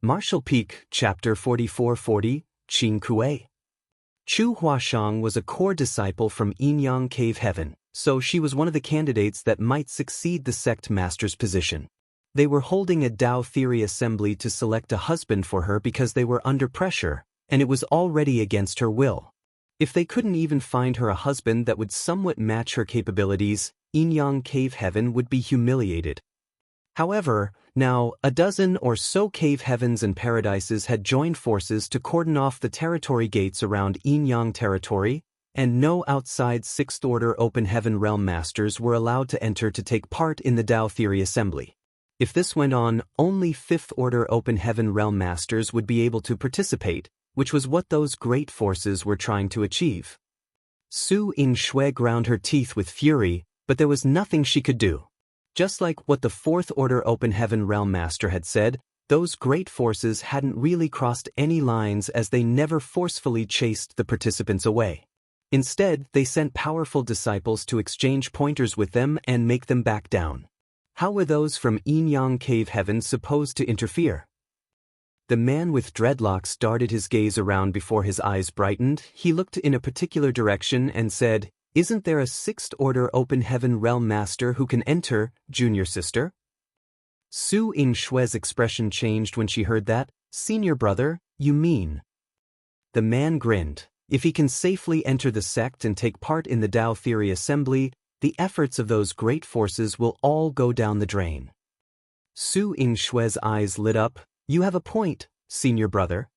Martial Peak, Chapter 4440, Qing Kuei. Chu Huashang was a core disciple from Yinyang Cave Heaven, so she was one of the candidates that might succeed the sect master's position. They were holding a Tao Theory assembly to select a husband for her because they were under pressure, and it was already against her will. If they couldn't even find her a husband that would somewhat match her capabilities, Yinyang Cave Heaven would be humiliated. However, now, a dozen or so cave heavens and paradises had joined forces to cordon off the territory gates around Yinyang territory, and no outside Sixth Order Open Heaven Realm Masters were allowed to enter to take part in the Tao Theory Assembly. If this went on, only Fifth Order Open Heaven Realm Masters would be able to participate, which was what those great forces were trying to achieve. Su Yingshui ground her teeth with fury, but there was nothing she could do. Just like what the Fourth Order Open Heaven Realm Master had said, those great forces hadn't really crossed any lines as they never forcefully chased the participants away. Instead, they sent powerful disciples to exchange pointers with them and make them back down. How were those from Yinyang Cave Heaven supposed to interfere? The man with dreadlocks darted his gaze around before his eyes brightened. He looked in a particular direction and said, "Isn't there a Sixth Order Open Heaven Realm Master who can enter, junior sister?" Su Yingshui's expression changed when she heard that. "Senior brother, you mean?" The man grinned. If he can safely enter the sect and take part in the Tao Theory Assembly, the efforts of those great forces will all go down the drain. Su Yingshui's eyes lit up. "You have a point, senior brother."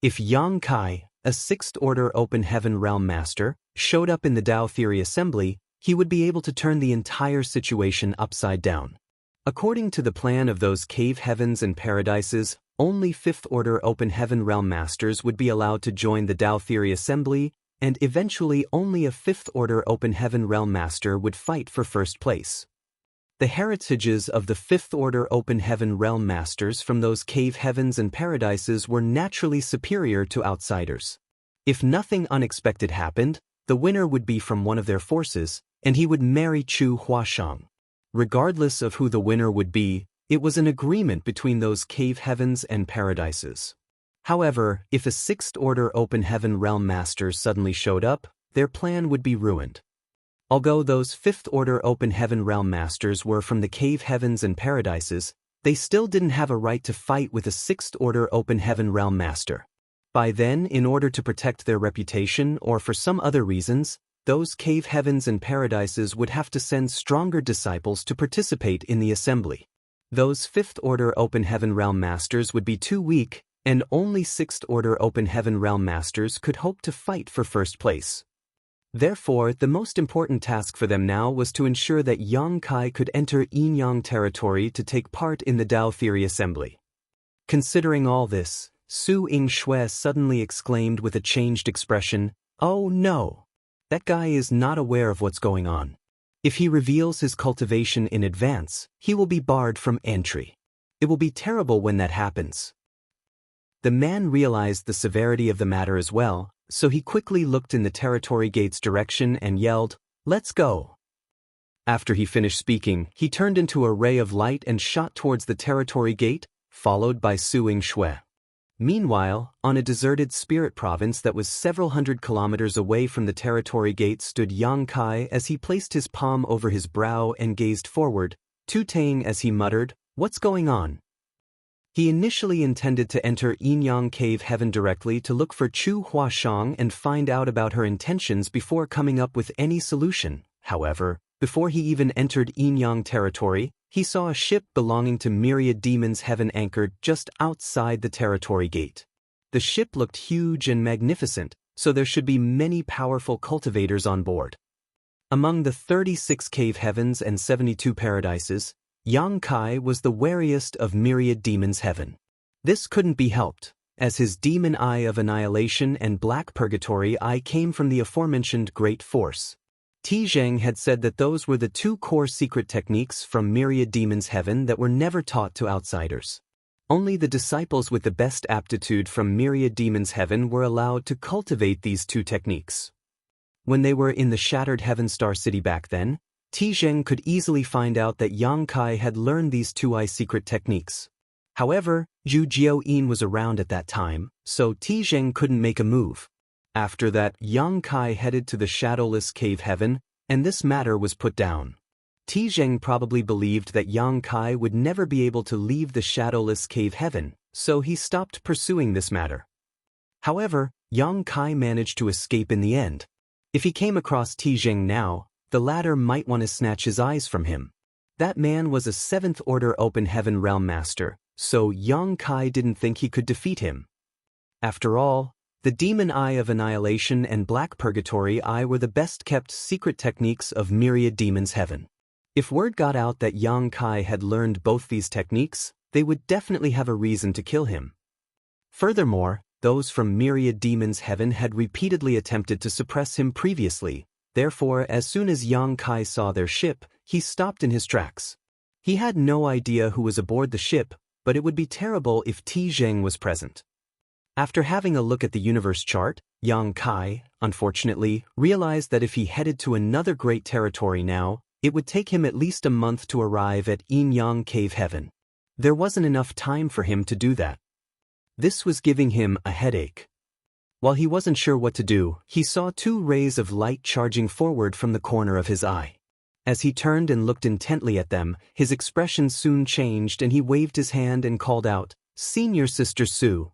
If Yang Kai, a Sixth Order Open Heaven Realm Master, showed up in the Tao Theory Assembly, he would be able to turn the entire situation upside down. According to the plan of those cave heavens and paradises, only Fifth Order Open Heaven Realm Masters would be allowed to join the Tao Theory Assembly, and eventually only a Fifth Order Open Heaven Realm Master would fight for first place. The heritages of the Fifth Order Open Heaven Realm Masters from those cave heavens and paradises were naturally superior to outsiders. If nothing unexpected happened, the winner would be from one of their forces, and he would marry Chu Huashang. Regardless of who the winner would be, it was an agreement between those cave heavens and paradises. However, if a Sixth Order Open Heaven Realm Master suddenly showed up, their plan would be ruined. Although those Fifth Order Open Heaven Realm Masters were from the cave heavens and paradises, they still didn't have a right to fight with a Sixth Order Open Heaven Realm Master. By then, in order to protect their reputation or for some other reasons, those cave heavens and paradises would have to send stronger disciples to participate in the assembly. Those Fifth Order Open Heaven Realm Masters would be too weak, and only Sixth Order Open Heaven Realm Masters could hope to fight for first place. Therefore, the most important task for them now was to ensure that Yang Kai could enter Yinyang territory to take part in the Tao Theory Assembly. Considering all this, Su Yingshui suddenly exclaimed with a changed expression, "Oh no! That guy is not aware of what's going on. If he reveals his cultivation in advance, he will be barred from entry. It will be terrible when that happens." The man realized the severity of the matter as well, so he quickly looked in the territory gate's direction and yelled, "Let's go!" After he finished speaking, he turned into a ray of light and shot towards the territory gate, followed by Su Yingshui. Meanwhile, on a deserted spirit province that was several hundred kilometers away from the territory gate stood Yang Kai as he placed his palm over his brow and gazed forward, tooting as he muttered, "What's going on?" He initially intended to enter Yinyang Cave Heaven directly to look for Chu Huashang and find out about her intentions before coming up with any solution. However, before he even entered Yinyang territory, he saw a ship belonging to Myriad Demons Heaven anchored just outside the territory gate. The ship looked huge and magnificent, so there should be many powerful cultivators on board. Among the 36 cave heavens and 72 paradises, Yang Kai was the wariest of Myriad Demons Heaven. This couldn't be helped, as his Demon Eye of Annihilation and Black Purgatory Eye came from the aforementioned Great Force. Tizheng had said that those were the two core secret techniques from Myriad Demons Heaven that were never taught to outsiders. Only the disciples with the best aptitude from Myriad Demons Heaven were allowed to cultivate these two techniques. When they were in the Shattered Heaven Star City back then, Tizheng could easily find out that Yang Kai had learned these two eye secret techniques. However, Zhu Jiaoyin was around at that time, so Tizheng couldn't make a move. After that, Yang Kai headed to the shadowless cave heaven, and this matter was put down. Tizheng probably believed that Yang Kai would never be able to leave the shadowless cave heaven, so he stopped pursuing this matter. However, Yang Kai managed to escape in the end. If he came across Tizheng now, the latter might want to snatch his eyes from him. That man was a 7th Order Open Heaven Realm Master, so Yang Kai didn't think he could defeat him. After all, the Demon Eye of Annihilation and Black Purgatory Eye were the best-kept secret techniques of Myriad Demons Heaven. If word got out that Yang Kai had learned both these techniques, they would definitely have a reason to kill him. Furthermore, those from Myriad Demons Heaven had repeatedly attempted to suppress him previously. Therefore, as soon as Yang Kai saw their ship, he stopped in his tracks. He had no idea who was aboard the ship, but it would be terrible if Tizheng was present. After having a look at the universe chart, Yang Kai, unfortunately, realized that if he headed to another great territory now, it would take him at least a month to arrive at Yin-Yang Cave Heaven. There wasn't enough time for him to do that. This was giving him a headache. While he wasn't sure what to do, he saw 2 rays of light charging forward from the corner of his eye. As he turned and looked intently at them, his expression soon changed and he waved his hand and called out, "Senior Sister Su."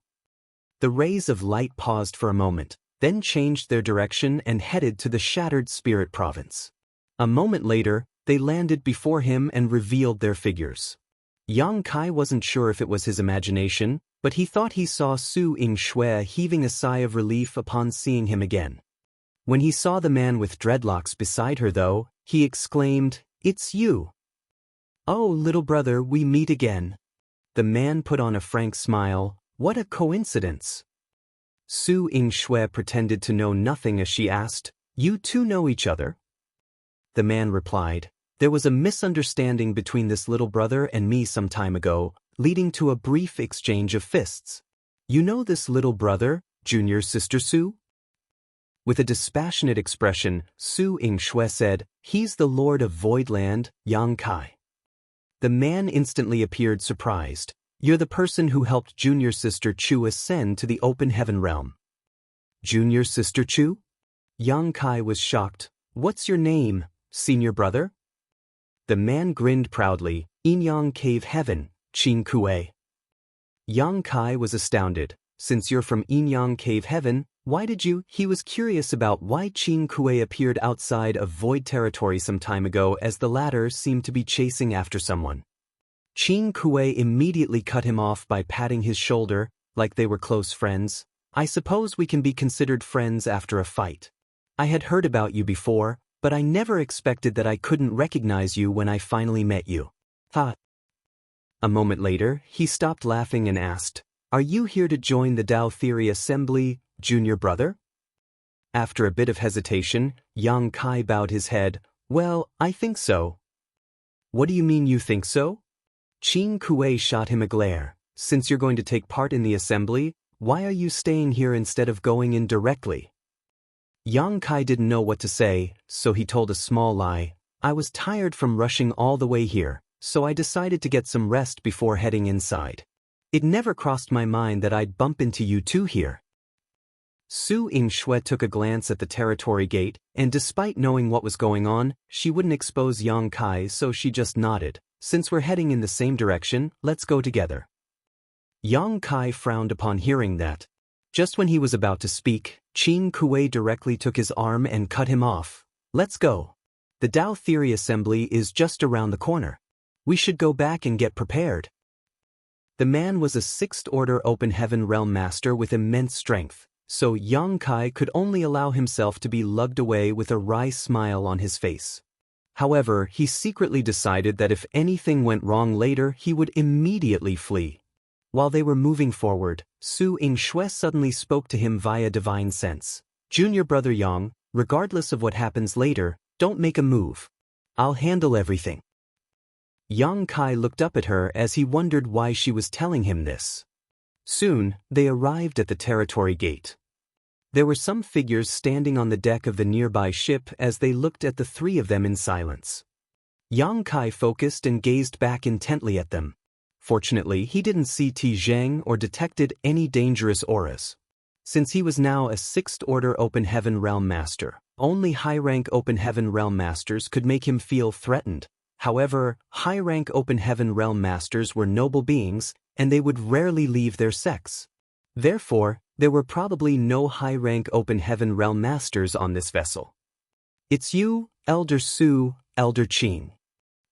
The rays of light paused for a moment, then changed their direction and headed to the Shattered Spirit Province. A moment later, they landed before him and revealed their figures. Yang Kai wasn't sure if it was his imagination, but he thought he saw Su Ying-Shui heaving a sigh of relief upon seeing him again. When he saw the man with dreadlocks beside her though, he exclaimed, "It's you! Oh, little brother, we meet again." The man put on a frank smile. "What a coincidence." Su Ying-Shui pretended to know nothing as she asked, "You two know each other?" The man replied, "There was a misunderstanding between this little brother and me some time ago, leading to a brief exchange of fists. You know this little brother, Junior Sister Su?" With a dispassionate expression, Su Ying-Shui said, "He's the Lord of Voidland, Yang Kai." The man instantly appeared surprised. "You're the person who helped Junior Sister Chu ascend to the Open Heaven Realm." "Junior Sister Chu?" Yang Kai was shocked. "What's your name, senior brother?" The man grinned proudly, "Yin-Yang Cave Heaven, Jianghu." Yang Kai was astounded. "Since you're from Yin-Yang Cave Heaven, why did you?" He was curious about why Jianghu appeared outside of Void Territory some time ago, as the latter seemed to be chasing after someone. Jianghu immediately cut him off by patting his shoulder, like they were close friends. "I suppose we can be considered friends after a fight. I had heard about you before, but I never expected that I couldn't recognize you when I finally met you." Ha! A moment later, he stopped laughing and asked, "Are you here to join the Tao Theory Assembly, junior brother?" After a bit of hesitation, Yang Kai bowed his head. "Well, I think so." "What do you mean you think so?" Jianghu shot him a glare. "Since you're going to take part in the assembly, why are you staying here instead of going in directly?" Yang Kai didn't know what to say, so he told a small lie. "I was tired from rushing all the way here, so I decided to get some rest before heading inside. It never crossed my mind that I'd bump into you two here." Su Ying-Shui took a glance at the territory gate, and despite knowing what was going on, she wouldn't expose Yang Kai, so she just nodded. "Since we're heading in the same direction, let's go together." Yang Kai frowned upon hearing that. Just when he was about to speak, Jianghu directly took his arm and cut him off. "Let's go. The Tao Theory Assembly is just around the corner. We should go back and get prepared." The man was a 6th Order Open Heaven Realm Master with immense strength, so Yang Kai could only allow himself to be lugged away with a wry smile on his face. However, he secretly decided that if anything went wrong later, he would immediately flee. While they were moving forward, Su Ying-Shui suddenly spoke to him via divine sense. "Junior brother Yang, regardless of what happens later, don't make a move. I'll handle everything." Yang Kai looked up at her as he wondered why she was telling him this. Soon, they arrived at the territory gate. There were some figures standing on the deck of the nearby ship as they looked at the 3 of them in silence. Yang Kai focused and gazed back intently at them. Fortunately, he didn't see Zhang or detected any dangerous auras. Since he was now a 6th Order Open Heaven Realm Master, only high-rank Open Heaven Realm Masters could make him feel threatened. However, high-rank Open Heaven Realm Masters were noble beings, and they would rarely leave their sects. Therefore, there were probably no high-rank Open Heaven Realm Masters on this vessel. "It's you, Elder Su, Elder Qing."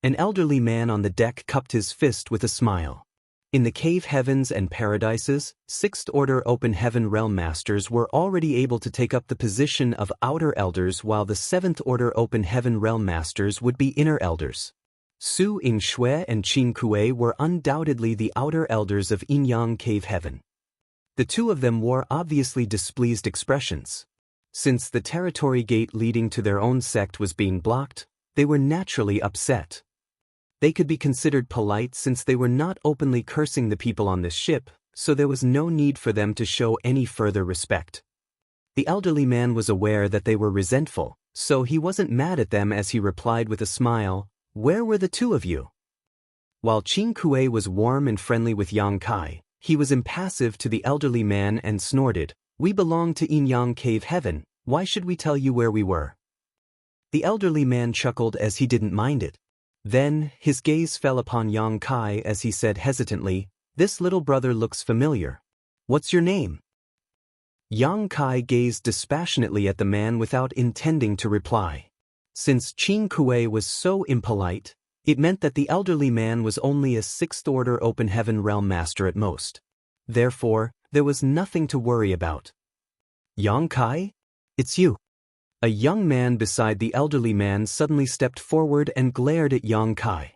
An elderly man on the deck cupped his fist with a smile. In the cave heavens and paradises, 6th Order Open Heaven Realm Masters were already able to take up the position of outer elders, while the 7th Order Open Heaven Realm Masters would be inner elders. Su Yingshui and Qin Kuei were undoubtedly the outer elders of Inyang Cave Heaven. The two of them wore obviously displeased expressions. Since the territory gate leading to their own sect was being blocked, they were naturally upset. They could be considered polite since they were not openly cursing the people on this ship, so there was no need for them to show any further respect. The elderly man was aware that they were resentful, so he wasn't mad at them as he replied with a smile, "Where were the two of you?" While Qin Kuei was warm and friendly with Yang Kai, he was impassive to the elderly man and snorted, "We belong to Inyang Cave Heaven, why should we tell you where we were?" The elderly man chuckled as he didn't mind it. Then, his gaze fell upon Yang Kai as he said hesitantly, "This little brother looks familiar. What's your name?" Yang Kai gazed dispassionately at the man without intending to reply. Since Qin Kuei was so impolite, it meant that the elderly man was only a 6th Order Open Heaven Realm Master at most. Therefore, there was nothing to worry about. "Yang Kai? It's you." A young man beside the elderly man suddenly stepped forward and glared at Yang Kai.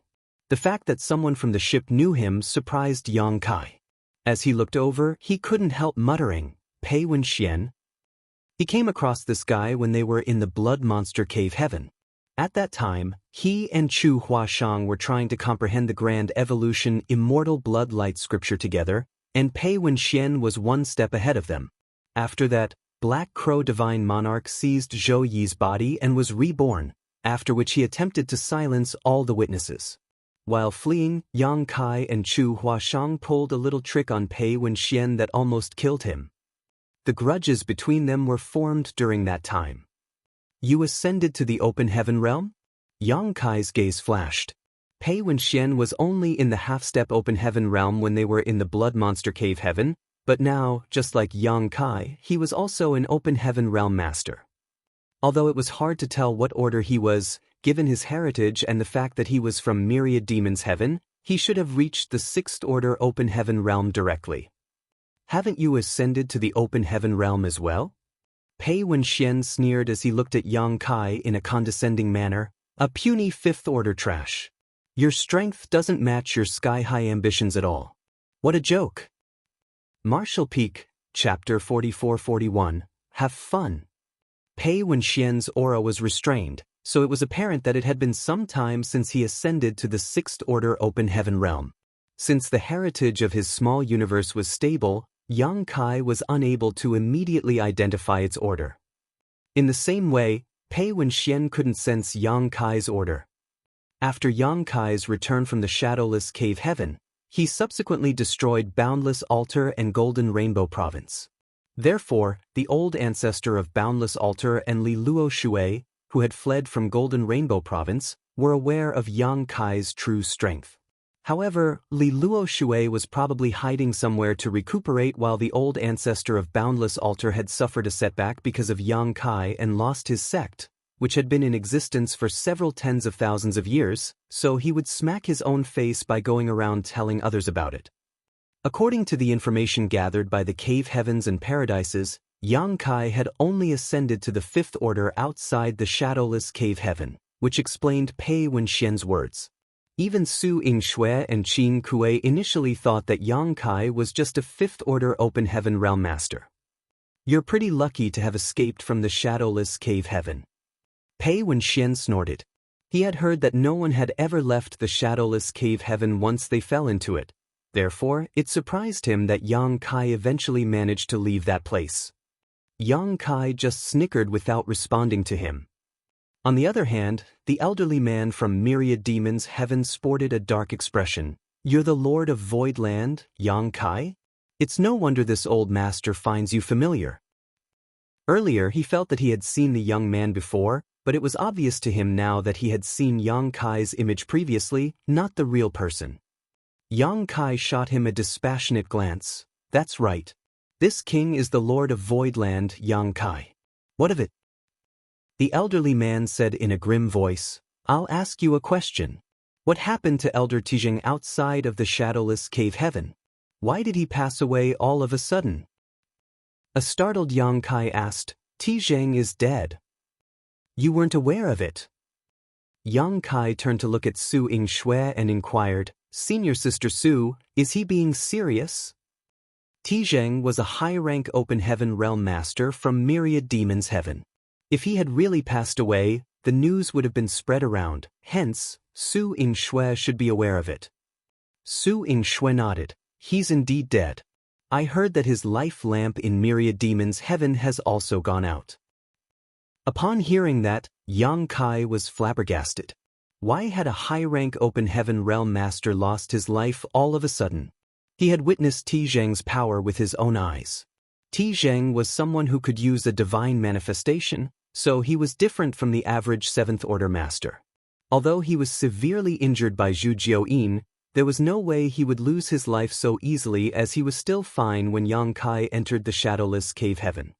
The fact that someone from the ship knew him surprised Yang Kai. As he looked over, he couldn't help muttering, "Pei Wenxian?" He came across this guy when they were in the Blood Monster Cave Heaven. At that time, he and Chu Huashang were trying to comprehend the Grand Evolution Immortal Blood Light scripture together, and Pei Wenxian was one step ahead of them. After that, Black Crow Divine Monarch seized Zhou Yi's body and was reborn, after which he attempted to silence all the witnesses. While fleeing, Yang Kai and Chu Huashang pulled a little trick on Pei Wenxian that almost killed him. The grudges between them were formed during that time. "You ascended to the Open Heaven Realm?" Yang Kai's gaze flashed. Pei Wenxian was only in the half-step Open Heaven Realm when they were in the Blood Monster Cave Heaven, but now, just like Yang Kai, he was also an Open Heaven Realm Master. Although it was hard to tell what order he was, given his heritage and the fact that he was from Myriad Demons Heaven, he should have reached the 6th Order Open Heaven Realm directly. "Haven't you ascended to the Open Heaven Realm as well?" Pei Wenxian sneered as he looked at Yang Kai in a condescending manner, "A puny 5th Order trash. Your strength doesn't match your sky-high ambitions at all. What a joke." Martial Peak, Chapter 44-41, Have Fun. Pei Wenxian's aura was restrained, so it was apparent that it had been some time since he ascended to the 6th Order Open Heaven Realm. Since the heritage of his small universe was stable, Yang Kai was unable to immediately identify its order. In the same way, Pei Wenxian couldn't sense Yang Kai's order. After Yang Kai's return from the Shadowless Cave Heaven, he subsequently destroyed Boundless Altar and Golden Rainbow Province. Therefore, the old ancestor of Boundless Altar and Li Luo Shui, who had fled from Golden Rainbow Province, were aware of Yang Kai's true strength. However, Li Luo Shui was probably hiding somewhere to recuperate while the old ancestor of Boundless Altar had suffered a setback because of Yang Kai and lost his sect, which had been in existence for several tens of thousands of years, so he would smack his own face by going around telling others about it. According to the information gathered by the cave heavens and paradises, Yang Kai had only ascended to the 5th Order outside the Shadowless Cave Heaven, which explained Pei Wenxian's words. Even Su Yingshui and Qin Kuei initially thought that Yang Kai was just a 5th Order Open Heaven Realm Master. "You're pretty lucky to have escaped from the Shadowless Cave Heaven." Pei Wenxian snorted. He had heard that no one had ever left the Shadowless Cave Heaven once they fell into it. Therefore, it surprised him that Yang Kai eventually managed to leave that place. Yang Kai just snickered without responding to him. On the other hand, the elderly man from Myriad Demons Heaven sported a dark expression. You're the Lord of Voidland, Yang Kai? It's no wonder this old master finds you familiar. Earlier he felt that he had seen the young man before, but it was obvious to him now that he had seen Yang Kai's image previously, not the real person. Yang Kai shot him a dispassionate glance. That's right. This king is the Lord of Voidland, Yang Kai. What of it? The elderly man said in a grim voice, I'll ask you a question. What happened to Elder Tijing outside of the shadowless cave heaven? Why did he pass away all of a sudden? A startled Yang Kai asked, Tijing is dead. You weren't aware of it. Yang Kai turned to look at Su Ying-shui and inquired, Senior Sister Su, is he being serious? Tijing was a high-rank open heaven realm master from Myriad Demons Heaven. If he had really passed away, the news would have been spread around, hence, Su Ying-shui should be aware of it. Su Ying-shui nodded. He's indeed dead. I heard that his life lamp in Myriad Demons Heaven has also gone out. Upon hearing that, Yang Kai was flabbergasted. Why had a high-rank open heaven realm master lost his life all of a sudden? He had witnessed Tijing's power with his own eyes. Tijing was someone who could use a divine manifestation, so he was different from the average 7th Order master. Although he was severely injured by Zhu Jiaoyin, there was no way he would lose his life so easily, as he was still fine when Yang Kai entered the shadowless cave heaven.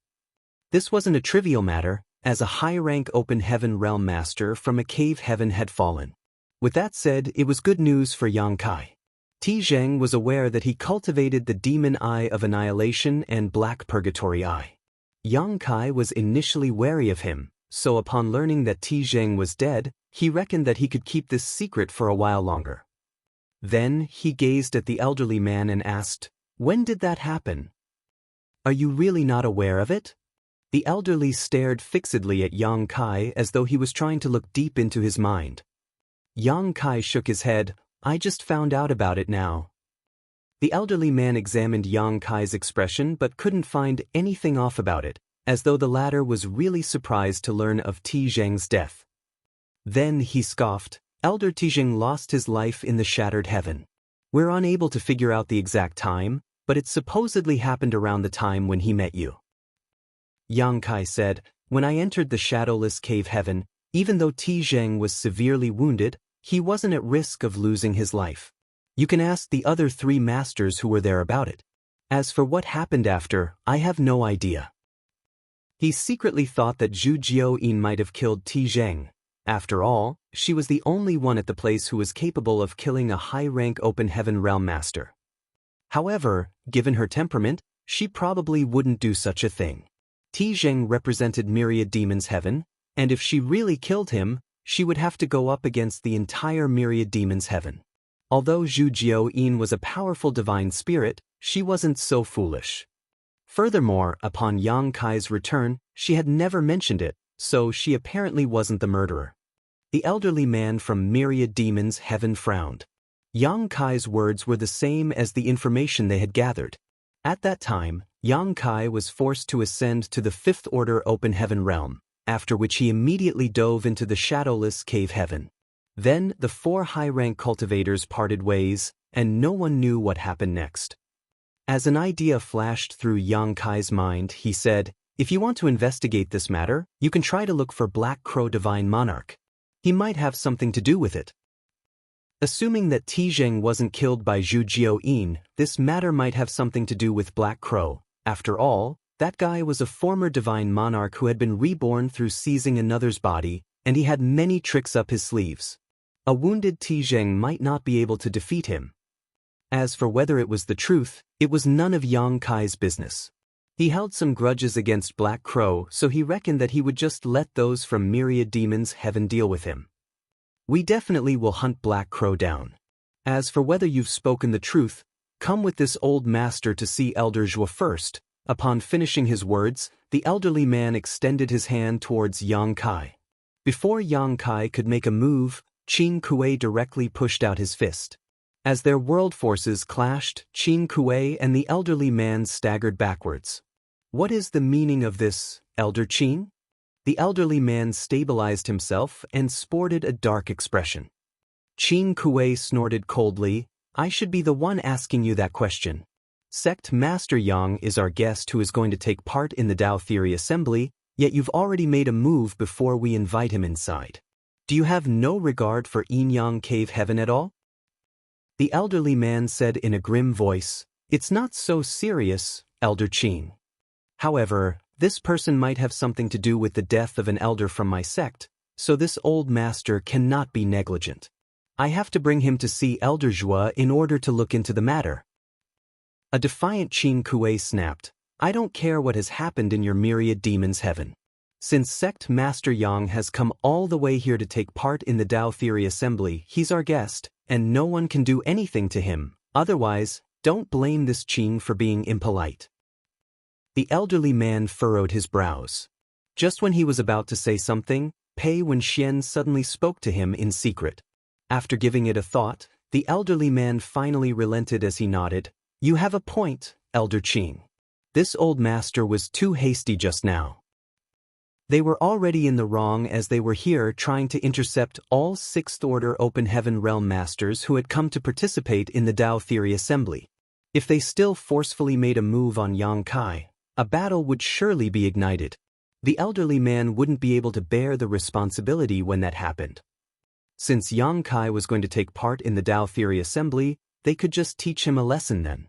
This wasn't a trivial matter, as a high-rank open heaven realm master from a cave heaven had fallen. With that said, it was good news for Yang Kai. Tijing was aware that he cultivated the Demon Eye of Annihilation and Black Purgatory Eye. Yang Kai was initially wary of him, so upon learning that Tijing was dead, he reckoned that he could keep this secret for a while longer. Then he gazed at the elderly man and asked, When did that happen? Are you really not aware of it? The elderly stared fixedly at Yang Kai as though he was trying to look deep into his mind. Yang Kai shook his head. I just found out about it now. The elderly man examined Yang Kai's expression but couldn't find anything off about it, as though the latter was really surprised to learn of Tijing's death. Then he scoffed, Elder Tijing lost his life in the shattered heaven. We're unable to figure out the exact time, but it supposedly happened around the time when he met you. Yang Kai said, When I entered the shadowless cave heaven, even though Tijing was severely wounded, he wasn't at risk of losing his life. You can ask the other 3 masters who were there about it. As for what happened after, I have no idea. He secretly thought that Zhu Jiaoyin might have killed Tijing. After all, she was the only one at the place who was capable of killing a high-rank open heaven realm master. However, given her temperament, she probably wouldn't do such a thing. Tijing represented Myriad Demons Heaven, and if she really killed him, she would have to go up against the entire Myriad Demons Heaven. Although Zhu Jiaoyin was a powerful divine spirit, she wasn't so foolish. Furthermore, upon Yang Kai's return, she had never mentioned it, so she apparently wasn't the murderer. The elderly man from Myriad Demons Heaven frowned. Yang Kai's words were the same as the information they had gathered. At that time, Yang Kai was forced to ascend to the 5th Order Open Heaven realm, after which he immediately dove into the shadowless cave heaven. Then the 4 high-rank cultivators parted ways, and no one knew what happened next. As an idea flashed through Yang Kai's mind, he said, If you want to investigate this matter, you can try to look for Black Crow Divine Monarch. He might have something to do with it. Assuming that Tijing wasn't killed by Zhu Jiaoyin, this matter might have something to do with Black Crow. After all, that guy was a former divine monarch who had been reborn through seizing another's body, and he had many tricks up his sleeves. A wounded Tijing might not be able to defeat him. As for whether it was the truth, it was none of Yang Kai's business. He held some grudges against Black Crow, so he reckoned that he would just let those from Myriad Demons Heaven deal with him. We definitely will hunt Black Crow down. As for whether you've spoken the truth, come with this old master to see Elder Zhuo first. Upon finishing his words, the elderly man extended his hand towards Yang Kai. Before Yang Kai could make a move, Qin Kuei directly pushed out his fist. As their world forces clashed, Qin Kuei and the elderly man staggered backwards. What is the meaning of this, Elder Qin? The elderly man stabilized himself and sported a dark expression. Qin Kuei snorted coldly, I should be the one asking you that question. Sect Master Yang is our guest who is going to take part in the Tao Theory Assembly, yet you've already made a move before we invite him inside. Do you have no regard for Yin Yang Cave Heaven at all? The elderly man said in a grim voice, "It's not so serious, Elder Qing. However, this person might have something to do with the death of an elder from my sect, so this old master cannot be negligent. I have to bring him to see Elder Zhua in order to look into the matter." A defiant Qing Kuei snapped, "I don't care what has happened in your myriad demons heaven. Since Sect Master Yang has come all the way here to take part in the Tao Theory Assembly, he's our guest, and no one can do anything to him. Otherwise, don't blame this Qing for being impolite." The elderly man furrowed his brows. Just when he was about to say something, Pei Wenxian suddenly spoke to him in secret. After giving it a thought, the elderly man finally relented as he nodded. "You have a point, Elder Qing. This old master was too hasty just now." They were already in the wrong as they were here trying to intercept all Sixth-Order Open Heaven Realm Masters who had come to participate in the Tao Theory Assembly. If they still forcefully made a move on Yang Kai, a battle would surely be ignited. The elderly man wouldn't be able to bear the responsibility when that happened. Since Yang Kai was going to take part in the Tao Theory Assembly, they could just teach him a lesson then.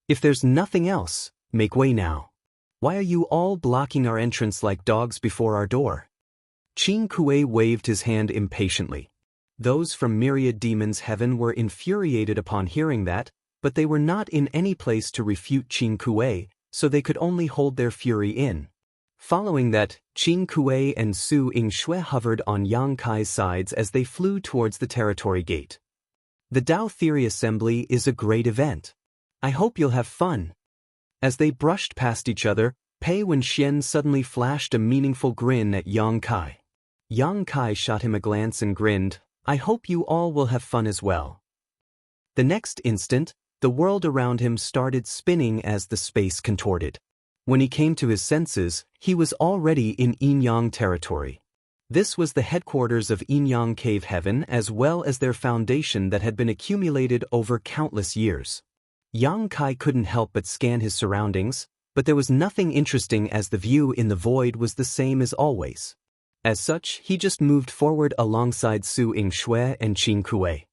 If there's nothing else, make way now. Why are you all blocking our entrance like dogs before our door? Qing Kuei waved his hand impatiently. Those from Myriad Demons Heaven were infuriated upon hearing that, but they were not in any place to refute Qing Kuei, so they could only hold their fury in. Following that, Qing Kuei and Su Yingshui hovered on Yang Kai's sides as they flew towards the territory gate. The Tao Theory Assembly is a great event. I hope you'll have fun. As they brushed past each other, Pei Wenxian suddenly flashed a meaningful grin at Yang Kai. Yang Kai shot him a glance and grinned, "I hope you all will have fun as well." The next instant, the world around him started spinning as the space contorted. When he came to his senses, he was already in Yin Yang territory. This was the headquarters of Yin Yang Cave Heaven as well as their foundation that had been accumulated over countless years. Yang Kai couldn't help but scan his surroundings, but there was nothing interesting as the view in the void was the same as always. As such, he just moved forward alongside Su Yingshui and Qing Kuei.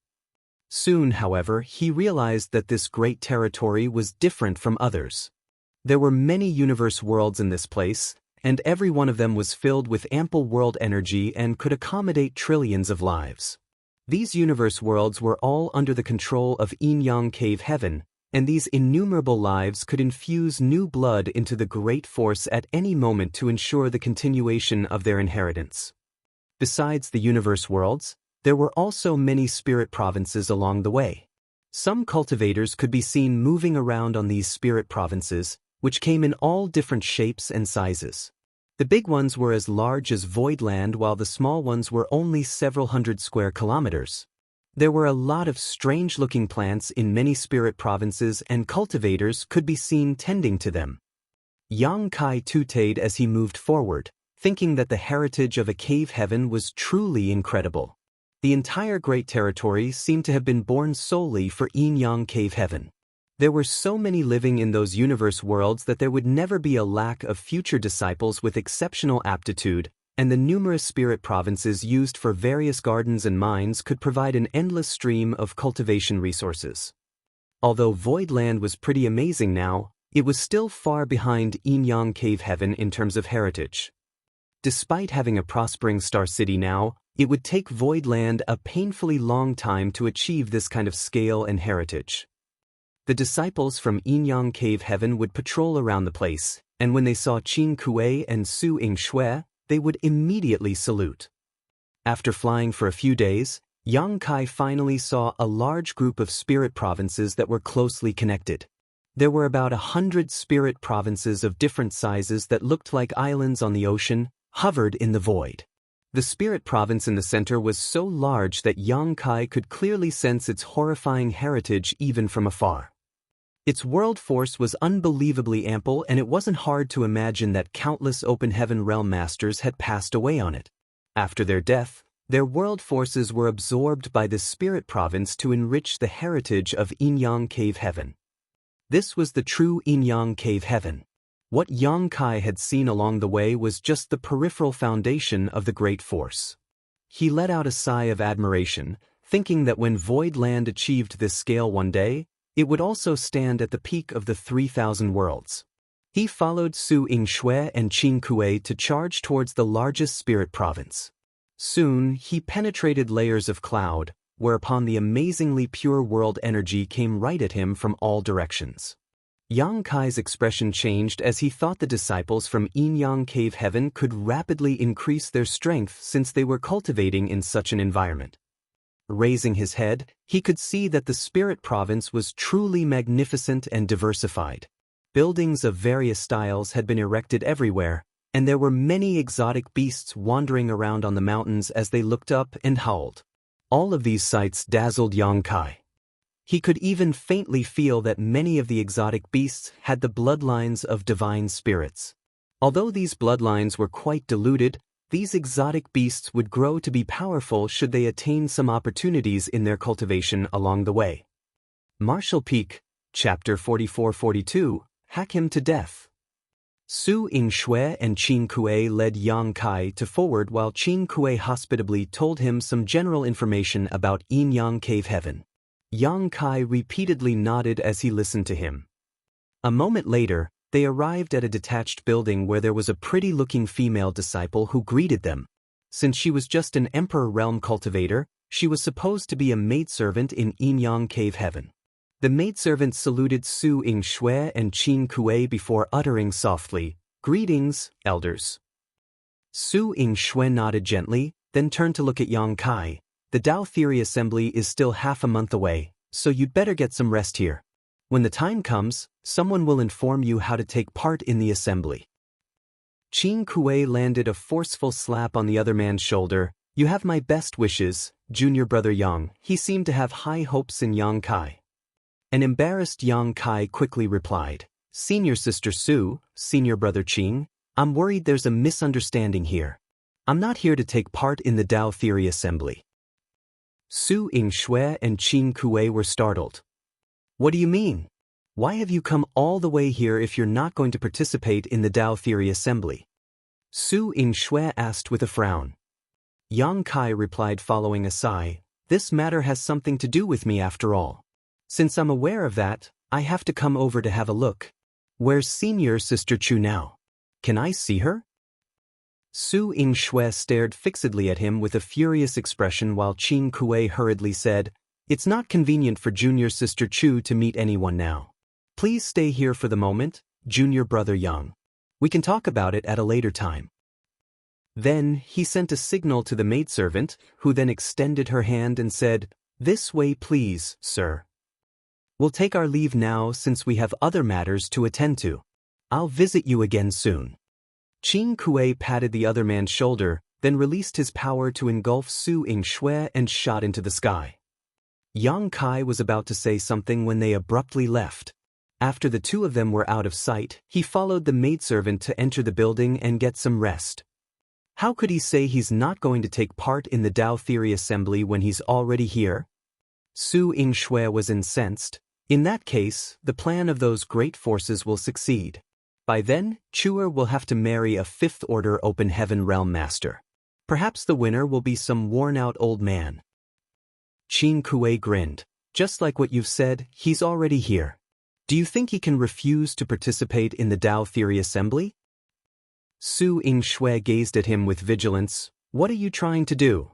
Soon, however, he realized that this great territory was different from others. There were many universe worlds in this place, and every one of them was filled with ample world energy and could accommodate trillions of lives. These universe worlds were all under the control of Yin Yang Cave Heaven, and these innumerable lives could infuse new blood into the great force at any moment to ensure the continuation of their inheritance. Besides the universe worlds, there were also many spirit provinces along the way. Some cultivators could be seen moving around on these spirit provinces, which came in all different shapes and sizes. The big ones were as large as Voidland while the small ones were only several hundred square kilometers. There were a lot of strange-looking plants in many spirit provinces and cultivators could be seen tending to them. Yang Kai tooted as he moved forward, thinking that the heritage of a cave heaven was truly incredible. The entire great territory seemed to have been born solely for Yin Yang Cave Heaven. There were so many living in those universe worlds that there would never be a lack of future disciples with exceptional aptitude, and the numerous spirit provinces used for various gardens and mines could provide an endless stream of cultivation resources. Although Voidland was pretty amazing now, it was still far behind Yin Yang Cave Heaven in terms of heritage. Despite having a prospering star city now, it would take Voidland a painfully long time to achieve this kind of scale and heritage. The disciples from Yin Yang Cave Heaven would patrol around the place, and when they saw Qing Kuei and Su Yingshui, they would immediately salute. After flying for a few days, Yang Kai finally saw a large group of spirit provinces that were closely connected. There were about 100 spirit provinces of different sizes that looked like islands on the ocean, hovered in the void. The spirit province in the center was so large that Yang Kai could clearly sense its horrifying heritage even from afar. Its world force was unbelievably ample, and it wasn't hard to imagine that countless open heaven realm masters had passed away on it. After their death, Their world forces were absorbed by the spirit province to enrich the heritage of Yin-Yang Cave Heaven. This was the true Yin-Yang Cave Heaven. What Yang Kai had seen along the way was just the peripheral foundation of the great force. He let out a sigh of admiration, thinking that when Void Land achieved this scale one day, it would also stand at the peak of the 3,000 worlds. He followed Su Yingxue and Qin Kuei to charge towards the largest spirit province. Soon, he penetrated layers of cloud, whereupon the amazingly pure world energy came right at him from all directions. Yang Kai's expression changed as he thought the disciples from Yin-Yang Cave Heaven could rapidly increase their strength since they were cultivating in such an environment. Raising his head, he could see that the spirit province was truly magnificent and diversified. Buildings of various styles had been erected everywhere, and there were many exotic beasts wandering around on the mountains as they looked up and howled. All of these sights dazzled Yang Kai. He could even faintly feel that many of the exotic beasts had the bloodlines of divine spirits. Although these bloodlines were quite diluted, these exotic beasts would grow to be powerful should they attain some opportunities in their cultivation along the way. Martial Peak, Chapter 44-42, Hack Him to Death. Su Yingxue and Qin Kuei led Yang Kai to forward while Qin Kuei hospitably told him some general information about Yin-Yang Cave Heaven. Yang Kai repeatedly nodded as he listened to him. A moment later, they arrived at a detached building where there was a pretty-looking female disciple who greeted them. Since she was just an Emperor Realm cultivator, she was supposed to be a maidservant in Yin-Yang Cave Heaven. The maidservant saluted Su Yingxue and Qin Kuei before uttering softly, "Greetings, elders." Su Yingxue nodded gently, then turned to look at Yang Kai. "The Dao Theory Assembly is still half a month away, so you'd better get some rest here. When the time comes, someone will inform you how to take part in the assembly." Qin Kuei landed a forceful slap on the other man's shoulder. "You have my best wishes, junior brother Yang." He seemed to have high hopes in Yang Kai. An embarrassed Yang Kai quickly replied, "Senior sister Su, senior brother Qing, I'm worried there's a misunderstanding here. I'm not here to take part in the Dao Theory Assembly." Su Yingxue and Qin Kuei were startled. "What do you mean? Why have you come all the way here if you're not going to participate in the Dao Theory Assembly?" Su Yingxue asked with a frown. Yang Kai replied following a sigh, "This matter has something to do with me after all. Since I'm aware of that, I have to come over to have a look. Where's senior sister Chu now? Can I see her?" Su Yingxue stared fixedly at him with a furious expression while Qin Kuei hurriedly said, "It's not convenient for junior sister Chu to meet anyone now. Please stay here for the moment, junior brother Yang. We can talk about it at a later time." Then he sent a signal to the maidservant, who then extended her hand and said, "This way please, sir. We'll take our leave now since we have other matters to attend to. I'll visit you again soon." Qin Kuei patted the other man's shoulder, then released his power to engulf Su Yingxue and shot into the sky. Yang Kai was about to say something when they abruptly left. After the two of them were out of sight, he followed the maidservant to enter the building and get some rest. How could he say he's not going to take part in the Dao Theory Assembly when he's already here? Su Yingxue was incensed. In that case, the plan of those great forces will succeed. By then, Chuer will have to marry a Fifth Order Open Heaven Realm Master. Perhaps the winner will be some worn-out old man. Qin Kuei grinned. "Just like what you've said, he's already here. Do you think he can refuse to participate in the Dao Theory Assembly?" Su Yingxue gazed at him with vigilance. "What are you trying to do?"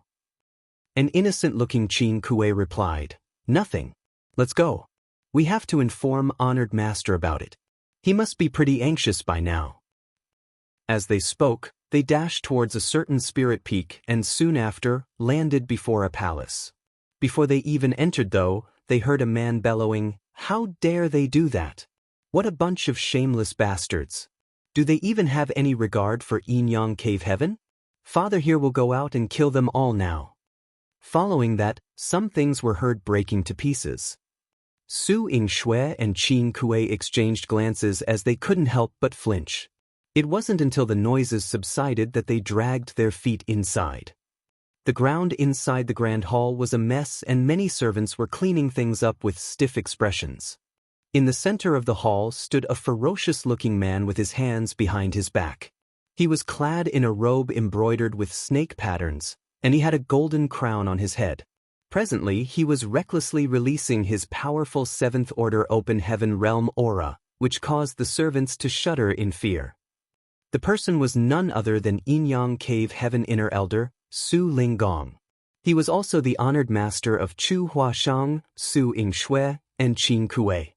An innocent-looking Qin Kuei replied, "Nothing. Let's go. We have to inform Honored Master about it. He must be pretty anxious by now." As they spoke, they dashed towards a certain spirit peak and soon after, landed before a palace. Before they even entered though, they heard a man bellowing, "How dare they do that? What a bunch of shameless bastards. Do they even have any regard for Yin-Yang Cave Heaven? Father here will go out and kill them all now." Following that, some things were heard breaking to pieces. Su Yingxue and Qin Kuei exchanged glances as they couldn't help but flinch. It wasn't until the noises subsided that they dragged their feet inside. The ground inside the grand hall was a mess and many servants were cleaning things up with stiff expressions. In the center of the hall stood a ferocious-looking man with his hands behind his back. He was clad in a robe embroidered with snake patterns, and he had a golden crown on his head. Presently, he was recklessly releasing his powerful seventh-order open heaven realm aura, which caused the servants to shudder in fear. The person was none other than Yinyang Cave Heaven Inner Elder, Su Linggong. He was also the honored master of Chu Huashang, Su Yingshui, and Qin Kuei.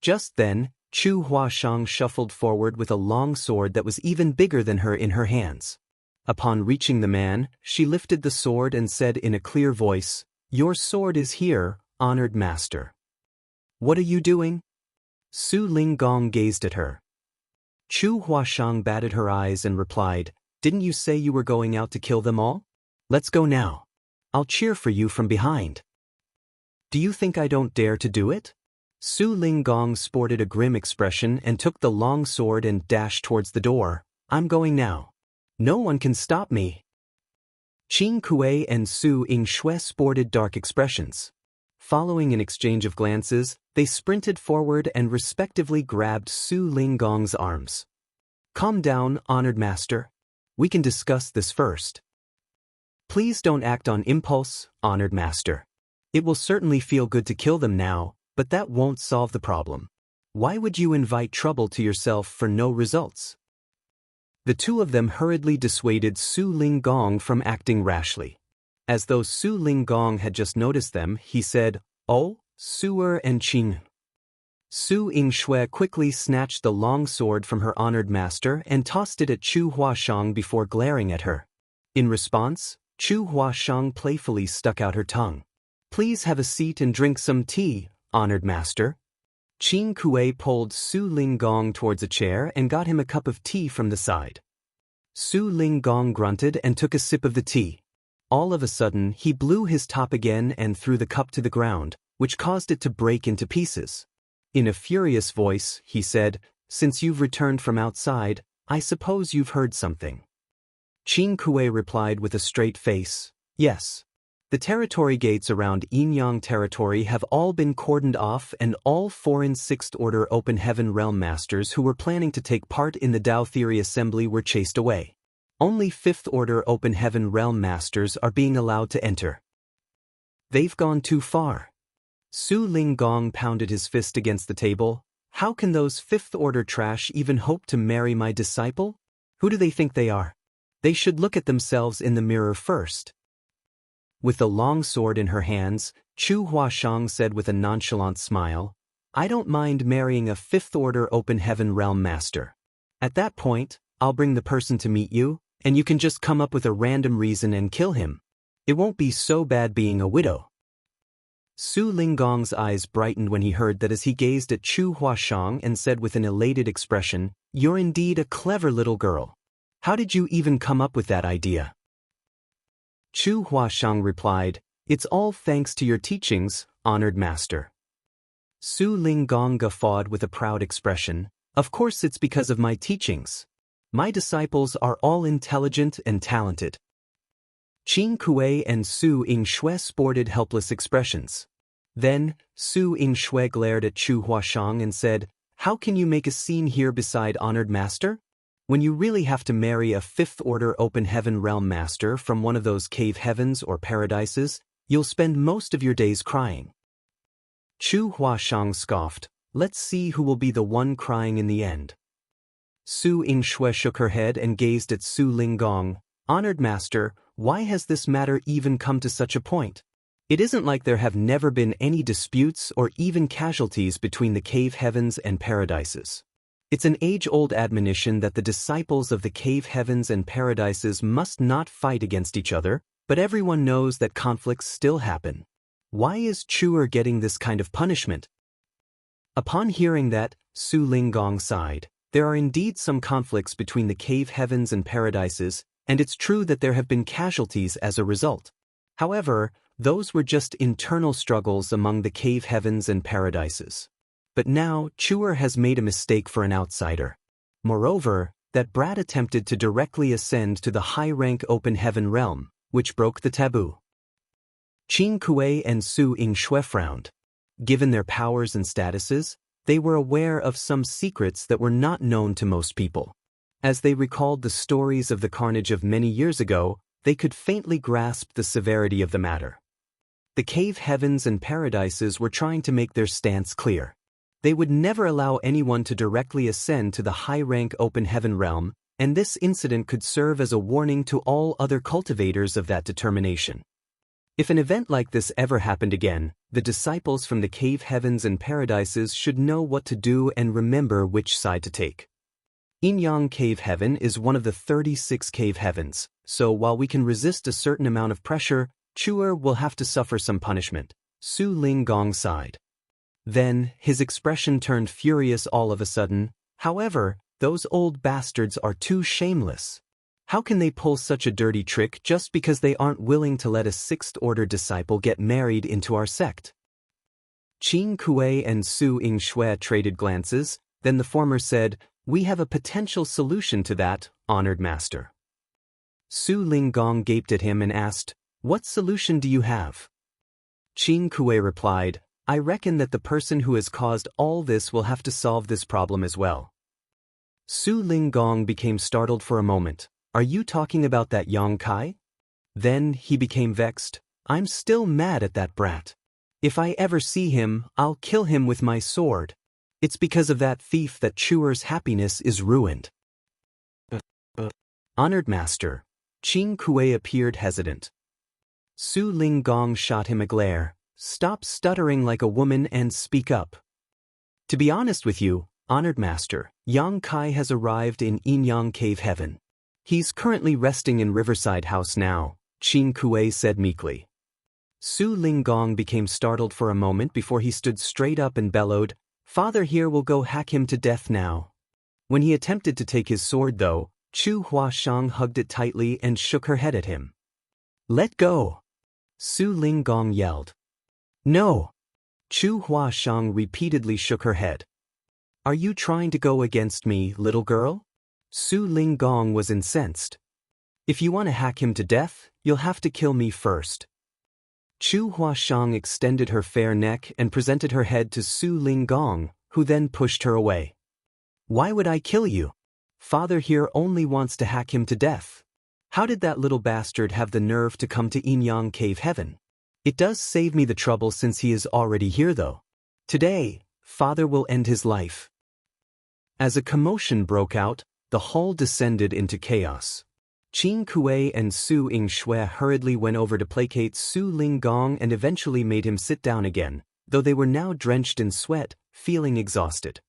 Just then, Chu Huashang shuffled forward with a long sword that was even bigger than her in her hands. Upon reaching the man, she lifted the sword and said in a clear voice, "Your sword is here, honored master." "What are you doing?" Su Linggong gazed at her. Chu Huashang batted her eyes and replied, "Didn't you say you were going out to kill them all? Let's go now. I'll cheer for you from behind." "Do you think I don't dare to do it?" Su Linggong sported a grim expression and took the long sword and dashed towards the door. "I'm going now. No one can stop me." Qin Kuei and Su Yingshui sported dark expressions. Following an exchange of glances, they sprinted forward and respectively grabbed Su Linggong's arms. "Calm down, honored master. We can discuss this first." "Please don't act on impulse, honored master. It will certainly feel good to kill them now, but that won't solve the problem. Why would you invite trouble to yourself for no results?" The two of them hurriedly dissuaded Su Linggong from acting rashly. As though Su Linggong had just noticed them, he said, "Oh, Su'er and Qin." Su Yingshui quickly snatched the long sword from her honored master and tossed it at Chu Huashang before glaring at her. In response, Chu Huashang playfully stuck out her tongue. "Please have a seat and drink some tea, honored master." Qin Kuei pulled Su Linggong towards a chair and got him a cup of tea from the side. Su Linggong grunted and took a sip of the tea. All of a sudden, he blew his top again and threw the cup to the ground, which caused it to break into pieces. In a furious voice, he said, "Since you've returned from outside, I suppose you've heard something." Qin Kuei replied with a straight face, "Yes. The territory gates around Yinyang territory have all been cordoned off and all foreign sixth-order open heaven realm masters who were planning to take part in the Tao Theory Assembly were chased away. Only fifth-order open heaven realm masters are being allowed to enter." "They've gone too far." Su Linggong pounded his fist against the table. "How can those fifth-order trash even hope to marry my disciple? Who do they think they are? They should look at themselves in the mirror first." With the long sword in her hands, Chu Huashang said with a nonchalant smile, "I don't mind marrying a fifth-order open heaven realm master. At that point, I'll bring the person to meet you, and you can just come up with a random reason and kill him. It won't be so bad being a widow." Su Linggong's eyes brightened when he heard that as he gazed at Chu Huashang and said with an elated expression, "You're indeed a clever little girl. How did you even come up with that idea?" Chu Huashang replied, "It's all thanks to your teachings, honored master." Su Linggong guffawed with a proud expression, "Of course it's because of my teachings. My disciples are all intelligent and talented." Qin Kuei and Su Yingshui sported helpless expressions. Then, Su Yingshui glared at Chu Huashang and said, "How can you make a scene here beside honored master? When you really have to marry a fifth-order open heaven realm master from one of those cave heavens or paradises, you'll spend most of your days crying." Chu Huashang scoffed, "Let's see who will be the one crying in the end." Su Yingshui shook her head and gazed at Su Linggong. "Honored master, why has this matter even come to such a point? It isn't like there have never been any disputes or even casualties between the cave heavens and paradises. It's an age-old admonition that the disciples of the cave heavens and paradises must not fight against each other, but everyone knows that conflicts still happen. Why is Chu'er getting this kind of punishment?" Upon hearing that, Su Linggong sighed. "There are indeed some conflicts between the cave heavens and paradises, and it's true that there have been casualties as a result. However, those were just internal struggles among the cave heavens and paradises. But now, Chu'er has made a mistake for an outsider. Moreover, that brat attempted to directly ascend to the high-rank open heaven realm, which broke the taboo. Qin Kuei and Su Yingxue frowned. Given their powers and statuses, they were aware of some secrets that were not known to most people. As they recalled the stories of the carnage of many years ago, they could faintly grasp the severity of the matter. The cave heavens and paradises were trying to make their stance clear. They would never allow anyone to directly ascend to the high-rank open heaven realm, and this incident could serve as a warning to all other cultivators of that determination. If an event like this ever happened again, the disciples from the cave heavens and paradises should know what to do and remember which side to take. Yin-Yang Cave Heaven is one of the 36 cave heavens, so while we can resist a certain amount of pressure, Chuer will have to suffer some punishment, Su Linggong sighed. Then, his expression turned furious all of a sudden. However, those old bastards are too shameless. How can they pull such a dirty trick just because they aren't willing to let a sixth-order disciple get married into our sect? Qin Kuei and Su Yingxue traded glances, then the former said, "We have a potential solution to that, honored master." Su Linggong gaped at him and asked, "What solution do you have?" Qin Kuei replied, "I reckon that the person who has caused all this will have to solve this problem as well." Su Linggong became startled for a moment. "Are you talking about that Yang Kai?" Then he became vexed. "I'm still mad at that brat. If I ever see him, I'll kill him with my sword. It's because of that thief that Chuer's happiness is ruined." Honored master. Qin Kuei appeared hesitant. Su Linggong shot him a glare. "Stop stuttering like a woman and speak up." "To be honest with you, honored master, Yang Kai has arrived in Yin-Yang Cave Heaven. He's currently resting in Riverside House now," Qin Kuei said meekly. Su Linggong became startled for a moment before he stood straight up and bellowed, "Father here will go hack him to death now." When he attempted to take his sword though, Chu Huashang hugged it tightly and shook her head at him. "Let go!" Su Linggong yelled. "No!" Chu Huashang repeatedly shook her head. "Are you trying to go against me, little girl?" Su Linggong was incensed. "If you want to hack him to death, you'll have to kill me first." Chu Huashang extended her fair neck and presented her head to Su Linggong, who then pushed her away. "Why would I kill you? Father here only wants to hack him to death. How did that little bastard have the nerve to come to Yin-Yang Cave Heaven? It does save me the trouble since he is already here though. Today, Father will end his life." As a commotion broke out, the hall descended into chaos. Qin Kuei and Su Yingxue hurriedly went over to placate Su Linggong and eventually made him sit down again, though they were now drenched in sweat, feeling exhausted.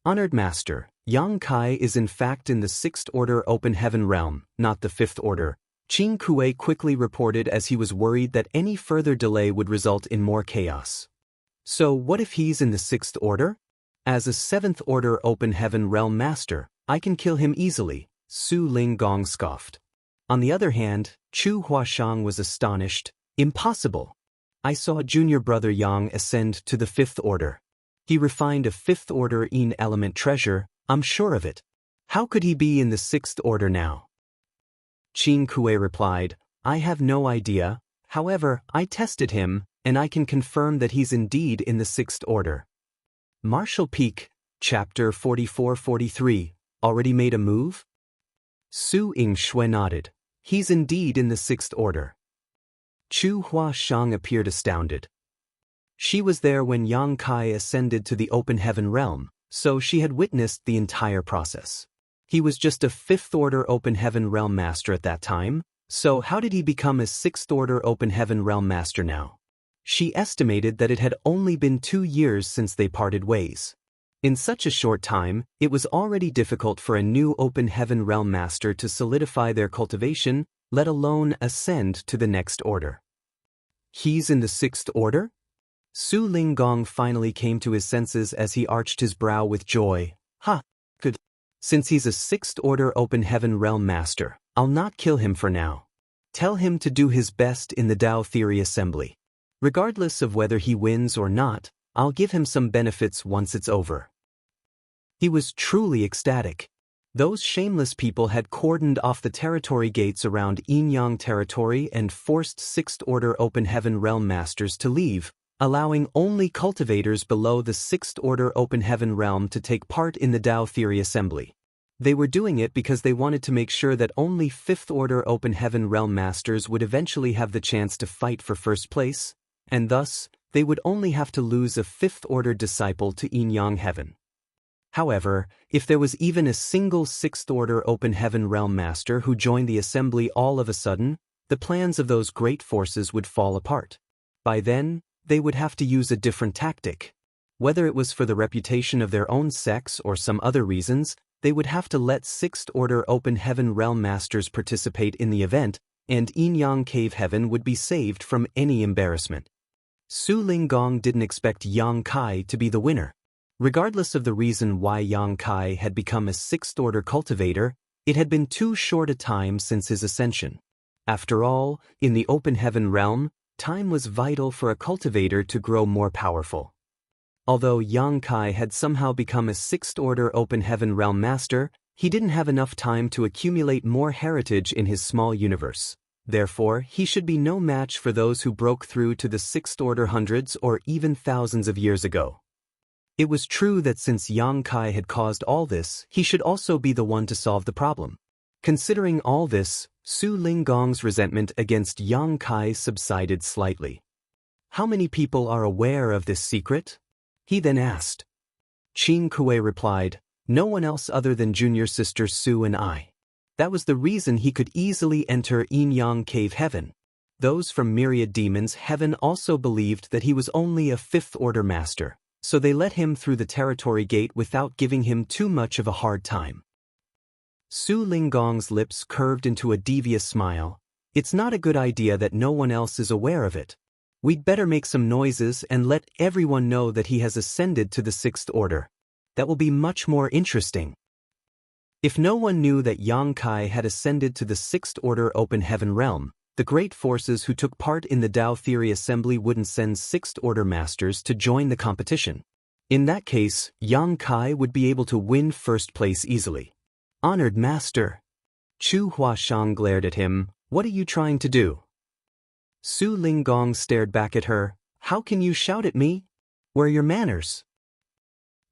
"Honored master, Yang Kai is in fact in the 6th Order Open Heaven realm, not the 5th Order," Qin Kuei quickly reported as he was worried that any further delay would result in more chaos. "So what if he's in the 6th Order? As a 7th Order Open Heaven realm master, I can kill him easily," Su Linggong scoffed. On the other hand, Chu Huashang was astonished. "Impossible. I saw junior brother Yang ascend to the 5th Order. He refined a 5th Order Yin element treasure, I'm sure of it. How could he be in the 6th Order now?" Qin Kuei replied, "I have no idea. However, I tested him, and I can confirm that he's indeed in the 6th Order." Martial Peak, Chapter 44-43, already made a move? Su Yingxue nodded. "He's indeed in the 6th Order." Chu Huashang appeared astounded. She was there when Yang Kai ascended to the Open Heaven realm, so she had witnessed the entire process. He was just a 5th Order Open Heaven realm master at that time, so how did he become a 6th Order Open Heaven realm master now? She estimated that it had only been 2 years since they parted ways. In such a short time, it was already difficult for a new Open Heaven realm master to solidify their cultivation, let alone ascend to the next order. "He's in the 6th Order?" Su Linggong finally came to his senses as he arched his brow with joy. "Ha! Good. Since he's a 6th Order Open Heaven realm master, I'll not kill him for now. Tell him to do his best in the Tao Theory Assembly. Regardless of whether he wins or not, I'll give him some benefits once it's over." He was truly ecstatic. Those shameless people had cordoned off the territory gates around Inyang territory and forced Sixth Order Open Heaven Realm Masters to leave, allowing only cultivators below the Sixth Order Open Heaven Realm to take part in the Tao Theory Assembly. They were doing it because they wanted to make sure that only Fifth Order Open Heaven Realm Masters would eventually have the chance to fight for first place, and thus, they would only have to lose a Fifth Order disciple to Inyang Heaven. However, if there was even a single Sixth Order Open Heaven Realm Master who joined the assembly all of a sudden, the plans of those great forces would fall apart. By then, they would have to use a different tactic. Whether it was for the reputation of their own sects or some other reasons, they would have to let Sixth Order Open Heaven Realm Masters participate in the event, and Inyang Cave Heaven would be saved from any embarrassment. Su Linggong didn't expect Yang Kai to be the winner. Regardless of the reason why Yang Kai had become a Sixth Order cultivator, it had been too short a time since his ascension. After all, in the Open Heaven realm, time was vital for a cultivator to grow more powerful. Although Yang Kai had somehow become a Sixth Order Open Heaven Realm Master, he didn't have enough time to accumulate more heritage in his small universe. Therefore, he should be no match for those who broke through to the Sixth Order hundreds or even thousands of years ago. It was true that since Yang Kai had caused all this, he should also be the one to solve the problem. Considering all this, Su Linggong's resentment against Yang Kai subsided slightly. How many people are aware of this secret? He then asked. Qin Kuei replied, no one else other than junior sister Su and I. That was the reason he could easily enter Inyang Cave Heaven. Those from Myriad Demons Heaven also believed that he was only a Fifth Order Master, so they let him through the territory gate without giving him too much of a hard time. Su Linggong's lips curved into a devious smile. It's not a good idea that no one else is aware of it. We'd better make some noises and let everyone know that he has ascended to the Sixth Order. That will be much more interesting. If no one knew that Yang Kai had ascended to the Sixth Order Open Heaven Realm, the great forces who took part in the Tao Theory Assembly wouldn't send Sixth Order Masters to join the competition. In that case, Yang Kai would be able to win first place easily. Honored Master. Chu Huashang glared at him. What are you trying to do? Su Linggong stared back at her. How can you shout at me? Where are your manners?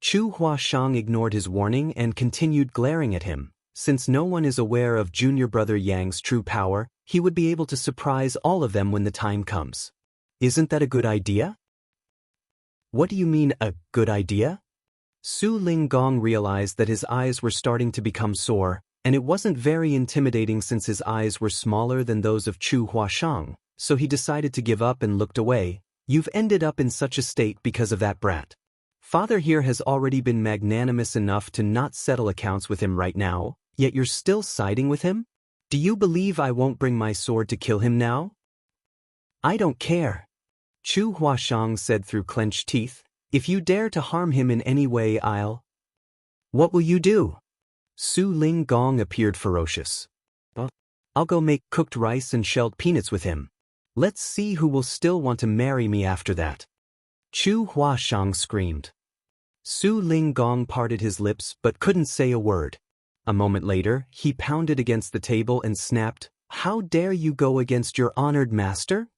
Chu Huashang ignored his warning and continued glaring at him. Since no one is aware of junior brother Yang's true power, he would be able to surprise all of them when the time comes. Isn't that a good idea? What do you mean, a good idea? Su Linggong realized that his eyes were starting to become sore, and it wasn't very intimidating since his eyes were smaller than those of Chu Huashang, so he decided to give up and looked away. You've ended up in such a state because of that brat. Father here has already been magnanimous enough to not settle accounts with him right now, yet you're still siding with him? Do you believe I won't bring my sword to kill him now? I don't care. Chu Huashang said through clenched teeth. If you dare to harm him in any way, I'll... What will you do? Su Linggong appeared ferocious. I'll go make cooked rice and shelled peanuts with him. Let's see who will still want to marry me after that. Chu Huashang screamed. Su Linggong parted his lips but couldn't say a word. A moment later, he pounded against the table and snapped, How dare you go against your honored master?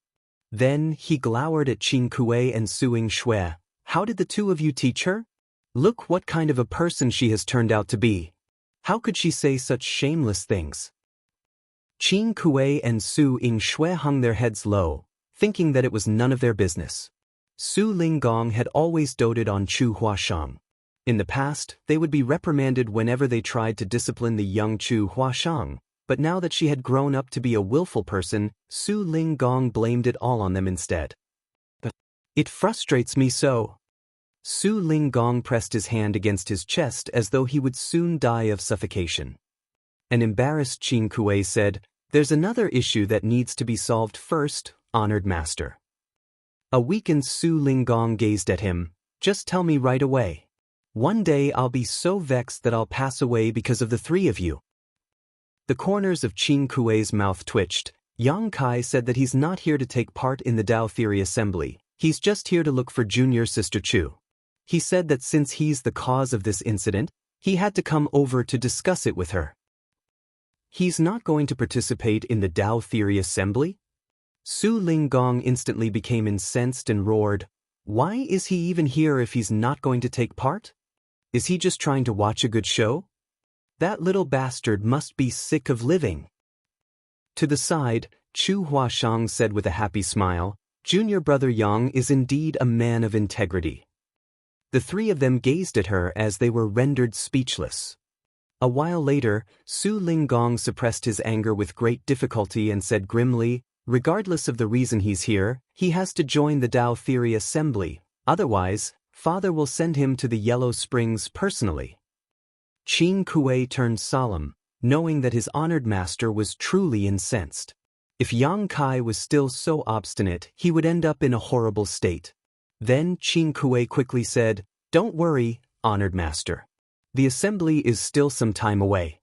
Then he glowered at Qin Kuei and Su Shui. How did the two of you teach her? Look what kind of a person she has turned out to be. How could she say such shameless things? Qin Kuei and Su Shui hung their heads low, thinking that it was none of their business. Su Linggong had always doted on Chu Huashang. In the past, they would be reprimanded whenever they tried to discipline the young Chu Huashang, but now that she had grown up to be a willful person, Su Linggong blamed it all on them instead. It frustrates me so. Su Linggong pressed his hand against his chest as though he would soon die of suffocation. An embarrassed Qin Kuei said, There's another issue that needs to be solved first, honored master. A weakened Su Linggong gazed at him. Just tell me right away. One day I'll be so vexed that I'll pass away because of the three of you. The corners of Qin Kuei's mouth twitched. Yang Kai said that he's not here to take part in the Tao Theory Assembly. He's just here to look for junior sister Chu. He said that since he's the cause of this incident, He had to come over to discuss it with her. He's not going to participate in the Tao Theory Assembly? Su Linggong instantly became incensed and roared, "Why is he even here if he's not going to take part? Is he just trying to watch a good show? That little bastard must be sick of living." To the side, Chu Huashang said with a happy smile, "Junior brother Yang is indeed a man of integrity." The three of them gazed at her as they were rendered speechless. A while later, Su Linggong suppressed his anger with great difficulty and said grimly, "Regardless of the reason he's here, he has to join the Tao Theory Assembly, otherwise, Father will send him to the Yellow Springs personally." Qin Kuei turned solemn, knowing that his honored master was truly incensed. If Yang Kai was still so obstinate, he would end up in a horrible state. Then Qin Kuei quickly said, "Don't worry, honored master. The assembly is still some time away.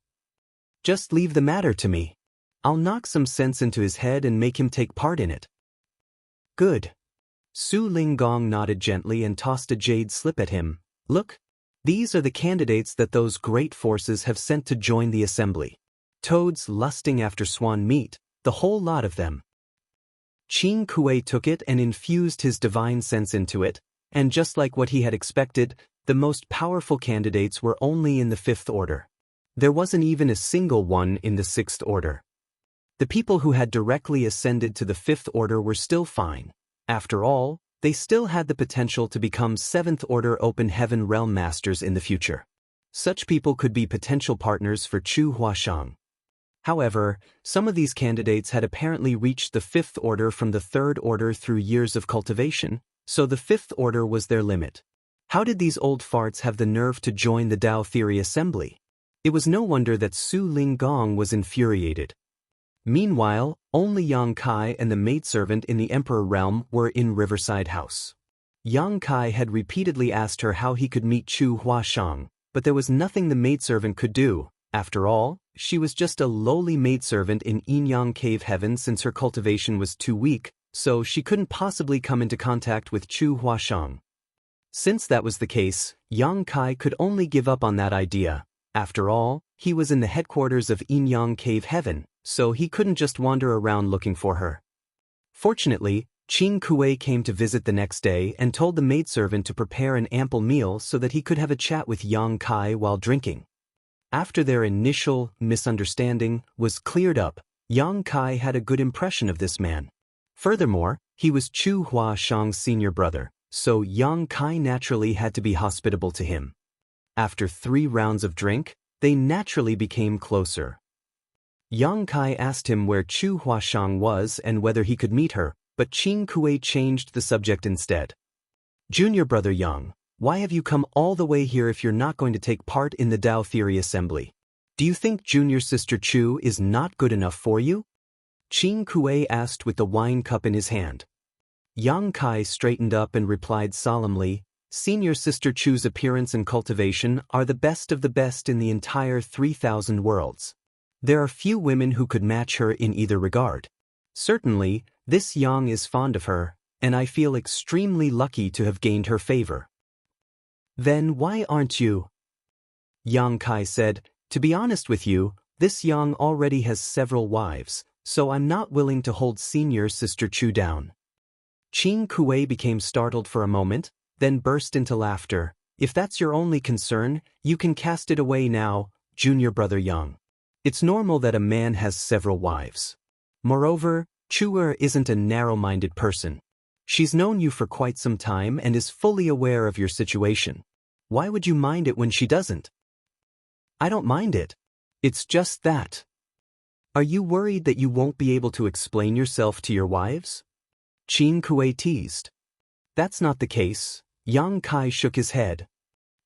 Just leave the matter to me. I'll knock some sense into his head and make him take part in it." "Good." Su Linggong nodded gently and tossed a jade slip at him. "Look, these are the candidates that those great forces have sent to join the assembly. Toads lusting after swan meat, the whole lot of them." Qin Kuei took it and infused his divine sense into it, and just like what he had expected, the most powerful candidates were only in the fifth order. There wasn't even a single one in the sixth order. The people who had directly ascended to the fifth order were still fine. After all, they still had the potential to become seventh order open heaven realm masters in the future. Such people could be potential partners for Chu Huashang. However, some of these candidates had apparently reached the fifth order from the third order through years of cultivation, so the fifth order was their limit. How did these old farts have the nerve to join the Tao Theory Assembly? It was no wonder that Su Linggong was infuriated. Meanwhile, only Yang Kai and the maidservant in the Emperor realm were in Riverside House. Yang Kai had repeatedly asked her how he could meet Chu Huashang, but there was nothing the maidservant could do. After all, she was just a lowly maidservant in Inyang Cave Heaven since her cultivation was too weak, so she couldn't possibly come into contact with Chu Huashang. Since that was the case, Yang Kai could only give up on that idea. After all, he was in the headquarters of Inyang Cave Heaven, so he couldn't just wander around looking for her. Fortunately, Qin Kuei came to visit the next day and told the maidservant to prepare an ample meal so that he could have a chat with Yang Kai while drinking. After their initial misunderstanding was cleared up, Yang Kai had a good impression of this man. Furthermore, he was Chu Huashang's senior brother, so Yang Kai naturally had to be hospitable to him. After 3 rounds of drink, they naturally became closer. Yang Kai asked him where Chu Huashang was and whether he could meet her, but Qin Kuei changed the subject instead. "Junior brother Yang, why have you come all the way here if you're not going to take part in the Tao Theory Assembly? Do you think junior sister Chu is not good enough for you?" Qin Kuei asked with the wine cup in his hand. Yang Kai straightened up and replied solemnly, "Senior sister Chu's appearance and cultivation are the best of the best in the entire 3,000 worlds. There are few women who could match her in either regard. Certainly, this Yang is fond of her, and I feel extremely lucky to have gained her favor." "Then why aren't you?" Yang Kai said, "To be honest with you, this Yang already has several wives, so I'm not willing to hold senior sister Chu down." Qin Kuei became startled for a moment, then burst into laughter. "If that's your only concern, you can cast it away now, junior brother Yang. It's normal that a man has several wives. Moreover, Chu isn't a narrow-minded person. She's known you for quite some time and is fully aware of your situation. Why would you mind it when she doesn't?" "I don't mind it. It's just that. Are you worried that you won't be able to explain yourself to your wives?" Qin Kuei teased. "That's not the case." Yang Kai shook his head.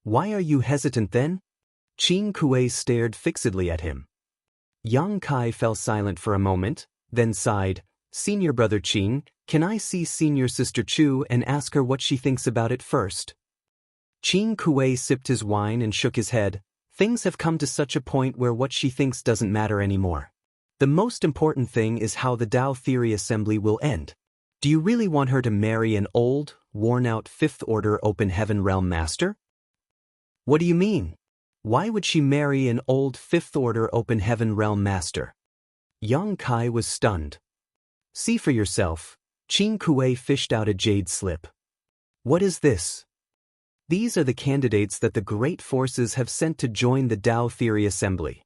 "Why are you hesitant then?" Qin Kuei stared fixedly at him. Yang Kai fell silent for a moment, then sighed. "Senior brother Qin, can I see senior sister Chu and ask her what she thinks about it first?" Qin Kuei sipped his wine and shook his head. "Things have come to such a point where what she thinks doesn't matter anymore. The most important thing is how the Tao Theory Assembly will end. Do you really want her to marry an old, worn-out Fifth Order Open Heaven Realm Master?" "What do you mean?" Why would she marry an old Fifth Order Open Heaven Realm Master? Yang Kai was stunned. See for yourself. Qing Kuei fished out a jade slip. What is this? These are the candidates that the great forces have sent to join the Tao Theory Assembly.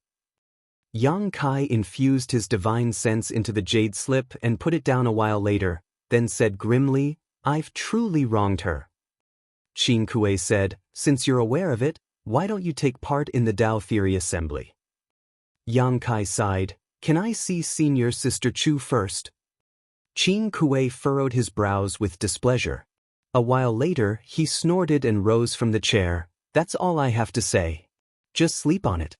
Yang Kai infused his divine sense into the jade slip and put it down a while later, then said grimly, I've truly wronged her. Qing Kuei said, since you're aware of it, why don't you take part in the Tao Theory Assembly? Yang Kai sighed, can I see Senior Sister Chu first? Qing Kuei furrowed his brows with displeasure. A while later, he snorted and rose from the chair. That's all I have to say. Just sleep on it.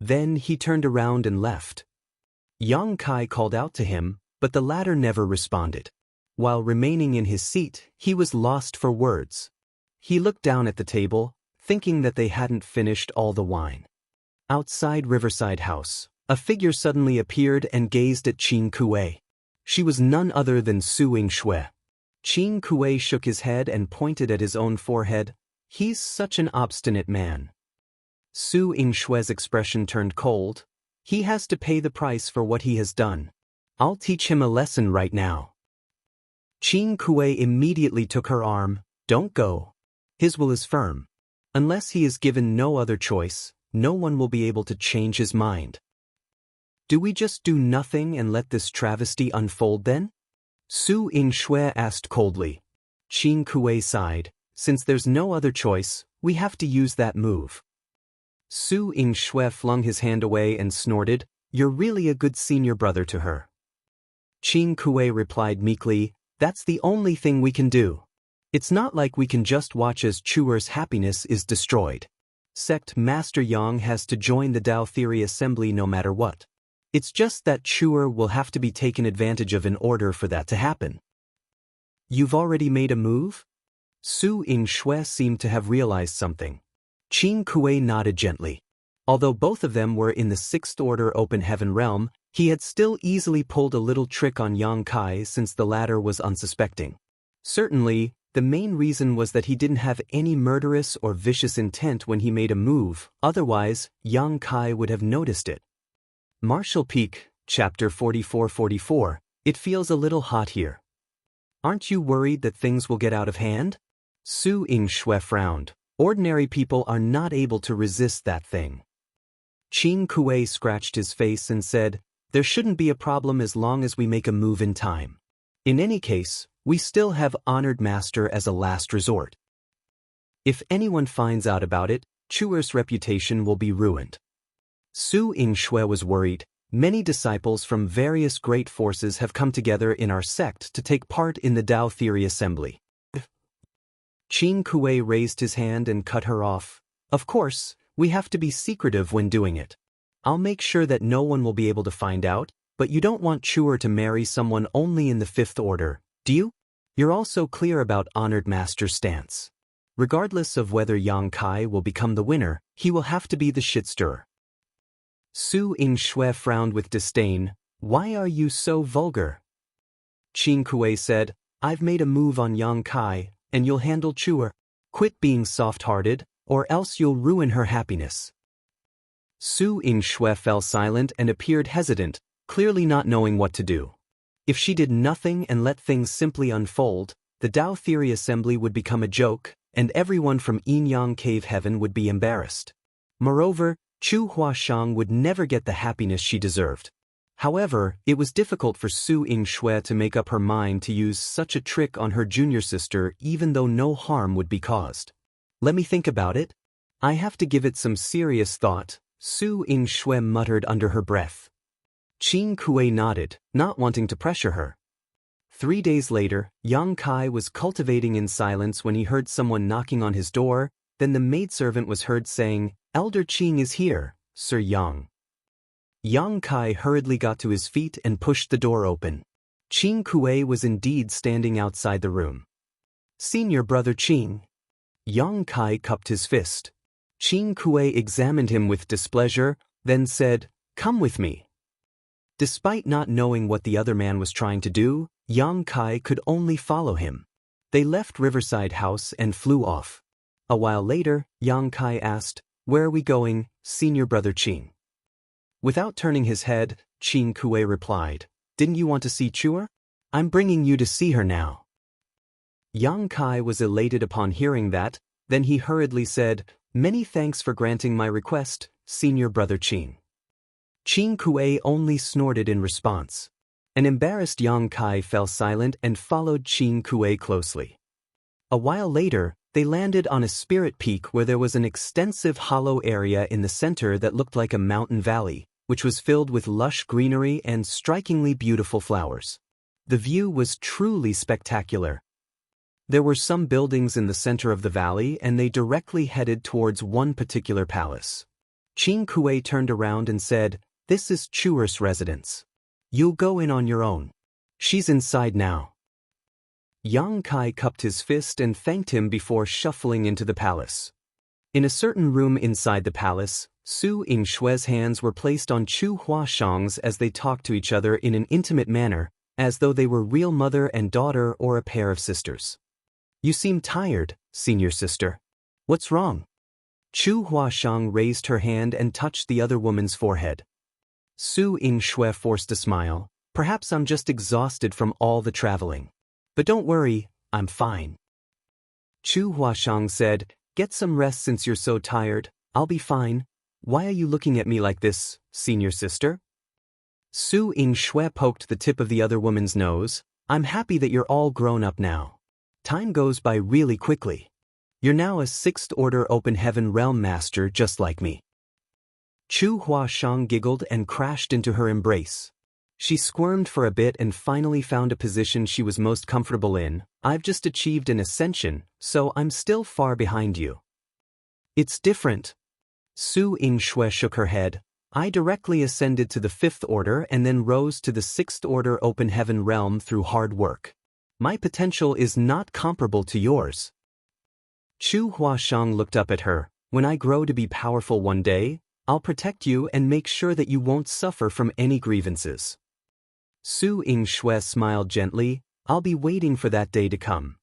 Then he turned around and left. Yang Kai called out to him, but the latter never responded. While remaining in his seat, he was lost for words. He looked down at the table, thinking that they hadn't finished all the wine. Outside Riverside House, a figure suddenly appeared and gazed at Qing Kuei. She was none other than Su Yingshui. Qing Kuei shook his head and pointed at his own forehead. He's such an obstinate man. Su Yingshui's expression turned cold. He has to pay the price for what he has done. I'll teach him a lesson right now. Qing Kuei immediately took her arm. Don't go. His will is firm. Unless he is given no other choice, no one will be able to change his mind. Do we just do nothing and let this travesty unfold then? Su Yingshui asked coldly. Qing Kuei sighed. Since there's no other choice, we have to use that move. Su Yingshui flung his hand away and snorted, You're really a good senior brother to her. Qing Kuei replied meekly, That's the only thing we can do. It's not like we can just watch as Chuer's happiness is destroyed. Sect Master Yang has to join the Tao Theory Assembly no matter what. It's just that Chuer will have to be taken advantage of in order for that to happen. You've already made a move? Su Yingshui seemed to have realized something. Qing Kuei nodded gently. Although both of them were in the Sixth Order Open Heaven realm, he had still easily pulled a little trick on Yang Kai since the latter was unsuspecting. Certainly, the main reason was that he didn't have any murderous or vicious intent when he made a move, otherwise, Yang Kai would have noticed it. Martial Peak, Chapter 44-44, It feels a little hot here. Aren't you worried that things will get out of hand? Su Yingshui frowned. Ordinary people are not able to resist that thing. Qing Kuei scratched his face and said, There shouldn't be a problem as long as we make a move in time. In any case, we still have Honored Master as a last resort. If anyone finds out about it, Chuer's reputation will be ruined. Su Yingshui was worried. Many disciples from various great forces have come together in our sect to take part in the Tao Theory Assembly. Qing Kuei raised his hand and cut her off. Of course, we have to be secretive when doing it. I'll make sure that no one will be able to find out, but you don't want Chuer to marry someone only in the Fifth Order, do you? You're also clear about Honored Master's stance. Regardless of whether Yang Kai will become the winner, he will have to be the shit-stirrer. Su Yingshui frowned with disdain. Why are you so vulgar? Qing Kuei said, I've made a move on Yang Kai, and you'll handle Chuer. Quit being soft-hearted, or else you'll ruin her happiness. Su Yingshui fell silent and appeared hesitant, clearly not knowing what to do. If she did nothing and let things simply unfold, the Tao Theory Assembly would become a joke, and everyone from Yin-Yang Cave Heaven would be embarrassed. Moreover, Chu Huashang would never get the happiness she deserved. However, it was difficult for Su Yingshui to make up her mind to use such a trick on her junior sister even though no harm would be caused. Let me think about it. I have to give it some serious thought, Su Yingshui muttered under her breath. Qing Kuei nodded, not wanting to pressure her. 3 days later, Yang Kai was cultivating in silence when he heard someone knocking on his door. Then the maidservant was heard saying, Elder Qing is here, Sir Yang. Yang Kai hurriedly got to his feet and pushed the door open. Qing Kuei was indeed standing outside the room. Senior brother Qing. Yang Kai cupped his fist. Qing Kuei examined him with displeasure, then said, Come with me. Despite not knowing what the other man was trying to do, Yang Kai could only follow him. They left Riverside House and flew off. A while later, Yang Kai asked, Where are we going, senior brother Qing? Without turning his head, Qing Kuei replied, Didn't you want to see Chua? I'm bringing you to see her now. Yang Kai was elated upon hearing that, then he hurriedly said, Many thanks for granting my request, senior brother Qing. Qing Kuei only snorted in response. An embarrassed Yang Kai fell silent and followed Qing Kuei closely. A while later, they landed on a spirit peak where there was an extensive hollow area in the center that looked like a mountain valley, which was filled with lush greenery and strikingly beautiful flowers. The view was truly spectacular. There were some buildings in the center of the valley and they directly headed towards one particular palace. Qing Kuei turned around and said, This is Chuer's residence. You'll go in on your own. She's inside now. Yang Kai cupped his fist and thanked him before shuffling into the palace. In a certain room inside the palace, Su Yingshue's hands were placed on Chu Huashang's as they talked to each other in an intimate manner, as though they were real mother and daughter or a pair of sisters. You seem tired, senior sister. What's wrong? Chu Huashang raised her hand and touched the other woman's forehead. Su Yingxue forced a smile. Perhaps I'm just exhausted from all the traveling. But don't worry, I'm fine. Chu Huashang said, Get some rest since you're so tired. I'll be fine. Why are you looking at me like this, senior sister? Su Yingxue poked the tip of the other woman's nose. I'm happy that you're all grown up now. Time goes by really quickly. You're now a 6th Order Open Heaven Realm Master just like me. Chu Huashang giggled and crashed into her embrace. She squirmed for a bit and finally found a position she was most comfortable in. I've just achieved an ascension, so I'm still far behind you. It's different. Su Yingxue shook her head. I directly ascended to the 5th Order and then rose to the 6th Order Open Heaven Realm through hard work. My potential is not comparable to yours. Chu Huashang looked up at her. When I grow to be powerful one day, I'll protect you and make sure that you won't suffer from any grievances. Su Yingxue smiled gently. I'll be waiting for that day to come.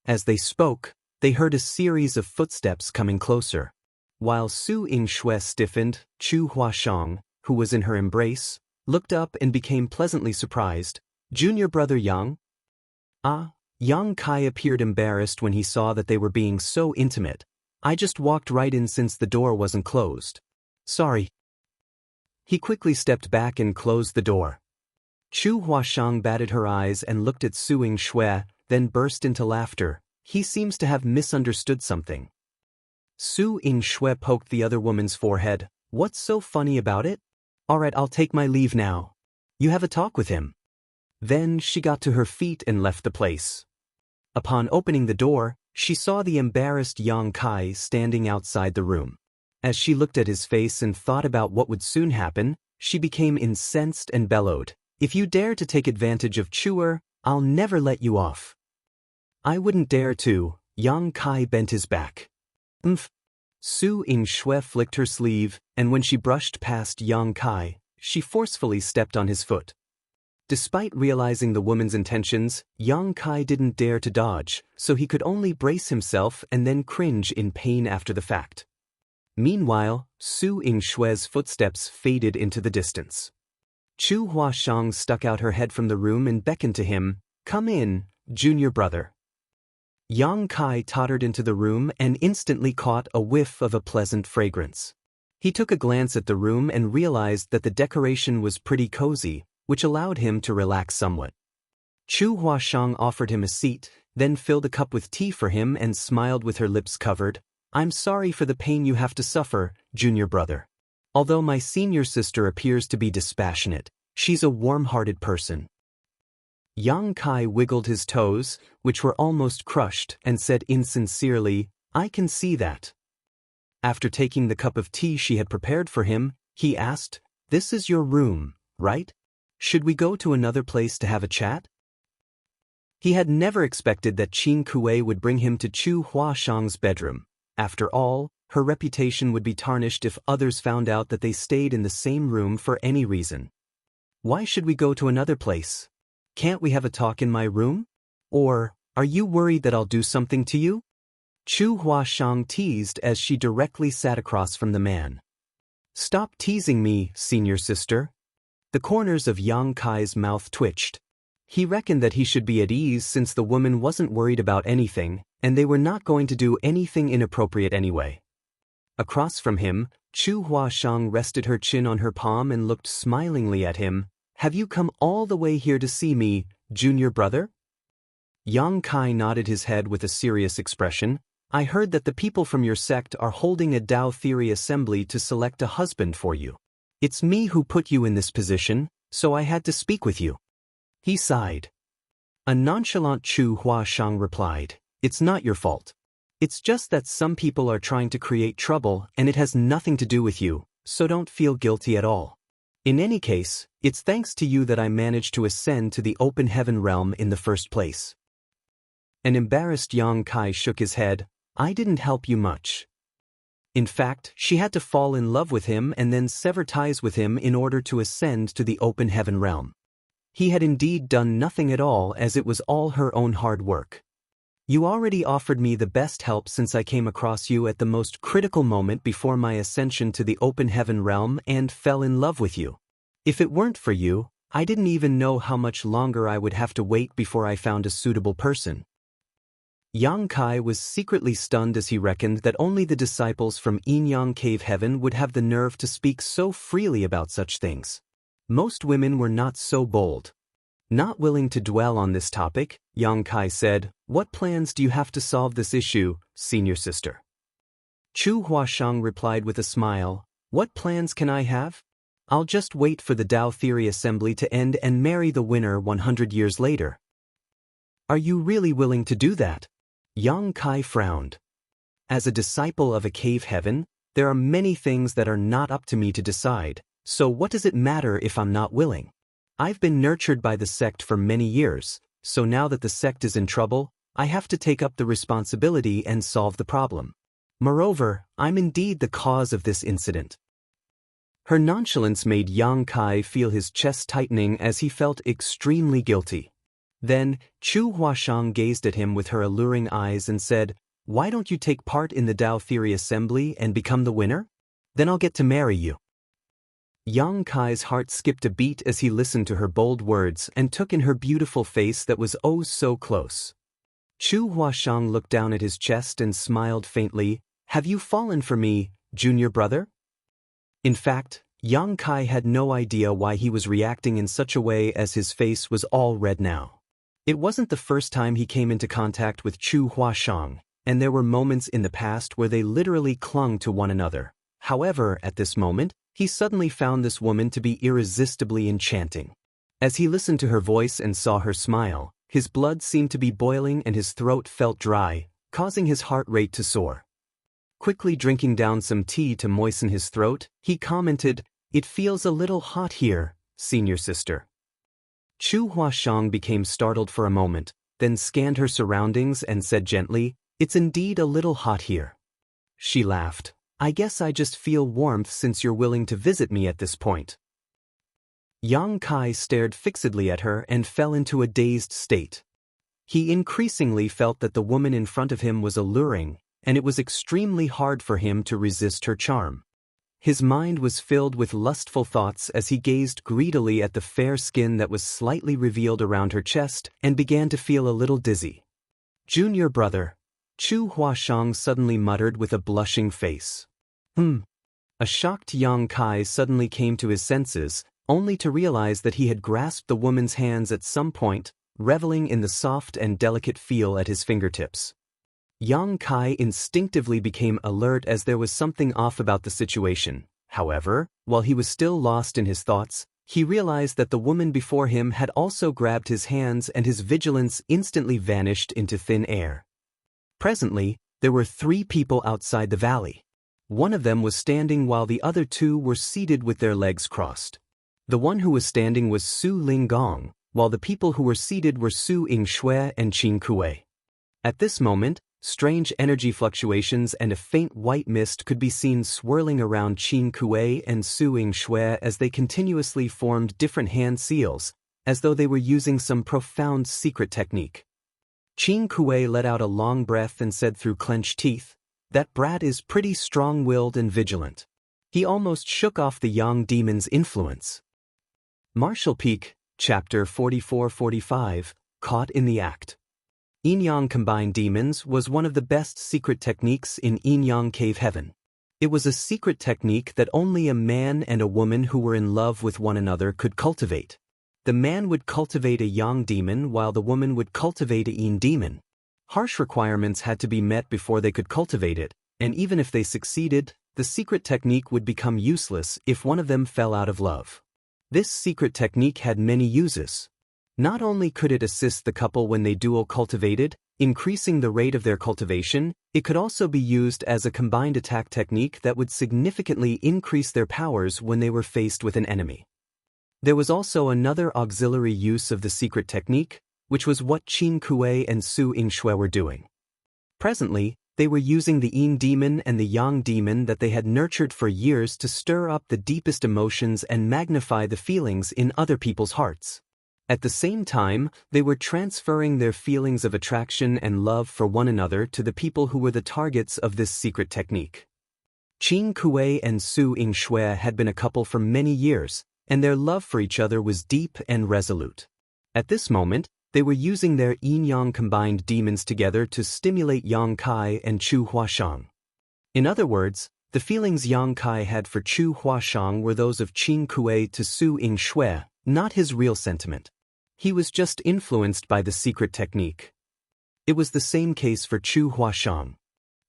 As they spoke, they heard a series of footsteps coming closer. While Su Yingxue stiffened, Chu Huashang, who was in her embrace, looked up and became pleasantly surprised. Junior brother Yang? Yang Kai appeared embarrassed when he saw that they were being so intimate. I just walked right in since the door wasn't closed. Sorry. He quickly stepped back and closed the door. Chu Huashang batted her eyes and looked at Su Yingxue, then burst into laughter. He seems to have misunderstood something. Su Yingxue poked the other woman's forehead. What's so funny about it? All right, I'll take my leave now. You have a talk with him. Then she got to her feet and left the place. Upon opening the door, she saw the embarrassed Yang Kai standing outside the room. As she looked at his face and thought about what would soon happen, she became incensed and bellowed. If you dare to take advantage of Chuer, I'll never let you off. I wouldn't dare to. Yang Kai bent his back. Su Yingxue flicked her sleeve, and when she brushed past Yang Kai, she forcefully stepped on his foot. Despite realizing the woman's intentions, Yang Kai didn't dare to dodge, so he could only brace himself and then cringe in pain after the fact. Meanwhile, Su Yingxue's footsteps faded into the distance. Chu Huashang stuck out her head from the room and beckoned to him. Come in, junior brother. Yang Kai tottered into the room and instantly caught a whiff of a pleasant fragrance. He took a glance at the room and realized that the decoration was pretty cozy, which allowed him to relax somewhat. Chu Huashang offered him a seat, then filled a cup with tea for him and smiled with her lips covered. I'm sorry for the pain you have to suffer, junior brother. Although my senior sister appears to be dispassionate, she's a warm-hearted person. Yang Kai wiggled his toes, which were almost crushed, and said insincerely, I can see that. After taking the cup of tea she had prepared for him, he asked, This is your room, right? Should we go to another place to have a chat? He had never expected that Qing Kuei would bring him to Chu Huashang's bedroom. After all, her reputation would be tarnished if others found out that they stayed in the same room for any reason. Why should we go to another place? Can't we have a talk in my room? Or, are you worried that I'll do something to you? Chu Huashang teased as she directly sat across from the man. Stop teasing me, senior sister. The corners of Yang Kai's mouth twitched. He reckoned that he should be at ease since the woman wasn't worried about anything, and they were not going to do anything inappropriate anyway. Across from him, Chu Huashang rested her chin on her palm and looked smilingly at him. Have you come all the way here to see me, junior brother? Yang Kai nodded his head with a serious expression. I heard that the people from your sect are holding a Tao Theory assembly to select a husband for you. It's me who put you in this position, so I had to speak with you. He sighed. A nonchalant Chu Huashang replied, It's not your fault. It's just that some people are trying to create trouble and it has nothing to do with you, so don't feel guilty at all. In any case, it's thanks to you that I managed to ascend to the open heaven realm in the first place. An embarrassed Yang Kai shook his head. I didn't help you much. In fact, she had to fall in love with him and then sever ties with him in order to ascend to the open heaven realm. He had indeed done nothing at all as it was all her own hard work. You already offered me the best help since I came across you at the most critical moment before my ascension to the open heaven realm and fell in love with you. If it weren't for you, I didn't even know how much longer I would have to wait before I found a suitable person. Yang Kai was secretly stunned as he reckoned that only the disciples from Inyang Cave Heaven would have the nerve to speak so freely about such things. Most women were not so bold. Not willing to dwell on this topic, Yang Kai said, What plans do you have to solve this issue, senior sister? Chu Huashang replied with a smile, What plans can I have? I'll just wait for the Tao Theory assembly to end and marry the winner 100 years later. Are you really willing to do that? Yang Kai frowned. As a disciple of a cave heaven, there are many things that are not up to me to decide, so what does it matter if I'm not willing? I've been nurtured by the sect for many years, so now that the sect is in trouble, I have to take up the responsibility and solve the problem. Moreover, I'm indeed the cause of this incident. Her nonchalance made Yang Kai feel his chest tightening as he felt extremely guilty. Then, Chu Huashang gazed at him with her alluring eyes and said, Why don't you take part in the Tao Theory assembly and become the winner? Then I'll get to marry you. Yang Kai's heart skipped a beat as he listened to her bold words and took in her beautiful face that was oh so close. Chu Huashang looked down at his chest and smiled faintly. Have you fallen for me, junior brother? In fact, Yang Kai had no idea why he was reacting in such a way as his face was all red now. It wasn't the first time he came into contact with Chu Huashang, and there were moments in the past where they literally clung to one another. However, at this moment, he suddenly found this woman to be irresistibly enchanting. As he listened to her voice and saw her smile, his blood seemed to be boiling and his throat felt dry, causing his heart rate to soar. Quickly drinking down some tea to moisten his throat, he commented, It feels a little hot here, senior sister. Chu Huashang became startled for a moment, then scanned her surroundings and said gently, It's indeed a little hot here. She laughed. I guess I just feel warmth since you're willing to visit me at this point. Yang Kai stared fixedly at her and fell into a dazed state. He increasingly felt that the woman in front of him was alluring, and it was extremely hard for him to resist her charm. His mind was filled with lustful thoughts as he gazed greedily at the fair skin that was slightly revealed around her chest and began to feel a little dizzy. Junior brother, Chu Huashang suddenly muttered with a blushing face. A shocked Yang Kai suddenly came to his senses, only to realize that he had grasped the woman's hands at some point, reveling in the soft and delicate feel at his fingertips. Yang Kai instinctively became alert as there was something off about the situation. However, while he was still lost in his thoughts, he realized that the woman before him had also grabbed his hands and his vigilance instantly vanished into thin air. Presently, there were 3 people outside the valley. One of them was standing while the other 2 were seated with their legs crossed. The one who was standing was Su Linggong, while the people who were seated were Su Yingshui and Qin Kuei. At this moment, strange energy fluctuations and a faint white mist could be seen swirling around Qin Kuei and Su Yingshui as they continuously formed different hand seals, as though they were using some profound secret technique. Qing Kuei let out a long breath and said through clenched teeth, "That brat is pretty strong-willed and vigilant." He almost shook off the Yang demon's influence. Martial Peak, Chapter 44-45, Caught in the Act. Yin-Yang combined demons was one of the best secret techniques in Yin-Yang Cave Heaven. It was a secret technique that only a man and a woman who were in love with one another could cultivate. The man would cultivate a Yang demon while the woman would cultivate a Yin demon. Harsh requirements had to be met before they could cultivate it, and even if they succeeded, the secret technique would become useless if one of them fell out of love. This secret technique had many uses. Not only could it assist the couple when they dual cultivated, increasing the rate of their cultivation, it could also be used as a combined attack technique that would significantly increase their powers when they were faced with an enemy. There was also another auxiliary use of the secret technique, which was what Qing Kuei and Su Yingshui were doing. Presently, they were using the Yin demon and the Yang demon that they had nurtured for years to stir up the deepest emotions and magnify the feelings in other people's hearts. At the same time, they were transferring their feelings of attraction and love for one another to the people who were the targets of this secret technique. Qing Kuei and Su Yingshui had been a couple for many years, and their love for each other was deep and resolute. At this moment, they were using their yin-yang combined demons together to stimulate Yang Kai and Chu Huashang. In other words, the feelings Yang Kai had for Chu Huashang were those of Qing Kuei to Su Yingshui, not his real sentiment. He was just influenced by the secret technique. It was the same case for Chu Huashang.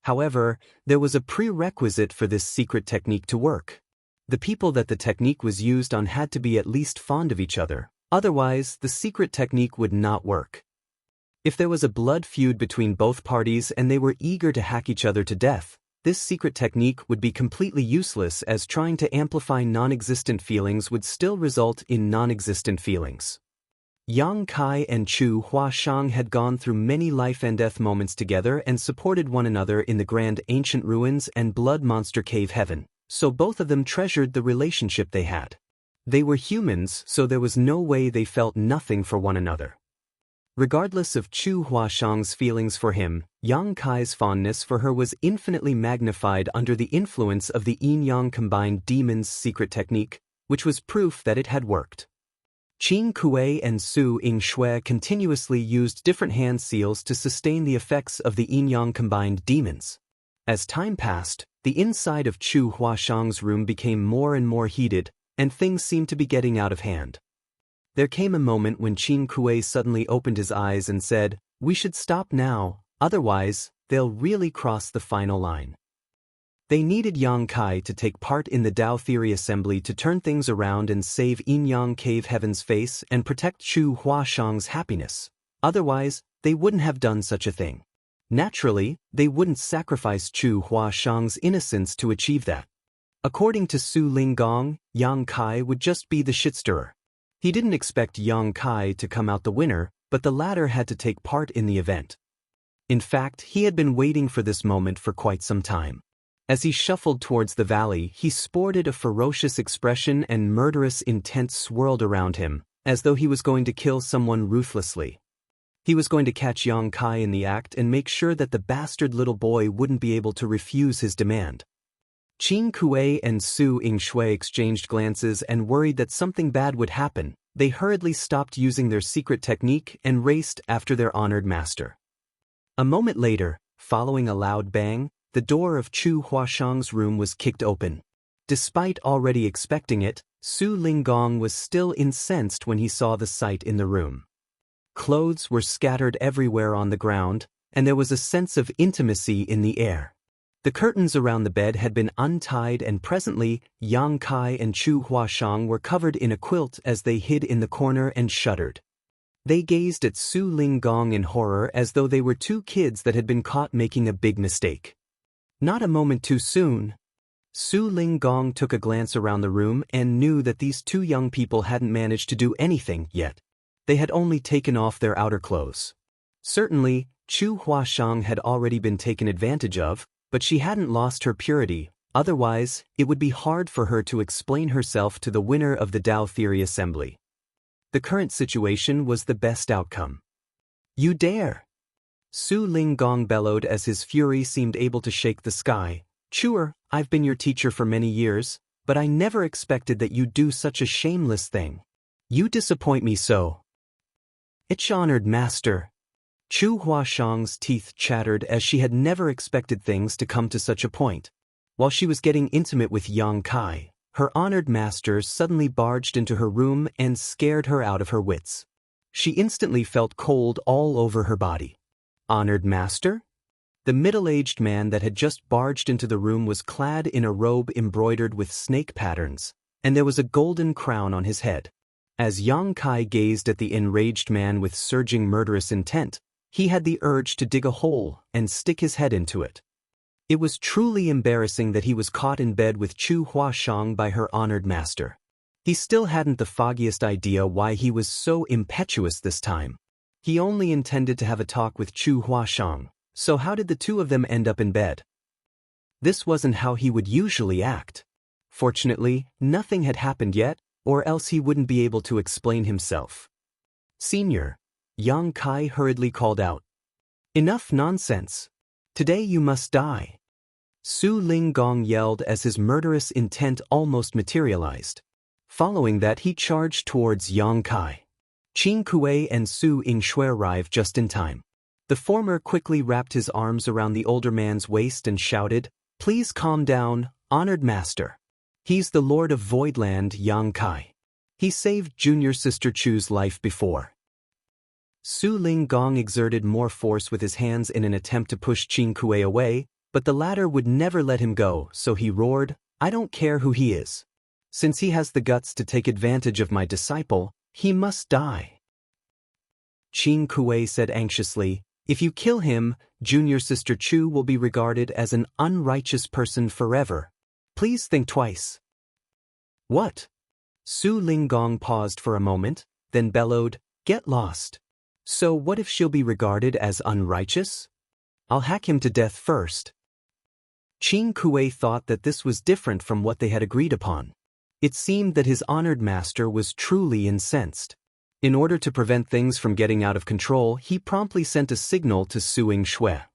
However, there was a prerequisite for this secret technique to work. The people that the technique was used on had to be at least fond of each other, otherwise the secret technique would not work. If there was a blood feud between both parties and they were eager to hack each other to death, this secret technique would be completely useless, as trying to amplify non-existent feelings would still result in non-existent feelings. Yang Kai and Chu Huashang had gone through many life and death moments together and supported one another in the grand ancient ruins and blood monster cave heaven, so both of them treasured the relationship they had. They were humans, so there was no way they felt nothing for one another. Regardless of Chu Huashang's feelings for him, Yang Kai's fondness for her was infinitely magnified under the influence of the yin-yang combined demon's secret technique, which was proof that it had worked. Qing Kuei and Su Yingshui continuously used different hand seals to sustain the effects of the yin-yang combined demons. As time passed, the inside of Chu Huashang's room became more and more heated, and things seemed to be getting out of hand. There came a moment when Qing Kuei suddenly opened his eyes and said, "We should stop now, otherwise, they'll really cross the final line." They needed Yang Kai to take part in the Tao Theory Assembly to turn things around and save Yin-Yang Cave Heaven's face and protect Chu Huashang's happiness. Otherwise, they wouldn't have done such a thing. Naturally, they wouldn't sacrifice Chu Huashang's innocence to achieve that. According to Su Linggong, Yang Kai would just be the shitstirrer. He didn't expect Yang Kai to come out the winner, but the latter had to take part in the event. In fact, he had been waiting for this moment for quite some time. As he shuffled towards the valley, he sported a ferocious expression and murderous intent swirled around him, as though he was going to kill someone ruthlessly. He was going to catch Yang Kai in the act and make sure that the bastard little boy wouldn't be able to refuse his demand. Qing Kuei and Su Yingshui exchanged glances and worried that something bad would happen. They hurriedly stopped using their secret technique and raced after their honored master. A moment later, following a loud bang, the door of Chu Huashang's room was kicked open. Despite already expecting it, Su Linggong was still incensed when he saw the sight in the room. Clothes were scattered everywhere on the ground, and there was a sense of intimacy in the air. The curtains around the bed had been untied, and presently, Yang Kai and Chu Huashang were covered in a quilt as they hid in the corner and shuddered. They gazed at Su Linggong in horror, as though they were two kids that had been caught making a big mistake. Not a moment too soon. Su Linggong took a glance around the room and knew that these two young people hadn't managed to do anything yet. They had only taken off their outer clothes. Certainly, Chu Huashang had already been taken advantage of, but she hadn't lost her purity, otherwise, it would be hard for her to explain herself to the winner of the Tao Theory Assembly. The current situation was the best outcome. "You dare!" Su Linggong bellowed as his fury seemed able to shake the sky. Chuer, I've been your teacher for many years, but I never expected that you'd do such a shameless thing. You disappoint me so. It's honored master. Chu Huashang's teeth chattered as she had never expected things to come to such a point. While she was getting intimate with Yang Kai, her honored master suddenly barged into her room and scared her out of her wits. She instantly felt cold all over her body. Honored master? The middle-aged man that had just barged into the room was clad in a robe embroidered with snake patterns, and there was a golden crown on his head. As Yang Kai gazed at the enraged man with surging murderous intent, he had the urge to dig a hole and stick his head into it. It was truly embarrassing that he was caught in bed with Chu Huashang by her honored master. He still hadn't the foggiest idea why he was so impetuous this time. He only intended to have a talk with Chu Huashang, so how did the two of them end up in bed? This wasn't how he would usually act. Fortunately, nothing had happened yet, or else he wouldn't be able to explain himself. Senior, Yang Kai hurriedly called out. Enough nonsense. Today you must die. Su Linggong yelled as his murderous intent almost materialized. Following that, he charged towards Yang Kai. Qing Kuei and Su Yingxue arrived just in time. The former quickly wrapped his arms around the older man's waist and shouted, "Please calm down, honored master. He's the Lord of Voidland, Yang Kai. He saved junior sister Chu's life before." Su Linggong exerted more force with his hands in an attempt to push Qing Kuei away, but the latter would never let him go, so he roared, "I don't care who he is. Since he has the guts to take advantage of my disciple, he must die." Qing Kuei said anxiously, "If you kill him, junior sister Chu will be regarded as an unrighteous person forever. Please think twice." "What?" Su Linggong paused for a moment, then bellowed, "Get lost. So what if she'll be regarded as unrighteous? I'll hack him to death first." Qing Kuei thought that this was different from what they had agreed upon. It seemed that his honored master was truly incensed. In order to prevent things from getting out of control, he promptly sent a signal to Su Yingxue.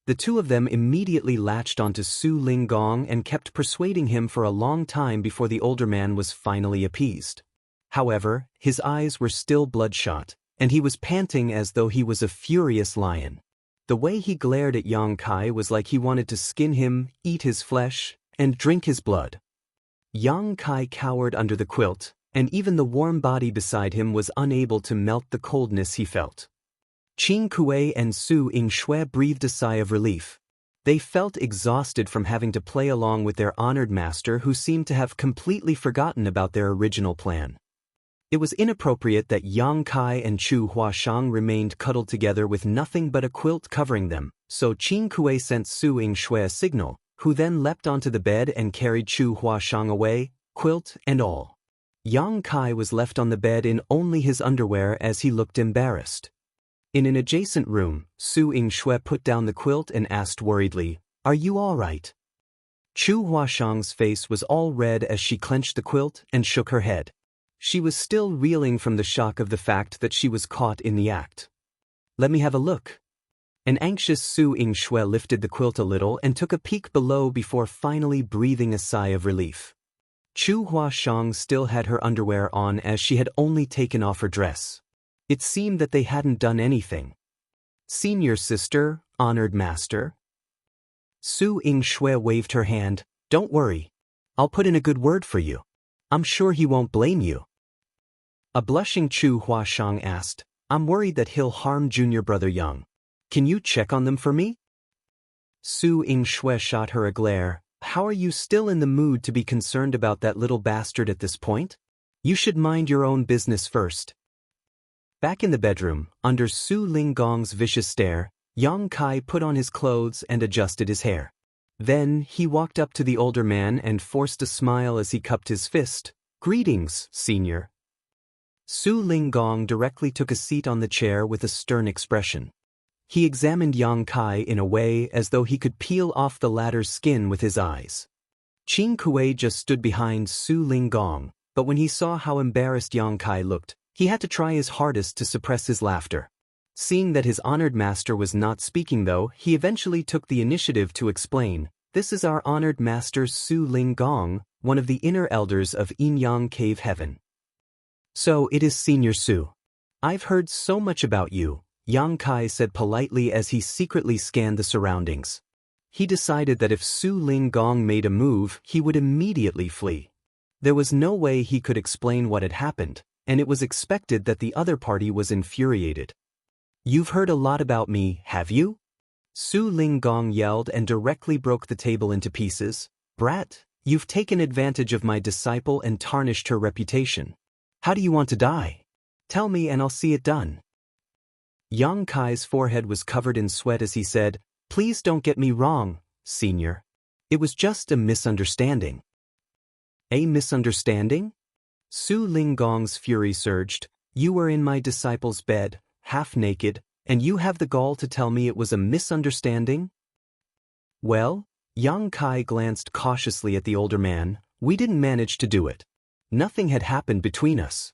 The two of them immediately latched onto Su Linggong and kept persuading him for a long time before the older man was finally appeased. However, his eyes were still bloodshot, and he was panting as though he was a furious lion. The way he glared at Yang Kai was like he wanted to skin him, eat his flesh, and drink his blood. Yang Kai cowered under the quilt, and even the warm body beside him was unable to melt the coldness he felt. Qing Kuei and Su Yingxue breathed a sigh of relief. They felt exhausted from having to play along with their honored master who seemed to have completely forgotten about their original plan. It was inappropriate that Yang Kai and Chu Huashang remained cuddled together with nothing but a quilt covering them, so Qing Kuei sent Su Yingxue a signal, who then leapt onto the bed and carried Chu Huashang away, quilt and all. Yang Kai was left on the bed in only his underwear as he looked embarrassed. In an adjacent room, Su Yingxue put down the quilt and asked worriedly, "Are you all right?" Chu Huashang's face was all red as she clenched the quilt and shook her head. She was still reeling from the shock of the fact that she was caught in the act. "Let me have a look." An anxious Su Yingxue lifted the quilt a little and took a peek below before finally breathing a sigh of relief. Chu Huashang still had her underwear on as she had only taken off her dress. It seemed that they hadn't done anything. "Senior sister, honored master." Su Yingxue waved her hand, "Don't worry. I'll put in a good word for you. I'm sure he won't blame you." A blushing Chu Huashang asked, "I'm worried that he'll harm junior brother Yang. Can you check on them for me?" Su Yingxue shot her a glare. "How are you still in the mood to be concerned about that little bastard at this point? You should mind your own business first." Back in the bedroom, under Su Linggong's vicious stare, Yang Kai put on his clothes and adjusted his hair. Then he walked up to the older man and forced a smile as he cupped his fist. "Greetings, senior." Su Linggong directly took a seat on the chair with a stern expression. He examined Yang Kai in a way as though he could peel off the latter's skin with his eyes. Qing Kuei just stood behind Su Linggong, but when he saw how embarrassed Yang Kai looked, he had to try his hardest to suppress his laughter. Seeing that his honored master was not speaking though, he eventually took the initiative to explain, "This is our honored master Su Ling Gong, one of the inner elders of Inyang Cave Heaven." "So it is Senior Su. I've heard so much about you," Yang Kai said politely as he secretly scanned the surroundings. He decided that if Su Ling Gong made a move, he would immediately flee. There was no way he could explain what had happened, and it was expected that the other party was infuriated. "You've heard a lot about me, have you?" Su Ling Gong yelled and directly broke the table into pieces. "Brat, you've taken advantage of my disciple and tarnished her reputation. How do you want to die? Tell me and I'll see it done." Yang Kai's forehead was covered in sweat as he said, "Please don't get me wrong, Senior. It was just a misunderstanding." "A misunderstanding?" Su Ling Gong's fury surged. "You were in my disciple's bed, half naked, and you have the gall to tell me it was a misunderstanding?" "Well," Yang Kai glanced cautiously at the older man, "we didn't manage to do it. Nothing had happened between us."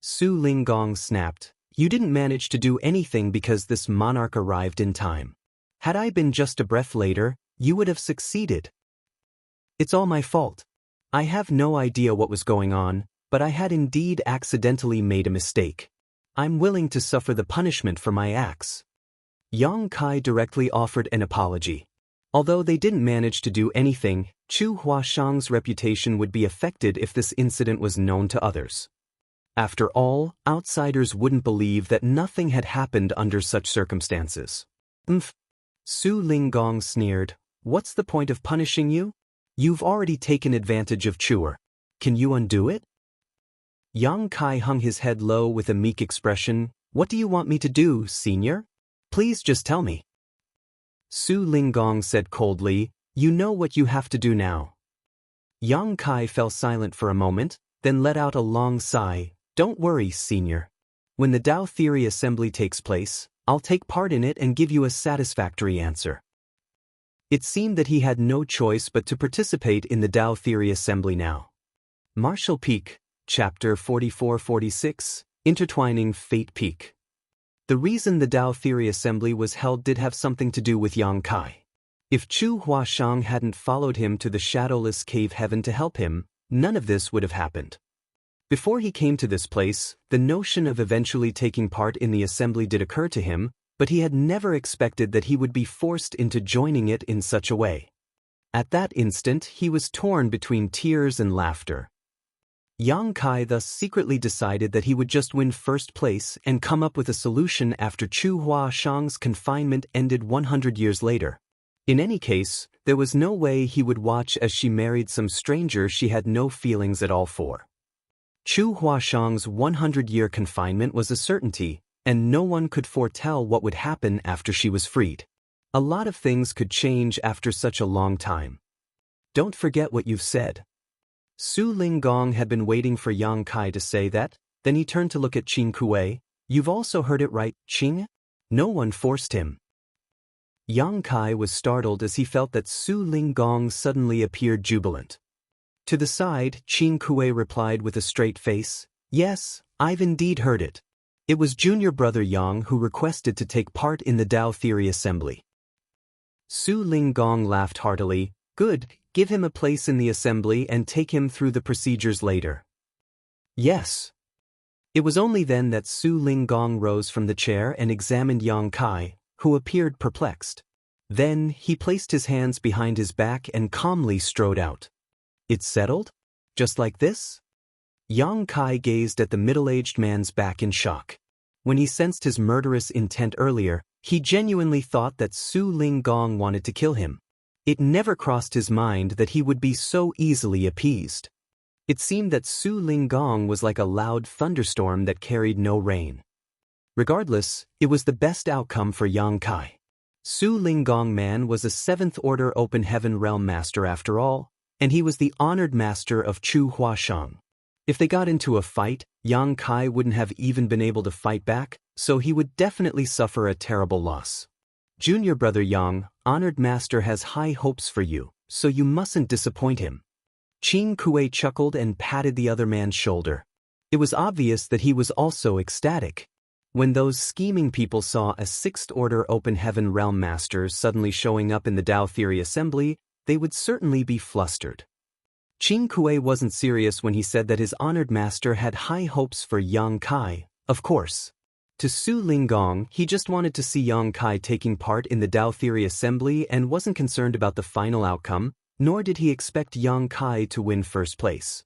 Su Ling Gong snapped, "You didn't manage to do anything because this monarch arrived in time. Had I been just a breath later, you would have succeeded. It's all my fault. I have no idea what was going on, but I had indeed accidentally made a mistake. I'm willing to suffer the punishment for my acts." Yang Kai directly offered an apology. Although they didn't manage to do anything, Chu Huashang's reputation would be affected if this incident was known to others. After all, outsiders wouldn't believe that nothing had happened under such circumstances. Su Ling Gong sneered, "What's the point of punishing you? You've already taken advantage of Chuer. Can you undo it?" Yang Kai hung his head low with a meek expression. "What do you want me to do, Senior? Please just tell me." Su Ling Gong said coldly, "You know what you have to do now." Yang Kai fell silent for a moment, then let out a long sigh. "Don't worry, Senior. When the Tao Theory Assembly takes place, I'll take part in it and give you a satisfactory answer." It seemed that he had no choice but to participate in the Tao Theory Assembly now. Martial Peak, Chapter 44-46, Intertwining Fate Peak. The reason the Tao Theory Assembly was held did have something to do with Yang Kai. If Chu Huashang hadn't followed him to the shadowless cave heaven to help him, none of this would have happened. Before he came to this place, the notion of eventually taking part in the assembly did occur to him, but he had never expected that he would be forced into joining it in such a way. At that instant, he was torn between tears and laughter. Yang Kai thus secretly decided that he would just win first place and come up with a solution after Chu Huashang's confinement ended 100 years later. In any case, there was no way he would watch as she married some stranger she had no feelings at all for. Chu Huashang's 100-year confinement was a certainty, and no one could foretell what would happen after she was freed. A lot of things could change after such a long time. "Don't forget what you've said." Su Ling Gong had been waiting for Yang Kai to say that, then he turned to look at Qing Kuei. "You've also heard it right, Qing?" No one forced him. Yang Kai was startled as he felt that Su Ling Gong suddenly appeared jubilant. To the side, Qing Kuei replied with a straight face, "Yes, I've indeed heard it. It was junior brother Yang who requested to take part in the Tao Theory Assembly." Su Ling Gong laughed heartily. "Good, give him a place in the assembly and take him through the procedures later." "Yes." It was only then that Su Ling Gong rose from the chair and examined Yang Kai, who appeared perplexed. Then, he placed his hands behind his back and calmly strode out. "It's settled? Just like this?" Yang Kai gazed at the middle-aged man's back in shock. When he sensed his murderous intent earlier, he genuinely thought that Su Ling Gong wanted to kill him. It never crossed his mind that he would be so easily appeased. It seemed that Su Ling Gong was like a loud thunderstorm that carried no rain. Regardless, it was the best outcome for Yang Kai. Su Ling Gong Man was a 7th Order Open Heaven Realm Master after all, and he was the honored master of Chu Huashang. If they got into a fight, Yang Kai wouldn't have even been able to fight back, so he would definitely suffer a terrible loss. "Junior brother Yang, honored master has high hopes for you, so you mustn't disappoint him." Qing Kuei chuckled and patted the other man's shoulder. It was obvious that he was also ecstatic. When those scheming people saw a sixth-order open heaven realm master suddenly showing up in the Tao Theory Assembly, they would certainly be flustered. Qin Kuei wasn't serious when he said that his honored master had high hopes for Yang Kai, of course. To Su Linggong, he just wanted to see Yang Kai taking part in the Tao Theory Assembly and wasn't concerned about the final outcome, nor did he expect Yang Kai to win first place.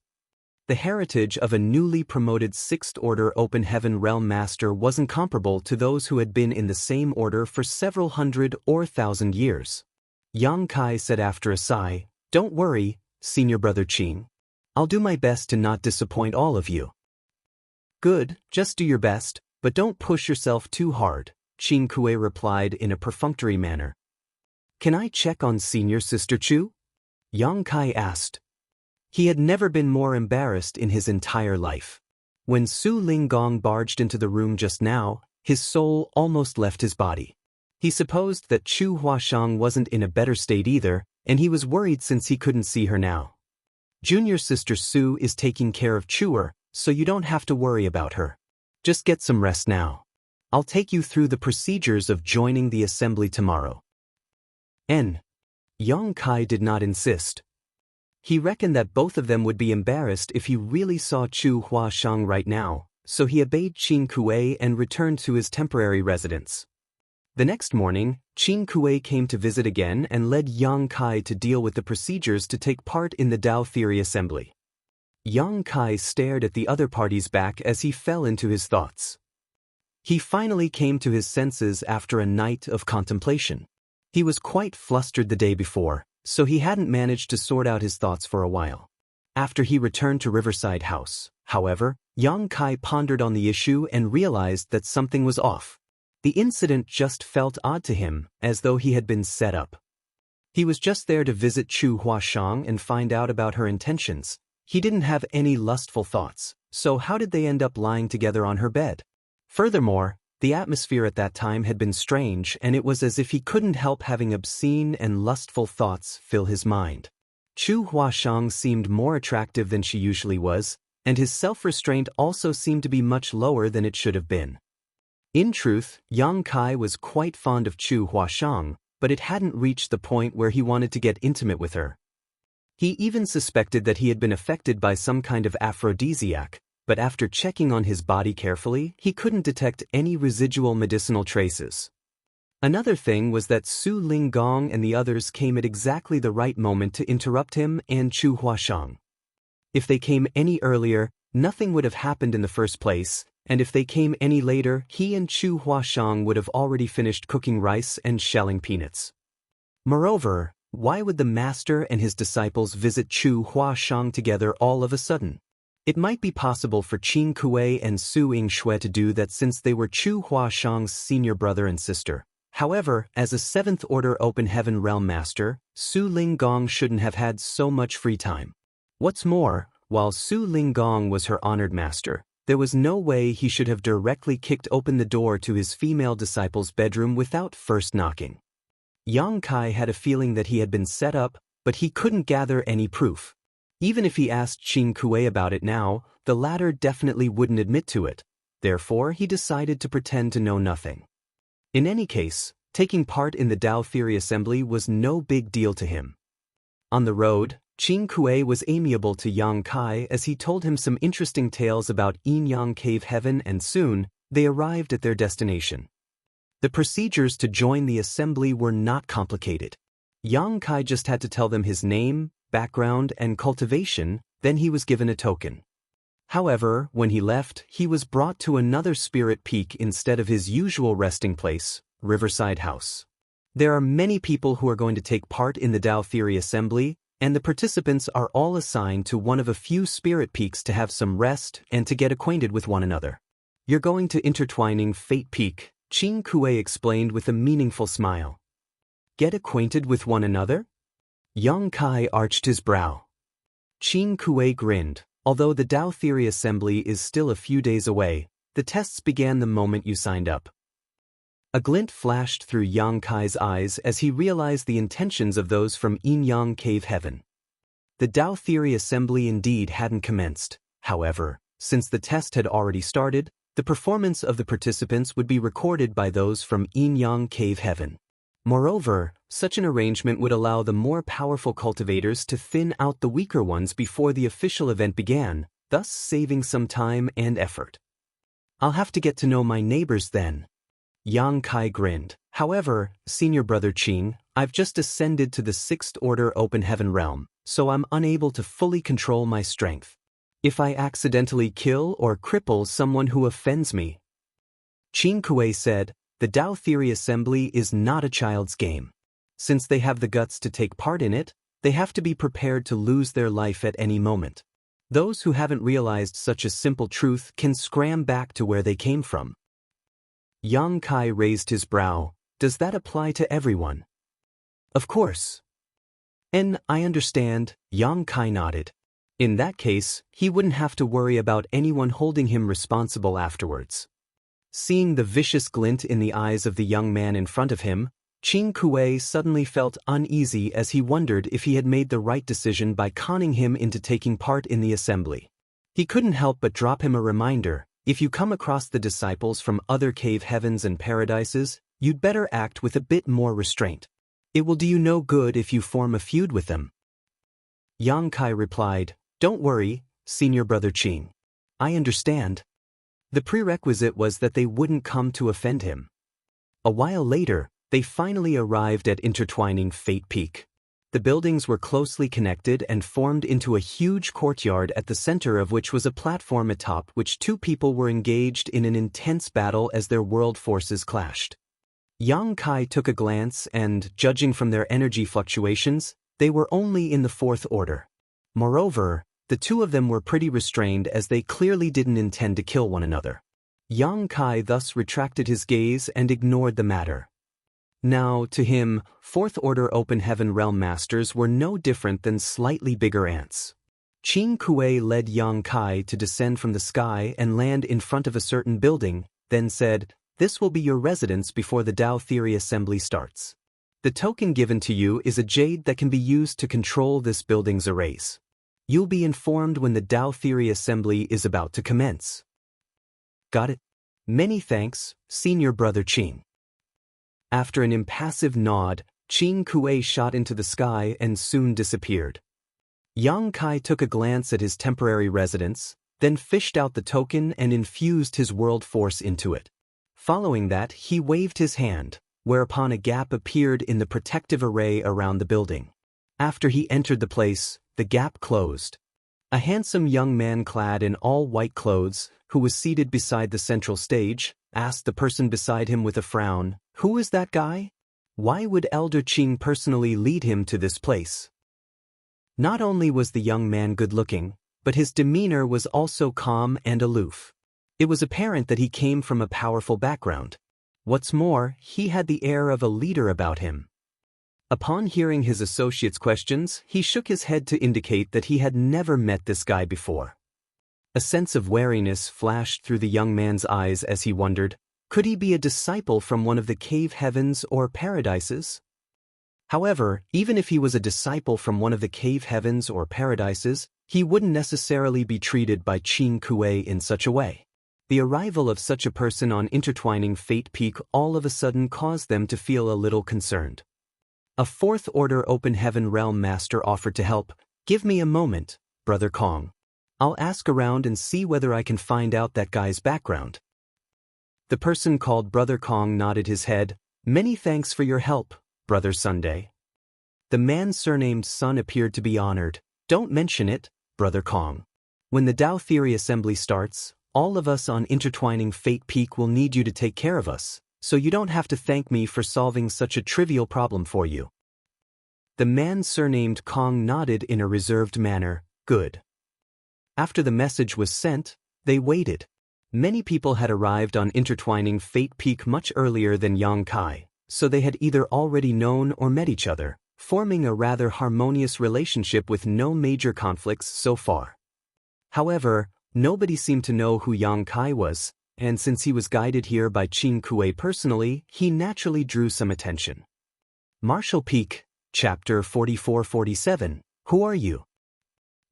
The heritage of a newly promoted sixth-order open heaven realm master wasn't comparable to those who had been in the same order for several hundred or thousand years. Yang Kai said after a sigh, "Don't worry, senior brother Qin. I'll do my best to not disappoint all of you." "Good, just do your best, but don't push yourself too hard," Qin Kuei replied in a perfunctory manner. "Can I check on senior sister Chu?" Yang Kai asked. He had never been more embarrassed in his entire life. When Su Linggong barged into the room just now, his soul almost left his body. He supposed that Chu Huashang wasn't in a better state either, and he was worried since he couldn't see her now. "Junior sister Su is taking care of Chuer, so you don't have to worry about her. Just get some rest now. I'll take you through the procedures of joining the assembly tomorrow." Yang Kai did not insist. He reckoned that both of them would be embarrassed if he really saw Chu Huashang right now, so he obeyed Qin Kuei and returned to his temporary residence. The next morning, Qin Kuei came to visit again and led Yang Kai to deal with the procedures to take part in the Tao Theory Assembly. Yang Kai stared at the other party's back as he fell into his thoughts. He finally came to his senses after a night of contemplation. He was quite flustered the day before, so he hadn't managed to sort out his thoughts for a while. After he returned to Riverside House, however, Yang Kai pondered on the issue and realized that something was off. The incident just felt odd to him, as though he had been set up. He was just there to visit Chu Huashang and find out about her intentions. He didn't have any lustful thoughts, so how did they end up lying together on her bed? Furthermore, the atmosphere at that time had been strange, and it was as if he couldn't help having obscene and lustful thoughts fill his mind. Chu Huashang seemed more attractive than she usually was, and his self-restraint also seemed to be much lower than it should have been. In truth, Yang Kai was quite fond of Chu Huashang, but it hadn't reached the point where he wanted to get intimate with her. He even suspected that he had been affected by some kind of aphrodisiac, but after checking on his body carefully, he couldn't detect any residual medicinal traces. Another thing was that Su Linggong and the others came at exactly the right moment to interrupt him and Chu Huashang. If they came any earlier, nothing would have happened in the first place, and if they came any later, he and Chu Huashang would have already finished cooking rice and shelling peanuts. Moreover, why would the master and his disciples visit Chu Huashang together all of a sudden? It might be possible for Qin Kuei and Su Yingshui to do that since they were Chu Huashang's senior brother and sister. However, as a seventh-order open heaven realm master, Su Linggong shouldn't have had so much free time. What's more, while Su Linggong was her honored master, there was no way he should have directly kicked open the door to his female disciple's bedroom without first knocking. Yang Kai had a feeling that he had been set up, but he couldn't gather any proof. Even if he asked Qin Kuei about it now, the latter definitely wouldn't admit to it. Therefore, he decided to pretend to know nothing. In any case, taking part in the Tao Theory Assembly was no big deal to him. On the road, Qin Kuei was amiable to Yang Kai as he told him some interesting tales about Yin Yang Cave Heaven, and soon, they arrived at their destination. The procedures to join the assembly were not complicated. Yang Kai just had to tell them his name, background, and cultivation, then he was given a token. However, when he left, he was brought to another spirit peak instead of his usual resting place, Riverside House. There are many people who are going to take part in the Tao Theory Assembly, and the participants are all assigned to one of a few spirit peaks to have some rest and to get acquainted with one another. You're going to Intertwining Fate Peak, Qin Kuei explained with a meaningful smile. Get acquainted with one another? Yang Kai arched his brow. Qin Kuei grinned. Although the Tao Theory Assembly is still a few days away, the tests began the moment you signed up. A glint flashed through Yang Kai's eyes as he realized the intentions of those from Yin Yang Cave Heaven. The Tao Theory Assembly indeed hadn't commenced. However, since the test had already started, The performance of the participants would be recorded by those from Yin-Yang Cave Heaven. Moreover, such an arrangement would allow the more powerful cultivators to thin out the weaker ones before the official event began, thus saving some time and effort. I'll have to get to know my neighbors then. Yang Kai grinned. However, Senior Brother Qing, I've just ascended to the 6th Order Open Heaven realm, so I'm unable to fully control my strength. If I accidentally kill or cripple someone who offends me, Qing Kuei said, the Tao Theory Assembly is not a child's game. Since they have the guts to take part in it, they have to be prepared to lose their life at any moment. Those who haven't realized such a simple truth can scram back to where they came from. Yang Kai raised his brow. Does that apply to everyone? Of course. And I understand, Yang Kai nodded. In that case, he wouldn't have to worry about anyone holding him responsible afterwards. Seeing the vicious glint in the eyes of the young man in front of him, Qing Kuei suddenly felt uneasy as he wondered if he had made the right decision by conning him into taking part in the assembly. He couldn't help but drop him a reminder, if you come across the disciples from other cave heavens and paradises, you'd better act with a bit more restraint. It will do you no good if you form a feud with them. Yang Kai replied, Don't worry, Senior Brother Qing. I understand. The prerequisite was that they wouldn't come to offend him. A while later, they finally arrived at intertwining Fate Peak. The buildings were closely connected and formed into a huge courtyard at the center of which was a platform atop which two people were engaged in an intense battle as their world forces clashed. Yang Kai took a glance and, judging from their energy fluctuations, they were only in the 4th order. Moreover, the two of them were pretty restrained as they clearly didn't intend to kill one another. Yang Kai thus retracted his gaze and ignored the matter. Now, to him, 4th Order Open Heaven Realm Masters were no different than slightly bigger ants. Qing Kuei led Yang Kai to descend from the sky and land in front of a certain building, then said, This will be your residence before the Tao Theory Assembly starts. The token given to you is a jade that can be used to control this building's arrays. You'll be informed when the Tao Theory Assembly is about to commence. Got it? Many thanks, Senior Brother Qing. After an impassive nod, Qing Kuei shot into the sky and soon disappeared. Yang Kai took a glance at his temporary residence, then fished out the token and infused his world force into it. Following that, he waved his hand, whereupon a gap appeared in the protective array around the building. After he entered the place, the gap closed. A handsome young man clad in all white clothes, who was seated beside the central stage, asked the person beside him with a frown, Who is that guy? Why would Elder Qing personally lead him to this place? Not only was the young man good-looking, but his demeanor was also calm and aloof. It was apparent that he came from a powerful background. What's more, he had the air of a leader about him. Upon hearing his associate's questions, he shook his head to indicate that he had never met this guy before. A sense of wariness flashed through the young man's eyes as he wondered, could he be a disciple from one of the cave heavens or paradises? However, even if he was a disciple from one of the cave heavens or paradises, he wouldn't necessarily be treated by Qing Kuei in such a way. The arrival of such a person on intertwining Fate Peak all of a sudden caused them to feel a little concerned. A 4th Order Open Heaven Realm Master offered to help. Give me a moment, Brother Kong. I'll ask around and see whether I can find out that guy's background. The person called Brother Kong nodded his head. Many thanks for your help, Brother Sunday. The man surnamed Sun appeared to be honored. Don't mention it, Brother Kong. When the Tao Theory Assembly starts, all of us on intertwining Fate Peak will need you to take care of us, so you don't have to thank me for solving such a trivial problem for you. The man surnamed Kong nodded in a reserved manner. Good. After the message was sent, they waited. Many people had arrived on intertwining Fate Peak much earlier than Yang Kai, so they had either already known or met each other, forming a rather harmonious relationship with no major conflicts so far. However, nobody seemed to know who Yang Kai was, and since he was guided here by Qing Kuei personally, he naturally drew some attention. Martial Peak, Chapter 44-47, Who are you?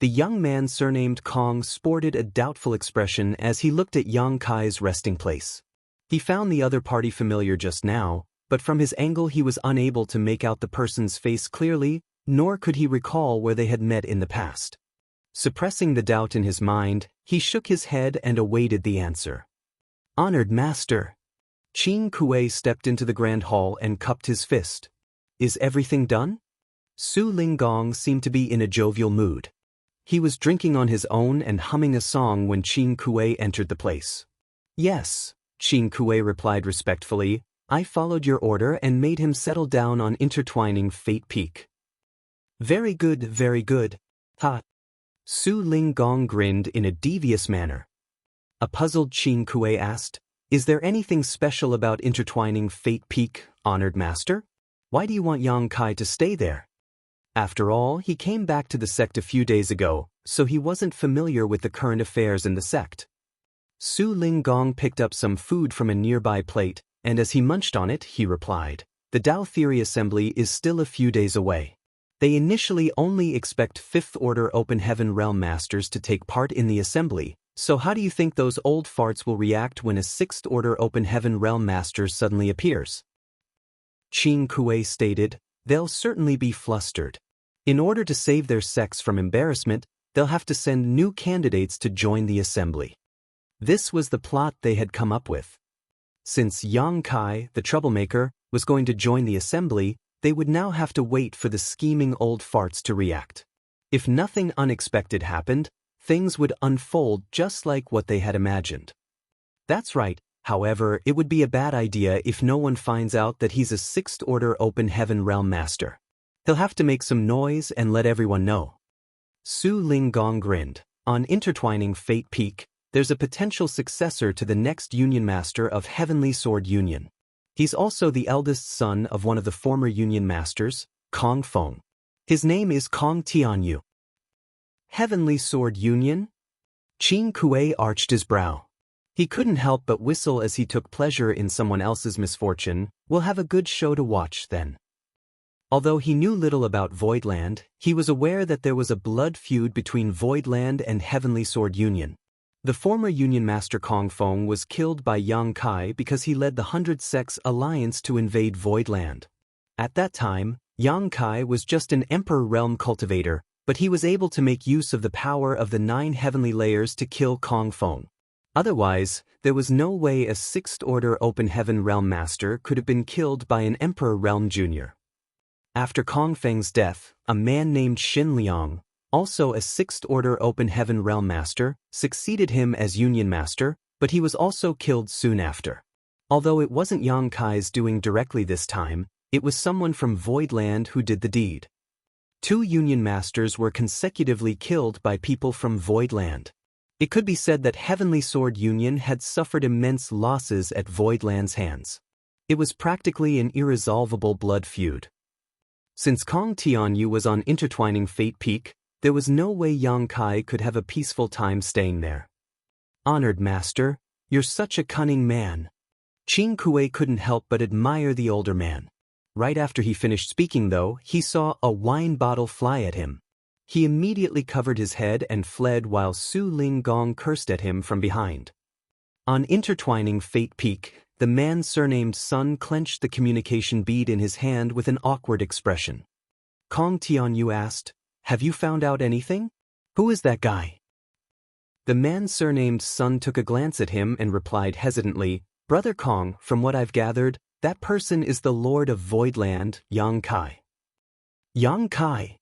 The young man surnamed Kong sported a doubtful expression as he looked at Yang Kai's resting place. He found the other party familiar just now, but from his angle he was unable to make out the person's face clearly, nor could he recall where they had met in the past. Suppressing the doubt in his mind, he shook his head and awaited the answer. "Honored master." Qin Kuei stepped into the grand hall and cupped his fist. "Is everything done?" Su Linggong seemed to be in a jovial mood. He was drinking on his own and humming a song when Qin Kuei entered the place. "Yes," Qin Kuei replied respectfully, "I followed your order and made him settle down on intertwining Fate Peak." Very good, very good. Ha! Su Linggong grinned in a devious manner. A puzzled Qin Kuei asked, "Is there anything special about intertwining Fate Peak, honored master? Why do you want Yang Kai to stay there?" After all, he came back to the sect a few days ago, so he wasn't familiar with the current affairs in the sect. Su Linggong picked up some food from a nearby plate, and as he munched on it, he replied, "The Tao Theory Assembly is still a few days away. They initially only expect 5th Order Open Heaven Realm Masters to take part in the assembly, so how do you think those old farts will react when a 6th Order Open Heaven Realm Master suddenly appears?" Qin Kuei stated, "They'll certainly be flustered. In order to save their sects from embarrassment, they'll have to send new candidates to join the assembly." This was the plot they had come up with. Since Yang Kai, the troublemaker, was going to join the assembly, they would now have to wait for the scheming old farts to react. If nothing unexpected happened, things would unfold just like what they had imagined. That's right, however, it would be a bad idea if no one finds out that he's a 6th Order Open Heaven Realm Master. He'll have to make some noise and let everyone know. Su Linggong grinned. On intertwining Fate Peak, there's a potential successor to the next Union Master of Heavenly Sword Union. He's also the eldest son of one of the former Union Masters, Kong Feng. His name is Kong Tianyu. Heavenly Sword Union? Qin Kuei arched his brow. He couldn't help but whistle as he took pleasure in someone else's misfortune. We'll have a good show to watch then. Although he knew little about Voidland, he was aware that there was a blood feud between Voidland and Heavenly Sword Union. The former Union Master Kong Feng was killed by Yang Kai because he led the 100 Sects Alliance to invade Voidland. At that time, Yang Kai was just an Emperor Realm cultivator, but he was able to make use of the power of the 9 heavenly layers to kill Kong Feng. Otherwise, there was no way a 6th Order Open Heaven Realm Master could have been killed by an Emperor Realm Junior. After Kong Feng's death, a man named Xin Liang, also a 6th Order Open Heaven Realm Master, succeeded him as Union Master, but he was also killed soon after. Although it wasn't Yang Kai's doing directly this time, it was someone from Voidland who did the deed. 2 Union Masters were consecutively killed by people from Voidland. It could be said that Heavenly Sword Union had suffered immense losses at Voidland's hands. It was practically an irresolvable blood feud. Since Kong Tianyu was on intertwining Fate Peak, there was no way Yang Kai could have a peaceful time staying there. "Honored master, you're such a cunning man." Qin Kuei couldn't help but admire the older man. Right after he finished speaking though, he saw a wine bottle fly at him. He immediately covered his head and fled while Su Linggong cursed at him from behind. On intertwining Fate Peak, the man surnamed Sun clenched the communication bead in his hand with an awkward expression. Kong Tianyu asked, "Have you found out anything? Who is that guy?" The man surnamed Sun took a glance at him and replied hesitantly, "Brother Kong, from what I've gathered, that person is the Lord of Voidland, Yang Kai." Yang Kai?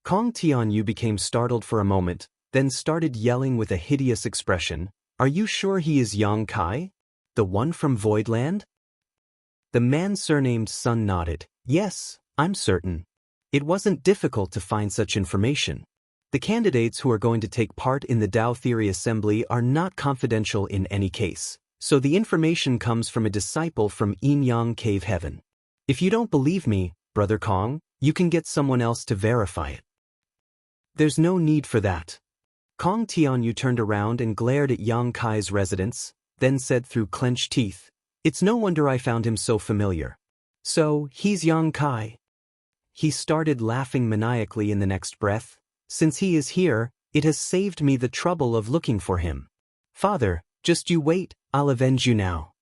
Kong Tianyu became startled for a moment, then started yelling with a hideous expression, "Are you sure he is Yang Kai? The one from Voidland?" The man surnamed Sun nodded. "Yes, I'm certain." It wasn't difficult to find such information. The candidates who are going to take part in the Tao Theory Assembly are not confidential in any case, so the information comes from a disciple from Yin Yang Cave Heaven. If you don't believe me, Brother Kong, you can get someone else to verify it. There's no need for that. Kong Tianyu turned around and glared at Yang Kai's residence, then said through clenched teeth, "It's no wonder I found him so familiar. So, he's Yang Kai." He started laughing maniacally in the next breath. "Since he is here, It has saved me the trouble of looking for him. Father, just you wait, I'll avenge you now.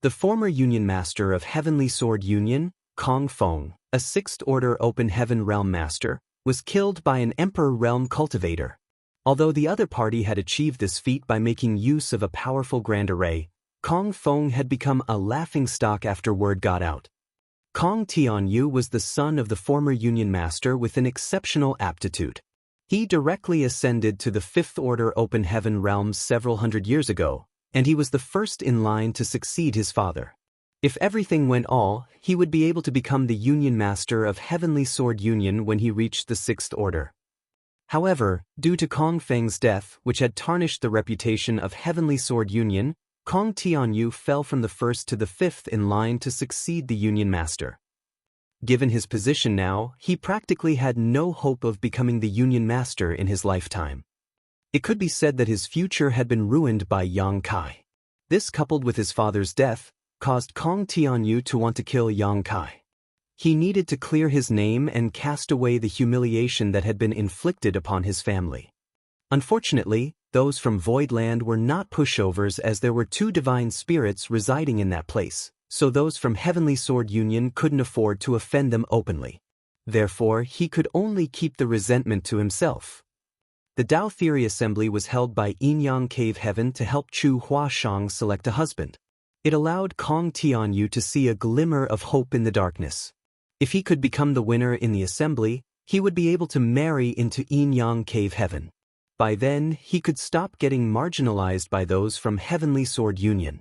The former Union Master of Heavenly Sword Union, Kong Feng, a 6th Order Open Heaven Realm Master, was killed by an Emperor Realm Cultivator. Although the other party had achieved this feat by making use of a powerful Grand Array, Kong Feng had become a laughingstock after word got out. Kong Tianyu was the son of the former Union Master with an exceptional aptitude. He directly ascended to the 5th Order Open Heaven realms several hundred years ago, and he was the first in line to succeed his father. If everything went all, he would be able to become the Union Master of Heavenly Sword Union when he reached the 6th Order. However, due to Kong Feng's death, which had tarnished the reputation of Heavenly Sword Union, Kong Tianyu fell from the 1st to the 5th in line to succeed the Union Master. Given his position now, he practically had no hope of becoming the Union Master in his lifetime. It could be said that his future had been ruined by Yang Kai. This, coupled with his father's death, caused Kong Tianyu to want to kill Yang Kai. He needed to clear his name and cast away the humiliation that had been inflicted upon his family. Unfortunately, those from Voidland were not pushovers, as there were 2 divine spirits residing in that place, so those from Heavenly Sword Union couldn't afford to offend them openly. Therefore, he could only keep the resentment to himself. The Dao Theory Assembly was held by Inyang Cave Heaven to help Chu Huashang select a husband. It allowed Kong Tianyu to see a glimmer of hope in the darkness. If he could become the winner in the assembly, he would be able to marry into Inyang Cave Heaven. By then, he could stop getting marginalized by those from Heavenly Sword Union.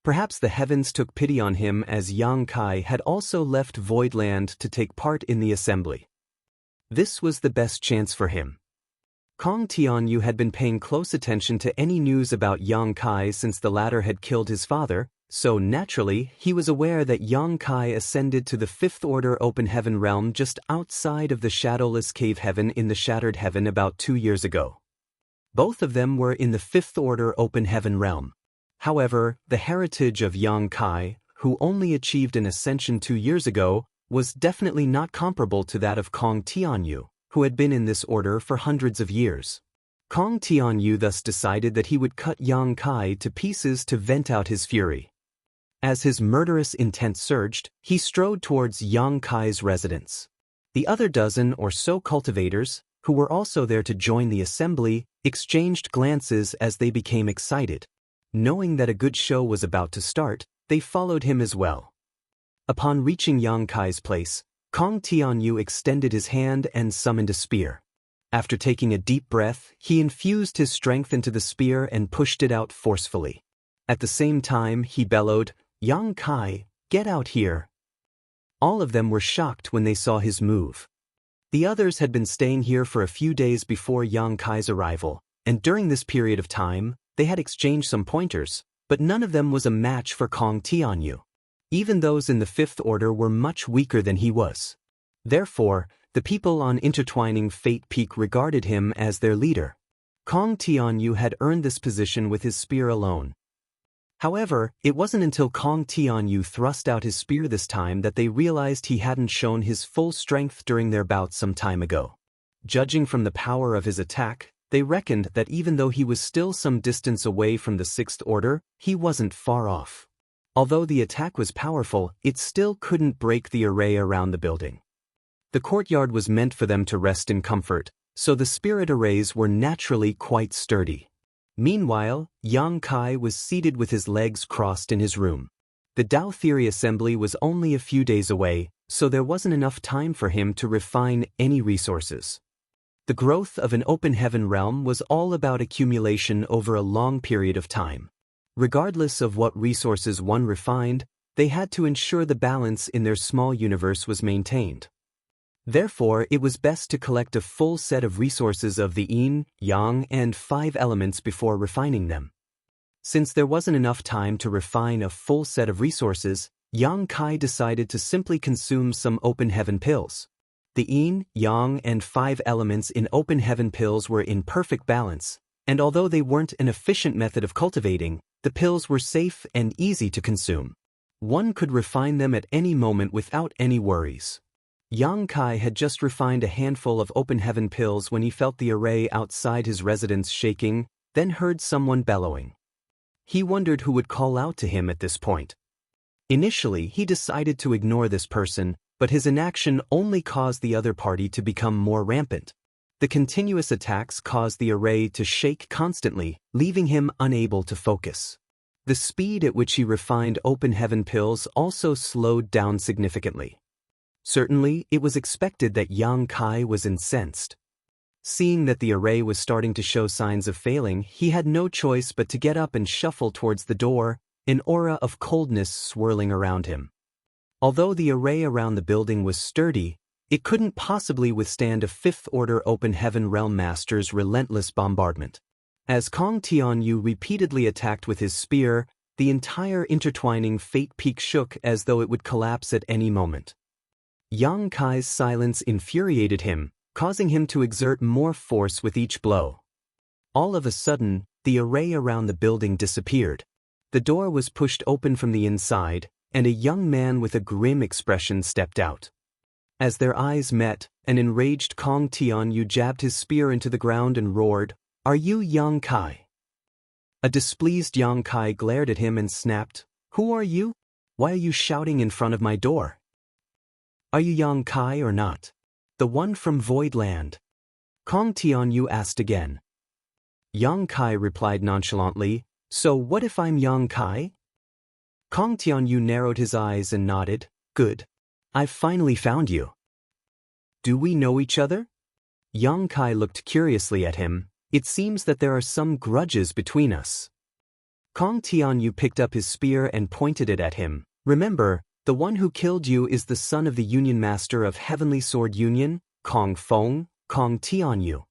Perhaps the heavens took pity on him, as Yang Kai had also left Voidland to take part in the assembly. This was the best chance for him. Kong Tianyu had been paying close attention to any news about Yang Kai since the latter had killed his father, so naturally he was aware that Yang Kai ascended to the 5th Order Open Heaven realm just outside of the Shadowless Cave Heaven in the Shattered Heaven about 2 years ago. Both of them were in the 5th Order Open Heaven realm. However, the heritage of Yang Kai, who only achieved an ascension 2 years ago, was definitely not comparable to that of Kong Tianyu, who had been in this order for hundreds of years. Kong Tianyu thus decided that he would cut Yang Kai to pieces to vent out his fury. As his murderous intent surged, he strode towards Yang Kai's residence. The other dozen or so cultivators, who were also there to join the assembly, exchanged glances as they became excited. Knowing that a good show was about to start, they followed him as well. Upon reaching Yang Kai's place, Kong Tianyu extended his hand and summoned a spear. After taking a deep breath, he infused his strength into the spear and pushed it out forcefully. At the same time, he bellowed, "Yang Kai, get out here." All of them were shocked when they saw his move. The others had been staying here for a few days before Yang Kai's arrival, and during this period of time, they had exchanged some pointers, but none of them was a match for Kong Tianyu. Even those in the 5th Order were much weaker than he was. Therefore, the people on Intertwining Fate Peak regarded him as their leader. Kong Tianyu had earned this position with his spear alone. However, it wasn't until Kong Tianyu thrust out his spear this time that they realized he hadn't shown his full strength during their bout some time ago. Judging from the power of his attack, they reckoned that even though he was still some distance away from the 6th Order, he wasn't far off. Although the attack was powerful, it still couldn't break the array around the building. The courtyard was meant for them to rest in comfort, so the spirit arrays were naturally quite sturdy. Meanwhile, Yang Kai was seated with his legs crossed in his room. The Dao Theory Assembly was only a few days away, so there wasn't enough time for him to refine any resources. The growth of an open heaven realm was all about accumulation over a long period of time. Regardless of what resources one refined, they had to ensure the balance in their small universe was maintained. Therefore, it was best to collect a full set of resources of the yin, yang, and 5 elements before refining them. Since there wasn't enough time to refine a full set of resources, Yang Kai decided to simply consume some open heaven pills. The yin, yang, and 5 elements in open heaven pills were in perfect balance, and although they weren't an efficient method of cultivating, the pills were safe and easy to consume. One could refine them at any moment without any worries. Yang Kai had just refined a handful of open heaven pills when he felt the array outside his residence shaking, then heard someone bellowing. He wondered who would call out to him at this point. Initially, he decided to ignore this person, but his inaction only caused the other party to become more rampant. The continuous attacks caused the array to shake constantly, leaving him unable to focus. The speed at which he refined open heaven pills also slowed down significantly. Certainly, it was expected that Yang Kai was incensed. Seeing that the array was starting to show signs of failing, he had no choice but to get up and shuffle towards the door, an aura of coldness swirling around him. Although the array around the building was sturdy, it couldn't possibly withstand a fifth-order open heaven realm master's relentless bombardment. As Kong Tianyu repeatedly attacked with his spear, the entire intertwining fate peak shook as though it would collapse at any moment. Yang Kai's silence infuriated him, causing him to exert more force with each blow. All of a sudden, the array around the building disappeared. The door was pushed open from the inside, and a young man with a grim expression stepped out. As their eyes met, an enraged Kong Tianyu jabbed his spear into the ground and roared, "Are you Yang Kai?" A displeased Yang Kai glared at him and snapped, "Who are you? Why are you shouting in front of my door? Are you Yang Kai or not? The one from Void Land?" Kong Tianyu asked again. Yang Kai replied nonchalantly, "So what if I'm Yang Kai?" Kong Tianyu narrowed his eyes and nodded, "Good. I've finally found you. Do we know each other?" Yang Kai looked curiously at him. "It seems that there are some grudges between us." Kong Tianyu picked up his spear and pointed it at him. "Remember, the one who killed you is the son of the Union Master of Heavenly Sword Union, Kong Feng, Kong Tianyu."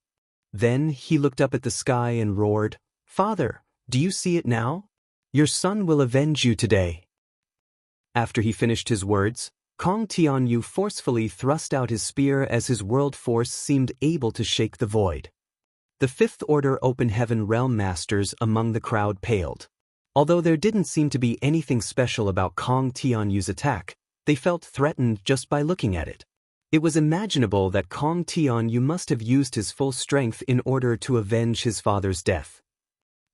Then he looked up at the sky and roared, "Father, do you see it now? Your son will avenge you today." After he finished his words, Kong Tianyu forcefully thrust out his spear as his world force seemed able to shake the void. The fifth-order open heaven realm masters among the crowd paled. Although there didn't seem to be anything special about Kong Tianyu's attack, they felt threatened just by looking at it. It was imaginable that Kong Tianyu must have used his full strength in order to avenge his father's death.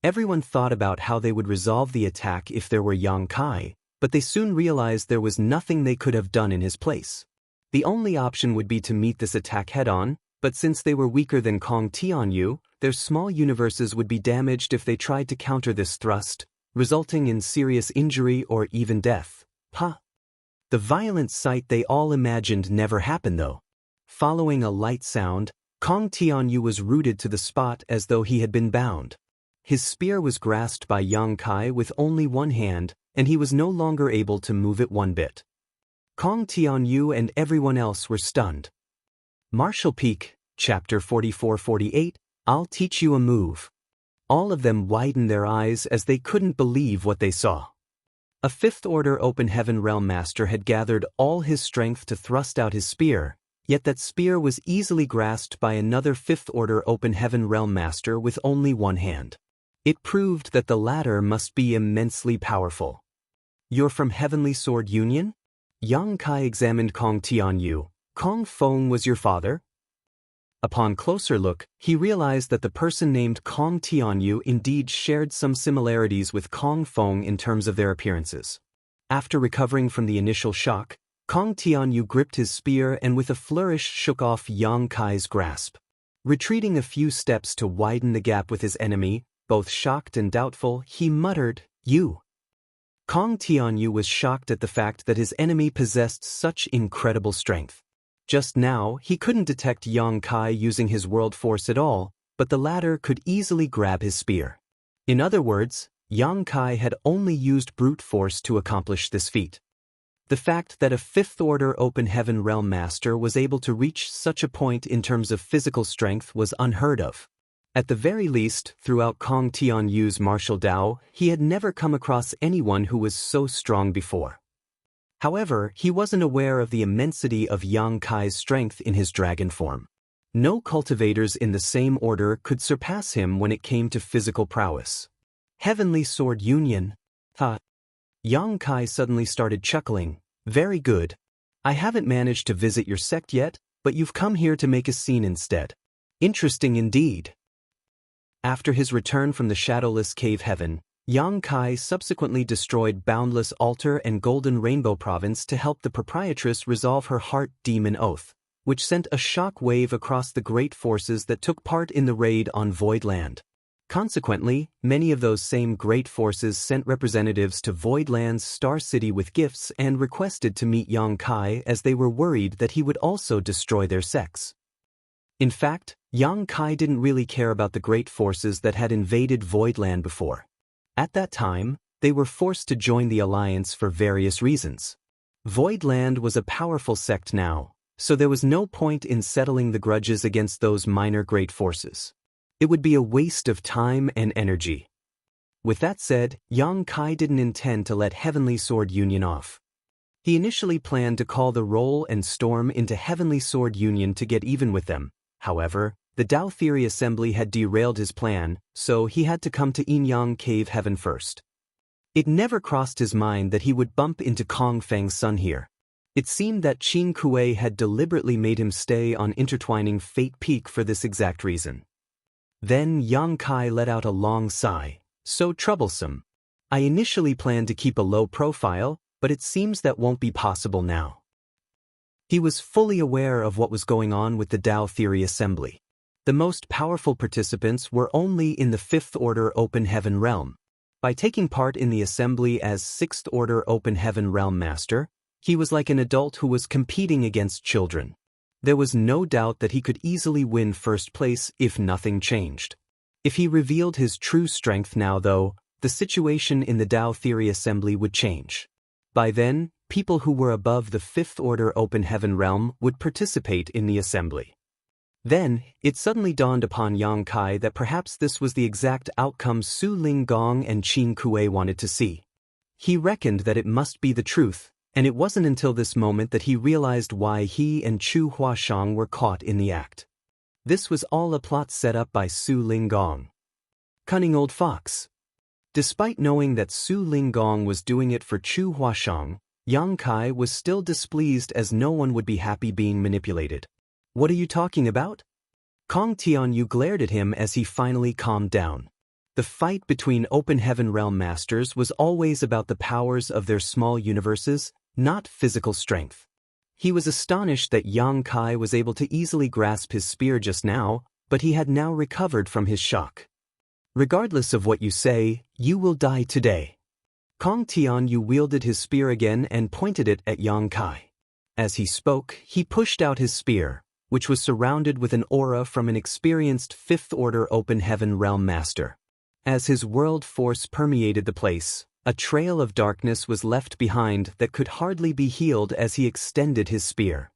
Everyone thought about how they would resolve the attack if there were Yang Kai, but they soon realized there was nothing they could have done in his place. The only option would be to meet this attack head-on, but since they were weaker than Kong Tianyu, their small universes would be damaged if they tried to counter this thrust, resulting in serious injury or even death. The violent sight they all imagined never happened though. Following a light sound, Kong Tianyu was rooted to the spot as though he had been bound. His spear was grasped by Yang Kai with only one hand, and he was no longer able to move it one bit. Kong Tianyu and everyone else were stunned. Martial Peak, Chapter 44-48, I'll teach you a move. All of them widened their eyes as they couldn't believe what they saw. A fifth-order open heaven realm master had gathered all his strength to thrust out his spear, yet that spear was easily grasped by another fifth-order open heaven realm master with only one hand. It proved that the latter must be immensely powerful. "You're from Heavenly Sword Union?" Yang Kai examined Kong Tianyu. "Kong Feng was your father?" Upon closer look, he realized that the person named Kong Tianyu indeed shared some similarities with Kong Feng in terms of their appearances. After recovering from the initial shock, Kong Tianyu gripped his spear and with a flourish shook off Yang Kai's grasp. Retreating a few steps to widen the gap with his enemy, both shocked and doubtful, he muttered, "You." Kong Tianyu was shocked at the fact that his enemy possessed such incredible strength. Just now, he couldn't detect Yang Kai using his world force at all, but the latter could easily grab his spear. In other words, Yang Kai had only used brute force to accomplish this feat. The fact that a fifth-order open heaven realm master was able to reach such a point in terms of physical strength was unheard of. At the very least, throughout Kong Tianyu's martial Dao, he had never come across anyone who was so strong before. However, he wasn't aware of the immensity of Yang Kai's strength in his dragon form. No cultivators in the same order could surpass him when it came to physical prowess. Heavenly Sword Union. Yang Kai suddenly started chuckling. "Very good. I haven't managed to visit your sect yet, but you've come here to make a scene instead. Interesting indeed. After his return from the shadowless cave heaven, Yang Kai subsequently destroyed Boundless Altar and Golden Rainbow Province to help the proprietress resolve her heart demon oath, which sent a shock wave across the great forces that took part in the raid on Void Land. Consequently, many of those same great forces sent representatives to Void Land's Star City with gifts and requested to meet Yang Kai as they were worried that he would also destroy their sects. In fact, Yang Kai didn't really care about the great forces that had invaded Void Land before. At that time, they were forced to join the alliance for various reasons. Void Land was a powerful sect now, so there was no point in settling the grudges against those minor great forces. It would be a waste of time and energy. With that said, Yang Kai didn't intend to let Heavenly Sword Union off. He initially planned to call the Roll and Storm into Heavenly Sword Union to get even with them. However, the Dao Theory Assembly had derailed his plan, so he had to come to Inyang Cave Heaven first. It never crossed his mind that he would bump into Kong Feng's son here. It seemed that Qin Kuei had deliberately made him stay on intertwining Fate Peak for this exact reason. Then Yang Kai let out a long sigh. So troublesome. I initially planned to keep a low profile, but it seems that won't be possible now. He was fully aware of what was going on with the Dao Theory Assembly. The most powerful participants were only in the Fifth Order Open Heaven Realm. By taking part in the assembly as Sixth Order Open Heaven Realm Master, he was like an adult who was competing against children. There was no doubt that he could easily win first place if nothing changed. If he revealed his true strength now though, the situation in the Dao Theory Assembly would change. By then, people who were above the Fifth Order Open Heaven Realm would participate in the assembly. Then, it suddenly dawned upon Yang Kai that perhaps this was the exact outcome Su Linggong and Qin Kuei wanted to see. He reckoned that it must be the truth, and it wasn't until this moment that he realized why he and Chu Huashang were caught in the act. This was all a plot set up by Su Linggong. Cunning old fox. Despite knowing that Su Linggong was doing it for Chu Huashang, Yang Kai was still displeased as no one would be happy being manipulated. What are you talking about? Kong Tianyu glared at him as he finally calmed down. The fight between Open Heaven Realm Masters was always about the powers of their small universes, not physical strength. He was astonished that Yang Kai was able to easily grasp his spear just now, but he had now recovered from his shock. Regardless of what you say, you will die today. Kong Tianyu wielded his spear again and pointed it at Yang Kai. As he spoke, he pushed out his spear, which was surrounded with an aura from an experienced Fifth Order Open Heaven Realm Master. As his world force permeated the place, a trail of darkness was left behind that could hardly be healed as he extended his spear.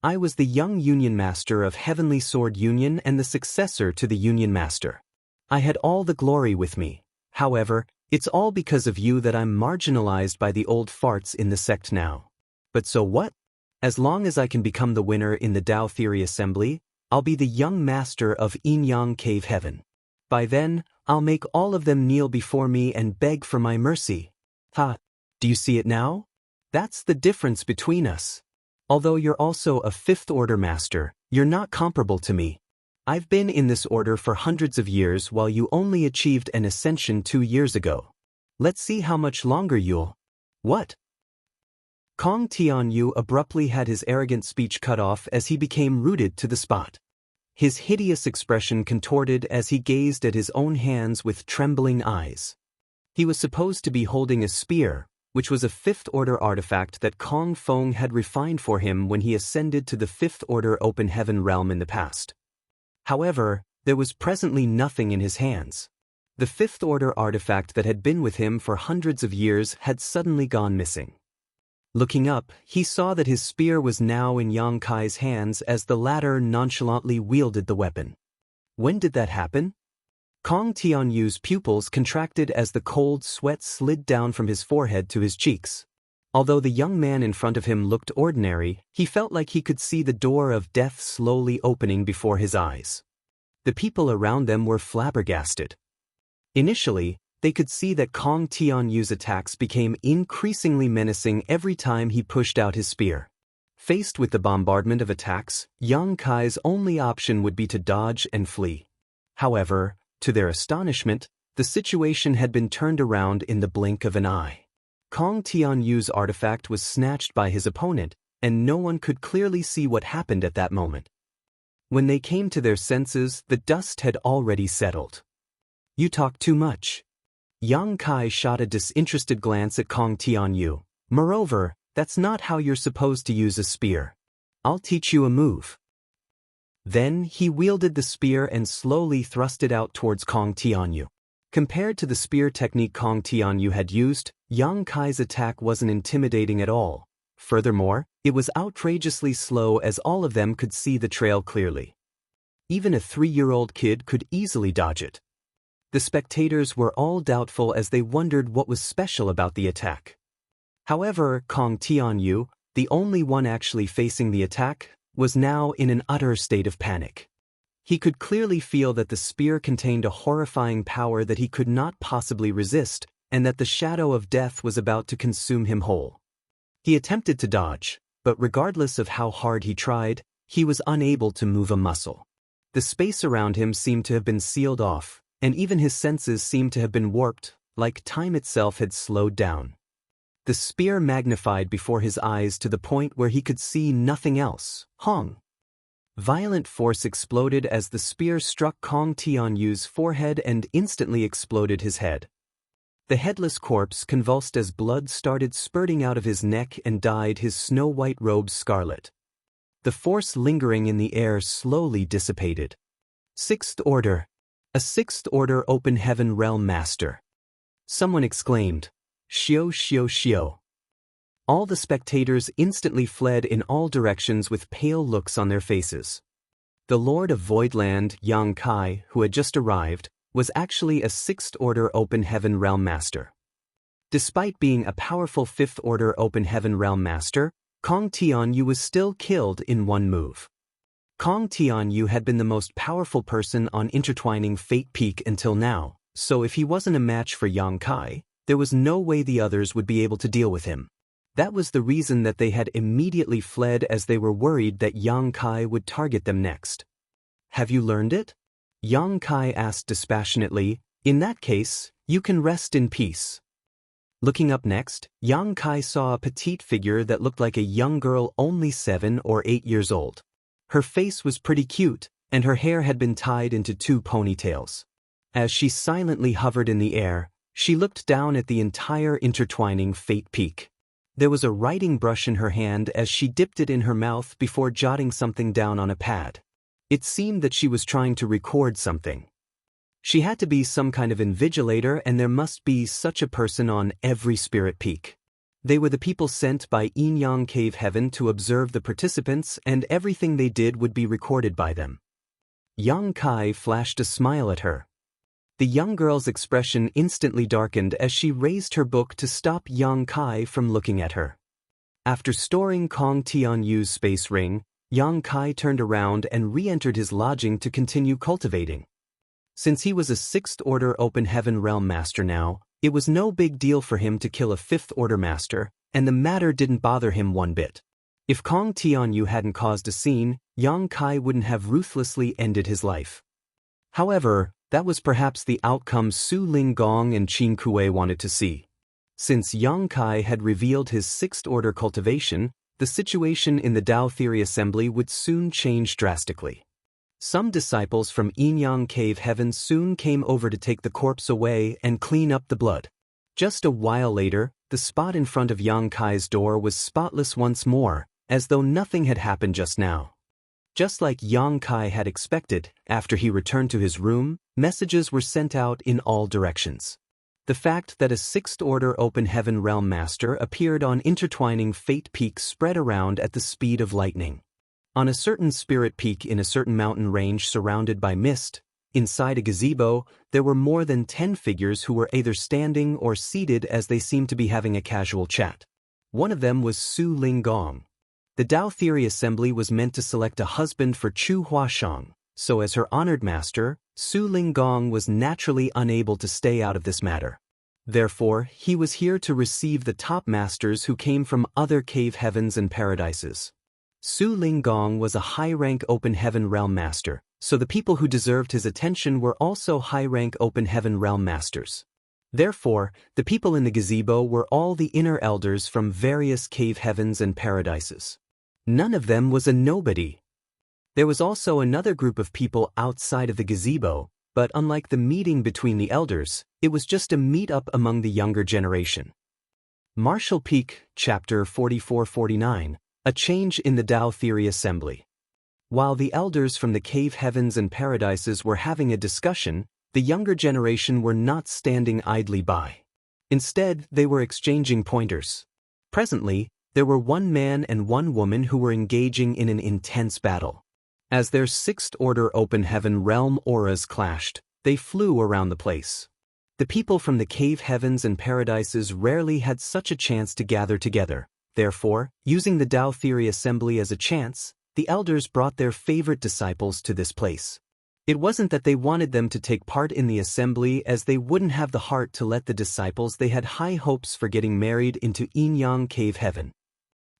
I was the young Union Master of Heavenly Sword Union and the successor to the Union Master. I had all the glory with me. However, it's all because of you that I'm marginalized by the old farts in the sect now. But so what? As long as I can become the winner in the Dao Theory Assembly, I'll be the young master of Inyang Cave Heaven. By then, I'll make all of them kneel before me and beg for my mercy. Ha! Do you see it now? That's the difference between us. Although you're also a Fifth Order Master, you're not comparable to me. I've been in this order for hundreds of years while you only achieved an ascension 2 years ago. Let's see how much longer you'll... What? Kong Tianyu abruptly had his arrogant speech cut off as he became rooted to the spot. His hideous expression contorted as he gazed at his own hands with trembling eyes. He was supposed to be holding a spear, which was a Fifth Order artifact that Kong Feng had refined for him when he ascended to the Fifth Order Open Heaven realm in the past. However, there was presently nothing in his hands. The Fifth Order artifact that had been with him for hundreds of years had suddenly gone missing. Looking up, he saw that his spear was now in Yang Kai's hands as the latter nonchalantly wielded the weapon. When did that happen? Kong Tianyu's pupils contracted as the cold sweat slid down from his forehead to his cheeks. Although the young man in front of him looked ordinary, he felt like he could see the door of death slowly opening before his eyes. The people around them were flabbergasted. Initially, they could see that Kong Tianyu's attacks became increasingly menacing every time he pushed out his spear. Faced with the bombardment of attacks, Yang Kai's only option would be to dodge and flee. However, to their astonishment, the situation had been turned around in the blink of an eye. Kong Tianyu's artifact was snatched by his opponent, and no one could clearly see what happened at that moment. When they came to their senses, the dust had already settled. "You talk too much." Yang Kai shot a disinterested glance at Kong Tianyu. "Moreover, that's not how you're supposed to use a spear. I'll teach you a move." Then he wielded the spear and slowly thrust it out towards Kong Tianyu. Compared to the spear technique Kong Tianyu had used, Yang Kai's attack wasn't intimidating at all. Furthermore, it was outrageously slow as all of them could see the trail clearly. Even a 3-year-old kid could easily dodge it. The spectators were all doubtful as they wondered what was special about the attack. However, Kong Tianyu, the only one actually facing the attack, was now in an utter state of panic. He could clearly feel that the spear contained a horrifying power that he could not possibly resist, and that the shadow of death was about to consume him whole. He attempted to dodge, but regardless of how hard he tried, he was unable to move a muscle. The space around him seemed to have been sealed off, and even his senses seemed to have been warped, like time itself had slowed down. The spear magnified before his eyes to the point where he could see nothing else. Hong! Violent force exploded as the spear struck Kong Tianyu's forehead and instantly exploded his head. The headless corpse convulsed as blood started spurting out of his neck and dyed his snow-white robes scarlet. The force lingering in the air slowly dissipated. Sixth Order. A Sixth Order Open Heaven Realm Master. Someone exclaimed, "Xiao xiao xiao." All the spectators instantly fled in all directions with pale looks on their faces. The Lord of Voidland, Yang Kai, who had just arrived, was actually a Sixth Order Open Heaven Realm Master. Despite being a powerful Fifth Order Open Heaven Realm Master, Kong Tianyu was still killed in one move. Kong Tianyu had been the most powerful person on intertwining Fate Peak until now, so if he wasn't a match for Yang Kai, there was no way the others would be able to deal with him. That was the reason that they had immediately fled, as they were worried that Yang Kai would target them next. "Have you learned it?" Yang Kai asked dispassionately. "In that case, you can rest in peace." Looking up next, Yang Kai saw a petite figure that looked like a young girl only 7 or 8 years old. Her face was pretty cute, and her hair had been tied into 2 ponytails. As she silently hovered in the air, she looked down at the entire intertwining Fate Peak. There was a writing brush in her hand as she dipped it in her mouth before jotting something down on a pad. It seemed that she was trying to record something. She had to be some kind of invigilator, and there must be such a person on every spirit peak. They were the people sent by Inyang Cave Heaven to observe the participants, and everything they did would be recorded by them. Yang Kai flashed a smile at her. The young girl's expression instantly darkened as she raised her book to stop Yang Kai from looking at her. After storing Kong Tianyu's space ring, Yang Kai turned around and re-entered his lodging to continue cultivating. Since he was a Sixth Order Open Heaven Realm Master now, it was no big deal for him to kill a Fifth Order Master, and the matter didn't bother him one bit. If Kong Tianyu hadn't caused a scene, Yang Kai wouldn't have ruthlessly ended his life. However, that was perhaps the outcome Su Linggong and Qin Kuei wanted to see. Since Yang Kai had revealed his Sixth Order cultivation, the situation in the Dao Theory Assembly would soon change drastically. Some disciples from Inyang Cave Heaven soon came over to take the corpse away and clean up the blood. Just a while later, the spot in front of Yang Kai's door was spotless once more, as though nothing had happened just now. Just like Yang Kai had expected, after he returned to his room, messages were sent out in all directions. The fact that a Sixth Order Open Heaven Realm Master appeared on intertwining Fate Peak spread around at the speed of lightning. On a certain spirit peak in a certain mountain range surrounded by mist, inside a gazebo, there were more than 10 figures who were either standing or seated as they seemed to be having a casual chat. One of them was Su Linggong. The Dao Theory Assembly was meant to select a husband for Chu Huashang, so as her honored master, Su Linggong was naturally unable to stay out of this matter. Therefore, he was here to receive the top masters who came from other cave heavens and paradises. Su Linggong was a high-rank Open Heaven Realm Master, so the people who deserved his attention were also high-rank Open Heaven Realm Masters. Therefore, the people in the gazebo were all the inner elders from various cave heavens and paradises. None of them was a nobody. There was also another group of people outside of the gazebo, but unlike the meeting between the elders, it was just a meet-up among the younger generation. Martial Peak, Chapter 44-49, A Change in the Tao Theory Assembly. While the elders from the cave heavens and paradises were having a discussion, the younger generation were not standing idly by. Instead, they were exchanging pointers. Presently, there were one man and one woman who were engaging in an intense battle. As their sixth order Open Heaven realm auras clashed, they flew around the place. The people from the cave heavens and paradises rarely had such a chance to gather together. Therefore, using the Tao Theory Assembly as a chance, the elders brought their favorite disciples to this place. It wasn't that they wanted them to take part in the assembly, as they wouldn't have the heart to let the disciples they had high hopes for getting married into Yin-Yang Cave Heaven.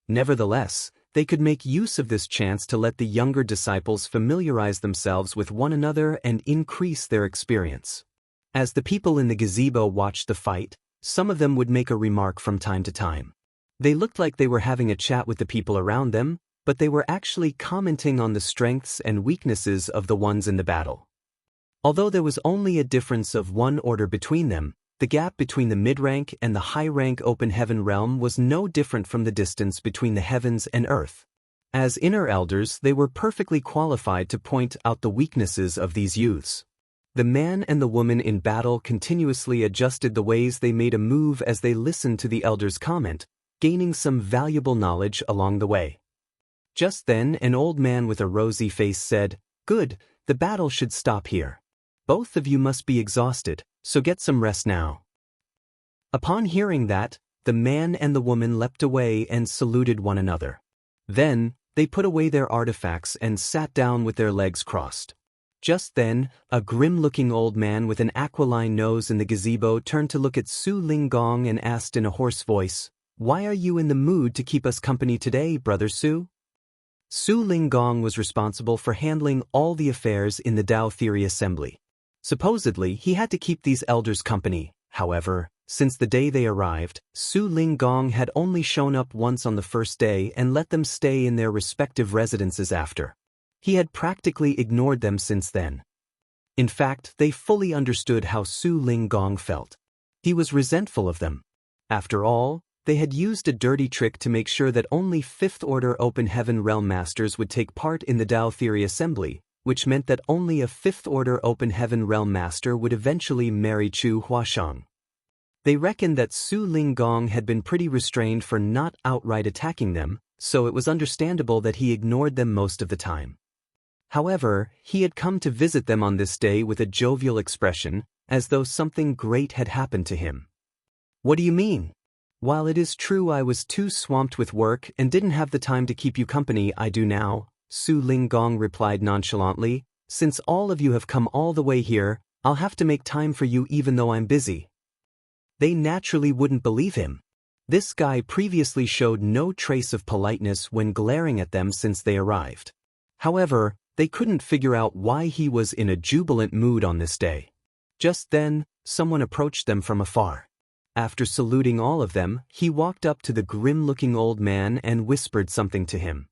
Nevertheless, they could make use of this chance to let the younger disciples familiarize themselves with one another and increase their experience. As the people in the gazebo watched the fight, some of them would make a remark from time to time. They looked like they were having a chat with the people around them, but they were actually commenting on the strengths and weaknesses of the ones in the battle. Although there was only a difference of one order between them, the gap between the mid-rank and the high-rank Open Heaven realm was no different from the distance between the heavens and earth. As inner elders, they were perfectly qualified to point out the weaknesses of these youths. The man and the woman in battle continuously adjusted the ways they made a move as they listened to the elders' comment, gaining some valuable knowledge along the way. Just then, an old man with a rosy face said, "Good, the battle should stop here. Both of you must be exhausted, so get some rest now." Upon hearing that, the man and the woman leapt away and saluted one another. Then, they put away their artifacts and sat down with their legs crossed. Just then, a grim-looking old man with an aquiline nose in the gazebo turned to look at Su Linggong and asked in a hoarse voice, "Why are you in the mood to keep us company today, Brother Su?" Su Linggong was responsible for handling all the affairs in the Tao Theory Assembly. Supposedly, he had to keep these elders company. However, since the day they arrived, Su Linggong had only shown up once on the first day and let them stay in their respective residences after. He had practically ignored them since then. In fact, they fully understood how Su Linggong felt. He was resentful of them. After all, they had used a dirty trick to make sure that only 5th Order Open Heaven Realm Masters would take part in the Tao Theory Assembly, which meant that only a 5th Order Open Heaven Realm Master would eventually marry Chu Huashang. They reckoned that Su Linggong had been pretty restrained for not outright attacking them, so it was understandable that he ignored them most of the time. However, he had come to visit them on this day with a jovial expression, as though something great had happened to him. "What do you mean? While it is true I was too swamped with work and didn't have the time to keep you company, I do now," Su Linggong replied nonchalantly. "Since all of you have come all the way here, I'll have to make time for you even though I'm busy." They naturally wouldn't believe him. This guy previously showed no trace of politeness when glaring at them since they arrived. However, they couldn't figure out why he was in a jubilant mood on this day. Just then, someone approached them from afar. After saluting all of them, he walked up to the grim-looking old man and whispered something to him.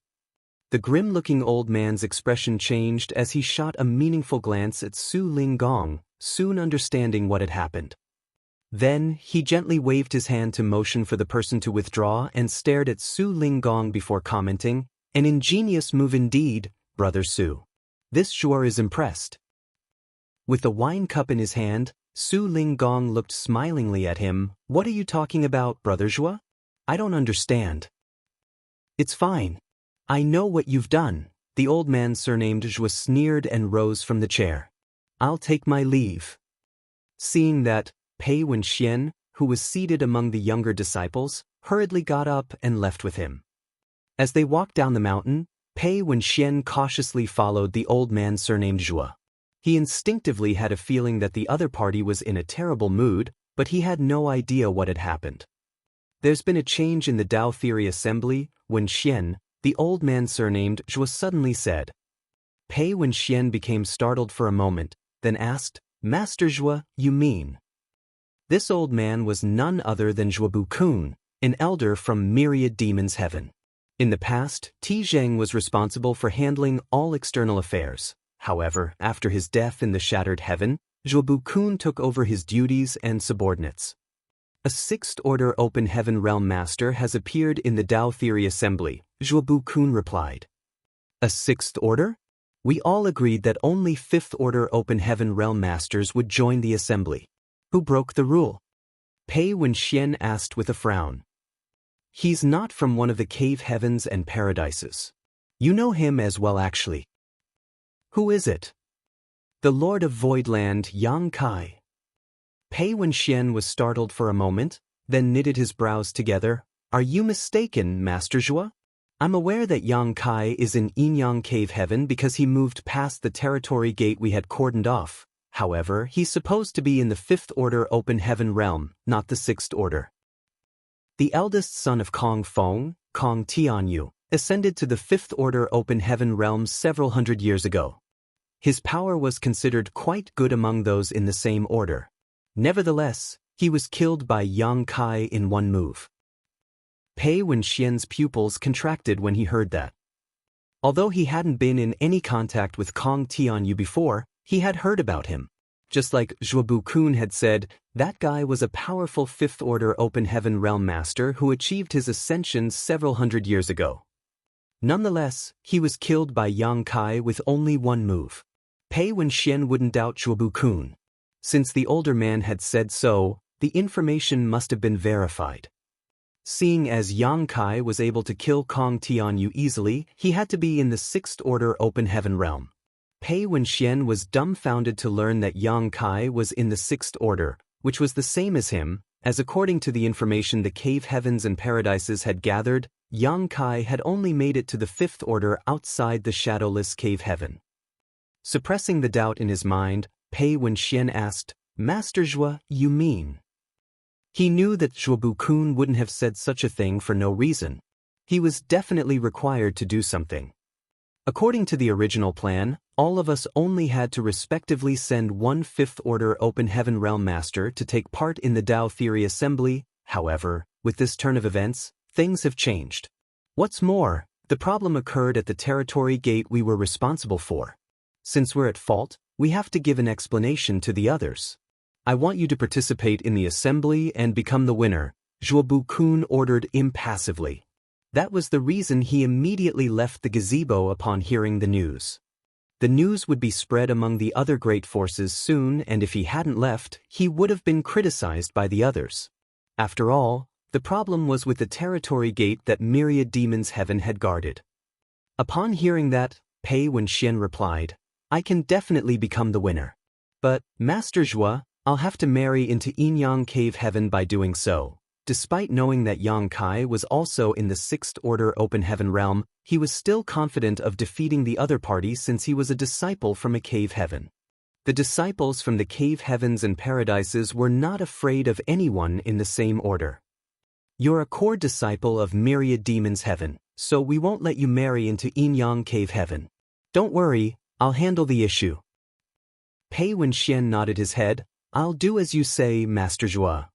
The grim-looking old man's expression changed as he shot a meaningful glance at Su Linggong, soon understanding what had happened. Then, he gently waved his hand to motion for the person to withdraw and stared at Su Linggong before commenting, "An ingenious move indeed, Brother Su. This sure is impressed." With the wine cup in his hand, Su Linggong looked smilingly at him. "What are you talking about, Brother Zhua? I don't understand." "It's fine. I know what you've done," the old man surnamed Zhua sneered and rose from the chair. "I'll take my leave." Seeing that, Pei Wenxian, who was seated among the younger disciples, hurriedly got up and left with him. As they walked down the mountain, Pei Wenxian cautiously followed the old man surnamed Zhua. He instinctively had a feeling that the other party was in a terrible mood, but he had no idea what had happened. "There's been a change in the Tao Theory Assembly, Wenxian," The old man surnamed Zhua suddenly said. Pei Wenxian became startled for a moment, then asked, Master Zhua, you mean? This old man was none other than Zhuobu Kun, an elder from Myriad Demons Heaven. In the past, Ti Zheng was responsible for handling all external affairs. However, after his death in the Shattered Heaven, Zhuobu Kun took over his duties and subordinates. A Sixth Order Open Heaven Realm Master has appeared in the Dao Theory Assembly, Zhuobu Kun replied. A Sixth Order? We all agreed that only Fifth Order Open Heaven Realm Masters would join the assembly. Who broke the rule? Pei Wenxian asked with a frown. He's not from one of the cave heavens and paradises. You know him as well actually. Who is it? The Lord of Voidland, Yang Kai. Pei Wenxian was startled for a moment, then knitted his brows together. Are you mistaken, Master Zhua? I'm aware that Yang Kai is in Yinyang Cave Heaven because he moved past the territory gate we had cordoned off. However, he's supposed to be in the Fifth Order Open Heaven Realm, not the Sixth Order. The eldest son of Kong Feng, Kong Tianyu, ascended to the Fifth Order Open Heaven Realm several hundred years ago. His power was considered quite good among those in the same order. Nevertheless, he was killed by Yang Kai in one move. Pei Wenxian's pupils contracted when he heard that. Although he hadn't been in any contact with Kong Tianyu before, he had heard about him. Just like Zhuobu Kun had said, that guy was a powerful Fifth Order Open Heaven Realm Master who achieved his ascension several hundred years ago. Nonetheless, he was killed by Yang Kai with only one move. Pei Wenxian wouldn't doubt Zhuobu Kun. Since the older man had said so, the information must have been verified. Seeing as Yang Kai was able to kill Kong Tianyu easily, he had to be in the Sixth Order Open Heaven Realm. Pei Wenxian was dumbfounded to learn that Yang Kai was in the Sixth Order, which was the same as him, as according to the information the cave heavens and paradises had gathered, Yang Kai had only made it to the Fifth Order outside the shadowless cave heaven. Suppressing the doubt in his mind, Pei Wenxian asked, Master Zhua, you mean? He knew that Zhuobu Kun wouldn't have said such a thing for no reason. He was definitely required to do something. According to the original plan, all of us only had to respectively send one Fifth Order Open Heaven Realm Master to take part in the Dao Theory Assembly. However, with this turn of events, things have changed. What's more, the problem occurred at the territory gate we were responsible for. Since we're at fault, we have to give an explanation to the others. I want you to participate in the assembly and become the winner, Zhuobu Kun ordered impassively. That was the reason he immediately left the gazebo upon hearing the news. The news would be spread among the other great forces soon, and if he hadn't left, he would have been criticized by the others. After all, the problem was with the territory gate that Myriad Demons Heaven had guarded. Upon hearing that, Pei Wenxian replied, I can definitely become the winner. But, Master Zhua, I'll have to marry into Yinyang Cave Heaven by doing so. Despite knowing that Yang Kai was also in the Sixth Order Open Heaven Realm, he was still confident of defeating the other party since he was a disciple from a cave heaven. The disciples from the cave heavens and paradises were not afraid of anyone in the same order. You're a core disciple of Myriad Demons Heaven, so we won't let you marry into Yinyang Cave Heaven. Don't worry, I'll handle the issue. Pei Wenxian nodded his head. I'll do as you say, Master Zhua.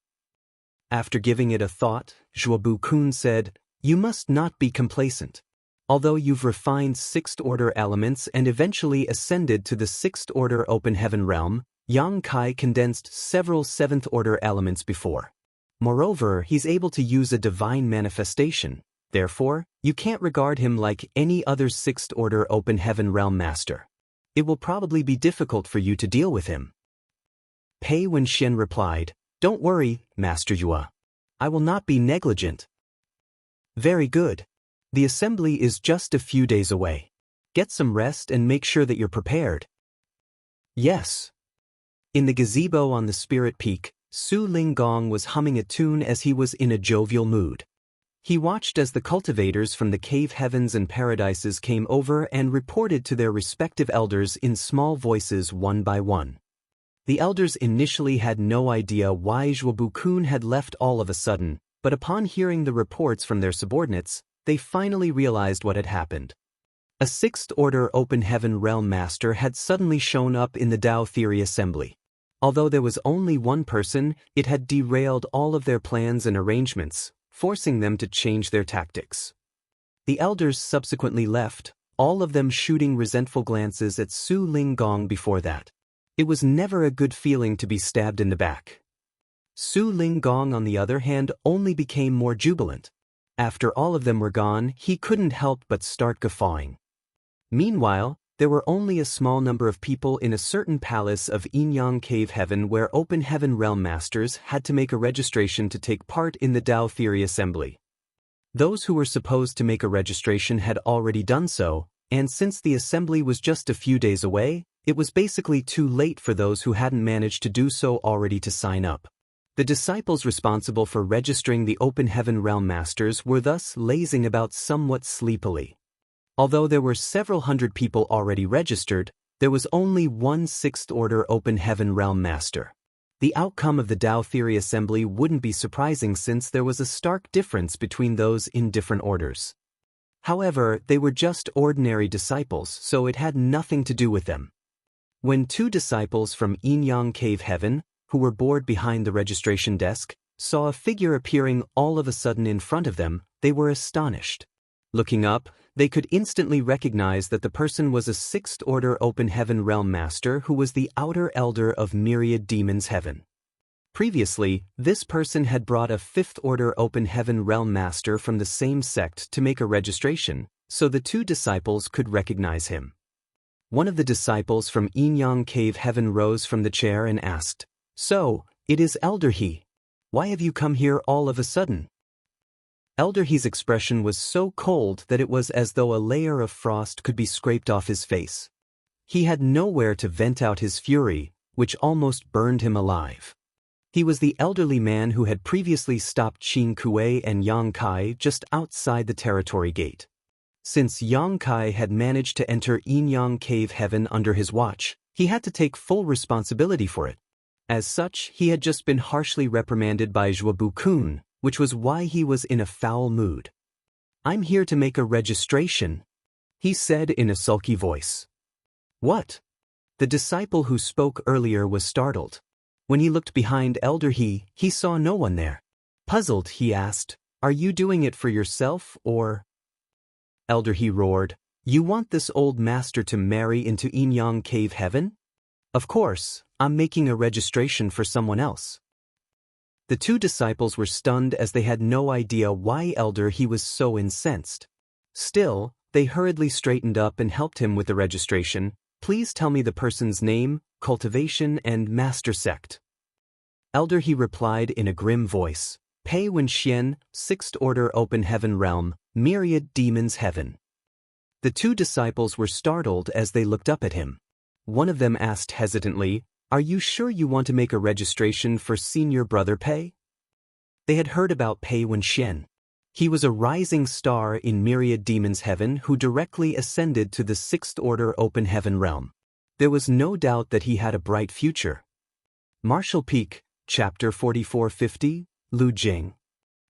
After giving it a thought, Zhuobu Kun said, You must not be complacent. Although you've refined Sixth Order elements and eventually ascended to the Sixth Order Open Heaven Realm, Yang Kai condensed several Seventh Order elements before. Moreover, he's able to use a divine manifestation. Therefore, you can't regard him like any other Sixth Order Open Heaven Realm Master. It will probably be difficult for you to deal with him. Pei Wenxian replied, Don't worry, Master Zhua. I will not be negligent. Very good. The assembly is just a few days away. Get some rest and make sure that you're prepared. Yes. In the gazebo on the Spirit Peak, Su Linggong was humming a tune as he was in a jovial mood. He watched as the cultivators from the cave heavens and paradises came over and reported to their respective elders in small voices one by one. The elders initially had no idea why Zhuobu Kun had left all of a sudden, but upon hearing the reports from their subordinates, they finally realized what had happened. A sixth-order Open Heaven Realm Master had suddenly shown up in the Tao Theory Assembly. Although there was only one person, it had derailed all of their plans and arrangements, forcing them to change their tactics. The elders subsequently left, all of them shooting resentful glances at Su Linggong before that. It was never a good feeling to be stabbed in the back. Su Linggong, on the other hand, only became more jubilant. After all of them were gone, he couldn't help but start guffawing. Meanwhile, there were only a small number of people in a certain palace of Inyang Cave Heaven where Open Heaven Realm Masters had to make a registration to take part in the Tao Theory Assembly. Those who were supposed to make a registration had already done so, and since the assembly was just a few days away, it was basically too late for those who hadn't managed to do so already to sign up. The disciples responsible for registering the Open Heaven Realm Masters were thus lazing about somewhat sleepily. Although there were several hundred people already registered, there was only one sixth-order Open Heaven Realm Master. The outcome of the Tao Theory Assembly wouldn't be surprising since there was a stark difference between those in different orders. However, they were just ordinary disciples, so it had nothing to do with them. When two disciples from Inyang Cave Heaven, who were bored behind the registration desk, saw a figure appearing all of a sudden in front of them, they were astonished. Looking up, they could instantly recognize that the person was a sixth-order Open Heaven Realm Master who was the outer elder of Myriad Demons Heaven. Previously, this person had brought a fifth-order Open Heaven Realm Master from the same sect to make a registration, so the two disciples could recognize him. One of the disciples from Inyang Cave Heaven rose from the chair and asked, "So, it is Elder He. Why have you come here all of a sudden?" Elder He's expression was so cold that it was as though a layer of frost could be scraped off his face. He had nowhere to vent out his fury, which almost burned him alive. He was the elderly man who had previously stopped Qin Kuei and Yang Kai just outside the territory gate. Since Yang Kai had managed to enter Inyang Cave Heaven under his watch, he had to take full responsibility for it. As such, he had just been harshly reprimanded by Zhuobu-kun, which was why he was in a foul mood. "I'm here to make a registration," he said in a sulky voice. "What?" The disciple who spoke earlier was startled. When he looked behind Elder He saw no one there. Puzzled, he asked, "Are you doing it for yourself, or?" Elder He roared, "You want this old master to marry into Inyang Cave Heaven? Of course, I'm making a registration for someone else." The two disciples were stunned as they had no idea why Elder He was so incensed. Still, they hurriedly straightened up and helped him with the registration. "Please tell me the person's name, cultivation, and master sect." Elder He replied in a grim voice, "Pei Wenxian, Sixth Order Open Heaven Realm, Myriad Demons Heaven." The two disciples were startled as they looked up at him. One of them asked hesitantly, "Are you sure you want to make a registration for senior brother Pei?" They had heard about Pei Wenxian. He was a rising star in Myriad Demons Heaven who directly ascended to the Sixth Order Open Heaven Realm. There was no doubt that he had a bright future. Martial Peak, Chapter 4450, Lu Jing.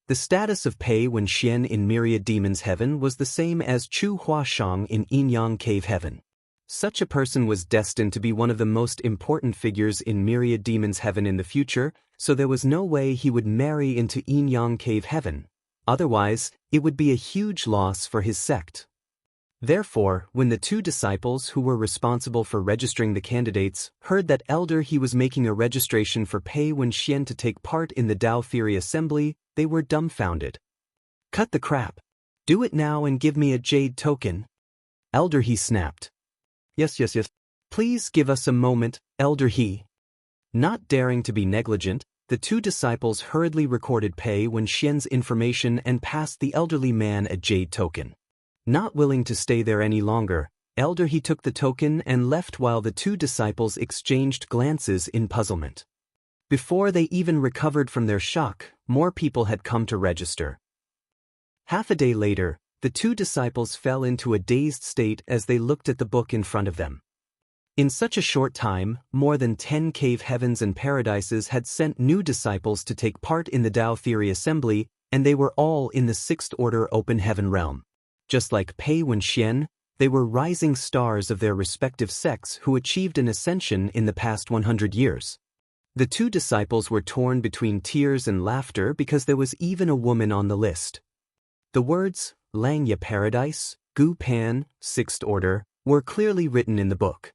The status of Pei Wenxian in Myriad Demons Heaven was the same as Chu Huashang in Inyang Cave Heaven. Such a person was destined to be one of the most important figures in Myriad Demons Heaven in the future, so there was no way he would marry into Inyang Cave Heaven. Otherwise, it would be a huge loss for his sect. Therefore, when the two disciples who were responsible for registering the candidates heard that Elder He was making a registration for Pei Wenxian to take part in the Tao Theory Assembly, they were dumbfounded. "Cut the crap. Do it now and give me a jade token." Elder He snapped. Yes. Please give us a moment, Elder He." Not daring to be negligent, the two disciples hurriedly recorded Pei Wenxian's information and passed the elderly man a jade token. Not willing to stay there any longer, Elder He took the token and left while the two disciples exchanged glances in puzzlement. Before they even recovered from their shock, more people had come to register. Half a day later, the two disciples fell into a dazed state as they looked at the book in front of them. In such a short time, more than 10 cave heavens and paradises had sent new disciples to take part in the Tao Theory Assembly, and they were all in the Sixth Order Open Heaven realm. Just like Pei Wenxian, they were rising stars of their respective sects who achieved an ascension in the past 100 years. The two disciples were torn between tears and laughter because there was even a woman on the list. The words, Langya Paradise, Gu Pan, Sixth Order, were clearly written in the book.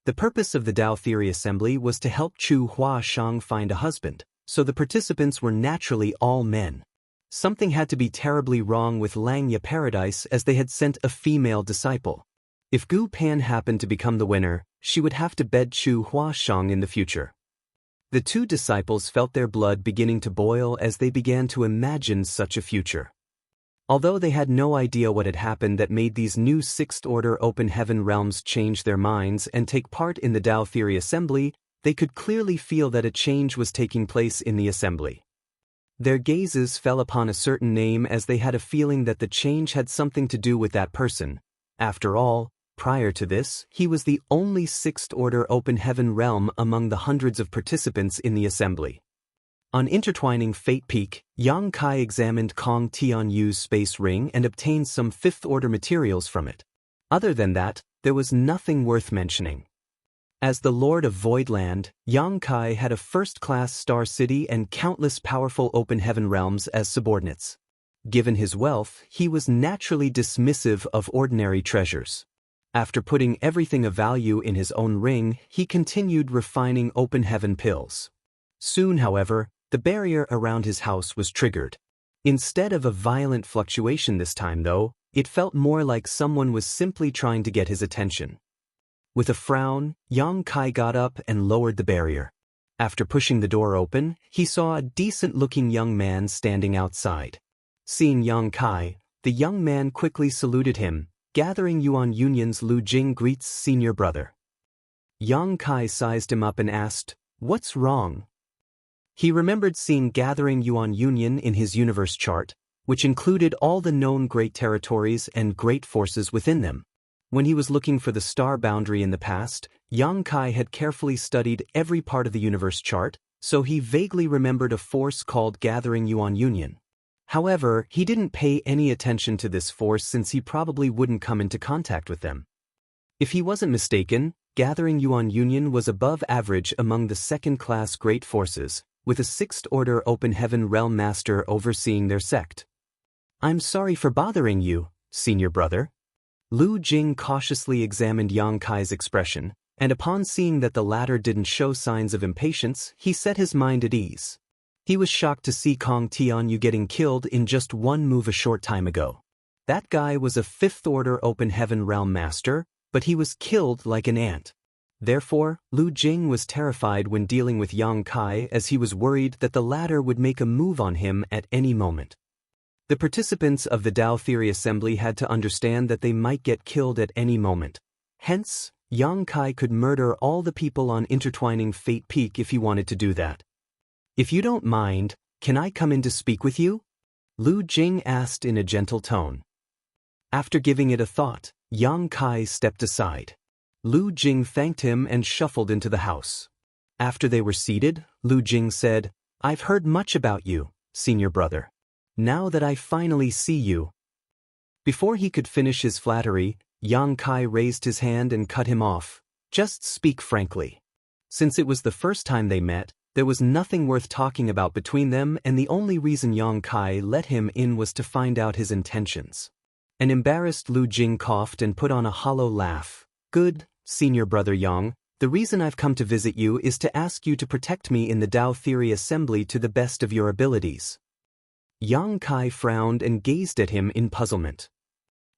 The purpose of the Tao Theory Assembly was to help Chu Huashang find a husband, so the participants were naturally all men. Something had to be terribly wrong with Langya Paradise as they had sent a female disciple. If Gu Pan happened to become the winner, she would have to bed Chu Huashang in the future. The two disciples felt their blood beginning to boil as they began to imagine such a future. Although they had no idea what had happened that made these new Sixth Order Open Heaven realms change their minds and take part in the Tao Theory Assembly, they could clearly feel that a change was taking place in the assembly. Their gazes fell upon a certain name as they had a feeling that the change had something to do with that person. After all, prior to this, he was the only Sixth Order Open Heaven realm among the hundreds of participants in the assembly. On intertwining Fate Peak, Yang Kai examined Kong Tianyu's space ring and obtained some Fifth Order materials from it. Other than that, there was nothing worth mentioning. As the Lord of Voidland, Yang Kai had a first-class star city and countless powerful open heaven realms as subordinates. Given his wealth, he was naturally dismissive of ordinary treasures. After putting everything of value in his own ring, he continued refining open heaven pills. Soon, however, the barrier around his house was triggered. Instead of a violent fluctuation this time, though, it felt more like someone was simply trying to get his attention. With a frown, Yang Kai got up and lowered the barrier. After pushing the door open, he saw a decent-looking young man standing outside. Seeing Yang Kai, the young man quickly saluted him. Gathering Yuan Union's Lu Jing greets senior brother. Yang Kai sized him up and asked, "What's wrong?" He remembered seeing Gathering Yuan Union in his universe chart, which included all the known great territories and great forces within them. When he was looking for the star boundary in the past, Yang Kai had carefully studied every part of the universe chart, so he vaguely remembered a force called Gathering Yuan Union. However, he didn't pay any attention to this force since he probably wouldn't come into contact with them. If he wasn't mistaken, Gathering Yuan Union was above average among the second-class great forces, with a Sixth Order Open Heaven Realm Master overseeing their sect. "I'm sorry for bothering you, senior brother." Lu Jing cautiously examined Yang Kai's expression, and upon seeing that the latter didn't show signs of impatience, he set his mind at ease. He was shocked to see Kong Tianyu getting killed in just one move a short time ago. That guy was a Fifth Order Open Heaven Realm Master, but he was killed like an ant. Therefore, Lu Jing was terrified when dealing with Yang Kai as he was worried that the latter would make a move on him at any moment. The participants of the Tao Theory Assembly had to understand that they might get killed at any moment. Hence, Yang Kai could murder all the people on intertwining Fate Peak if he wanted to do that. "If you don't mind, can I come in to speak with you?" Lu Jing asked in a gentle tone. After giving it a thought, Yang Kai stepped aside. Lu Jing thanked him and shuffled into the house. After they were seated, Lu Jing said, "I've heard much about you, senior brother. Now that I finally see you." Before he could finish his flattery, Yang Kai raised his hand and cut him off. "Just speak frankly." Since it was the first time they met, there was nothing worth talking about between them, and the only reason Yang Kai let him in was to find out his intentions. An embarrassed Lu Jing coughed and put on a hollow laugh. "Good, senior brother Yang, the reason I've come to visit you is to ask you to protect me in the Tao Theory Assembly to the best of your abilities." Yang Kai frowned and gazed at him in puzzlement.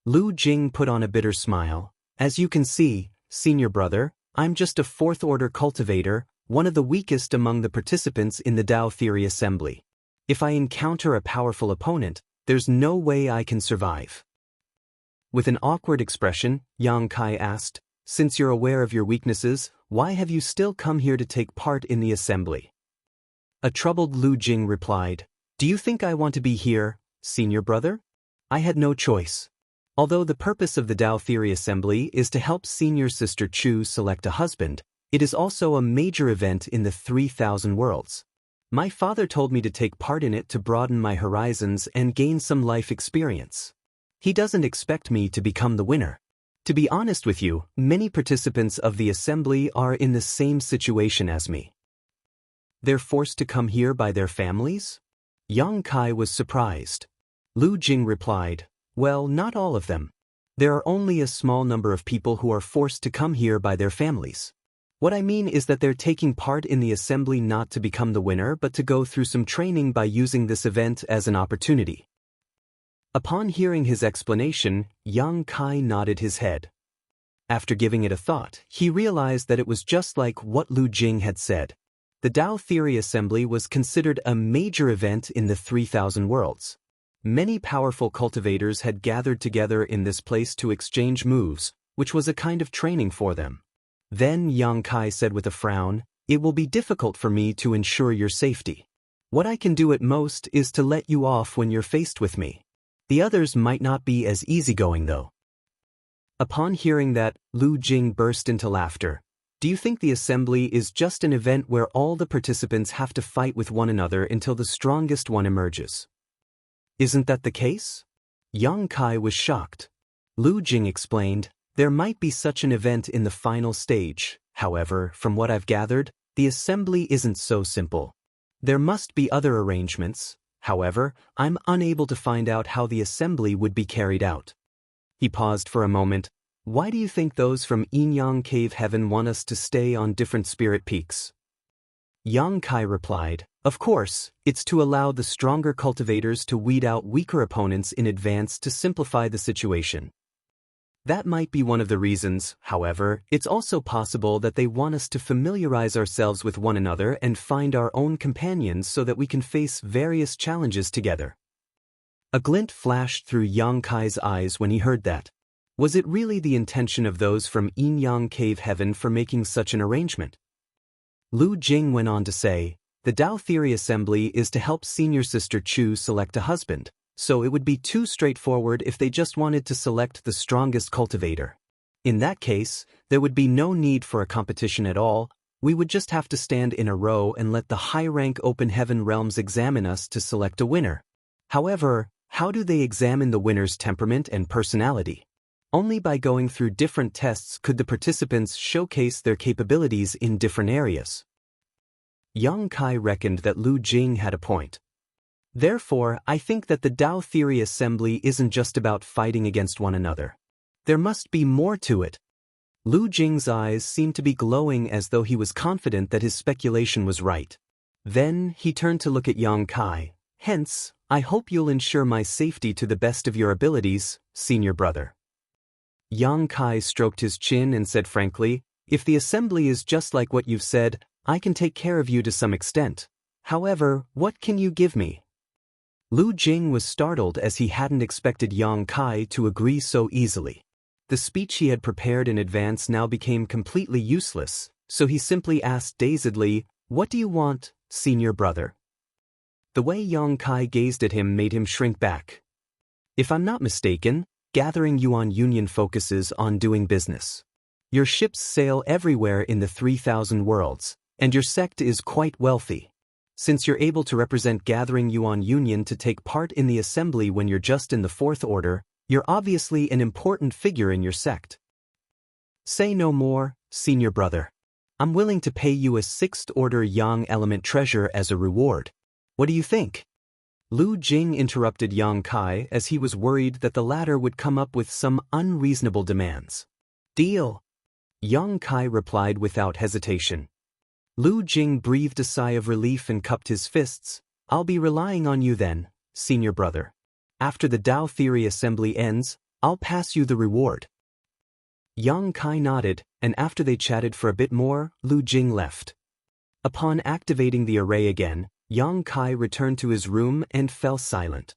Lu Jing put on a bitter smile. "As you can see, senior brother, I'm just a Fourth Order cultivator, one of the weakest among the participants in the Tao Theory Assembly. If I encounter a powerful opponent, there's no way I can survive." With an awkward expression, Yang Kai asked, "Since you're aware of your weaknesses, why have you still come here to take part in the assembly?" A troubled Lu Jing replied, "Do you think I want to be here, senior brother? I had no choice. Although the purpose of the Tao Theory Assembly is to help senior sister Chu select a husband, it is also a major event in the 3,000 worlds. My father told me to take part in it to broaden my horizons and gain some life experience. He doesn't expect me to become the winner. To be honest with you, many participants of the assembly are in the same situation as me. They're forced to come here by their families? Yang Kai was surprised. Lu Jing replied, well, not all of them. There are only a small number of people who are forced to come here by their families. What I mean is that they're taking part in the assembly not to become the winner but to go through some training by using this event as an opportunity. Upon hearing his explanation, Yang Kai nodded his head. After giving it a thought, he realized that it was just like what Lu Jing had said. The Tao Theory Assembly was considered a major event in the 3,000 worlds. Many powerful cultivators had gathered together in this place to exchange moves, which was a kind of training for them. Then Yang Kai said with a frown, it will be difficult for me to ensure your safety. What I can do at most is to let you off when you're faced with me. The others might not be as easygoing though. Upon hearing that, Lu Jing burst into laughter. Do you think the assembly is just an event where all the participants have to fight with one another until the strongest one emerges? Isn't that the case? Yang Kai was shocked. Lu Jing explained, there might be such an event in the final stage. However, from what I've gathered, the assembly isn't so simple. There must be other arrangements. However, I'm unable to find out how the assembly would be carried out. He paused for a moment. Why do you think those from Yin Cave Heaven want us to stay on different spirit peaks? Yang Kai replied, of course, it's to allow the stronger cultivators to weed out weaker opponents in advance to simplify the situation. That might be one of the reasons. However, it's also possible that they want us to familiarize ourselves with one another and find our own companions so that we can face various challenges together. A glint flashed through Yang Kai's eyes when he heard that. Was it really the intention of those from Yin Cave Heaven for making such an arrangement? Lu Jing went on to say, the Tao Theory Assembly is to help senior sister Chu select a husband. So it would be too straightforward if they just wanted to select the strongest cultivator. In that case, there would be no need for a competition at all. We would just have to stand in a row and let the high-rank open heaven realms examine us to select a winner. However, how do they examine the winner's temperament and personality? Only by going through different tests could the participants showcase their capabilities in different areas. Yang Kai reckoned that Lu Jing had a point. Therefore, I think that the Tao Theory Assembly isn't just about fighting against one another. There must be more to it. Lu Jing's eyes seemed to be glowing as though he was confident that his speculation was right. Then, he turned to look at Yang Kai. Hence, I hope you'll ensure my safety to the best of your abilities, senior brother. Yang Kai stroked his chin and said frankly, if the assembly is just like what you've said, I can take care of you to some extent. However, what can you give me? Lu Jing was startled as he hadn't expected Yang Kai to agree so easily. The speech he had prepared in advance now became completely useless, so he simply asked dazedly, what do you want, senior brother? The way Yang Kai gazed at him made him shrink back. If I'm not mistaken, gathering Yuan Union focuses on doing business. Your ships sail everywhere in the 3,000 worlds, and your sect is quite wealthy. Since you're able to represent Gathering Yuan Union to take part in the assembly when you're just in the 4th order, you're obviously an important figure in your sect. Say no more, senior brother. I'm willing to pay you a 6th order Yang element treasure as a reward. What do you think? Lu Jing interrupted Yang Kai as he was worried that the latter would come up with some unreasonable demands. Deal. Yang Kai replied without hesitation. Lu Jing breathed a sigh of relief and cupped his fists. I'll be relying on you then, senior brother. After the Tao Theory Assembly ends, I'll pass you the reward. Yang Kai nodded, and after they chatted for a bit more, Lu Jing left. Upon activating the array again, Yang Kai returned to his room and fell silent.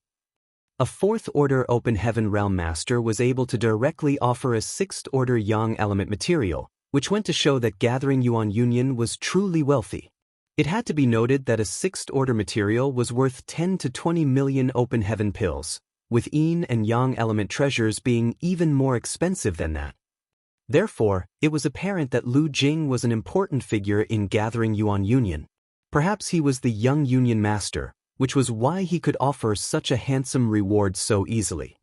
A 4th order Open Heaven Realm Master was able to directly offer a 6th order Yang element material, which went to show that Gathering Yuan Union was truly wealthy. It had to be noted that a 6th order material was worth 10 to 20 million Open Heaven pills, with Yin and Yang element treasures being even more expensive than that. Therefore, it was apparent that Lu Jing was an important figure in Gathering Yuan Union. Perhaps he was the young Union Master, which was why he could offer such a handsome reward so easily.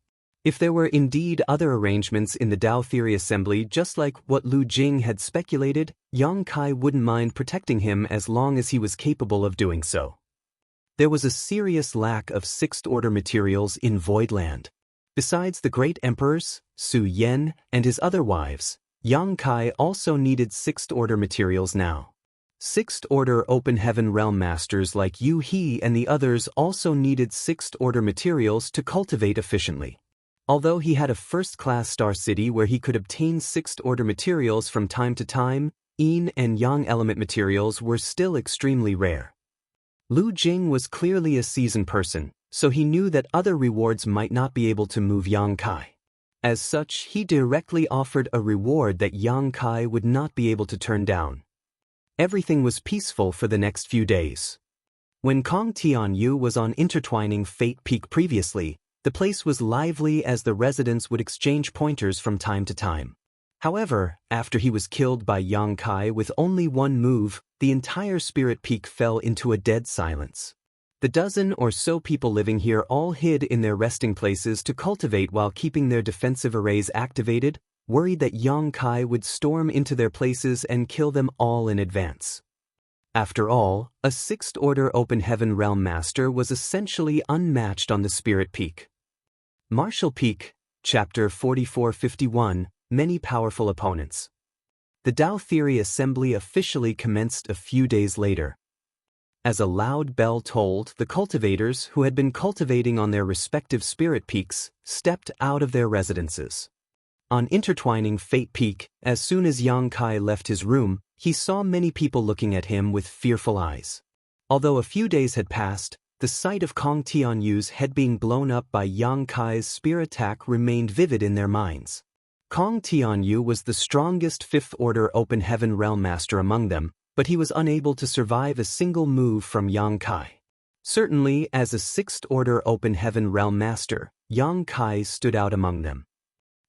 If there were indeed other arrangements in the Tao Theory Assembly just like what Lu Jing had speculated, Yang Kai wouldn't mind protecting him as long as he was capable of doing so. There was a serious lack of sixth-order materials in Voidland. Besides the great emperors, Su Yan, and his other wives, Yang Kai also needed sixth-order materials now. Sixth-order Open Heaven Realm Masters like Yu He and the others also needed sixth-order materials to cultivate efficiently. Although he had a first-class star city where he could obtain sixth-order materials from time to time, Yin and Yang element materials were still extremely rare. Lu Jing was clearly a seasoned person, so he knew that other rewards might not be able to move Yang Kai. As such, he directly offered a reward that Yang Kai would not be able to turn down. Everything was peaceful for the next few days. When Kong Tianyu was on Intertwining Fate Peak previously, the place was lively as the residents would exchange pointers from time to time. However, after he was killed by Yang Kai with only one move, the entire Spirit Peak fell into a dead silence. The dozen or so people living here all hid in their resting places to cultivate while keeping their defensive arrays activated, worried that Yang Kai would storm into their places and kill them all in advance. After all, a sixth-order Open Heaven Realm Master was essentially unmatched on the Spirit Peak. Martial Peak, Chapter 4451, Many Powerful Opponents. The Tao Theory Assembly officially commenced a few days later. As a loud bell tolled, the cultivators who had been cultivating on their respective Spirit Peaks stepped out of their residences. On Intertwining Fate Peak, as soon as Yang Kai left his room, he saw many people looking at him with fearful eyes. Although a few days had passed, the sight of Kong Tianyu's head being blown up by Yang Kai's spear attack remained vivid in their minds. Kong Tianyu was the strongest fifth-order Open Heaven Realm Master among them, but he was unable to survive a single move from Yang Kai. Certainly, as a sixth-order Open Heaven Realm Master, Yang Kai stood out among them.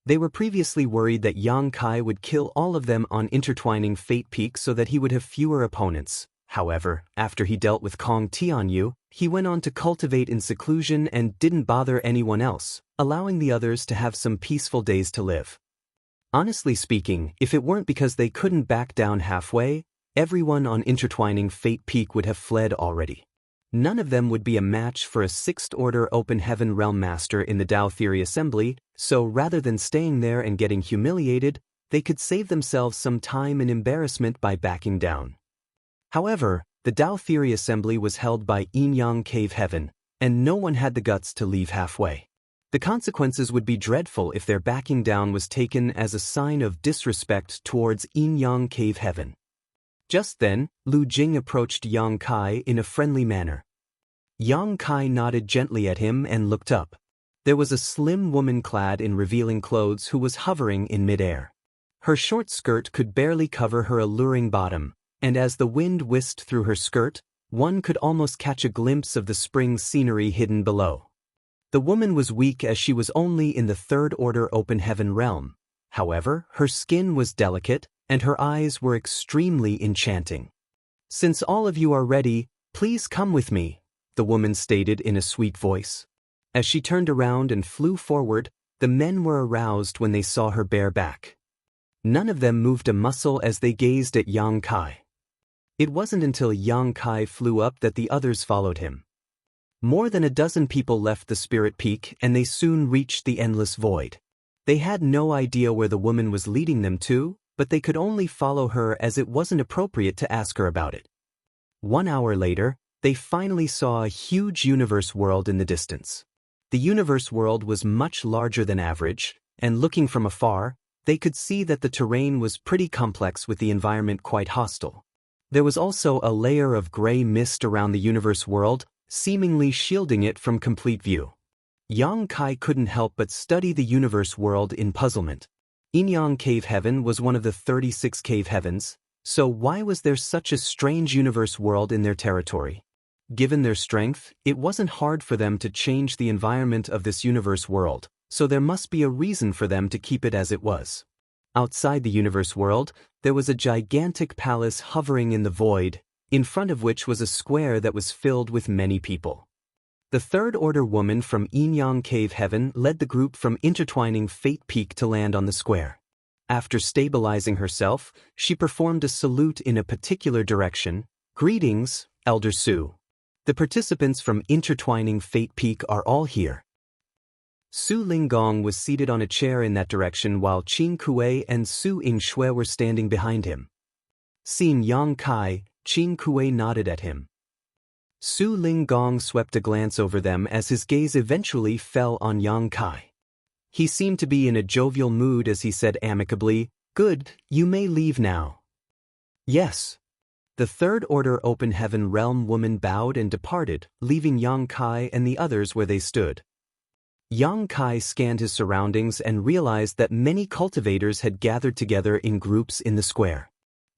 They were previously worried that Yang Kai would kill all of them on Intertwining Fate Peak so that he would have fewer opponents. However, after he dealt with Kong Tianyu, he went on to cultivate in seclusion and didn't bother anyone else, allowing the others to have some peaceful days to live. Honestly speaking, if it weren't because they couldn't back down halfway, everyone on Intertwining Fate Peak would have fled already. None of them would be a match for a sixth-order Open Heaven Realm Master in the Tao Theory Assembly, so rather than staying there and getting humiliated, they could save themselves some time and embarrassment by backing down. However, the Tao Theory Assembly was held by Yin-Yang Cave Heaven, and no one had the guts to leave halfway. The consequences would be dreadful if their backing down was taken as a sign of disrespect towards Yin-Yang Cave Heaven. Just then, Lu Jing approached Yang Kai in a friendly manner. Yang Kai nodded gently at him and looked up. There was a slim woman clad in revealing clothes who was hovering in midair. Her short skirt could barely cover her alluring bottom, and as the wind whisked through her skirt, one could almost catch a glimpse of the spring scenery hidden below. The woman was weak as she was only in the third-order Open Heaven realm. However, her skin was delicate, and her eyes were extremely enchanting. "Since all of you are ready, please come with me," the woman stated in a sweet voice. As she turned around and flew forward, the men were aroused when they saw her bare back. None of them moved a muscle as they gazed at Yang Kai. It wasn't until Yang Kai flew up that the others followed him. More than a dozen people left the Spirit Peak and they soon reached the Endless Void. They had no idea where the woman was leading them to, but they could only follow her as it wasn't appropriate to ask her about it. 1 hour later, they finally saw a huge universe world in the distance. The universe world was much larger than average, and looking from afar, they could see that the terrain was pretty complex with the environment quite hostile. There was also a layer of gray mist around the universe world, seemingly shielding it from complete view. Yang Kai couldn't help but study the universe world in puzzlement. Yin-Yang Cave Heaven was one of the 36 cave heavens, so why was there such a strange universe world in their territory? Given their strength, it wasn't hard for them to change the environment of this universe world, so there must be a reason for them to keep it as it was. Outside the universe world, there was a gigantic palace hovering in the void, in front of which was a square that was filled with many people. The third-order woman from Inyang Cave Heaven led the group from intertwining Fate Peak to land on the square. After stabilizing herself, she performed a salute in a particular direction. "Greetings, Elder Su. The participants from intertwining Fate Peak are all here." Su Linggong was seated on a chair in that direction while Qing Kuei and Su Yingshui were standing behind him. Seeing Yang Kai, Qing Kuei nodded at him. Su Linggong swept a glance over them as his gaze eventually fell on Yang Kai. He seemed to be in a jovial mood as he said amicably, "Good, you may leave now." "Yes." The third-order Open Heaven Realm woman bowed and departed, leaving Yang Kai and the others where they stood. Yang Kai scanned his surroundings and realized that many cultivators had gathered together in groups in the square.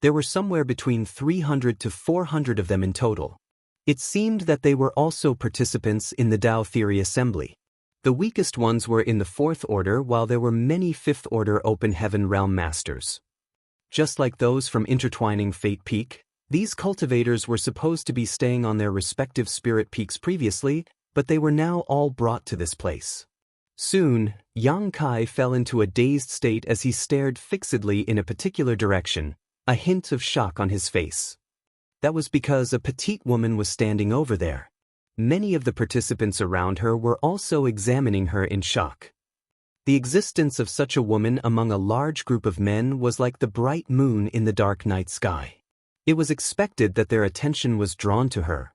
There were somewhere between 300 to 400 of them in total. It seemed that they were also participants in the Tao Theory Assembly. The weakest ones were in the Fourth Order, while there were many Fifth Order Open Heaven Realm Masters. Just like those from intertwining Fate Peak, these cultivators were supposed to be staying on their respective spirit peaks previously, but they were now all brought to this place. Soon, Yang Kai fell into a dazed state as he stared fixedly in a particular direction, a hint of shock on his face. That was because a petite woman was standing over there. Many of the participants around her were also examining her in shock. The existence of such a woman among a large group of men was like the bright moon in the dark night sky. It was expected that their attention was drawn to her.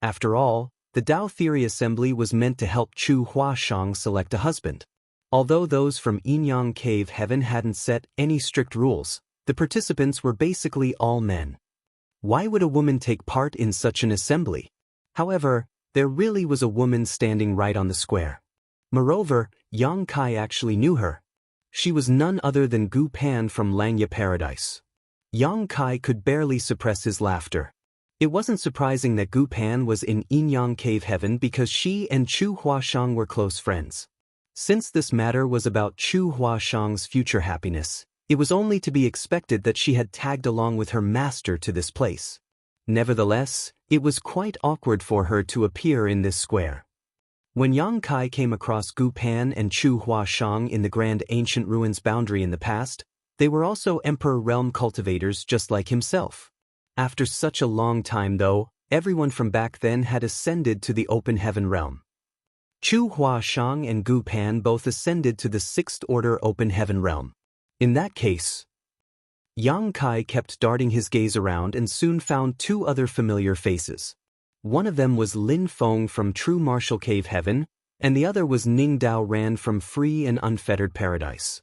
After all, the Tao Theory Assembly was meant to help Chu Huashang select a husband. Although those from Inyang Cave Heaven hadn't set any strict rules, the participants were basically all men. Why would a woman take part in such an assembly? However, there really was a woman standing right on the square. Moreover, Yang Kai actually knew her. She was none other than Gu Pan from Langya Paradise. Yang Kai could barely suppress his laughter. It wasn't surprising that Gu Pan was in Inyang Cave Heaven because she and Chu Huashang were close friends. Since this matter was about Chu Huashang's future happiness, it was only to be expected that she had tagged along with her master to this place. Nevertheless, it was quite awkward for her to appear in this square. When Yang Kai came across Gu Pan and Chu Huashang in the Grand Ancient Ruins boundary in the past, they were also Emperor Realm cultivators just like himself. After such a long time though, everyone from back then had ascended to the Open Heaven Realm. Chu Huashang and Gu Pan both ascended to the Sixth Order Open Heaven Realm. In that case, Yang Kai kept darting his gaze around and soon found two other familiar faces. One of them was Lin Feng from True Martial Cave Heaven, and the other was Ning Dao Ran from Free and Unfettered Paradise.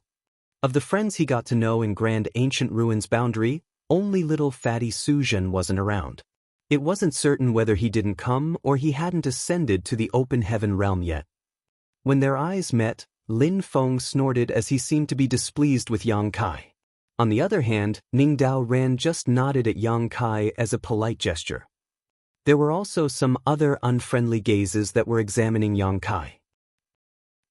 Of the friends he got to know in Grand Ancient Ruins boundary, only little fatty Suzhen wasn't around. It wasn't certain whether he didn't come or he hadn't ascended to the Open Heaven Realm yet. When their eyes met, Lin Feng snorted as he seemed to be displeased with Yang Kai. On the other hand, Ning Dao Ran just nodded at Yang Kai as a polite gesture. There were also some other unfriendly gazes that were examining Yang Kai.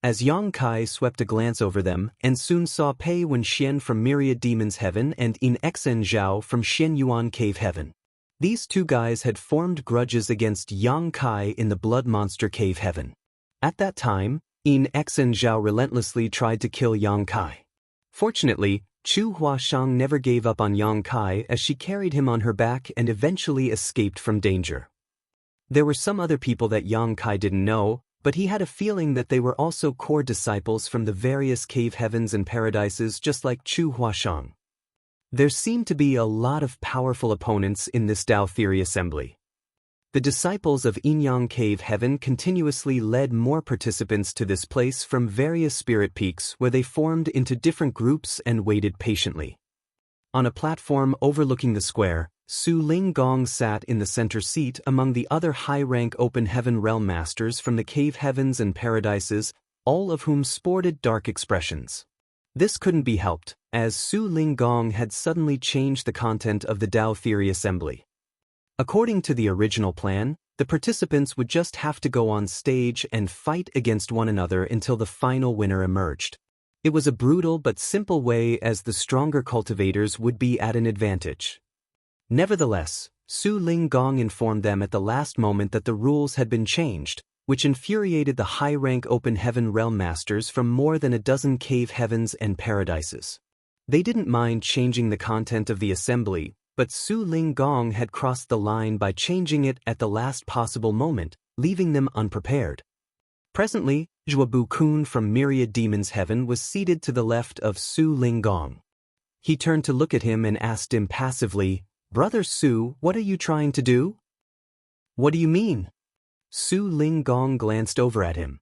As Yang Kai swept a glance over them and soon saw Pei Wenxian from Myriad Demons Heaven and In Xen Zhao from Xian Yuan Cave Heaven. These two guys had formed grudges against Yang Kai in the Blood Monster Cave Heaven. At that time, In Xen Zhao relentlessly tried to kill Yang Kai. Fortunately, Chu Huashang never gave up on Yang Kai as she carried him on her back and eventually escaped from danger. There were some other people that Yang Kai didn't know, but he had a feeling that they were also core disciples from the various cave heavens and paradises just like Chu Huashang. There seemed to be a lot of powerful opponents in this Tao Theory Assembly. The disciples of Inyang Cave Heaven continuously led more participants to this place from various spirit peaks where they formed into different groups and waited patiently. On a platform overlooking the square, Su Linggong sat in the center seat among the other high-rank Open Heaven Realm Masters from the Cave Heavens and Paradises, all of whom sported dark expressions. This couldn't be helped, as Su Linggong had suddenly changed the content of the Tao Theory Assembly. According to the original plan, the participants would just have to go on stage and fight against one another until the final winner emerged. It was a brutal but simple way as the stronger cultivators would be at an advantage. Nevertheless, Su Linggong informed them at the last moment that the rules had been changed, which infuriated the high-rank open heaven realm masters from more than a dozen cave heavens and paradises. They didn't mind changing the content of the assembly, but Su Linggong had crossed the line by changing it at the last possible moment, leaving them unprepared. Presently, Zhuobu Kun from Myriad Demons Heaven was seated to the left of Su Linggong. He turned to look at him and asked impassively, "Brother Su, what are you trying to do?" "What do you mean?" Su Linggong glanced over at him.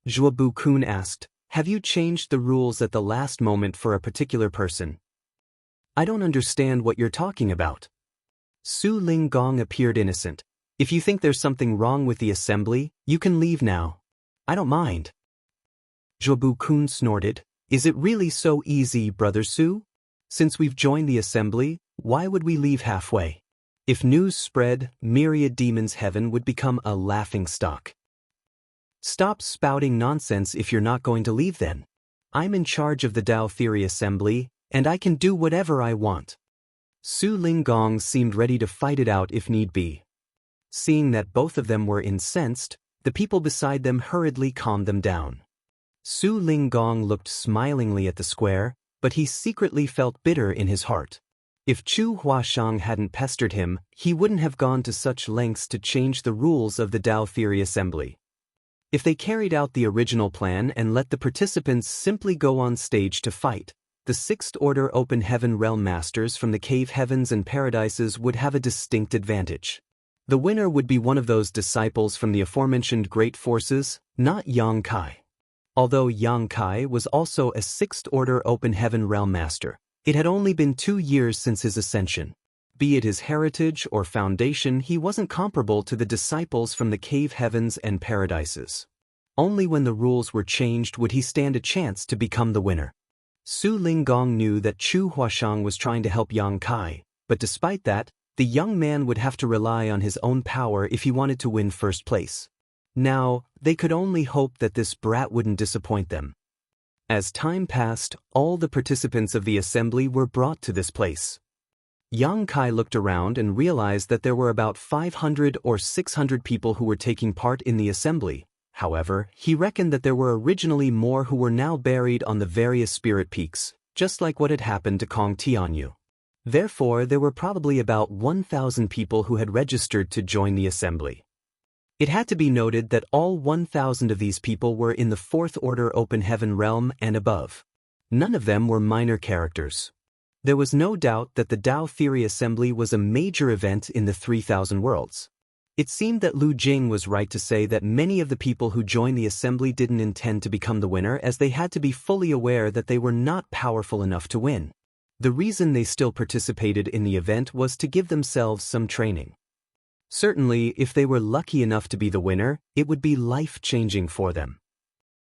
Zhuobu Kun asked, "Have you changed the rules at the last moment for a particular person?" "I don't understand what you're talking about." Su Linggong appeared innocent. "If you think there's something wrong with the assembly, you can leave now. I don't mind." Zhuobu Kun snorted, "Is it really so easy, Brother Su? Since we've joined the assembly, why would we leave halfway? If news spread, Myriad Demons Heaven would become a laughingstock." "Stop spouting nonsense if you're not going to leave then. I'm in charge of the Dao Theory Assembly, and I can do whatever I want." Su Linggong seemed ready to fight it out if need be. Seeing that both of them were incensed, the people beside them hurriedly calmed them down. Su Linggong looked smilingly at the square, but he secretly felt bitter in his heart. If Chu Huashang hadn't pestered him, he wouldn't have gone to such lengths to change the rules of the Dao Theory Assembly. If they carried out the original plan and let the participants simply go on stage to fight, the Sixth Order Open Heaven Realm Masters from the Cave Heavens and Paradises would have a distinct advantage. The winner would be one of those disciples from the aforementioned great forces, not Yang Kai. Although Yang Kai was also a Sixth Order Open Heaven Realm Master, it had only been 2 years since his ascension. Be it his heritage or foundation, he wasn't comparable to the disciples from the Cave Heavens and Paradises. Only when the rules were changed would he stand a chance to become the winner. Su Linggong knew that Chu Huashang was trying to help Yang Kai, but despite that, the young man would have to rely on his own power if he wanted to win first place. Now, they could only hope that this brat wouldn't disappoint them. As time passed, all the participants of the assembly were brought to this place. Yang Kai looked around and realized that there were about 500 or 600 people who were taking part in the assembly. However, he reckoned that there were originally more who were now buried on the various spirit peaks, just like what had happened to Kong Tianyu. Therefore, there were probably about 1,000 people who had registered to join the assembly. It had to be noted that all 1,000 of these people were in the Fourth Order Open Heaven realm and above. None of them were minor characters. There was no doubt that the Dao Theory Assembly was a major event in the 3,000 worlds. It seemed that Lu Jing was right to say that many of the people who joined the assembly didn't intend to become the winner, as they had to be fully aware that they were not powerful enough to win. The reason they still participated in the event was to give themselves some training. Certainly, if they were lucky enough to be the winner, it would be life-changing for them.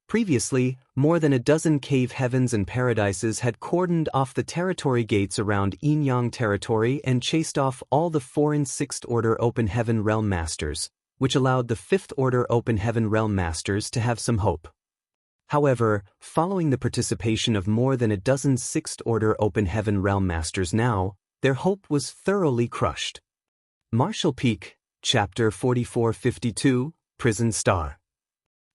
Previously, more than a dozen cave heavens and paradises had cordoned off the territory gates around Yinyang territory and chased off all the foreign Sixth Order Open Heaven Realm Masters, which allowed the Fifth Order Open Heaven Realm Masters to have some hope. However, following the participation of more than a dozen Sixth Order Open Heaven Realm Masters now, their hope was thoroughly crushed. Martial Peak, Chapter 4452, Prison Star.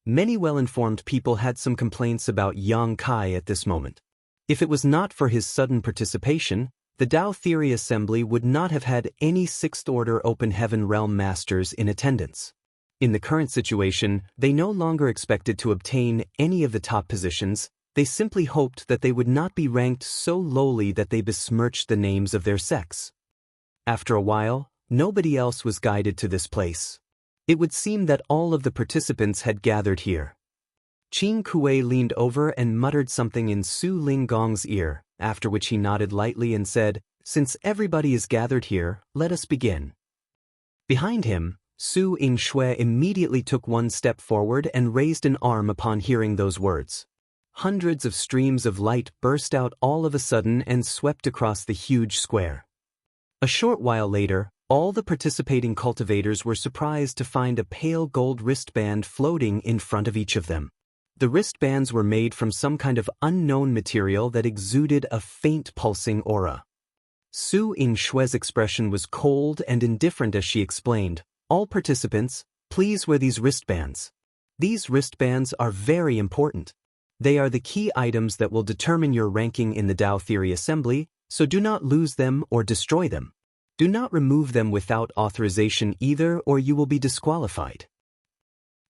Many well-informed people had some complaints about Yang Kai at this moment. If it was not for his sudden participation, the Dao Theory Assembly would not have had any Sixth Order Open Heaven Realm Masters in attendance. In the current situation, they no longer expected to obtain any of the top positions. They simply hoped that they would not be ranked so lowly that they besmirched the names of their sects. After a while, nobody else was guided to this place. It would seem that all of the participants had gathered here. Qing Kuei leaned over and muttered something in Su Linggong's ear, after which he nodded lightly and said, "Since everybody is gathered here, let us begin." Behind him, Su Yingshui immediately took one step forward and raised an arm upon hearing those words. Hundreds of streams of light burst out all of a sudden and swept across the huge square. A short while later, all the participating cultivators were surprised to find a pale gold wristband floating in front of each of them. The wristbands were made from some kind of unknown material that exuded a faint pulsing aura. Su Yingshue's expression was cold and indifferent as she explained, "All participants, please wear these wristbands. These wristbands are very important. They are the key items that will determine your ranking in the Tao Theory Assembly, so do not lose them or destroy them. Do not remove them without authorization either, or you will be disqualified."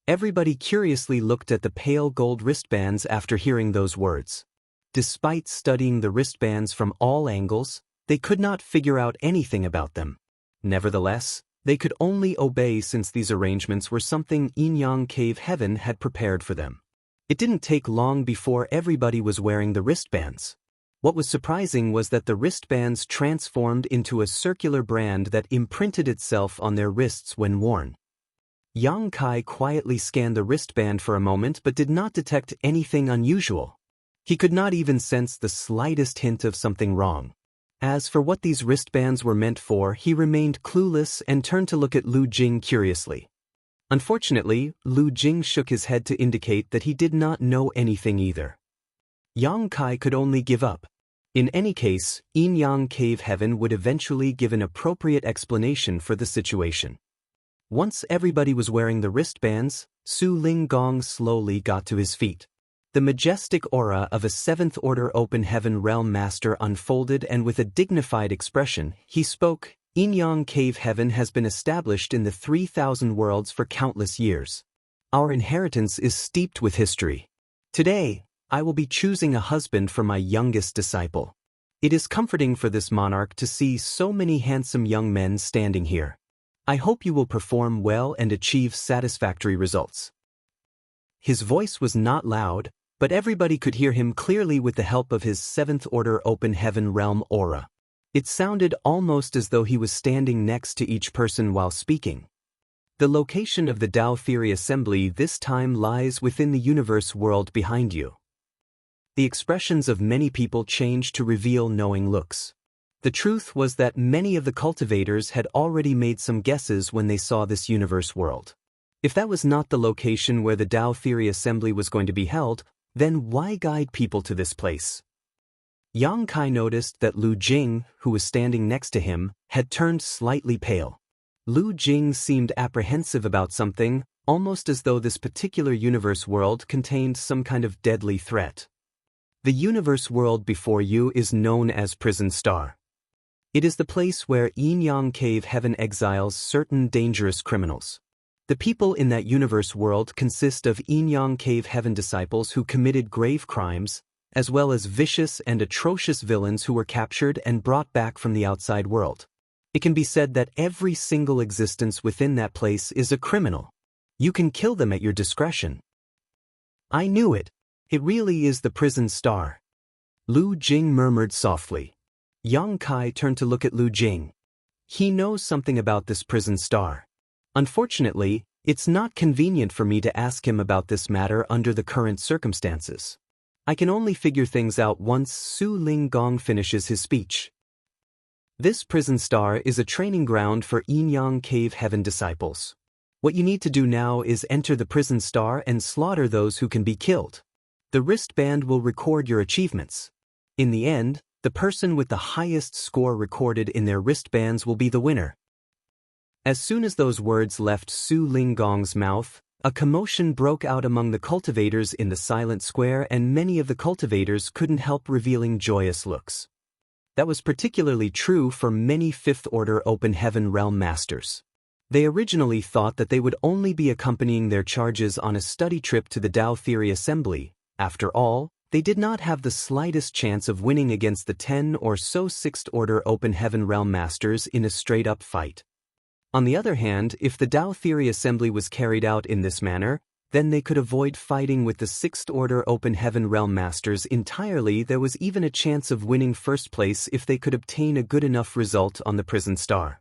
Everybody curiously looked at the pale gold wristbands after hearing those words. Despite studying the wristbands from all angles, they could not figure out anything about them. Nevertheless, they could only obey since these arrangements were something Yin-Yang Cave Heaven had prepared for them. It didn't take long before everybody was wearing the wristbands. What was surprising was that the wristbands transformed into a circular brand that imprinted itself on their wrists when worn. Yang Kai quietly scanned the wristband for a moment but did not detect anything unusual. He could not even sense the slightest hint of something wrong. As for what these wristbands were meant for, he remained clueless and turned to look at Lu Jing curiously. Unfortunately, Lu Jing shook his head to indicate that he did not know anything either. Yang Kai could only give up. In any case, Yin-Yang Cave Heaven would eventually give an appropriate explanation for the situation. Once everybody was wearing the wristbands, Su Linggong slowly got to his feet. The majestic aura of a seventh-order open heaven realm master unfolded, and with a dignified expression, he spoke, "Yin-Yang Cave Heaven has been established in the 3,000 worlds for countless years. Our inheritance is steeped with history. Today, I will be choosing a husband for my youngest disciple. It is comforting for this monarch to see so many handsome young men standing here. I hope you will perform well and achieve satisfactory results." His voice was not loud, but everybody could hear him clearly with the help of his seventh-order open heaven realm aura. It sounded almost as though he was standing next to each person while speaking. The location of the Tao Theory Assembly this time lies within the universe world behind you. The expressions of many people changed to reveal knowing looks. The truth was that many of the cultivators had already made some guesses when they saw this universe world. If that was not the location where the Tao Theory Assembly was going to be held, then why guide people to this place? Yang Kai noticed that Lu Jing, who was standing next to him, had turned slightly pale. Lu Jing seemed apprehensive about something, almost as though this particular universe world contained some kind of deadly threat. The universe world before you is known as Prison Star. It is the place where Yin-Yang Cave Heaven exiles certain dangerous criminals. The people in that universe world consist of Yin-Yang Cave Heaven disciples who committed grave crimes, as well as vicious and atrocious villains who were captured and brought back from the outside world. It can be said that every single existence within that place is a criminal. You can kill them at your discretion. I knew it. It really is the Prison Star. Lu Jing murmured softly. Yang Kai turned to look at Lu Jing. He knows something about this Prison Star. Unfortunately, it's not convenient for me to ask him about this matter under the current circumstances. I can only figure things out once Su Linggong finishes his speech. This Prison Star is a training ground for Yin-Yang Cave Heaven disciples. What you need to do now is enter the Prison Star and slaughter those who can be killed. The wristband will record your achievements. In the end, the person with the highest score recorded in their wristbands will be the winner. As soon as those words left Su Linggong's mouth, a commotion broke out among the cultivators in the silent square, and many of the cultivators couldn't help revealing joyous looks. That was particularly true for many fifth-order open heaven realm masters. They originally thought that they would only be accompanying their charges on a study trip to the Tao Theory Assembly. After all, they did not have the slightest chance of winning against the 10 or so sixth-order open heaven realm masters in a straight-up fight. On the other hand, if the Tao Theory Assembly was carried out in this manner, then they could avoid fighting with the sixth-order open heaven realm masters entirely. There was even a chance of winning first place if they could obtain a good enough result on the Prison Star.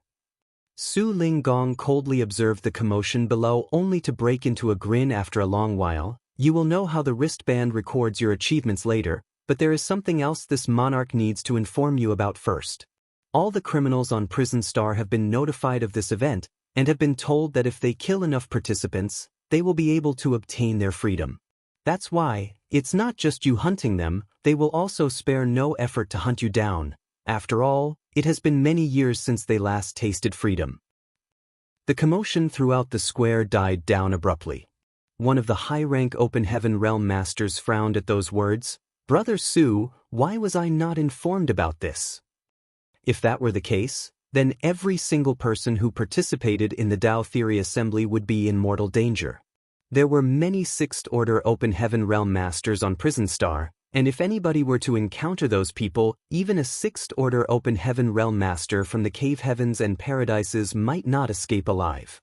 Su Linggong coldly observed the commotion below, only to break into a grin after a long while. You will know how the wristband records your achievements later, but there is something else this monarch needs to inform you about first. All the criminals on Prison Star have been notified of this event, and have been told that if they kill enough participants, they will be able to obtain their freedom. That's why, it's not just you hunting them, they will also spare no effort to hunt you down. After all, it has been many years since they last tasted freedom. The commotion throughout the square died down abruptly. One of the high-rank Open Heaven Realm Masters frowned at those words. "Brother Su, why was I not informed about this?" If that were the case, then every single person who participated in the Tao Theory Assembly would be in mortal danger. There were many Sixth-Order Open Heaven Realm Masters on Prison Star, and if anybody were to encounter those people, even a Sixth-Order Open Heaven Realm Master from the Cave Heavens and Paradises might not escape alive.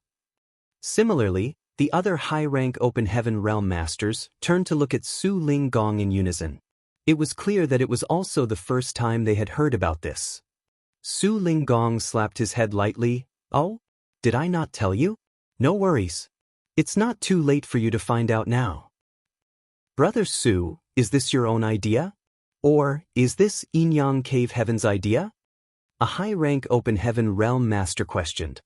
Similarly, the other high-rank Open Heaven Realm Masters turned to look at Su Ling Gong in unison. It was clear that it was also the first time they had heard about this. Su Ling Gong slapped his head lightly. "Oh? Did I not tell you? No worries. It's not too late for you to find out now." "Brother Su, is this your own idea? Or is this Inyang Cave Heaven's idea?" A high-rank Open Heaven Realm Master questioned.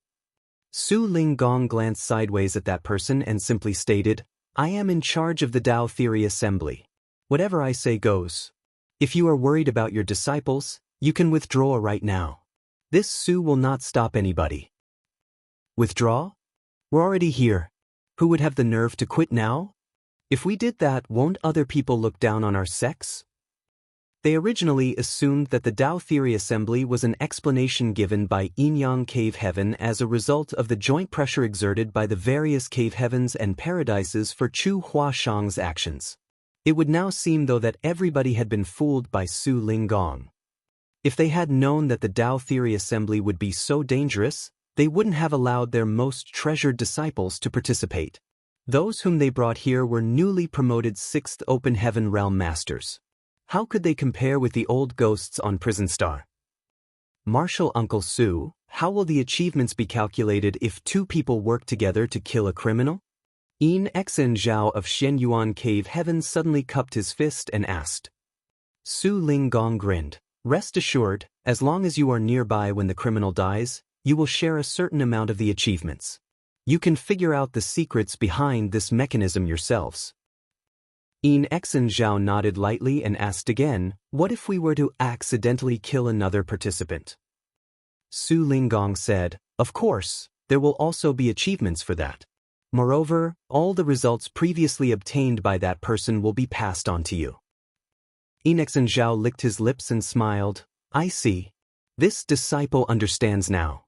Su Ling Gong glanced sideways at that person and simply stated, "I am in charge of the Tao Theory Assembly. Whatever I say goes. If you are worried about your disciples, you can withdraw right now. This Su will not stop anybody." "Withdraw? We're already here. Who would have the nerve to quit now? If we did that, won't other people look down on our sects?" They originally assumed that the Tao Theory Assembly was an explanation given by Inyang Cave Heaven as a result of the joint pressure exerted by the various cave heavens and paradises for Chu Huashang's actions. It would now seem though that everybody had been fooled by Su Ling Gong. If they had known that the Tao Theory Assembly would be so dangerous, they wouldn't have allowed their most treasured disciples to participate. Those whom they brought here were newly promoted Sixth Open Heaven Realm Masters. How could they compare with the old ghosts on Prison Star? "Martial Uncle Su, how will the achievements be calculated if two people work together to kill a criminal?" Yin Xen Zhao of Shenyuan Cave Heaven suddenly cupped his fist and asked. Su Ling Gong grinned. "Rest assured, as long as you are nearby when the criminal dies, you will share a certain amount of the achievements. You can figure out the secrets behind this mechanism yourselves." Yin Xen Zhao nodded lightly and asked again, "What if we were to accidentally kill another participant?" Su Ling Gong said, "Of course, there will also be achievements for that. Moreover, all the results previously obtained by that person will be passed on to you." Yin Xen Zhao licked his lips and smiled. "I see. This disciple understands now."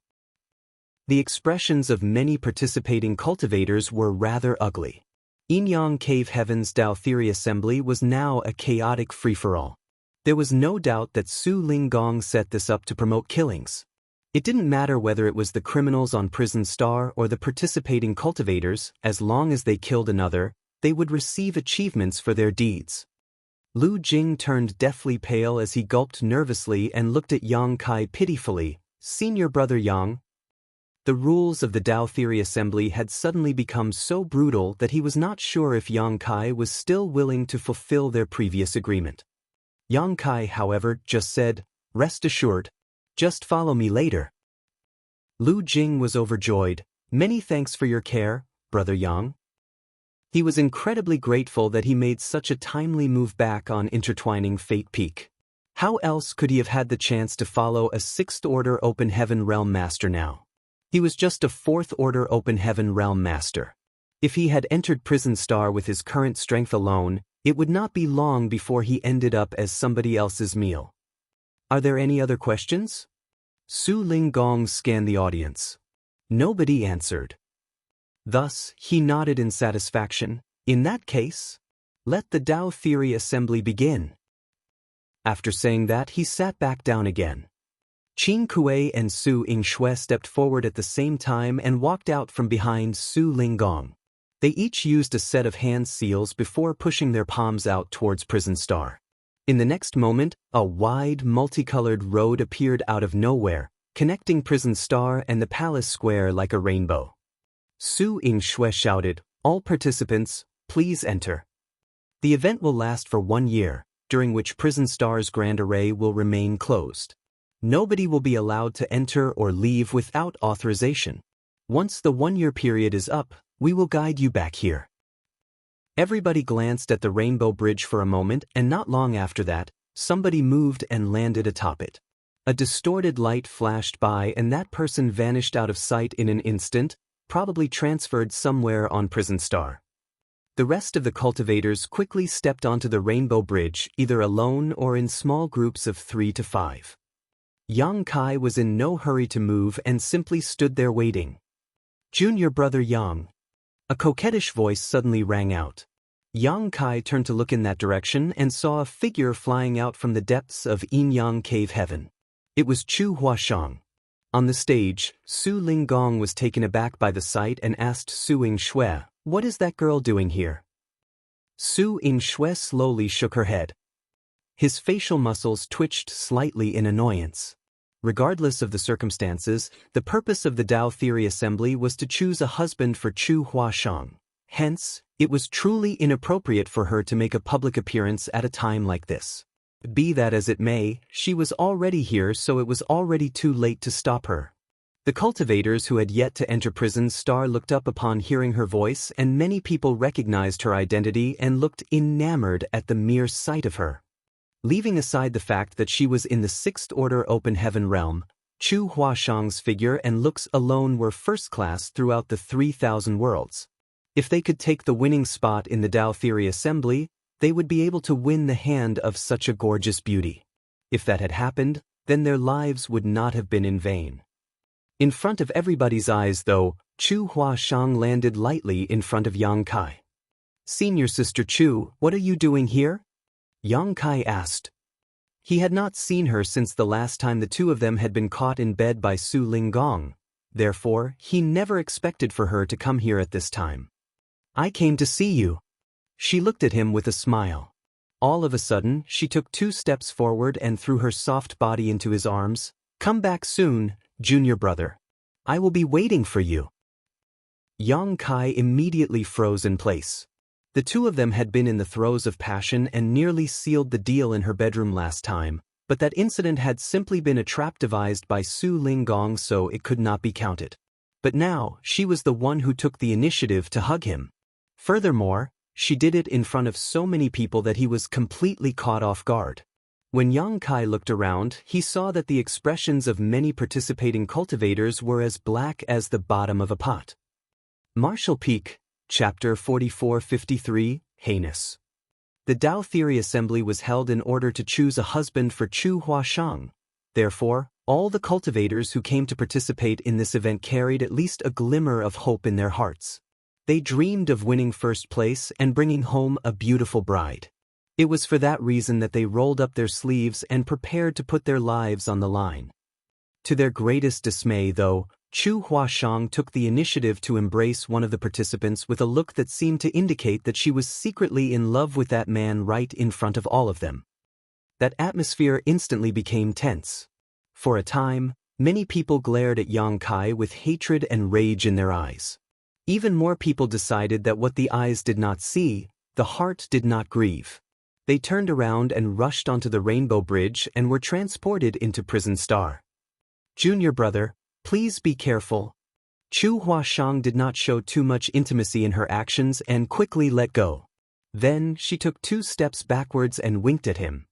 The expressions of many participating cultivators were rather ugly. Inyang Cave Heaven's Tao Theory Assembly was now a chaotic free-for-all. There was no doubt that Su Ling Gong set this up to promote killings. It didn't matter whether it was the criminals on Prison Star or the participating cultivators, as long as they killed another, they would receive achievements for their deeds. Lu Jing turned deathly pale as he gulped nervously and looked at Yang Kai pitifully. "Senior brother Yang." The rules of the Tao Theory Assembly had suddenly become so brutal that he was not sure if Yang Kai was still willing to fulfill their previous agreement. Yang Kai, however, just said, "Rest assured. Just follow me later." Lu Jing was overjoyed. "Many thanks for your care, brother Yang." He was incredibly grateful that he made such a timely move back on intertwining Fate Peak. How else could he have had the chance to follow a Sixth-Order Open Heaven Realm Master now? He was just a Fourth-Order Open Heaven Realm Master. If he had entered Prison Star with his current strength alone, it would not be long before he ended up as somebody else's meal. "Are there any other questions?" Su Ling Gong scanned the audience. Nobody answered. Thus, he nodded in satisfaction. "In that case, let the Tao Theory Assembly begin." After saying that, he sat back down again. Qing Kuei and Su Yingxue stepped forward at the same time and walked out from behind Su Ling Gong. They each used a set of hand seals before pushing their palms out towards Prison Star. In the next moment, a wide, multicolored road appeared out of nowhere, connecting Prison Star and the Palace Square like a rainbow. Su Yingxue shouted, "All participants, please enter." The event will last for 1 year, during which Prison Star's Grand Array will remain closed. Nobody will be allowed to enter or leave without authorization. Once the 1-year period is up, we will guide you back here. Everybody glanced at the Rainbow Bridge for a moment, and not long after that, somebody moved and landed atop it. A distorted light flashed by and that person vanished out of sight in an instant, probably transferred somewhere on Prison Star. The rest of the cultivators quickly stepped onto the Rainbow Bridge, either alone or in small groups of 3 to 5. Yang Kai was in no hurry to move and simply stood there waiting. "Junior brother Yang." A coquettish voice suddenly rang out. Yang Kai turned to look in that direction and saw a figure flying out from the depths of Yinyang Cave Heaven. It was Chu Huashang. On the stage, Su Linggong was taken aback by the sight and asked Su Yingshui, "What is that girl doing here?" Su Yingshui slowly shook her head. His facial muscles twitched slightly in annoyance. Regardless of the circumstances, the purpose of the Tao Theory Assembly was to choose a husband for Chu Huashang. Hence, it was truly inappropriate for her to make a public appearance at a time like this. Be that as it may, she was already here, so it was already too late to stop her. The cultivators who had yet to enter Prison Star looked up upon hearing her voice, and many people recognized her identity and looked enamored at the mere sight of her. Leaving aside the fact that she was in the 6th Order Open Heaven realm, Chu Huashang's figure and looks alone were first class throughout the 3,000 worlds. If they could take the winning spot in the Tao Theory Assembly, they would be able to win the hand of such a gorgeous beauty. If that had happened, then their lives would not have been in vain. In front of everybody's eyes, though, Chu Huashang landed lightly in front of Yang Kai. "Senior Sister Chu, what are you doing here?" Yang Kai asked. He had not seen her since the last time the two of them had been caught in bed by Su Linggong. Therefore, he never expected for her to come here at this time. "I came to see you." She looked at him with a smile. All of a sudden, she took 2 steps forward and threw her soft body into his arms. "Come back soon, junior brother. I will be waiting for you." Yang Kai immediately froze in place. The two of them had been in the throes of passion and nearly sealed the deal in her bedroom last time, but that incident had simply been a trap devised by Su Linggong, so it could not be counted. But now, she was the one who took the initiative to hug him. Furthermore, she did it in front of so many people that he was completely caught off guard. When Yang Kai looked around, he saw that the expressions of many participating cultivators were as black as the bottom of a pot. Martial Peak, Chapter 4453, Heinous. The Tao Theory Assembly was held in order to choose a husband for Chu Huashang. Therefore, all the cultivators who came to participate in this event carried at least a glimmer of hope in their hearts. They dreamed of winning first place and bringing home a beautiful bride. It was for that reason that they rolled up their sleeves and prepared to put their lives on the line. To their greatest dismay, though, Chu Huashang took the initiative to embrace one of the participants with a look that seemed to indicate that she was secretly in love with that man right in front of all of them. That atmosphere instantly became tense. For a time, many people glared at Yang Kai with hatred and rage in their eyes. Even more people decided that what the eyes did not see, the heart did not grieve. They turned around and rushed onto the Rainbow Bridge and were transported into Prison Star. "Junior brother, please be careful." Chu Huashang did not show too much intimacy in her actions and quickly let go. Then she took 2 steps backwards and winked at him.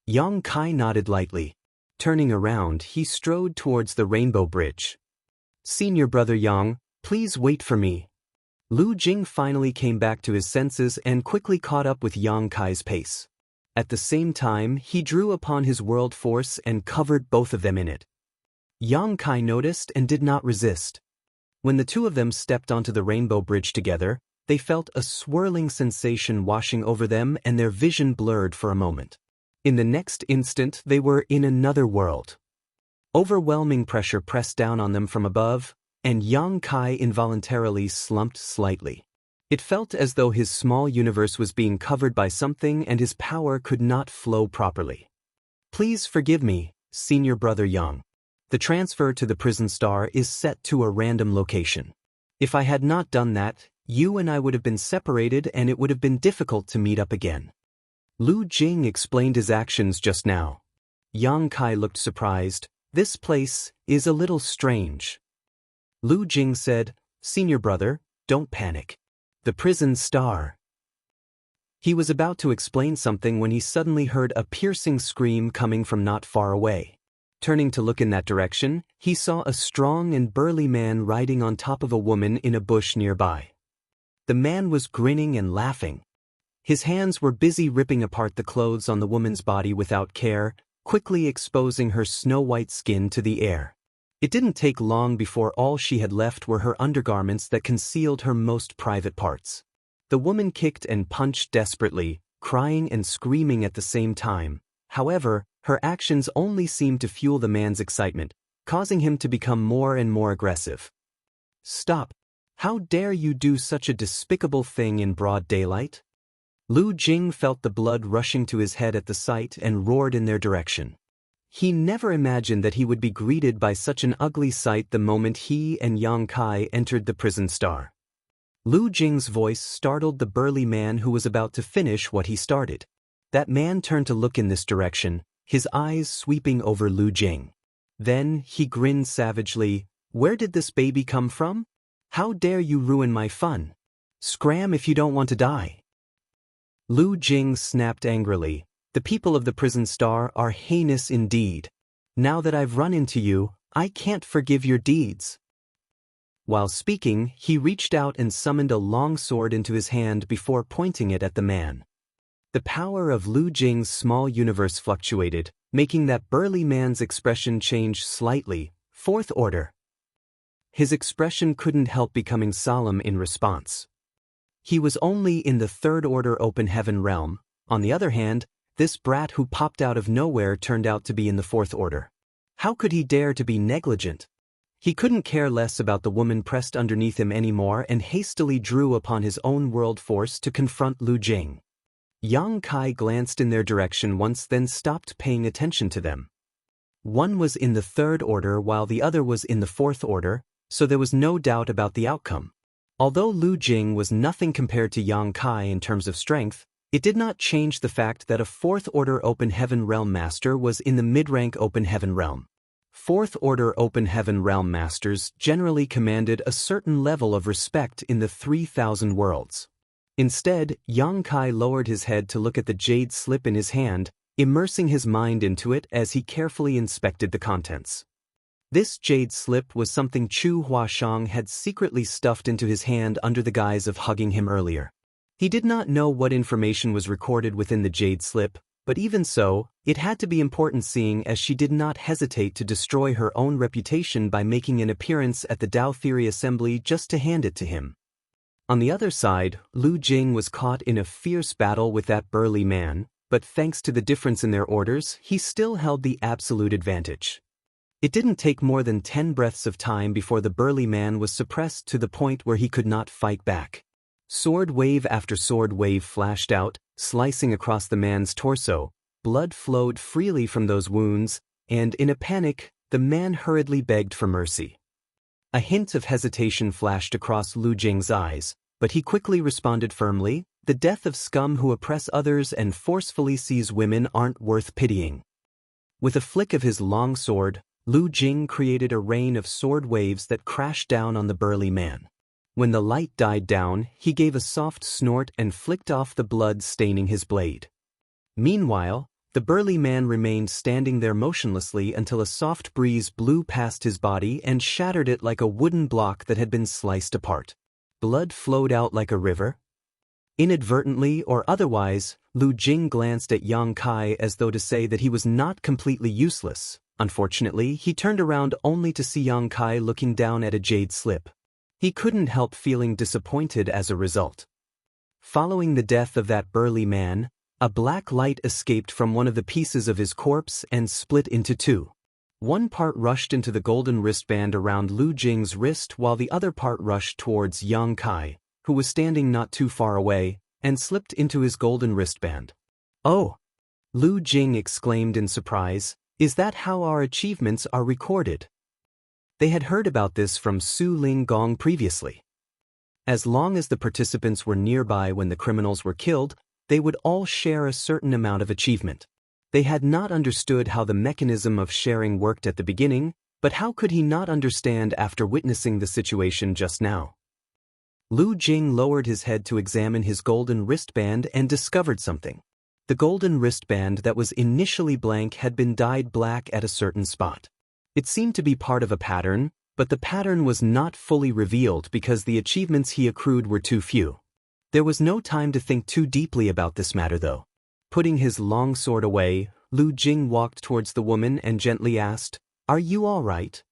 Yang Kai nodded lightly. Turning around, he strode towards the Rainbow Bridge. "Senior brother Yang, please wait for me." Lu Jing finally came back to his senses and quickly caught up with Yang Kai's pace. At the same time, he drew upon his world force and covered both of them in it. Yang Kai noticed and did not resist. When the two of them stepped onto the Rainbow Bridge together, they felt a swirling sensation washing over them and their vision blurred for a moment. In the next instant, they were in another world. Overwhelming pressure pressed down on them from above, and Yang Kai involuntarily slumped slightly. It felt as though his small universe was being covered by something and his power could not flow properly. "Please forgive me, senior brother Yang. The transfer to the Prison Star is set to a random location. If I had not done that, you and I would have been separated and it would have been difficult to meet up again." Lu Jing explained his actions just now. Yang Kai looked surprised. "This place is a little strange." Lu Jing said, "Senior brother, don't panic. The Prison Star." He was about to explain something when he suddenly heard a piercing scream coming from not far away. Turning to look in that direction, he saw a strong and burly man riding on top of a woman in a bush nearby. The man was grinning and laughing. His hands were busy ripping apart the clothes on the woman's body without care, quickly exposing her snow-white skin to the air. It didn't take long before all she had left were her undergarments that concealed her most private parts. The woman kicked and punched desperately, crying and screaming at the same time. However, her actions only seemed to fuel the man's excitement, causing him to become more and more aggressive. "Stop! How dare you do such a despicable thing in broad daylight?" Lu Jing felt the blood rushing to his head at the sight and roared in their direction. He never imagined that he would be greeted by such an ugly sight the moment he and Yang Kai entered the prison star. Lu Jing's voice startled the burly man who was about to finish what he started. That man turned to look in this direction, his eyes sweeping over Lu Jing. Then he grinned savagely. "Where did this baby come from? How dare you ruin my fun? Scram if you don't want to die." Lu Jing snapped angrily. "The people of the prison star are heinous indeed. Now that I've run into you, I can't forgive your deeds." While speaking, he reached out and summoned a long sword into his hand before pointing it at the man. The power of Lu Jing's small universe fluctuated, making that burly man's expression change slightly. Fourth order. His expression couldn't help becoming solemn in response. He was only in the third order open heaven realm. On the other hand, this brat who popped out of nowhere turned out to be in the fourth order. How could he dare to be negligent? He couldn't care less about the woman pressed underneath him anymore and hastily drew upon his own world force to confront Lu Jing. Yang Kai glanced in their direction once, then stopped paying attention to them. One was in the third order while the other was in the fourth order, so there was no doubt about the outcome. Although Lu Jing was nothing compared to Yang Kai in terms of strength, it did not change the fact that a fourth order open heaven realm master was in the mid-rank open heaven realm. Fourth order open heaven realm masters generally commanded a certain level of respect in the 3,000 worlds. Instead, Yang Kai lowered his head to look at the jade slip in his hand, immersing his mind into it as he carefully inspected the contents. This jade slip was something Chu Huashang had secretly stuffed into his hand under the guise of hugging him earlier. He did not know what information was recorded within the jade slip, but even so, it had to be important seeing as she did not hesitate to destroy her own reputation by making an appearance at the Tao Theory Assembly just to hand it to him. On the other side, Lu Jing was caught in a fierce battle with that burly man, but thanks to the difference in their orders, he still held the absolute advantage. It didn't take more than 10 breaths of time before the burly man was suppressed to the point where he could not fight back. Sword wave after sword wave flashed out, slicing across the man's torso. Blood flowed freely from those wounds, and in a panic, the man hurriedly begged for mercy. A hint of hesitation flashed across Lu Jing's eyes, but he quickly responded firmly, "The death of scum who oppress others and forcefully seize women aren't worth pitying." With a flick of his long sword, Lu Jing created a rain of sword waves that crashed down on the burly man. When the light died down, he gave a soft snort and flicked off the blood staining his blade. Meanwhile, the burly man remained standing there motionlessly until a soft breeze blew past his body and shattered it like a wooden block that had been sliced apart. Blood flowed out like a river. Inadvertently or otherwise, Lu Jing glanced at Yang Kai as though to say that he was not completely useless. Unfortunately, he turned around only to see Yang Kai looking down at a jade slip. He couldn't help feeling disappointed as a result. Following the death of that burly man, a black light escaped from one of the pieces of his corpse and split into two. One part rushed into the golden wristband around Lu Jing's wrist while the other part rushed towards Yang Kai, who was standing not too far away, and slipped into his golden wristband. "Oh!" Lu Jing exclaimed in surprise, "is that how our achievements are recorded?" They had heard about this from Su Ling Gong previously. As long as the participants were nearby when the criminals were killed, they would all share a certain amount of achievement. They had not understood how the mechanism of sharing worked at the beginning, but how could he not understand after witnessing the situation just now? Lu Jing lowered his head to examine his golden wristband and discovered something. The golden wristband that was initially blank had been dyed black at a certain spot. It seemed to be part of a pattern, but the pattern was not fully revealed because the achievements he accrued were too few. There was no time to think too deeply about this matter though. Putting his long sword away, Lu Jing walked towards the woman and gently asked, "Are you all right?"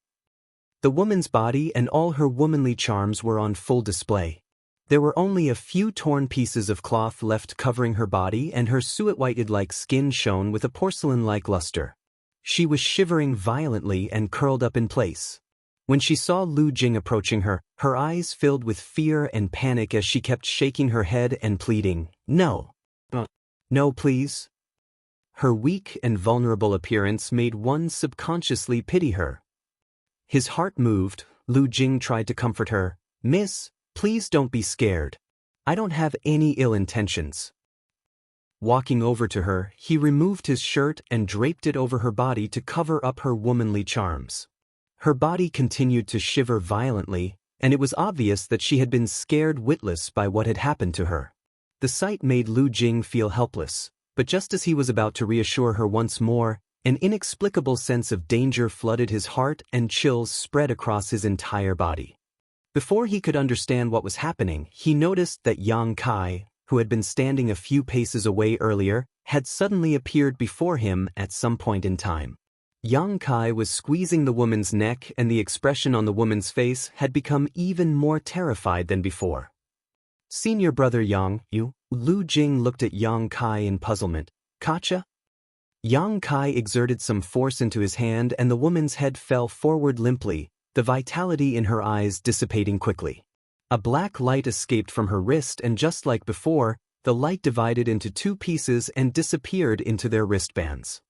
The woman's body and all her womanly charms were on full display. There were only a few torn pieces of cloth left covering her body, and her suet-whited-like skin shone with a porcelain-like luster. She was shivering violently and curled up in place. When she saw Lu Jing approaching her, her eyes filled with fear and panic as she kept shaking her head and pleading, "No. No, please." Her weak and vulnerable appearance made one subconsciously pity her. His heart moved. Lu Jing tried to comfort her. "Miss, please don't be scared. I don't have any ill intentions." Walking over to her, he removed his shirt and draped it over her body to cover up her womanly charms. Her body continued to shiver violently, and it was obvious that she had been scared witless by what had happened to her. The sight made Lu Jing feel helpless, but just as he was about to reassure her once more, an inexplicable sense of danger flooded his heart and chills spread across his entire body. Before he could understand what was happening, he noticed that Yang Kai, who had been standing a few paces away earlier, had suddenly appeared before him at some point in time. Yang Kai was squeezing the woman's neck, and the expression on the woman's face had become even more terrified than before. "Senior brother Yang, you?" Lu Jing looked at Yang Kai in puzzlement. "Kacha?" Yang Kai exerted some force into his hand, and the woman's head fell forward limply, the vitality in her eyes dissipating quickly. A black light escaped from her wrist, and just like before, the light divided into two pieces and disappeared into their wristbands.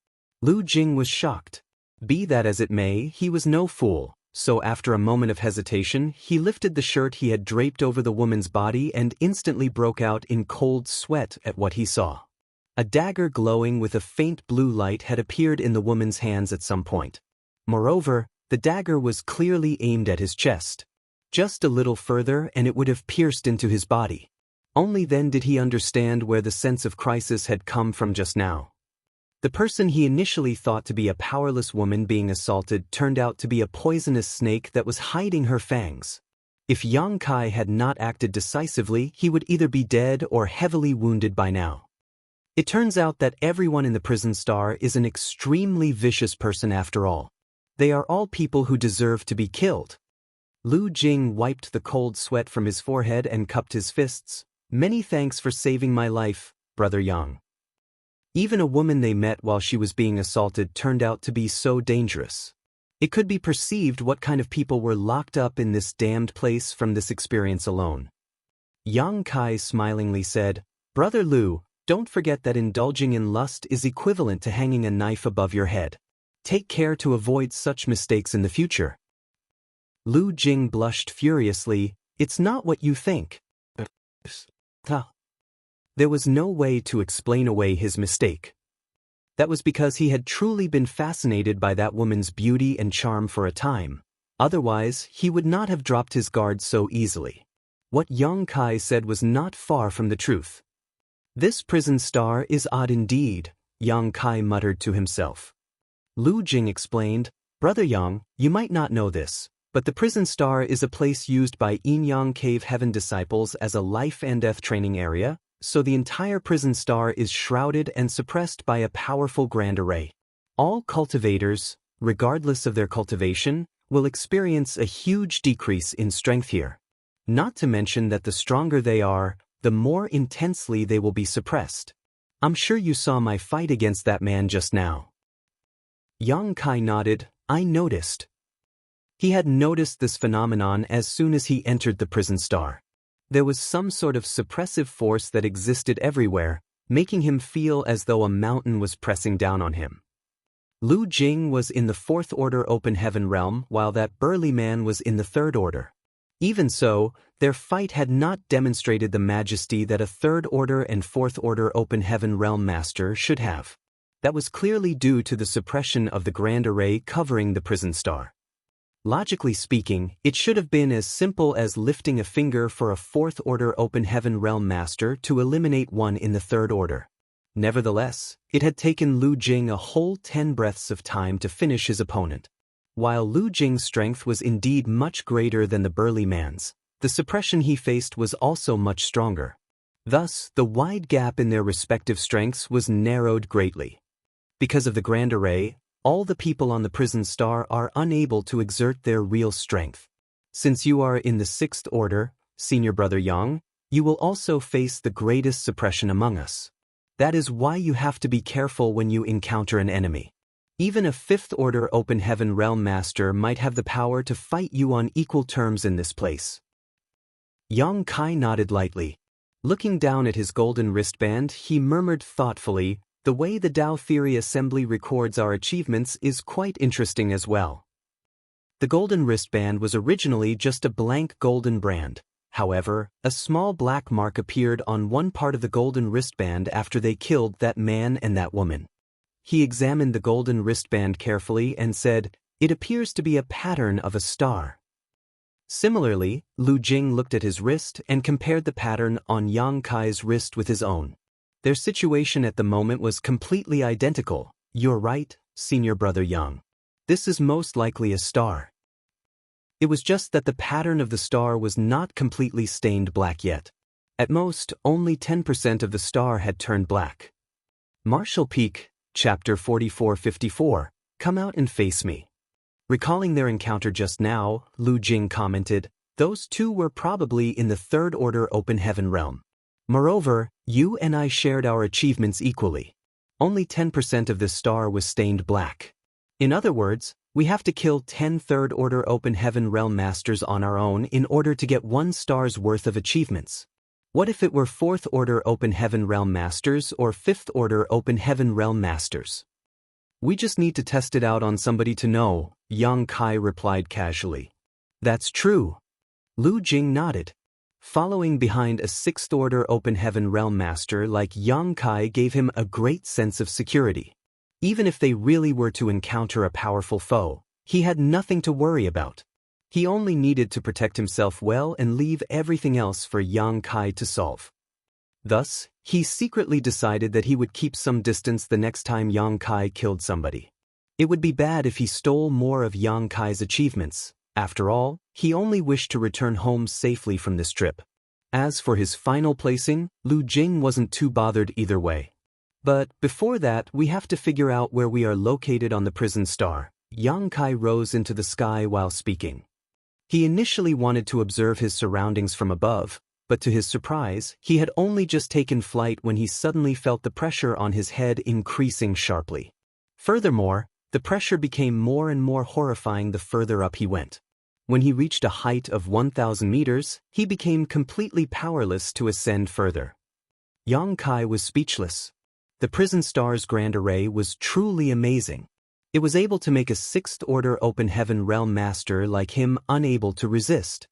Lu Jing was shocked. Be that as it may, he was no fool, so after a moment of hesitation, he lifted the shirt he had draped over the woman's body and instantly broke out in cold sweat at what he saw. A dagger glowing with a faint blue light had appeared in the woman's hands at some point. Moreover, the dagger was clearly aimed at his chest. Just a little further and it would have pierced into his body. Only then did he understand where the sense of crisis had come from just now. The person he initially thought to be a powerless woman being assaulted turned out to be a poisonous snake that was hiding her fangs. If Yang Kai had not acted decisively, he would either be dead or heavily wounded by now. It turns out that everyone in the prison star is an extremely vicious person after all. They are all people who deserve to be killed. Lu Jing wiped the cold sweat from his forehead and cupped his fists. "Many thanks for saving my life, Brother Yang." Even a woman they met while she was being assaulted turned out to be so dangerous. It could be perceived what kind of people were locked up in this damned place from this experience alone. Yang Kai smilingly said, "Brother Lu, don't forget that indulging in lust is equivalent to hanging a knife above your head. Take care to avoid such mistakes in the future." Lu Jing blushed furiously. "It's not what you think." There was no way to explain away his mistake. That was because he had truly been fascinated by that woman's beauty and charm for a time. Otherwise, he would not have dropped his guard so easily. What Yang Kai said was not far from the truth. "This prison star is odd indeed," Yang Kai muttered to himself. Lu Jing explained, "Brother Yang, you might not know this, but the prison star is a place used by Jianghu Cave Heaven disciples as a life and death training area, so the entire prison star is shrouded and suppressed by a powerful grand array. All cultivators, regardless of their cultivation, will experience a huge decrease in strength here. Not to mention that the stronger they are, the more intensely they will be suppressed. I'm sure you saw my fight against that man just now." Yang Kai nodded. "I noticed." He had noticed this phenomenon as soon as he entered the prison star. There was some sort of suppressive force that existed everywhere, making him feel as though a mountain was pressing down on him. Lu Jing was in the Fourth Order Open Heaven realm, while that burly man was in the Third Order. Even so, their fight had not demonstrated the majesty that a Third Order and Fourth Order Open Heaven realm master should have. That was clearly due to the suppression of the grand array covering the prison star. Logically speaking, it should have been as simple as lifting a finger for a Fourth Order Open Heaven realm master to eliminate one in the Third Order. Nevertheless, it had taken Lu Jing a whole 10 breaths of time to finish his opponent. While Lu Jing's strength was indeed much greater than the burly man's, the suppression he faced was also much stronger. Thus, the wide gap in their respective strengths was narrowed greatly. Because of the Grand Array, all the people on the prison star are unable to exert their real strength. Since you are in the 6th order, Senior Brother Yang, you will also face the greatest suppression among us. That is why you have to be careful when you encounter an enemy. Even a 5th order Open Heaven Realm Master might have the power to fight you on equal terms in this place. Yang Kai nodded lightly. Looking down at his golden wristband, he murmured thoughtfully, "The way the Tao Theory Assembly records our achievements is quite interesting as well." The golden wristband was originally just a blank golden brand. However, a small black mark appeared on one part of the golden wristband after they killed that man and that woman. He examined the golden wristband carefully and said, "It appears to be a pattern of a star." Similarly, Lu Jing looked at his wrist and compared the pattern on Yang Kai's wrist with his own. Their situation at the moment was completely identical. "You're right, Senior Brother Yang. This is most likely a star." It was just that the pattern of the star was not completely stained black yet. At most, only 10% of the star had turned black. Marshall Peak, Chapter 4454, "Come out and face me." Recalling their encounter just now, Lu Jing commented, "Those two were probably in the 3rd order Open Heaven realm. Moreover, you and I shared our achievements equally. Only 10% of this star was stained black. In other words, we have to kill 10 3rd order Open Heaven Realm Masters on our own in order to get 1 star's worth of achievements. What if it were 4th order Open Heaven Realm Masters or 5th order Open Heaven Realm Masters? We just need to test it out on somebody to know," Yang Kai replied casually. "That's true." Lu Jing nodded. Following behind a 6th order Open Heaven Realm Master like Yang Kai gave him a great sense of security. Even if they really were to encounter a powerful foe, he had nothing to worry about. He only needed to protect himself well and leave everything else for Yang Kai to solve. Thus, he secretly decided that he would keep some distance the next time Yang Kai killed somebody. It would be bad if he stole more of Yang Kai's achievements. After all, he only wished to return home safely from this trip. As for his final placing, Lu Jing wasn't too bothered either way. But before that, we have to figure out where we are located on the prison star. Yang Kai rose into the sky while speaking. He initially wanted to observe his surroundings from above, but to his surprise, he had only just taken flight when he suddenly felt the pressure on his head increasing sharply. Furthermore, the pressure became more and more horrifying the further up he went. When he reached a height of 1,000 meters, he became completely powerless to ascend further. Yang Kai was speechless. The prison star's Grand Array was truly amazing. It was able to make a 6th order Open Heaven Realm Master like him unable to resist.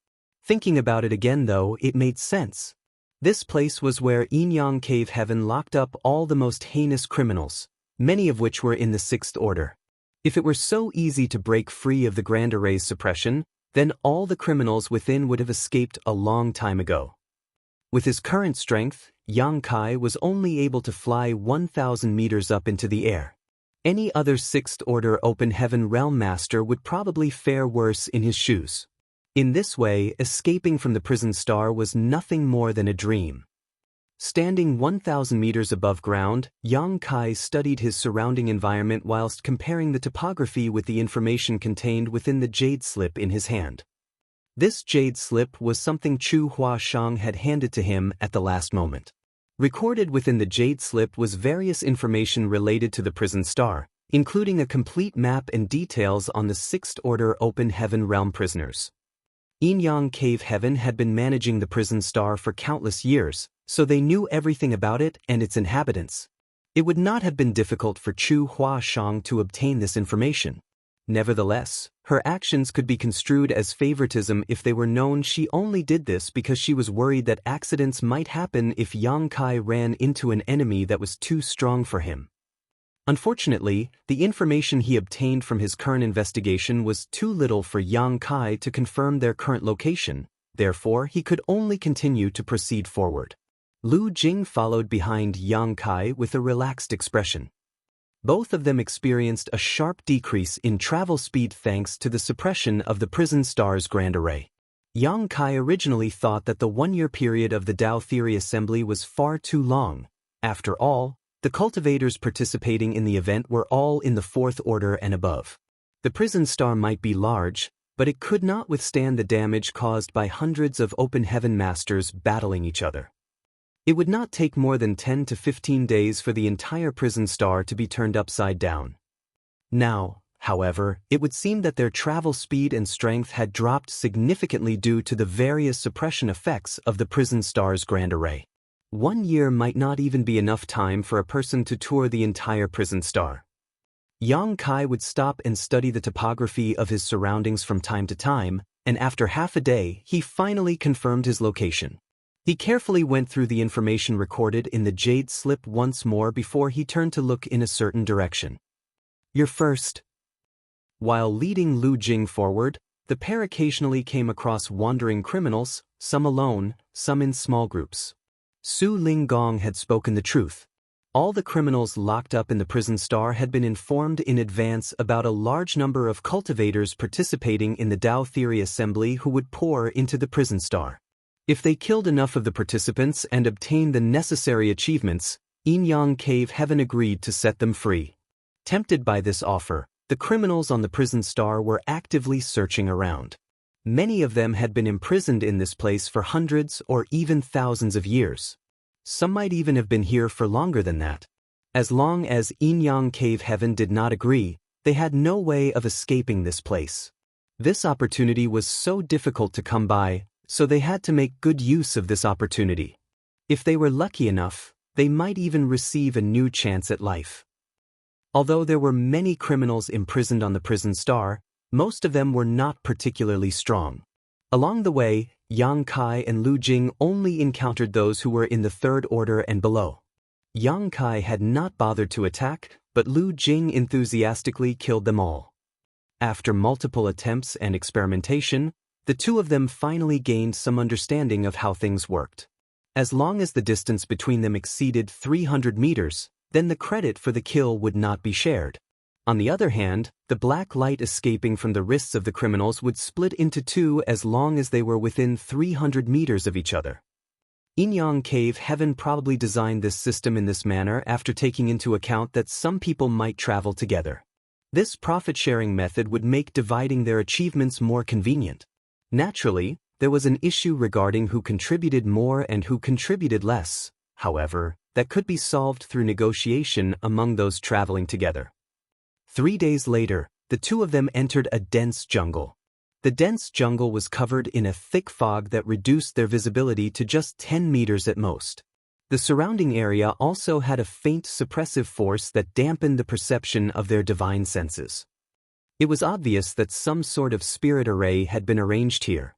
Thinking about it again though, it made sense. This place was where Inyang Cave Heaven locked up all the most heinous criminals, many of which were in the 6th order. If it were so easy to break free of the Grand Array's suppression, then all the criminals within would have escaped a long time ago. With his current strength, Yang Kai was only able to fly 1,000 meters up into the air. Any other 6th order Open Heaven Realm Master would probably fare worse in his shoes. In this way, escaping from the prison star was nothing more than a dream. Standing 1,000 meters above ground, Yang Kai studied his surrounding environment whilst comparing the topography with the information contained within the jade slip in his hand. This jade slip was something Chu Huashang had handed to him at the last moment. Recorded within the jade slip was various information related to the prison star, including a complete map and details on the 6th order Open Heaven Realm prisoners. Inyang Cave Heaven had been managing the prison star for countless years, so they knew everything about it and its inhabitants. It would not have been difficult for Chu Huashang to obtain this information. Nevertheless, her actions could be construed as favoritism if they were known she only did this because she was worried that accidents might happen if Yang Kai ran into an enemy that was too strong for him. Unfortunately, the information he obtained from his current investigation was too little for Yang Kai to confirm their current location, therefore he could only continue to proceed forward. Lu Jing followed behind Yang Kai with a relaxed expression. Both of them experienced a sharp decrease in travel speed thanks to the suppression of the prison star's grand array. Yang Kai originally thought that the one-year period of the Tao Theory Assembly was far too long. After all, the cultivators participating in the event were all in the fourth order and above. The prison star might be large, but it could not withstand the damage caused by hundreds of open heaven masters battling each other. It would not take more than 10 to 15 days for the entire prison star to be turned upside down. Now, however, it would seem that their travel speed and strength had dropped significantly due to the various suppression effects of the prison star's grand array. 1 year might not even be enough time for a person to tour the entire prison star. Yang Kai would stop and study the topography of his surroundings from time to time, and after half a day, he finally confirmed his location. He carefully went through the information recorded in the jade slip once more before he turned to look in a certain direction. "You're first." While leading Lu Jing forward, the pair occasionally came across wandering criminals, some alone, some in small groups. Su Linggong had spoken the truth. All the criminals locked up in the prison star had been informed in advance about a large number of cultivators participating in the Tao Theory Assembly who would pour into the prison star. If they killed enough of the participants and obtained the necessary achievements, Inyang Cave Heaven agreed to set them free. Tempted by this offer, the criminals on the prison star were actively searching around. Many of them had been imprisoned in this place for hundreds or even thousands of years. Some might even have been here for longer than that. As long as Inyang Cave Heaven did not agree, they had no way of escaping this place. This opportunity was so difficult to come by, so they had to make good use of this opportunity. If they were lucky enough, they might even receive a new chance at life. Although there were many criminals imprisoned on the prison star, most of them were not particularly strong. Along the way, Yang Kai and Lu Jing only encountered those who were in the third order and below. Yang Kai had not bothered to attack, but Lu Jing enthusiastically killed them all. After multiple attempts and experimentation, the two of them finally gained some understanding of how things worked. As long as the distance between them exceeded 300 meters, then the credit for the kill would not be shared. On the other hand, the black light escaping from the wrists of the criminals would split into two as long as they were within 300 meters of each other. Inyang Cave Heaven probably designed this system in this manner after taking into account that some people might travel together. This profit-sharing method would make dividing their achievements more convenient. Naturally, there was an issue regarding who contributed more and who contributed less. However, that could be solved through negotiation among those traveling together. 3 days later, the two of them entered a dense jungle. The dense jungle was covered in a thick fog that reduced their visibility to just 10 meters at most. The surrounding area also had a faint suppressive force that dampened the perception of their divine senses. It was obvious that some sort of spirit array had been arranged here.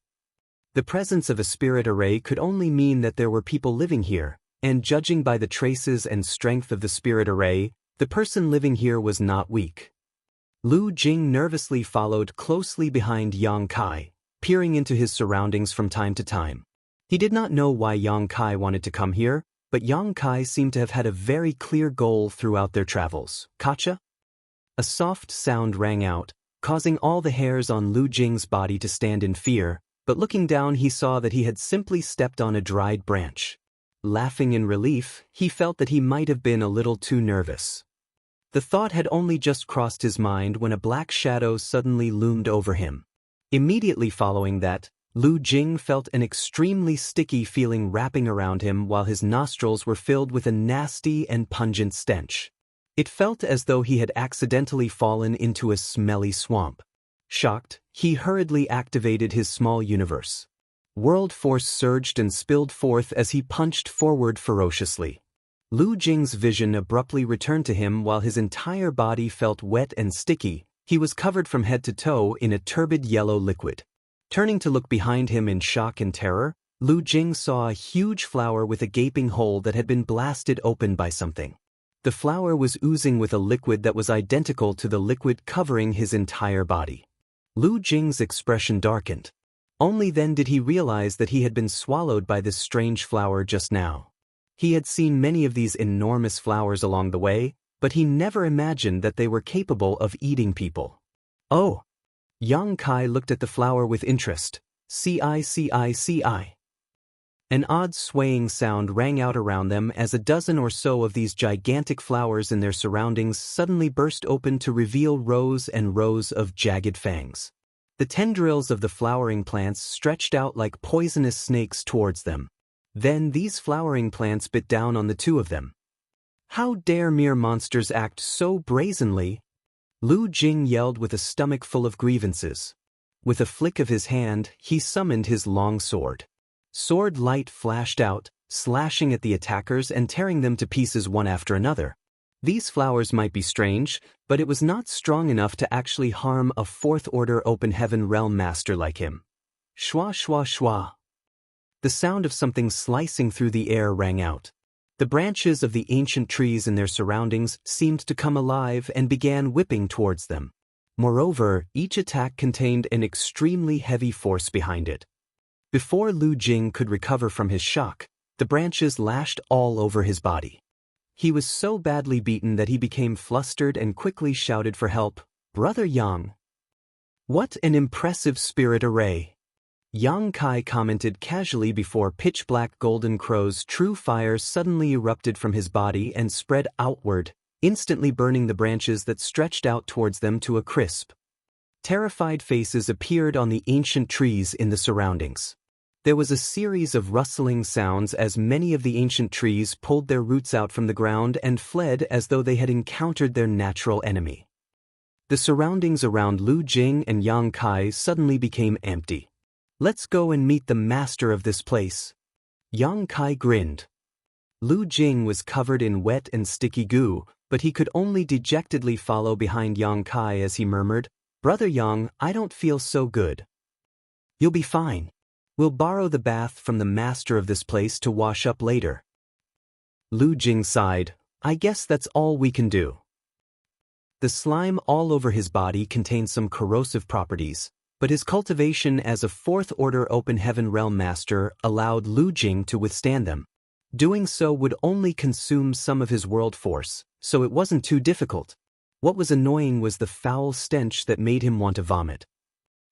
The presence of a spirit array could only mean that there were people living here, and judging by the traces and strength of the spirit array, the person living here was not weak. Lu Jing nervously followed closely behind Yang Kai, peering into his surroundings from time to time. He did not know why Yang Kai wanted to come here, but Yang Kai seemed to have had a very clear goal throughout their travels. "Kacha?" A soft sound rang out, causing all the hairs on Lu Jing's body to stand in fear, but looking down he saw that he had simply stepped on a dried branch. Laughing in relief, he felt that he might have been a little too nervous. The thought had only just crossed his mind when a black shadow suddenly loomed over him. Immediately following that, Lu Jing felt an extremely sticky feeling wrapping around him while his nostrils were filled with a nasty and pungent stench. It felt as though he had accidentally fallen into a smelly swamp. Shocked, he hurriedly activated his small universe. World force surged and spilled forth as he punched forward ferociously. Lu Jing's vision abruptly returned to him while his entire body felt wet and sticky. He was covered from head to toe in a turbid yellow liquid. Turning to look behind him in shock and terror, Lu Jing saw a huge flower with a gaping hole that had been blasted open by something. The flower was oozing with a liquid that was identical to the liquid covering his entire body. Lu Jing's expression darkened. Only then did he realize that he had been swallowed by this strange flower just now. He had seen many of these enormous flowers along the way, but he never imagined that they were capable of eating people. Oh! Yang Kai looked at the flower with interest. Ci. An odd swaying sound rang out around them as a dozen or so of these gigantic flowers in their surroundings suddenly burst open to reveal rows and rows of jagged fangs. The tendrils of the flowering plants stretched out like poisonous snakes towards them. Then these flowering plants bit down on the two of them. How dare mere monsters act so brazenly? Lu Jing yelled with a stomach full of grievances. With a flick of his hand, he summoned his long sword. Sword light flashed out, slashing at the attackers and tearing them to pieces one after another. These flowers might be strange, but it was not strong enough to actually harm a fourth-order open heaven realm master like him. Shwa shwa shwa. The sound of something slicing through the air rang out. The branches of the ancient trees in their surroundings seemed to come alive and began whipping towards them. Moreover, each attack contained an extremely heavy force behind it. Before Lu Jing could recover from his shock, the branches lashed all over his body. He was so badly beaten that he became flustered and quickly shouted for help. "Brother Yang!" "What an impressive spirit array!" Yang Kai commented casually before pitch-black golden crow's true fire suddenly erupted from his body and spread outward, instantly burning the branches that stretched out towards them to a crisp. Terrified faces appeared on the ancient trees in the surroundings. There was a series of rustling sounds as many of the ancient trees pulled their roots out from the ground and fled as though they had encountered their natural enemy. The surroundings around Lu Jing and Yang Kai suddenly became empty. "Let's go and meet the master of this place." Yang Kai grinned. Lu Jing was covered in wet and sticky goo, but he could only dejectedly follow behind Yang Kai as he murmured, "Brother Yang, I don't feel so good." "You'll be fine. We'll borrow the bath from the master of this place to wash up later." Lu Jing sighed. "I guess that's all we can do." The slime all over his body contained some corrosive properties, but his cultivation as a fourth-order open heaven realm master allowed Lu Jing to withstand them. Doing so would only consume some of his world force, so it wasn't too difficult. What was annoying was the foul stench that made him want to vomit.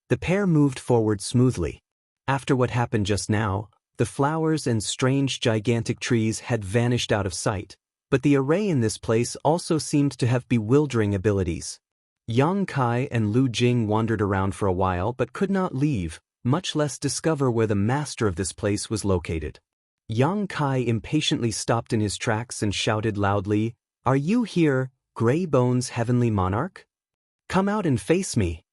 The pair moved forward smoothly. After what happened just now, the flowers and strange gigantic trees had vanished out of sight, but the array in this place also seemed to have bewildering abilities. Yang Kai and Lu Jing wandered around for a while but could not leave, much less discover where the master of this place was located. Yang Kai impatiently stopped in his tracks and shouted loudly, "Are you here, Grey Bones Heavenly Monarch? Come out and face me."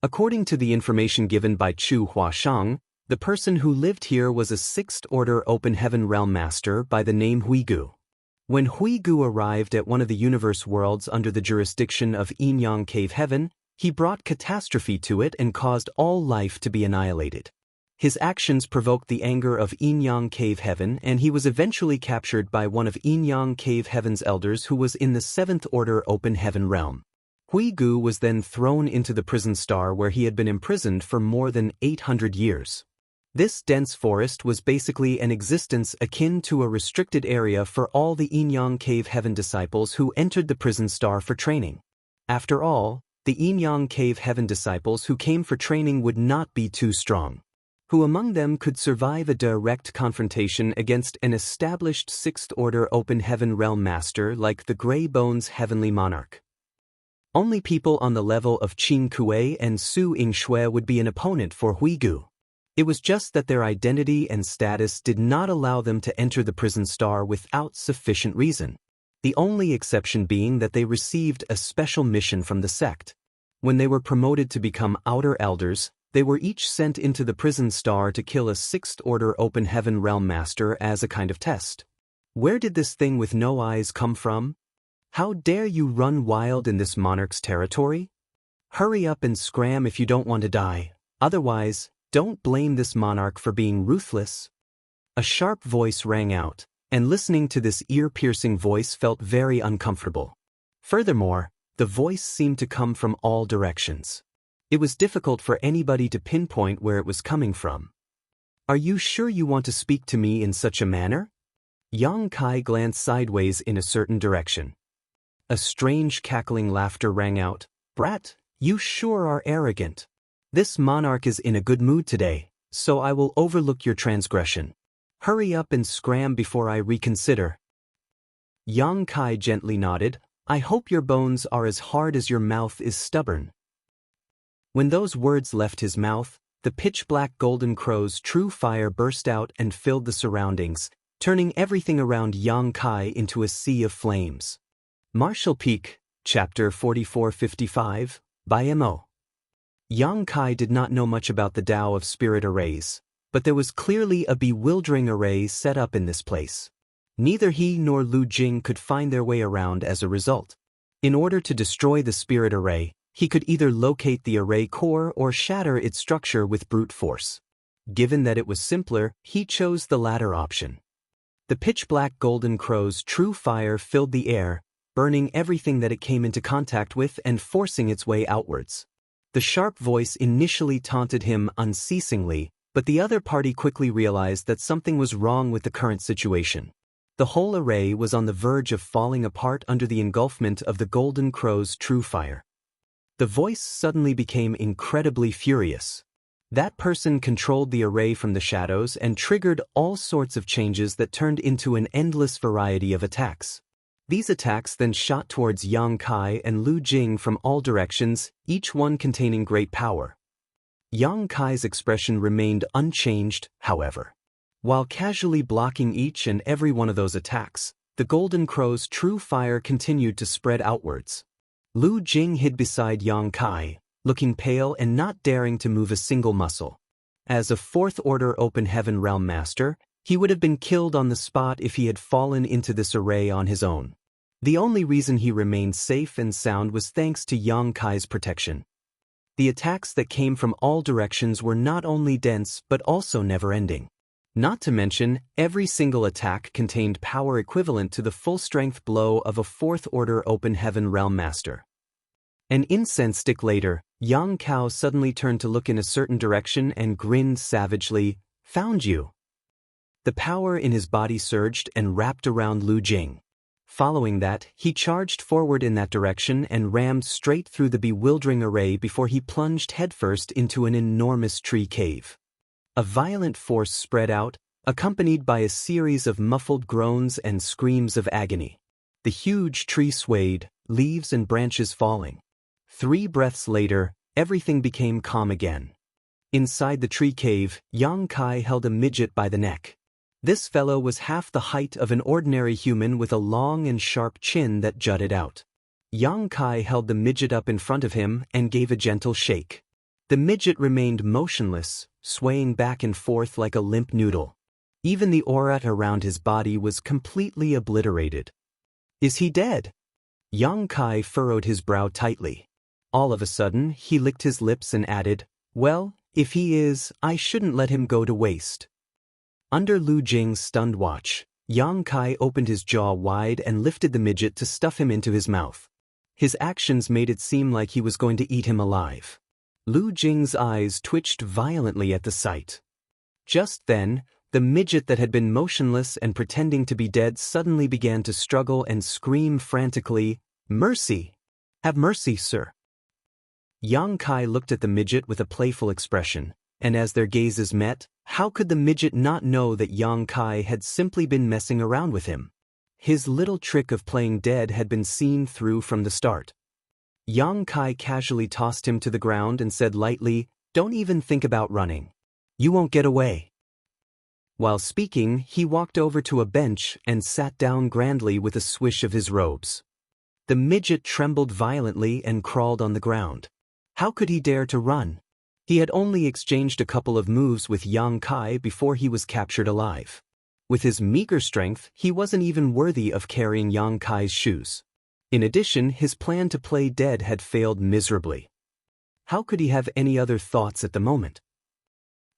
According to the information given by Chu Huashang, the person who lived here was a sixth-order open heaven realm master by the name Huigu. When Huigu arrived at one of the universe worlds under the jurisdiction of Yin-Yang Cave Heaven, he brought catastrophe to it and caused all life to be annihilated. His actions provoked the anger of Yin-Yang Cave Heaven, and he was eventually captured by one of Yin-Yang Cave Heaven's elders who was in the seventh-order open heaven realm. Huigu was then thrown into the prison star where he had been imprisoned for more than 800 years. This dense forest was basically an existence akin to a restricted area for all the Yin-Yang Cave Heaven disciples who entered the prison star for training. After all, the Yin-Yang Cave Heaven disciples who came for training would not be too strong. Who among them could survive a direct confrontation against an established sixth-order open heaven realm master like the Grey Bones Heavenly Monarch? Only people on the level of Qin Kuei and Su Yingshui would be an opponent for Huigu. It was just that their identity and status did not allow them to enter the prison star without sufficient reason, the only exception being that they received a special mission from the sect. When they were promoted to become outer elders, they were each sent into the prison star to kill a sixth-order open heaven realm master as a kind of test. Where did this thing with no eyes come from? How dare you run wild in this monarch's territory? Hurry up and scram if you don't want to die. Otherwise, don't blame this monarch for being ruthless. A sharp voice rang out, and listening to this ear-piercing voice felt very uncomfortable. Furthermore, the voice seemed to come from all directions. It was difficult for anybody to pinpoint where it was coming from. "Are you sure you want to speak to me in such a manner?" Yang Kai glanced sideways in a certain direction. A strange cackling laughter rang out. "Brat, you sure are arrogant. This monarch is in a good mood today, so I will overlook your transgression. Hurry up and scram before I reconsider." Yang Kai gently nodded. "I hope your bones are as hard as your mouth is stubborn." When those words left his mouth, the pitch-black golden crow's true fire burst out and filled the surroundings, turning everything around Yang Kai into a sea of flames. Martial Peak, Chapter 4455, by M.O. Yang Kai did not know much about the Tao of Spirit arrays, but there was clearly a bewildering array set up in this place. Neither he nor Lu Jing could find their way around as a result. In order to destroy the spirit array, he could either locate the array core or shatter its structure with brute force. Given that it was simpler, he chose the latter option. The pitch-black golden crow's true fire filled the air, burning everything that it came into contact with and forcing its way outwards. The sharp voice initially taunted him unceasingly, but the other party quickly realized that something was wrong with the current situation. The whole array was on the verge of falling apart under the engulfment of the golden crow's true fire. The voice suddenly became incredibly furious. That person controlled the array from the shadows and triggered all sorts of changes that turned into an endless variety of attacks. These attacks then shot towards Yang Kai and Lu Jing from all directions, each one containing great power. Yang Kai's expression remained unchanged, however. While casually blocking each and every one of those attacks, the golden crow's true fire continued to spread outwards. Lu Jing hid beside Yang Kai, looking pale and not daring to move a single muscle. As a fourth-order open heaven realm master, he would have been killed on the spot if he had fallen into this array on his own. The only reason he remained safe and sound was thanks to Yang Kai's protection. The attacks that came from all directions were not only dense but also never-ending. Not to mention, every single attack contained power equivalent to the full-strength blow of a fourth-order open heaven realm master. An incense stick later, Yang Kao suddenly turned to look in a certain direction and grinned savagely. "Found you." The power in his body surged and wrapped around Lu Jing. Following that, he charged forward in that direction and rammed straight through the bewildering array before he plunged headfirst into an enormous tree cave. A violent force spread out, accompanied by a series of muffled groans and screams of agony. The huge tree swayed, leaves and branches falling. 3 breaths later, everything became calm again. Inside the tree cave, Yang Kai held a midget by the neck. This fellow was half the height of an ordinary human with a long and sharp chin that jutted out. Yang Kai held the midget up in front of him and gave a gentle shake. The midget remained motionless, swaying back and forth like a limp noodle. Even the aura around his body was completely obliterated. "Is he dead?" Yang Kai furrowed his brow tightly. All of a sudden, he licked his lips and added, "Well, if he is, I shouldn't let him go to waste." Under Lu Jing's stunned watch, Yang Kai opened his jaw wide and lifted the midget to stuff him into his mouth. His actions made it seem like he was going to eat him alive. Lu Jing's eyes twitched violently at the sight. Just then, the midget that had been motionless and pretending to be dead suddenly began to struggle and scream frantically, "Mercy! Have mercy, sir!" Yang Kai looked at the midget with a playful expression, and as their gazes met, how could the midget not know that Yang Kai had simply been messing around with him? His little trick of playing dead had been seen through from the start. Yang Kai casually tossed him to the ground and said lightly, "Don't even think about running. You won't get away." While speaking, he walked over to a bench and sat down grandly with a swish of his robes. The midget trembled violently and crawled on the ground. How could he dare to run? He had only exchanged a couple of moves with Yang Kai before he was captured alive. With his meager strength, he wasn't even worthy of carrying Yang Kai's shoes. In addition, his plan to play dead had failed miserably. How could he have any other thoughts at the moment?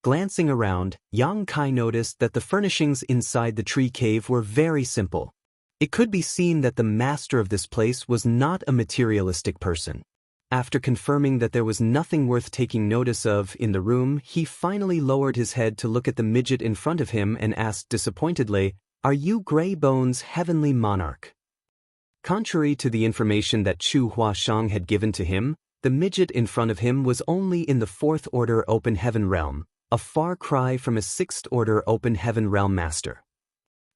Glancing around, Yang Kai noticed that the furnishings inside the tree cave were very simple. It could be seen that the master of this place was not a materialistic person. After confirming that there was nothing worth taking notice of in the room, he finally lowered his head to look at the midget in front of him and asked disappointedly, Are you Grey Bones' heavenly monarch? Contrary to the information that Chu Huashang had given to him, the midget in front of him was only in the 4th Order Open Heaven realm, a far cry from a 6th Order Open Heaven realm master.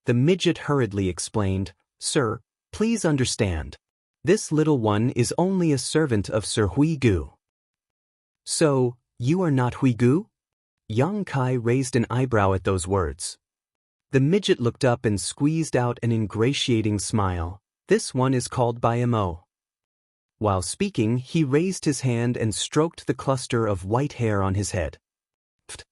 The midget hurriedly explained, "Sir, please understand. This little one is only a servant of Sir Huigu." "So, you are not Huigu?" Yang Kai raised an eyebrow at those words. The midget looked up and squeezed out an ingratiating smile. "This one is called Mo." While speaking, he raised his hand and stroked the cluster of white hair on his head. Pfft.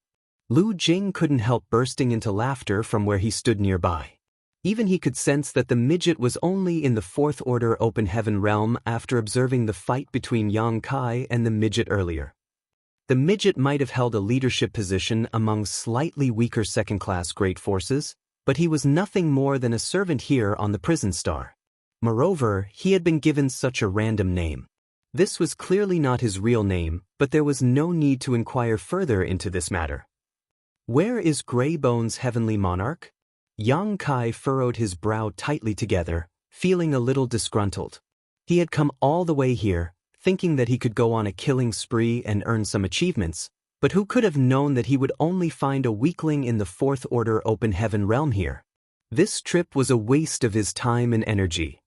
Lu Jing couldn't help bursting into laughter from where he stood nearby. Even he could sense that the midget was only in the 4th Order Open Heaven realm after observing the fight between Yang Kai and the midget earlier. The midget might have held a leadership position among slightly weaker second-class great forces, but he was nothing more than a servant here on the prison star. Moreover, he had been given such a random name. This was clearly not his real name, but there was no need to inquire further into this matter. "Where is Grey Bones' heavenly monarch?" Yang Kai furrowed his brow tightly together, feeling a little disgruntled. He had come all the way here, thinking that he could go on a killing spree and earn some achievements, but who could have known that he would only find a weakling in the 4th Order Open Heaven realm here? This trip was a waste of his time and energy.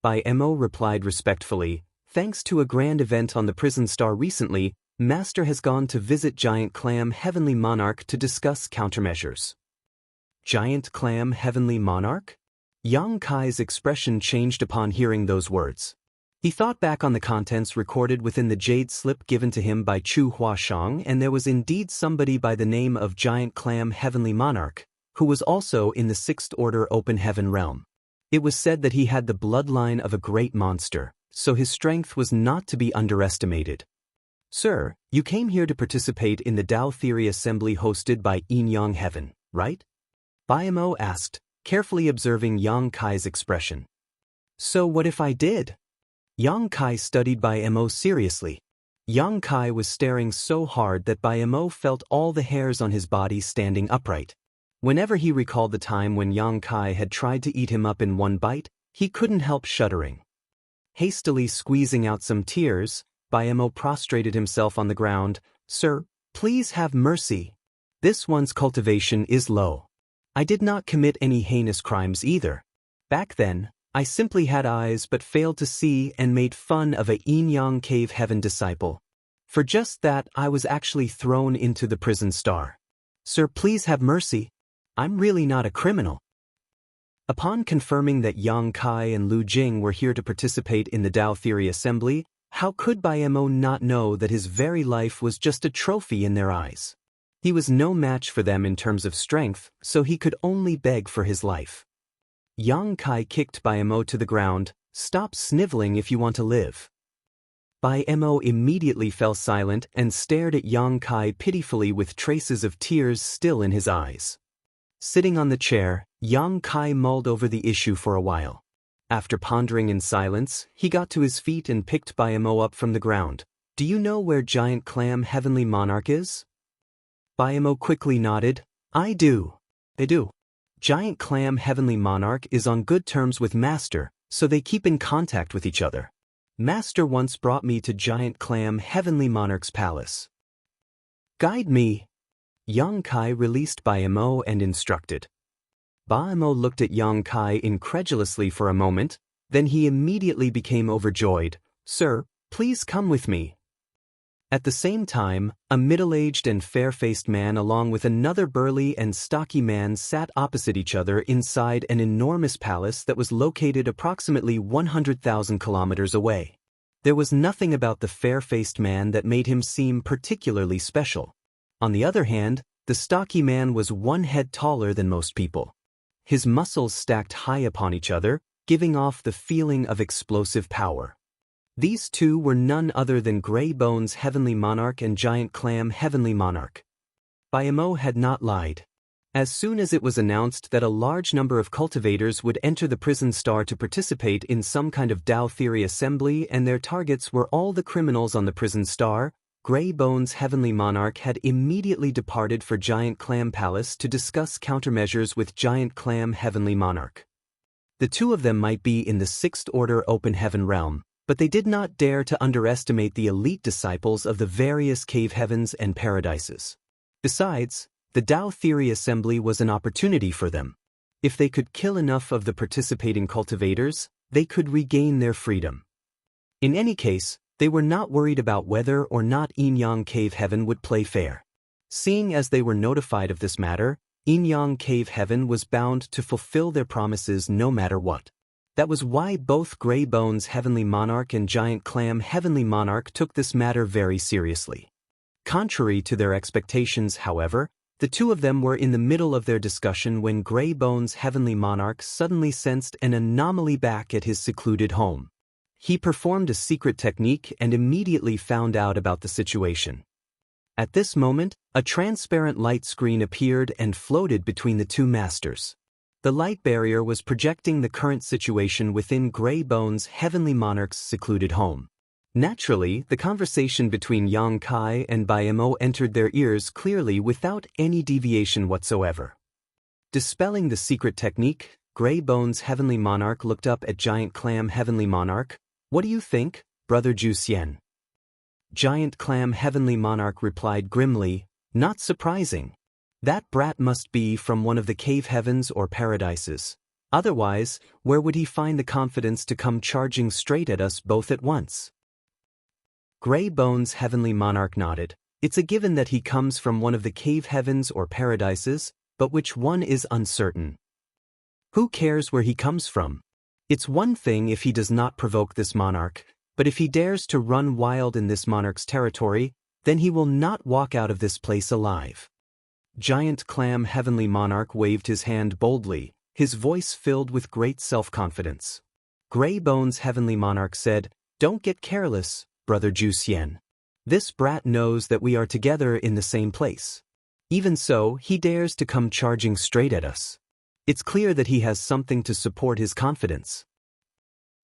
Mo replied respectfully, "Thanks to a grand event on the prison star recently, Master has gone to visit Giant Clam Heavenly Monarch to discuss countermeasures." Giant Clam Heavenly Monarch? Yang Kai's expression changed upon hearing those words. He thought back on the contents recorded within the jade slip given to him by Chu Huashang, and there was indeed somebody by the name of Giant Clam Heavenly Monarch, who was also in the 6th Order Open Heaven realm. It was said that he had the bloodline of a great monster, so his strength was not to be underestimated. "Sir, you came here to participate in the Tao Theory Assembly hosted by Yin Heaven, right?" Mo asked, carefully observing Yang Kai's expression. "So what if I did?" Yang Kai studied Mo seriously. Yang Kai was staring so hard that Mo felt all the hairs on his body standing upright. Whenever he recalled the time when Yang Kai had tried to eat him up in one bite, he couldn't help shuddering. Hastily squeezing out some tears, Mo prostrated himself on the ground. "Sir, please have mercy. This one's cultivation is low. I did not commit any heinous crimes either. Back then, I simply had eyes but failed to see and made fun of a Yin Cave Heaven disciple. For just that, I was actually thrown into the prison star. Sir, please have mercy. I'm really not a criminal." Upon confirming that Yang Kai and Lu Jing were here to participate in the Tao Theory Assembly, how could Mo not know that his very life was just a trophy in their eyes? He was no match for them in terms of strength, so he could only beg for his life. Yang Kai kicked Mo to the ground. "Stop sniveling if you want to live." Mo immediately fell silent and stared at Yang Kai pitifully with traces of tears still in his eyes. Sitting on the chair, Yang Kai mulled over the issue for a while. After pondering in silence, he got to his feet and picked Mo up from the ground. "Do you know where Giant Clam Heavenly Monarch is?" Mo quickly nodded. "I do. I do. Giant Clam Heavenly Monarch is on good terms with Master, so they keep in contact with each other. Master once brought me to Giant Clam Heavenly Monarch's palace." "Guide me." Yang Kai released Mo and instructed. Mo looked at Yang Kai incredulously for a moment, then he immediately became overjoyed. "Sir, please come with me." At the same time, a middle-aged and fair-faced man along with another burly and stocky man sat opposite each other inside an enormous palace that was located approximately 100,000 kilometers away. There was nothing about the fair-faced man that made him seem particularly special. On the other hand, the stocky man was one head taller than most people. His muscles stacked high upon each other, giving off the feeling of explosive power. These two were none other than Grey Bones Heavenly Monarch and Giant Clam Heavenly Monarch. Mo had not lied. As soon as it was announced that a large number of cultivators would enter the prison star to participate in some kind of Tao Theory Assembly and their targets were all the criminals on the prison star, Grey Bones' heavenly monarch had immediately departed for Giant Clam Palace to discuss countermeasures with Giant Clam Heavenly Monarch. The two of them might be in the Sixth Order Open Heaven realm, but they did not dare to underestimate the elite disciples of the various cave heavens and paradises. Besides, the Tao Theory Assembly was an opportunity for them. If they could kill enough of the participating cultivators, they could regain their freedom. In any case, they were not worried about whether or not Inyang Cave Heaven would play fair. Seeing as they were notified of this matter, Inyang Cave Heaven was bound to fulfill their promises no matter what. That was why both Grey Bones Heavenly Monarch and Giant Clam Heavenly Monarch took this matter very seriously. Contrary to their expectations, however, the two of them were in the middle of their discussion when Grey Bones Heavenly Monarch suddenly sensed an anomaly back at his secluded home. He performed a secret technique and immediately found out about the situation. At this moment, a transparent light screen appeared and floated between the two masters. The light barrier was projecting the current situation within Grey Bones Heavenly Monarch's secluded home. Naturally, the conversation between Yang Kai and Bai Mo entered their ears clearly without any deviation whatsoever. Dispelling the secret technique, Grey Bones Heavenly Monarch looked up at Giant Clam Heavenly Monarch. "What do you think, Brother Juxian?" Giant Clam Heavenly Monarch replied grimly, "Not surprising. That brat must be from one of the cave heavens or paradises. Otherwise, where would he find the confidence to come charging straight at us both at once?" Grey Bones Heavenly Monarch nodded. "It's a given that he comes from one of the cave heavens or paradises, but which one is uncertain. Who cares where he comes from? It's one thing if he does not provoke this monarch, but if he dares to run wild in this monarch's territory, then he will not walk out of this place alive." Giant Clam Heavenly Monarch waved his hand boldly, his voice filled with great self-confidence. Grey Bones Heavenly Monarch said, "Don't get careless, Brother Juxian. This brat knows that we are together in the same place. Even so, he dares to come charging straight at us. It's clear that he has something to support his confidence.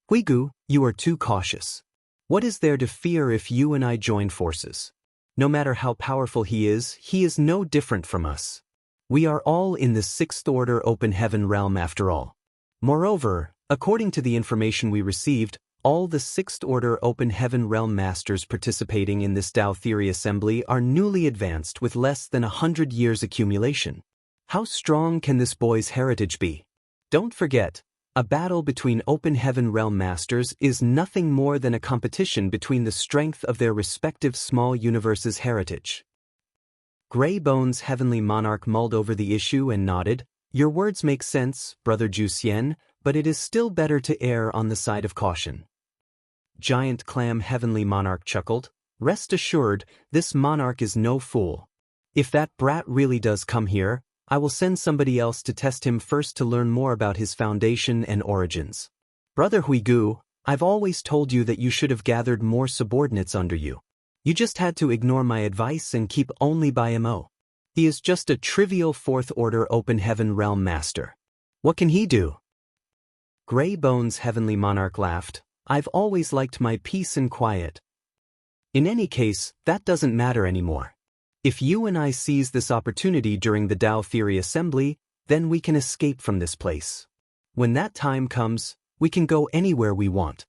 Huigu, you are too cautious. What is there to fear if you and I join forces? No matter how powerful he is no different from us. We are all in the Sixth Order Open Heaven realm after all. Moreover, according to the information we received, all the Sixth Order Open Heaven realm masters participating in this Tao Theory Assembly are newly advanced with less than 100 years accumulation. How strong can this boy's heritage be? Don't forget, a battle between Open Heaven realm masters is nothing more than a competition between the strength of their respective small universes' heritage." Grey Bones Heavenly Monarch mulled over the issue and nodded. "Your words make sense, Brother Juxian, but it is still better to err on the side of caution." Giant Clam Heavenly Monarch chuckled. "Rest assured, this monarch is no fool. If that brat really does come here, I will send somebody else to test him first to learn more about his foundation and origins. Brother Huigu, I've always told you that you should have gathered more subordinates under you. You just had to ignore my advice and keep only by Mo. He is just a trivial Fourth Order Open Heaven realm master. What can he do?" Grey Bones Heavenly Monarch laughed. "I've always liked my peace and quiet. In any case, that doesn't matter anymore. If you and I seize this opportunity during the Tao Theory Assembly, then we can escape from this place. When that time comes, we can go anywhere we want."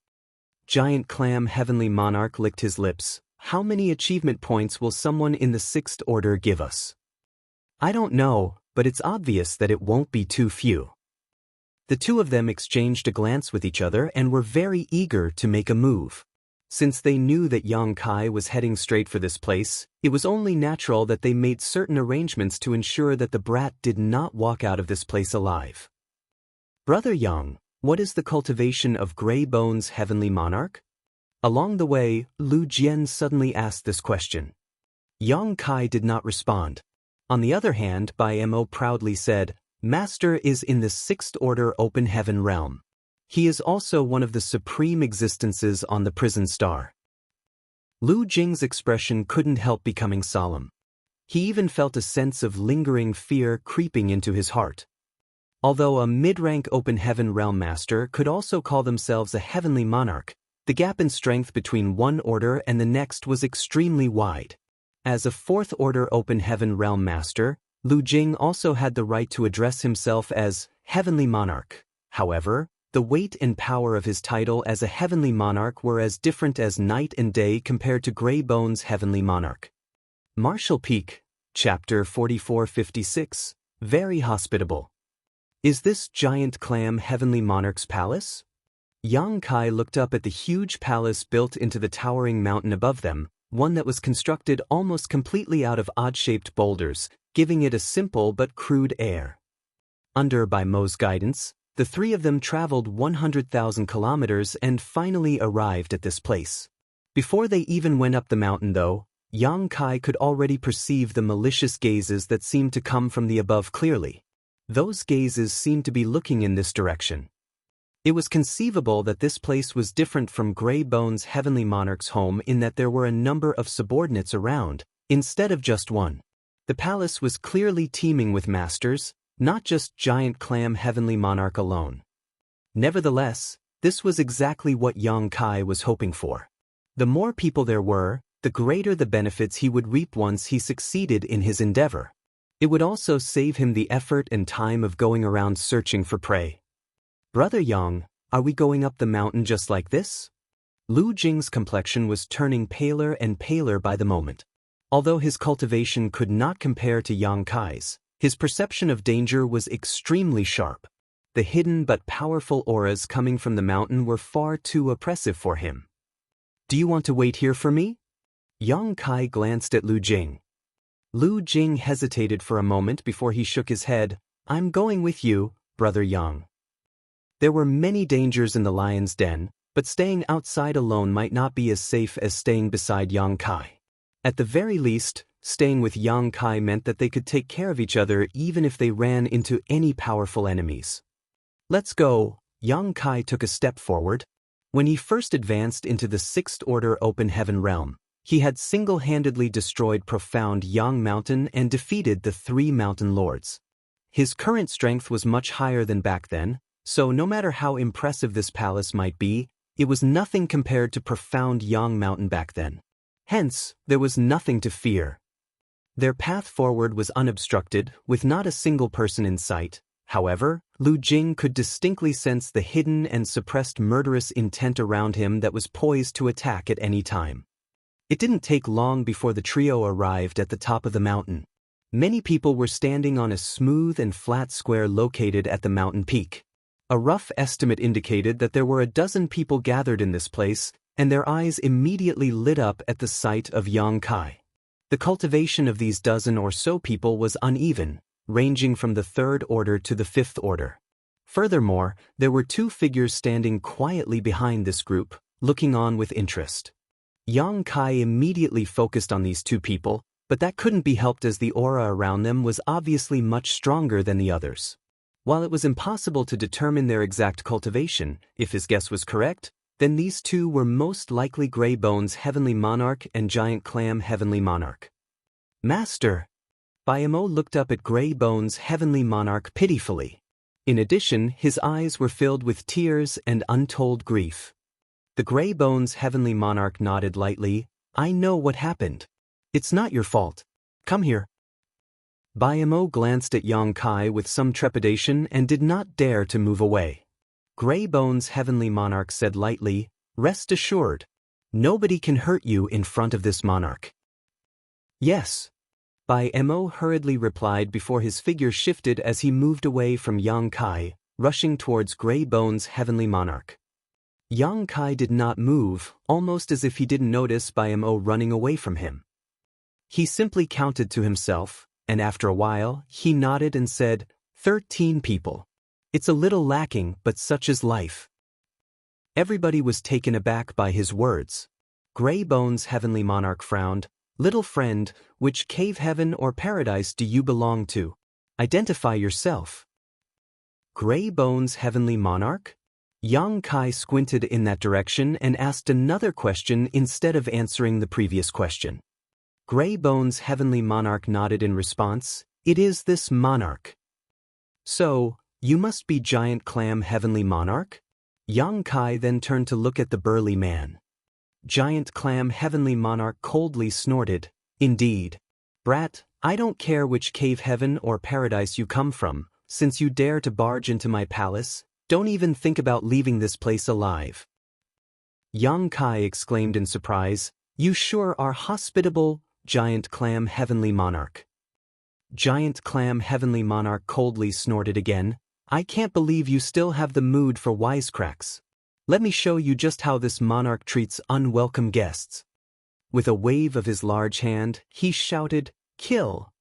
Giant Clam Heavenly Monarch licked his lips. "How many achievement points will someone in the Sixth Order give us?" "I don't know, but it's obvious that it won't be too few." The two of them exchanged a glance with each other and were very eager to make a move. Since they knew that Yang Kai was heading straight for this place, it was only natural that they made certain arrangements to ensure that the brat did not walk out of this place alive. "Brother Yang, what is the cultivation of Grey Bones Heavenly Monarch?" Along the way, Lu Jian suddenly asked this question. Yang Kai did not respond. On the other hand, Bai Mo proudly said, "Master is in the Sixth Order Open Heaven realm. He is also one of the supreme existences on the prison star." Lu Jing's expression couldn't help becoming solemn. He even felt a sense of lingering fear creeping into his heart. Although a mid-rank Open Heaven realm master could also call themselves a heavenly monarch, The gap in strength between one order and the next was extremely wide. As a fourth order open heaven realm master, Lu Jing also had the right to address himself as Heavenly Monarch. However, the weight and power of his title as a Heavenly Monarch were as different as night and day compared to Grey Bones' Heavenly Monarch. Martial Peak, Chapter 4456, Very Hospitable. Is this giant clam Heavenly Monarch's palace? Yang Kai looked up at the huge palace built into the towering mountain above them, one that was constructed almost completely out of odd-shaped boulders, giving it a simple but crude air. Under Bai Mo's guidance, the three of them traveled 100,000 kilometers and finally arrived at this place. Before they even went up the mountain though, Yang Kai could already perceive the malicious gazes that seemed to come from the above clearly. Those gazes seemed to be looking in this direction. It was conceivable that this place was different from Grey Bones' Heavenly Monarch's home in that there were a number of subordinates around, instead of just one. The palace was clearly teeming with masters, not just giant clam Heavenly Monarch alone. Nevertheless, this was exactly what Yang Kai was hoping for. The more people there were, the greater the benefits he would reap once he succeeded in his endeavor. It would also save him the effort and time of going around searching for prey. Brother Yang, are we going up the mountain just like this? Lu Jing's complexion was turning paler and paler by the moment. Although his cultivation could not compare to Yang Kai's, his perception of danger was extremely sharp. The hidden but powerful auras coming from the mountain were far too oppressive for him. Do you want to wait here for me? Yang Kai glanced at Lu Jing. Lu Jing hesitated for a moment before he shook his head. I'm going with you, Brother Yang. There were many dangers in the lion's den, but staying outside alone might not be as safe as staying beside Yang Kai. At the very least, staying with Yang Kai meant that they could take care of each other even if they ran into any powerful enemies. Let's go. Yang Kai took a step forward. When he first advanced into the Sixth Order Open Heaven realm, he had single-handedly destroyed Profound Yang Mountain and defeated the three mountain lords. His current strength was much higher than back then, so no matter how impressive this palace might be, it was nothing compared to Profound Yang Mountain back then. Hence, there was nothing to fear. Their path forward was unobstructed, with not a single person in sight. However, Lu Jing could distinctly sense the hidden and suppressed murderous intent around him that was poised to attack at any time. It didn't take long before the trio arrived at the top of the mountain. Many people were standing on a smooth and flat square located at the mountain peak. A rough estimate indicated that there were a dozen people gathered in this place, and their eyes immediately lit up at the sight of Yang Kai. The cultivation of these dozen or so people was uneven, ranging from the third order to the fifth order. Furthermore, there were two figures standing quietly behind this group, looking on with interest. Yang Kai immediately focused on these two people, but that couldn't be helped as the aura around them was obviously much stronger than the others. While it was impossible to determine their exact cultivation, if his guess was correct, then these two were most likely Grey Bones' Heavenly Monarch and Giant Clam Heavenly Monarch. Master! Bai Mo looked up at Grey Bones' Heavenly Monarch pitifully. In addition, his eyes were filled with tears and untold grief. The Grey Bones' Heavenly Monarch nodded lightly. I know what happened. It's not your fault. Come here. Bai Mo glanced at Yang Kai with some trepidation and did not dare to move away. Grey Bones' Heavenly Monarch said lightly, Rest assured. Nobody can hurt you in front of this monarch. Yes. Bai Mo hurriedly replied before his figure shifted as he moved away from Yang Kai, rushing towards Grey Bones' Heavenly Monarch. Yang Kai did not move, almost as if he didn't notice Bai Mo running away from him. He simply counted to himself, and after a while, he nodded and said, 13 people. It's a little lacking, but such is life. Everybody was taken aback by his words. Grey Bones' Heavenly Monarch frowned. Little friend, which cave heaven or paradise do you belong to? Identify yourself. Grey Bones' Heavenly Monarch? Yang Kai squinted in that direction and asked another question instead of answering the previous question. Grey Bones' Heavenly Monarch nodded in response. It is this monarch. So, you must be Giant Clam Heavenly Monarch? Yang Kai then turned to look at the burly man. Giant Clam Heavenly Monarch coldly snorted, "Indeed. Brat, I don't care which cave heaven or paradise you come from, since you dare to barge into my palace, don't even think about leaving this place alive." Yang Kai exclaimed in surprise, "You sure are hospitable, Giant Clam Heavenly Monarch." Giant Clam Heavenly Monarch coldly snorted again, "I can't believe you still have the mood for wisecracks. Let me show you just how this monarch treats unwelcome guests." With a wave of his large hand, he shouted, "Kill!"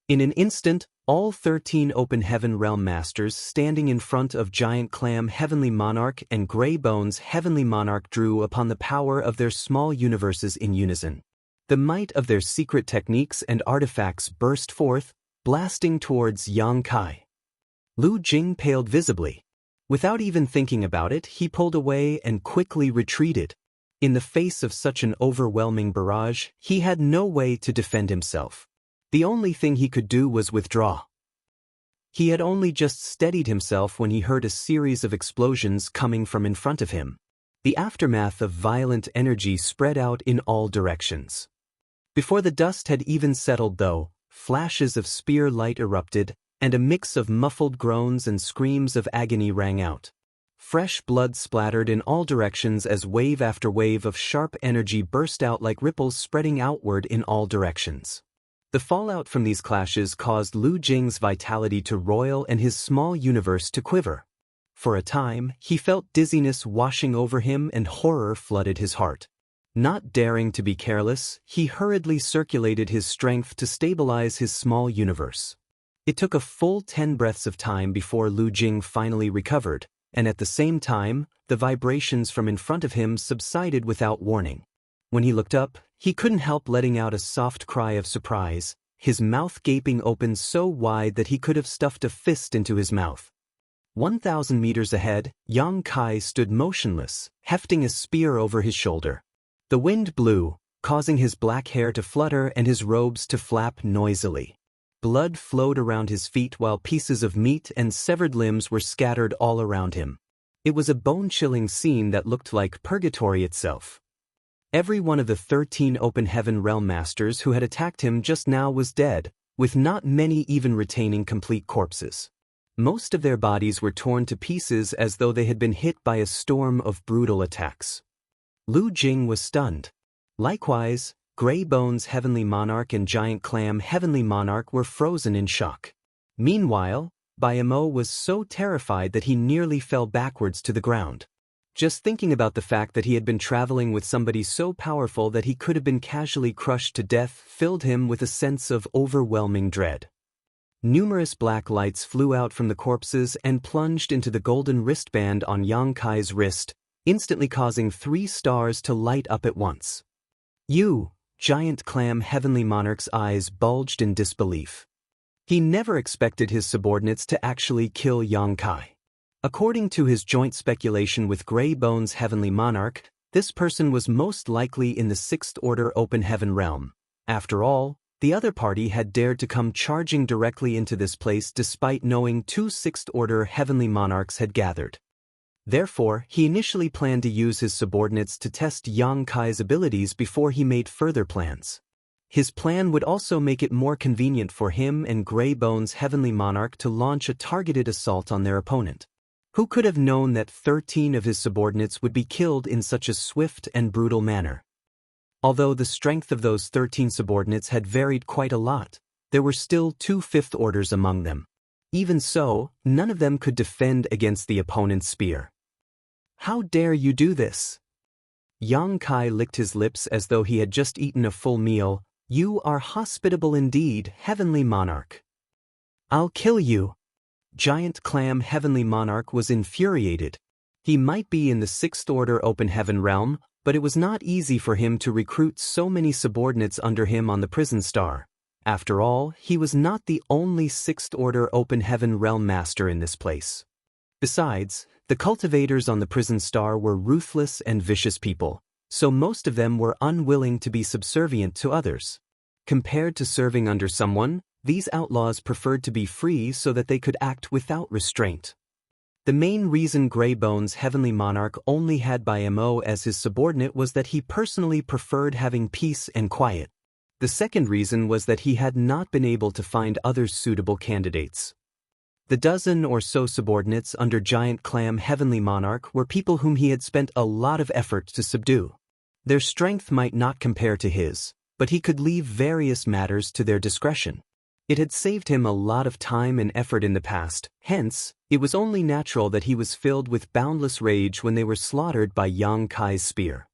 In an instant, all 13 Open Heaven Realm Masters standing in front of Giant Clam Heavenly Monarch and Grey Bones Heavenly Monarch drew upon the power of their small universes in unison. The might of their secret techniques and artifacts burst forth, blasting towards Yang Kai. Lu Jing paled visibly. Without even thinking about it, he pulled away and quickly retreated. In the face of such an overwhelming barrage, he had no way to defend himself. The only thing he could do was withdraw. He had only just steadied himself when he heard a series of explosions coming from in front of him. The aftermath of violent energy spread out in all directions. Before the dust had even settled though, flashes of spear light erupted, and a mix of muffled groans and screams of agony rang out. Fresh blood splattered in all directions as wave after wave of sharp energy burst out like ripples spreading outward in all directions. The fallout from these clashes caused Lu Jing's vitality to roil and his small universe to quiver. For a time, he felt dizziness washing over him and horror flooded his heart. Not daring to be careless, he hurriedly circulated his strength to stabilize his small universe. It took a full 10 breaths of time before Lu Jing finally recovered, and at the same time, the vibrations from in front of him subsided without warning. When he looked up, he couldn't help letting out a soft cry of surprise, his mouth gaping open so wide that he could have stuffed a fist into his mouth. 1,000 meters ahead, Yang Kai stood motionless, hefting a spear over his shoulder. The wind blew, causing his black hair to flutter and his robes to flap noisily. Blood flowed around his feet while pieces of meat and severed limbs were scattered all around him. It was a bone-chilling scene that looked like purgatory itself. Every one of the 13 Open Heaven Realm Masters who had attacked him just now was dead, with not many even retaining complete corpses. Most of their bodies were torn to pieces as though they had been hit by a storm of brutal attacks. Lu Jing was stunned. Likewise, Grey Bones Heavenly Monarch and Giant Clam Heavenly Monarch were frozen in shock. Meanwhile, Biamo was so terrified that he nearly fell backwards to the ground. Just thinking about the fact that he had been traveling with somebody so powerful that he could have been casually crushed to death filled him with a sense of overwhelming dread. Numerous black lights flew out from the corpses and plunged into the golden wristband on Yang Kai's wrist, instantly causing 3 stars to light up at once. "You!" Giant Clam Heavenly Monarch's eyes bulged in disbelief. He never expected his subordinates to actually kill Yang Kai. According to his joint speculation with Grey Bones Heavenly Monarch, this person was most likely in the 6th Order Open Heaven realm. After all, the other party had dared to come charging directly into this place despite knowing 2 6th Order Heavenly Monarchs had gathered. Therefore, he initially planned to use his subordinates to test Yang Kai's abilities before he made further plans. His plan would also make it more convenient for him and Grey Bones Heavenly Monarch to launch a targeted assault on their opponent. Who could have known that 13 of his subordinates would be killed in such a swift and brutal manner? Although the strength of those 13 subordinates had varied quite a lot, there were still 2 5th Orders among them. Even so, none of them could defend against the opponent's spear. "How dare you do this?" Yang Kai licked his lips as though he had just eaten a full meal. "You are hospitable indeed, Heavenly Monarch." "I'll kill you." Giant Clam Heavenly Monarch was infuriated. He might be in the 6th Order Open Heaven realm, but it was not easy for him to recruit so many subordinates under him on the prison star. After all, he was not the only 6th Order Open Heaven realm master in this place. Besides, the cultivators on the prison star were ruthless and vicious people, so most of them were unwilling to be subservient to others. Compared to serving under someone, these outlaws preferred to be free so that they could act without restraint. The main reason Greybone's Heavenly Monarch only had Bai Mo as his subordinate was that he personally preferred having peace and quiet. The second reason was that he had not been able to find other suitable candidates. The dozen or so subordinates under Giant Clam Heavenly Monarch were people whom he had spent a lot of effort to subdue. Their strength might not compare to his, but he could leave various matters to their discretion. It had saved him a lot of time and effort in the past, hence, it was only natural that he was filled with boundless rage when they were slaughtered by Yang Kai's spear.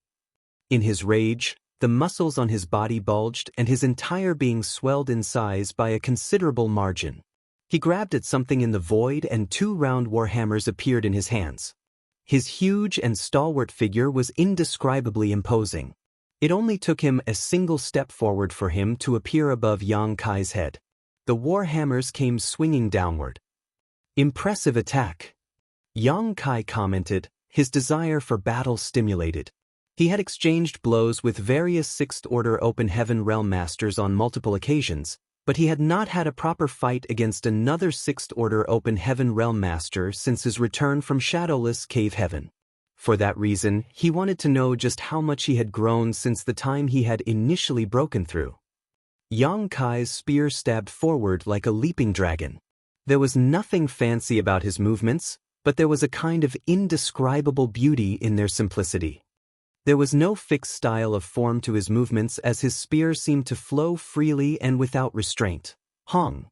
In his rage, the muscles on his body bulged and his entire being swelled in size by a considerable margin. He grabbed at something in the void and 2 round warhammers appeared in his hands. His huge and stalwart figure was indescribably imposing. It only took him a single step forward for him to appear above Yang Kai's head. The warhammers came swinging downward. Impressive attack. Yang Kai commented, his desire for battle stimulated. He had exchanged blows with various Sixth Order Open Heaven Realm Masters on multiple occasions, but he had not had a proper fight against another Sixth Order Open Heaven Realm Master since his return from Shadowless Cave Heaven. For that reason, he wanted to know just how much he had grown since the time he had initially broken through. Yang Kai's spear stabbed forward like a leaping dragon. There was nothing fancy about his movements, but there was a kind of indescribable beauty in their simplicity. There was no fixed style of form to his movements as his spear seemed to flow freely and without restraint. Hong.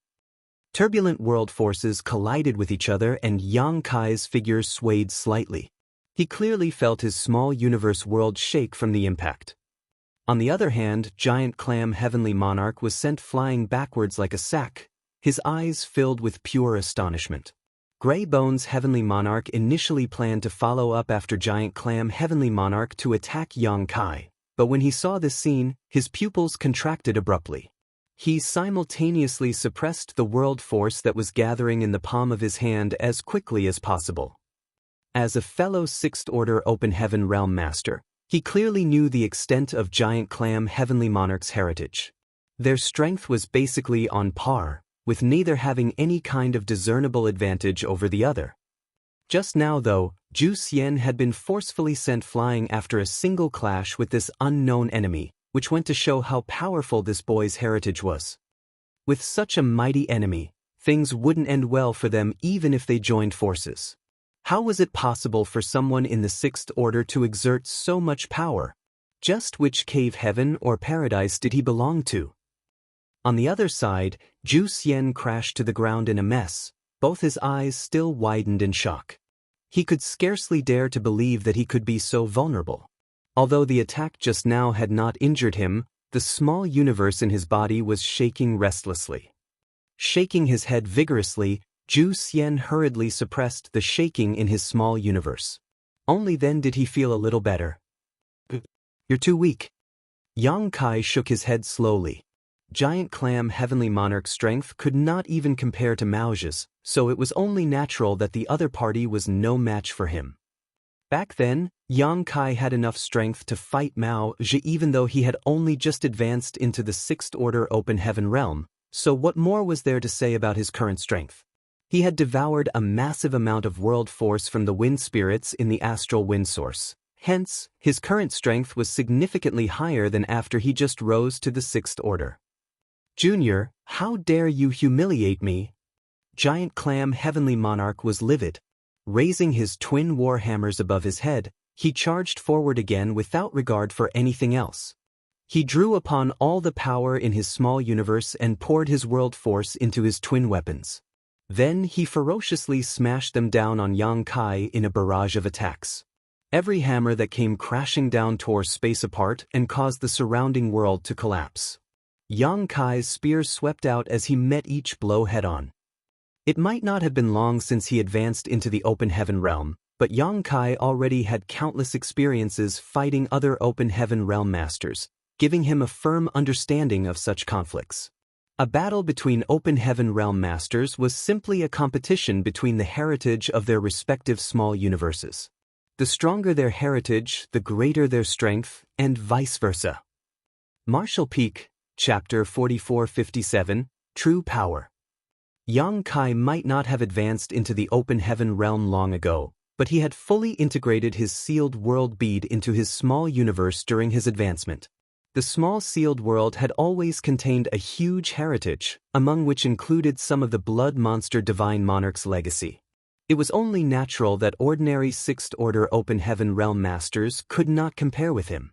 Turbulent world forces collided with each other and Yang Kai's figure swayed slightly. He clearly felt his small universe world shake from the impact. On the other hand, Giant Clam Heavenly Monarch was sent flying backwards like a sack, his eyes filled with pure astonishment. Greybone's Heavenly Monarch initially planned to follow up after Giant Clam Heavenly Monarch to attack Yang Kai, but when he saw this scene, his pupils contracted abruptly. He simultaneously suppressed the world force that was gathering in the palm of his hand as quickly as possible. As a fellow Sixth Order Open Heaven Realm Master, he clearly knew the extent of Giant Clam Heavenly Monarch's heritage. Their strength was basically on par, with neither having any kind of discernible advantage over the other. Just now, though, Zhu Xian had been forcefully sent flying after a single clash with this unknown enemy, which went to show how powerful this boy's heritage was. With such a mighty enemy, things wouldn't end well for them even if they joined forces. How was it possible for someone in the Sixth Order to exert so much power? Just which cave heaven or paradise did he belong to? On the other side, Zhu Xian crashed to the ground in a mess, both his eyes still widened in shock. He could scarcely dare to believe that he could be so vulnerable. Although the attack just now had not injured him, the small universe in his body was shaking restlessly. Shaking his head vigorously, Zhu Xian hurriedly suppressed the shaking in his small universe. Only then did he feel a little better. "You're too weak." Yang Kai shook his head slowly. Giant Clam Heavenly Monarch's strength could not even compare to Mao's, so it was only natural that the other party was no match for him. Back then, Yang Kai had enough strength to fight Mao Zhi even though he had only just advanced into the Sixth Order Open Heaven realm, so what more was there to say about his current strength? He had devoured a massive amount of world force from the wind spirits in the astral wind source. Hence, his current strength was significantly higher than after he just rose to the Sixth Order. "Junior, how dare you humiliate me?" Giant Clam Heavenly Monarch was livid. Raising his twin warhammers above his head, he charged forward again without regard for anything else. He drew upon all the power in his small universe and poured his world force into his twin weapons. Then he ferociously smashed them down on Yang Kai in a barrage of attacks. Every hammer that came crashing down tore space apart and caused the surrounding world to collapse. Yang Kai's spear swept out as he met each blow head-on. It might not have been long since he advanced into the Open Heaven realm, but Yang Kai already had countless experiences fighting other Open Heaven realm masters, giving him a firm understanding of such conflicts. A battle between Open Heaven realm masters was simply a competition between the heritage of their respective small universes. The stronger their heritage, the greater their strength, and vice versa. Martial Peak, Chapter 4457, True Power. Yang Kai might not have advanced into the open heaven realm long ago, but he had fully integrated his sealed world bead into his small universe during his advancement. The small sealed world had always contained a huge heritage, among which included some of the blood monster divine monarch's legacy. It was only natural that ordinary sixth-order open heaven realm masters could not compare with him.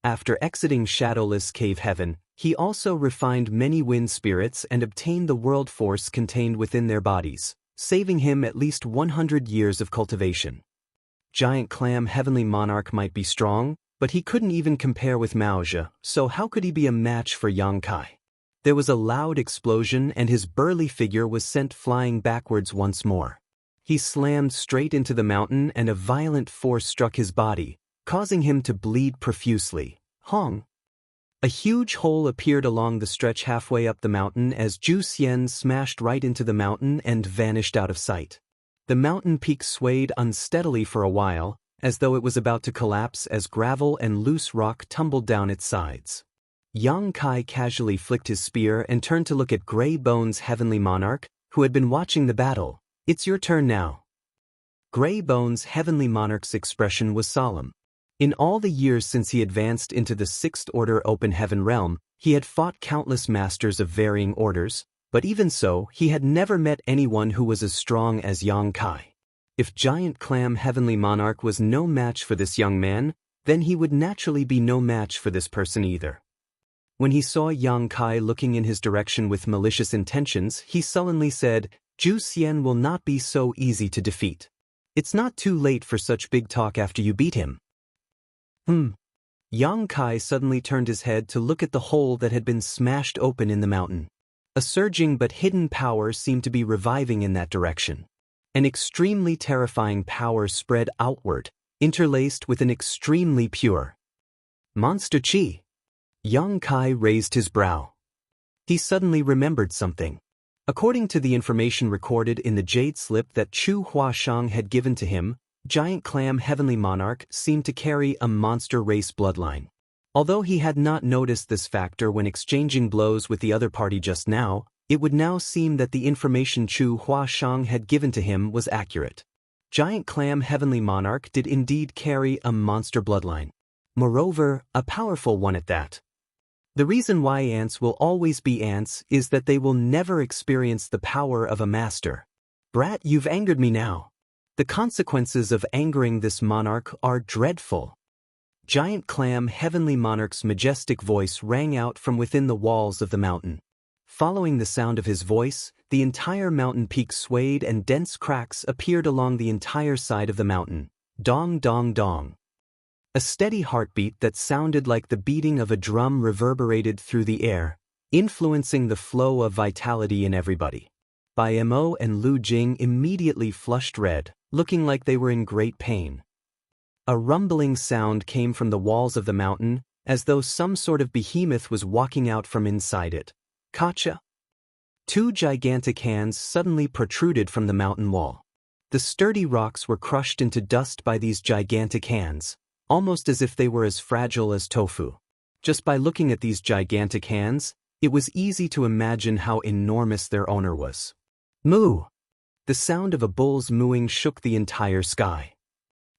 After exiting shadowless cave heaven, he also refined many wind spirits and obtained the world force contained within their bodies, saving him at least 100 years of cultivation. Giant Clam Heavenly Monarch might be strong, but he couldn't even compare with Maozhe, so how could he be a match for Yang Kai? There was a loud explosion and his burly figure was sent flying backwards once more. He slammed straight into the mountain and a violent force struck his body, causing him to bleed profusely. Hong! A huge hole appeared along the stretch halfway up the mountain as Zhu Xian smashed right into the mountain and vanished out of sight. The mountain peak swayed unsteadily for a while, as though it was about to collapse as gravel and loose rock tumbled down its sides. Yang Kai casually flicked his spear and turned to look at Grey Bones' Heavenly Monarch, who had been watching the battle. "It's your turn now." Grey Bones' Heavenly Monarch's expression was solemn. In all the years since he advanced into the sixth-order open heaven realm, he had fought countless masters of varying orders, but even so, he had never met anyone who was as strong as Yang Kai. If Giant Clam Heavenly Monarch was no match for this young man, then he would naturally be no match for this person either. When he saw Yang Kai looking in his direction with malicious intentions, he sullenly said, "Zhu Xian will not be so easy to defeat. It's not too late for such big talk after you beat him." Yang Kai suddenly turned his head to look at the hole that had been smashed open in the mountain. A surging but hidden power seemed to be reviving in that direction. An extremely terrifying power spread outward, interlaced with an extremely pure monster chi. Yang Kai raised his brow. He suddenly remembered something. According to the information recorded in the jade slip that Chu Huashang had given to him, Giant Clam Heavenly Monarch seemed to carry a monster race bloodline. Although he had not noticed this factor when exchanging blows with the other party just now, it would now seem that the information Chu Huashang had given to him was accurate. Giant Clam Heavenly Monarch did indeed carry a monster bloodline. Moreover, a powerful one at that. The reason why ants will always be ants is that they will never experience the power of a master. "Brat, you've angered me now. The consequences of angering this monarch are dreadful." Giant Clam Heavenly Monarch's majestic voice rang out from within the walls of the mountain. Following the sound of his voice, the entire mountain peak swayed and dense cracks appeared along the entire side of the mountain. Dong dong dong. A steady heartbeat that sounded like the beating of a drum reverberated through the air, influencing the flow of vitality in everybody. Bai Mo and Lu Jing immediately flushed red, looking like they were in great pain. A rumbling sound came from the walls of the mountain, as though some sort of behemoth was walking out from inside it. Kacha! Two gigantic hands suddenly protruded from the mountain wall. The sturdy rocks were crushed into dust by these gigantic hands, almost as if they were as fragile as tofu. Just by looking at these gigantic hands, it was easy to imagine how enormous their owner was. Moo! The sound of a bull's mooing shook the entire sky.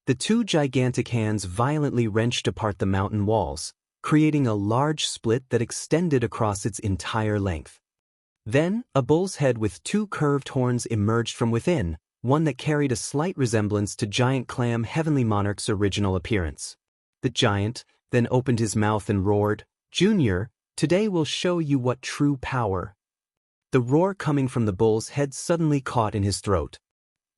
The two gigantic hands violently wrenched apart the mountain walls, creating a large split that extended across its entire length. Then, a bull's head with two curved horns emerged from within, one that carried a slight resemblance to Giant Clam Heavenly Monarch's original appearance. The giant then opened his mouth and roared, "Junior, today we'll show you what true power." The roar coming from the bull's head suddenly caught in his throat.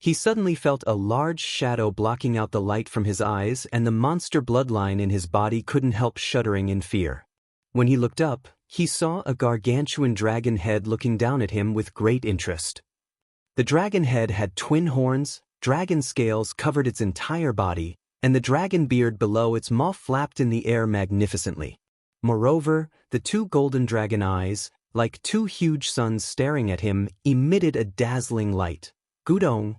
He suddenly felt a large shadow blocking out the light from his eyes, and the monster bloodline in his body couldn't help shuddering in fear. When he looked up, he saw a gargantuan dragon head looking down at him with great interest. The dragon head had twin horns, dragon scales covered its entire body, and the dragon beard below its maw flapped in the air magnificently. Moreover, the two golden dragon eyes, like two huge suns staring at him, emitted a dazzling light. Gudong!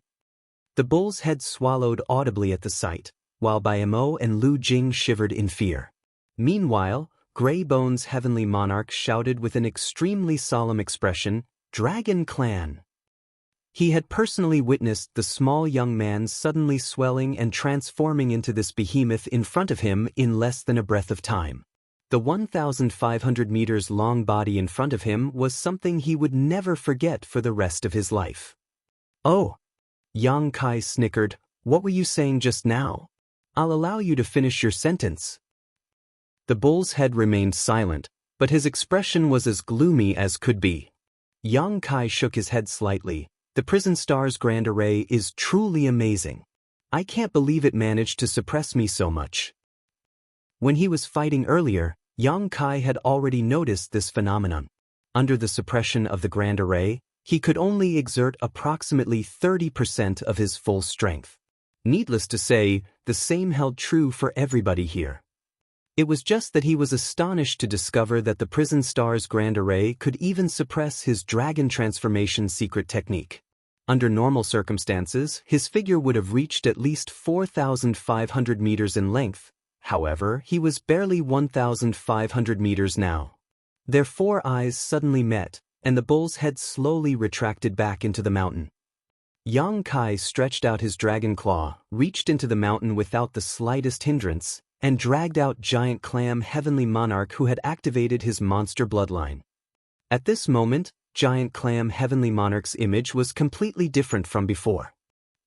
The bull's head swallowed audibly at the sight, while Bai Mo and Lu Jing shivered in fear. Meanwhile, Grey Bones' Heavenly Monarch shouted with an extremely solemn expression, Dragon Clan. He had personally witnessed the small young man suddenly swelling and transforming into this behemoth in front of him in less than a breath of time. The 1,500 meters long body in front of him was something he would never forget for the rest of his life. "Oh," Yang Kai snickered, "what were you saying just now? I'll allow you to finish your sentence." The bull's head remained silent, but his expression was as gloomy as could be. Yang Kai shook his head slightly. "The Prison Star's grand array is truly amazing. I can't believe it managed to suppress me so much." When he was fighting earlier, Yang Kai had already noticed this phenomenon. Under the suppression of the grand array, he could only exert approximately 30% of his full strength. Needless to say, the same held true for everybody here. It was just that he was astonished to discover that the Prison Star's grand array could even suppress his dragon transformation secret technique. Under normal circumstances, his figure would have reached at least 4,500 meters in length. However, he was barely 1,500 meters now. Their four eyes suddenly met, and the bull's head slowly retracted back into the mountain. Yang Kai stretched out his dragon claw, reached into the mountain without the slightest hindrance, and dragged out Giant Clam Heavenly Monarch, who had activated his monster bloodline. At this moment, Giant Clam Heavenly Monarch's image was completely different from before.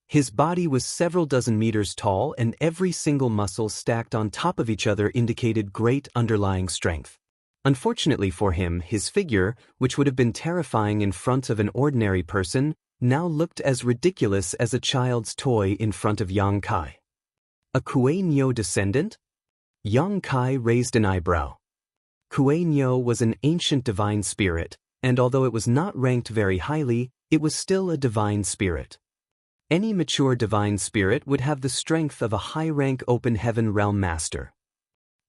His body was several dozen meters tall, and every single muscle stacked on top of each other indicated great underlying strength. Unfortunately for him, his figure, which would have been terrifying in front of an ordinary person, now looked as ridiculous as a child's toy in front of Yang Kai. A Kuei Nyo descendant? Yang Kai raised an eyebrow. Kuei Nyo was an ancient divine spirit, and although it was not ranked very highly, it was still a divine spirit. Any mature divine spirit would have the strength of a high-rank open heaven realm master.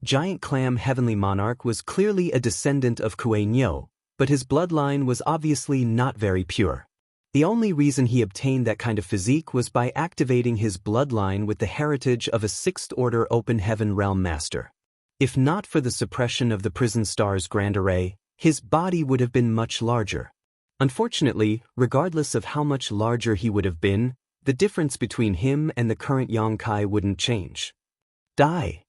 Giant Clam Heavenly Monarch was clearly a descendant of Kuei Nyo, but his bloodline was obviously not very pure. The only reason he obtained that kind of physique was by activating his bloodline with the heritage of a sixth-order open heaven realm master. If not for the suppression of the Prison Star's grand array, his body would have been much larger. Unfortunately, regardless of how much larger he would have been, the difference between him and the current Yang Kai wouldn't change. Die.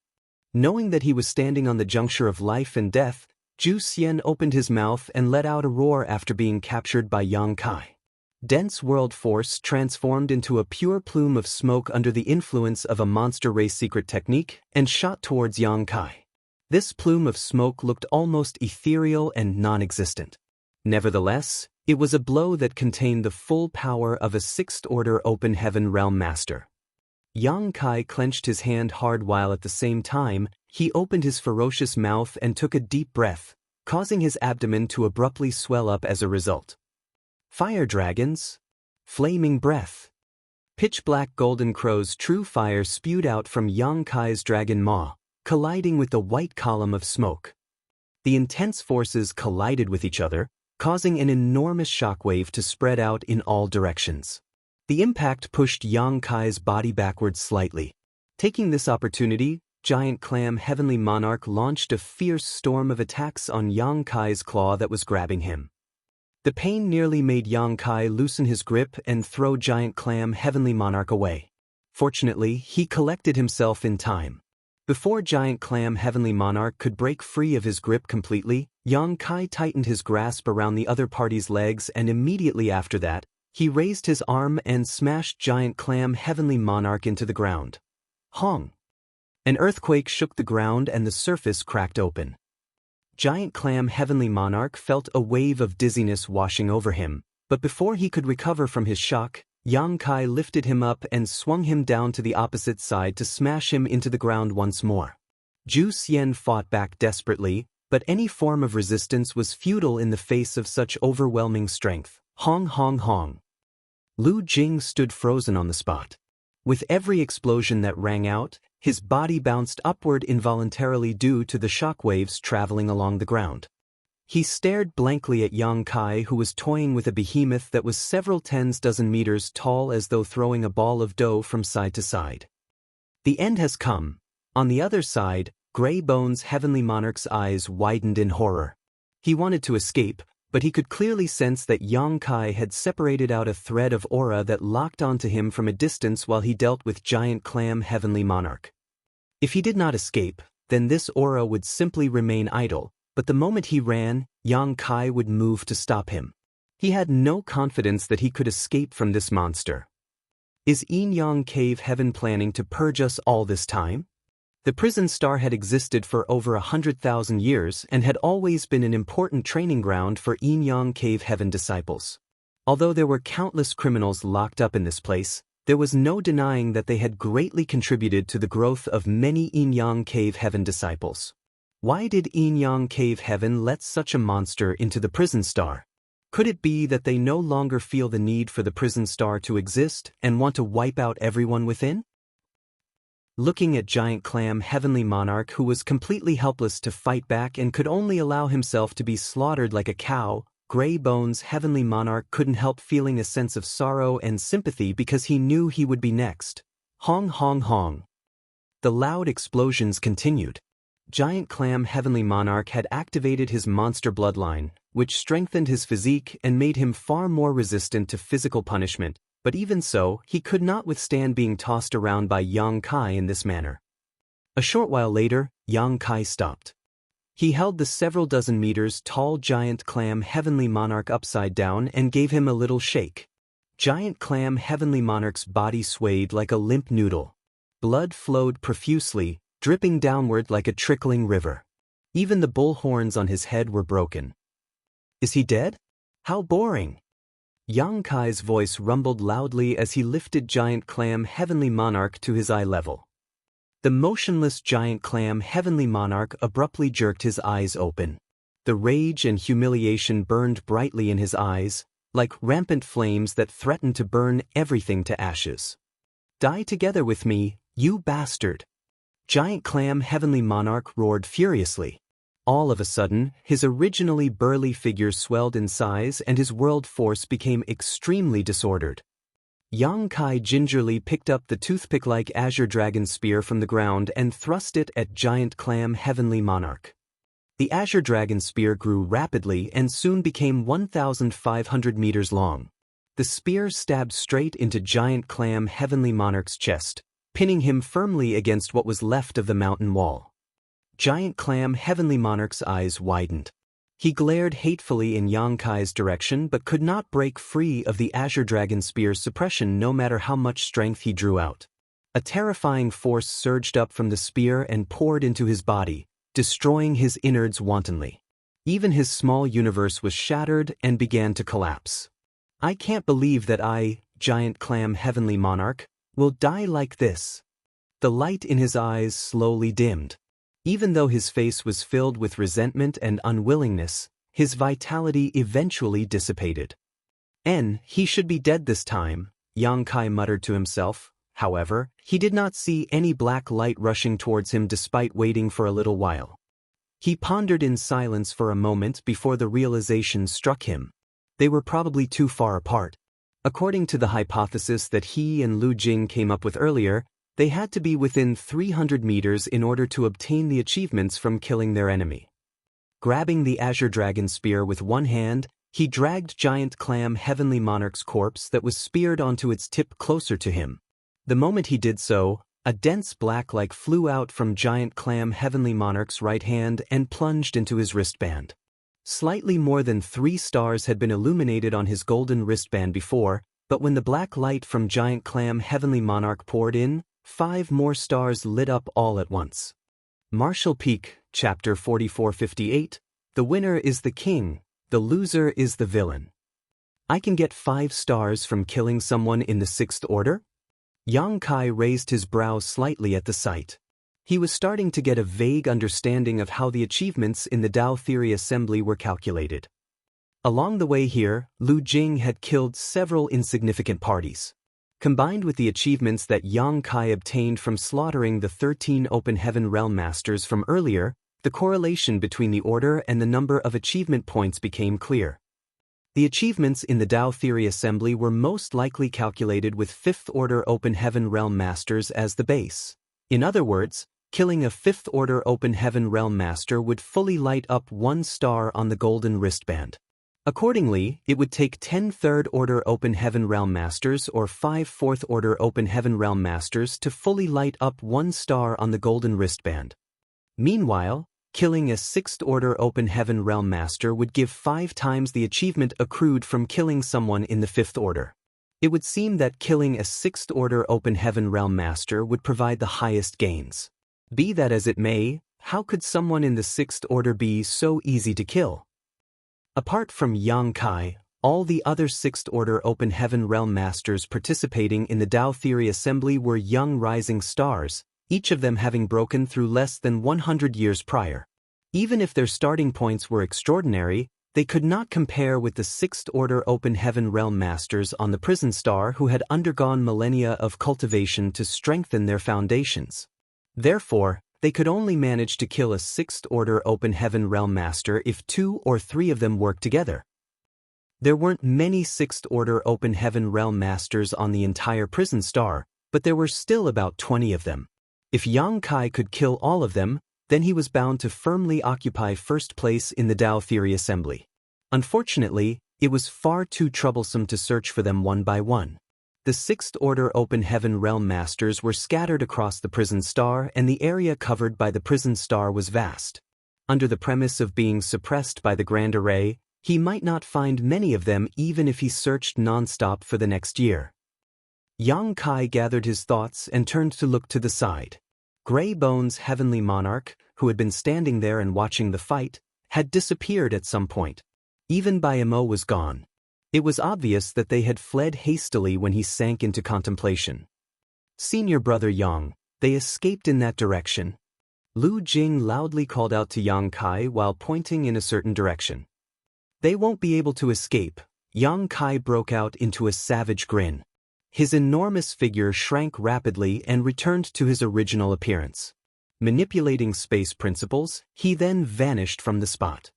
Knowing that he was standing on the juncture of life and death, Zhu Xian opened his mouth and let out a roar after being captured by Yang Kai. Dense world force transformed into a pure plume of smoke under the influence of a monster race secret technique and shot towards Yang Kai. This plume of smoke looked almost ethereal and non-existent. Nevertheless, it was a blow that contained the full power of a sixth-order open heaven realm master. Yang Kai clenched his hand hard while at the same time, he opened his ferocious mouth and took a deep breath, causing his abdomen to abruptly swell up as a result. Fire dragons? Flaming breath. Pitch-black golden crow's true fire spewed out from Yang Kai's dragon maw, colliding with the white column of smoke. The intense forces collided with each other, causing an enormous shockwave to spread out in all directions. The impact pushed Yang Kai's body backwards slightly. Taking this opportunity, Giant Clam Heavenly Monarch launched a fierce storm of attacks on Yang Kai's claw that was grabbing him. The pain nearly made Yang Kai loosen his grip and throw Giant Clam Heavenly Monarch away. Fortunately, he collected himself in time. Before Giant Clam Heavenly Monarch could break free of his grip completely, Yang Kai tightened his grasp around the other party's legs, and immediately after that, he raised his arm and smashed Giant Clam Heavenly Monarch into the ground. Hong! An earthquake shook the ground and the surface cracked open. Giant Clam Heavenly Monarch felt a wave of dizziness washing over him, but before he could recover from his shock, Yang Kai lifted him up and swung him down to the opposite side to smash him into the ground once more. Zhu Xian fought back desperately, but any form of resistance was futile in the face of such overwhelming strength. Hong hong hong. Lu Jing stood frozen on the spot. With every explosion that rang out, his body bounced upward involuntarily due to the shockwaves traveling along the ground. He stared blankly at Yang Kai, who was toying with a behemoth that was several dozen meters tall, as though throwing a ball of dough from side to side. The end has come. On the other side, Grey Bones Heavenly Monarch's eyes widened in horror. He wanted to escape, but he could clearly sense that Yang Kai had separated out a thread of aura that locked onto him from a distance while he dealt with Giant Clam Heavenly Monarch. If he did not escape, then this aura would simply remain idle, but the moment he ran, Yang Kai would move to stop him. He had no confidence that he could escape from this monster. Is Yin Yang Cave Heaven planning to purge us all this time? The prison star had existed for over 100,000 years and had always been an important training ground for Yin Yang Cave Heaven disciples. Although there were countless criminals locked up in this place, there was no denying that they had greatly contributed to the growth of many Yin Yang Cave Heaven disciples. Why did Yin Yang Cave Heaven let such a monster into the prison star? Could it be that they no longer feel the need for the prison star to exist and want to wipe out everyone within? Looking at Giant Clam Heavenly Monarch, who was completely helpless to fight back and could only allow himself to be slaughtered like a cow, Grey Bones Heavenly Monarch couldn't help feeling a sense of sorrow and sympathy because he knew he would be next. Hong hong hong. The loud explosions continued. Giant Clam Heavenly Monarch had activated his monster bloodline, which strengthened his physique and made him far more resistant to physical punishment, but even so, he could not withstand being tossed around by Yang Kai in this manner. A short while later, Yang Kai stopped. He held the several dozen meters tall Giant Clam Heavenly Monarch upside down and gave him a little shake. Giant Clam Heavenly Monarch's body swayed like a limp noodle. Blood flowed profusely, dripping downward like a trickling river. Even the bull horns on his head were broken. Is he dead? How boring! Yang Kai's voice rumbled loudly as he lifted Giant Clam Heavenly Monarch to his eye level. The motionless Giant Clam Heavenly Monarch abruptly jerked his eyes open. The rage and humiliation burned brightly in his eyes, like rampant flames that threatened to burn everything to ashes. Die together with me, you bastard! Giant Clam Heavenly Monarch roared furiously. All of a sudden, his originally burly figure swelled in size and his world force became extremely disordered. Yang Kai gingerly picked up the toothpick-like Azure Dragon Spear from the ground and thrust it at Giant Clam Heavenly Monarch. The Azure Dragon Spear grew rapidly and soon became 1,500 meters long. The spear stabbed straight into Giant Clam Heavenly Monarch's chest, pinning him firmly against what was left of the mountain wall. Giant Clam Heavenly Monarch's eyes widened. He glared hatefully in Yang Kai's direction but could not break free of the Azure Dragon Spear's suppression no matter how much strength he drew out. A terrifying force surged up from the spear and poured into his body, destroying his innards wantonly. Even his small universe was shattered and began to collapse. I can't believe that I, Giant Clam Heavenly Monarch, will die like this. The light in his eyes slowly dimmed. Even though his face was filled with resentment and unwillingness, his vitality eventually dissipated. He should be dead this time, Yang Kai muttered to himself. However, he did not see any black light rushing towards him despite waiting for a little while. He pondered in silence for a moment before the realization struck him. They were probably too far apart. According to the hypothesis that he and Lu Jing came up with earlier, they had to be within 300 meters in order to obtain the achievements from killing their enemy. Grabbing the Azure Dragon Spear with one hand, he dragged Giant Clam Heavenly Monarch's corpse that was speared onto its tip closer to him. The moment he did so, a dense black light flew out from Giant Clam Heavenly Monarch's right hand and plunged into his wristband. Slightly more than 3 stars had been illuminated on his golden wristband before, but when the black light from Giant Clam Heavenly Monarch poured in, 5 more stars lit up all at once. Martial Peak, Chapter 4458, The winner is the king, the loser is the villain. I can get 5 stars from killing someone in the 6th order? Yang Kai raised his brows slightly at the sight. He was starting to get a vague understanding of how the achievements in the Dao Theory Assembly were calculated. Along the way here, Lu Jing had killed several insignificant parties. Combined with the achievements that Yang Kai obtained from slaughtering the 13 Open Heaven Realm Masters from earlier, the correlation between the order and the number of achievement points became clear. The achievements in the Dao Theory Assembly were most likely calculated with 5th Order Open Heaven Realm Masters as the base. In other words, killing a 5th Order Open Heaven Realm Master would fully light up 1 star on the golden wristband. Accordingly, it would take 10 third-order Open Heaven Realm Masters or 5 fourth-order Open Heaven Realm Masters to fully light up 1 star on the golden wristband. Meanwhile, killing a 6th-order Open Heaven Realm Master would give 5 times the achievement accrued from killing someone in the 5th order. It would seem that killing a 6th-order Open Heaven Realm Master would provide the highest gains. Be that as it may, how could someone in the 6th order be so easy to kill? Apart from Yang Kai, all the other 6th order Open Heaven Realm Masters participating in the Tao Theory Assembly were young rising stars, each of them having broken through less than 100 years prior. Even if their starting points were extraordinary, they could not compare with the 6th order Open Heaven Realm Masters on the Prison Star who had undergone millennia of cultivation to strengthen their foundations. Therefore, they could only manage to kill a 6th order Open Heaven Realm Master if 2 or 3 of them worked together. There weren't many 6th order Open Heaven Realm Masters on the entire Prison Star, but there were still about 20 of them. If Yang Kai could kill all of them, then he was bound to firmly occupy first place in the Tao Theory Assembly. Unfortunately, it was far too troublesome to search for them one by one. The 6th order Open Heaven Realm Masters were scattered across the Prison Star, and the area covered by the Prison Star was vast. Under the premise of being suppressed by the Grand Array, he might not find many of them even if he searched non-stop for the next year. Yang Kai gathered his thoughts and turned to look to the side. Grey Bones' Heavenly Monarch, who had been standing there and watching the fight, had disappeared at some point. Even Bayamo was gone. It was obvious that they had fled hastily when he sank into contemplation. Senior brother Yang, they escaped in that direction. Lu Jing loudly called out to Yang Kai while pointing in a certain direction. They won't be able to escape. Yang Kai broke out into a savage grin. His enormous figure shrank rapidly and returned to his original appearance. Manipulating space principles, he then vanished from the spot.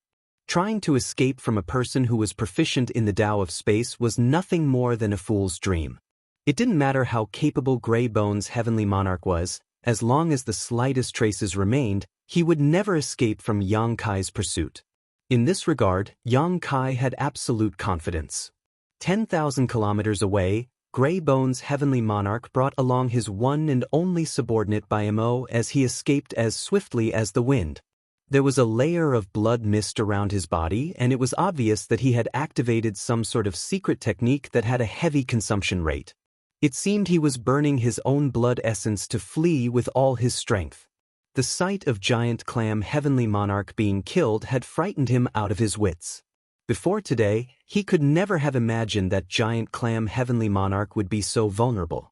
Trying to escape from a person who was proficient in the Tao of space was nothing more than a fool's dream. It didn't matter how capable Grey Bones' Heavenly Monarch was, as long as the slightest traces remained, he would never escape from Yang Kai's pursuit. In this regard, Yang Kai had absolute confidence. 10,000 kilometers away, Grey Bones' Heavenly Monarch brought along his one and only subordinate Bayamo as he escaped as swiftly as the wind. There was a layer of blood mist around his body, and it was obvious that he had activated some sort of secret technique that had a heavy consumption rate. It seemed he was burning his own blood essence to flee with all his strength. The sight of Giant Clam Heavenly Monarch being killed had frightened him out of his wits. Before today, he could never have imagined that Giant Clam Heavenly Monarch would be so vulnerable.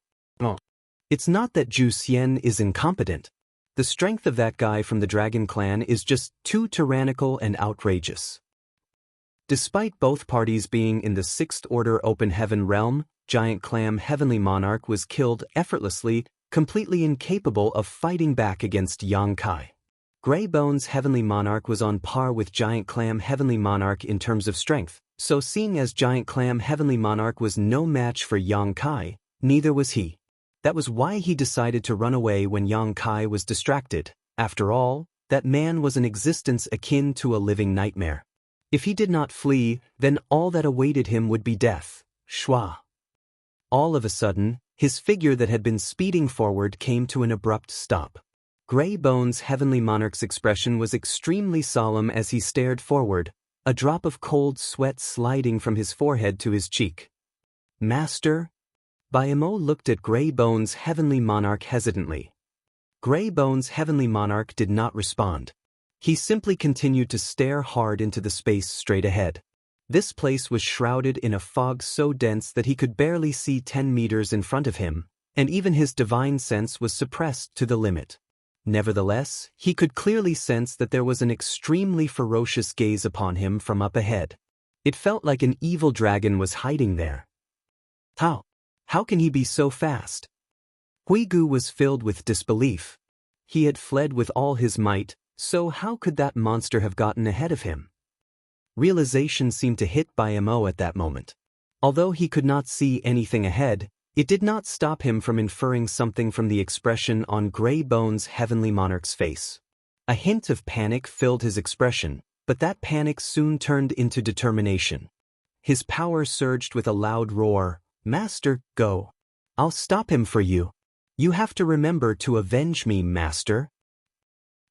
It's not that Zhu Xian is incompetent. The strength of that guy from the Dragon Clan is just too tyrannical and outrageous. Despite both parties being in the 6th order Open Heaven realm, Giant Clam Heavenly Monarch was killed effortlessly, completely incapable of fighting back against Yang Kai. Grey Bones' Heavenly Monarch was on par with Giant Clam Heavenly Monarch in terms of strength, so seeing as Giant Clam Heavenly Monarch was no match for Yang Kai, neither was he. That was why he decided to run away when Yang Kai was distracted. After all, that man was an existence akin to a living nightmare. If he did not flee, then all that awaited him would be death. Shua. All of a sudden, his figure that had been speeding forward came to an abrupt stop. Grey Bones' Heavenly Monarch's expression was extremely solemn as he stared forward, a drop of cold sweat sliding from his forehead to his cheek. Master? Bayamo looked at Grey Bones' Heavenly Monarch hesitantly. Grey Bones' Heavenly Monarch did not respond. He simply continued to stare hard into the space straight ahead. This place was shrouded in a fog so dense that he could barely see 10 meters in front of him, and even his divine sense was suppressed to the limit. Nevertheless, he could clearly sense that there was an extremely ferocious gaze upon him from up ahead. It felt like an evil dragon was hiding there. How can he be so fast? Huigu was filled with disbelief. He had fled with all his might, so how could that monster have gotten ahead of him? Realization seemed to hit Bayamo at that moment. Although he could not see anything ahead, it did not stop him from inferring something from the expression on Grey Bones' Heavenly Monarch's face. A hint of panic filled his expression, But that panic soon turned into determination. His power surged with a loud roar. "Master, go. I'll stop him for you. You have to remember to avenge me, Master."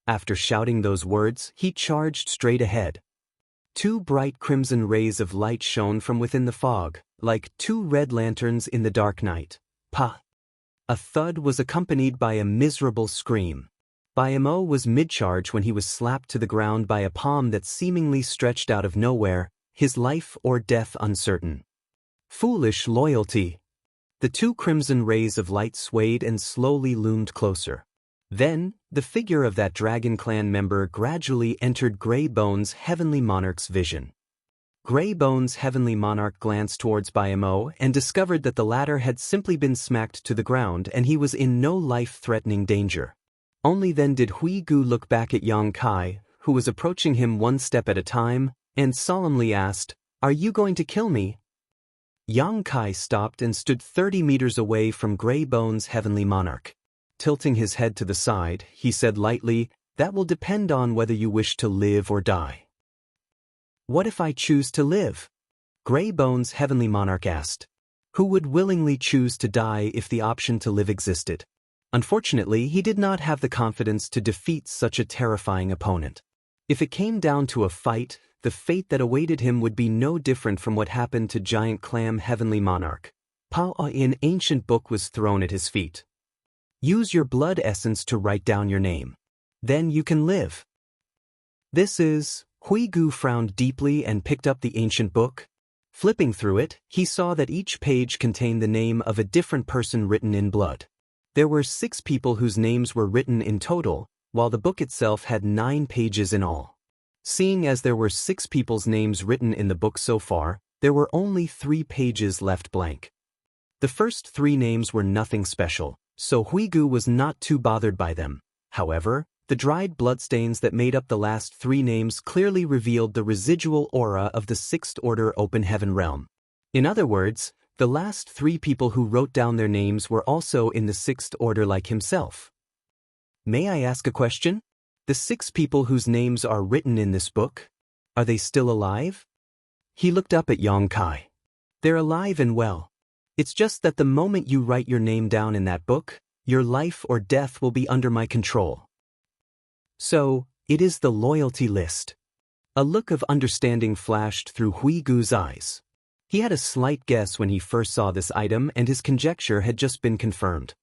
After shouting those words, he charged straight ahead. Two bright crimson rays of light shone from within the fog, like two red lanterns in the dark night. Pa! A thud was accompanied by a miserable scream. Bayamo was mid-charge when he was slapped to the ground by a palm that seemingly stretched out of nowhere, his life or death uncertain. Foolish loyalty. The two crimson rays of light swayed and slowly loomed closer. Then, the figure of that Dragon Clan member gradually entered Grey Bones' Heavenly Monarch's vision. Grey Bones' Heavenly Monarch glanced towards Bayamo and discovered that the latter had simply been smacked to the ground and he was in no life-threatening danger. Only then did Hui Gu look back at Yang Kai, who was approaching him one step at a time, and solemnly asked, "Are you going to kill me?" Yang Kai stopped and stood 30 meters away from Grey Bones' Heavenly Monarch. Tilting his head to the side, he said lightly, "That will depend on whether you wish to live or die." "What if I choose to live?" Grey Bones' Heavenly Monarch asked. Who would willingly choose to die if the option to live existed? Unfortunately, he did not have the confidence to defeat such a terrifying opponent. If it came down to a fight, the fate that awaited him would be no different from what happened to Giant Clam Heavenly Monarch. An ancient book was thrown at his feet. "Use your blood essence to write down your name. Then you can live." "This is..." Hui Gu frowned deeply and picked up the ancient book. Flipping through it, he saw that each page contained the name of a different person written in blood. There were 6 people whose names were written in total, while the book itself had 9 pages in all. Seeing as there were 6 people's names written in the book so far, there were only 3 pages left blank. The first 3 names were nothing special, so Hui Gu was not too bothered by them. However, the dried bloodstains that made up the last 3 names clearly revealed the residual aura of the 6th Order Open Heaven realm. In other words, the last 3 people who wrote down their names were also in the 6th Order like himself. "May I ask a question? The 6 people whose names are written in this book, are they still alive?" He looked up at Yang Kai. "They're alive and well. It's just that the moment you write your name down in that book, your life or death will be under my control." "So, it is the loyalty list." A look of understanding flashed through Hui Gu's eyes. He had a slight guess when he first saw this item and his conjecture had just been confirmed.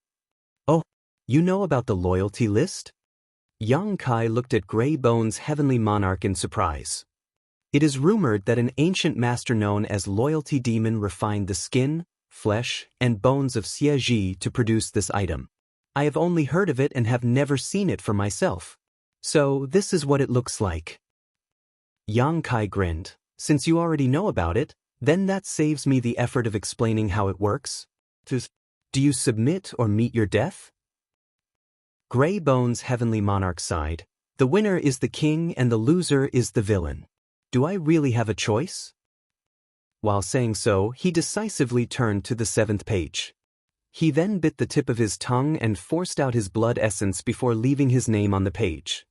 "Oh, you know about the loyalty list?" Yang Kai looked at Grey Bones' Heavenly Monarch in surprise. "It is rumored that an ancient master known as Loyalty Demon refined the skin, flesh, and bones of Xie to produce this item. I have only heard of it and have never seen it for myself. So, this is what it looks like." Yang Kai grinned. "Since you already know about it, then that saves me the effort of explaining how it works. Do you submit or meet your death?" Grey Bones' Heavenly Monarch sighed. "The winner is the king and the loser is the villain. Do I really have a choice?" While saying so, he decisively turned to the 7th page. He then bit the tip of his tongue and forced out his blood essence before leaving his name on the page.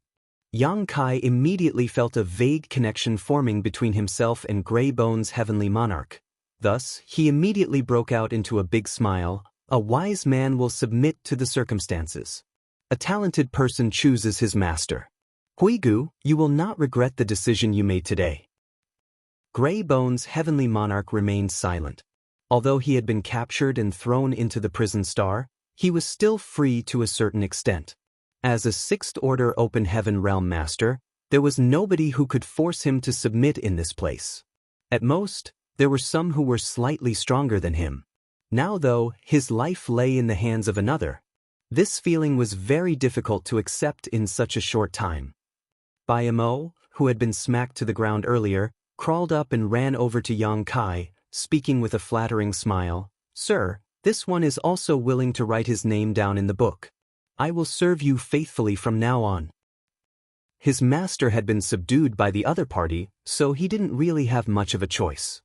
Yang Kai immediately felt a vague connection forming between himself and Grey Bones' Heavenly Monarch. Thus, he immediately broke out into a big smile. "A wise man will submit to the circumstances. A talented person chooses his master. Hui Gu, you will not regret the decision you made today." Grey Bones' Heavenly Monarch remained silent. Although he had been captured and thrown into the prison star, he was still free to a certain extent. As a 6th Order Open Heaven Realm Master, there was nobody who could force him to submit in this place. At most, there were some who were slightly stronger than him. Now though, his life lay in the hands of another. This feeling was very difficult to accept in such a short time. Bayamo, who had been smacked to the ground earlier, crawled up and ran over to Yang Kai, speaking with a flattering smile. "Sir, this one is also willing to write his name down in the book. I will serve you faithfully from now on." His master had been subdued by the other party, so he didn't really have much of a choice.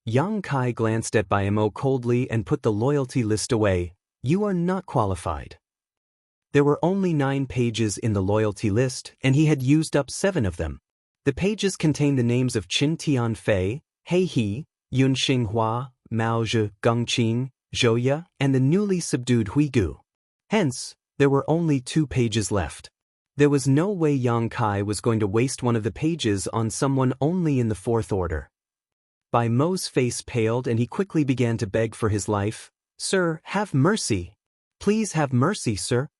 Yang Kai glanced at Bayamo coldly and put the loyalty list away. "You are not qualified." There were only 9 pages in the loyalty list, and he had used up 7 of them. The pages contained the names of Qin Tianfei, He He, Yun Xinghua, Mao Zhe, Gongqing, Zhouya, and the newly subdued Huigu. Hence, there were only 2 pages left. There was no way Yang Kai was going to waste one of the pages on someone only in the 4th order. Bai Mo's face paled and he quickly began to beg for his life. "Sir, have mercy. Please have mercy, sir."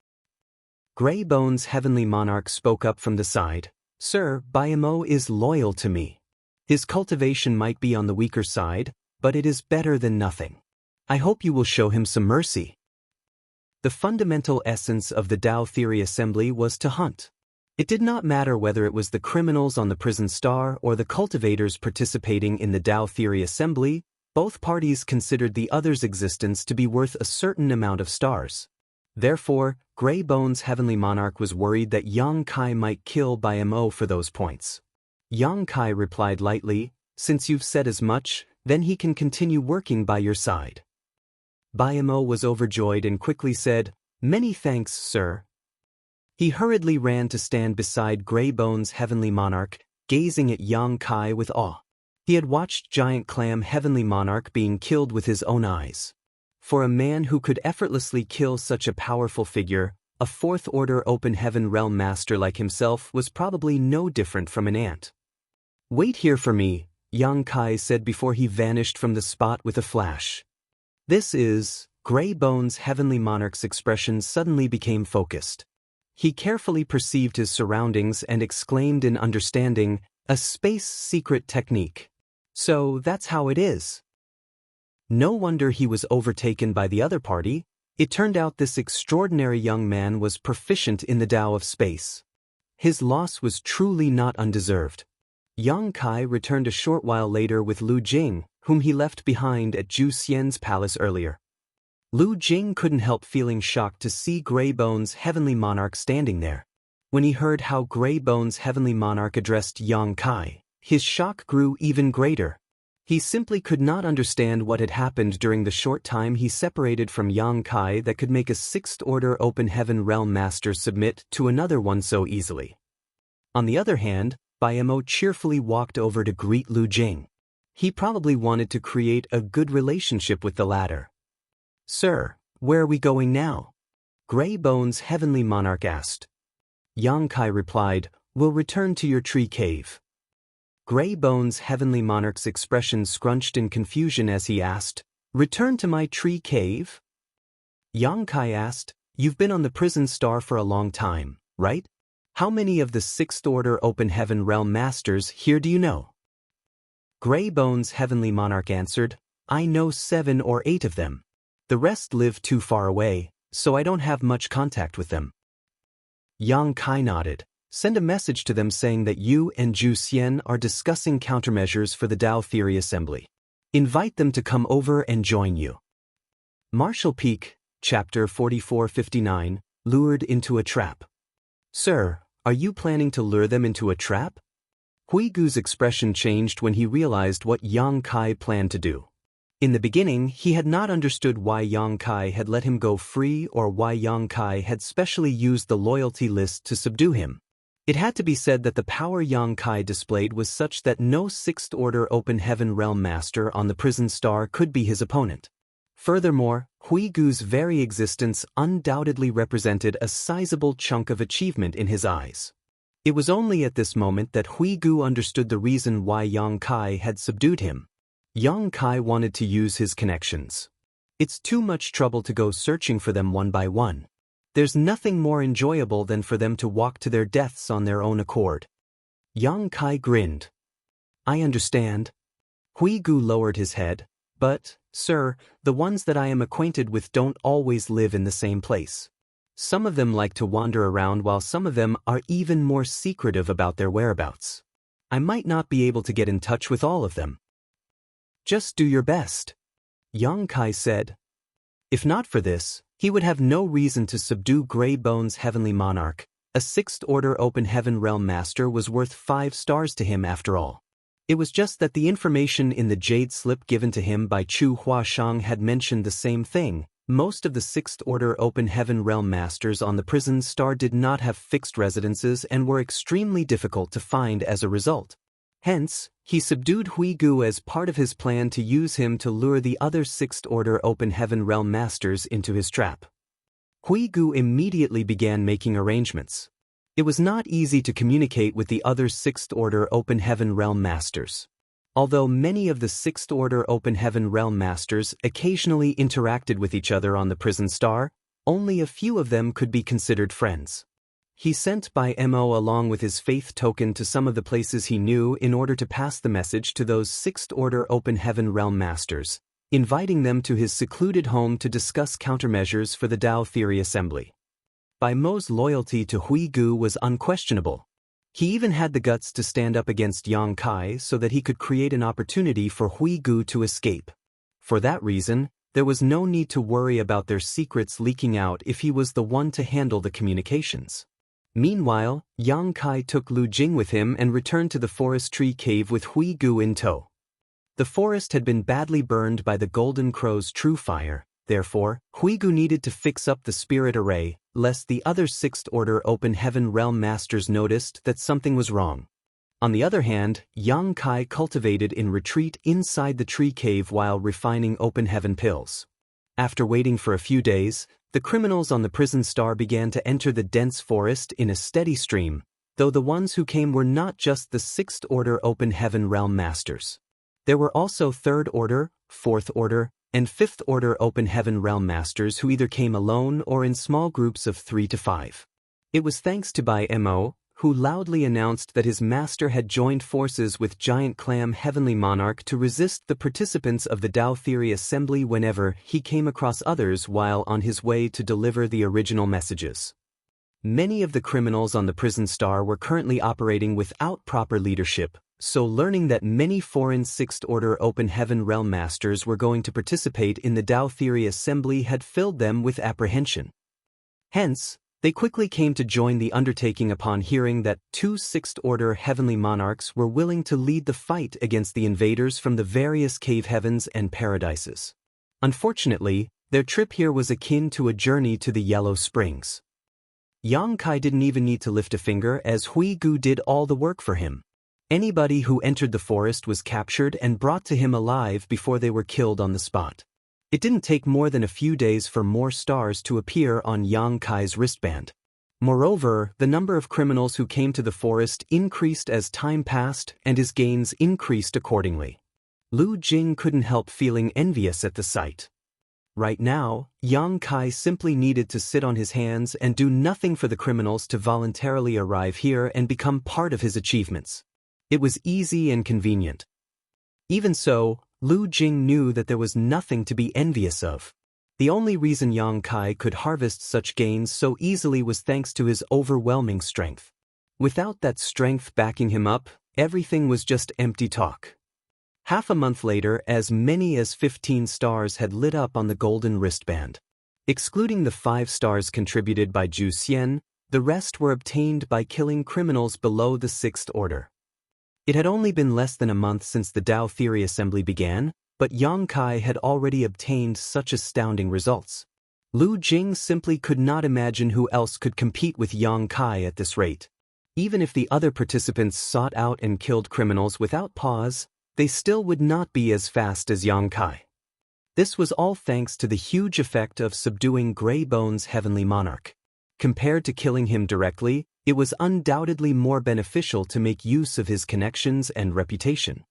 Grey Bones' heavenly monarch spoke up from the side. "Sir, Bai Mo is loyal to me. His cultivation might be on the weaker side, but it is better than nothing. I hope you will show him some mercy." The fundamental essence of the Tao Theory Assembly was to hunt. It did not matter whether it was the criminals on the prison star or the cultivators participating in the Tao Theory Assembly, both parties considered the other's existence to be worth a certain amount of stars. Therefore, Grey Bones' heavenly monarch was worried that Yang Kai might kill Bai Mo for those points. Yang Kai replied lightly, "Since you've said as much, then he can continue working by your side." Bai Mo was overjoyed and quickly said, "Many thanks, sir." He hurriedly ran to stand beside Grey Bones' heavenly monarch, gazing at Yang Kai with awe. He had watched Giant Clam heavenly monarch being killed with his own eyes. For a man who could effortlessly kill such a powerful figure, a 4th order open heaven realm master like himself was probably no different from an ant. "Wait here for me," Yang Kai said before he vanished from the spot with a flash. "This is..." Grey Bones' heavenly monarch's expression suddenly became focused. He carefully perceived his surroundings and exclaimed in understanding, "A space secret technique. So that's how it is." No wonder he was overtaken by the other party. It turned out this extraordinary young man was proficient in the Tao of space. His loss was truly not undeserved. Yang Kai returned a short while later with Lu Jing, whom he left behind at Zhu Xian's palace earlier. Lu Jing couldn't help feeling shocked to see Grey Bones' heavenly monarch standing there. When he heard how Grey Bones' heavenly monarch addressed Yang Kai, his shock grew even greater. He simply could not understand what had happened during the short time he separated from Yang Kai that could make a 6th order open heaven realm master submit to another one so easily. On the other hand, Bai Mo cheerfully walked over to greet Lu Jing. He probably wanted to create a good relationship with the latter. "Sir, where are we going now?" Grey Bones' heavenly monarch asked. Yang Kai replied, "We'll return to your tree cave." Grey Bones' heavenly monarch's expression scrunched in confusion as he asked, "Return to my tree cave?" Yang Kai asked, "You've been on the prison star for a long time, right? How many of the 6th order open heaven realm masters here do you know?" Grey Bones' heavenly monarch answered, "I know 7 or 8 of them. The rest live too far away, so I don't have much contact with them." Yang Kai nodded. "Send a message to them saying that you and Zhu Xian are discussing countermeasures for the Tao Theory Assembly. Invite them to come over and join you." Marshall Peak, Chapter 4459, Lured into a Trap. "Sir, are you planning to lure them into a trap?" Huigu's expression changed when he realized what Yang Kai planned to do. In the beginning, he had not understood why Yang Kai had let him go free or why Yang Kai had specially used the loyalty list to subdue him. It had to be said that the power Yang Kai displayed was such that no 6th order open heaven realm master on the prison star could be his opponent. Furthermore, Huigu's very existence undoubtedly represented a sizable chunk of achievement in his eyes. It was only at this moment that Huigu understood the reason why Yang Kai had subdued him. Yang Kai wanted to use his connections. It's too much trouble to go searching for them one by one. There's nothing more enjoyable than for them to walk to their deaths on their own accord. Yang Kai grinned. "I understand." Huigu lowered his head. "But, sir, the ones that I am acquainted with don't always live in the same place. Some of them like to wander around while some of them are even more secretive about their whereabouts. I might not be able to get in touch with all of them." "Just do your best," Yang Kai said. If not for this, he would have no reason to subdue Grey Bones' heavenly monarch. A 6th order open heaven realm master was worth 5 stars to him after all. It was just that the information in the jade slip given to him by Chu Huashang had mentioned the same thing. most of the Sixth Order Open Heaven Realm Masters on the prison star did not have fixed residences and were extremely difficult to find as a result. Hence, he subdued Huigu as part of his plan to use him to lure the other Sixth Order Open Heaven Realm Masters into his trap. Huigu immediately began making arrangements. It was not easy to communicate with the other Sixth Order Open Heaven Realm Masters. Although many of the Sixth Order Open Heaven Realm Masters occasionally interacted with each other on the prison star, only a few of them could be considered friends. He sent by Mo along with his faith token to some of the places he knew in order to pass the message to those Sixth Order Open Heaven Realm Masters, inviting them to his secluded home to discuss countermeasures for the Tao Theory Assembly. Bai Mo's loyalty to Huigu was unquestionable. He even had the guts to stand up against Yang Kai so that he could create an opportunity for Huigu to escape. For that reason, there was no need to worry about their secrets leaking out if he was the one to handle the communications. Meanwhile, Yang Kai took Lu Jing with him and returned to the forest tree cave with Huigu in tow. The forest had been badly burned by the Golden Crow's true fire, therefore, Huigu needed to fix up the spirit array, lest the other Sixth Order Open Heaven Realm Masters noticed that something was wrong. On the other hand, Yang Kai cultivated in retreat inside the tree cave while refining Open Heaven pills. After waiting for a few days, the criminals on the prison star began to enter the dense forest in a steady stream, though the ones who came were not just the Sixth Order Open Heaven Realm Masters. There were also Third Order, Fourth Order, and Fifth Order Open Heaven Realm Masters who either came alone or in small groups of 3 to 5. It was thanks to Bai Mo, who loudly announced that his master had joined forces with Giant Clam Heavenly Monarch to resist the participants of the Tao Theory Assembly whenever he came across others while on his way to deliver the original messages. Many of the criminals on the prison star were currently operating without proper leadership, so learning that many foreign Sixth Order Open Heaven Realm Masters were going to participate in the Tao Theory Assembly had filled them with apprehension. Hence, they quickly came to join the undertaking upon hearing that 2 Sixth Order Heavenly Monarchs were willing to lead the fight against the invaders from the various cave heavens and paradises. Unfortunately, their trip here was akin to a journey to the Yellow Springs. Yang Kai didn't even need to lift a finger as Huigu did all the work for him. Anybody who entered the forest was captured and brought to him alive before they were killed on the spot. It didn't take more than a few days for more stars to appear on Yang Kai's wristband. Moreover, the number of criminals who came to the forest increased as time passed and his gains increased accordingly. Lu Jing couldn't help feeling envious at the sight. Right now, Yang Kai simply needed to sit on his hands and do nothing for the criminals to voluntarily arrive here and become part of his achievements. It was easy and convenient. Even so, Lu Jing knew that there was nothing to be envious of. The only reason Yang Kai could harvest such gains so easily was thanks to his overwhelming strength. Without that strength backing him up, everything was just empty talk. Half a month later, as many as 15 stars had lit up on the golden wristband. Excluding the 5 stars contributed by Zhu Xian, the rest were obtained by killing criminals below the Sixth Order. It had only been less than a month since the Tao Theory Assembly began, but Yang Kai had already obtained such astounding results. Lu Jing simply could not imagine who else could compete with Yang Kai at this rate. Even if the other participants sought out and killed criminals without pause, they still would not be as fast as Yang Kai. This was all thanks to the huge effect of subduing Grey Bone's Heavenly Monarch. Compared to killing him directly, it was undoubtedly more beneficial to make use of his connections and reputation.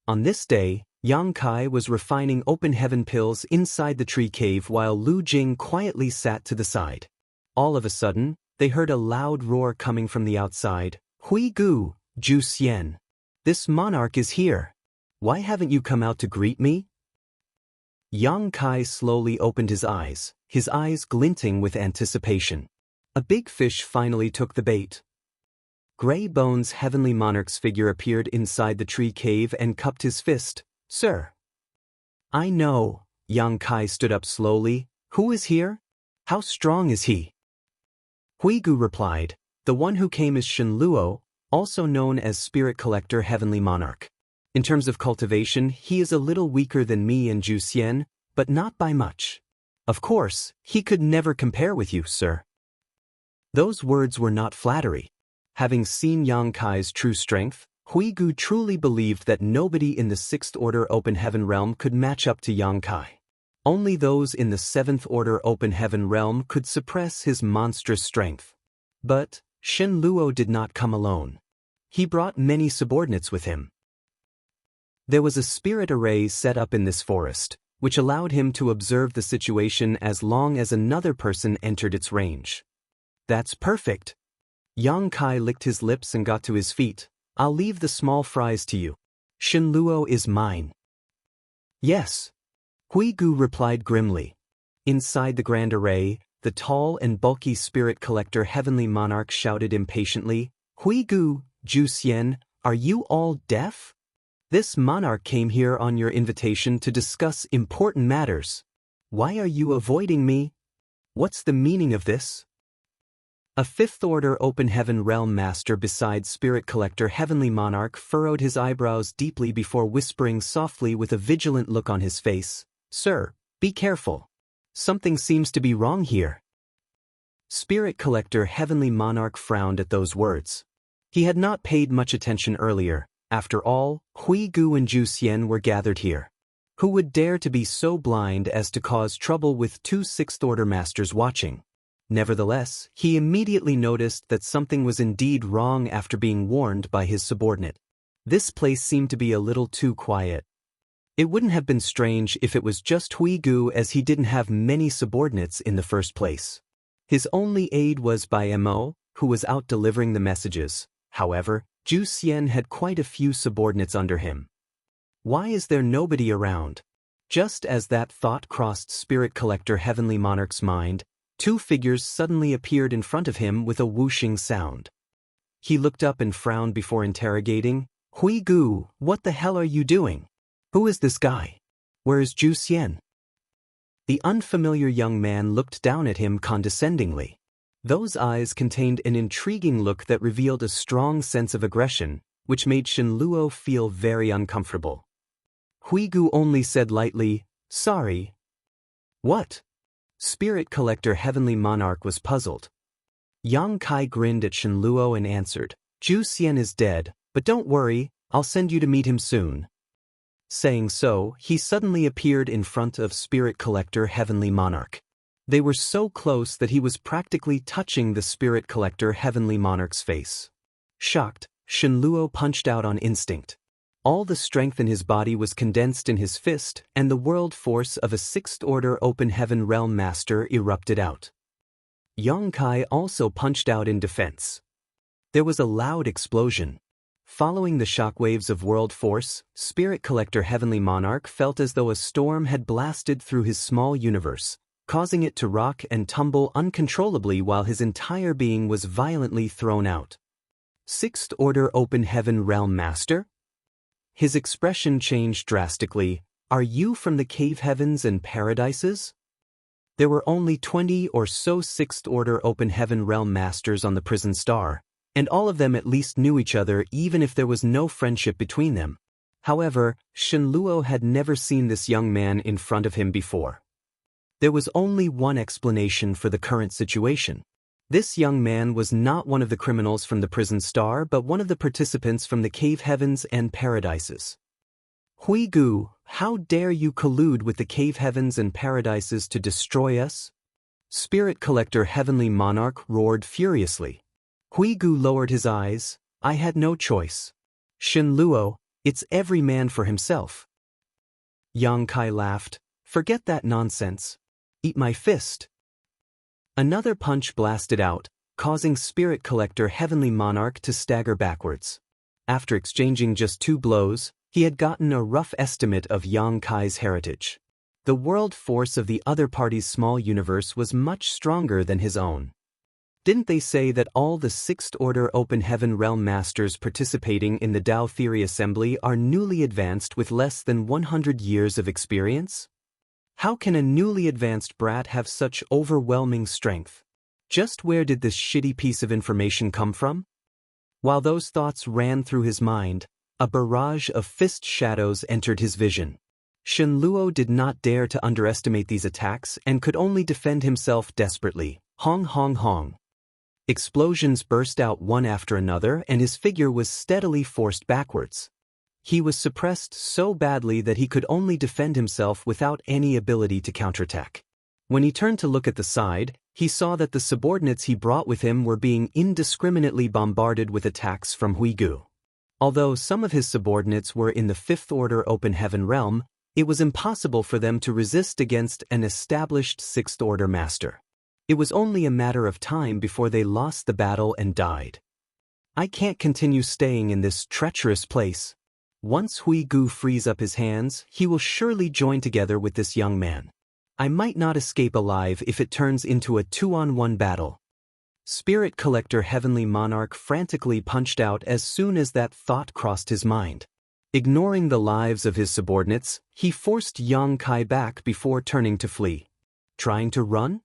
On this day, Yang Kai was refining Open Heaven pills inside the tree cave while Lu Jing quietly sat to the side. All of a sudden, they heard a loud roar coming from the outside. Huigu, Zhu Xian. This monarch is here. Why haven't you come out to greet me? Yang Kai slowly opened his eyes glinting with anticipation. A big fish finally took the bait. Grey Bone's Heavenly Monarch's figure appeared inside the tree cave and cupped his fist. Sir. I know. Yang Kai stood up slowly. Who is here? How strong is he? Huigu replied. The one who came is Shenluo, also known as Spirit Collector Heavenly Monarch. In terms of cultivation, he is a little weaker than me and Zhu Xian, but not by much. Of course, he could never compare with you, sir. Those words were not flattery. Having seen Yang Kai's true strength, Huigu truly believed that nobody in the 6th Order Open Heaven realm could match up to Yang Kai. Only those in the 7th Order Open Heaven realm could suppress his monstrous strength. But Shen Luo did not come alone. He brought many subordinates with him. There was a spirit array set up in this forest, which allowed him to observe the situation as long as another person entered its range. That's perfect. Yang Kai licked his lips and got to his feet. I'll leave the small fries to you. Shen Luo is mine. Yes. Huigu replied grimly. Inside the grand array, the tall and bulky spirit collector Heavenly Monarch shouted impatiently, Huigu, Zhu Xian, are you all deaf? This monarch came here on your invitation to discuss important matters. Why are you avoiding me? What's the meaning of this? A 5th Order Open Heaven Realm Master beside Spirit Collector Heavenly Monarch furrowed his eyebrows deeply before whispering softly with a vigilant look on his face, Sir, be careful. Something seems to be wrong here. Spirit Collector Heavenly Monarch frowned at those words. He had not paid much attention earlier. After all, Huigu and Zhu Xian were gathered here. Who would dare to be so blind as to cause trouble with 2 6th Order Masters watching? Nevertheless, he immediately noticed that something was indeed wrong after being warned by his subordinate. This place seemed to be a little too quiet. It wouldn't have been strange if it was just Huigu, as he didn't have many subordinates in the first place. His only aide was Bai Mo, who was out delivering the messages. However, Zhu Xian had quite a few subordinates under him. Why is there nobody around? Just as that thought crossed Spirit Collector Heavenly Monarch's mind, 2 figures suddenly appeared in front of him with a whooshing sound. He looked up and frowned before interrogating, Huigu, what the hell are you doing? Who is this guy? Where is Zhu Xian? The unfamiliar young man looked down at him condescendingly. Those eyes contained an intriguing look that revealed a strong sense of aggression, which made Shen Luo feel very uncomfortable. Huigu only said lightly, Sorry. What? Spirit Collector Heavenly Monarch was puzzled. Yang Kai grinned at Shen Luo and answered, Zhu Xian is dead, but don't worry, I'll send you to meet him soon. Saying so, he suddenly appeared in front of Spirit Collector Heavenly Monarch. They were so close that he was practically touching the Spirit Collector Heavenly Monarch's face. Shocked, Shen Luo punched out on instinct. All the strength in his body was condensed in his fist, and the world force of a 6th Order Open Heaven Realm Master erupted out. Yang Kai also punched out in defense. There was a loud explosion. Following the shockwaves of world force, Spirit Collector Heavenly Monarch felt as though a storm had blasted through his small universe, causing it to rock and tumble uncontrollably while his entire being was violently thrown out. 6th Order Open Heaven Realm Master? His expression changed drastically. Are you from the cave heavens and paradises? There were only 20 or so 6th Order Open Heaven Realm Masters on the prison star, and all of them at least knew each other even if there was no friendship between them. However, Shen Luo had never seen this young man in front of him before. There was only one explanation for the current situation. This young man was not one of the criminals from the prison star but one of the participants from the cave heavens and paradises. Huigu, how dare you collude with the cave heavens and paradises to destroy us? Spirit Collector Heavenly Monarch roared furiously. Huigu lowered his eyes. I had no choice. Shen Luo, it's every man for himself. Yang Kai laughed. Forget that nonsense. Eat my fist. Another punch blasted out, causing Spirit Collector Heavenly Monarch to stagger backwards. After exchanging just 2 blows, he had gotten a rough estimate of Yang Kai's heritage. The world force of the other party's small universe was much stronger than his own. Didn't they say that all the 6th Order Open Heaven Realm Masters participating in the Tao Theory Assembly are newly advanced with less than 100 years of experience? How can a newly advanced brat have such overwhelming strength? Just where did this shitty piece of information come from? While those thoughts ran through his mind, a barrage of fist shadows entered his vision. Shen Luo did not dare to underestimate these attacks and could only defend himself desperately. Hong hong hong. Explosions burst out one after another and his figure was steadily forced backwards. He was suppressed so badly that he could only defend himself without any ability to counterattack. When he turned to look at the side, he saw that the subordinates he brought with him were being indiscriminately bombarded with attacks from Huigu. Although some of his subordinates were in the Fifth Order Open Heaven realm, it was impossible for them to resist against an established Sixth Order master. It was only a matter of time before they lost the battle and died. I can't continue staying in this treacherous place. Once Huigu frees up his hands, he will surely join together with this young man. I might not escape alive if it turns into a 2-on-1 battle. Spirit Collector Heavenly Monarch frantically punched out as soon as that thought crossed his mind. Ignoring the lives of his subordinates, he forced Yang Kai back before turning to flee. Trying to run?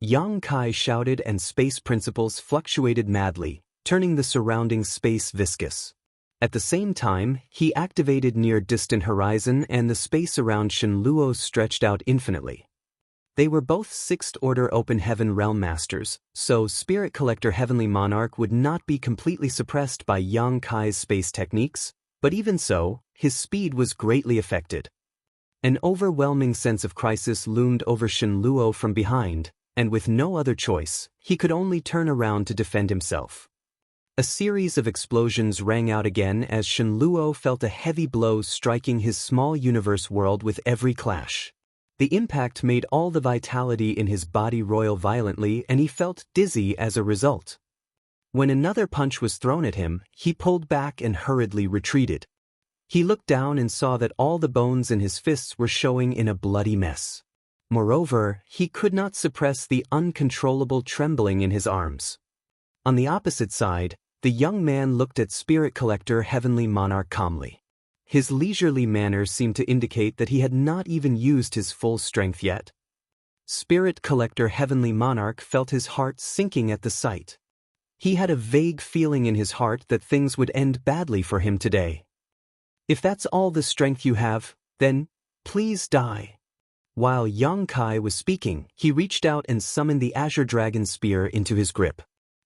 Yang Kai shouted and space principles fluctuated madly, turning the surrounding space viscous. At the same time, he activated near-distant horizon and the space around Shen Luo stretched out infinitely. They were both Sixth Order Open Heaven Realm Masters, so Spirit Collector Heavenly Monarch would not be completely suppressed by Yang Kai's space techniques, but even so, his speed was greatly affected. An overwhelming sense of crisis loomed over Shen Luo from behind, and with no other choice, he could only turn around to defend himself. A series of explosions rang out again as Shen Luo felt a heavy blow striking his small universe world with every clash. The impact made all the vitality in his body roil violently and he felt dizzy as a result. When another punch was thrown at him, he pulled back and hurriedly retreated. He looked down and saw that all the bones in his fists were showing in a bloody mess. Moreover, he could not suppress the uncontrollable trembling in his arms. On the opposite side, the young man looked at Spirit Collector Heavenly Monarch calmly. His leisurely manner seemed to indicate that he had not even used his full strength yet. Spirit Collector Heavenly Monarch felt his heart sinking at the sight. He had a vague feeling in his heart that things would end badly for him today. If that's all the strength you have, then please die. While Yang Kai was speaking, he reached out and summoned the Azure Dragon Spear into his grip.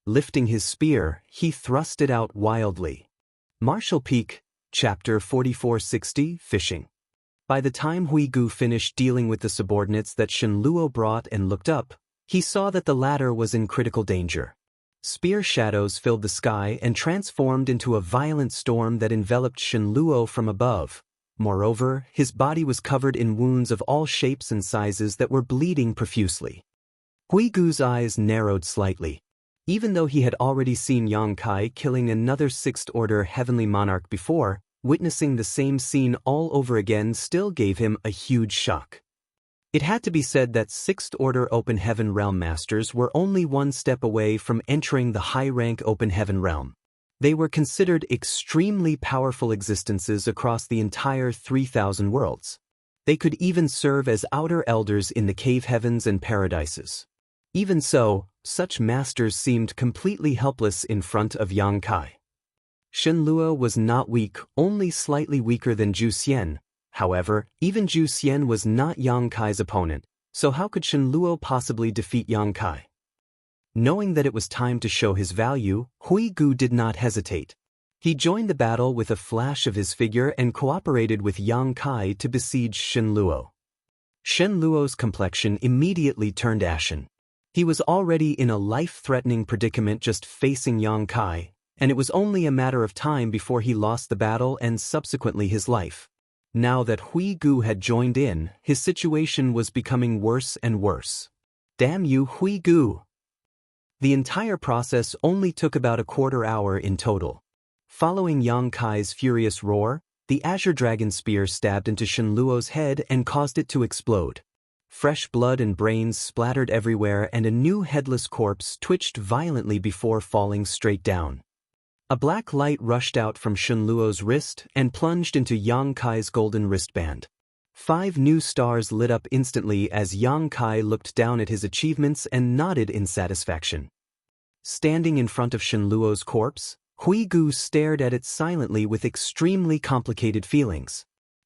Lifting his spear, he thrust it out wildly. Martial Peak, Chapter 4460, Fishing. By the time Huigu finished dealing with the subordinates that Shen Luo brought and looked up, he saw that the latter was in critical danger. Spear shadows filled the sky and transformed into a violent storm that enveloped Shen Luo from above. Moreover, his body was covered in wounds of all shapes and sizes that were bleeding profusely. Huigu's eyes narrowed slightly. Even though he had already seen Yang Kai killing another Sixth Order Heavenly Monarch before, witnessing the same scene all over again still gave him a huge shock. It had to be said that Sixth Order Open Heaven Realm Masters were only one step away from entering the high-rank Open Heaven Realm. They were considered extremely powerful existences across the entire 3,000 worlds. They could even serve as outer elders in the cave heavens and paradises. Even so, such masters seemed completely helpless in front of Yang Kai. Shen Luo was not weak, only slightly weaker than Zhu Xian. However, even Zhu Xian was not Yang Kai's opponent, so how could Shen Luo possibly defeat Yang Kai? Knowing that it was time to show his value, Huigu did not hesitate. He joined the battle with a flash of his figure and cooperated with Yang Kai to besiege Shen Luo. Shen Luo's complexion immediately turned ashen. He was already in a life-threatening predicament just facing Yang Kai, and it was only a matter of time before he lost the battle and subsequently his life. Now that Huigu had joined in, his situation was becoming worse and worse. Damn you, Huigu! The entire process only took about a quarter hour in total. Following Yang Kai's furious roar, the Azure Dragon Spear stabbed into Shen Luo's head and caused it to explode. Fresh blood and brains splattered everywhere and a new headless corpse twitched violently before falling straight down. A black light rushed out from Shen Luo's wrist and plunged into Yang Kai's golden wristband. 5 new stars lit up instantly as Yang Kai looked down at his achievements and nodded in satisfaction. Standing in front of Shen Luo's corpse, Huigu stared at it silently with extremely complicated feelings.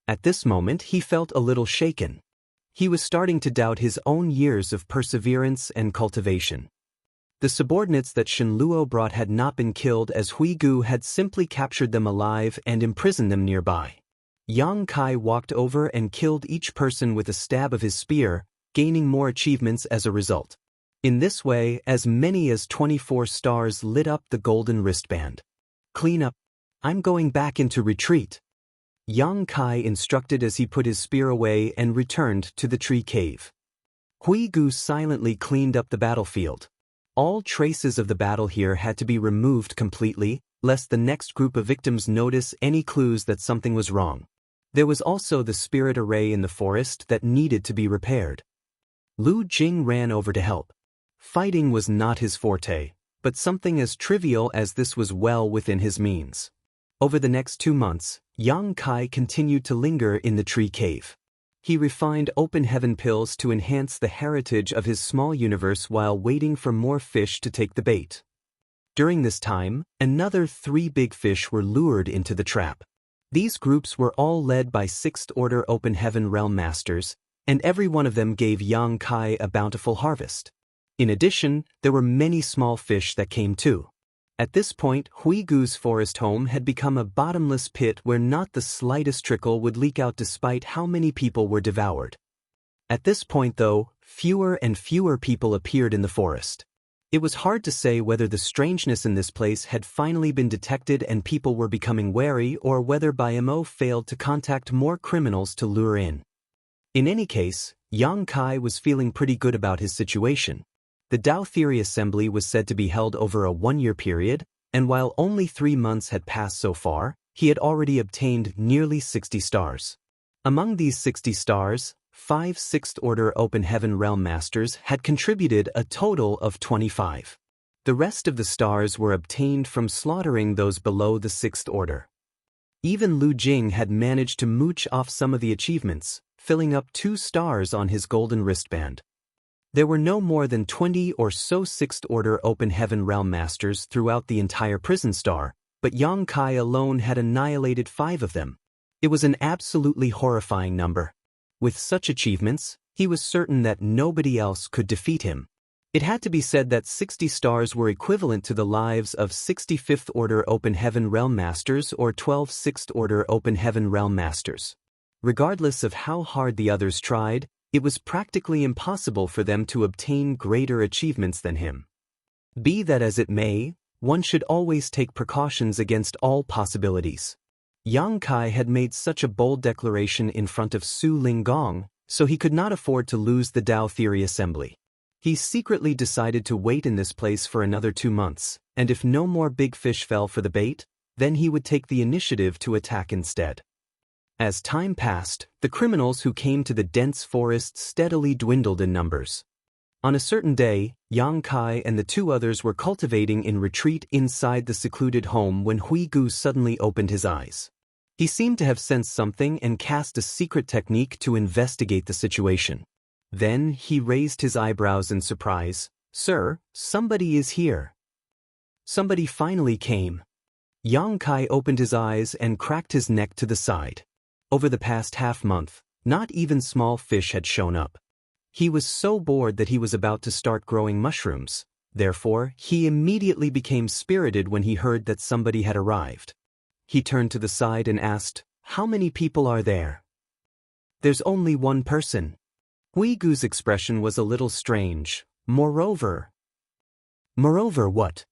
At this moment he felt a little shaken. He was starting to doubt his own years of perseverance and cultivation. The subordinates that Shenluo brought had not been killed, as Huigu had simply captured them alive and imprisoned them nearby. Yang Kai walked over and killed each person with a stab of his spear, gaining more achievements as a result. In this way, as many as 24 stars lit up the golden wristband. Clean up. I'm going back into retreat. Yang Kai instructed as he put his spear away and returned to the tree cave. Huigu silently cleaned up the battlefield. All traces of the battle here had to be removed completely, lest the next group of victims notice any clues that something was wrong. There was also the spirit array in the forest that needed to be repaired. Lu Jing ran over to help. Fighting was not his forte, but something as trivial as this was well within his means. Over the next 2 months, Yang Kai continued to linger in the tree cave. He refined open heaven pills to enhance the heritage of his small universe while waiting for more fish to take the bait. During this time, another 3 big fish were lured into the trap. These groups were all led by 6th Order Open Heaven Realm Masters, and every one of them gave Yang Kai a bountiful harvest. In addition, there were many small fish that came too. At this point, Huigu's forest home had become a bottomless pit where not the slightest trickle would leak out despite how many people were devoured. At this point though, fewer and fewer people appeared in the forest. It was hard to say whether the strangeness in this place had finally been detected and people were becoming wary, or whether Mo failed to contact more criminals to lure in. In any case, Yang Kai was feeling pretty good about his situation. The Dao Theory Assembly was said to be held over a 1-year period, and while only 3 months had passed so far, he had already obtained nearly 60 stars. Among these 60 stars, 5 6th Order Open Heaven Realm Masters had contributed a total of 25. The rest of the stars were obtained from slaughtering those below the 6th Order. Even Lu Jing had managed to mooch off some of the achievements, filling up 2 stars on his golden wristband. There were no more than 20 or so 6th Order Open Heaven Realm Masters throughout the entire prison star, but Yang Kai alone had annihilated 5 of them. It was an absolutely horrifying number. With such achievements, he was certain that nobody else could defeat him. It had to be said that 60 stars were equivalent to the lives of 65th Order Open Heaven Realm Masters or 12 6th Order Open Heaven Realm Masters. Regardless of how hard the others tried, it was practically impossible for them to obtain greater achievements than him. Be that as it may, one should always take precautions against all possibilities. Yang Kai had made such a bold declaration in front of Su Linggong, so he could not afford to lose the Dao Theory Assembly. He secretly decided to wait in this place for another 2 months, and if no more big fish fell for the bait, then he would take the initiative to attack instead. As time passed, the criminals who came to the dense forest steadily dwindled in numbers. On a certain day, Yang Kai and the 2 others were cultivating in retreat inside the secluded home when Huigu suddenly opened his eyes. He seemed to have sensed something and cast a secret technique to investigate the situation. Then he raised his eyebrows in surprise. "Sir, somebody is here." Somebody finally came. Yang Kai opened his eyes and cracked his neck to the side. Over the past half-month, not even small fish had shown up. He was so bored that he was about to start growing mushrooms. Therefore, he immediately became spirited when he heard that somebody had arrived. He turned to the side and asked, "How many people are there?" "There's only 1 person." Huigu's expression was a little strange. Moreover what?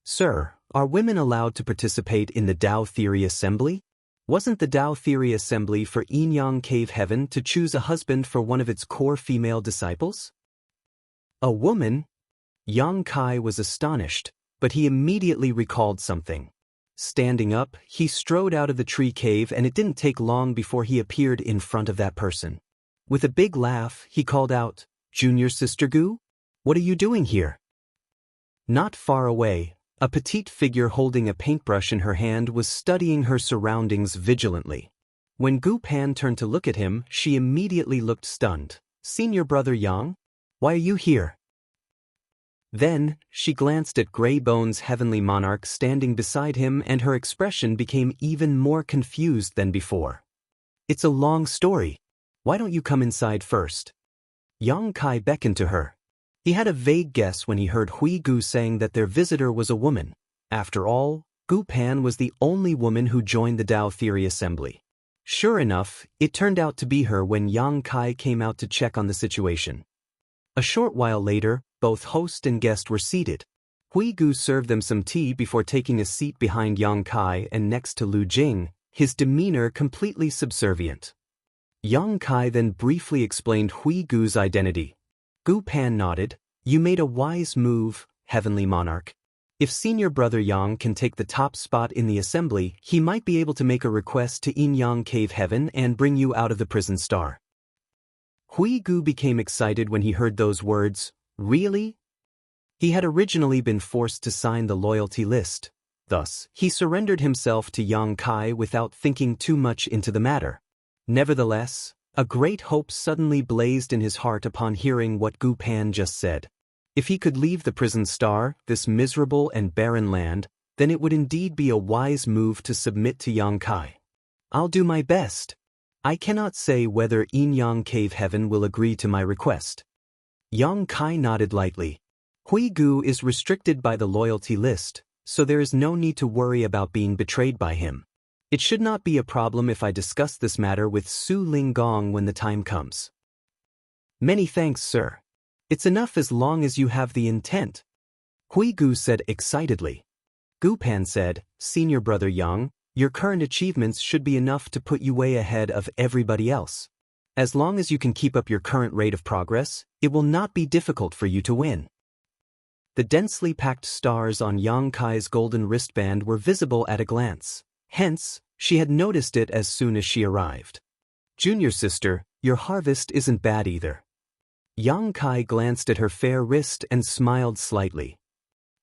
"Sir, are women allowed to participate in the Dao Theory Assembly? Wasn't the Dao Theory Assembly for Inyang Cave Heaven to choose a husband for one of its core female disciples?" "A woman?" Yang Kai was astonished, but he immediately recalled something. Standing up, he strode out of the tree cave, and it didn't take long before he appeared in front of that person. With a big laugh, he called out, "Junior Sister Gu? What are you doing here?" Not far away, a petite figure holding a paintbrush in her hand was studying her surroundings vigilantly. When Gu Pan turned to look at him, she immediately looked stunned. "Senior brother Yang? Why are you here?" Then, she glanced at Grey Bone's heavenly monarch standing beside him, and her expression became even more confused than before. It's a long story. Why don't you come inside first? Yang Kai beckoned to her. He had a vague guess when he heard Hui Gu saying that their visitor was a woman. After all, Gu Pan was the only woman who joined the Tao Theory Assembly. Sure enough, it turned out to be her when Yang Kai came out to check on the situation. A short while later, both host and guest were seated. Hui Gu served them some tea before taking a seat behind Yang Kai and next to Lu Jing, his demeanor completely subservient. Yang Kai then briefly explained Hui Gu's identity. Gu Pan nodded. You made a wise move, Heavenly Monarch. If Senior Brother Yang can take the top spot in the assembly, he might be able to make a request to Yin Yang Cave Heaven and bring you out of the prison star. Hui Gu became excited when he heard those words. Really? He had originally been forced to sign the loyalty list. Thus, he surrendered himself to Yang Kai without thinking too much into the matter. Nevertheless, a great hope suddenly blazed in his heart upon hearing what Gu Pan just said. If he could leave the prison star, this miserable and barren land, then it would indeed be a wise move to submit to Yang Kai. I'll do my best. I cannot say whether Yin Yang Cave Heaven will agree to my request. Yang Kai nodded lightly. Hui Gu is restricted by the loyalty list, so there is no need to worry about being betrayed by him. It should not be a problem if I discuss this matter with Su Linggong when the time comes. Many thanks, sir. It's enough as long as you have the intent. Hui Gu said excitedly. Gu Pan said, Senior Brother Yang, your current achievements should be enough to put you way ahead of everybody else. As long as you can keep up your current rate of progress, it will not be difficult for you to win. The densely packed stars on Yang Kai's golden wristband were visible at a glance. Hence, she had noticed it as soon as she arrived. Junior sister, your harvest isn't bad either. Yang Kai glanced at her fair wrist and smiled slightly.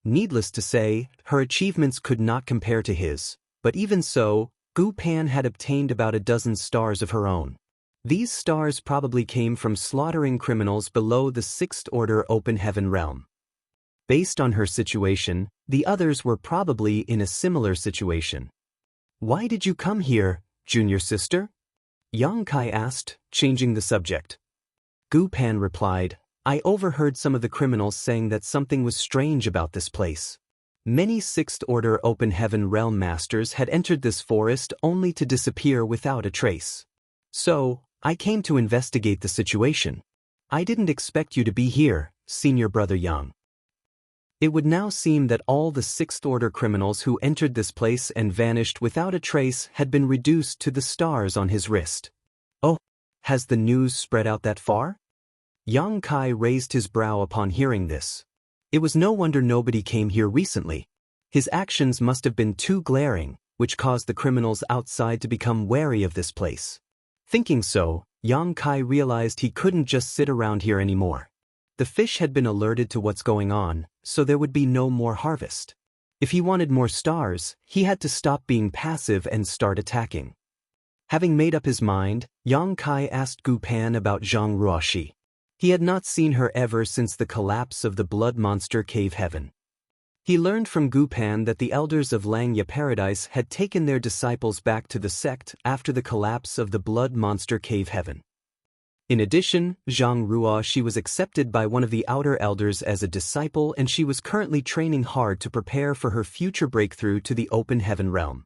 Needless to say, her achievements could not compare to his, but even so, Gu Pan had obtained about a dozen stars of her own. These stars probably came from slaughtering criminals below the Sixth Order Open Heaven realm. Based on her situation, the others were probably in a similar situation. Why did you come here, junior sister? Yang Kai asked, changing the subject. Gu Pan replied, I overheard some of the criminals saying that something was strange about this place. Many Sixth Order Open Heaven Realm Masters had entered this forest only to disappear without a trace. So, I came to investigate the situation. I didn't expect you to be here, Senior Brother Yang. It would now seem that all the Sixth Order criminals who entered this place and vanished without a trace had been reduced to the stars on his wrist. Oh, has the news spread out that far? Yang Kai raised his brow upon hearing this. It was no wonder nobody came here recently. His actions must have been too glaring, which caused the criminals outside to become wary of this place. Thinking so, Yang Kai realized he couldn't just sit around here anymore. The fish had been alerted to what's going on, so there would be no more harvest. If he wanted more stars, he had to stop being passive and start attacking. Having made up his mind, Yang Kai asked Gu Pan about Zhang Ruoxi. He had not seen her ever since the collapse of the Blood Monster Cave Heaven. He learned from Gu Pan that the elders of Langya Paradise had taken their disciples back to the sect after the collapse of the Blood Monster Cave Heaven. In addition, Zhang Ruoxi was accepted by one of the outer elders as a disciple, and she was currently training hard to prepare for her future breakthrough to the Open Heaven realm.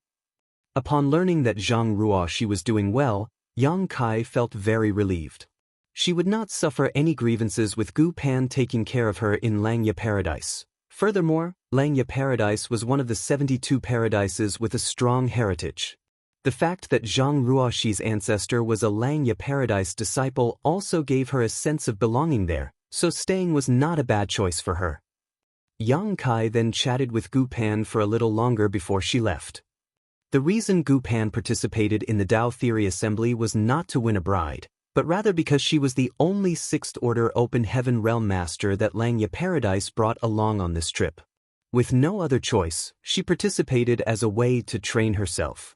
Upon learning that Zhang Ruoxi was doing well, Yang Kai felt very relieved. She would not suffer any grievances with Gu Pan taking care of her in Langya Paradise. Furthermore, Langya Paradise was one of the 72 paradises with a strong heritage. The fact that Zhang Ruoxi's ancestor was a Langya Paradise disciple also gave her a sense of belonging there, so staying was not a bad choice for her. Yang Kai then chatted with Gu Pan for a little longer before she left. The reason Gu Pan participated in the Tao Theory Assembly was not to win a bride, but rather because she was the only Sixth Order Open Heaven Realm Master that Langya Paradise brought along on this trip. With no other choice, she participated as a way to train herself.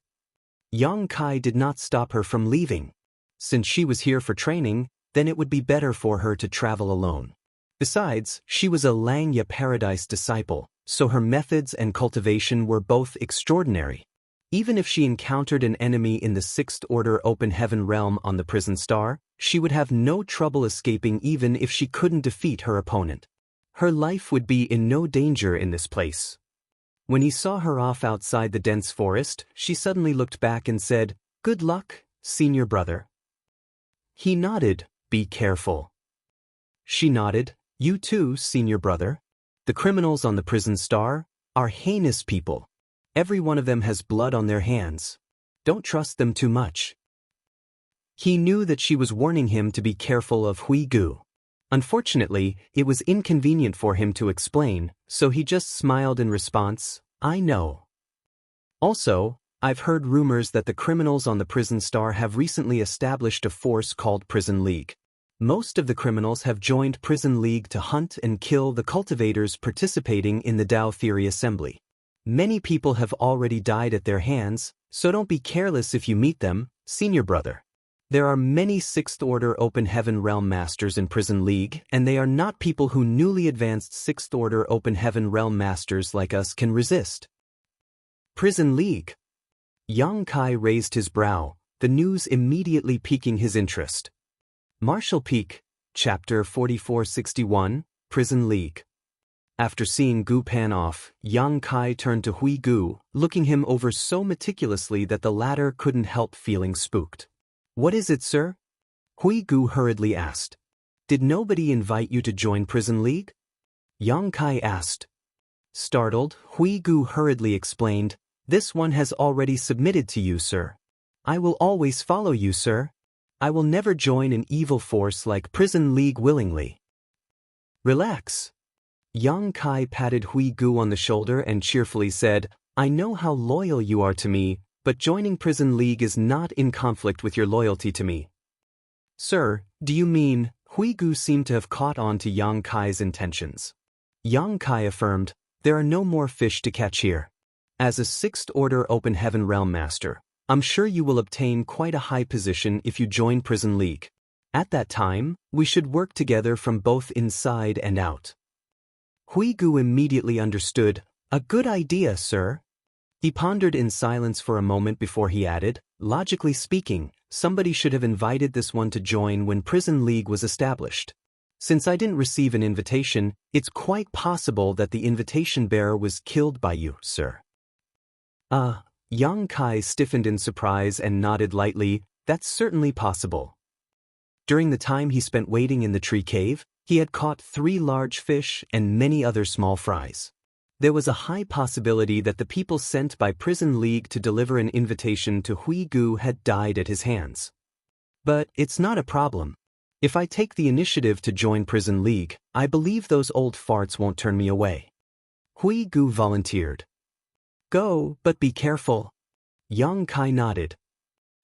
Yang Kai did not stop her from leaving. Since she was here for training, then it would be better for her to travel alone. Besides, she was a Langya Paradise disciple, so her methods and cultivation were both extraordinary. Even if she encountered an enemy in the Sixth Order Open Heaven realm on the prison star, she would have no trouble escaping even if she couldn't defeat her opponent. Her life would be in no danger in this place. When he saw her off outside the dense forest, she suddenly looked back and said, "Good luck, senior brother." He nodded, "Be careful." She nodded, "You too, senior brother." The criminals on the prison star are heinous people. Every one of them has blood on their hands. Don't trust them too much. He knew that she was warning him to be careful of Hui Gu. Unfortunately, it was inconvenient for him to explain, so he just smiled in response, "I know." Also, I've heard rumors that the criminals on the prison star have recently established a force called Prison League. Most of the criminals have joined Prison League to hunt and kill the cultivators participating in the Tao Theory Assembly. Many people have already died at their hands, so don't be careless if you meet them, senior brother. There are many Sixth Order Open Heaven Realm Masters in Prison League, and they are not people who newly advanced Sixth Order Open Heaven Realm Masters like us can resist. Prison League. Yang Kai raised his brow, the news immediately piquing his interest. Martial Peak, Chapter 4461, Prison League. After seeing Gu Pan off, Yang Kai turned to Hui Gu, looking him over so meticulously that the latter couldn't help feeling spooked. "What is it, sir?" Hui Gu hurriedly asked. "Did nobody invite you to join Prison League?" Yang Kai asked. Startled, Hui Gu hurriedly explained, "This one has already submitted to you, sir. I will always follow you, sir. I will never join an evil force like Prison League willingly." "Relax." Yang Kai patted Hui Gu on the shoulder and cheerfully said, "I know how loyal you are to me, but joining Prison League is not in conflict with your loyalty to me." "Sir, do you mean?" Hui Gu seemed to have caught on to Yang Kai's intentions. Yang Kai affirmed, "There are no more fish to catch here. As a Sixth Order Open Heaven Realm Master, I'm sure you will obtain quite a high position if you join Prison League. At that time, we should work together from both inside and out." Hui Gu immediately understood, "A good idea, sir." He pondered in silence for a moment before he added, "Logically speaking, somebody should have invited this one to join when Prison League was established. Since I didn't receive an invitation, it's quite possible that the invitation bearer was killed by you, sir." Yang Kai stiffened in surprise and nodded lightly, "That's certainly possible." During the time he spent waiting in the tree cave, he had caught 3 large fish and many other small fries. There was a high possibility that the people sent by Prison League to deliver an invitation to Hui Gu had died at his hands. But it's not a problem. If I take the initiative to join Prison League, I believe those old farts won't turn me away. Hui Gu volunteered. "Go, but be careful." Yang Kai nodded.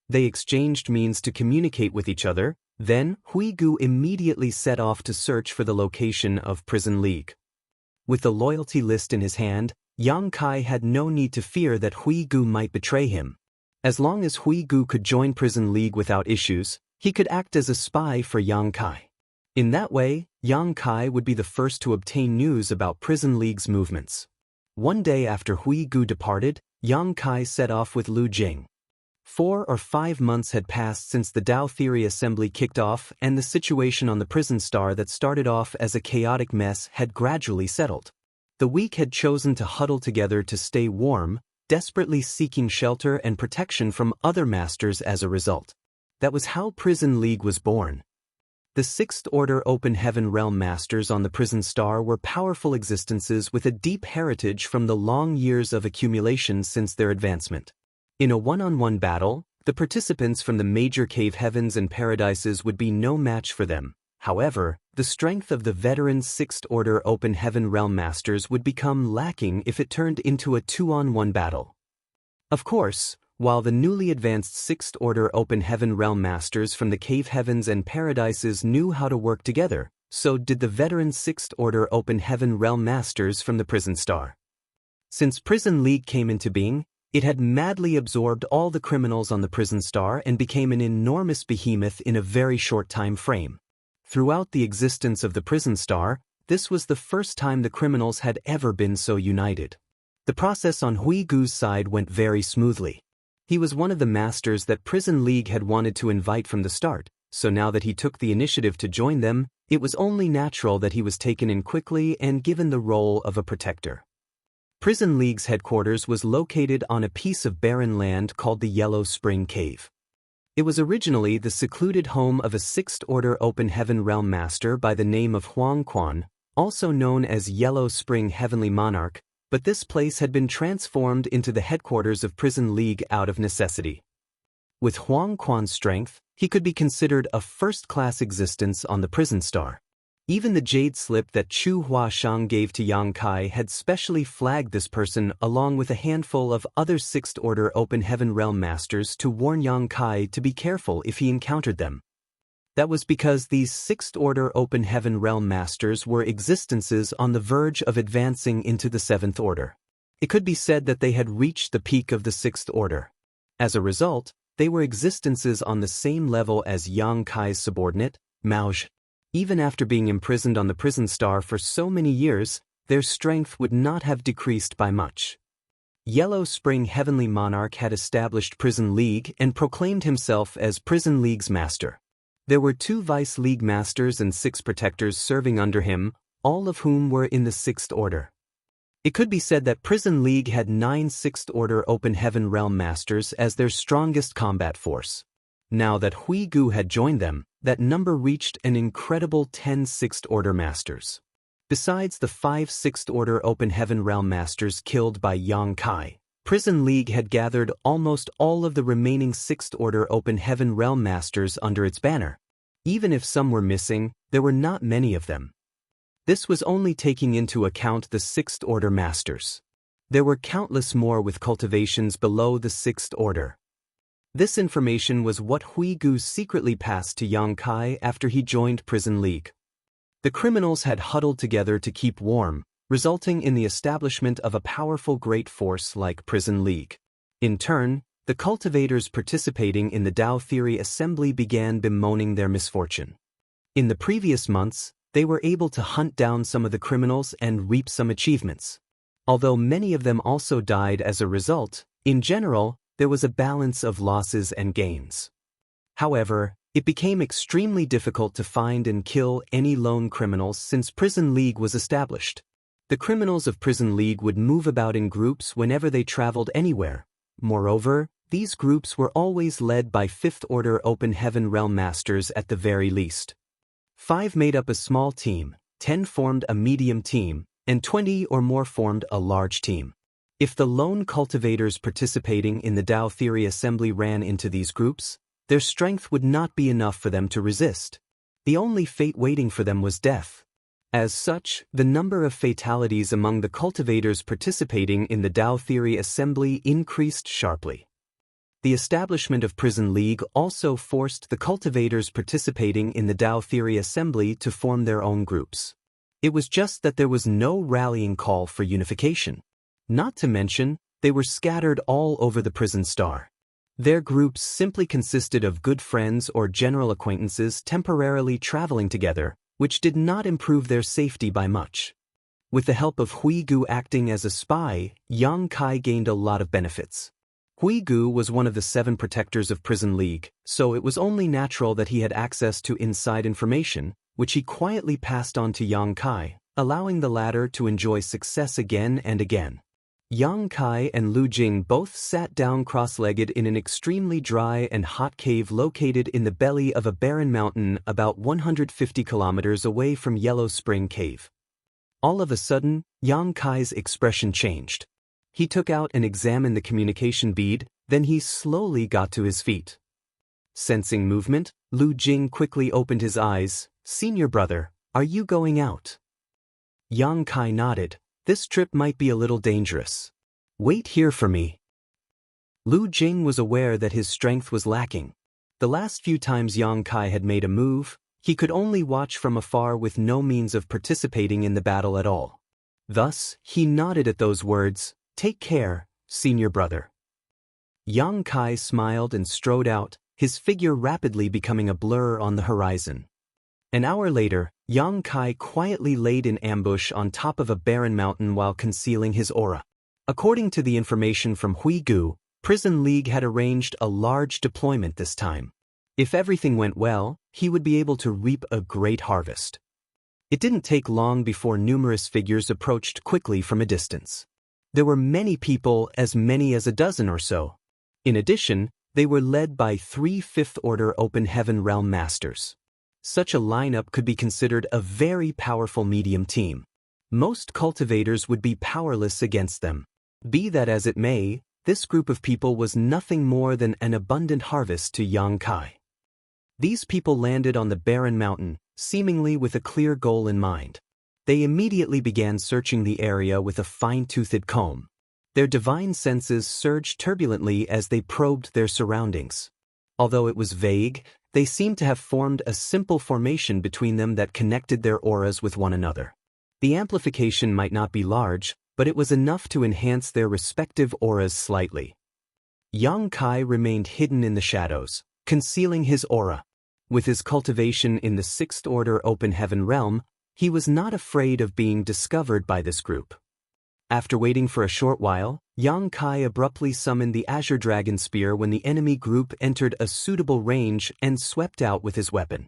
They exchanged means to communicate with each other, then Hui Gu immediately set off to search for the location of Prison League. With the loyalty list in his hand, Yang Kai had no need to fear that Hui Gu might betray him. As long as Hui Gu could join Prison League without issues, he could act as a spy for Yang Kai. In that way, Yang Kai would be the first to obtain news about Prison League's movements. One day after Hui Gu departed, Yang Kai set off with Lu Jing. 4 or 5 months had passed since the Tao Theory Assembly kicked off, and the situation on the prison star that started off as a chaotic mess had gradually settled. The weak had chosen to huddle together to stay warm, desperately seeking shelter and protection from other masters as a result. That was how Prison League was born. The Sixth Order Open Heaven Realm Masters on the prison star were powerful existences with a deep heritage from the long years of accumulation since their advancement. In a one-on-one battle, the participants from the major cave heavens and paradises would be no match for them. However, the strength of the veteran Sixth Order Open Heaven Realm Masters would become lacking if it turned into a 2-on-1 battle. Of course, while the newly advanced Sixth Order Open Heaven Realm Masters from the cave heavens and paradises knew how to work together, so did the veteran Sixth Order Open Heaven Realm Masters from the prison star. Since Prison League came into being, it had madly absorbed all the criminals on the prison star and became an enormous behemoth in a very short time frame. Throughout the existence of the prison star, this was the first time the criminals had ever been so united. The process on Hui Gu's side went very smoothly. He was one of the masters that Prison League had wanted to invite from the start, so now that he took the initiative to join them, it was only natural that he was taken in quickly and given the role of a protector. Prison League's headquarters was located on a piece of barren land called the Yellow Spring Cave. It was originally the secluded home of a Sixth Order Open Heaven Realm Master by the name of Huang Quan, also known as Yellow Spring Heavenly Monarch, but this place had been transformed into the headquarters of Prison League out of necessity. With Huang Quan's strength, he could be considered a first-class existence on the prison star. Even the jade slip that Chu Huashang gave to Yang Kai had specially flagged this person along with a handful of other Sixth Order Open Heaven Realm Masters to warn Yang Kai to be careful if he encountered them. That was because these Sixth Order Open Heaven Realm Masters were existences on the verge of advancing into the Seventh Order. It could be said that they had reached the peak of the Sixth Order. As a result, they were existences on the same level as Yang Kai's subordinate, Mao Zhi. Even after being imprisoned on the prison star for so many years, their strength would not have decreased by much. Yellow Spring Heavenly Monarch had established Prison League and proclaimed himself as Prison League's master. There were 2 Vice League Masters and 6 Protectors serving under him, all of whom were in the Sixth Order. It could be said that Prison League had 9 Sixth Order Open Heaven Realm Masters as their strongest combat force. Now that Hui Gu had joined them, that number reached an incredible 10 Sixth Order Masters. Besides the 5 Sixth Order Open Heaven Realm Masters killed by Yang Kai, Prison League had gathered almost all of the remaining Sixth Order Open Heaven Realm Masters under its banner. Even if some were missing, there were not many of them. This was only taking into account the Sixth Order Masters. There were countless more with cultivations below the Sixth Order. This information was what Hui Gu secretly passed to Yang Kai after he joined Prison League. The criminals had huddled together to keep warm, resulting in the establishment of a powerful great force like Prison League. In turn, the cultivators participating in the Tao Theory Assembly began bemoaning their misfortune. In the previous months, they were able to hunt down some of the criminals and reap some achievements. Although many of them also died as a result, in general, there was a balance of losses and gains. However, it became extremely difficult to find and kill any lone criminals since Prison League was established. The criminals of Prison League would move about in groups whenever they traveled anywhere. Moreover, these groups were always led by Fifth Order Open Heaven Realm Masters at the very least. 5 made up a small team, 10 formed a medium team, and 20 or more formed a large team. If the lone cultivators participating in the Tao Theory Assembly ran into these groups, their strength would not be enough for them to resist. The only fate waiting for them was death. As such, the number of fatalities among the cultivators participating in the Tao Theory Assembly increased sharply. The establishment of Prison League also forced the cultivators participating in the Tao Theory Assembly to form their own groups. It was just that there was no rallying call for unification. Not to mention, they were scattered all over the prison star. Their groups simply consisted of good friends or general acquaintances temporarily traveling together, which did not improve their safety by much. With the help of Hui Gu acting as a spy, Yang Kai gained a lot of benefits. Hui Gu was one of the 7 protectors of Prison League, so it was only natural that he had access to inside information, which he quietly passed on to Yang Kai, allowing the latter to enjoy success again and again. Yang Kai and Lu Jing both sat down cross-legged in an extremely dry and hot cave located in the belly of a barren mountain about 150 kilometers away from Yellow Spring Cave. All of a sudden, Yang Kai's expression changed. He took out and examined the communication bead, then he slowly got to his feet. Sensing movement, Lu Jing quickly opened his eyes. "Senior brother, are you going out?" Yang Kai nodded. "This trip might be a little dangerous. Wait here for me." Lu Jing was aware that his strength was lacking. The last few times Yang Kai had made a move, he could only watch from afar with no means of participating in the battle at all. Thus, he nodded at those words, "Take care, senior brother." Yang Kai smiled and strode out, his figure rapidly becoming a blur on the horizon. An hour later, Yang Kai quietly laid in ambush on top of a barren mountain while concealing his aura. According to the information from Huigu, Prison League had arranged a large deployment this time. If everything went well, he would be able to reap a great harvest. It didn't take long before numerous figures approached quickly from a distance. There were many people, as many as a dozen or so. In addition, they were led by 3 fifth-order Open Heaven Realm Masters. Such a lineup could be considered a very powerful medium team. Most cultivators would be powerless against them. Be that as it may, this group of people was nothing more than an abundant harvest to Yang Kai. These people landed on the barren mountain, seemingly with a clear goal in mind. They immediately began searching the area with a fine-toothed comb. Their divine senses surged turbulently as they probed their surroundings. Although it was vague, they seemed to have formed a simple formation between them that connected their auras with one another. The amplification might not be large, but it was enough to enhance their respective auras slightly. Yang Kai remained hidden in the shadows, concealing his aura. With his cultivation in the 6th Order Open Heaven realm, he was not afraid of being discovered by this group. After waiting for a short while, Yang Kai abruptly summoned the Azure Dragon Spear when the enemy group entered a suitable range and swept out with his weapon.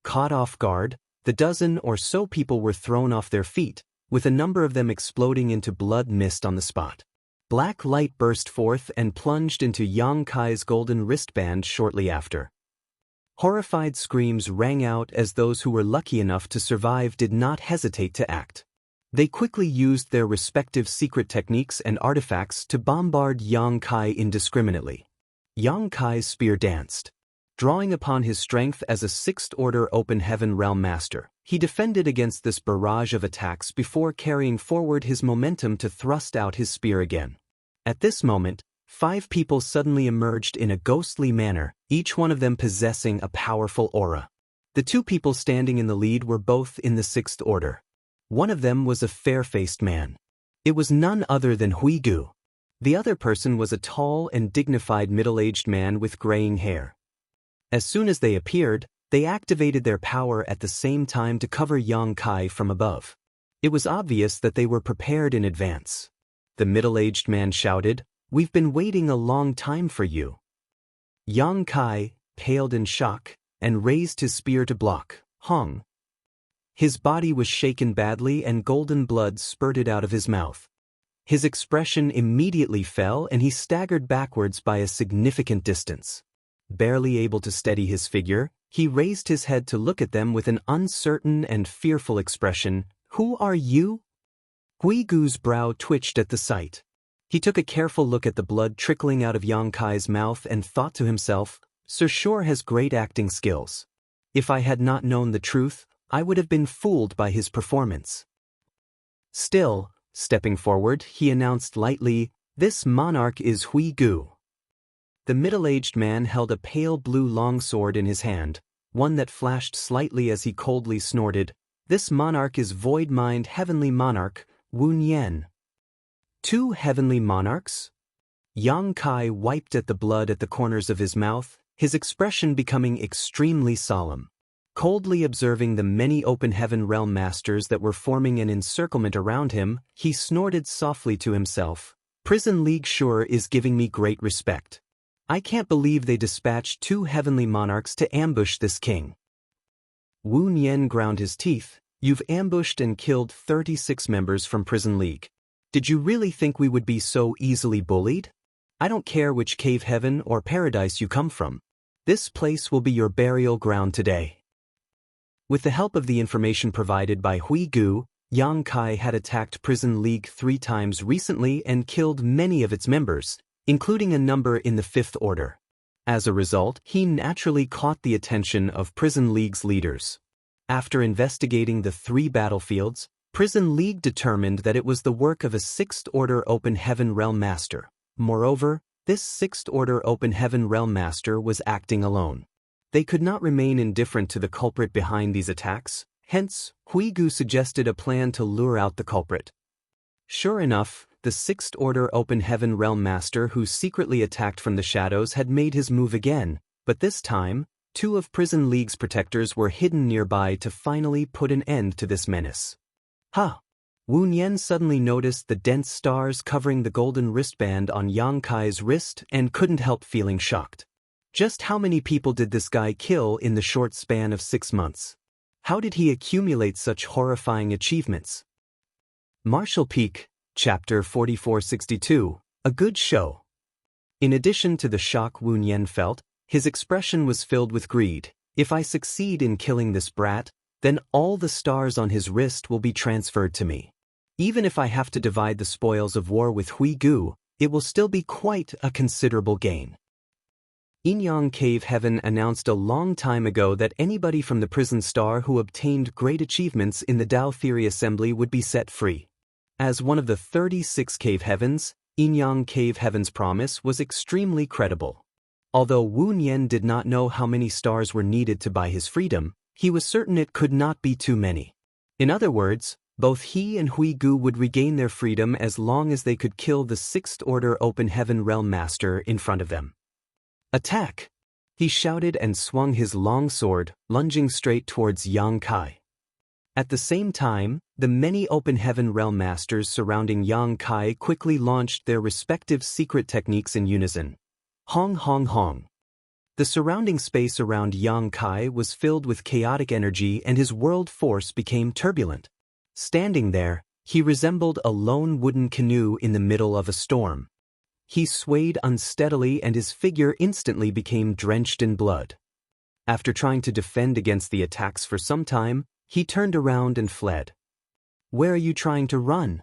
Caught off guard, the dozen or so people were thrown off their feet, with a number of them exploding into blood mist on the spot. Black light burst forth and plunged into Yang Kai's golden wristband shortly after. Horrified screams rang out as those who were lucky enough to survive did not hesitate to act. They quickly used their respective secret techniques and artifacts to bombard Yang Kai indiscriminately. Yang Kai's spear danced. Drawing upon his strength as a 6th Order Open Heaven Realm Master, he defended against this barrage of attacks before carrying forward his momentum to thrust out his spear again. At this moment, 5 people suddenly emerged in a ghostly manner, each one of them possessing a powerful aura. The 2 people standing in the lead were both in the 6th Order. One of them was a fair-faced man. It was none other than Huigu. The other person was a tall and dignified middle-aged man with graying hair. As soon as they appeared, they activated their power at the same time to cover Yang Kai from above. It was obvious that they were prepared in advance. The middle-aged man shouted, "We've been waiting a long time for you." Yang Kai paled in shock and raised his spear to block. Hong. His body was shaken badly and golden blood spurted out of his mouth. His expression immediately fell and he staggered backwards by a significant distance. Barely able to steady his figure, he raised his head to look at them with an uncertain and fearful expression. "Who are you?" Huigu's brow twitched at the sight. He took a careful look at the blood trickling out of Yang Kai's mouth and thought to himself, "Sir Shore has great acting skills. If I had not known the truth, I would have been fooled by his performance." Still, stepping forward, he announced lightly, "This monarch is Huigu." The middle-aged man held a pale blue longsword in his hand, one that flashed slightly as he coldly snorted, "This monarch is Void-Mind Heavenly Monarch, Wu Nian." 2 heavenly monarchs? Yang Kai wiped at the blood at the corners of his mouth, his expression becoming extremely solemn. Coldly observing the many Open Heaven Realm Masters that were forming an encirclement around him, he snorted softly to himself, "Prison League sure is giving me great respect. I can't believe they dispatched 2 heavenly monarchs to ambush this king." Wu Nian ground his teeth, "You've ambushed and killed 36 members from Prison League. Did you really think we would be so easily bullied? I don't care which cave heaven or paradise you come from. This place will be your burial ground today." With the help of the information provided by Huigu, Yang Kai had attacked Prison League 3 times recently and killed many of its members, including a number in the 5th Order. As a result, he naturally caught the attention of Prison League's leaders. After investigating the 3 battlefields, Prison League determined that it was the work of a 6th Order Open Heaven Realm Master. Moreover, this 6th Order Open Heaven Realm Master was acting alone. They could not remain indifferent to the culprit behind these attacks, hence, Huigu suggested a plan to lure out the culprit. Sure enough, the 6th Order Open Heaven Realm Master who secretly attacked from the shadows had made his move again, but this time, 2 of Prison League's protectors were hidden nearby to finally put an end to this menace. "Ha! Wu Nian suddenly noticed the dense stars covering the golden wristband on Yang Kai's wrist and couldn't help feeling shocked. Just how many people did this guy kill in the short span of 6 months? How did he accumulate such horrifying achievements? Martial Peak, Chapter 4462, A Good Show. In addition to the shock Wu Nian felt, his expression was filled with greed. If I succeed in killing this brat, then all the stars on his wrist will be transferred to me. Even if I have to divide the spoils of war with Hui Gu, it will still be quite a considerable gain. Inyang Cave Heaven announced a long time ago that anybody from the prison star who obtained great achievements in the Tao Theory Assembly would be set free. As one of the 36 cave heavens, Inyang Cave Heaven's promise was extremely credible. Although Wu Nian did not know how many stars were needed to buy his freedom, he was certain it could not be too many. In other words, both he and Hui Gu would regain their freedom as long as they could kill the 6th Order Open Heaven Realm Master in front of them. Attack! He shouted and swung his long sword, lunging straight towards Yang Kai. At the same time, the many Open Heaven Realm Masters surrounding Yang Kai quickly launched their respective secret techniques in unison. Hong Hong Hong. The surrounding space around Yang Kai was filled with chaotic energy and his world force became turbulent. Standing there, he resembled a lone wooden canoe in the middle of a storm. He swayed unsteadily and his figure instantly became drenched in blood. After trying to defend against the attacks for some time, he turned around and fled. "Where are you trying to run?"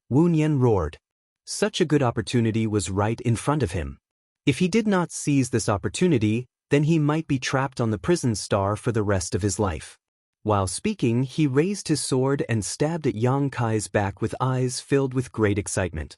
Wu Nian roared. Such a good opportunity was right in front of him. If he did not seize this opportunity, then he might be trapped on the prison star for the rest of his life. While speaking, he raised his sword and stabbed at Yang Kai's back with eyes filled with great excitement.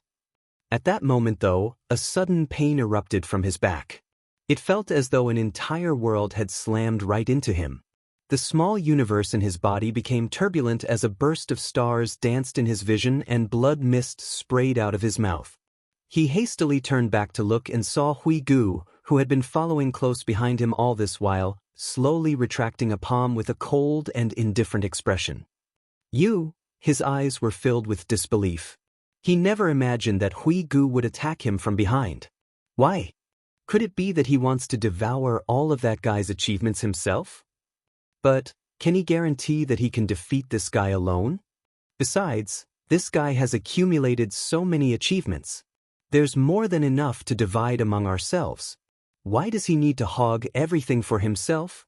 At that moment, though, a sudden pain erupted from his back. It felt as though an entire world had slammed right into him. The small universe in his body became turbulent as a burst of stars danced in his vision and blood mist sprayed out of his mouth. He hastily turned back to look and saw Hui Gu, who had been following close behind him all this while, slowly retracting a palm with a cold and indifferent expression. "You?" His eyes were filled with disbelief. He never imagined that Hui Gu would attack him from behind. Why? Could it be that he wants to devour all of that guy's achievements himself? But can he guarantee that he can defeat this guy alone? Besides, this guy has accumulated so many achievements. There's more than enough to divide among ourselves. Why does he need to hog everything for himself?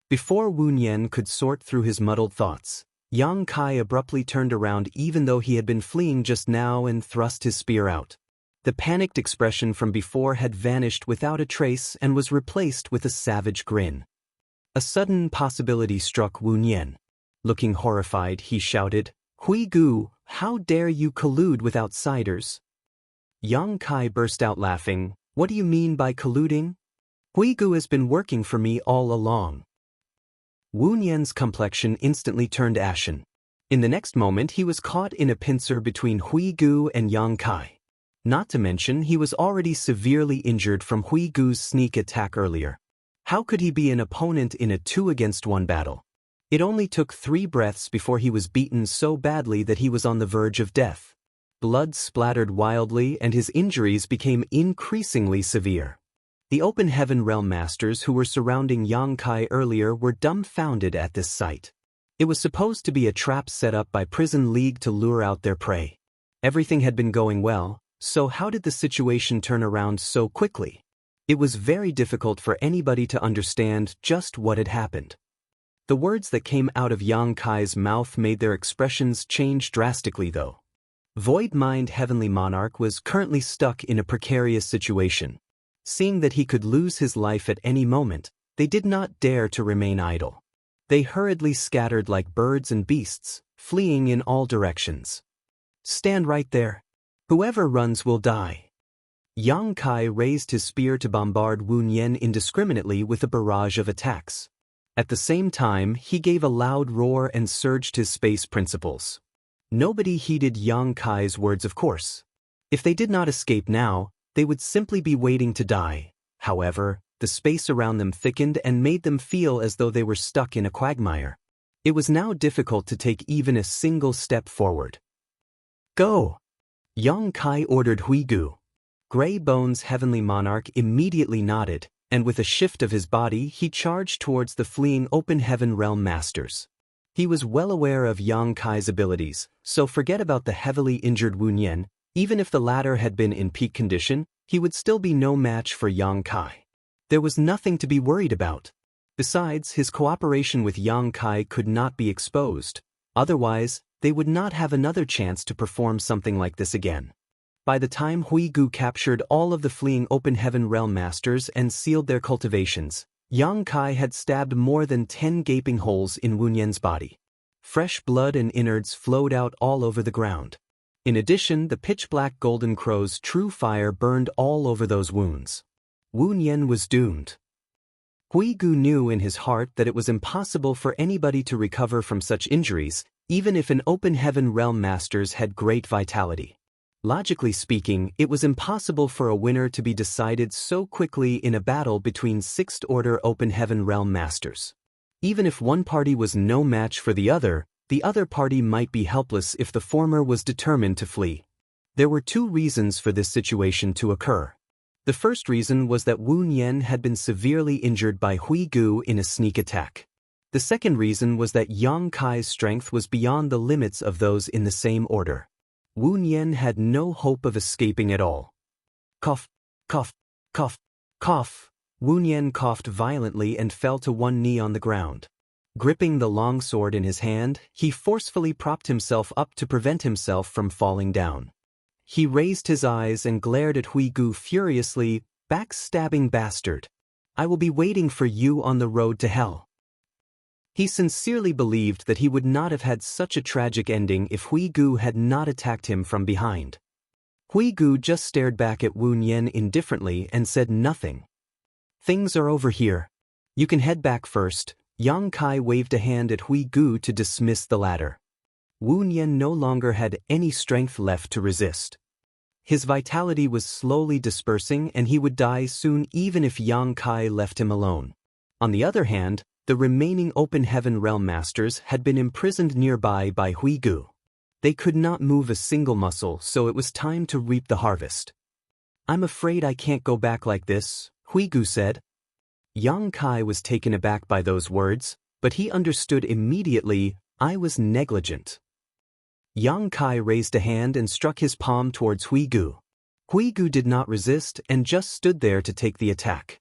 Before Wu Nian could sort through his muddled thoughts, Yang Kai abruptly turned around even though he had been fleeing just now and thrust his spear out. The panicked expression from before had vanished without a trace and was replaced with a savage grin. A sudden possibility struck Wu Nian. Looking horrified, he shouted, "Hui Gu, how dare you collude with outsiders?" Yang Kai burst out laughing. "What do you mean by colluding? Hui Gu has been working for me all along." Wu Nian's complexion instantly turned ashen. In the next moment he was caught in a pincer between Hui Gu and Yang Kai. Not to mention he was already severely injured from Hui Gu's sneak attack earlier. How could he be an opponent in a 2-against-1 battle? It only took 3 breaths before he was beaten so badly that he was on the verge of death. Blood splattered wildly and his injuries became increasingly severe. The Open Heaven Realm Masters who were surrounding Yang Kai earlier were dumbfounded at this sight. It was supposed to be a trap set up by Prison League to lure out their prey. Everything had been going well, so how did the situation turn around so quickly? It was very difficult for anybody to understand just what had happened. The words that came out of Yang Kai's mouth made their expressions change drastically though. Void Mind Heavenly Monarch was currently stuck in a precarious situation. Seeing that he could lose his life at any moment, they did not dare to remain idle. They hurriedly scattered like birds and beasts, fleeing in all directions. "Stand right there. Whoever runs will die." Yang Kai raised his spear to bombard Wu Nian indiscriminately with a barrage of attacks. At the same time, he gave a loud roar and surged his space principles. Nobody heeded Yang Kai's words, of course. If they did not escape now, they would simply be waiting to die. However, the space around them thickened and made them feel as though they were stuck in a quagmire. It was now difficult to take even a single step forward. Go! Yang Kai ordered Huigu. Gray Bones' heavenly monarch immediately nodded, and with a shift of his body he charged towards the fleeing open heaven realm masters. He was well aware of Yang Kai's abilities, so forget about the heavily injured Wu Nian. Even if the latter had been in peak condition, he would still be no match for Yang Kai. There was nothing to be worried about. Besides, his cooperation with Yang Kai could not be exposed. Otherwise, they would not have another chance to perform something like this again. By the time Huigu captured all of the fleeing open heaven realm masters and sealed their cultivations, Yang Kai had stabbed more than 10 gaping holes in Wu Nian's body. Fresh blood and innards flowed out all over the ground. In addition, the pitch-black golden crow's true fire burned all over those wounds. Wu Nian was doomed. Huigu knew in his heart that it was impossible for anybody to recover from such injuries, even if an open heaven realm masters had great vitality. Logically speaking, it was impossible for a winner to be decided so quickly in a battle between sixth-order open heaven realm masters. Even if one party was no match for the other party might be helpless if the former was determined to flee. There were two reasons for this situation to occur. The first reason was that Wu Nian had been severely injured by Huigu in a sneak attack. The second reason was that Yang Kai's strength was beyond the limits of those in the same order. Wu Nian had no hope of escaping at all. Cough, cough, cough, cough. Wu Nian coughed violently and fell to one knee on the ground. Gripping the long sword in his hand, he forcefully propped himself up to prevent himself from falling down. He raised his eyes and glared at Huigu furiously. Backstabbing bastard. I will be waiting for you on the road to hell. He sincerely believed that he would not have had such a tragic ending if Huigu had not attacked him from behind. Huigu just stared back at Wu Nian indifferently and said nothing. Things are over here. You can head back first. Yang Kai waved a hand at Huigu to dismiss the latter. Wu Nian no longer had any strength left to resist. His vitality was slowly dispersing and he would die soon even if Yang Kai left him alone. On the other hand, the remaining open heaven realm masters had been imprisoned nearby by Huigu. They could not move a single muscle, so it was time to reap the harvest. I'm afraid I can't go back like this, Huigu said. Yang Kai was taken aback by those words, but he understood immediately. I was negligent. Yang Kai raised a hand and struck his palm towards Huigu. Huigu did not resist and just stood there to take the attack.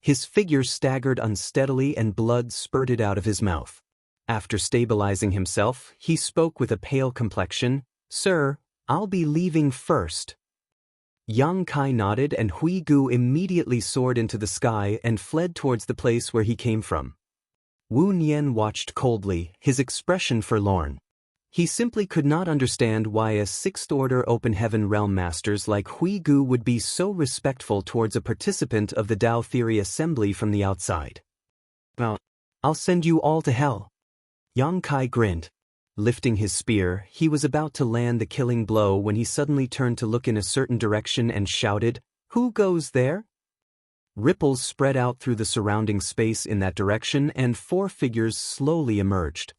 His figure staggered unsteadily and blood spurted out of his mouth. After stabilizing himself, he spoke with a pale complexion. Sir, I'll be leaving first. Yang Kai nodded and Huigu immediately soared into the sky and fled towards the place where he came from. Wu Nian watched coldly, his expression forlorn. He simply could not understand why a sixth-order open heaven realm masters like Huigu would be so respectful towards a participant of the Tao Theory Assembly from the outside. Well, I'll send you all to hell. Yang Kai grinned. Lifting his spear, he was about to land the killing blow when he suddenly turned to look in a certain direction and shouted, Who goes there? Ripples spread out through the surrounding space in that direction and 4 figures slowly emerged.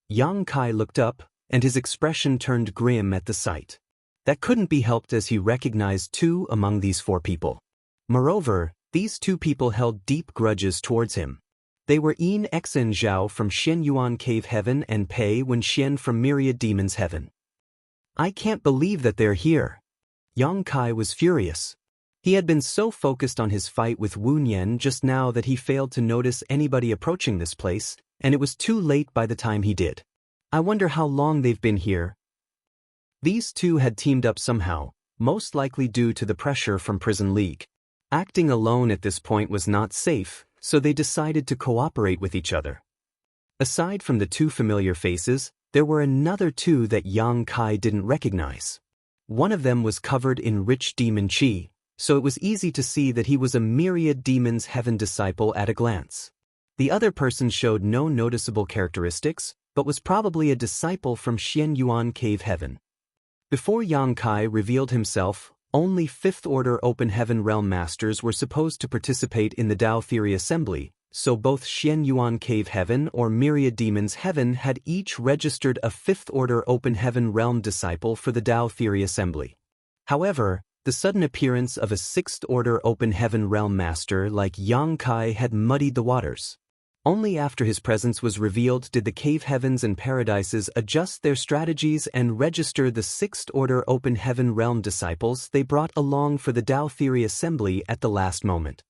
Yang Kai looked up, and his expression turned grim at the sight. That couldn't be helped as he recognized 2 among these 4 people. Moreover, these 2 people held deep grudges towards him. They were Yin Xen Zhao from Xian Yuan Cave Heaven and Pei Wenxian from Myriad Demons Heaven. I can't believe that they're here. Yang Kai was furious. He had been so focused on his fight with Wu Nian just now that he failed to notice anybody approaching this place, and it was too late by the time he did. I wonder how long they've been here. These 2 had teamed up somehow, most likely due to the pressure from Prison League. Acting alone at this point was not safe, so they decided to cooperate with each other. Aside from the 2 familiar faces, there were another 2 that Yang Kai didn't recognize. One of them was covered in rich demon chi, so it was easy to see that he was a Myriad Demons Heaven disciple at a glance. The other person showed no noticeable characteristics, but was probably a disciple from Xian Yuan Cave Heaven. Before Yang Kai revealed himself, only 5th Order Open Heaven Realm Masters were supposed to participate in the Tao Theory Assembly, so both Xian Yuan Cave Heaven or Myriad Demons Heaven had each registered a fifth-order Open Heaven Realm disciple for the Tao Theory Assembly. However, the sudden appearance of a sixth-order Open Heaven Realm Master like Yang Kai had muddied the waters. Only after his presence was revealed did the Cave Heavens and Paradises adjust their strategies and register the sixth-order Open Heaven Realm disciples they brought along for the Tao Theory Assembly at the last moment.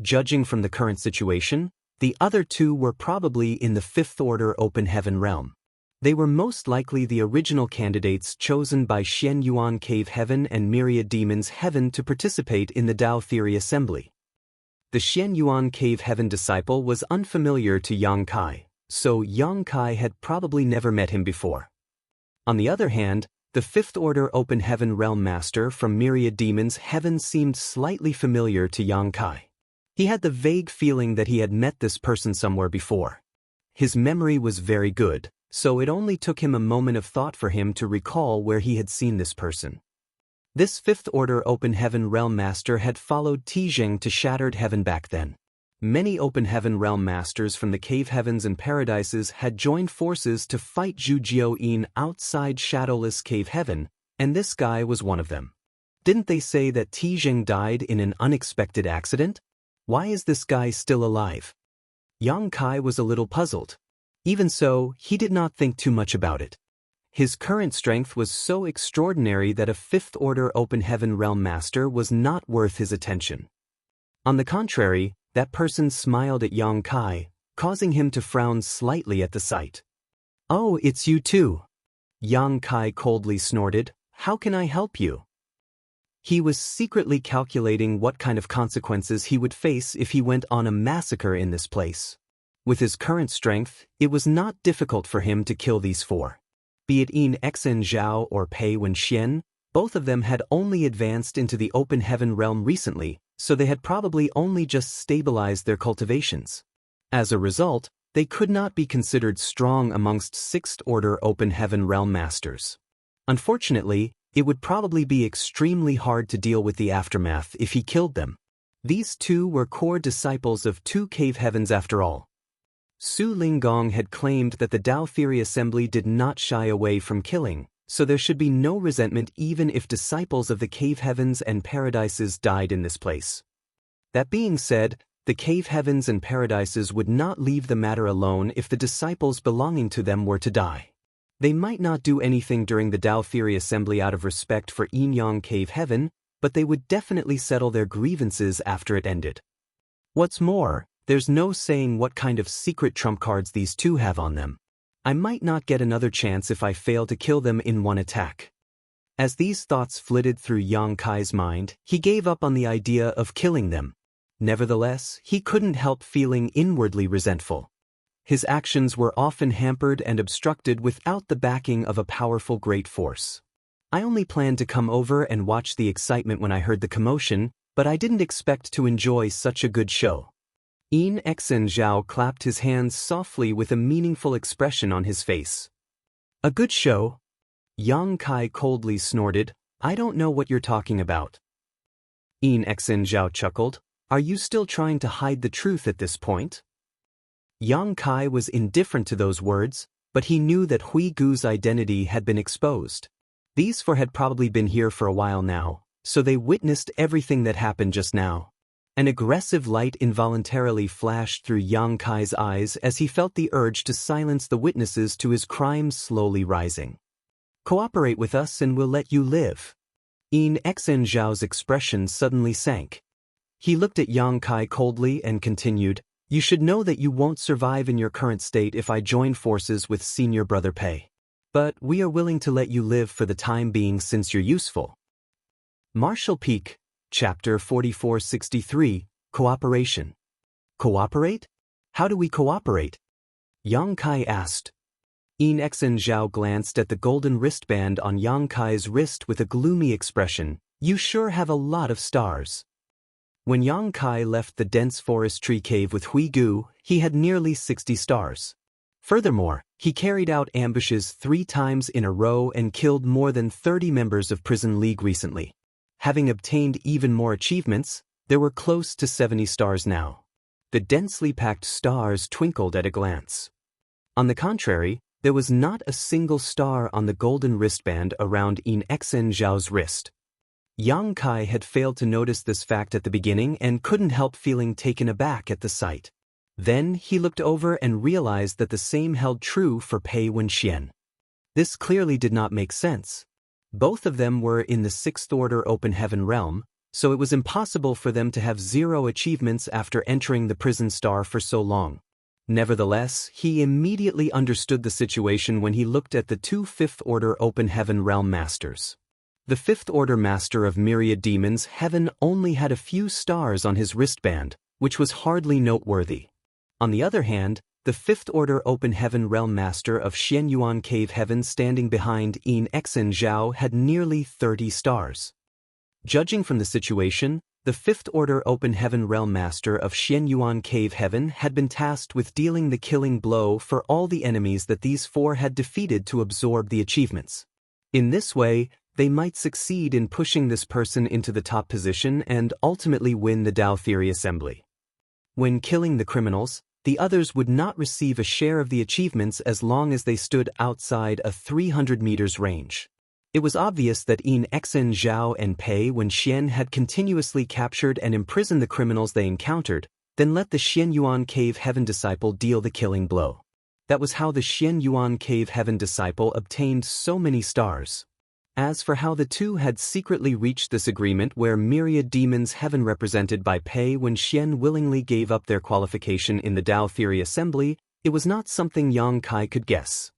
Judging from the current situation, the other two were probably in the fifth-order Open Heaven Realm. They were most likely the original candidates chosen by Xian Yuan Cave Heaven and Myriad Demons Heaven to participate in the Tao Theory Assembly. The Xian Yuan Cave Heaven disciple was unfamiliar to Yang Kai, so Yang Kai had probably never met him before. On the other hand, the fifth-order Open Heaven Realm Master from Myriad Demons Heaven seemed slightly familiar to Yang Kai. He had the vague feeling that he had met this person somewhere before. His memory was very good, so it only took him a moment of thought for him to recall where he had seen this person. This fifth-order Open Heaven Realm Master had followed Tizheng to Shattered Heaven back then. Many Open Heaven Realm Masters from the Cave Heavens and Paradises had joined forces to fight Zhu Jiao-yin outside Shadowless Cave Heaven, and this guy was one of them. Didn't they say that Tizheng died in an unexpected accident? Why is this guy still alive? Yang Kai was a little puzzled. Even so, he did not think too much about it. His current strength was so extraordinary that a fifth-order Open Heaven Realm Master was not worth his attention. On the contrary, that person smiled at Yang Kai, causing him to frown slightly at the sight. "Oh, it's you too." Yang Kai coldly snorted, "How can I help you?" He was secretly calculating what kind of consequences he would face if he went on a massacre in this place. With his current strength, it was not difficult for him to kill these four. Be it Yin Xen Zhao or Pei Wenxian, both of them had only advanced into the Open Heaven realm recently, so they had probably only just stabilized their cultivations. As a result, they could not be considered strong amongst sixth-order Open Heaven realm masters. Unfortunately, it would probably be extremely hard to deal with the aftermath if he killed them. These two were core disciples of two cave heavens after all. Su Linggong had claimed that the Tao Theory Assembly did not shy away from killing, so there should be no resentment even if disciples of the Cave Heavens and Paradises died in this place. That being said, the Cave Heavens and Paradises would not leave the matter alone if the disciples belonging to them were to die. They might not do anything during the Tao Theory Assembly out of respect for Yin Yang Cave Heaven, but they would definitely settle their grievances after it ended. What's more, there's no saying what kind of secret trump cards these two have on them. I might not get another chance if I fail to kill them in one attack. As these thoughts flitted through Yang Kai's mind, he gave up on the idea of killing them. Nevertheless, he couldn't help feeling inwardly resentful. His actions were often hampered and obstructed without the backing of a powerful great force. I only planned to come over and watch the excitement when I heard the commotion, but I didn't expect to enjoy such a good show. Yin Xen Zhao clapped his hands softly with a meaningful expression on his face. "A good show?" Yang Kai coldly snorted, "I don't know what you're talking about." Yin Xen Zhao chuckled, "Are you still trying to hide the truth at this point?" Yang Kai was indifferent to those words, but he knew that Hui Gu's identity had been exposed. These four had probably been here for a while now, so they witnessed everything that happened just now. An aggressive light involuntarily flashed through Yang Kai's eyes as he felt the urge to silence the witnesses to his crimes slowly rising. "Cooperate with us and we'll let you live." Yin Xen Zhao's expression suddenly sank. He looked at Yang Kai coldly and continued, "You should know that you won't survive in your current state if I join forces with senior brother Pei. But we are willing to let you live for the time being since you're useful." Martial Peak, Chapter 4463, Cooperation. "Cooperate? How do we cooperate?" Yang Kai asked. Yin Xen Zhao glanced at the golden wristband on Yang Kai's wrist with a gloomy expression. "You sure have a lot of stars." When Yang Kai left the dense forest tree cave with Hui Gu, he had nearly 60 stars. Furthermore, he carried out ambushes 3 times in a row and killed more than 30 members of Prison League recently. Having obtained even more achievements, there were close to 70 stars now. the densely packed stars twinkled at a glance. On the contrary, there was not a single star on the golden wristband around Yin Xen Zhao's wrist. Yang Kai had failed to notice this fact at the beginning and couldn't help feeling taken aback at the sight. Then he looked over and realized that the same held true for Pei Wenxian. This clearly did not make sense. Both of them were in the sixth order open heaven realm, so it was impossible for them to have 0 achievements after entering the prison star for so long. Nevertheless, he immediately understood the situation when he looked at the 2 fifth-order Open Heaven Realm Masters. The fifth-order Master of Myriad Demons Heaven only had a few stars on his wristband, which was hardly noteworthy. On the other hand, the fifth-order Open Heaven Realm Master of Xianyuan Cave Heaven standing behind Yin Xen Zhao had nearly 30 stars. Judging from the situation, the fifth-order Open Heaven Realm Master of Xianyuan Cave Heaven had been tasked with dealing the killing blow for all the enemies that these 4 had defeated to absorb the achievements. In this way, they might succeed in pushing this person into the top position and ultimately win the Dao Theory Assembly. When killing the criminals, the others would not receive a share of the achievements as long as they stood outside a 300 meters range. It was obvious that Yin Xen Zhao and Pei Wenxian had continuously captured and imprisoned the criminals they encountered, then let the Xianyuan Cave Heaven Disciple deal the killing blow. That was how the Xianyuan Cave Heaven Disciple obtained so many stars. As for how the 2 had secretly reached this agreement where Myriad Demons Heaven represented by Pei Wenxian willingly gave up their qualification in the Dao Theory Assembly, it was not something Yang Kai could guess.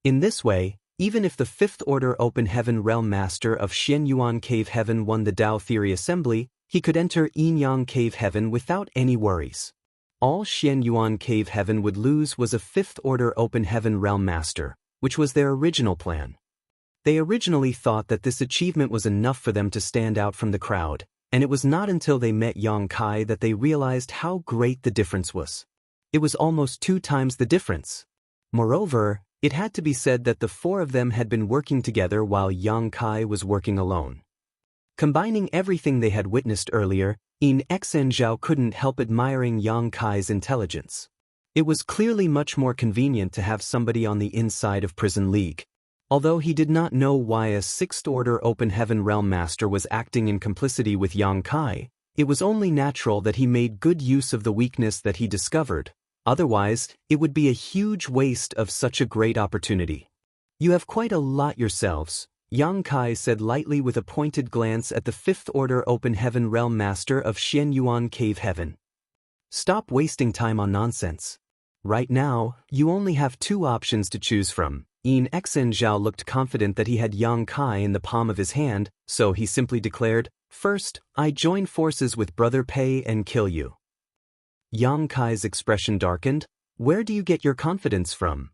In this way, even if the fifth-order Open Heaven Realm Master of Xianyuan Cave Heaven won the Dao Theory Assembly, he could enter Yin Cave Heaven without any worries. All Xianyuan Cave Heaven would lose was a fifth-order Open Heaven Realm Master, which was their original plan. They originally thought that this achievement was enough for them to stand out from the crowd, and it was not until they met Yang Kai that they realized how great the difference was. It was almost 2 times the difference. Moreover, it had to be said that the 4 of them had been working together while Yang Kai was working alone. Combining everything they had witnessed earlier, Yin Xen Zhao couldn't help admiring Yang Kai's intelligence. It was clearly much more convenient to have somebody on the inside of Prison League. Although he did not know why a sixth-order Open Heaven Realm Master was acting in complicity with Yang Kai, it was only natural that he made good use of the weakness that he discovered. Otherwise, it would be a huge waste of such a great opportunity. You have quite a lot yourselves, Yang Kai said lightly with a pointed glance at the fifth-order Open Heaven Realm Master of Xianyuan Cave Heaven. Stop wasting time on nonsense. Right now, you only have 2 options to choose from. Yin Xen Zhao looked confident that he had Yang Kai in the palm of his hand, so he simply declared, "First, I join forces with Brother Pei and kill you." Yang Kai's expression darkened. "Where do you get your confidence from?"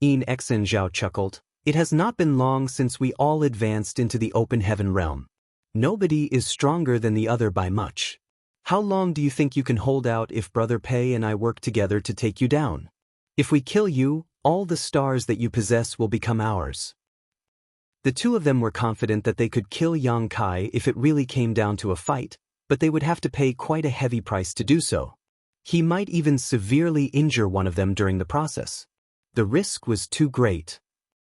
Yin Xen Zhao chuckled. "It has not been long since we all advanced into the Open Heaven realm. Nobody is stronger than the other by much. How long do you think you can hold out if Brother Pei and I work together to take you down? If we kill you, all the stars that you possess will become ours." The 2 of them were confident that they could kill Yang Kai if it really came down to a fight, but they would have to pay quite a heavy price to do so. He might even severely injure one of them during the process. The risk was too great.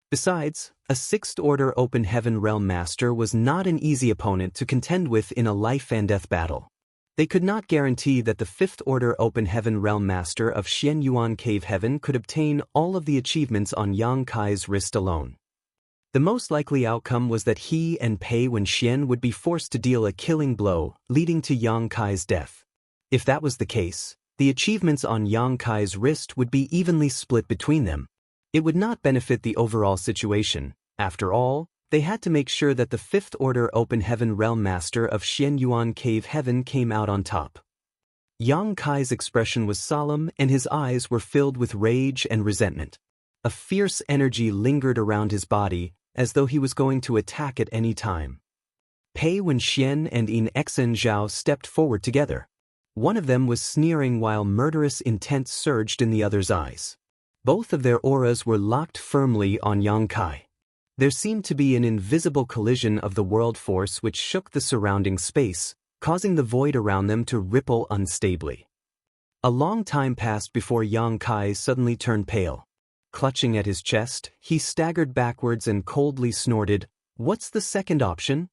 Besides, a sixth-order Open Heaven Realm Master was not an easy opponent to contend with in a life-and-death battle. They could not guarantee that the fifth-order Open Heaven Realm Master of Xianyuan Cave Heaven could obtain all of the achievements on Yang Kai's wrist alone. The most likely outcome was that he and Pei Wenxian would be forced to deal a killing blow, leading to Yang Kai's death. If that was the case, the achievements on Yang Kai's wrist would be evenly split between them. It would not benefit the overall situation. After all, they had to make sure that the fifth-order Open Heaven Realm Master of Xianyuan Cave Heaven came out on top. Yang Kai's expression was solemn and his eyes were filled with rage and resentment. A fierce energy lingered around his body, as though he was going to attack at any time. Pei Wenxian and Yin Xen Zhao stepped forward together. One of them was sneering while murderous intent surged in the other's eyes. Both of their auras were locked firmly on Yang Kai. There seemed to be an invisible collision of the world force which shook the surrounding space, causing the void around them to ripple unstably. A long time passed before Yang Kai suddenly turned pale. Clutching at his chest, he staggered backwards and coldly snorted, "What's the second option?"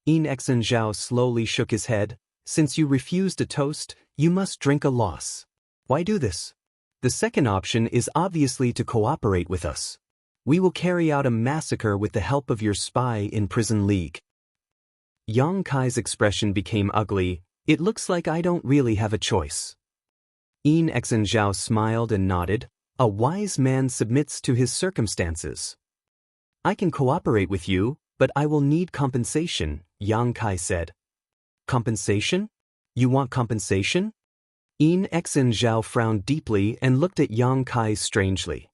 Exen Zhao slowly shook his head. "Since you refused a toast, you must drink a loss. Why do this? The second option is obviously to cooperate with us. We will carry out a massacre with the help of your spy in prison league." Yang Kai's expression became ugly. "It looks like I don't really have a choice." Exen Zhao smiled and nodded. "A wise man submits to his circumstances." "I can cooperate with you, but I will need compensation," Yang Kai said. "Compensation? You want compensation?" Exen Zhao frowned deeply and looked at Yang Kai strangely.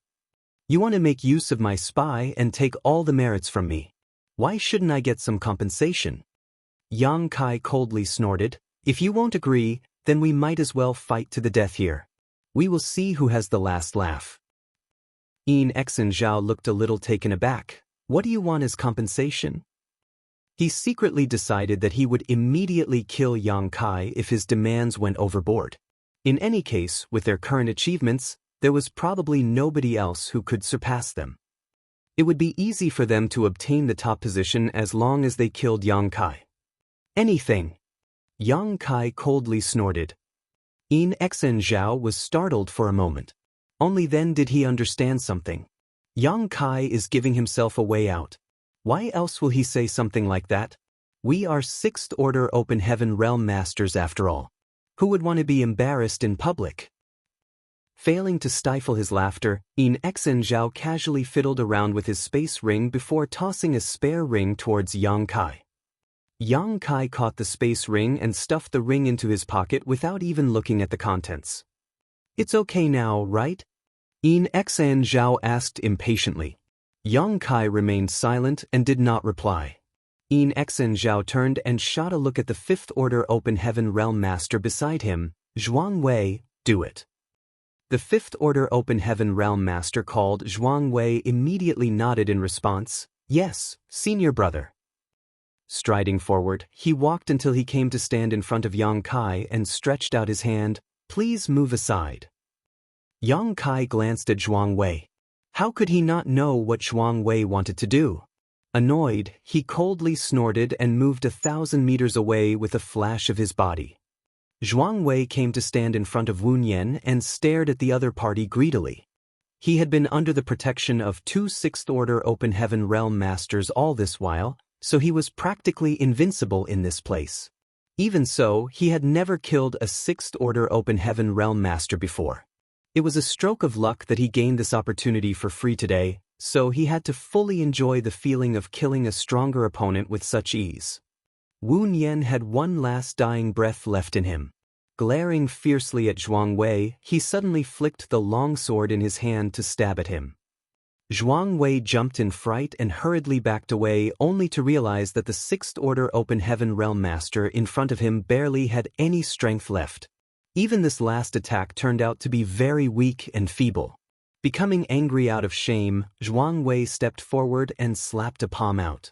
"You want to make use of my spy and take all the merits from me. Why shouldn't I get some compensation?" Yang Kai coldly snorted. "If you won't agree, then we might as well fight to the death here. We will see who has the last laugh." Exen Zhao looked a little taken aback. "What do you want as compensation?" He secretly decided that he would immediately kill Yang Kai if his demands went overboard. In any case, with their current achievements, there was probably nobody else who could surpass them. It would be easy for them to obtain the top position as long as they killed Yang Kai. "Anything." Yang Kai coldly snorted. Exen Zhao was startled for a moment. Only then did he understand something. Yang Kai is giving himself a way out. Why else will he say something like that? We are Sixth Order Open Heaven Realm Masters after all. Who would want to be embarrassed in public? Failing to stifle his laughter, Exen Zhao casually fiddled around with his space ring before tossing a spare ring towards Yang Kai. Yang Kai caught the space ring and stuffed the ring into his pocket without even looking at the contents. "It's okay now, right?" Exen Zhao asked impatiently. Yang Kai remained silent and did not reply. Exen Zhao turned and shot a look at the Fifth Order Open Heaven Realm Master beside him. "Zhuang Wei, do it." The Fifth Order Open Heaven Realm Master called Zhuang Wei immediately nodded in response. "Yes, senior brother." Striding forward, he walked until he came to stand in front of Yang Kai and stretched out his hand. "Please move aside." Yang Kai glanced at Zhuang Wei. How could he not know what Zhuang Wei wanted to do? Annoyed, he coldly snorted and moved 1,000 meters away with a flash of his body. Zhuang Wei came to stand in front of Wu Nian and stared at the other party greedily. He had been under the protection of 2 Sixth Order Open Heaven Realm Masters all this while, so he was practically invincible in this place. Even so, he had never killed a Sixth Order Open Heaven Realm Master before. It was a stroke of luck that he gained this opportunity for free today, so he had to fully enjoy the feeling of killing a stronger opponent with such ease. Wu Nian had one last dying breath left in him. Glaring fiercely at Zhuang Wei, he suddenly flicked the long sword in his hand to stab at him. Zhuang Wei jumped in fright and hurriedly backed away, only to realize that the Sixth Order Open Heaven Realm Master in front of him barely had any strength left. Even this last attack turned out to be very weak and feeble. Becoming angry out of shame, Zhuang Wei stepped forward and slapped a palm out.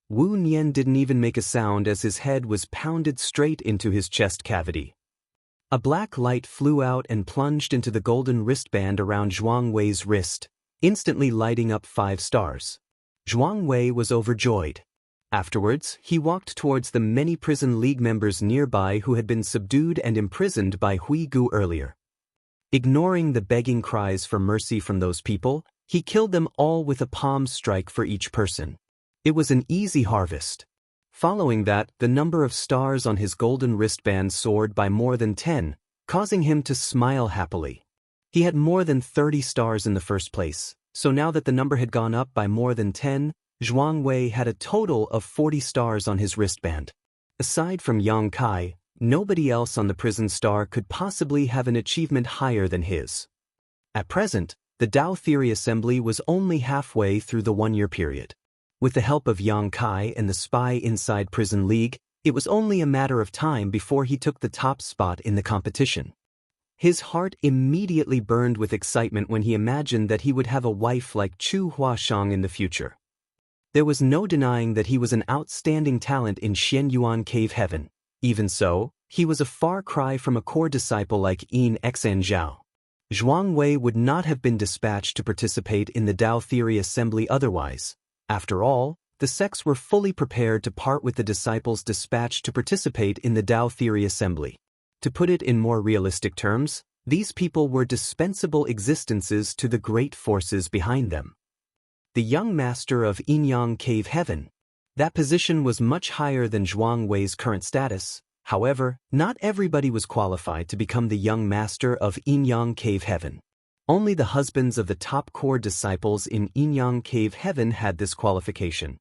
Wu Nian didn't even make a sound as his head was pounded straight into his chest cavity. A black light flew out and plunged into the golden wristband around Zhuang Wei's wrist, instantly lighting up 5 stars. Zhuang Wei was overjoyed. Afterwards, he walked towards the many prison league members nearby who had been subdued and imprisoned by Hui Gu earlier. Ignoring the begging cries for mercy from those people, he killed them all with a palm strike for each person. It was an easy harvest. Following that, the number of stars on his golden wristband soared by more than 10, causing him to smile happily. He had more than 30 stars in the first place, so now that the number had gone up by more than 10, Zhuang Wei had a total of 40 stars on his wristband. Aside from Yang Kai, nobody else on the prison star could possibly have an achievement higher than his. At present, the Tao Theory Assembly was only halfway through the 1-year period. With the help of Yang Kai and the spy inside Prison League, it was only a matter of time before he took the top spot in the competition. His heart immediately burned with excitement when he imagined that he would have a wife like Chu Huashang in the future. There was no denying that he was an outstanding talent in Xianyuan Cave Heaven. Even so, He was a far cry from a core disciple like Yin Xan Zhao. Zhuang Wei would not have been dispatched to participate in the Tao Theory Assembly otherwise. After all, the sects were fully prepared to part with the disciples dispatched to participate in the Tao Theory Assembly. To put it in more realistic terms, these people were dispensable existences to the great forces behind them. The young master of Yinyang Cave Heaven. That position was much higher than Zhuang Wei's current status. However, not everybody was qualified to become the young master of Yinyang Cave Heaven. Only the husbands of the top core disciples in Yinyang Cave Heaven had this qualification.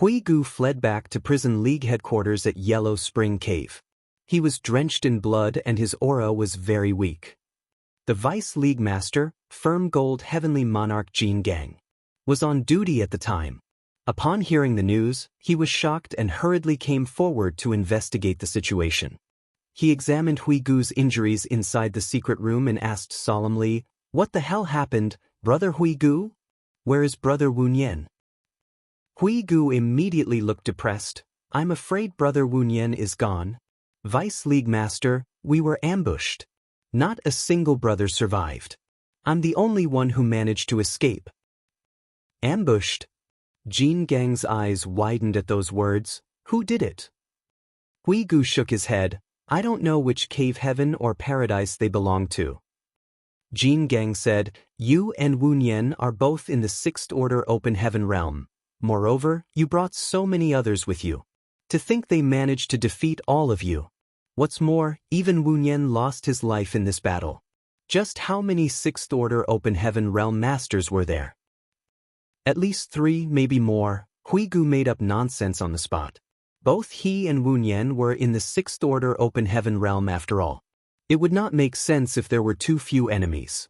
Huigu fled back to Prison League headquarters at Yellow Spring Cave. He was drenched in blood and his aura was very weak. The Vice League Master, Firm Gold Heavenly Monarch Jin Gang, was on duty at the time. Upon hearing the news, he was shocked and hurriedly came forward to investigate the situation. He examined Huigu's injuries inside the secret room and asked solemnly, "What the hell happened, Brother Huigu? Where is Brother Wunyan?" Huigu immediately looked depressed. "I'm afraid Brother Wunyan is gone. Vice League Master, we were ambushed. Not a single brother survived. I'm the only one who managed to escape." Ambushed? Jin Gang's eyes widened at those words. Who did it? Huigu shook his head. "I don't know which cave heaven or paradise they belong to." Jin Gang said, "You and Wunyan are both in the 6th Order Open Heaven realm. Moreover, you brought so many others with you. To think they managed to defeat all of you. What's more, even Wunyan lost his life in this battle. Just how many 6th Order Open Heaven realm masters were there?" "At least 3, maybe more." Huigu made up nonsense on the spot. Both he and Wunyan were in the 6th Order Open Heaven realm after all. It would not make sense if there were too few enemies.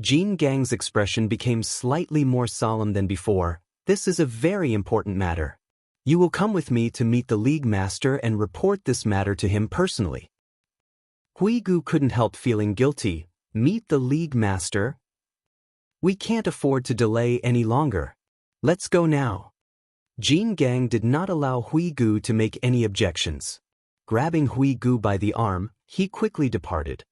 Jin Gang's expression became slightly more solemn than before. "This is a very important matter. You will come with me to meet the League Master and report this matter to him personally." Huigu couldn't help feeling guilty. Meet the League Master? "We can't afford to delay any longer. Let's go now." Jin Gang did not allow Huigu to make any objections. Grabbing Huigu by the arm, he quickly departed.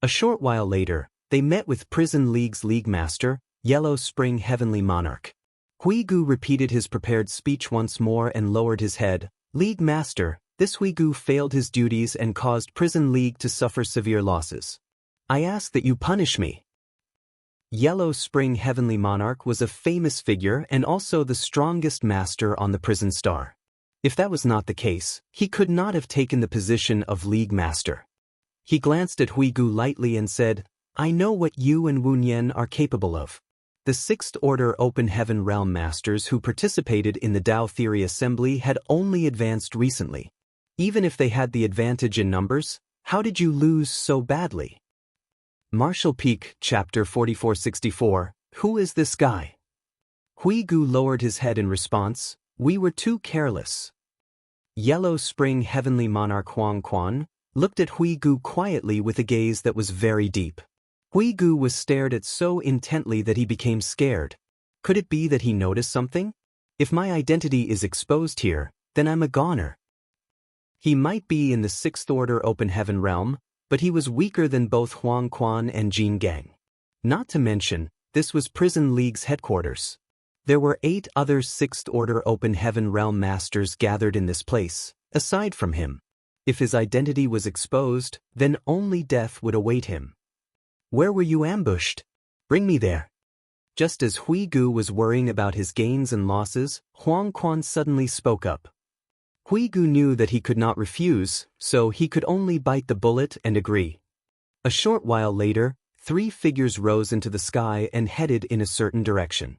A short while later, they met with Prison League's League Master, Yellow Spring Heavenly Monarch. Huigu repeated his prepared speech once more and lowered his head. "League Master, this Huigu failed his duties and caused Prison League to suffer severe losses. I ask that you punish me." Yellow Spring Heavenly Monarch was a famous figure and also the strongest master on the prison star. If that was not the case, he could not have taken the position of League Master. He glanced at Huigu lightly and said, "I know what you and Wunyan are capable of. The 6th Order Open Heaven Realm Masters who participated in the Tao Theory Assembly had only advanced recently. Even if they had the advantage in numbers, how did you lose so badly?" Martial Peak, Chapter 4464, Who is this guy? Huigu lowered his head in response. "We were too careless." Yellow Spring Heavenly Monarch Huang Quan looked at Huigu quietly with a gaze that was very deep. Huigu was stared at so intently that he became scared. Could it be that he noticed something? If my identity is exposed here, then I'm a goner. He might be in the 6th Order Open Heaven realm, but he was weaker than both Huang Quan and Jin Gang. Not to mention, this was Prison League's headquarters. There were 8 other 6th Order Open Heaven realm masters gathered in this place, aside from him. If his identity was exposed, then only death would await him. "Where were you ambushed? Bring me there." Just as Huigu was worrying about his gains and losses, Huang Quan suddenly spoke up. Huigu knew that he could not refuse, so he could only bite the bullet and agree. A short while later, 3 figures rose into the sky and headed in a certain direction.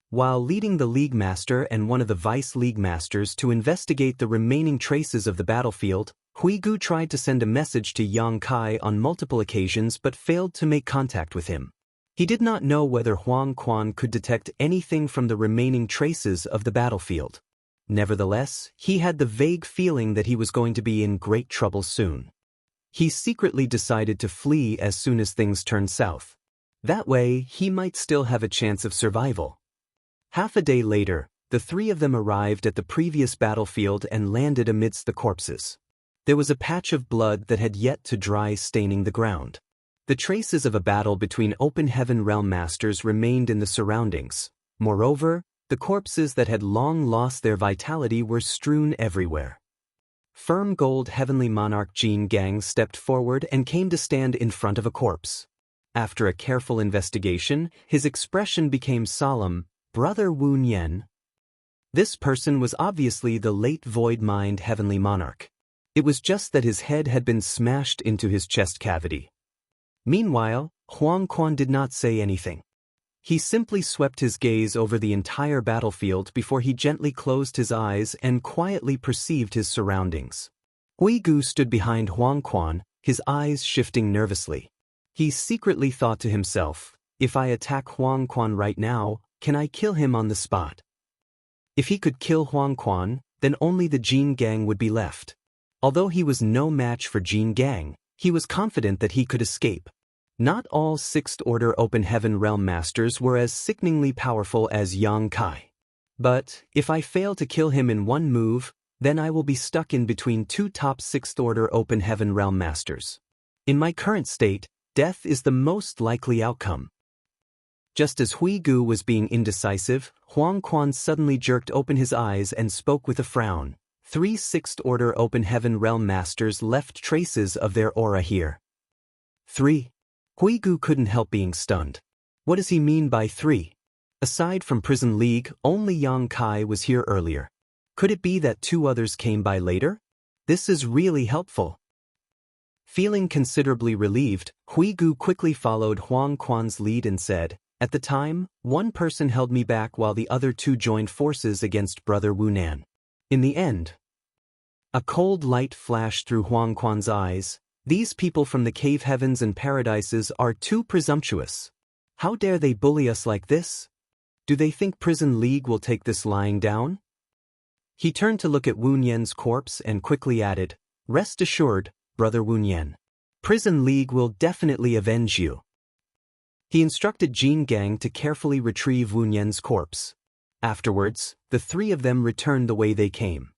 While leading the League Master and one of the Vice League Masters to investigate the remaining traces of the battlefield, Huigu tried to send a message to Yang Kai on multiple occasions but failed to make contact with him. He did not know whether Huang Quan could detect anything from the remaining traces of the battlefield. Nevertheless, he had the vague feeling that he was going to be in great trouble soon. He secretly decided to flee as soon as things turned south. That way, he might still have a chance of survival. Half a day later, the 3 of them arrived at the previous battlefield and landed amidst the corpses. There was a patch of blood that had yet to dry staining the ground. The traces of a battle between Open Heaven Realm Masters remained in the surroundings. Moreover, the corpses that had long lost their vitality were strewn everywhere. Firm Gold Heavenly Monarch Jianghu stepped forward and came to stand in front of a corpse. After a careful investigation, his expression became solemn. Brother Wu Nian. This person was obviously the late Void-Mind Heavenly Monarch. It was just that his head had been smashed into his chest cavity. Meanwhile, Huang Quan did not say anything. He simply swept his gaze over the entire battlefield before he gently closed his eyes and quietly perceived his surroundings. Hui Gu stood behind Huang Quan, his eyes shifting nervously. He secretly thought to himself, if I attack Huang Quan right now, can I kill him on the spot? If he could kill Huang Quan, then only the Jin Gang would be left. Although he was no match for Jin Gang, he was confident that he could escape. Not all Sixth Order Open Heaven Realm Masters were as sickeningly powerful as Yang Kai. But, if I fail to kill him in one move, then I will be stuck in between two top Sixth Order Open Heaven Realm Masters. In my current state, death is the most likely outcome. Just as Hui Gu was being indecisive, Huang Quan suddenly jerked open his eyes and spoke with a frown. 3 Sixth Order Open Heaven Realm Masters left traces of their aura here. 3. Hui Gu couldn't help being stunned. What does he mean by 3? Aside from Prison League, only Yang Kai was here earlier. Could it be that 2 others came by later? This is really helpful. Feeling considerably relieved, Hui Gu quickly followed Huang Quan's lead and said, at the time, 1 person held me back while the other 2 joined forces against Brother Wu Nan. In the end, a cold light flashed through Huang Quan's eyes. These people from the cave heavens and paradises are too presumptuous. How dare they bully us like this? Do they think Prison League will take this lying down? He turned to look at Wu Nian's corpse and quickly added, rest assured, Brother Wu Nian. Prison League will definitely avenge you. He instructed Jin Gang to carefully retrieve Wu Nian's corpse. Afterwards, the 3 of them returned the way they came.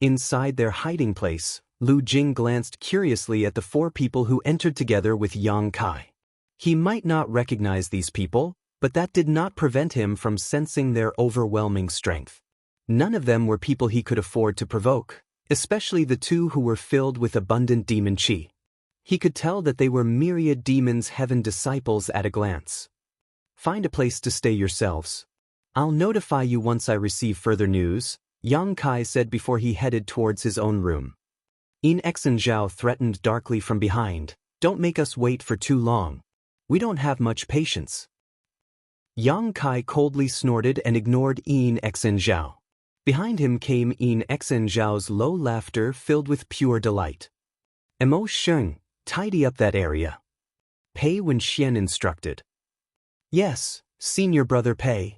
Inside their hiding place, Lu Jing glanced curiously at the 4 people who entered together with Yang Kai. He might not recognize these people, but that did not prevent him from sensing their overwhelming strength. None of them were people he could afford to provoke, especially the 2 who were filled with abundant demon chi. He could tell that they were myriad demons heaven disciples at a glance. Find a place to stay yourselves. I'll notify you once I receive further news, Yang Kai said before he headed towards his own room. In Exen Zhao threatened darkly from behind, don't make us wait for too long. We don't have much patience. Yang Kai coldly snorted and ignored In Exen Zhao. Behind him came In Exen Zhao's low laughter filled with pure delight. Emo Sheng, tidy up that area. Pei Wenxian instructed. Yes, Senior Brother Pei.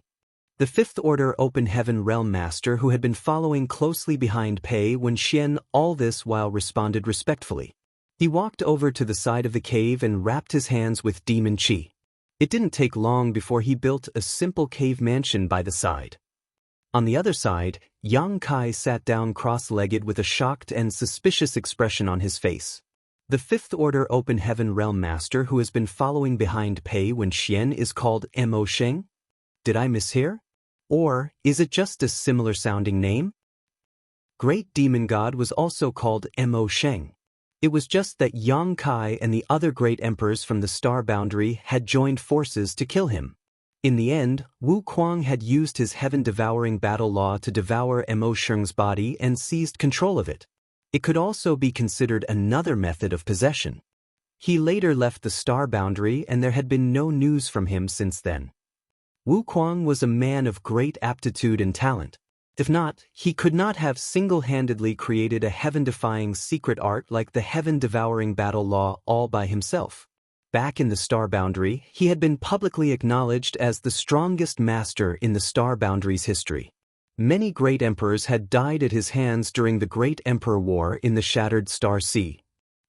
The 5th Order Open Heaven Realm Master who had been following closely behind Pei Wenxian all this while responded respectfully. He walked over to the side of the cave and wrapped his hands with demon chi. It didn't take long before he built a simple cave mansion by the side. On the other side, Yang Kai sat down cross-legged with a shocked and suspicious expression on his face. The 5th Order Open Heaven Realm Master who has been following behind Pei Wenxian is called Mo Sheng? Did I mishear? Or, is it just a similar-sounding name? Great Demon God was also called Mo Sheng. It was just that Yang Kai and the other great emperors from the Star Boundary had joined forces to kill him. In the end, Wu Kuang had used his heaven-devouring battle law to devour Mo Sheng's body and seized control of it. It could also be considered another method of possession. He later left the Star Boundary and there had been no news from him since then. Wu Kuang was a man of great aptitude and talent. If not, he could not have single-handedly created a heaven-defying secret art like the heaven-devouring battle law all by himself. Back in the Star Boundary, he had been publicly acknowledged as the strongest master in the Star Boundary's history. Many great emperors had died at his hands during the Great Emperor War in the Shattered Star Sea.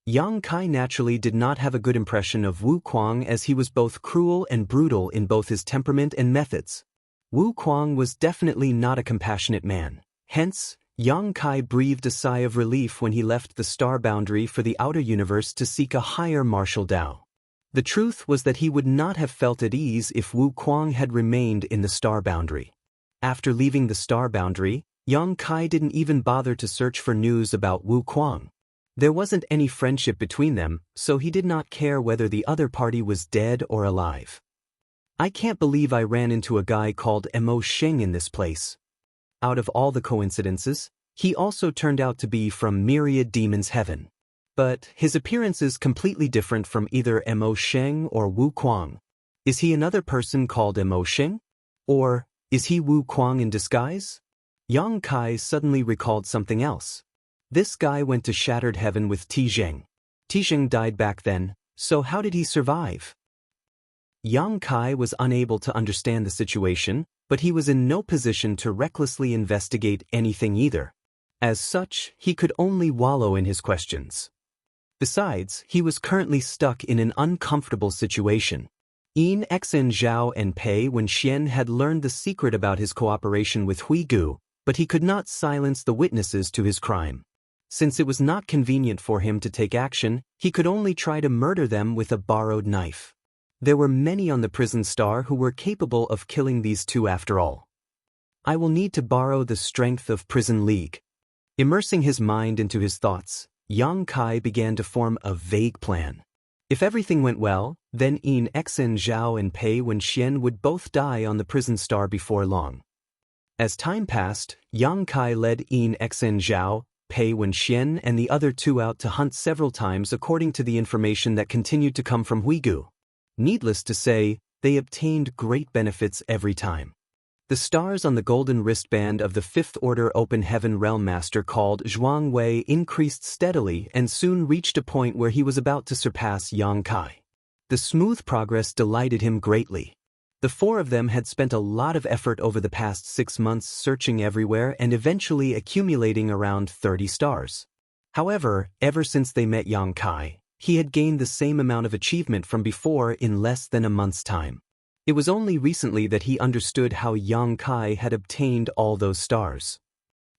Yang Kai naturally did not have a good impression of Wu Kuang as he was both cruel and brutal in both his temperament and methods. Wu Kuang was definitely not a compassionate man. Hence, Yang Kai breathed a sigh of relief when he left the star boundary for the outer universe to seek a higher martial Dao. The truth was that he would not have felt at ease if Wu Kuang had remained in the star boundary. After leaving the star boundary, Yang Kai didn't even bother to search for news about Wu Kuang. There wasn't any friendship between them, so he did not care whether the other party was dead or alive. I can't believe I ran into a guy called Mo Sheng in this place. Out of all the coincidences, he also turned out to be from Myriad Demon's Heaven. But his appearance is completely different from either Mo Sheng or Wu Kuang. Is he another person called Mo Sheng? Or is he Wu Kuang in disguise? Yang Kai suddenly recalled something else. This guy went to Shattered Heaven with Tizheng. Tizheng died back then, so how did he survive? Yang Kai was unable to understand the situation, but he was in no position to recklessly investigate anything either. As such, he could only wallow in his questions. Besides, he was currently stuck in an uncomfortable situation. Yin Xen Zhao and Pei Wenxian had learned the secret about his cooperation with Huigu, but he could not silence the witnesses to his crime. Since it was not convenient for him to take action, he could only try to murder them with a borrowed knife. There were many on the prison star who were capable of killing these two after all. I will need to borrow the strength of Prison League. Immersing his mind into his thoughts, Yang Kai began to form a vague plan. If everything went well, then Yin Xen Zhao and Pei Wenxian would both die on the prison star before long. As time passed, Yang Kai led Yin Xen Zhao, Pei Wenxian and the other two out to hunt several times according to the information that continued to come from Huigu. Needless to say, they obtained great benefits every time. The stars on the golden wristband of the Fifth Order Open Heaven Realm Master called Zhuang Wei increased steadily and soon reached a point where he was about to surpass Yang Kai. The smooth progress delighted him greatly. The four of them had spent a lot of effort over the past 6 months searching everywhere and eventually accumulating around 30 stars. However, ever since they met Yang Kai, he had gained the same amount of achievement from before in less than a month's time. It was only recently that he understood how Yang Kai had obtained all those stars.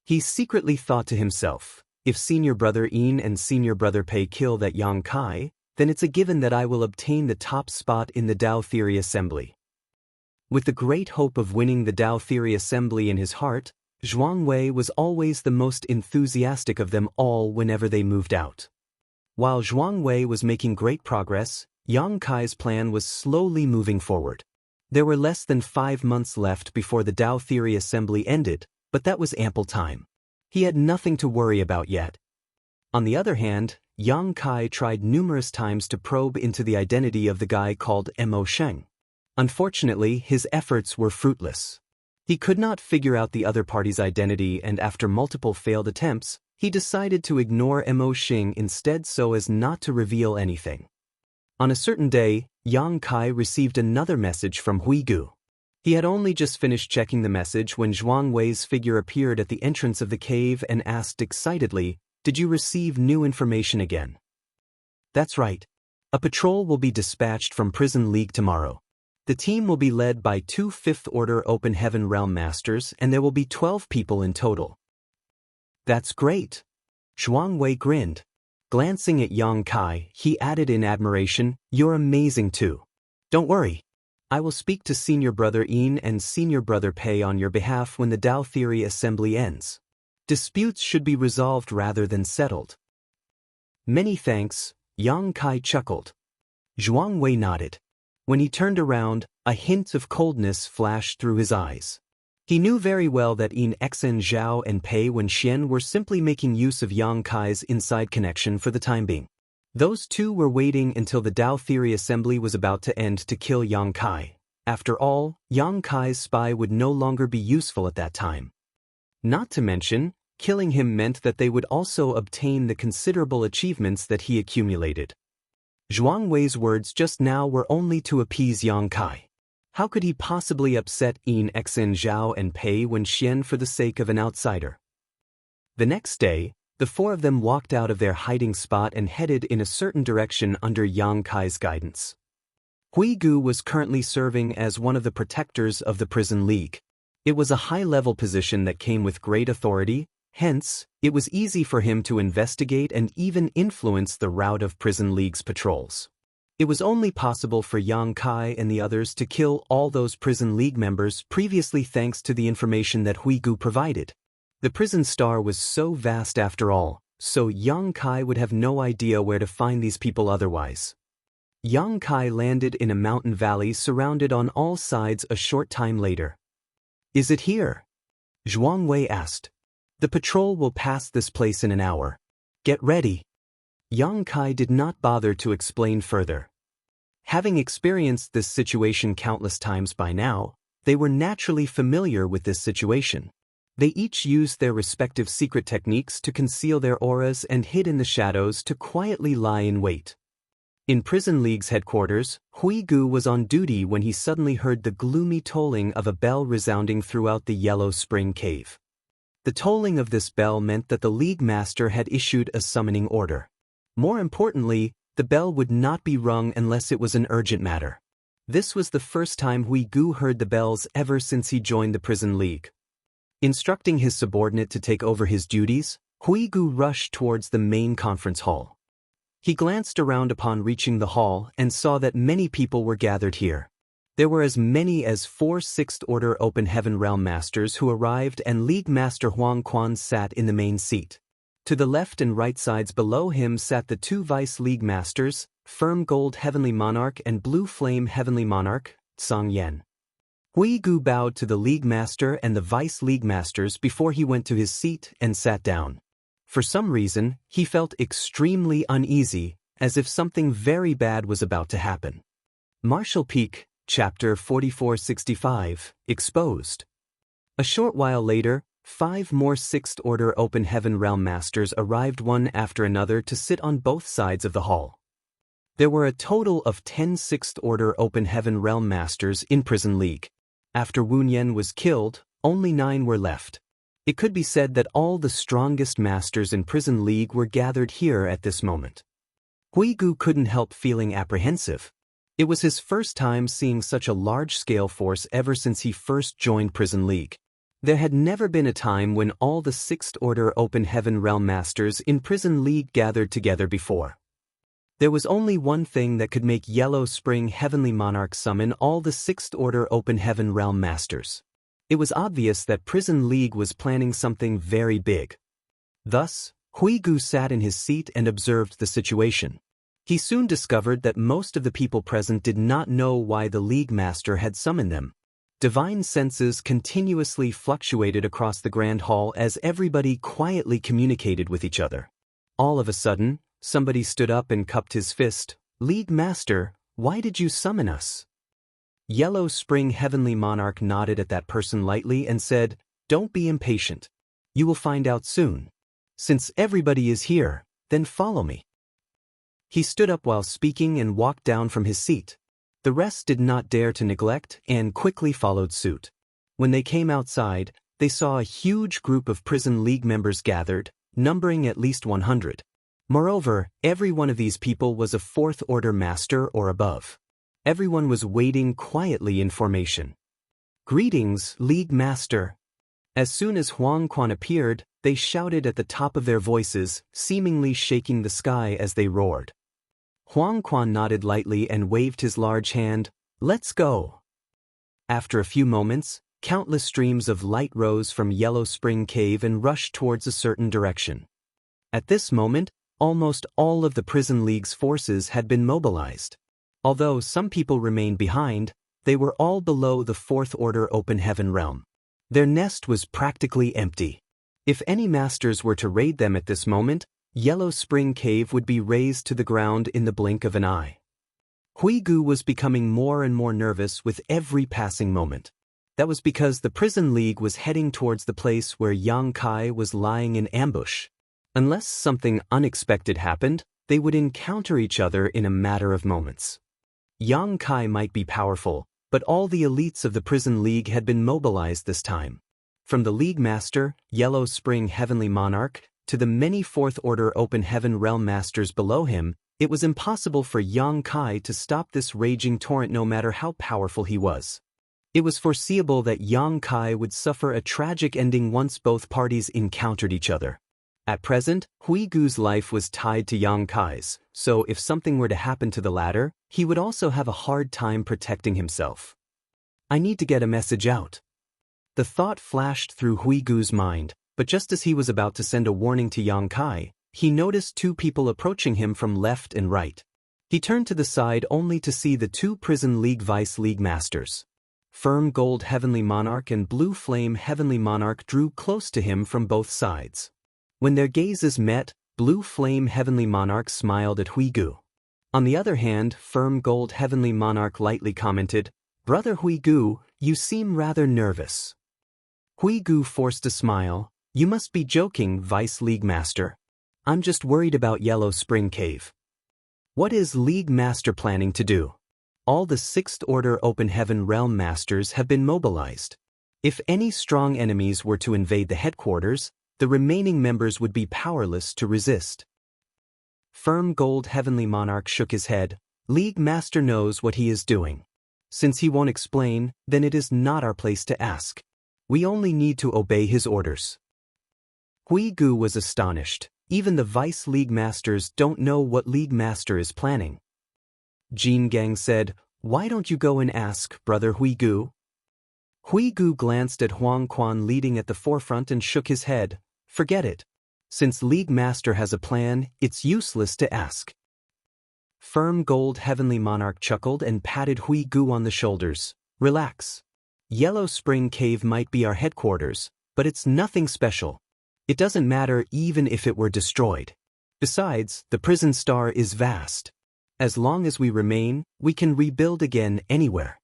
He secretly thought to himself, if Senior Brother Yin and Senior Brother Pei kill that Yang Kai, then it's a given that I will obtain the top spot in the Dao Theory Assembly. With the great hope of winning the Dao Theory Assembly in his heart, Zhuang Wei was always the most enthusiastic of them all whenever they moved out. While Zhuang Wei was making great progress, Yang Kai's plan was slowly moving forward. There were less than 5 months left before the Dao Theory Assembly ended, but that was ample time. He had nothing to worry about yet. On the other hand, Yang Kai tried numerous times to probe into the identity of the guy called Mo Sheng. Unfortunately, his efforts were fruitless. He could not figure out the other party's identity, and after multiple failed attempts, he decided to ignore Mo Sheng instead so as not to reveal anything. On a certain day, Yang Kai received another message from Huigu. He had only just finished checking the message when Zhuang Wei's figure appeared at the entrance of the cave and asked excitedly, "Did you receive new information again?" "That's right. A patrol will be dispatched from Prison League tomorrow. The team will be led by 2 Fifth Order Open Heaven Realm Masters and there will be 12 people in total." "That's great." Zhuang Wei grinned. Glancing at Yang Kai, he added in admiration, "You're amazing too. Don't worry. I will speak to Senior Brother Yin and Senior Brother Pei on your behalf when the Dao Theory Assembly ends. Disputes should be resolved rather than settled." "Many thanks," Yang Kai chuckled. Zhuang Wei nodded. When he turned around, a hint of coldness flashed through his eyes. He knew very well that Yin Xen Zhao and Pei Wenxian were simply making use of Yang Kai's inside connection for the time being. Those two were waiting until the Dao Theory Assembly was about to end to kill Yang Kai. After all, Yang Kai's spy would no longer be useful at that time. Not to mention, killing him meant that they would also obtain the considerable achievements that he accumulated. Zhuang Wei's words just now were only to appease Yang Kai. How could he possibly upset Yin Xen Zhao and Pei Wenxian for the sake of an outsider? The next day, the four of them walked out of their hiding spot and headed in a certain direction under Yang Kai's guidance. Huigu was currently serving as one of the protectors of the Prison League. It was a high-level position that came with great authority, Hence, it was easy for him to investigate and even influence the route of Prison League's patrols. It was only possible for Yang Kai and the others to kill all those Prison League members previously thanks to the information that Huigu provided. The prison star was so vast after all, so Yang Kai would have no idea where to find these people otherwise. Yang Kai landed in a mountain valley surrounded on all sides a short time later. "Is it here?" Zhuang Wei asked. "The patrol will pass this place in an hour. Get ready." Yang Kai did not bother to explain further. Having experienced this situation countless times by now, they were naturally familiar with this situation. They each used their respective secret techniques to conceal their auras and hid in the shadows to quietly lie in wait. In Prison League's headquarters, Huigu was on duty when he suddenly heard the gloomy tolling of a bell resounding throughout the Yellow Spring Cave. The tolling of this bell meant that the League Master had issued a summoning order. More importantly, the bell would not be rung unless it was an urgent matter. This was the first time Huigu heard the bells ever since he joined the Prison League. Instructing his subordinate to take over his duties, Huigu rushed towards the main conference hall. He glanced around upon reaching the hall and saw that many people were gathered here. There were as many as 4 Sixth Order Open Heaven Realm Masters who arrived, and League Master Huang Quan sat in the main seat. To the left and right sides below him sat the 2 Vice League Masters, Firm Gold Heavenly Monarch and Blue Flame Heavenly Monarch, Song Yan. Huigu bowed to the League Master and the Vice League Masters before he went to his seat and sat down. For some reason, he felt extremely uneasy, as if something very bad was about to happen. Martial Peak, Chapter 4465, Exposed. A short while later, 5 more Sixth Order Open Heaven Realm Masters arrived one after another to sit on both sides of the hall. There were a total of 10 Sixth Order Open Heaven Realm Masters in Prison League. After Wu Nian was killed, only 9 were left. It could be said that all the strongest masters in Prison League were gathered here at this moment. Huigu couldn't help feeling apprehensive. It was his first time seeing such a large-scale force ever since he first joined Prison League. There had never been a time when all the Sixth Order Open Heaven Realm Masters in Prison League gathered together before. There was only one thing that could make Yellow Spring Heavenly Monarch summon all the Sixth Order Open Heaven Realm Masters. It was obvious that Prison League was planning something very big. Thus, Huigu sat in his seat and observed the situation. He soon discovered that most of the people present did not know why the League Master had summoned them. Divine senses continuously fluctuated across the Grand Hall as everybody quietly communicated with each other. All of a sudden, somebody stood up and cupped his fist. "League Master, why did you summon us?" Yellow Spring Heavenly Monarch nodded at that person lightly and said, "Don't be impatient. You will find out soon. Since everybody is here, then follow me." He stood up while speaking and walked down from his seat. The rest did not dare to neglect and quickly followed suit. When they came outside, they saw a huge group of Prison League members gathered, numbering at least 100. Moreover, every one of these people was a 4th Order Master or above. Everyone was waiting quietly in formation. "Greetings, League Master." As soon as Huang Quan appeared, they shouted at the top of their voices, seemingly shaking the sky as they roared. Huang Quan nodded lightly and waved his large hand. "Let's go." After a few moments, countless streams of light rose from Yellow Spring Cave and rushed towards a certain direction. At this moment, almost all of the Prison League's forces had been mobilized. Although some people remained behind, they were all below the 4th Order Open Heaven realm. Their nest was practically empty. If any masters were to raid them at this moment, Yellow Spring Cave would be razed to the ground in the blink of an eye. Huigu was becoming more and more nervous with every passing moment. That was because the Prison League was heading towards the place where Yang Kai was lying in ambush. Unless something unexpected happened, they would encounter each other in a matter of moments. Yang Kai might be powerful, but all the elites of the Prison League had been mobilized this time. From the League Master, Yellow Spring Heavenly Monarch, to the many 4th Order Open Heaven Realm Masters below him, it was impossible for Yang Kai to stop this raging torrent no matter how powerful he was. It was foreseeable that Yang Kai would suffer a tragic ending once both parties encountered each other. At present, Hui Gu's life was tied to Yang Kai's, so if something were to happen to the latter, he would also have a hard time protecting himself. I need to get a message out. The thought flashed through Hui Gu's mind, but just as he was about to send a warning to Yang Kai, he noticed two people approaching him from left and right. He turned to the side only to see the two Prison League Vice League Masters. Firm Gold Heavenly Monarch and Blue Flame Heavenly Monarch drew close to him from both sides. When their gazes met, Blue Flame Heavenly Monarch smiled at Hui Gu. On the other hand, Firm Gold Heavenly Monarch lightly commented, "Brother Hui Gu, you seem rather nervous." Hui Gu forced a smile. "You must be joking, Vice League Master. I'm just worried about Yellow Spring Cave." "What is League Master planning to do?" "All the Sixth Order Open Heaven Realm Masters have been mobilized. If any strong enemies were to invade the headquarters, the remaining members would be powerless to resist." Firm Gold Heavenly Monarch shook his head. "League Master knows what he is doing. Since he won't explain, then it is not our place to ask. We only need to obey his orders." Hui Gu was astonished. Even the Vice League Masters don't know what League Master is planning. Jin Gang said, "Why don't you go and ask, Brother Hui Gu?" Hui Gu glanced at Huang Quan leading at the forefront and shook his head. "Forget it. Since League Master has a plan, it's useless to ask." Firm Gold Heavenly Monarch chuckled and patted Hui Gu on the shoulders. "Relax. Yellow Spring Cave might be our headquarters, but it's nothing special. It doesn't matter even if it were destroyed. Besides, the prison star is vast. As long as we remain, we can rebuild again anywhere."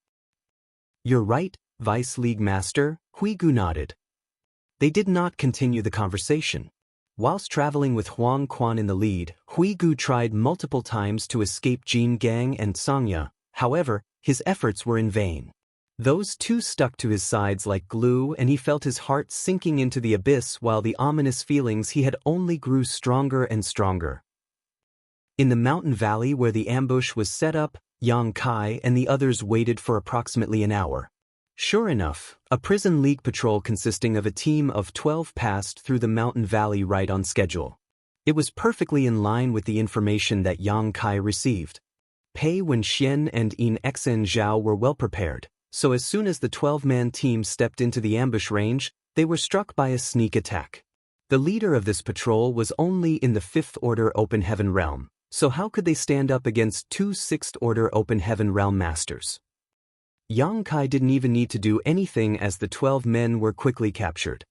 "You're right, Vice League Master," Hui Gu nodded. They did not continue the conversation. Whilst traveling with Huang Quan in the lead, Hui Gu tried multiple times to escape Jin Gang and Sangya. However, his efforts were in vain. Those two stuck to his sides like glue, and he felt his heart sinking into the abyss while the ominous feelings he had only grew stronger and stronger. In the mountain valley where the ambush was set up, Yang Kai and the others waited for approximately an hour. Sure enough, a prison league patrol consisting of a team of 12 passed through the mountain valley right on schedule. It was perfectly in line with the information that Yang Kai received. Pei Wenxian and Yin Xen Zhao were well prepared, so as soon as the 12-man team stepped into the ambush range, they were struck by a sneak attack. The leader of this patrol was only in the 5th Order Open Heaven Realm, so how could they stand up against two 6th Order Open Heaven Realm Masters? Yang Kai didn't even need to do anything as the 12 men were quickly captured.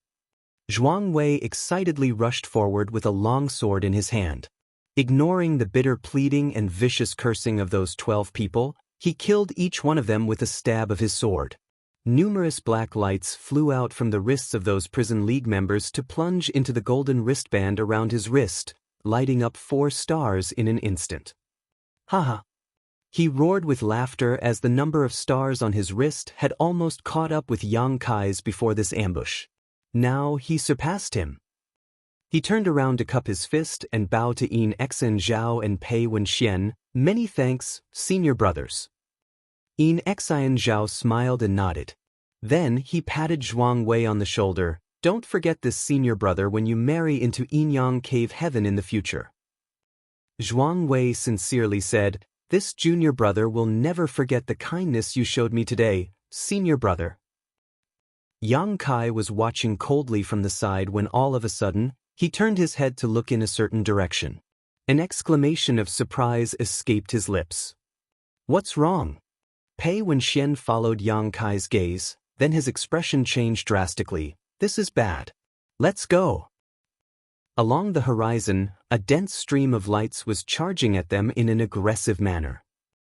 Zhuang Wei excitedly rushed forward with a long sword in his hand. Ignoring the bitter pleading and vicious cursing of those 12 people, he killed each one of them with a stab of his sword. Numerous black lights flew out from the wrists of those Prison League members to plunge into the golden wristband around his wrist, lighting up 4 stars in an instant. "Haha!" He roared with laughter as the number of stars on his wrist had almost caught up with Yang Kai's before this ambush. Now he surpassed him. He turned around to cup his fist and bow to Yin Xen Zhao and Pei Wenxian. "Many thanks, senior brothers." Yin Xen Zhao smiled and nodded. Then he patted Zhuang Wei on the shoulder. "Don't forget this senior brother when you marry into Yinyang Cave Heaven in the future." Zhuang Wei sincerely said, "This junior brother will never forget the kindness you showed me today, senior brother." Yang Kai was watching coldly from the side when all of a sudden, he turned his head to look in a certain direction. An exclamation of surprise escaped his lips. "What's wrong?" Pei Wenxian followed Yang Kai's gaze, then his expression changed drastically. "This is bad. Let's go." Along the horizon, a dense stream of lights was charging at them in an aggressive manner.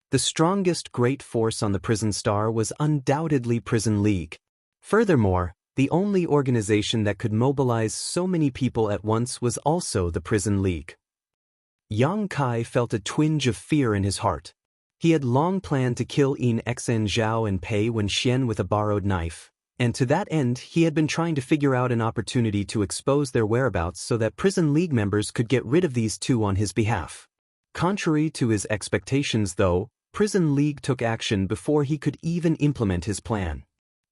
The strongest great force on the prison star was undoubtedly Prison League. Furthermore, the only organization that could mobilize so many people at once was also the Prison League. Yang Kai felt a twinge of fear in his heart. He had long planned to kill Yin Xen Zhao and Pei Wenxian with a borrowed knife, and to that end he had been trying to figure out an opportunity to expose their whereabouts so that Prison League members could get rid of these two on his behalf. Contrary to his expectations though, Prison League took action before he could even implement his plan.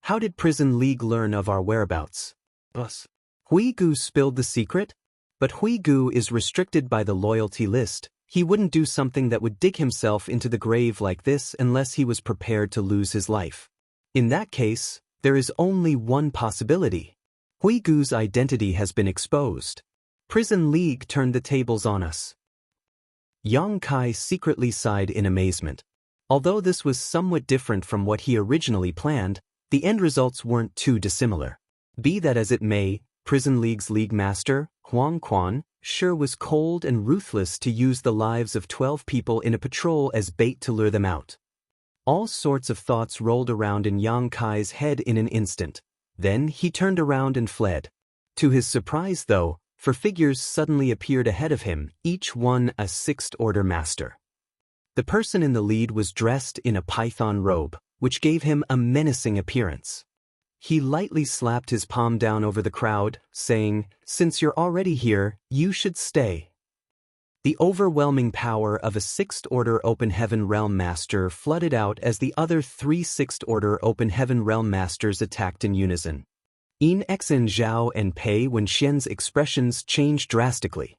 How did Prison League learn of our whereabouts? Us. Huigu spilled the secret? But Huigu is restricted by the loyalty list. He wouldn't do something that would dig himself into the grave like this unless he was prepared to lose his life. In that case, there is only one possibility. Huigu's identity has been exposed. Prison League turned the tables on us. Yang Kai secretly sighed in amazement. Although this was somewhat different from what he originally planned, the end results weren't too dissimilar. Be that as it may, Prison League's league master, Huang Quan, sure was cold and ruthless to use the lives of 12 people in a patrol as bait to lure them out. All sorts of thoughts rolled around in Yang Kai's head in an instant. Then he turned around and fled. To his surprise though, 4 figures suddenly appeared ahead of him, each one a 6th order master. The person in the lead was dressed in a python robe, which gave him a menacing appearance. He lightly slapped his palm down over the crowd, saying, "Since you're already here, you should stay." The overwhelming power of a 6th Order Open Heaven Realm Master flooded out as the other 3 6th Order Open Heaven Realm Masters attacked in unison. Yin Xen Zhao and Pei Wenxian's expressions changed drastically.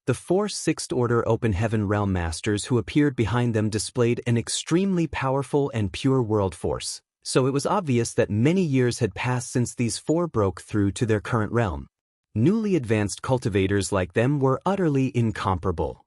The 4 6th Order Open Heaven Realm Masters who appeared behind them displayed an extremely powerful and pure world force, so it was obvious that many years had passed since these 4 broke through to their current realm. Newly advanced cultivators like them were utterly incomparable.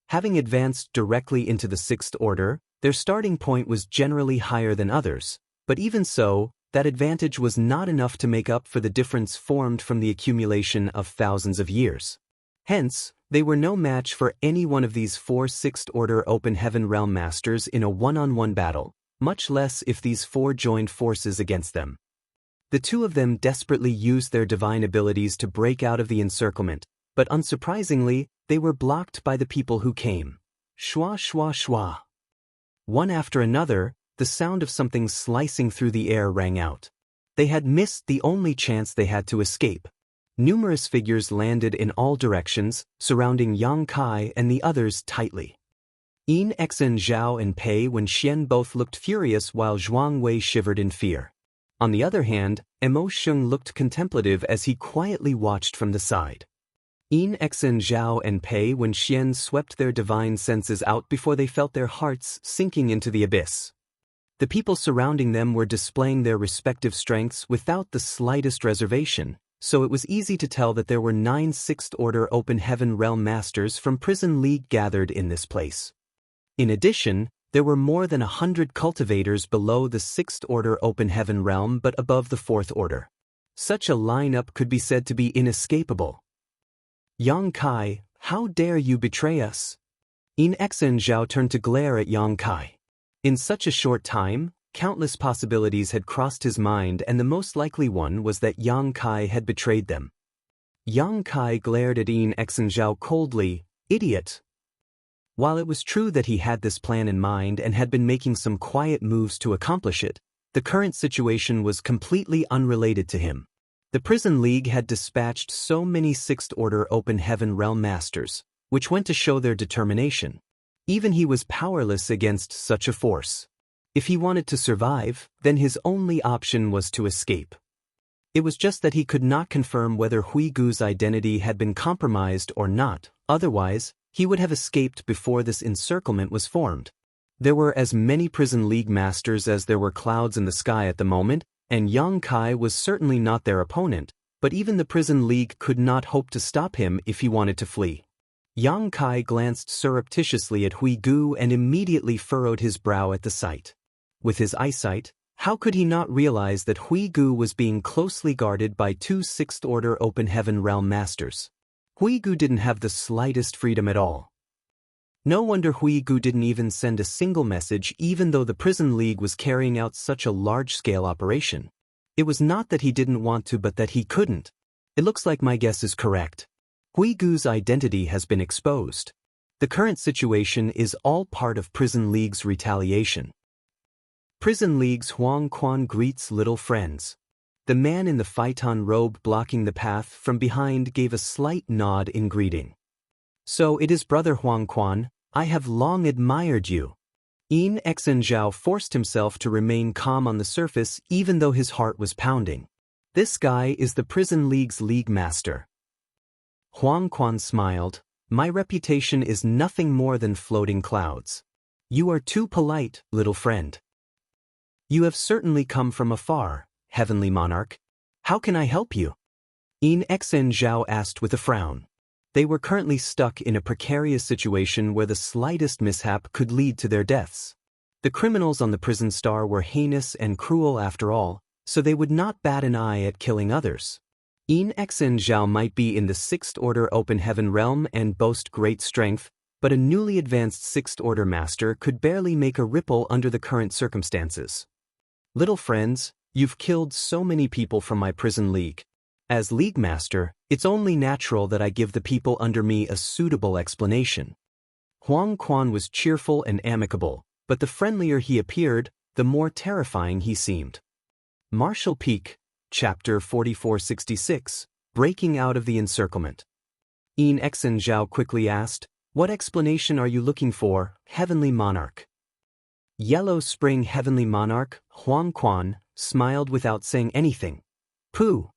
Having advanced directly into the 6th Order, their starting point was generally higher than others, but even so, that advantage was not enough to make up for the difference formed from the accumulation of thousands of years. Hence, they were no match for any one of these 4 6th Order Open Heaven Realm Masters in a one-on-one battle, much less if these 4 joined forces against them. The 2 of them desperately used their divine abilities to break out of the encirclement, but unsurprisingly, they were blocked by the people who came. Shwa shwa shwa. One after another, the sound of something slicing through the air rang out. They had missed the only chance they had to escape. Numerous figures landed in all directions, surrounding Yang Kai and the others tightly. Yin Xen Zhao and Pei Wenxian both looked furious while Zhuang Wei shivered in fear. On the other hand, Emo Sheng looked contemplative as he quietly watched from the side. Yin Xen Zhao and Pei Wenxian swept their divine senses out before they felt their hearts sinking into the abyss. The people surrounding them were displaying their respective strengths without the slightest reservation, so it was easy to tell that there were 9 6th Order Open Heaven Realm Masters from Prison League gathered in this place. In addition, there were more than 100 cultivators below the 6th Order Open Heaven Realm but above the 4th Order. Such a lineup could be said to be inescapable. Yang Kai, how dare you betray us? Yin Xen Zhao turned to glare at Yang Kai. In such a short time, countless possibilities had crossed his mind and the most likely one was that Yang Kai had betrayed them. Yang Kai glared at Yin Xen Zhao coldly, "Idiot." While it was true that he had this plan in mind and had been making some quiet moves to accomplish it, the current situation was completely unrelated to him. The Prison League had dispatched so many 6th Order Open Heaven Realm Masters, which went to show their determination. Even he was powerless against such a force. If he wanted to survive, then his only option was to escape. It was just that he could not confirm whether Huigu's identity had been compromised or not, otherwise, he would have escaped before this encirclement was formed. There were as many Prison League masters as there were clouds in the sky at the moment, and Yang Kai was certainly not their opponent, but even the Prison League could not hope to stop him if he wanted to flee. Yang Kai glanced surreptitiously at Huigu and immediately furrowed his brow at the sight. With his eyesight, how could he not realize that Huigu was being closely guarded by 2 6th Order Open Heaven Realm Masters? Huigu didn't have the slightest freedom at all. No wonder Huigu didn't even send a single message even though the Prison League was carrying out such a large-scale operation. It was not that he didn't want to but that he couldn't. It looks like my guess is correct. Huigu's identity has been exposed. The current situation is all part of Prison League's retaliation. Prison League's Huang Quan greets little friends. The man in the phaeton robe blocking the path from behind gave a slight nod in greeting. "So it is Brother Huang Quan, I have long admired you." Yin Exenzhao forced himself to remain calm on the surface even though his heart was pounding. This guy is the prison league's league master. Huang Quan smiled. My reputation is nothing more than floating clouds. You are too polite, little friend. You have certainly come from afar, heavenly monarch. How can I help you? Yin Exenzhao asked with a frown. They were currently stuck in a precarious situation where the slightest mishap could lead to their deaths. The criminals on the prison star were heinous and cruel after all, so they would not bat an eye at killing others. Yin Exenzhao might be in the Sixth Order Open Heaven realm and boast great strength, but a newly advanced Sixth Order master could barely make a ripple under the current circumstances. Little friends, you've killed so many people from my prison league. As league master, it's only natural that I give the people under me a suitable explanation. Huang Quan was cheerful and amicable, but the friendlier he appeared, the more terrifying he seemed. Martial Peak, Chapter 4466, Breaking Out of the Encirclement. Yin Exenzhao quickly asked, What explanation are you looking for, Heavenly Monarch? Yellow Spring Heavenly Monarch, Huang Quan, smiled without saying anything. Pooh!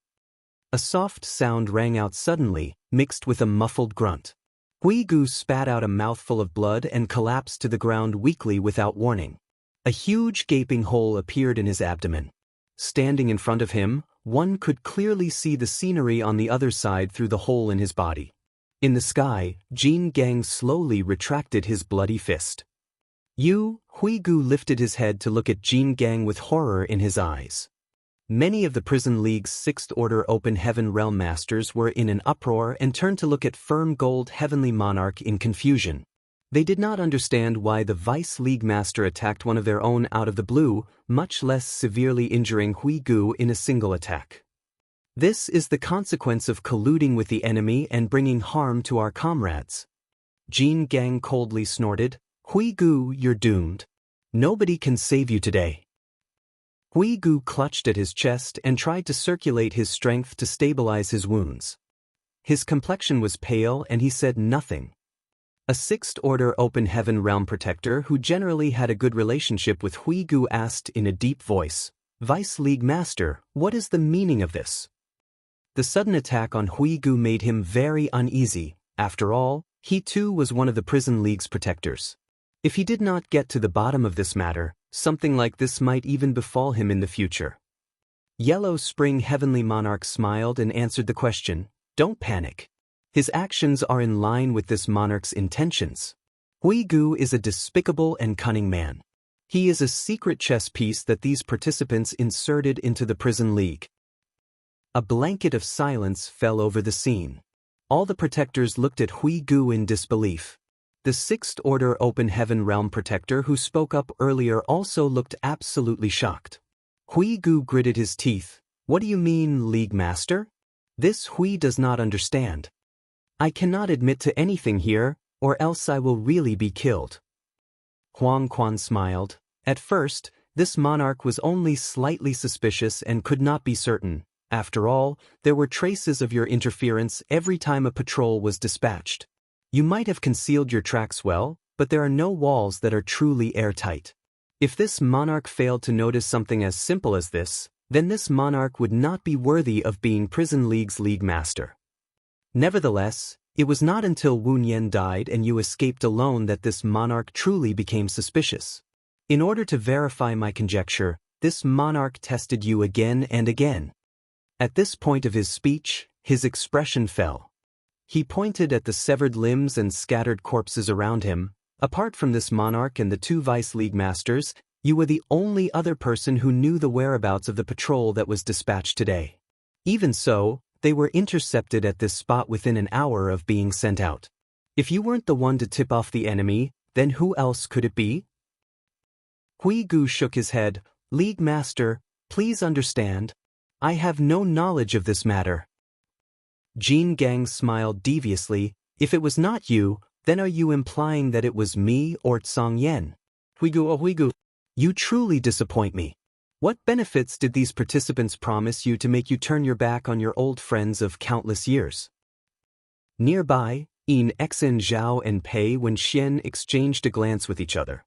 A soft sound rang out suddenly, mixed with a muffled grunt. Huigu spat out a mouthful of blood and collapsed to the ground weakly without warning. A huge gaping hole appeared in his abdomen. Standing in front of him, one could clearly see the scenery on the other side through the hole in his body. In the sky, Jin Gang slowly retracted his bloody fist. Huigu lifted his head to look at Jin Gang with horror in his eyes. Many of the Prison League's Sixth Order Open Heaven Realm Masters were in an uproar and turned to look at Firm Gold Heavenly Monarch in confusion. They did not understand why the Vice League Master attacked one of their own out of the blue, much less severely injuring Huigu in a single attack. This is the consequence of colluding with the enemy and bringing harm to our comrades. Jin Gang coldly snorted, Huigu, you're doomed. Nobody can save you today. Huigu clutched at his chest and tried to circulate his strength to stabilize his wounds. His complexion was pale and he said nothing. A Sixth Order Open Heaven Realm Protector who generally had a good relationship with Huigu asked in a deep voice, Vice League Master, what is the meaning of this? The sudden attack on Huigu made him very uneasy. After all, he too was one of the Prison League's protectors. If he did not get to the bottom of this matter, something like this might even befall him in the future. Yellow Spring Heavenly Monarch smiled and answered the question, Don't panic. His actions are in line with this monarch's intentions. Huigu is a despicable and cunning man. He is a secret chess piece that these participants inserted into the Prison League. A blanket of silence fell over the scene. All the protectors looked at Huigu in disbelief. The Sixth Order Open Heaven Realm Protector who spoke up earlier also looked absolutely shocked. Huigu gritted his teeth. What do you mean, League Master? This Hui does not understand. I cannot admit to anything here, or else I will really be killed. Huang Quan smiled. At first, this monarch was only slightly suspicious and could not be certain. After all, there were traces of your interference every time a patrol was dispatched. You might have concealed your tracks well, but there are no walls that are truly airtight. If this monarch failed to notice something as simple as this, then this monarch would not be worthy of being Prison League's league master. Nevertheless, it was not until Wu Nian died and you escaped alone that this monarch truly became suspicious. In order to verify my conjecture, this monarch tested you again and again. At this point of his speech, his expression fell. He pointed at the severed limbs and scattered corpses around him. Apart from this monarch and the two Vice League Masters, you were the only other person who knew the whereabouts of the patrol that was dispatched today. Even so, they were intercepted at this spot within an hour of being sent out. If you weren't the one to tip off the enemy, then who else could it be? Huigu shook his head. League Master, please understand. I have no knowledge of this matter. Jin Gang smiled deviously. If it was not you, then are you implying that it was me or Tsang Yen? Huigu. You truly disappoint me. What benefits did these participants promise you to make you turn your back on your old friends of countless years? Nearby, Yin Exenzhao and Pei Wenxian exchanged a glance with each other.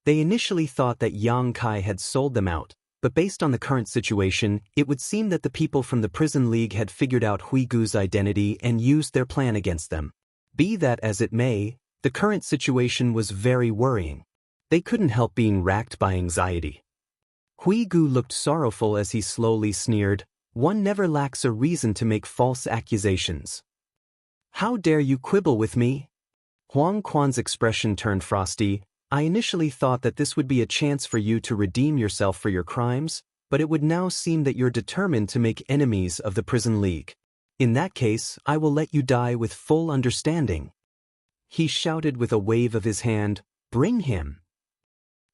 They initially thought that Yang Kai had sold them out, but based on the current situation, it would seem that the people from the prison league had figured out Huigu's identity and used their plan against them. Be that as it may, the current situation was very worrying. They couldn't help being racked by anxiety. Huigu looked sorrowful as he slowly sneered, "One never lacks a reason to make false accusations. How dare you quibble with me?" Huang Quan's expression turned frosty. "I initially thought that this would be a chance for you to redeem yourself for your crimes, but it would now seem that you're determined to make enemies of the prison league. In that case, I will let you die with full understanding." He shouted with a wave of his hand, "Bring him."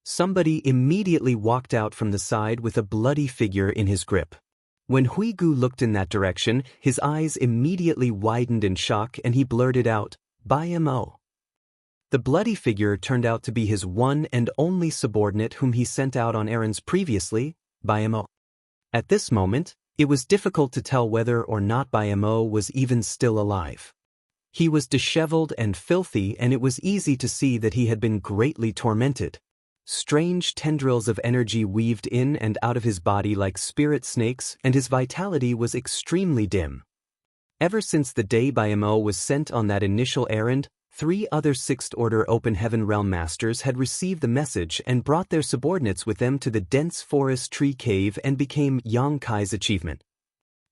Somebody immediately walked out from the side with a bloody figure in his grip. When Huigu looked in that direction, his eyes immediately widened in shock and he blurted out, "Bai Mo." The bloody figure turned out to be his one and only subordinate whom he sent out on errands previously, Bai Mo. At this moment, it was difficult to tell whether or not Bai Mo was even still alive. He was disheveled and filthy, and it was easy to see that he had been greatly tormented. Strange tendrils of energy weaved in and out of his body like spirit snakes, and his vitality was extremely dim. Ever since the day Bai Mo was sent on that initial errand, 3 other Sixth-Order Open Heaven Realm Masters had received the message and brought their subordinates with them to the dense forest tree cave and became Yang Kai's achievement.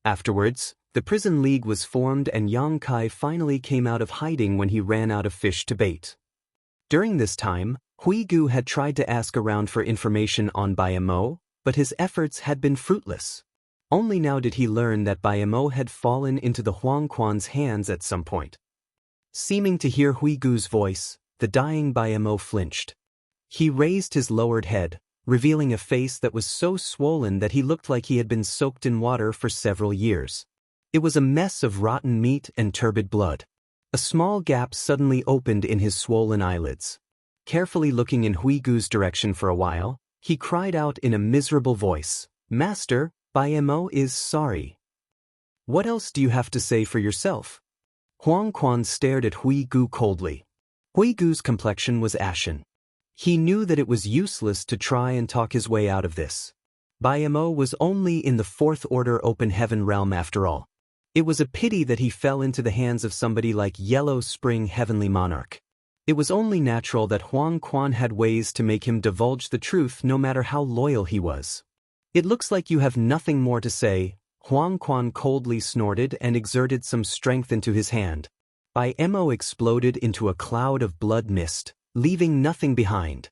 Afterwards, the prison league was formed and Yang Kai finally came out of hiding when he ran out of fish to bait. During this time, Huigu had tried to ask around for information on Bai Mo, but his efforts had been fruitless. Only now did he learn that Bai Mo had fallen into the Huang Quan's hands at some point. Seeming to hear Huigu's voice, the dying Bai Mo flinched. He raised his lowered head, revealing a face that was so swollen that he looked like he had been soaked in water for several years. It was a mess of rotten meat and turbid blood. A small gap suddenly opened in his swollen eyelids. Carefully looking in Huigu's direction for a while, he cried out in a miserable voice, "Master, Bai Mo is sorry." "What else do you have to say for yourself?" Huang Quan stared at Huigu coldly. Huigu's complexion was ashen. He knew that it was useless to try and talk his way out of this. Bai Mo was only in the 4th Order Open Heaven realm after all. It was a pity that he fell into the hands of somebody like Yellow Spring Heavenly Monarch. It was only natural that Huang Quan had ways to make him divulge the truth no matter how loyal he was. "It looks like you have nothing more to say," Huang Quan coldly snorted and exerted some strength into his hand. Bai Mo exploded into a cloud of blood mist, leaving nothing behind.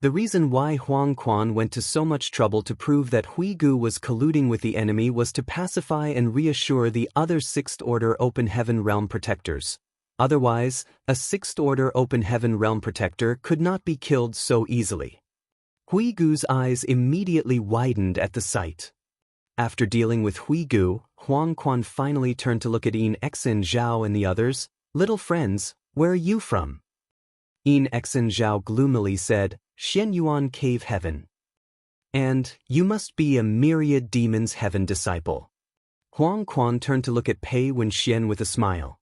The reason why Huang Quan went to so much trouble to prove that Huigu was colluding with the enemy was to pacify and reassure the other 6th Order Open Heaven Realm Protectors. Otherwise, a 6th Order Open Heaven Realm Protector could not be killed so easily. Huigu's eyes immediately widened at the sight. After dealing with Huigu, Huang Quan finally turned to look at Yin Exin Zhao and the others. "Little friends, where are you from?" Yin Exin Zhao gloomily said, "Xian Yuan Cave Heaven." "And you must be a Myriad Demons Heaven disciple." Huang Quan turned to look at Pei Wenxian with a smile.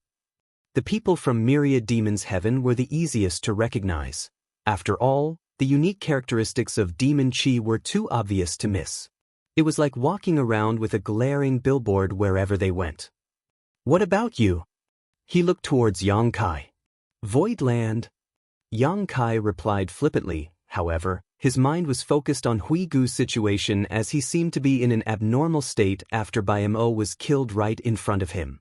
The people from Myriad Demons Heaven were the easiest to recognize. After all, the unique characteristics of Demon Chi were too obvious to miss. It was like walking around with a glaring billboard wherever they went. "What about you?" He looked towards Yang Kai. "Void Land." Yang Kai replied flippantly. However, his mind was focused on Huigu's situation as he seemed to be in an abnormal state after Bai Mo was killed right in front of him.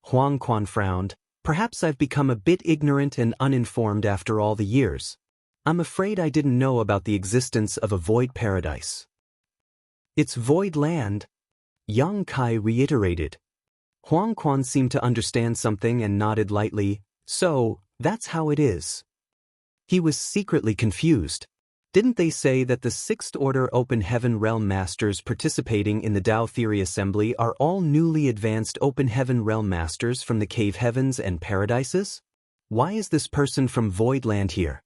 Huang Quan frowned. "Perhaps I've become a bit ignorant and uninformed after all the years. I'm afraid I didn't know about the existence of a void paradise." "It's Void Land," Yang Kai reiterated. Huang Quan seemed to understand something and nodded lightly. "So, that's how it is." He was secretly confused. Didn't they say that the 6th Order Open Heaven Realm Masters participating in the Tao Theory Assembly are all newly advanced Open Heaven Realm Masters from the Cave Heavens and Paradises? Why is this person from Void Land here?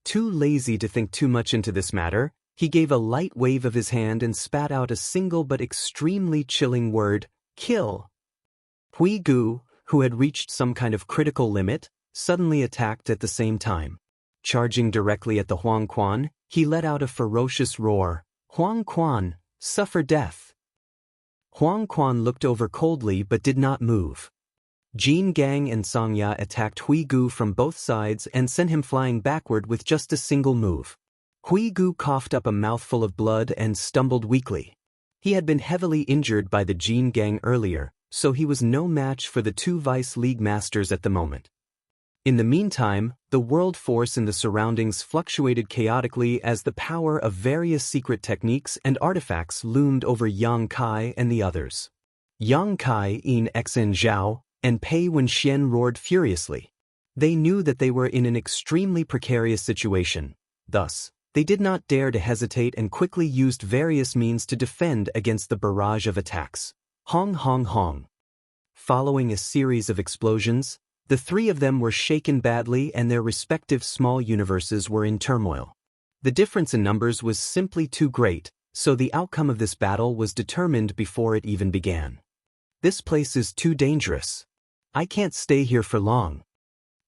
Too lazy to think too much into this matter, he gave a light wave of his hand and spat out a single but extremely chilling word, "Kill." Huigu, who had reached some kind of critical limit, suddenly attacked at the same time. Charging directly at the Huang Quan, he let out a ferocious roar. "Huang Quan, suffer death!" Huang Quan looked over coldly but did not move. Jin Gang and Sangya attacked Hui Gu from both sides and sent him flying backward with just a single move. Hui Gu coughed up a mouthful of blood and stumbled weakly. He had been heavily injured by the Jin Gang earlier, so he was no match for the two Vice League masters at the moment. In the meantime, the world force in the surroundings fluctuated chaotically as the power of various secret techniques and artifacts loomed over Yang Kai and the others. Yang Kai, In Xen Zhao, and Pei Wenxian roared furiously. They knew that they were in an extremely precarious situation. Thus, they did not dare to hesitate and quickly used various means to defend against the barrage of attacks. Hong hong hong. Following a series of explosions, the three of them were shaken badly and their respective small universes were in turmoil. The difference in numbers was simply too great, so the outcome of this battle was determined before it even began. "This place is too dangerous. I can't stay here for long."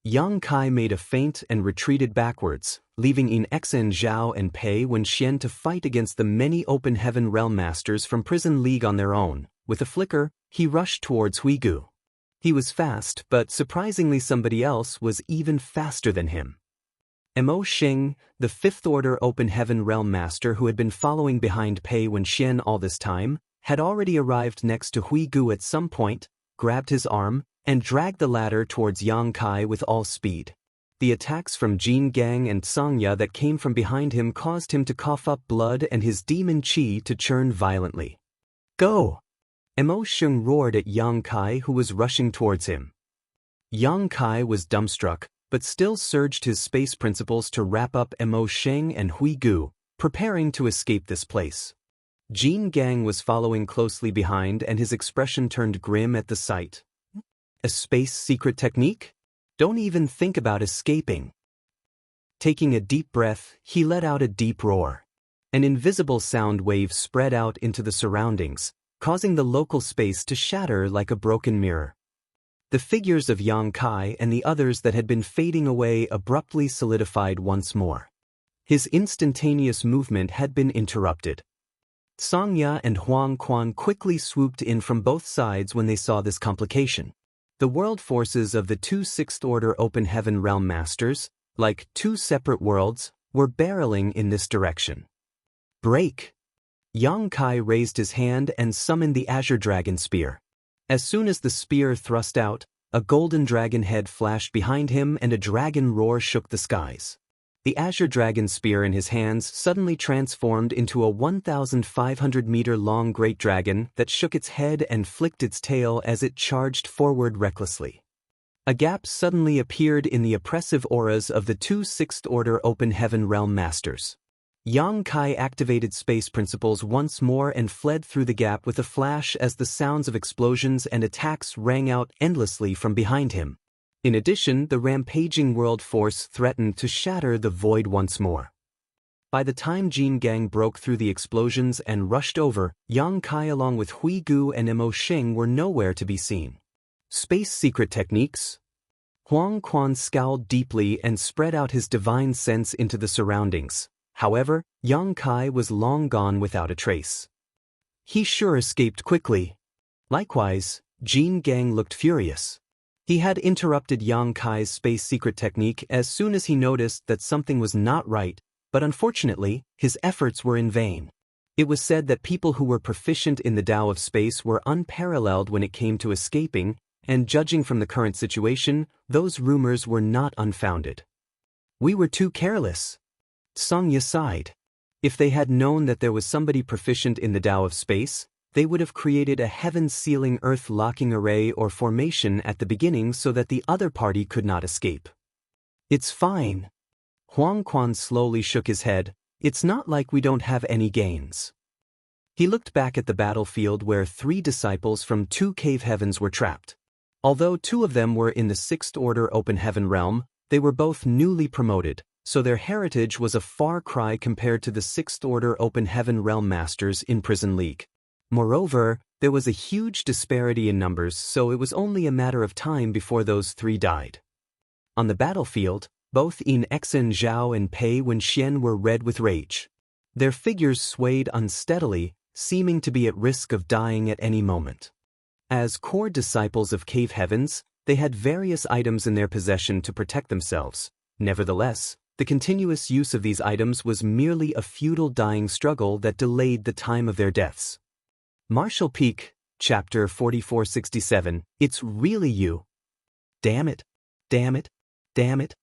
Yang Kai made a feint and retreated backwards, leaving In Xen Zhao and Pei Wenxian to fight against the many Open Heaven Realm Masters from Prison League on their own. With a flicker, he rushed towards Hui Gu. He was fast, but surprisingly somebody else was even faster than him. Mo Xing, the Fifth Order Open Heaven Realm Master who had been following behind Pei Wenxian all this time, had already arrived next to Hui Gu at some point, grabbed his arm, and dragged the latter towards Yang Kai with all speed. The attacks from Jin Gang and Sangya that came from behind him caused him to cough up blood and his demon chi to churn violently. "Go!" Mo Xing roared at Yang Kai who was rushing towards him. Yang Kai was dumbstruck, but still surged his space principles to wrap up Mo Xing and Hui Gu, preparing to escape this place. Jin Gang was following closely behind and his expression turned grim at the sight. "A space secret technique? Don't even think about escaping." Taking a deep breath, he let out a deep roar. An invisible sound wave spread out into the surroundings, causing the local space to shatter like a broken mirror. The figures of Yang Kai and the others that had been fading away abruptly solidified once more. His instantaneous movement had been interrupted. Sangya and Huang Quan quickly swooped in from both sides when they saw this complication. The world forces of the two Sixth Order Open Heaven Realm Masters, like two separate worlds, were barreling in this direction. "Break!" Yang Kai raised his hand and summoned the Azure Dragon Spear. As soon as the spear thrust out, a golden dragon head flashed behind him and a dragon roar shook the skies. The Azure Dragon Spear in his hands suddenly transformed into a 1,500-meter-long great dragon that shook its head and flicked its tail as it charged forward recklessly. A gap suddenly appeared in the oppressive auras of the two Sixth Order Open Heaven Realm Masters. Yang Kai activated space principles once more and fled through the gap with a flash as the sounds of explosions and attacks rang out endlessly from behind him. In addition, the rampaging world force threatened to shatter the void once more. By the time Jin Gang broke through the explosions and rushed over, Yang Kai along with Hui Gu and Mo Xing were nowhere to be seen. Space secret techniques? Huang Quan scowled deeply and spread out his divine sense into the surroundings. However, Yang Kai was long gone without a trace. He sure escaped quickly. Likewise, Jin Gang looked furious. He had interrupted Yang Kai's space secret technique as soon as he noticed that something was not right, but unfortunately, his efforts were in vain. It was said that people who were proficient in the Tao of space were unparalleled when it came to escaping, and judging from the current situation, those rumors were not unfounded. "We were too careless." Sangya sighed. If they had known that there was somebody proficient in the Tao of space, they would have created a heaven-sealing earth-locking array or formation at the beginning so that the other party could not escape. "It's fine." Huang Quan slowly shook his head. "It's not like we don't have any gains." He looked back at the battlefield where 3 disciples from 2 cave heavens were trapped. Although 2 of them were in the Sixth Order Open Heaven realm, they were both newly promoted, so their heritage was a far cry compared to the Sixth Order Open Heaven Realm Masters in Prison League. Moreover, there was a huge disparity in numbers, so it was only a matter of time before those 3 died. On the battlefield, Both Yin Xen Zhao and Pei Wenxian were red with rage. Their figures swayed unsteadily, seeming to be at risk of dying at any moment. As core disciples of Cave Heavens, they had various items in their possession to protect themselves. Nevertheless, the continuous use of these items was merely a futile dying struggle that delayed the time of their deaths. Martial Peak, Chapter 4467, It's really you. Damn it. Damn it. Damn it.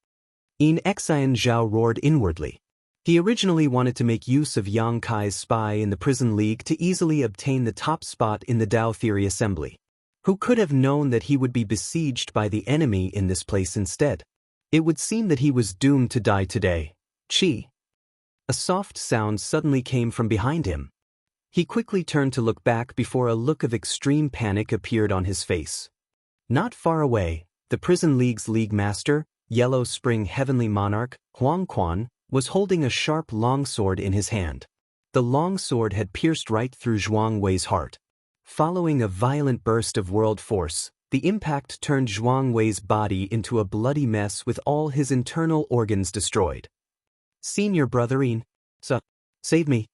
Yin Xian Zhao roared inwardly. He originally wanted to make use of Yang Kai's spy in the Prison League to easily obtain the top spot in the Tao Theory Assembly. Who could have known that he would be besieged by the enemy in this place instead? It would seem that he was doomed to die today. Chi. A soft sound suddenly came from behind him. He quickly turned to look back before a look of extreme panic appeared on his face. Not far away, the Prison League's League Master, Yellow Spring Heavenly Monarch, Huang Quan, was holding a sharp longsword in his hand. The longsword had pierced right through Zhuang Wei's heart. Following a violent burst of world force, the impact turned Zhuang Wei's body into a bloody mess with all his internal organs destroyed. Senior brother Yin, save me.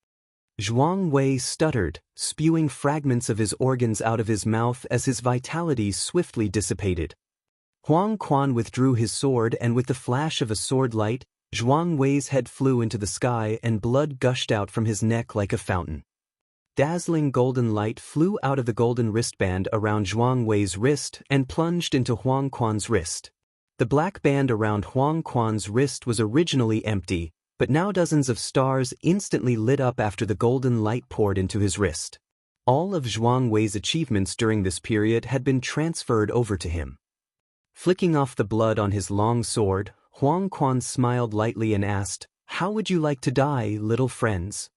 Zhuang Wei stuttered, spewing fragments of his organs out of his mouth as his vitality swiftly dissipated. Huang Quan withdrew his sword, and with the flash of a sword light, Zhuang Wei's head flew into the sky and blood gushed out from his neck like a fountain. Dazzling golden light flew out of the golden wristband around Zhuang Wei's wrist and plunged into Huang Quan's wrist. The black band around Huang Quan's wrist was originally empty, but now dozens of stars instantly lit up after the golden light poured into his wrist. All of Zhuang Wei's achievements during this period had been transferred over to him. Flicking off the blood on his long sword, Huang Quan smiled lightly and asked, "How would you like to die, little friends?"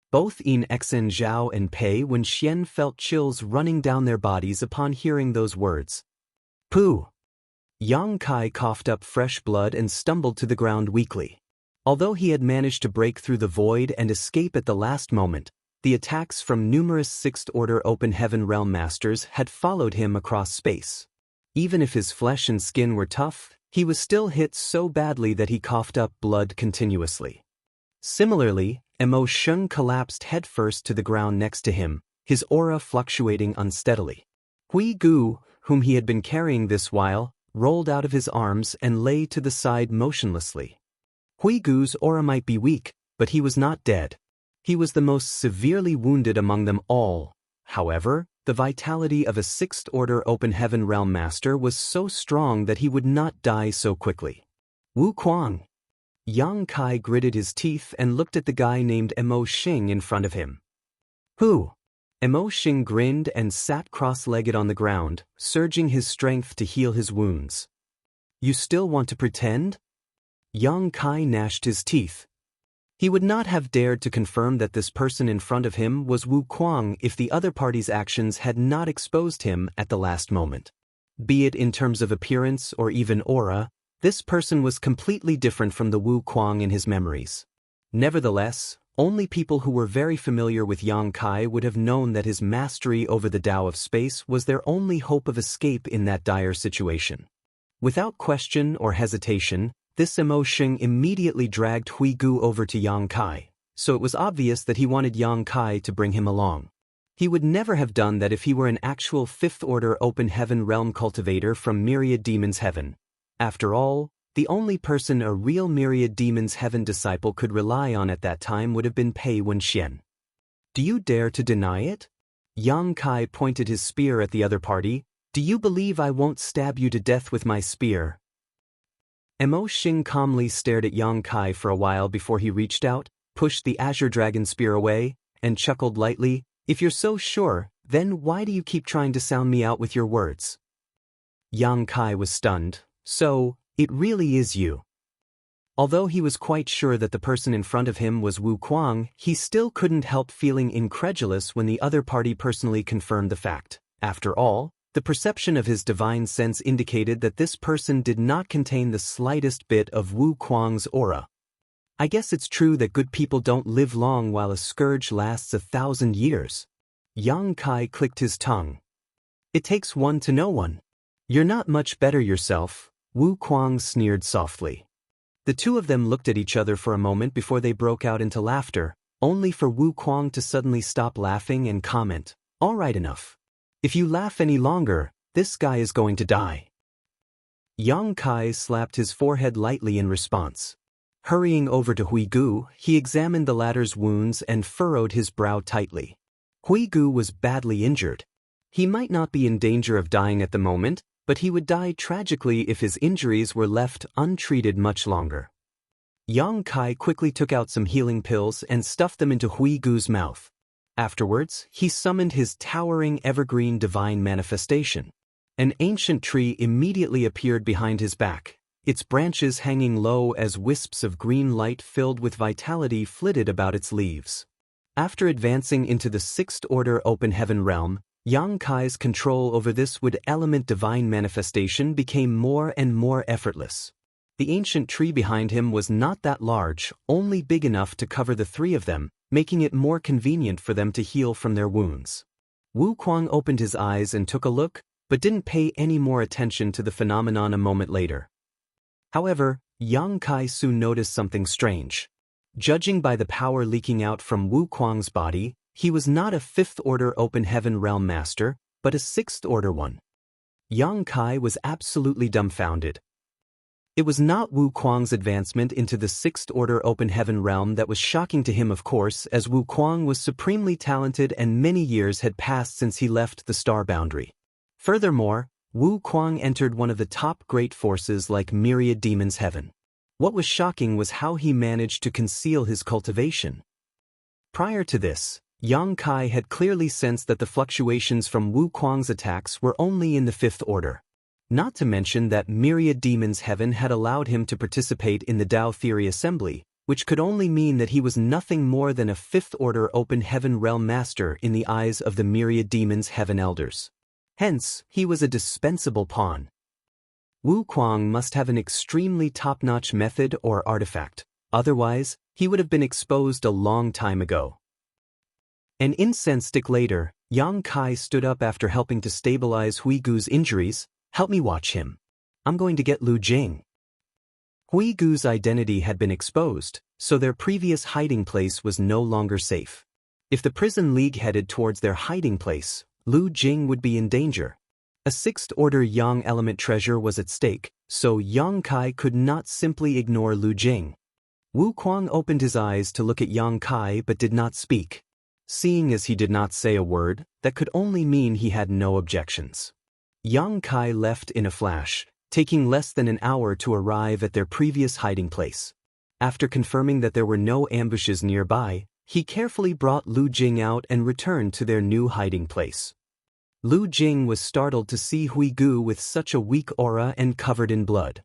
Both Yin Xen Zhao and Pei Wenxian felt chills running down their bodies upon hearing those words. Pooh! Yang Kai coughed up fresh blood and stumbled to the ground weakly. Although he had managed to break through the void and escape at the last moment, the attacks from numerous Sixth Order Open Heaven Realm Masters had followed him across space. Even if his flesh and skin were tough, he was still hit so badly that he coughed up blood continuously. Similarly, Mo Sheng collapsed headfirst to the ground next to him, his aura fluctuating unsteadily. Hui Gu, whom he had been carrying this while, rolled out of his arms and lay to the side motionlessly. Hui Gu's aura might be weak, but he was not dead. He was the most severely wounded among them all. However, the vitality of a Sixth Order Open Heaven Realm Master was so strong that he would not die so quickly. Wu Kuang. Yang Kai gritted his teeth and looked at the guy named Mo Xing in front of him. Who? Mo Xing grinned and sat cross-legged on the ground, surging his strength to heal his wounds. You still want to pretend? Yang Kai gnashed his teeth. He would not have dared to confirm that this person in front of him was Wu Kuang if the other party's actions had not exposed him at the last moment. Be it in terms of appearance or even aura, this person was completely different from the Wu Kuang in his memories. Nevertheless, only people who were very familiar with Yang Kai would have known that his mastery over the Tao of space was their only hope of escape in that dire situation. Without question or hesitation, this Mo Xing immediately dragged Hui Gu over to Yang Kai, so it was obvious that he wanted Yang Kai to bring him along. He would never have done that if he were an actual Fifth Order Open Heaven Realm cultivator from Myriad Demons Heaven. After all, the only person a real Myriad Demons Heaven disciple could rely on at that time would have been Pei Wenxian. Do you dare to deny it? Yang Kai pointed his spear at the other party. Do you believe I won't stab you to death with my spear? Mo Xing calmly stared at Yang Kai for a while before he reached out, pushed the Azure Dragon spear away, and chuckled lightly. If you're so sure, then why do you keep trying to sound me out with your words? Yang Kai was stunned. So, it really is you. Although he was quite sure that the person in front of him was Wu Kuang, he still couldn't help feeling incredulous when the other party personally confirmed the fact. After all, the perception of his divine sense indicated that this person did not contain the slightest bit of Wu Kuang's aura. I guess it's true that good people don't live long while a scourge lasts 1,000 years. Yang Kai clicked his tongue. It takes one to know one. You're not much better yourself, Wu Kuang sneered softly. The two of them looked at each other for a moment before they broke out into laughter, only for Wu Kuang to suddenly stop laughing and comment, "All right, enough. If you laugh any longer, this guy is going to die." Yang Kai slapped his forehead lightly in response. Hurrying over to Huigu, he examined the latter's wounds and furrowed his brow tightly. Huigu was badly injured. He might not be in danger of dying at the moment, but he would die tragically if his injuries were left untreated much longer. Yang Kai quickly took out some healing pills and stuffed them into Huigu's mouth. Afterwards, he summoned his towering evergreen divine manifestation. An ancient tree immediately appeared behind his back, its branches hanging low as wisps of green light filled with vitality flitted about its leaves. After advancing into the sixth order open heaven realm, Yang Kai's control over this wood element divine manifestation became more and more effortless. The ancient tree behind him was not that large, only big enough to cover the three of them, making it more convenient for them to heal from their wounds. Wu Kuang opened his eyes and took a look, but didn't pay any more attention to the phenomenon a moment later. However, Yang Kai soon noticed something strange. Judging by the power leaking out from Wu Kuang's body, he was not a fifth-order open heaven realm master, but a sixth-order one. Yang Kai was absolutely dumbfounded. It was not Wu Kuang's advancement into the sixth-order open heaven realm that was shocking to him, of course, as Wu Kuang was supremely talented and many years had passed since he left the star boundary. Furthermore, Wu Kuang entered one of the top great forces like Myriad Demons Heaven. What was shocking was how he managed to conceal his cultivation. Prior to this, Yang Kai had clearly sensed that the fluctuations from Wu Kuang's attacks were only in the fifth order. Not to mention that Myriad Demons Heaven had allowed him to participate in the Dao Theory Assembly, which could only mean that he was nothing more than a fifth-order open heaven realm master in the eyes of the Myriad Demons Heaven elders. Hence, he was a dispensable pawn. Wu Kuang must have an extremely top-notch method or artifact, otherwise, he would have been exposed a long time ago. An incense stick later, Yang Kai stood up after helping to stabilize Huigu's injuries. "Help me watch him. I'm going to get Lu Jing." Huigu's identity had been exposed, so their previous hiding place was no longer safe. If the prison league headed towards their hiding place, Lu Jing would be in danger. A sixth-order Yang element treasure was at stake, so Yang Kai could not simply ignore Lu Jing. Wu Kuang opened his eyes to look at Yang Kai but did not speak. Seeing as he did not say a word, that could only mean he had no objections. Yang Kai left in a flash, taking less than an hour to arrive at their previous hiding place. After confirming that there were no ambushes nearby, he carefully brought Lu Jing out and returned to their new hiding place. Lu Jing was startled to see Huigu with such a weak aura and covered in blood.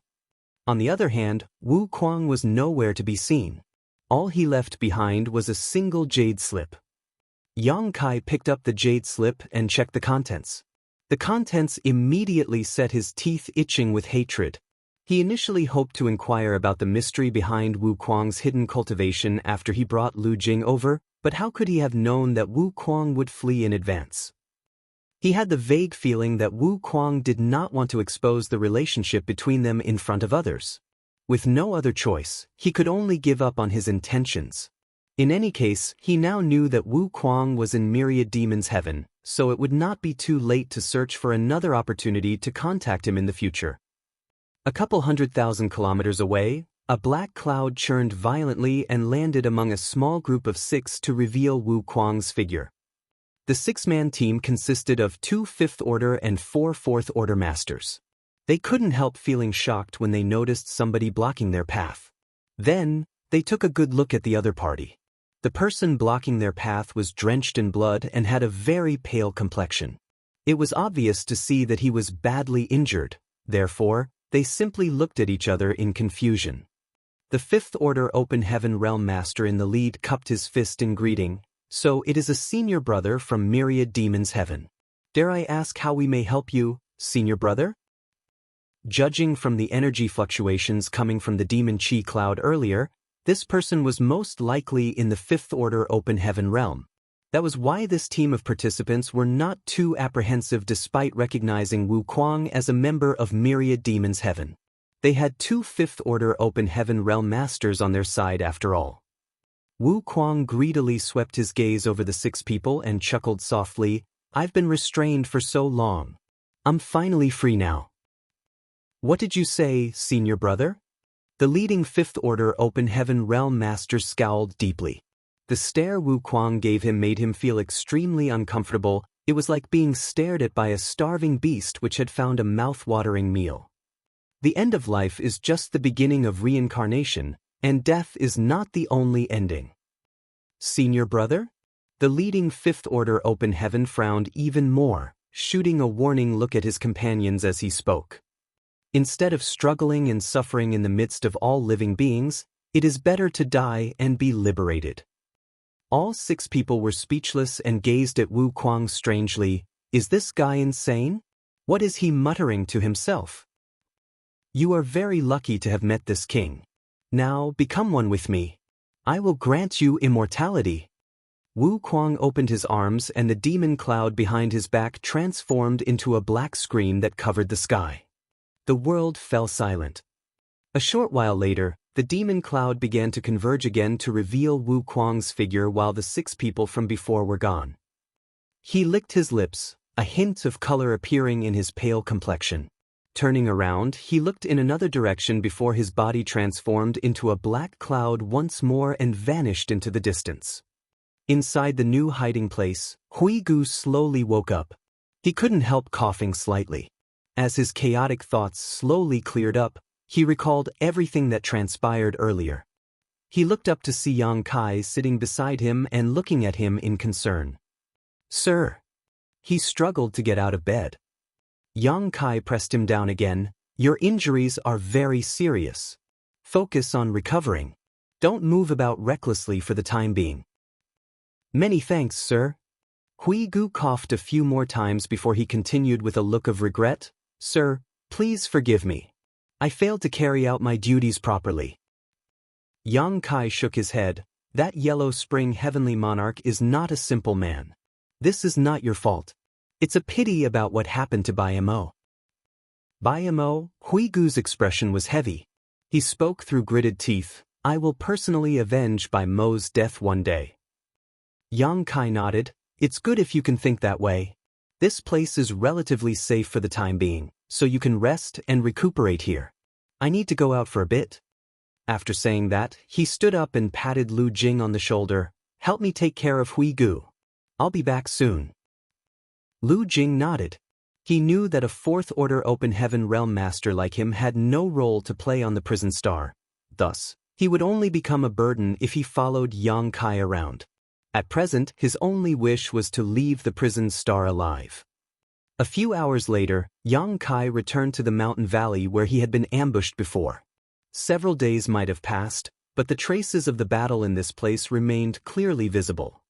On the other hand, Wu Kuang was nowhere to be seen. All he left behind was a single jade slip. Yang Kai picked up the jade slip and checked the contents. The contents immediately set his teeth itching with hatred. He initially hoped to inquire about the mystery behind Wu Kuang's hidden cultivation after he brought Lu Jing over, but how could he have known that Wu Kuang would flee in advance? He had the vague feeling that Wu Kuang did not want to expose the relationship between them in front of others. With no other choice, he could only give up on his intentions. In any case, he now knew that Wu Kuang was in Myriad Demons Heaven, so it would not be too late to search for another opportunity to contact him in the future. A couple 100,000 kilometers away, a black cloud churned violently and landed among a small group of 6 to reveal Wu Kuang's figure. The 6-man team consisted of 2 fifth-order and 4 fourth-order masters. They couldn't help feeling shocked when they noticed somebody blocking their path. Then, they took a good look at the other party. The person blocking their path was drenched in blood and had a very pale complexion. It was obvious to see that he was badly injured, therefore, they simply looked at each other in confusion. The fifth-order open heaven realm master in the lead cupped his fist in greeting. "So it is a senior brother from Myriad Demons Heaven. Dare I ask how we may help you, senior brother?" Judging from the energy fluctuations coming from the demon chi cloud earlier, this person was most likely in the fifth-order open heaven realm. That was why this team of participants were not too apprehensive despite recognizing Wu Kuang as a member of Myriad Demons Heaven. They had two fifth-order open heaven realm masters on their side after all. Wu Kuang greedily swept his gaze over the 6 people and chuckled softly, "I've been restrained for so long. I'm finally free now." "What did you say, senior brother?" The leading fifth-order open heaven realm master scowled deeply. The stare Wu Kuang gave him made him feel extremely uncomfortable. It was like being stared at by a starving beast which had found a mouth-watering meal. The end of life is just the beginning of reincarnation, and death is not the only ending. "Senior brother?" The leading fifth-order open heaven frowned even more, shooting a warning look at his companions as he spoke. "Instead of struggling and suffering in the midst of all living beings, it is better to die and be liberated." All 6 people were speechless and gazed at Wu Kuang strangely. Is this guy insane? What is he muttering to himself? "You are very lucky to have met this king. Now become one with me. I will grant you immortality." Wu Kuang opened his arms and the demon cloud behind his back transformed into a black screen that covered the sky. The world fell silent. A short while later, the demon cloud began to converge again to reveal Wu Kuang's figure while the 6 people from before were gone. He licked his lips, a hint of color appearing in his pale complexion. Turning around, he looked in another direction before his body transformed into a black cloud once more and vanished into the distance. Inside the new hiding place, Huigu slowly woke up. He couldn't help coughing slightly. As his chaotic thoughts slowly cleared up, he recalled everything that transpired earlier. He looked up to see Yang Kai sitting beside him and looking at him in concern. "Sir." He struggled to get out of bed. Yang Kai pressed him down again. "Your injuries are very serious. Focus on recovering. Don't move about recklessly for the time being." "Many thanks, sir." Huigu coughed a few more times before he continued with a look of regret. "Sir, please forgive me. I failed to carry out my duties properly." Yang Kai shook his head. "That yellow spring heavenly monarch is not a simple man. This is not your fault. It's a pity about what happened to Bai Mo." Bai Mo, Huigu's expression was heavy. He spoke through gritted teeth. "I will personally avenge Bai Mo's death one day." Yang Kai nodded. "It's good if you can think that way. This place is relatively safe for the time being, so you can rest and recuperate here. I need to go out for a bit." After saying that, he stood up and patted Lu Jing on the shoulder. "Help me take care of Huigu. I'll be back soon." Lu Jing nodded. He knew that a 4th-order open heaven realm master like him had no role to play on the prison star. Thus, he would only become a burden if he followed Yang Kai around. At present, his only wish was to leave the prison star alive. A few hours later, Yang Kai returned to the mountain valley where he had been ambushed before. Several days might have passed, but the traces of the battle in this place remained clearly visible.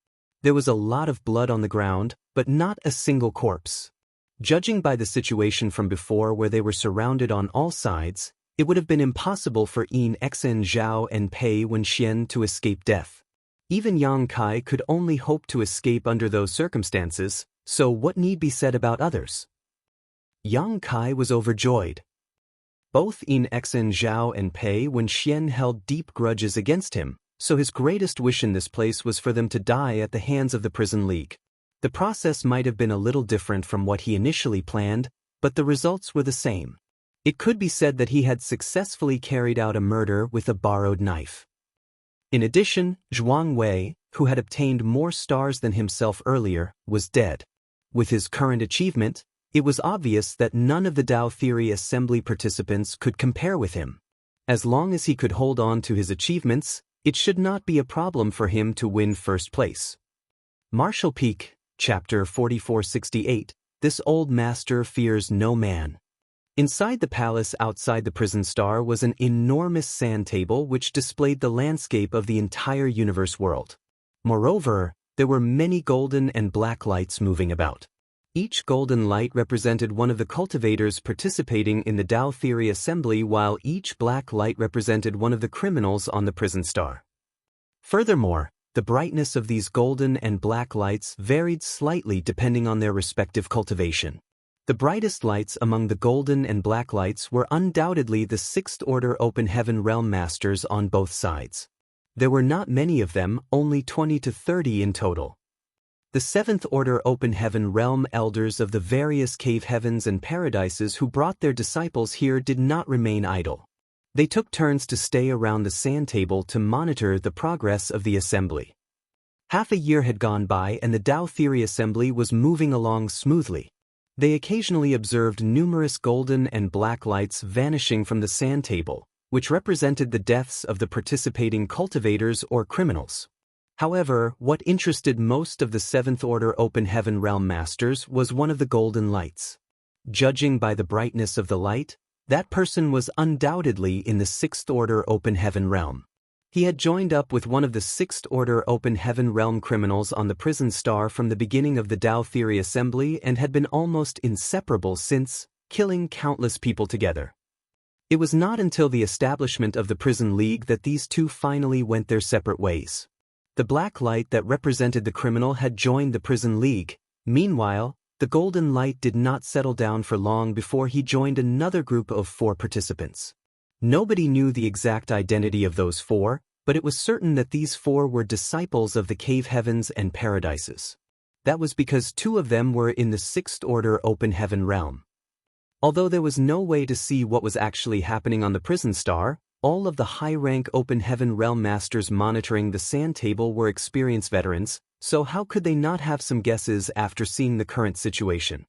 There was a lot of blood on the ground, but not a single corpse. Judging by the situation from before where they were surrounded on all sides, it would have been impossible for Yin Xen Zhao and Pei Wenxian to escape death. Even Yang Kai could only hope to escape under those circumstances, so what need be said about others? Yang Kai was overjoyed. Both Yin Xen Zhao and Pei Wenxian held deep grudges against him, so his greatest wish in this place was for them to die at the hands of the Prison League. The process might have been a little different from what he initially planned, but the results were the same. It could be said that he had successfully carried out a murder with a borrowed knife. In addition, Zhuang Wei, who had obtained more stars than himself earlier, was dead. With his current achievement, it was obvious that none of the Tao Theory Assembly participants could compare with him. As long as he could hold on to his achievements, it should not be a problem for him to win first place. Martial Peak, Chapter 4468, This Old Master Fears No Man. Inside the palace outside the prison star was an enormous sand table which displayed the landscape of the entire universe world. Moreover, there were many golden and black lights moving about. Each golden light represented one of the cultivators participating in the Tao Theory Assembly, while each black light represented one of the criminals on the prison star. Furthermore, the brightness of these golden and black lights varied slightly depending on their respective cultivation. The brightest lights among the golden and black lights were undoubtedly the Sixth Order Open Heaven Realm Masters on both sides. There were not many of them, only 20 to 30 in total. The Seventh Order Open Heaven Realm Elders of the various cave heavens and paradises who brought their disciples here did not remain idle. They took turns to stay around the sand table to monitor the progress of the assembly. Half a year had gone by and the Tao Theory Assembly was moving along smoothly. They occasionally observed numerous golden and black lights vanishing from the sand table, which represented the deaths of the participating cultivators or criminals. However, what interested most of the Seventh Order Open Heaven Realm Masters was one of the golden lights. Judging by the brightness of the light, that person was undoubtedly in the Sixth Order Open Heaven Realm. He had joined up with one of the Sixth Order Open Heaven Realm criminals on the prison star from the beginning of the Tao Theory Assembly and had been almost inseparable since, killing countless people together. It was not until the establishment of the Prison League that these two finally went their separate ways. The black light that represented the criminal had joined the Prison League. Meanwhile, the golden light did not settle down for long before he joined another group of 4 participants. Nobody knew the exact identity of those 4, but it was certain that these 4 were disciples of the cave heavens and paradises. That was because 2 of them were in the Sixth Order Open Heaven Realm. Although there was no way to see what was actually happening on the prison star, all of the high-rank Open Heaven Realm Masters monitoring the sand table were experienced veterans, so how could they not have some guesses after seeing the current situation?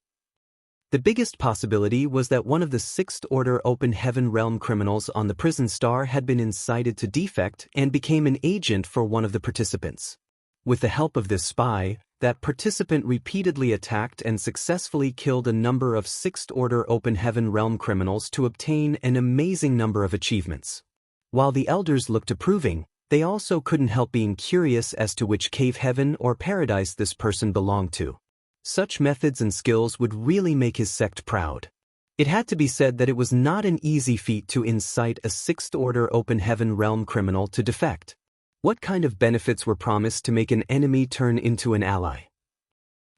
The biggest possibility was that one of the Sixth Order Open Heaven Realm criminals on the prison star had been incited to defect and became an agent for one of the participants. With the help of this spy, that participant repeatedly attacked and successfully killed a number of Sixth Order Open Heaven Realm criminals to obtain an amazing number of achievements. While the elders looked approving, they also couldn't help being curious as to which cave heaven or paradise this person belonged to. Such methods and skills would really make his sect proud. It had to be said that it was not an easy feat to incite a Sixth Order Open Heaven Realm criminal to defect. What kind of benefits were promised to make an enemy turn into an ally?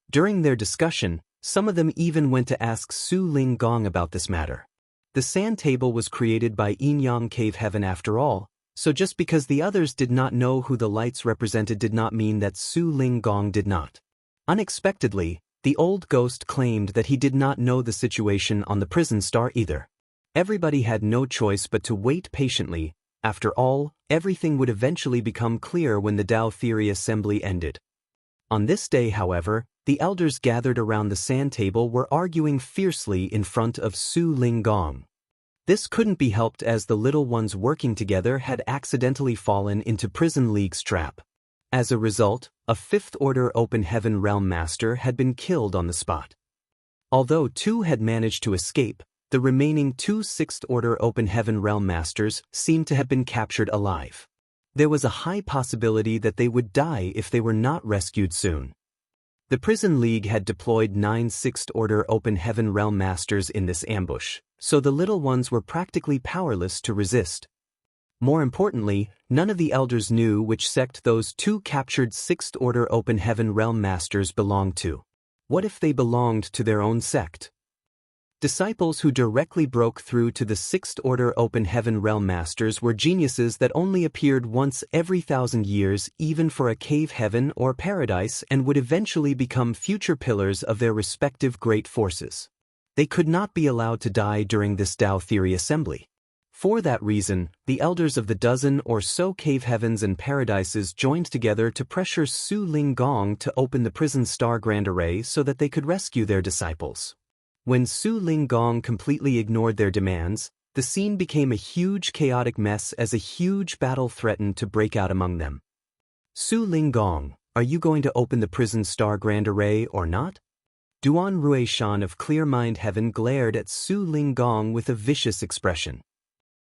During their discussion, some of them even went to ask Su Ling Gong about this matter. The sand table was created by Yin Yang Cave Heaven after all, so just because the others did not know who the lights represented did not mean that Su Ling Gong did not. Unexpectedly, the old ghost claimed that he did not know the situation on the prison star either. Everybody had no choice but to wait patiently. After all, everything would eventually become clear when the Tao Theory Assembly ended. On this day, however, the elders gathered around the sand table were arguing fiercely in front of Su Ling Gong. This couldn't be helped as the little ones working together had accidentally fallen into Prison League's trap. As a result, a Fifth Order Open Heaven Realm Master had been killed on the spot. Although 2 had managed to escape, the remaining 2 Sixth Order Open Heaven Realm Masters seemed to have been captured alive. There was a high possibility that they would die if they were not rescued soon. The Prison League had deployed 9 Sixth Order Open Heaven Realm Masters in this ambush, so the little ones were practically powerless to resist. More importantly, none of the elders knew which sect those 2 captured Sixth Order Open Heaven Realm Masters belonged to. What if they belonged to their own sect? Disciples who directly broke through to the Sixth Order Open Heaven Realm Masters were geniuses that only appeared once every 1,000 years even for a cave heaven or paradise and would eventually become future pillars of their respective great forces. They could not be allowed to die during this Tao Theory Assembly. For that reason, the elders of the dozen or so cave heavens and paradises joined together to pressure Su Ling Gong to open the Prison Star Grand Array so that they could rescue their disciples. When Su Ling Gong completely ignored their demands, the scene became a huge chaotic mess as a huge battle threatened to break out among them. Su Ling Gong, are you going to open the Prison Star Grand Array or not? Duan Ruishan of Clear Mind Heaven glared at Su Ling Gong with a vicious expression.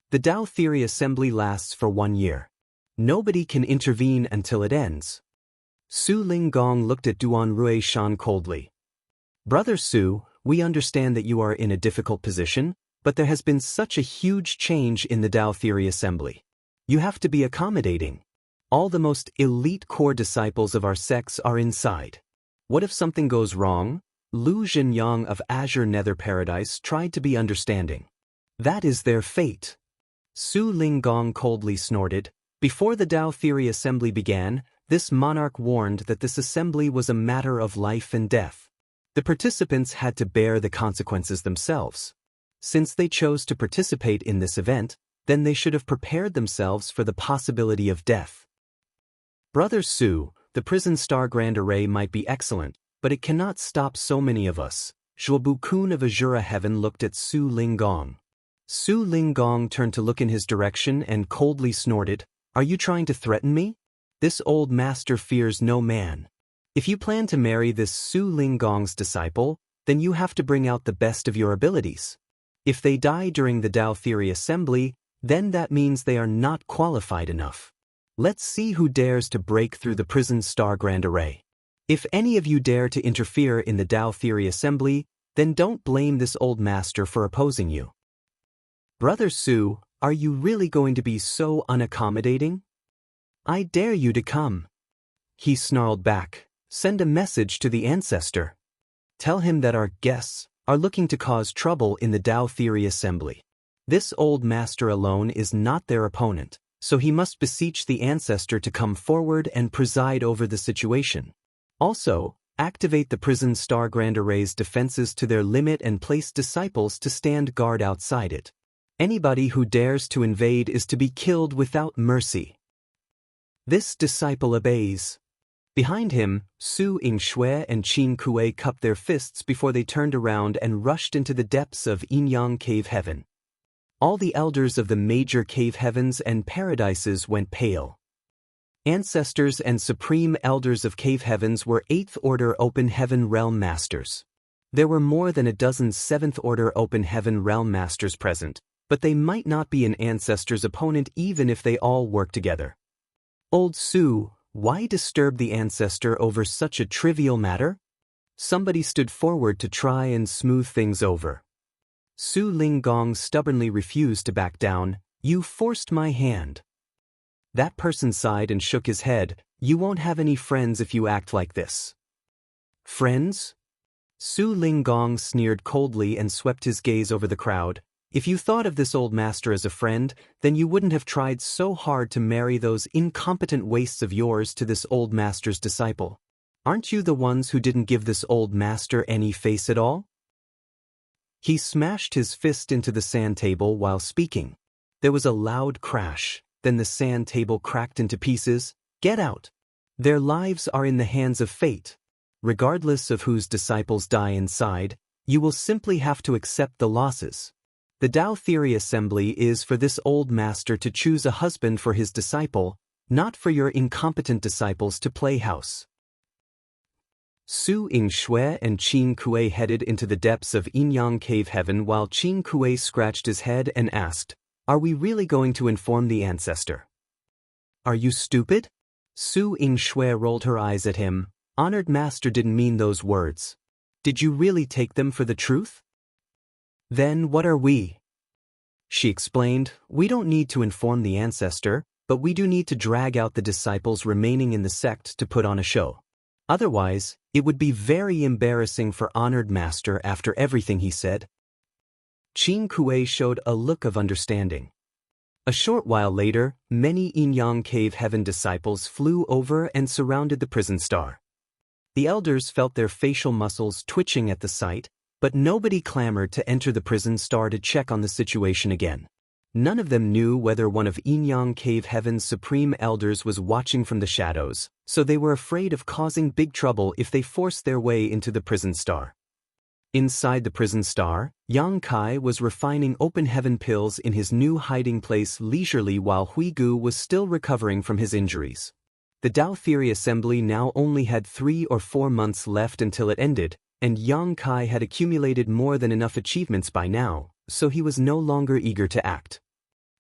The Tao Theory Assembly lasts for 1 year. Nobody can intervene until it ends. Su Ling Gong looked at Duan Ruishan coldly. Brother Su, we understand that you are in a difficult position, but there has been such a huge change in the Tao Theory Assembly. You have to be accommodating. All the most elite core disciples of our sects are inside. What if something goes wrong? Lu Zhenyang of Azure Nether Paradise tried to be understanding. That is their fate. Su Linggong coldly snorted. Before the Tao Theory Assembly began, this monarch warned that this assembly was a matter of life and death. The participants had to bear the consequences themselves. Since they chose to participate in this event, then they should have prepared themselves for the possibility of death. Brother Su, the prison star grand array might be excellent, but it cannot stop so many of us. Zhuobu Kun of Azura Heaven looked at Su Linggong. Su Linggong turned to look in his direction and coldly snorted, "Are you trying to threaten me? This old master fears no man. If you plan to marry this Su Linggong's disciple, then you have to bring out the best of your abilities. If they die during the Tao Theory Assembly, then that means they are not qualified enough. Let's see who dares to break through the prison star grand array. If any of you dare to interfere in the Tao Theory Assembly, then don't blame this old master for opposing you." Brother Su, are you really going to be so unaccommodating? I dare you to come. He snarled back. Send a message to the ancestor. Tell him that our guests are looking to cause trouble in the Tao Theory Assembly. This old master alone is not their opponent, so he must beseech the ancestor to come forward and preside over the situation. Also, activate the prison star grand array's defenses to their limit and place disciples to stand guard outside it. Anybody who dares to invade is to be killed without mercy. This disciple obeys. Behind him, Su Yingshui and Qin Kuei cupped their fists before they turned around and rushed into the depths of Yinyang Cave Heaven. All the elders of the major cave heavens and paradises went pale. Ancestors and supreme elders of cave heavens were 8th Order Open Heaven Realm Masters. There were more than a dozen 7th Order Open Heaven Realm Masters present, but they might not be an ancestor's opponent even if they all worked together. Old Su, why disturb the ancestor over such a trivial matter? Somebody stood forward to try and smooth things over. Su Linggong stubbornly refused to back down. You forced my hand. That person sighed and shook his head. You won't have any friends if you act like this. Friends? Su Linggong sneered coldly and swept his gaze over the crowd. If you thought of this old master as a friend, then you wouldn't have tried so hard to marry those incompetent wastes of yours to this old master's disciple. Aren't you the ones who didn't give this old master any face at all? He smashed his fist into the sand table while speaking. There was a loud crash. Then the sand table cracked into pieces. Get out. Their lives are in the hands of fate. Regardless of whose disciples die inside, you will simply have to accept the losses. The Tao Theory Assembly is for this old master to choose a husband for his disciple, not for your incompetent disciples to play house. Su Yingshui and Qin Kuei headed into the depths of Yinyang Cave Heaven while Qin Kuei scratched his head and asked, "Are we really going to inform the ancestor?" "Are you stupid?" Su Yingshui rolled her eyes at him. "Honored master didn't mean those words. Did you really take them for the truth?" "Then what are we?" She explained, "We don't need to inform the ancestor, but we do need to drag out the disciples remaining in the sect to put on a show. Otherwise, it would be very embarrassing for Honored Master after everything he said." Qin Kuei showed a look of understanding. A short while later, many Yinyang Cave Heaven disciples flew over and surrounded the prison star. The elders felt their facial muscles twitching at the sight, but nobody clamored to enter the prison star to check on the situation again. None of them knew whether one of Yinyang Cave Heaven's supreme elders was watching from the shadows, so they were afraid of causing big trouble if they forced their way into the prison star. Inside the prison star, Yang Kai was refining open heaven pills in his new hiding place leisurely while Huigu was still recovering from his injuries. The Tao Theory Assembly now only had 3 or 4 months left until it ended, and Yang Kai had accumulated more than enough achievements by now, so he was no longer eager to act.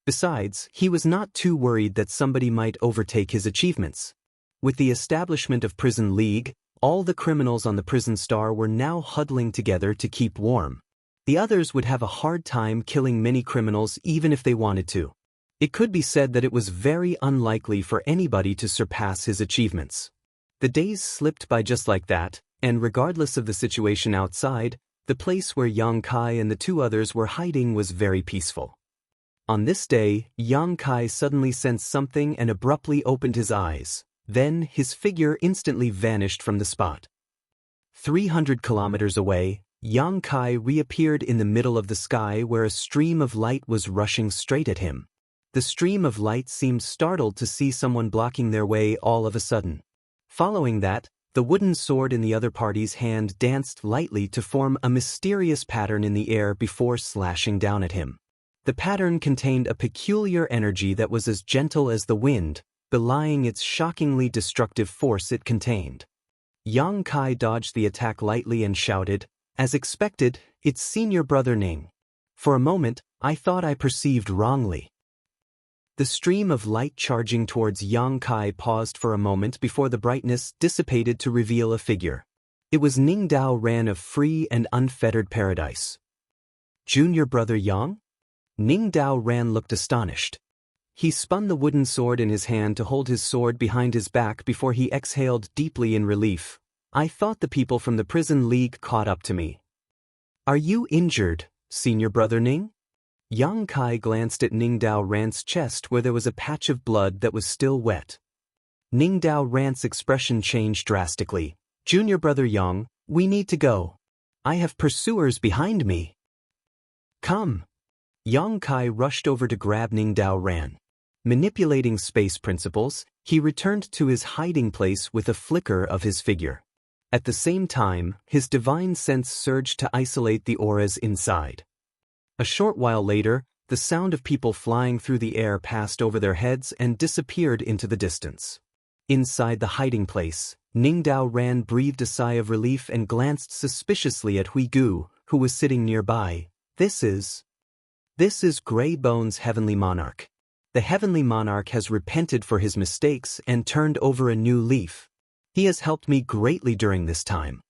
Besides, he was not too worried that somebody might overtake his achievements. With the establishment of Prison League, all the criminals on the prison star were now huddling together to keep warm. The others would have a hard time killing many criminals even if they wanted to. It could be said that it was very unlikely for anybody to surpass his achievements. The days slipped by just like that, And regardless of the situation outside, the place where Yang Kai and the two others were hiding was very peaceful. On this day, Yang Kai suddenly sensed something and abruptly opened his eyes. Then, his figure instantly vanished from the spot. 300 kilometers away, Yang Kai reappeared in the middle of the sky where a stream of light was rushing straight at him. The stream of light seemed startled to see someone blocking their way all of a sudden. Following that, the wooden sword in the other party's hand danced lightly to form a mysterious pattern in the air before slashing down at him. The pattern contained a peculiar energy that was as gentle as the wind, belying its shockingly destructive force it contained. Yang Kai dodged the attack lightly and shouted, "As expected, it's senior brother Ning. For a moment, I thought I perceived wrongly." The stream of light charging towards Yang Kai paused for a moment before the brightness dissipated to reveal a figure. It was Ning Dao Ran of free and unfettered paradise. Junior brother Yang? Ning Dao Ran looked astonished. He spun the wooden sword in his hand to hold his sword behind his back before he exhaled deeply in relief. "I thought the people from the prison league caught up to me." "Are you injured, senior brother Ning?" Yang Kai glanced at Ning Dao Ran's chest where there was a patch of blood that was still wet. Ning Dao Ran's expression changed drastically. "Junior brother Yang, we need to go. I have pursuers behind me." "Come." Yang Kai rushed over to grab Ning Dao Ran. Manipulating space principles, he returned to his hiding place with a flicker of his figure. At the same time, his divine sense surged to isolate the auras inside. A short while later, the sound of people flying through the air passed over their heads and disappeared into the distance. Inside the hiding place, Ning Dao Ran breathed a sigh of relief and glanced suspiciously at Hui Gu, who was sitting nearby. This is Grey Bone's Heavenly Monarch. The Heavenly Monarch has repented for his mistakes and turned over a new leaf. He has helped me greatly during this time."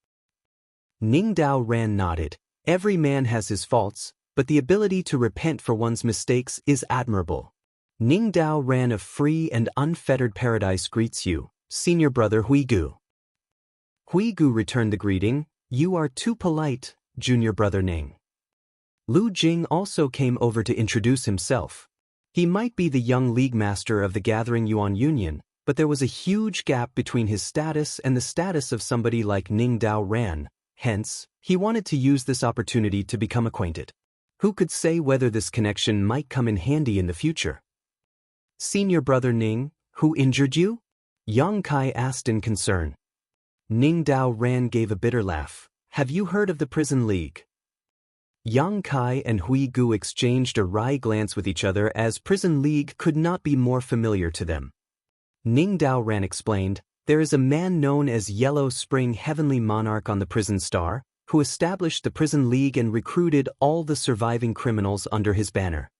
Ning Dao Ran nodded. "Every man has his faults, but the ability to repent for one's mistakes is admirable. Ning Dao Ran of free and unfettered paradise greets you, senior brother Hui Gu." Hui Gu returned the greeting. "You are too polite, junior brother Ning." Lu Jing also came over to introduce himself. He might be the young league master of the Gathering Yuan Union, but there was a huge gap between his status and the status of somebody like Ning Dao Ran. Hence, he wanted to use this opportunity to become acquainted. Who could say whether this connection might come in handy in the future? "Senior brother Ning, who injured you?" Yang Kai asked in concern. Ning Dao Ran gave a bitter laugh. "Have you heard of the prison league?" Yang Kai and Hui Gu exchanged a wry glance with each other as prison league could not be more familiar to them. Ning Dao Ran explained, "There is a man known as Yellow Spring Heavenly Monarch on the prison star, who established the prison league and recruited all the surviving criminals under his banner.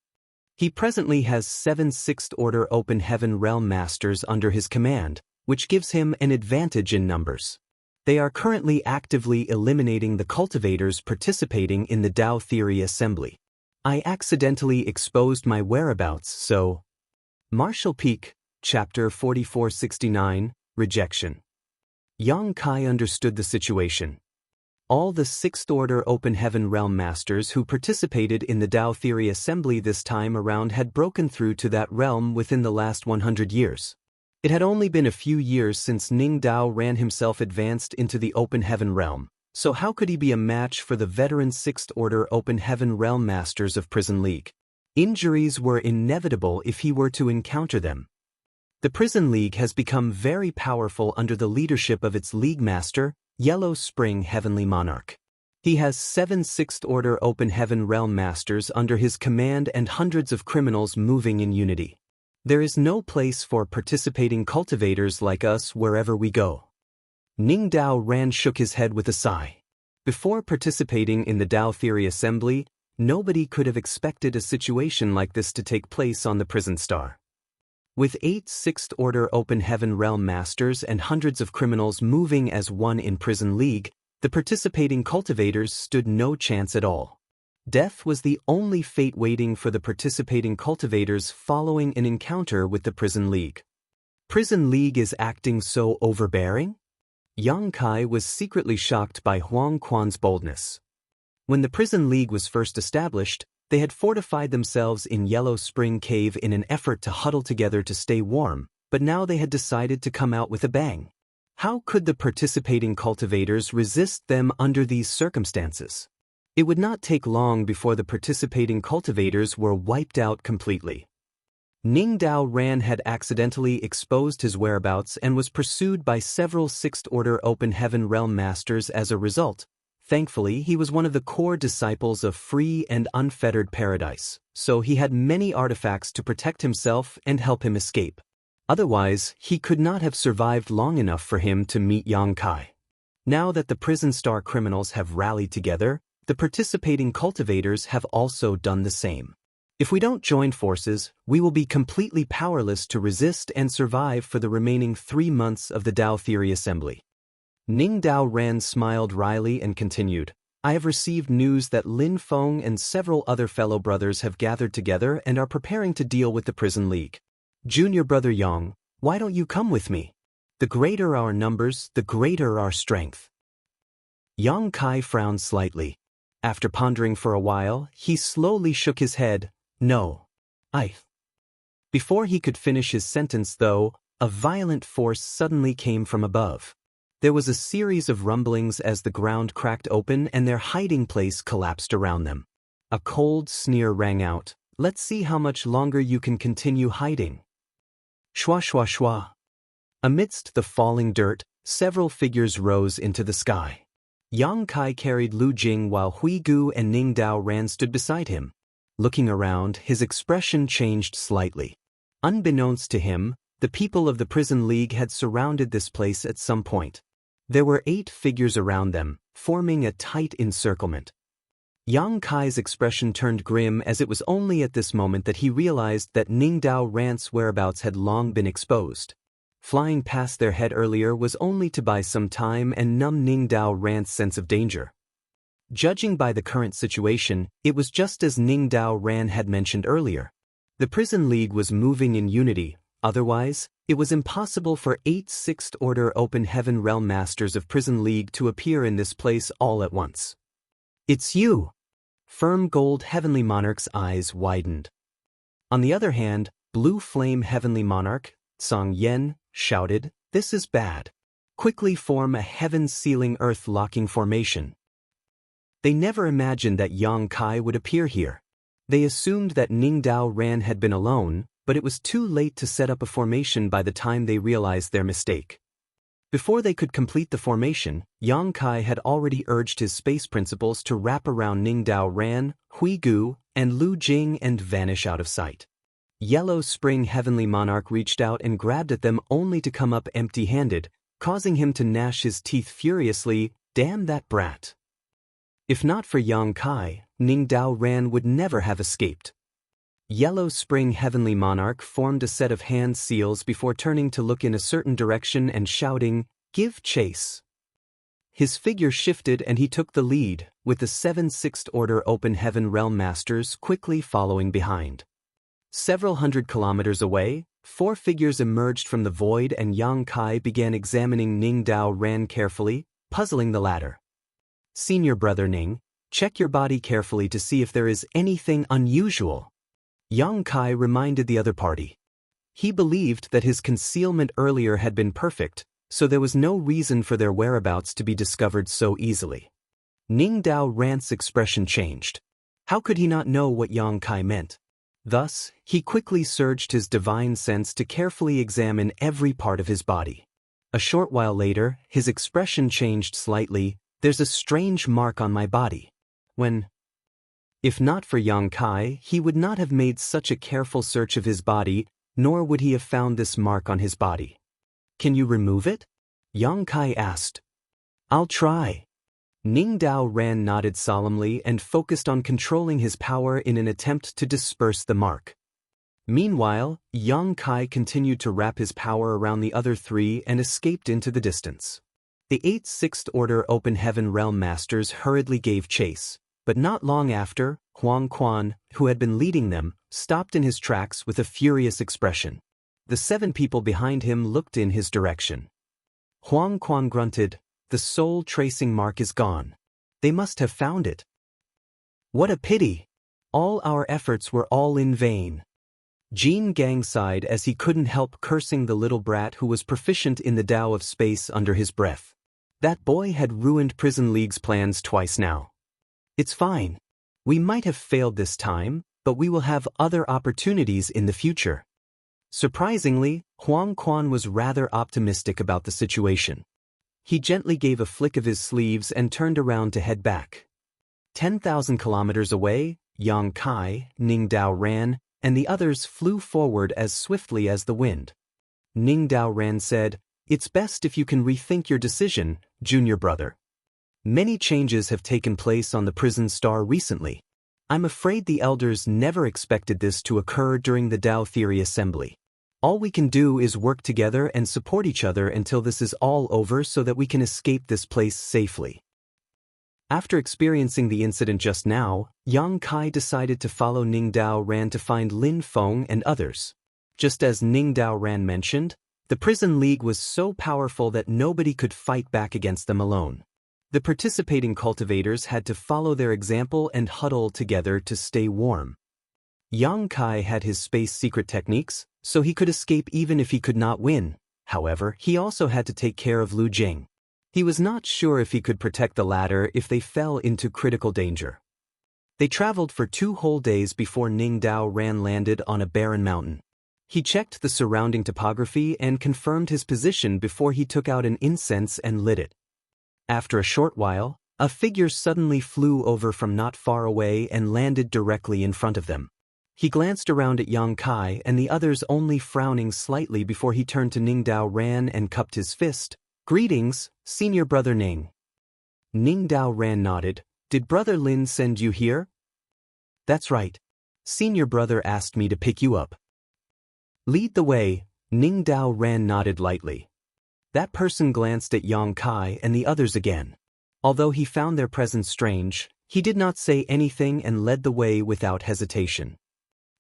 He presently has 7 Sixth Order Open Heaven Realm Masters under his command, which gives him an advantage in numbers. They are currently actively eliminating the cultivators participating in the Tao Theory Assembly. I accidentally exposed my whereabouts, so..." Martial Peak, Chapter 4469, Rejection. Yang Kai understood the situation. All the Sixth Order Open Heaven Realm Masters who participated in the Tao Theory Assembly this time around had broken through to that realm within the last 100 years. It had only been a few years since Ning Dao Ran himself advanced into the Open Heaven realm, so how could he be a match for the veteran Sixth Order Open Heaven Realm Masters of Prison League? Injuries were inevitable if he were to encounter them. The Prison League has become very powerful under the leadership of its League Master, Yellow Spring Heavenly Monarch. He has 7 Sixth Order Open Heaven Realm Masters under his command and hundreds of criminals moving in unity. There is no place for participating cultivators like us wherever we go." Ning Dao Ran shook his head with a sigh. Before participating in the Tao Theory Assembly, nobody could have expected a situation like this to take place on the prison star. With 8 Sixth Order Open Heaven Realm Masters and hundreds of criminals moving as one in Prison League, the participating cultivators stood no chance at all. Death was the only fate waiting for the participating cultivators following an encounter with the Prison League. Prison League is acting so overbearing? Yang Kai was secretly shocked by Huang Quan's boldness. When the prison league was first established, they had fortified themselves in Yellow Spring Cave in an effort to huddle together to stay warm, but now they had decided to come out with a bang. How could the participating cultivators resist them under these circumstances? It would not take long before the participating cultivators were wiped out completely. Ningdao Ran had accidentally exposed his whereabouts and was pursued by several Sixth-Order Open Heaven Realm Masters as a result. Thankfully, he was one of the core disciples of Free and Unfettered Paradise, so he had many artifacts to protect himself and help him escape. Otherwise, he could not have survived long enough for him to meet Yang Kai. Now that the prison star criminals have rallied together, the participating cultivators have also done the same. If we don't join forces, we will be completely powerless to resist and survive for the remaining 3 months of the Dao Theory Assembly. Ningdao Ran smiled wryly and continued, I have received news that Lin Feng and several other fellow brothers have gathered together and are preparing to deal with the prison league. Junior brother Yang, why don't you come with me? The greater our numbers, the greater our strength. Yang Kai frowned slightly. After pondering for a while, he slowly shook his head. No. Before he could finish his sentence, though, a violent force suddenly came from above. There was a series of rumblings as the ground cracked open and their hiding place collapsed around them. A cold sneer rang out. Let's see how much longer you can continue hiding. Shwa shwa shwa. Amidst the falling dirt, several figures rose into the sky. Yang Kai carried Lu Jing while Hui Gu and Ningdao Ran stood beside him. Looking around, his expression changed slightly. Unbeknownst to him, the people of the prison league had surrounded this place at some point. There were 8 figures around them, forming a tight encirclement. Yang Kai's expression turned grim as it was only at this moment that he realized that Ningdao Ran's whereabouts had long been exposed. Flying past their head earlier was only to buy some time and numb Ningdao Ran's sense of danger. Judging by the current situation, it was just as Ningdao Ran had mentioned earlier. The prison league was moving in unity, otherwise, it was impossible for 8 Sixth-Order Open Heaven Realm Masters of Prison League to appear in this place all at once. It's you! Firm Gold Heavenly Monarch's eyes widened. On the other hand, Blue Flame Heavenly Monarch, Song Yen, shouted, This is bad. Quickly form a heaven-sealing earth-locking formation. They never imagined that Yang Kai would appear here. They assumed that Ningdao Ran had been alone, but it was too late to set up a formation by the time they realized their mistake. Before they could complete the formation, Yang Kai had already urged his space principles to wrap around Ningdao Ran, Hui Gu, and Lu Jing and vanish out of sight. Yellow Spring Heavenly Monarch reached out and grabbed at them only to come up empty-handed, causing him to gnash his teeth furiously. Damn that brat. If not for Yang Kai, Ningdao Ran would never have escaped. Yellow Spring Heavenly Monarch formed a set of hand seals before turning to look in a certain direction and shouting, Give chase. His figure shifted and he took the lead, with the 7 Sixth-Order Open Heaven Realm Masters quickly following behind. Several hundred kilometers away, 4 figures emerged from the void and Yang Kai began examining Ningdao Ran carefully, puzzling the latter. Senior brother Ning, check your body carefully to see if there is anything unusual. Yang Kai reminded the other party. He believed that his concealment earlier had been perfect, so there was no reason for their whereabouts to be discovered so easily. Ningdao Ran's expression changed. How could he not know what Yang Kai meant? Thus, he quickly surged his divine sense to carefully examine every part of his body. A short while later, his expression changed slightly. There's a strange mark on my body. If not for Yang Kai, he would not have made such a careful search of his body, nor would he have found this mark on his body. Can you remove it? Yang Kai asked. I'll try. Ningdao Ran nodded solemnly and focused on controlling his power in an attempt to disperse the mark. Meanwhile, Yang Kai continued to wrap his power around the other 3 and escaped into the distance. The 8 Sixth-Order Open Heaven Realm Masters hurriedly gave chase, but not long after, Huang Quan, who had been leading them, stopped in his tracks with a furious expression. The 7 people behind him looked in his direction. Huang Quan grunted, "The soul tracing mark is gone. They must have found it. What a pity. All our efforts were all in vain." Jin Gang sighed as he couldn't help cursing the little brat who was proficient in the Tao of space under his breath. That boy had ruined Prison League's plans twice now. "It's fine. We might have failed this time, but we will have other opportunities in the future." Surprisingly, Huang Quan was rather optimistic about the situation. He gently gave a flick of his sleeves and turned around to head back. 10,000 kilometers away, Yang Kai, Ning Dao ran, and the others flew forward as swiftly as the wind. Ning Dao ran said, "It's best if you can rethink your decision, junior brother. Many changes have taken place on the prison star recently. I'm afraid the elders never expected this to occur during the Tao Theory Assembly. All we can do is work together and support each other until this is all over so that we can escape this place safely." After experiencing the incident just now, Yang Kai decided to follow Ning Dao Ran to find Lin Feng and others. Just as Ning Dao Ran mentioned, the Prison League was so powerful that nobody could fight back against them alone. The participating cultivators had to follow their example and huddle together to stay warm. Yang Kai had his space secret techniques, so he could escape even if he could not win. However, he also had to take care of Lu Jing. He was not sure if he could protect the latter if they fell into critical danger. They traveled for 2 whole days before Ning Dao Ran landed on a barren mountain. He checked the surrounding topography and confirmed his position before he took out an incense and lit it. After a short while, a figure suddenly flew over from not far away and landed directly in front of them. He glanced around at Yang Kai and the others, only frowning slightly before he turned to Ning Dao Ran and cupped his fist. "Greetings, Senior Brother Ning." Ning Dao Ran nodded. "Did Brother Lin send you here?" "That's right. Senior Brother asked me to pick you up." "Lead the way." Ning Dao Ran nodded lightly. That person glanced at Yang Kai and the others again. Although he found their presence strange, he did not say anything and led the way without hesitation.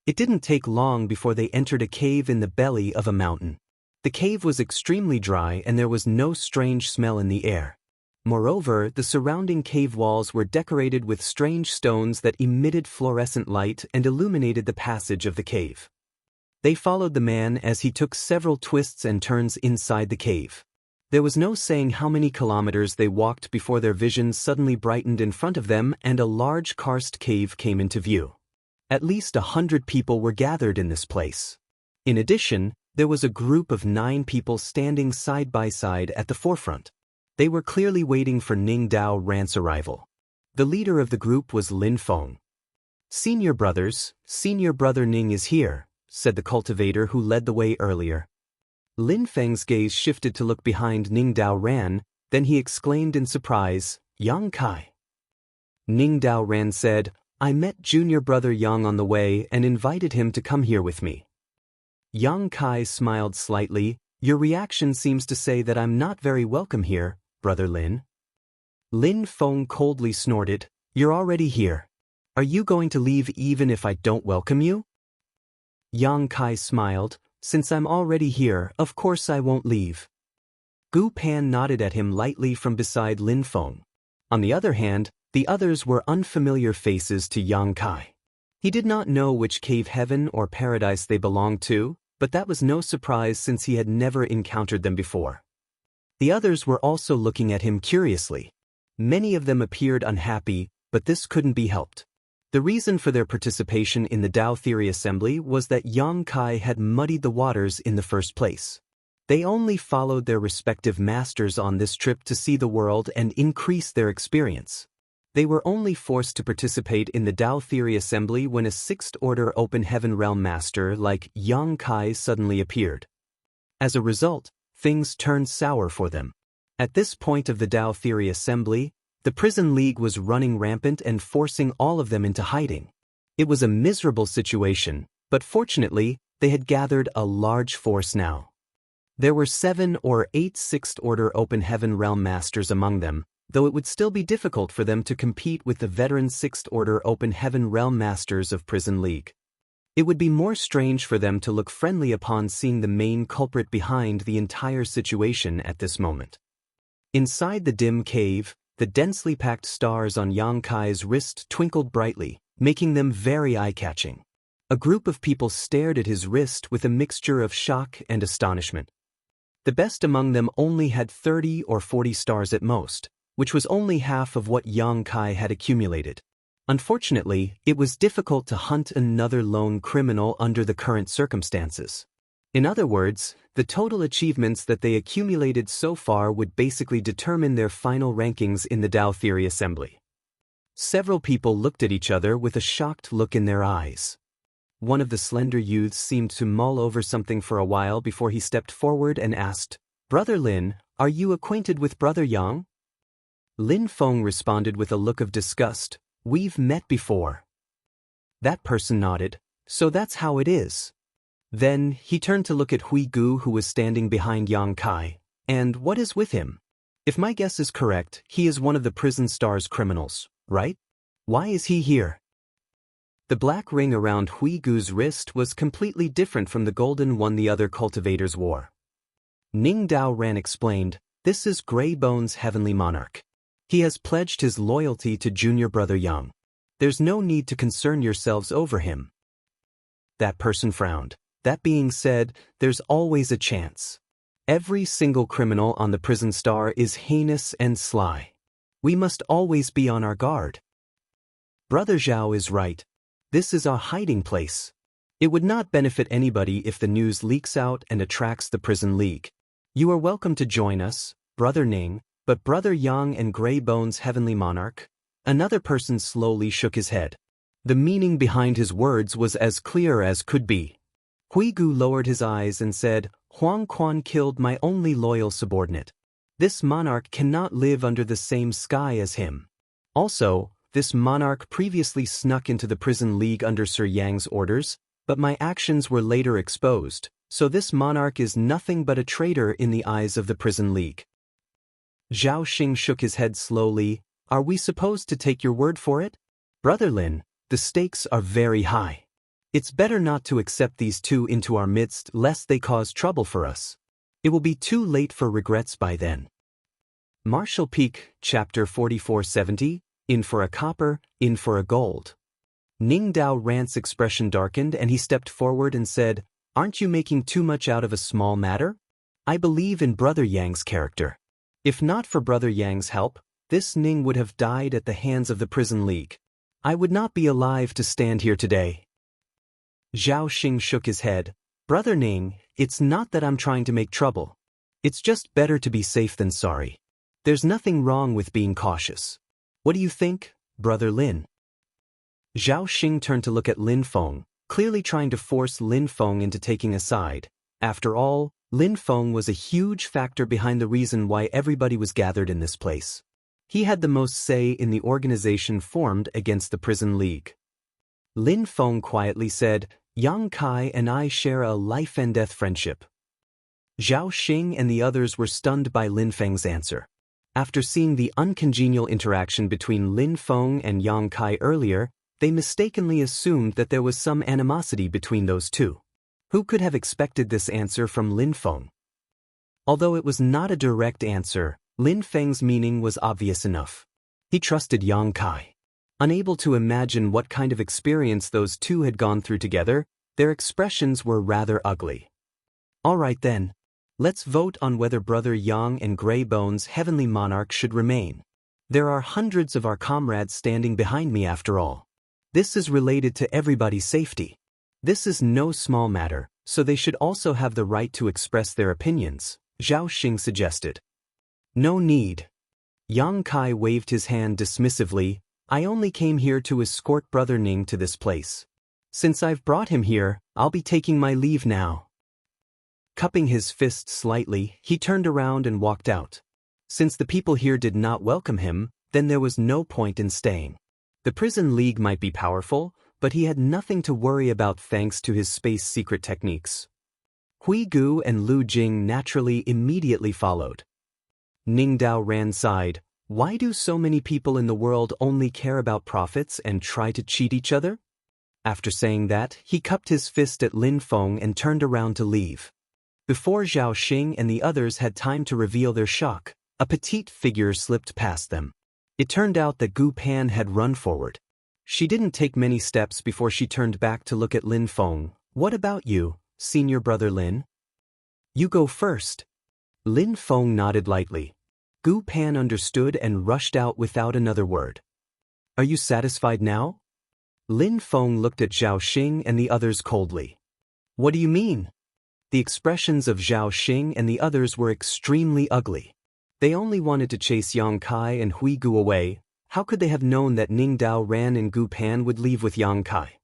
It didn't take long before they entered a cave in the belly of a mountain. The cave was extremely dry and there was no strange smell in the air. Moreover, the surrounding cave walls were decorated with strange stones that emitted fluorescent light and illuminated the passage of the cave. They followed the man as he took several twists and turns inside the cave. There was no saying how many kilometers they walked before their vision suddenly brightened in front of them and a large karst cave came into view. At least 100 people were gathered in this place. In addition, there was a group of 9 people standing side by side at the forefront. They were clearly waiting for Ning Dao Ran's arrival. The leader of the group was Lin Feng. "Senior brothers, Senior Brother Ning is here," said the cultivator who led the way earlier. Lin Feng's gaze shifted to look behind Ning Dao Ran, then he exclaimed in surprise, "Yang Kai." Ning Dao Ran said, "I met Junior Brother Yang on the way and invited him to come here with me." Yang Kai smiled slightly. "Your reaction seems to say that I'm not very welcome here, Brother Lin." Lin Feng coldly snorted, "You're already here. Are you going to leave even if I don't welcome you?" Yang Kai smiled, "Since I'm already here, of course I won't leave." Gu Pan nodded at him lightly from beside Lin Feng. On the other hand, the others were unfamiliar faces to Yang Kai. He did not know which cave heaven or paradise they belonged to, but that was no surprise since he had never encountered them before. The others were also looking at him curiously. Many of them appeared unhappy, but this couldn't be helped. The reason for their participation in the Tao Theory Assembly was that Yang Kai had muddied the waters in the first place. They only followed their respective masters on this trip to see the world and increase their experience. They were only forced to participate in the Tao Theory Assembly when a 6th Order Open Heaven Realm Master like Yang Kai suddenly appeared. As a result, things turned sour for them. At this point of the Tao Theory Assembly, the Prison League was running rampant and forcing all of them into hiding. It was a miserable situation, but fortunately, they had gathered a large force now. There were 7 or 8 6th Order Open Heaven Realm Masters among them, though it would still be difficult for them to compete with the veteran 6th Order Open Heaven Realm Masters of Prison League. It would be more strange for them to look friendly upon seeing the main culprit behind the entire situation at this moment. Inside the dim cave, the densely packed stars on Yang Kai's wrist twinkled brightly, making them very eye-catching. A group of people stared at his wrist with a mixture of shock and astonishment. The best among them only had 30 or 40 stars at most, which was only half of what Yang Kai had accumulated. Unfortunately, it was difficult to hunt another lone criminal under the current circumstances. In other words, the total achievements that they accumulated so far would basically determine their final rankings in the Tao Theory Assembly. Several people looked at each other with a shocked look in their eyes. One of the slender youths seemed to mull over something for a while before he stepped forward and asked, "Brother Lin, are you acquainted with Brother Yang?" Lin Feng responded with a look of disgust, "We've met before." That person nodded, "So that's how it is." Then, he turned to look at Hui Gu, who was standing behind Yang Kai. "And what is with him? If my guess is correct, he is one of the prison star's criminals, right? Why is he here?" The black ring around Hui Gu's wrist was completely different from the golden one the other cultivators wore. Ning Dao Ran explained, "This is Grey Bone's heavenly monarch. He has pledged his loyalty to junior brother Yang. There's no need to concern yourselves over him." That person frowned. "That being said, there's always a chance. Every single criminal on the prison star is heinous and sly. We must always be on our guard." Brother Zhao is right. This is our hiding place. It would not benefit anybody if the news leaks out and attracts the prison league. You are welcome to join us, Brother Ning, but Brother Yang and Grey Bone's heavenly monarch? Another person slowly shook his head. The meaning behind his words was as clear as could be. Hui Gu lowered his eyes and said, "Huang Quan killed my only loyal subordinate. This monarch cannot live under the same sky as him. Also, this monarch previously snuck into the prison league under Sir Yang's orders, but my actions were later exposed, so this monarch is nothing but a traitor in the eyes of the prison league." Zhao Xing shook his head slowly. "Are we supposed to take your word for it? Brother Lin, the stakes are very high. It's better not to accept these two into our midst lest they cause trouble for us. It will be too late for regrets by then." Martial Peak, Chapter 4470, In for a copper, in for a gold. Ning Dao Ran's expression darkened and he stepped forward and said, "Aren't you making too much out of a small matter? I believe in Brother Yang's character. If not for Brother Yang's help, this Ning would have died at the hands of the prison league. I would not be alive to stand here today." Zhao Xing shook his head. "Brother Ning, it's not that I'm trying to make trouble. It's just better to be safe than sorry. There's nothing wrong with being cautious. What do you think, Brother Lin?" Zhao Xing turned to look at Lin Feng, clearly trying to force Lin Feng into taking a side. After all, Lin Feng was a huge factor behind the reason why everybody was gathered in this place. He had the most say in the organization formed against the prison league. Lin Feng quietly said, "Yang Kai and I share a life-and-death friendship." Zhao Xing and the others were stunned by Lin Feng's answer. After seeing the uncongenial interaction between Lin Feng and Yang Kai earlier, they mistakenly assumed that there was some animosity between those two. Who could have expected this answer from Lin Feng? Although it was not a direct answer, Lin Feng's meaning was obvious enough. He trusted Yang Kai. Unable to imagine what kind of experience those two had gone through together, their expressions were rather ugly. "All right then. Let's vote on whether Brother Yang and Grey Bone's heavenly monarch should remain. There are hundreds of our comrades standing behind me after all. This is related to everybody's safety. This is no small matter, so they should also have the right to express their opinions," Zhao Xing suggested. "No need." Yang Kai waved his hand dismissively. "I only came here to escort Brother Ning to this place. Since I've brought him here, I'll be taking my leave now." Cupping his fist slightly, he turned around and walked out. Since the people here did not welcome him, then there was no point in staying. The prison league might be powerful, but he had nothing to worry about thanks to his space secret techniques. Hui Gu and Lu Jing naturally immediately followed. Ning Dao Ran sighed. "Why do so many people in the world only care about profits and try to cheat each other?" After saying that, he cupped his fist at Lin Feng and turned around to leave. Before Zhao Xing and the others had time to reveal their shock, a petite figure slipped past them. It turned out that Gu Pan had run forward. She didn't take many steps before she turned back to look at Lin Feng. "What about you, senior brother Lin? You go first." Lin Feng nodded lightly. Gu Pan understood and rushed out without another word. "Are you satisfied now?" Lin Feng looked at Zhao Xing and the others coldly. "What do you mean?" The expressions of Zhao Xing and the others were extremely ugly. They only wanted to chase Yang Kai and Hui Gu away. How could they have known that Ning Dao Ran and Gu Pan would leave with Yang Kai?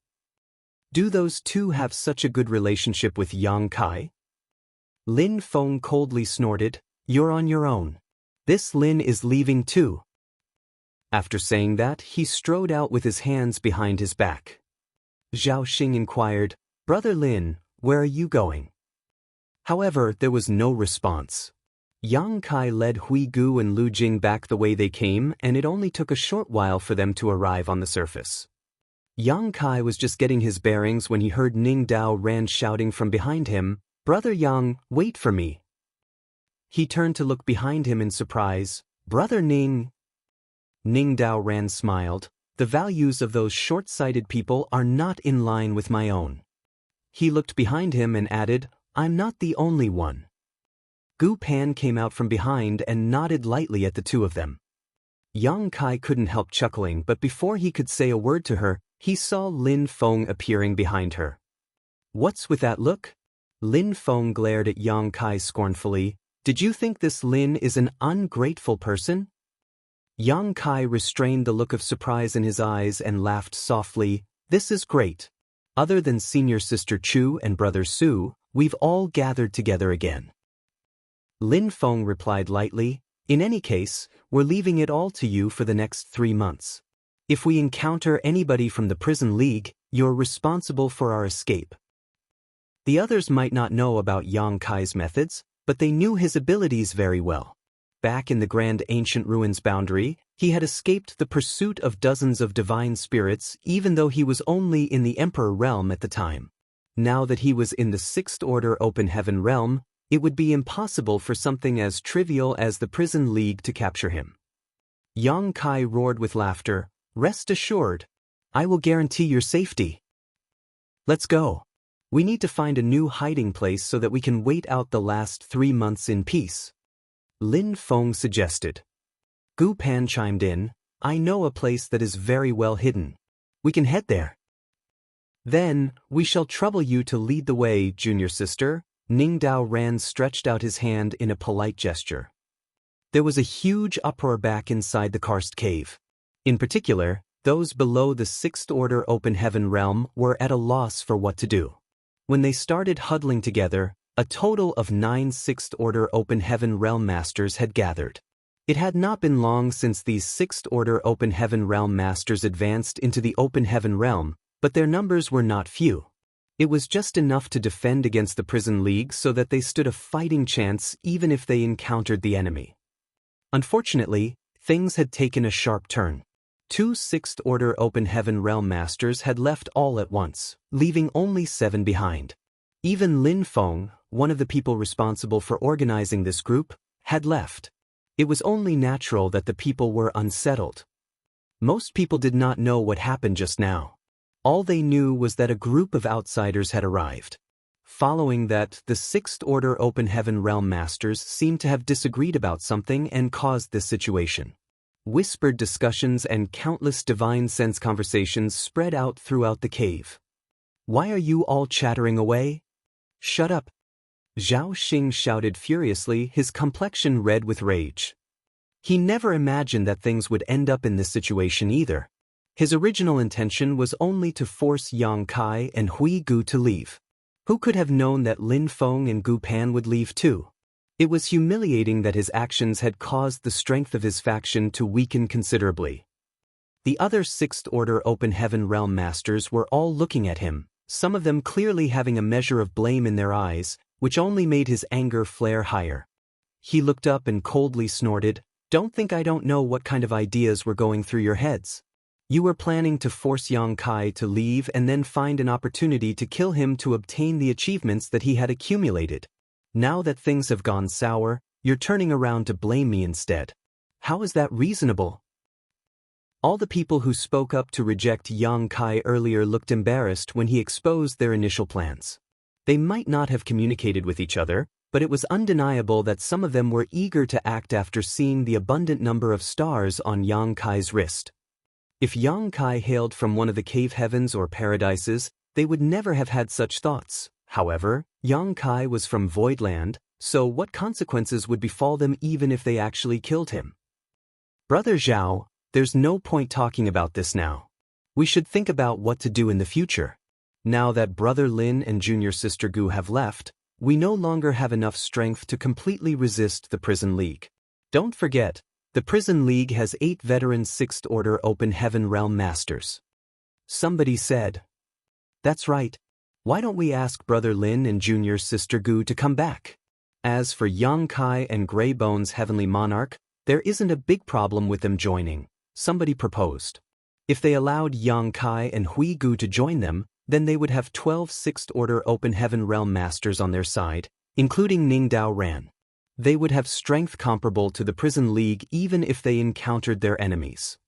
Do those two have such a good relationship with Yang Kai? Lin Feng coldly snorted, "You're on your own. This Lin is leaving too." After saying that, he strode out with his hands behind his back. Zhao Xing inquired, "Brother Lin, where are you going?" However, there was no response. Yang Kai led Hui Gu and Lu Jing back the way they came, and it only took a short while for them to arrive on the surface. Yang Kai was just getting his bearings when he heard Ning Dao Ran shouting from behind him, "Brother Yang, wait for me." He turned to look behind him in surprise. "Brother Ning." Ning Dao Ran smiled. "The values of those short-sighted people are not in line with my own." He looked behind him and added, "I'm not the only one." Gu Pan came out from behind and nodded lightly at the two of them. Yang Kai couldn't help chuckling, but before he could say a word to her, he saw Lin Feng appearing behind her. "What's with that look?" Lin Feng glared at Yang Kai scornfully. "Did you think this Lin is an ungrateful person?" Yang Kai restrained the look of surprise in his eyes and laughed softly. "This is great. Other than senior sister Chu and brother Su, we've all gathered together again." Lin Feng replied lightly, "In any case, we're leaving it all to you for the next 3 months. If we encounter anybody from the prison league, you're responsible for our escape." The others might not know about Yang Kai's methods, but they knew his abilities very well. Back in the Grand Ancient Ruins boundary, he had escaped the pursuit of dozens of divine spirits even though he was only in the Emperor realm at the time. Now that he was in the Sixth Order Open Heaven realm, it would be impossible for something as trivial as the Prison League to capture him. Yang Kai roared with laughter, "Rest assured, I will guarantee your safety. Let's go. We need to find a new hiding place so that we can wait out the last 3 months in peace." Lin Feng suggested. Gu Pan chimed in, "I know a place that is very well hidden. We can head there. Then, we shall trouble you to lead the way, junior sister." Ning Dao Ran stretched out his hand in a polite gesture. There was a huge uproar back inside the karst cave. In particular, those below the Sixth Order Open Heaven realm were at a loss for what to do. When they started huddling together, a total of 9 Sixth Order Open Heaven realm masters had gathered. It had not been long since these Sixth Order Open Heaven realm masters advanced into the Open Heaven realm, but their numbers were not few. It was just enough to defend against the Prison League so that they stood a fighting chance even if they encountered the enemy. Unfortunately, things had taken a sharp turn. 2 Sixth Order Open Heaven realm masters had left all at once, leaving only 7 behind. Even Lin Feng, one of the people responsible for organizing this group, had left. It was only natural that the people were unsettled. Most people did not know what happened just now. All they knew was that a group of outsiders had arrived. Following that, the Sixth Order Open Heaven realm masters seemed to have disagreed about something and caused this situation. Whispered discussions and countless divine sense conversations spread out throughout the cave. "Why are you all chattering away? Shut up!" Zhao Xing shouted furiously, his complexion red with rage. He never imagined that things would end up in this situation either. His original intention was only to force Yang Kai and Hui Gu to leave. Who could have known that Lin Feng and Gu Pan would leave too? It was humiliating that his actions had caused the strength of his faction to weaken considerably. The other Sixth Order Open Heaven realm masters were all looking at him, some of them clearly having a measure of blame in their eyes, which only made his anger flare higher. He looked up and coldly snorted, "Don't think I don't know what kind of ideas were going through your heads. You were planning to force Yang Kai to leave and then find an opportunity to kill him to obtain the achievements that he had accumulated. Now that things have gone sour, you're turning around to blame me instead. How is that reasonable? All the people who spoke up to reject Yang Kai earlier looked embarrassed when he exposed their initial plans. They might not have communicated with each other, but it was undeniable that some of them were eager to act after seeing the abundant number of stars on Yang Kai's wrist. If Yang Kai hailed from one of the cave heavens or paradises, they would never have had such thoughts. However, Yang Kai was from Voidland, so what consequences would befall them even if they actually killed him? Brother Zhao, there's no point talking about this now. We should think about what to do in the future. Now that Brother Lin and Junior Sister Gu have left, we no longer have enough strength to completely resist the Prison League. Don't forget, the Prison League has 8 veteran 6th Order Open Heaven Realm Masters. Somebody said. That's right. Why don't we ask Brother Lin and Junior Sister Gu to come back? As for Yang Kai and Grey Bones Heavenly Monarch, there isn't a big problem with them joining, somebody proposed. If they allowed Yang Kai and Hui Gu to join them, then they would have 12 6th Order Open Heaven Realm Masters on their side, including Ning Dao Ran. They would have strength comparable to the Prison League even if they encountered their enemies.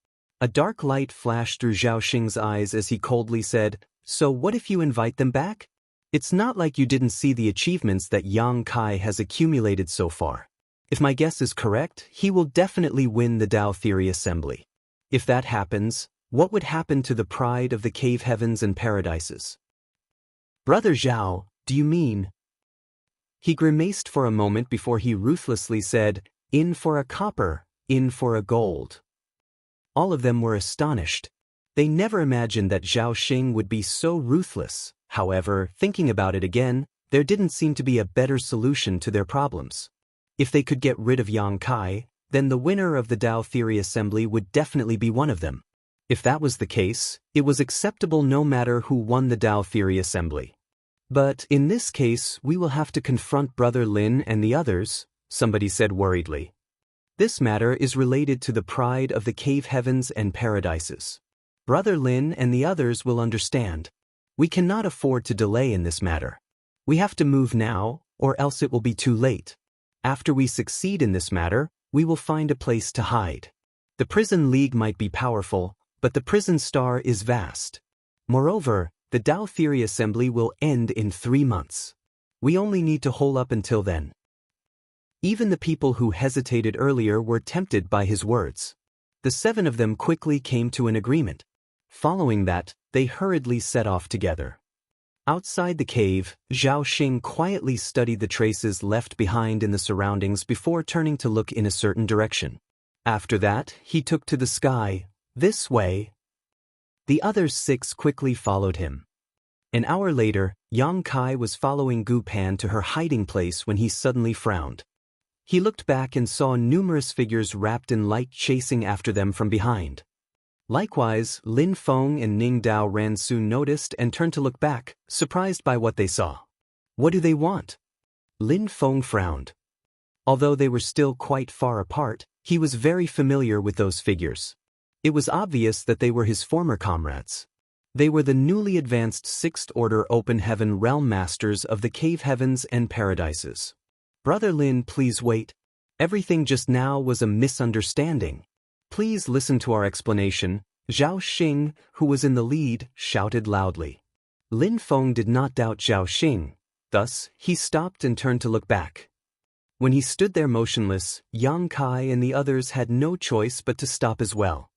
A dark light flashed through Zhao Xing's eyes as he coldly said, "So what if you invite them back? It's not like you didn't see the achievements that Yang Kai has accumulated so far. If my guess is correct, he will definitely win the Dao Theory Assembly. If that happens, what would happen to the pride of the cave heavens and paradises?" Brother Zhao, do you mean? He grimaced for a moment before he ruthlessly said, "In for a copper, in for a gold." All of them were astonished. They never imagined that Zhao Xing would be so ruthless. However, thinking about it again, there didn't seem to be a better solution to their problems. If they could get rid of Yang Kai, then the winner of the Dao Theory Assembly would definitely be one of them. If that was the case, it was acceptable no matter who won the Dao Theory Assembly. But in this case, we will have to confront Brother Lin and the others, somebody said worriedly. This matter is related to the pride of the cave heavens and paradises. Brother Lin and the others will understand. We cannot afford to delay in this matter. We have to move now, or else it will be too late. After we succeed in this matter, we will find a place to hide. The Prison League might be powerful, but the Prison Star is vast. Moreover, the Dao Theory Assembly will end in 3 months. We only need to hold up until then. Even the people who hesitated earlier were tempted by his words. The 7 of them quickly came to an agreement. Following that, they hurriedly set off together. Outside the cave, Zhao Xing quietly studied the traces left behind in the surroundings before turning to look in a certain direction. After that, he took to the sky. "This way." The other 6 quickly followed him. An hour later, Yang Kai was following Gu Pan to her hiding place when he suddenly frowned. He looked back and saw numerous figures wrapped in light chasing after them from behind. Likewise, Lin Feng and Ning Dao Ran soon noticed and turned to look back, surprised by what they saw. "What do they want?" Lin Feng frowned. Although they were still quite far apart, he was very familiar with those figures. It was obvious that they were his former comrades. They were the newly advanced 6th Order Open Heaven Realm Masters of the Cave Heavens and Paradises. "Brother Lin, please wait. Everything just now was a misunderstanding. Please listen to our explanation," Zhao Xing, who was in the lead, shouted loudly. Lin Feng did not doubt Zhao Xing. Thus, he stopped and turned to look back. When he stood there motionless, Yang Kai and the others had no choice but to stop as well.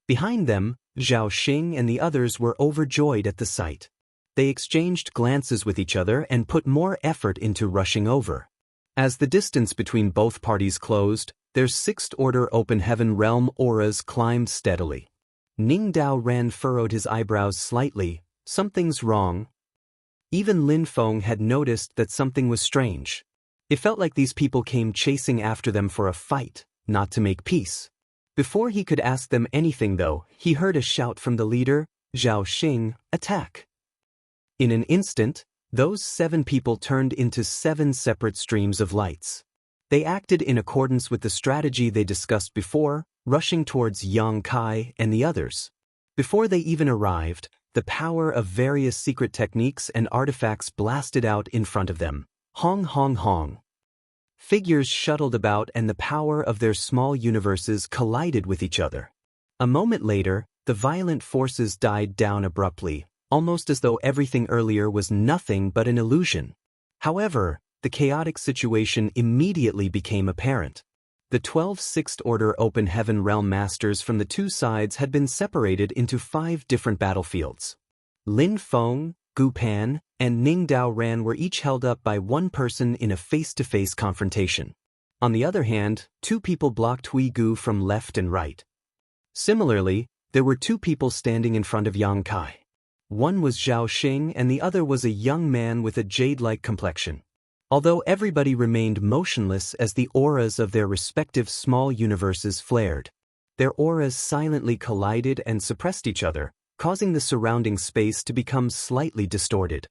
Behind them, Zhao Xing and the others were overjoyed at the sight. They exchanged glances with each other and put more effort into rushing over. As the distance between both parties closed, their 6th Order Open Heaven Realm auras climbed steadily. Ning Dao Ran furrowed his eyebrows slightly. Something's wrong. Even Lin Feng had noticed that something was strange. It felt like these people came chasing after them for a fight, not to make peace. Before he could ask them anything though, he heard a shout from the leader, Zhao Xing, "Attack!" In an instant, those 7 people turned into 7 separate streams of lights. They acted in accordance with the strategy they discussed before, rushing towards Yang Kai and the others. Before they even arrived, the power of various secret techniques and artifacts blasted out in front of them. Hong hong hong. Figures shuttled about and the power of their small universes collided with each other. A moment later, the violent forces died down abruptly, almost as though everything earlier was nothing but an illusion. However, the chaotic situation immediately became apparent. The 12 Sixth Order Open Heaven Realm Masters from the two sides had been separated into 5 different battlefields. Lin Feng, Gu Pan, and Ning Dao Ran were each held up by one person in a face-to-face confrontation. On the other hand, 2 people blocked Hui Gu from left and right. Similarly, there were 2 people standing in front of Yang Kai. One was Zhao Xing and the other was a young man with a jade-like complexion. Although everybody remained motionless as the auras of their respective small universes flared, their auras silently collided and suppressed each other, causing the surrounding space to become slightly distorted.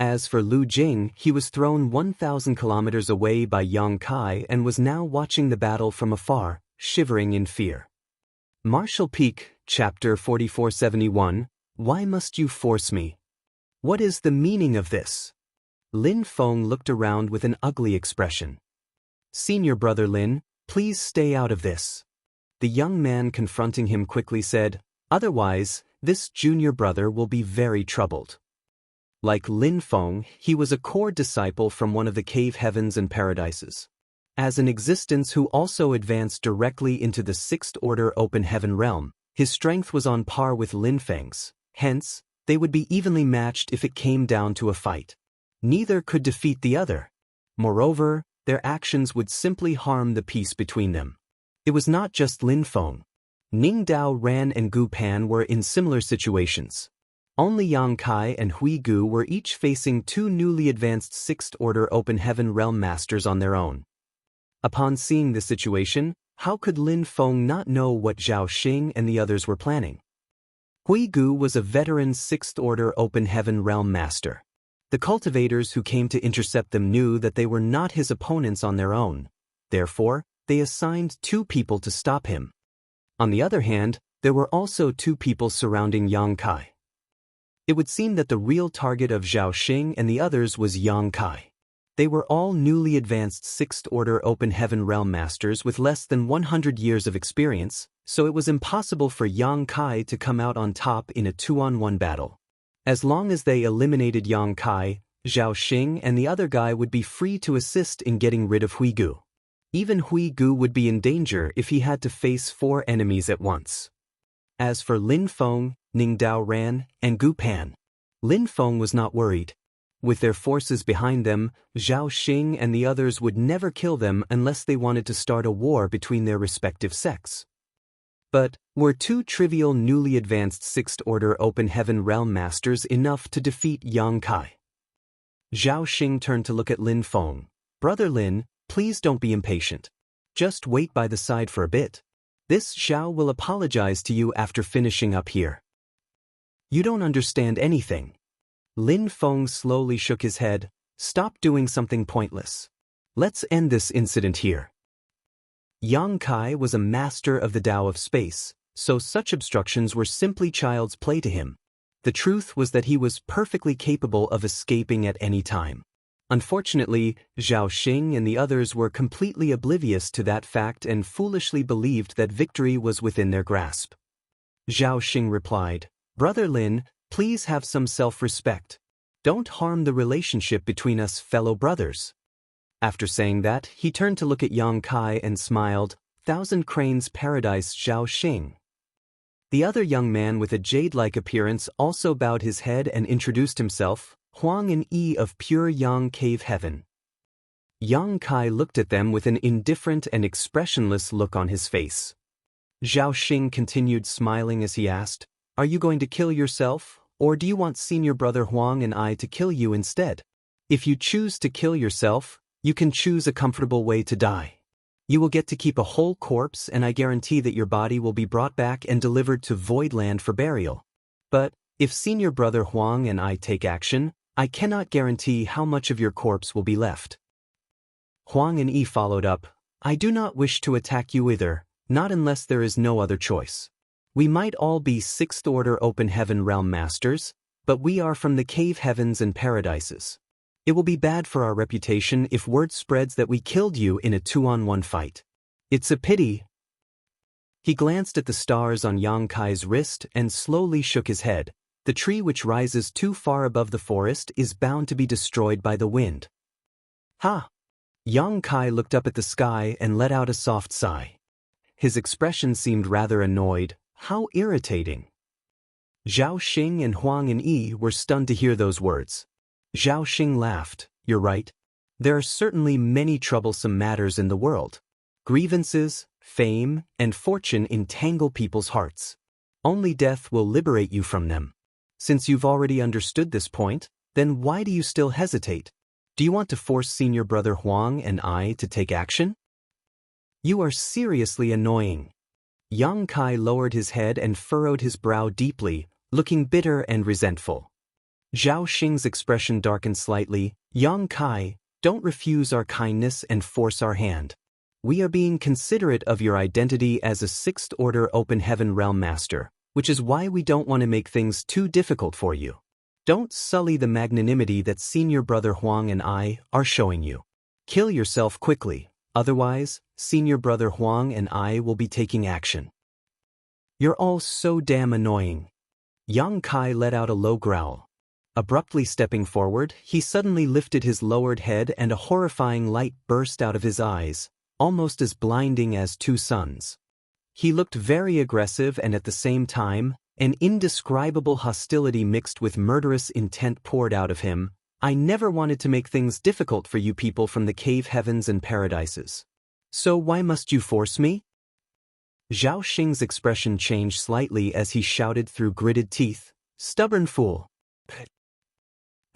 As for Lu Jing, he was thrown 1,000 kilometers away by Yang Kai and was now watching the battle from afar, shivering in fear. Martial Peak, Chapter 4471, Why Must You Force Me? What is the meaning of this? Lin Feng looked around with an ugly expression. Senior brother Lin, please stay out of this. The young man confronting him quickly said, otherwise, this junior brother will be very troubled. Like Lin Feng, he was a core disciple from one of the cave heavens and paradises. As an existence who also advanced directly into the Sixth Order Open Heaven realm, his strength was on par with Lin Feng's, hence, they would be evenly matched if it came down to a fight. Neither could defeat the other. Moreover, their actions would simply harm the peace between them. It was not just Lin Feng. Ning Dao Ran and Gu Pan were in similar situations. Only Yang Kai and Hui Gu were each facing 2 newly advanced Sixth Order Open Heaven Realm Masters on their own. Upon seeing the situation, how could Lin Feng not know what Zhao Xing and the others were planning? Hui Gu was a veteran Sixth Order Open Heaven Realm Master. The cultivators who came to intercept them knew that they were not his opponents on their own. Therefore, they assigned 2 people to stop him. On the other hand, there were also 2 people surrounding Yang Kai. It would seem that the real target of Zhao Xing and the others was Yang Kai. They were all newly advanced Sixth Order Open Heaven Realm Masters with less than 100 years of experience, so it was impossible for Yang Kai to come out on top in a 2-on-1 battle. As long as they eliminated Yang Kai, Zhao Xing and the other guy would be free to assist in getting rid of Hui Gu. Even Hui Gu would be in danger if he had to face 4 enemies at once. As for Lin Feng, Ning Dao Ran, and Gu Pan, Lin Feng was not worried. With their forces behind them, Zhao Xing and the others would never kill them unless they wanted to start a war between their respective sects. But, were 2 trivial newly advanced Sixth Order Open Heaven Realm Masters enough to defeat Yang Kai? Zhao Xing turned to look at Lin Feng. Brother Lin, please don't be impatient. Just wait by the side for a bit. This Zhao will apologize to you after finishing up here. You don't understand anything. Lin Feng slowly shook his head. Stop doing something pointless. Let's end this incident here. Yang Kai was a master of the Tao of space, so such obstructions were simply child's play to him. The truth was that he was perfectly capable of escaping at any time. Unfortunately, Zhao Xing and the others were completely oblivious to that fact and foolishly believed that victory was within their grasp. Zhao Xing replied, Brother Lin, please have some self-respect. Don't harm the relationship between us fellow brothers. After saying that, he turned to look at Yang Kai and smiled, Thousand Cranes Paradise Zhao Xing. The other young man with a jade-like appearance also bowed his head and introduced himself, Huang and Yi of Pure Yang Cave Heaven. Yang Kai looked at them with an indifferent and expressionless look on his face. Zhao Xing continued smiling as he asked, Are you going to kill yourself, or do you want senior brother Huang and I to kill you instead? If you choose to kill yourself, you can choose a comfortable way to die. You will get to keep a whole corpse and I guarantee that your body will be brought back and delivered to Voidland for burial. But, if senior brother Huang and I take action, I cannot guarantee how much of your corpse will be left. Huang and Yi followed up, I do not wish to attack you either, not unless there is no other choice. We might all be sixth-order open heaven realm masters, but we are from the cave heavens and paradises. It will be bad for our reputation if word spreads that we killed you in a 2-on-1 fight. It's a pity. He glanced at the stars on Yang Kai's wrist and slowly shook his head. The tree which rises too far above the forest is bound to be destroyed by the wind. Ha! Yang Kai looked up at the sky and let out a soft sigh. His expression seemed rather annoyed. How irritating. Zhao Xing and Huang and Yi were stunned to hear those words. Zhao Xing laughed. You're right. There are certainly many troublesome matters in the world. Grievances, fame, and fortune entangle people's hearts. Only death will liberate you from them. Since you've already understood this point, then why do you still hesitate? Do you want to force senior brother Huang and I to take action? You are seriously annoying. Yang Kai lowered his head and furrowed his brow deeply, looking bitter and resentful. Zhao Xing's expression darkened slightly. Yang Kai, don't refuse our kindness and force our hand. We are being considerate of your identity as a sixth-order open heaven realm master, which is why we don't want to make things too difficult for you. Don't sully the magnanimity that senior brother Huang and I are showing you. Kill yourself quickly, otherwise, senior brother Huang and I will be taking action. You're all so damn annoying. Yang Kai let out a low growl. Abruptly stepping forward, he suddenly lifted his lowered head and a horrifying light burst out of his eyes, almost as blinding as two suns. He looked very aggressive and at the same time, an indescribable hostility mixed with murderous intent poured out of him. I never wanted to make things difficult for you people from the cave heavens and paradises. So why must you force me? Zhao Xing's expression changed slightly as he shouted through gritted teeth, Stubborn fool.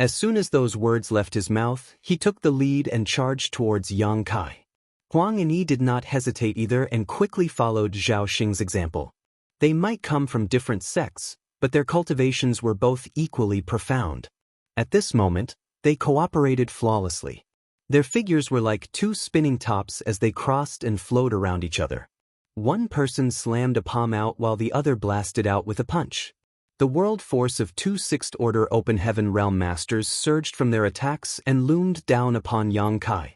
As soon as those words left his mouth, he took the lead and charged towards Yang Kai. Huang and Yi did not hesitate either and quickly followed Zhao Xing's example. They might come from different sects, but their cultivations were both equally profound. At this moment, they cooperated flawlessly. Their figures were like two spinning tops as they crossed and flowed around each other. One person slammed a palm out while the other blasted out with a punch. The world force of two sixth-order open heaven realm masters surged from their attacks and loomed down upon Yang Kai.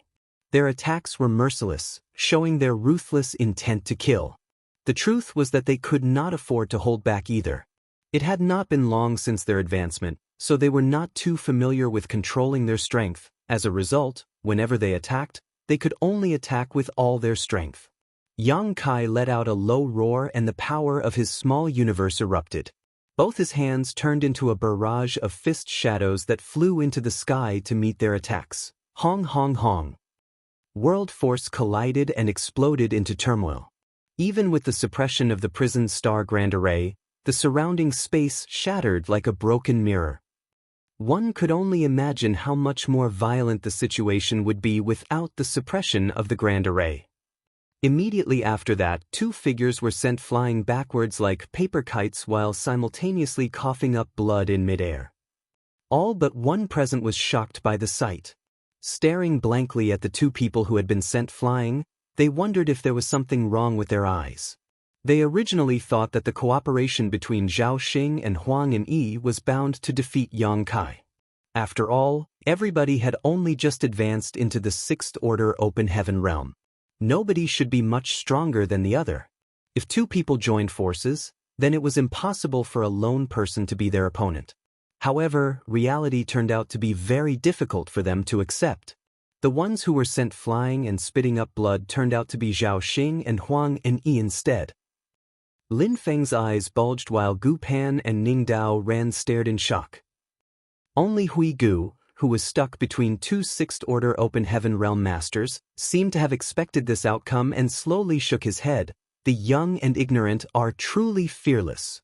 Their attacks were merciless, showing their ruthless intent to kill. The truth was that they could not afford to hold back either. It had not been long since their advancement, so they were not too familiar with controlling their strength. As a result, whenever they attacked, they could only attack with all their strength. Yang Kai let out a low roar and the power of his small universe erupted. Both his hands turned into a barrage of fist shadows that flew into the sky to meet their attacks. Hong hong hong. World force collided and exploded into turmoil. Even with the suppression of the prison's star grand array, the surrounding space shattered like a broken mirror. One could only imagine how much more violent the situation would be without the suppression of the grand array. Immediately after that, two figures were sent flying backwards like paper kites while simultaneously coughing up blood in midair. All but one present was shocked by the sight. Staring blankly at the two people who had been sent flying, they wondered if there was something wrong with their eyes. They originally thought that the cooperation between Zhao Xing and Huang and Yi was bound to defeat Yang Kai. After all, everybody had only just advanced into the sixth-order open heaven realm. Nobody should be much stronger than the other. If two people joined forces, then it was impossible for a lone person to be their opponent. However, reality turned out to be very difficult for them to accept. The ones who were sent flying and spitting up blood turned out to be Zhao Xing and Huang and Yi instead. Lin Feng's eyes bulged while Gu Pan and Ning Dao Ran stared in shock. Only Hui Gu, who was stuck between two sixth-order open heaven realm masters, seemed to have expected this outcome and slowly shook his head. The young and ignorant are truly fearless.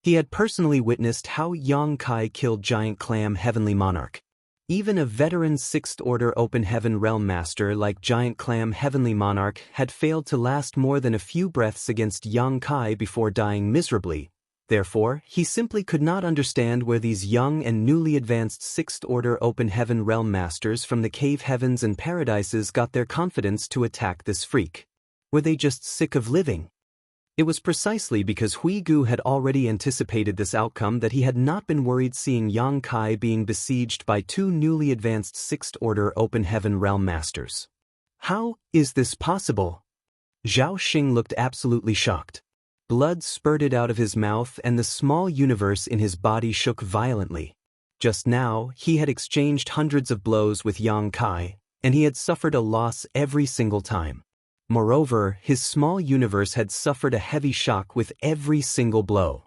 He had personally witnessed how Yang Kai killed Giant Clam Heavenly Monarch. Even a veteran sixth-order open heaven realm master like Giant Clam Heavenly Monarch had failed to last more than a few breaths against Yang Kai before dying miserably. Therefore, he simply could not understand where these young and newly advanced sixth-order open heaven realm masters from the cave heavens and paradises got their confidence to attack this freak. Were they just sick of living? It was precisely because Hui Gu had already anticipated this outcome that he had not been worried seeing Yang Kai being besieged by two newly advanced 6th Order Open Heaven Realm Masters. How is this possible? Zhao Xing looked absolutely shocked. Blood spurted out of his mouth and the small universe in his body shook violently. Just now, he had exchanged hundreds of blows with Yang Kai, and he had suffered a loss every single time. Moreover, his small universe had suffered a heavy shock with every single blow.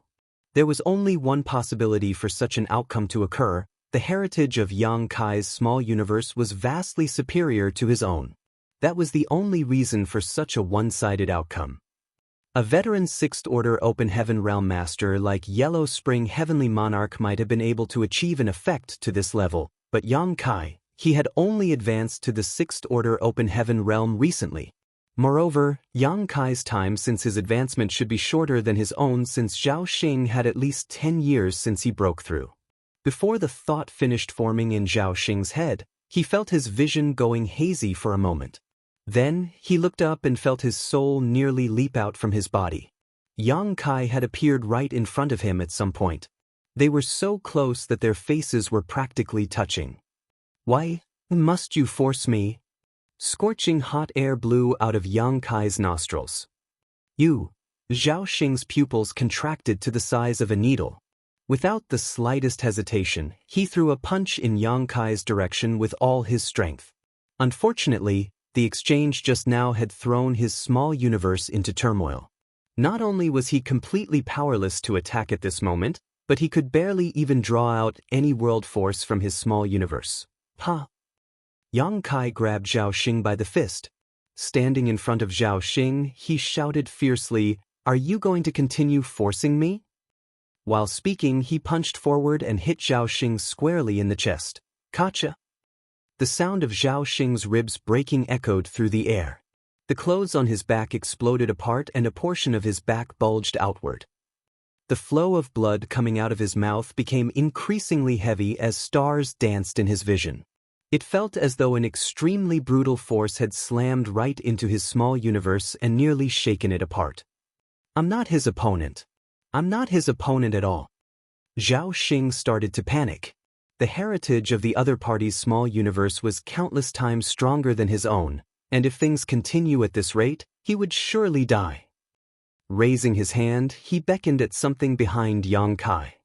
There was only one possibility for such an outcome to occur: the heritage of Yang Kai's small universe was vastly superior to his own. That was the only reason for such a one-sided outcome. A veteran 6th Order Open Heaven Realm Master like Yellow Spring Heavenly Monarch might have been able to achieve an effect to this level, but Yang Kai, he had only advanced to the 6th Order Open Heaven Realm recently. Moreover, Yang Kai's time since his advancement should be shorter than his own since Zhao Xing had at least 10 years since he broke through. Before the thought finished forming in Zhao Xing's head, he felt his vision going hazy for a moment. Then, he looked up and felt his soul nearly leap out from his body. Yang Kai had appeared right in front of him at some point. They were so close that their faces were practically touching. "Why must you force me?" Scorching hot air blew out of Yang Kai's nostrils. "You." Zhao Xing's pupils contracted to the size of a needle. Without the slightest hesitation, he threw a punch in Yang Kai's direction with all his strength. Unfortunately, the exchange just now had thrown his small universe into turmoil. Not only was he completely powerless to attack at this moment, but he could barely even draw out any world force from his small universe. "Ha!" Yang Kai grabbed Zhao Xing by the fist. Standing in front of Zhao Xing, he shouted fiercely, "Are you going to continue forcing me?" While speaking, he punched forward and hit Zhao Xing squarely in the chest. "Gotcha!" The sound of Zhao Xing's ribs breaking echoed through the air. The clothes on his back exploded apart and a portion of his back bulged outward. The flow of blood coming out of his mouth became increasingly heavy as stars danced in his vision. It felt as though an extremely brutal force had slammed right into his small universe and nearly shaken it apart. "I'm not his opponent. I'm not his opponent at all." Zhao Xing started to panic. The heritage of the other party's small universe was countless times stronger than his own, and if things continue at this rate, he would surely die. Raising his hand, he beckoned at something behind Yang Kai.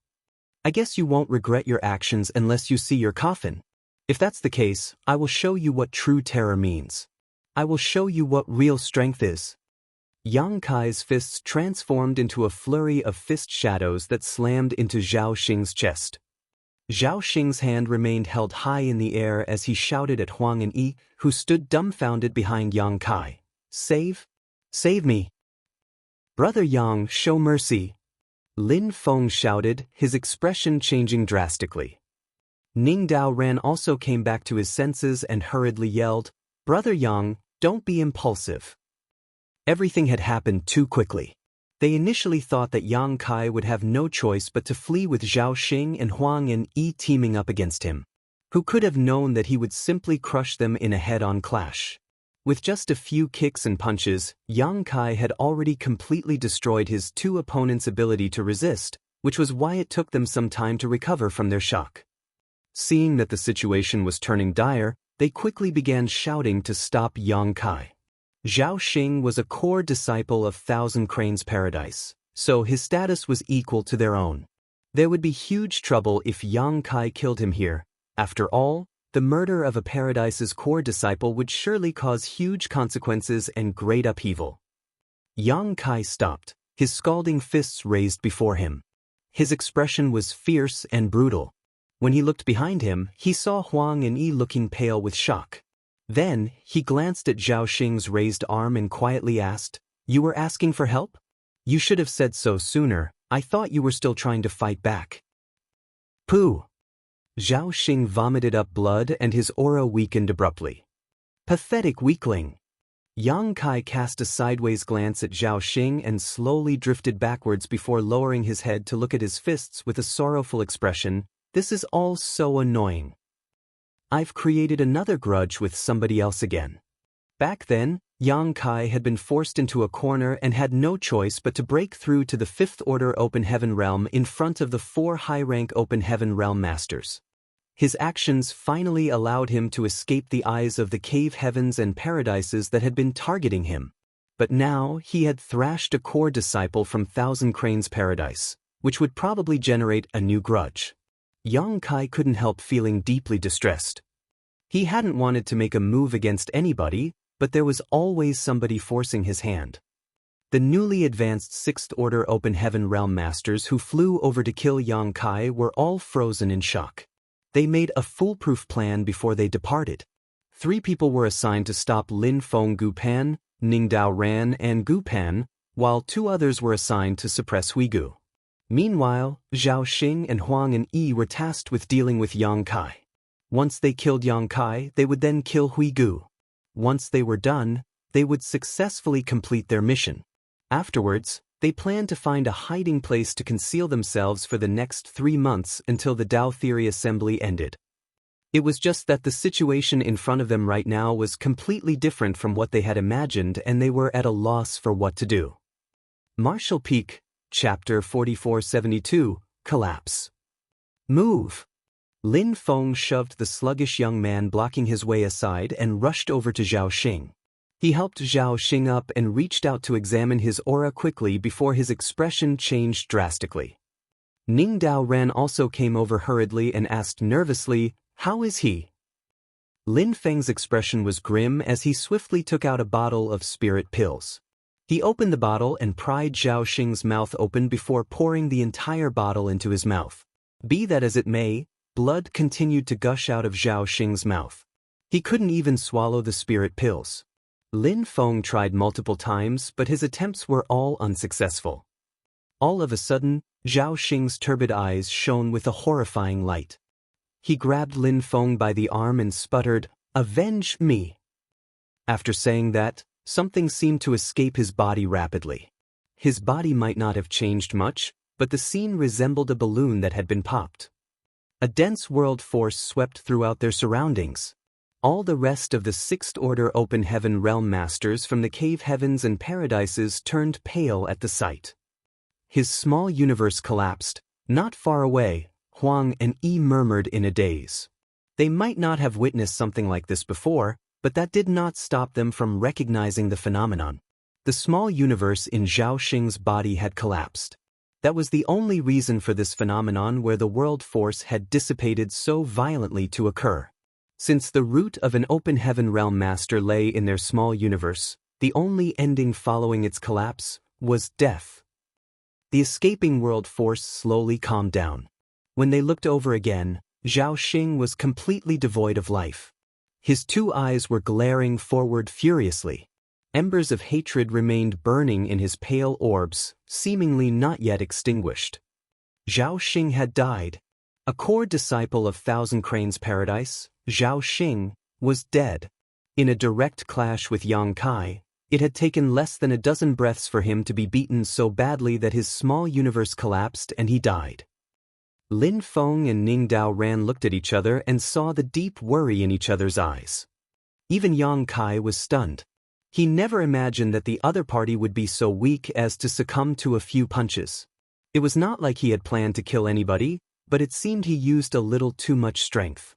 "I guess you won't regret your actions unless you see your coffin. If that's the case, I will show you what true terror means. I will show you what real strength is." Yang Kai's fists transformed into a flurry of fist shadows that slammed into Zhao Xing's chest. Zhao Xing's hand remained held high in the air as he shouted at Huang and Yi, who stood dumbfounded behind Yang Kai. Save me! Brother Yang, show mercy!" Lin Feng shouted, his expression changing drastically. Ning Dao Ran also came back to his senses and hurriedly yelled, "Brother Yang, don't be impulsive." Everything had happened too quickly. They initially thought that Yang Kai would have no choice but to flee with Zhao Xing and Huang and Yi teaming up against him. Who could have known that he would simply crush them in a head-on clash? With just a few kicks and punches, Yang Kai had already completely destroyed his two opponents' ability to resist, which was why it took them some time to recover from their shock. Seeing that the situation was turning dire, they quickly began shouting to stop Yang Kai. Zhao Xing was a core disciple of Thousand Cranes Paradise, so his status was equal to their own. There would be huge trouble if Yang Kai killed him here. After all, the murder of a Paradise's core disciple would surely cause huge consequences and great upheaval. Yang Kai stopped, his scalding fists raised before him. His expression was fierce and brutal. When he looked behind him, he saw Huang and Yi looking pale with shock. Then, he glanced at Zhao Xing's raised arm and quietly asked, "You were asking for help? You should have said so sooner. I thought you were still trying to fight back." "Pooh!" Zhao Xing vomited up blood and his aura weakened abruptly. "Pathetic weakling." Yang Kai cast a sideways glance at Zhao Xing and slowly drifted backwards before lowering his head to look at his fists with a sorrowful expression. "This is all so annoying. I've created another grudge with somebody else again. Back then, Yang Kai had been forced into a corner and had no choice but to break through to the Fifth Order Open Heaven Realm in front of the 4 high-rank Open Heaven Realm Masters. His actions finally allowed him to escape the eyes of the cave heavens and paradises that had been targeting him. But now he had thrashed a core disciple from Thousand Cranes Paradise, which would probably generate a new grudge. Yang Kai couldn't help feeling deeply distressed. He hadn't wanted to make a move against anybody, but there was always somebody forcing his hand. The newly advanced Sixth Order Open Heaven Realm Masters who flew over to kill Yang Kai were all frozen in shock. They made a foolproof plan before they departed. 3 people were assigned to stop Lin Feng Gupan, Ning Dao Ran and Gu Pan, while 2 others were assigned to suppress Huigu. Meanwhile, Zhao Xing and Huang and Yi were tasked with dealing with Yang Kai. Once they killed Yang Kai, they would then kill Huigu. Once they were done, they would successfully complete their mission. Afterwards, they planned to find a hiding place to conceal themselves for the next 3 months until the Tao Theory Assembly ended. It was just that the situation in front of them right now was completely different from what they had imagined, and they were at a loss for what to do. Martial Peak, Chapter 4472, Collapse. Move! Lin Feng shoved the sluggish young man blocking his way aside and rushed over to Zhao Xing. He helped Zhao Xing up and reached out to examine his aura quickly before his expression changed drastically. Ning Dao Ran also came over hurriedly and asked nervously, "How is he?" Lin Feng's expression was grim as he swiftly took out a bottle of spirit pills. He opened the bottle and pried Zhao Xing's mouth open before pouring the entire bottle into his mouth. Be that as it may, blood continued to gush out of Zhao Xing's mouth. He couldn't even swallow the spirit pills. Lin Feng tried multiple times, but his attempts were all unsuccessful. All of a sudden, Zhao Xing's turbid eyes shone with a horrifying light. He grabbed Lin Feng by the arm and sputtered, "Avenge me!" After saying that, something seemed to escape his body rapidly. His body might not have changed much, but the scene resembled a balloon that had been popped. A dense world force swept throughout their surroundings. All the rest of the Sixth Order Open Heaven Realm Masters from the cave heavens and paradises turned pale at the sight. His small universe collapsed. Not far away, Huang and Yi murmured in a daze. They might not have witnessed something like this before, but that did not stop them from recognizing the phenomenon. The small universe in Zhao Xing's body had collapsed. That was the only reason for this phenomenon where the world force had dissipated so violently to occur. Since the root of an Open Heaven Realm Master lay in their small universe, the only ending following its collapse was death. The escaping world force slowly calmed down. When they looked over again, Zhao Xing was completely devoid of life. His 2 eyes were glaring forward furiously. Embers of hatred remained burning in his pale orbs, seemingly not yet extinguished. Zhao Xing had died. A core disciple of Thousand Cranes Paradise, Zhao Xing, was dead. In a direct clash with Yang Kai, it had taken less than a dozen breaths for him to be beaten so badly that his small universe collapsed and he died. Lin Feng and Ning Dao Ran looked at each other and saw the deep worry in each other's eyes. Even Yang Kai was stunned. He never imagined that the other party would be so weak as to succumb to a few punches. It was not like he had planned to kill anybody, but it seemed he used a little too much strength.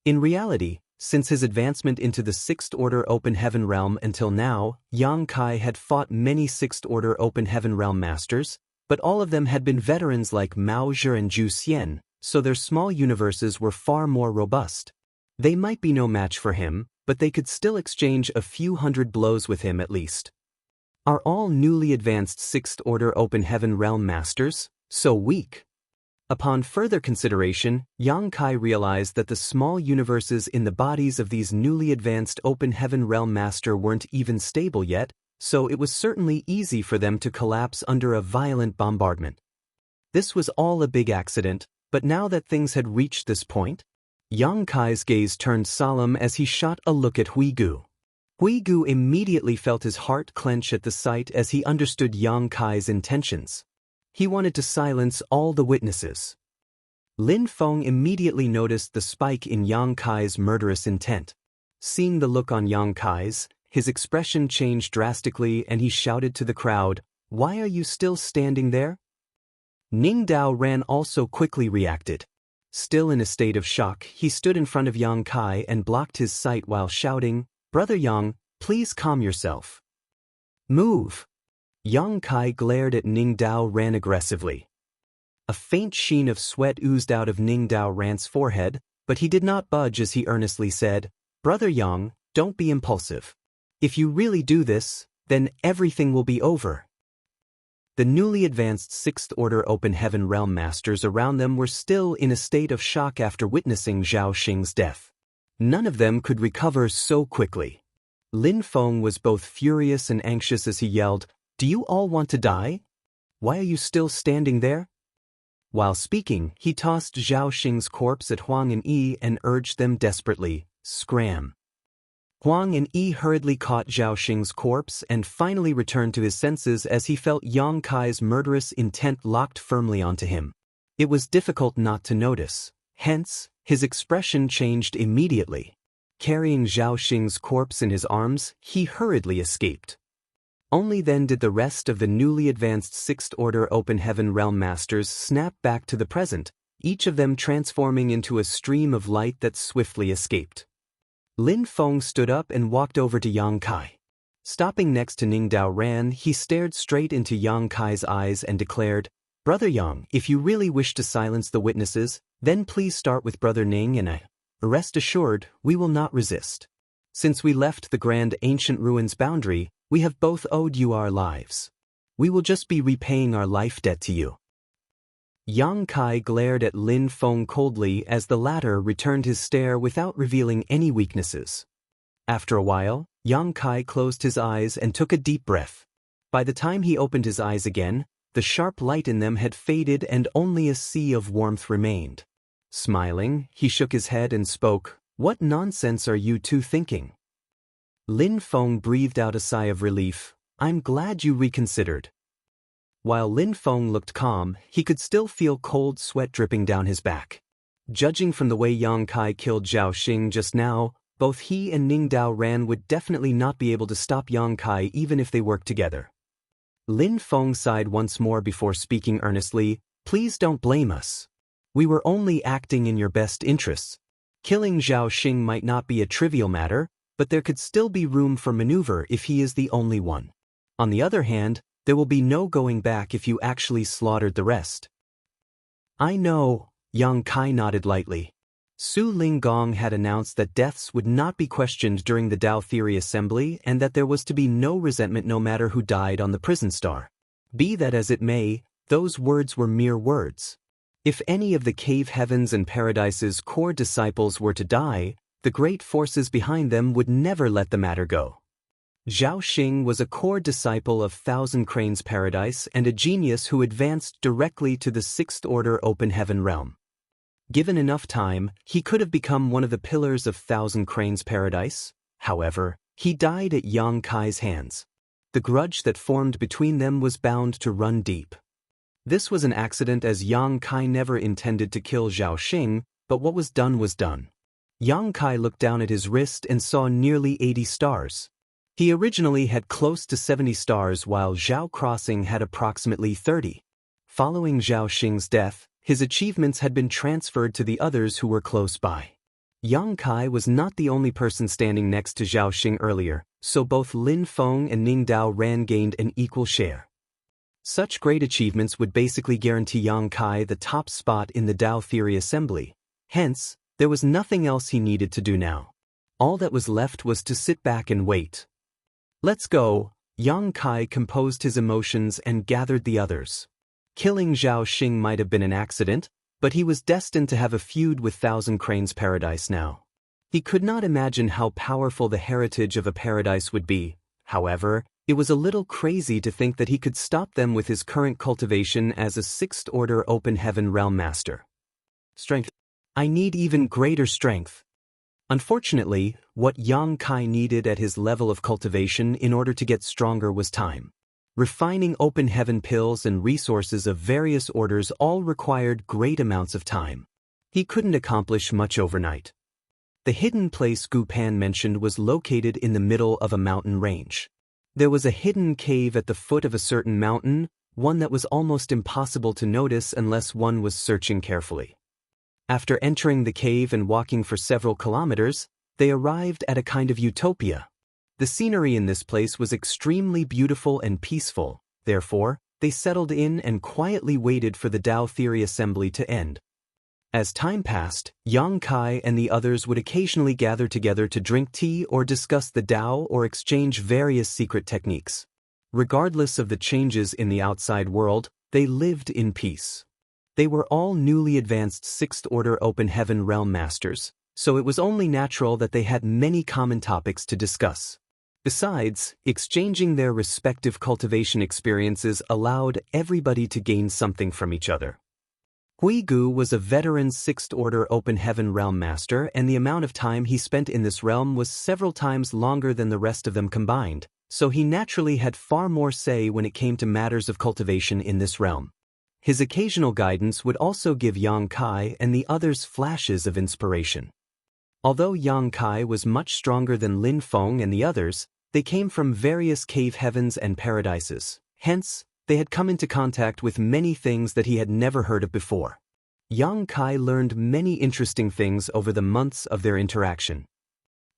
In reality, since his advancement into the Sixth Order Open Heaven Realm until now, Yang Kai had fought many Sixth Order Open Heaven Realm Masters, but all of them had been veterans like Mao Zhi and Zhu Xian, so their small universes were far more robust. They might be no match for him, but they could still exchange a few hundred blows with him at least. Are all newly advanced Sixth Order Open Heaven Realm Masters so weak? Upon further consideration, Yang Kai realized that the small universes in the bodies of these newly advanced Open Heaven Realm Master weren't even stable yet, so it was certainly easy for them to collapse under a violent bombardment. This was all a big accident, but now that things had reached this point, Yang Kai's gaze turned solemn as he shot a look at Huigu. Huigu immediately felt his heart clench at the sight as he understood Yang Kai's intentions. He wanted to silence all the witnesses. Lin Feng immediately noticed the spike in Yang Kai's murderous intent. Seeing the look on Yang Kai's, his expression changed drastically and he shouted to the crowd, "Why are you still standing there?" Ning Dao Ran also quickly reacted. Still in a state of shock, he stood in front of Yang Kai and blocked his sight while shouting, "Brother Yang, please calm yourself. Move." Yang Kai glared at Ning Dao Ran aggressively. A faint sheen of sweat oozed out of Ning Dao Ran's forehead, but he did not budge as he earnestly said, "Brother Yang, don't be impulsive. If you really do this, then everything will be over." The newly advanced Sixth Order Open Heaven Realm Masters around them were still in a state of shock after witnessing Zhao Xing's death. None of them could recover so quickly. Lin Feng was both furious and anxious as he yelled, "Do you all want to die? Why are you still standing there?" While speaking, he tossed Zhao Xing's corpse at Huang and Yi and urged them desperately, "Scram." Huang and Yi hurriedly caught Zhao Xing's corpse and finally returned to his senses as he felt Yang Kai's murderous intent locked firmly onto him. It was difficult not to notice. Hence, his expression changed immediately. Carrying Zhao Xing's corpse in his arms, he hurriedly escaped. Only then did the rest of the newly advanced Sixth Order Open Heaven Realm Masters snap back to the present, each of them transforming into a stream of light that swiftly escaped. Lin Feng stood up and walked over to Yang Kai. Stopping next to Ning Dao Ran, he stared straight into Yang Kai's eyes and declared, "Brother Yang, if you really wish to silence the witnesses, then please start with Brother Ning and I. Rest assured, we will not resist. Since we left the grand ancient ruins boundary, we have both owed you our lives. We will just be repaying our life debt to you." Yang Kai glared at Lin Feng coldly as the latter returned his stare without revealing any weaknesses. After a while, Yang Kai closed his eyes and took a deep breath. By the time he opened his eyes again, the sharp light in them had faded and only a sea of warmth remained. Smiling, he shook his head and spoke, "What nonsense are you two thinking?" Lin Feng breathed out a sigh of relief. "I'm glad you reconsidered." While Lin Feng looked calm, he could still feel cold sweat dripping down his back. Judging from the way Yang Kai killed Zhao Xing just now, both he and Ning Dao Ran would definitely not be able to stop Yang Kai even if they worked together. Lin Feng sighed once more before speaking earnestly, "Please don't blame us. We were only acting in your best interests. Killing Zhao Xing might not be a trivial matter, but there could still be room for maneuver if he is the only one. On the other hand, there will be no going back if you actually slaughtered the rest." "I know," Yang Kai nodded lightly. Su Linggong had announced that deaths would not be questioned during the Tao Theory Assembly and that there was to be no resentment no matter who died on the prison star. Be that as it may, those words were mere words. If any of the cave heavens and paradise's core disciples were to die, the great forces behind them would never let the matter go. Zhao Xing was a core disciple of Thousand Cranes Paradise and a genius who advanced directly to the Sixth Order Open Heaven realm. Given enough time, he could have become one of the pillars of Thousand Cranes Paradise. However, he died at Yang Kai's hands. The grudge that formed between them was bound to run deep. This was an accident as Yang Kai never intended to kill Zhao Xing, but what was done was done. Yang Kai looked down at his wrist and saw nearly 80 stars. He originally had close to 70 stars while Zhao Crossing had approximately 30. Following Zhao Xing's death, his achievements had been transferred to the others who were close by. Yang Kai was not the only person standing next to Zhao Xing earlier, so both Lin Feng and Ning Dao Ran gained an equal share. Such great achievements would basically guarantee Yang Kai the top spot in the Tao Theory Assembly. Hence, there was nothing else he needed to do now. All that was left was to sit back and wait. "Let's go." Yang Kai composed his emotions and gathered the others. Killing Zhao Xing might have been an accident, but he was destined to have a feud with Thousand Cranes Paradise now. He could not imagine how powerful the heritage of a paradise would be. However, it was a little crazy to think that he could stop them with his current cultivation as a Sixth Order Open Heaven Realm Master. Strength. I need even greater strength. Unfortunately, what Yang Kai needed at his level of cultivation in order to get stronger was time. Refining open heaven pills and resources of various orders all required great amounts of time. He couldn't accomplish much overnight. The hidden place Gu Pan mentioned was located in the middle of a mountain range. There was a hidden cave at the foot of a certain mountain, one that was almost impossible to notice unless one was searching carefully. After entering the cave and walking for several kilometers, they arrived at a kind of utopia. The scenery in this place was extremely beautiful and peaceful, therefore, they settled in and quietly waited for the Tao Theory Assembly to end. As time passed, Yang Kai and the others would occasionally gather together to drink tea or discuss the Tao or exchange various secret techniques. Regardless of the changes in the outside world, they lived in peace. They were all newly advanced Sixth-Order Open Heaven Realm Masters, so it was only natural that they had many common topics to discuss. Besides, exchanging their respective cultivation experiences allowed everybody to gain something from each other. Huigu was a veteran Sixth-Order Open Heaven Realm Master, and the amount of time he spent in this realm was several times longer than the rest of them combined, so he naturally had far more say when it came to matters of cultivation in this realm. His occasional guidance would also give Yang Kai and the others flashes of inspiration. Although Yang Kai was much stronger than Lin Feng and the others, they came from various cave heavens and paradises. Hence, they had come into contact with many things that he had never heard of before. Yang Kai learned many interesting things over the months of their interaction.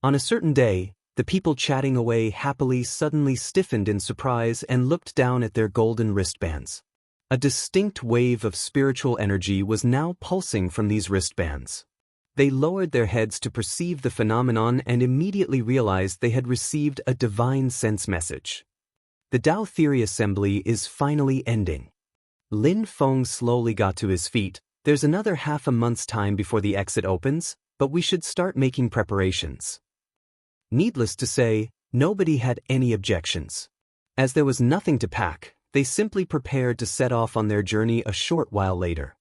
On a certain day, the people chatting away happily suddenly stiffened in surprise and looked down at their golden wristbands. A distinct wave of spiritual energy was now pulsing from these wristbands. They lowered their heads to perceive the phenomenon and immediately realized they had received a divine sense message. The Tao Theory Assembly is finally ending. Lin Feng slowly got to his feet. There's another half a month's time before the exit opens, but we should start making preparations. Needless to say, nobody had any objections. As there was nothing to pack, they simply prepared to set off on their journey a short while later.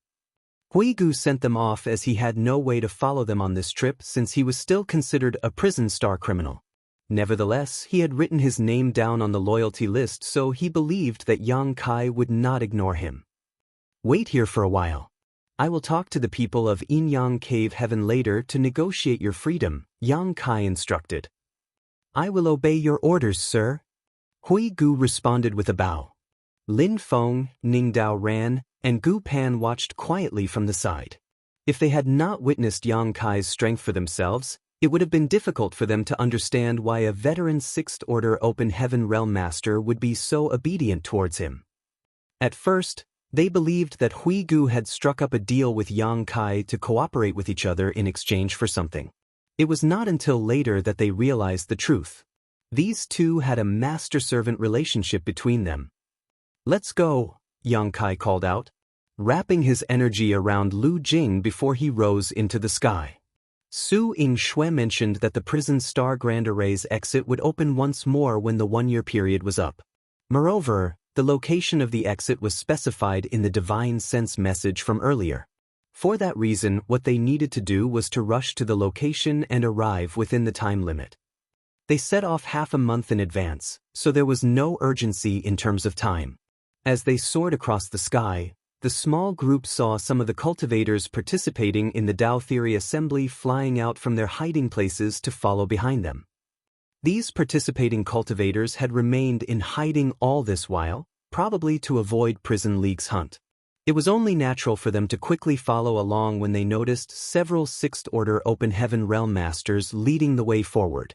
Huigu sent them off as he had no way to follow them on this trip since he was still considered a prison star criminal. Nevertheless, he had written his name down on the loyalty list, so he believed that Yang Kai would not ignore him. Wait here for a while. I will talk to the people of Inyang Cave Heaven later to negotiate your freedom, Yang Kai instructed. I will obey your orders, sir. Huigu responded with a bow. Lin Feng, Ningdao Ran, and Gu Pan watched quietly from the side. If they had not witnessed Yang Kai's strength for themselves, it would have been difficult for them to understand why a veteran Sixth-Order Open Heaven Realm Master would be so obedient towards him. At first, they believed that Huigu had struck up a deal with Yang Kai to cooperate with each other in exchange for something. It was not until later that they realized the truth. These two had a master-servant relationship between them. Let's go, Yang Kai called out, wrapping his energy around Lu Jing before he rose into the sky. Su Ying-Shui mentioned that the prison Star Grand Array's exit would open once more when the one-year period was up. Moreover, the location of the exit was specified in the Divine Sense message from earlier. For that reason, what they needed to do was to rush to the location and arrive within the time limit. They set off half a month in advance, so there was no urgency in terms of time. As they soared across the sky, the small group saw some of the cultivators participating in the Tao Theory Assembly flying out from their hiding places to follow behind them. These participating cultivators had remained in hiding all this while, probably to avoid Prison League's hunt. It was only natural for them to quickly follow along when they noticed several Sixth-Order Open Heaven Realm Masters leading the way forward.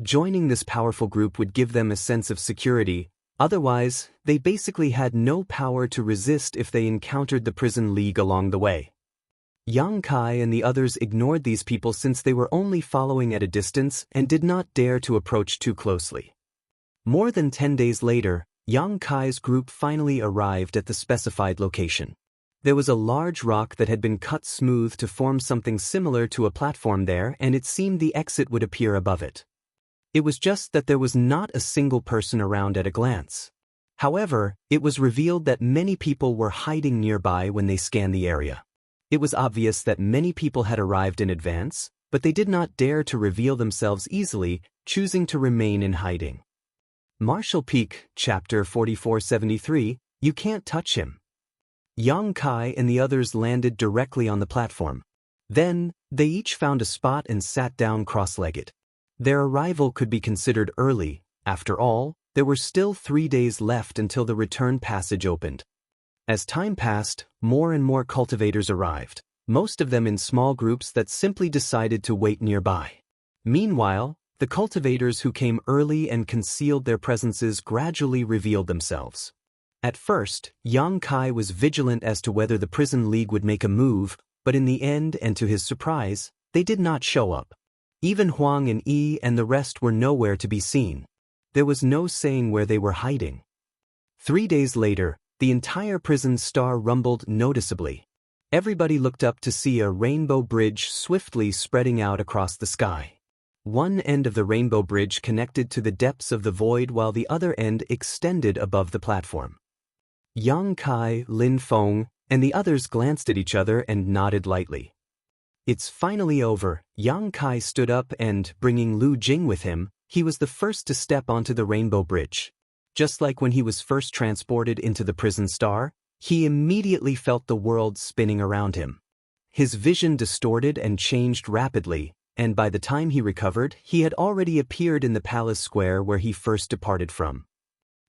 Joining this powerful group would give them a sense of security. Otherwise, they basically had no power to resist if they encountered the Prison League along the way. Yang Kai and the others ignored these people since they were only following at a distance and did not dare to approach too closely. More than 10 days later, Yang Kai's group finally arrived at the specified location. There was a large rock that had been cut smooth to form something similar to a platform there, and it seemed the exit would appear above it. It was just that there was not a single person around at a glance. However, it was revealed that many people were hiding nearby when they scanned the area. It was obvious that many people had arrived in advance, but they did not dare to reveal themselves easily, choosing to remain in hiding. Martial Peak, Chapter 4473, You Can't Touch Him. Yang Kai and the others landed directly on the platform. Then, they each found a spot and sat down cross-legged. Their arrival could be considered early. After all, there were still 3 days left until the return passage opened. As time passed, more and more cultivators arrived, most of them in small groups that simply decided to wait nearby. Meanwhile, the cultivators who came early and concealed their presences gradually revealed themselves. At first, Yang Kai was vigilant as to whether the prison league would make a move, but in the end and to his surprise, they did not show up. Even Huang and Yi and the rest were nowhere to be seen. There was no saying where they were hiding. 3 days later, the entire prison star rumbled noticeably. Everybody looked up to see a rainbow bridge swiftly spreading out across the sky. One end of the rainbow bridge connected to the depths of the void while the other end extended above the platform. Yang Kai, Lin Feng, and the others glanced at each other and nodded lightly. It's finally over. Yang Kai stood up and, bringing Lu Jing with him, he was the first to step onto the rainbow bridge. Just like when he was first transported into the prison star, he immediately felt the world spinning around him. His vision distorted and changed rapidly, and by the time he recovered, he had already appeared in the palace square where he first departed from.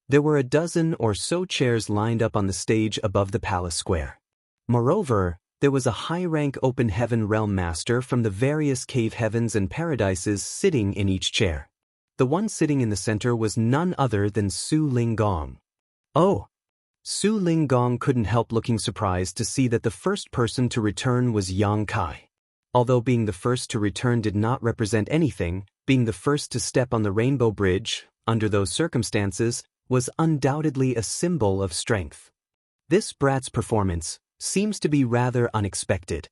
There were a dozen or so chairs lined up on the stage above the palace square. Moreover, there was a high-rank open heaven realm master from the various cave heavens and paradises sitting in each chair. The one sitting in the center was none other than Su Linggong. Oh! Su Linggong couldn't help looking surprised to see that the first person to return was Yang Kai. Although being the first to return did not represent anything, being the first to step on the rainbow bridge, under those circumstances, was undoubtedly a symbol of strength. This brat's performance seems to be rather unexpected.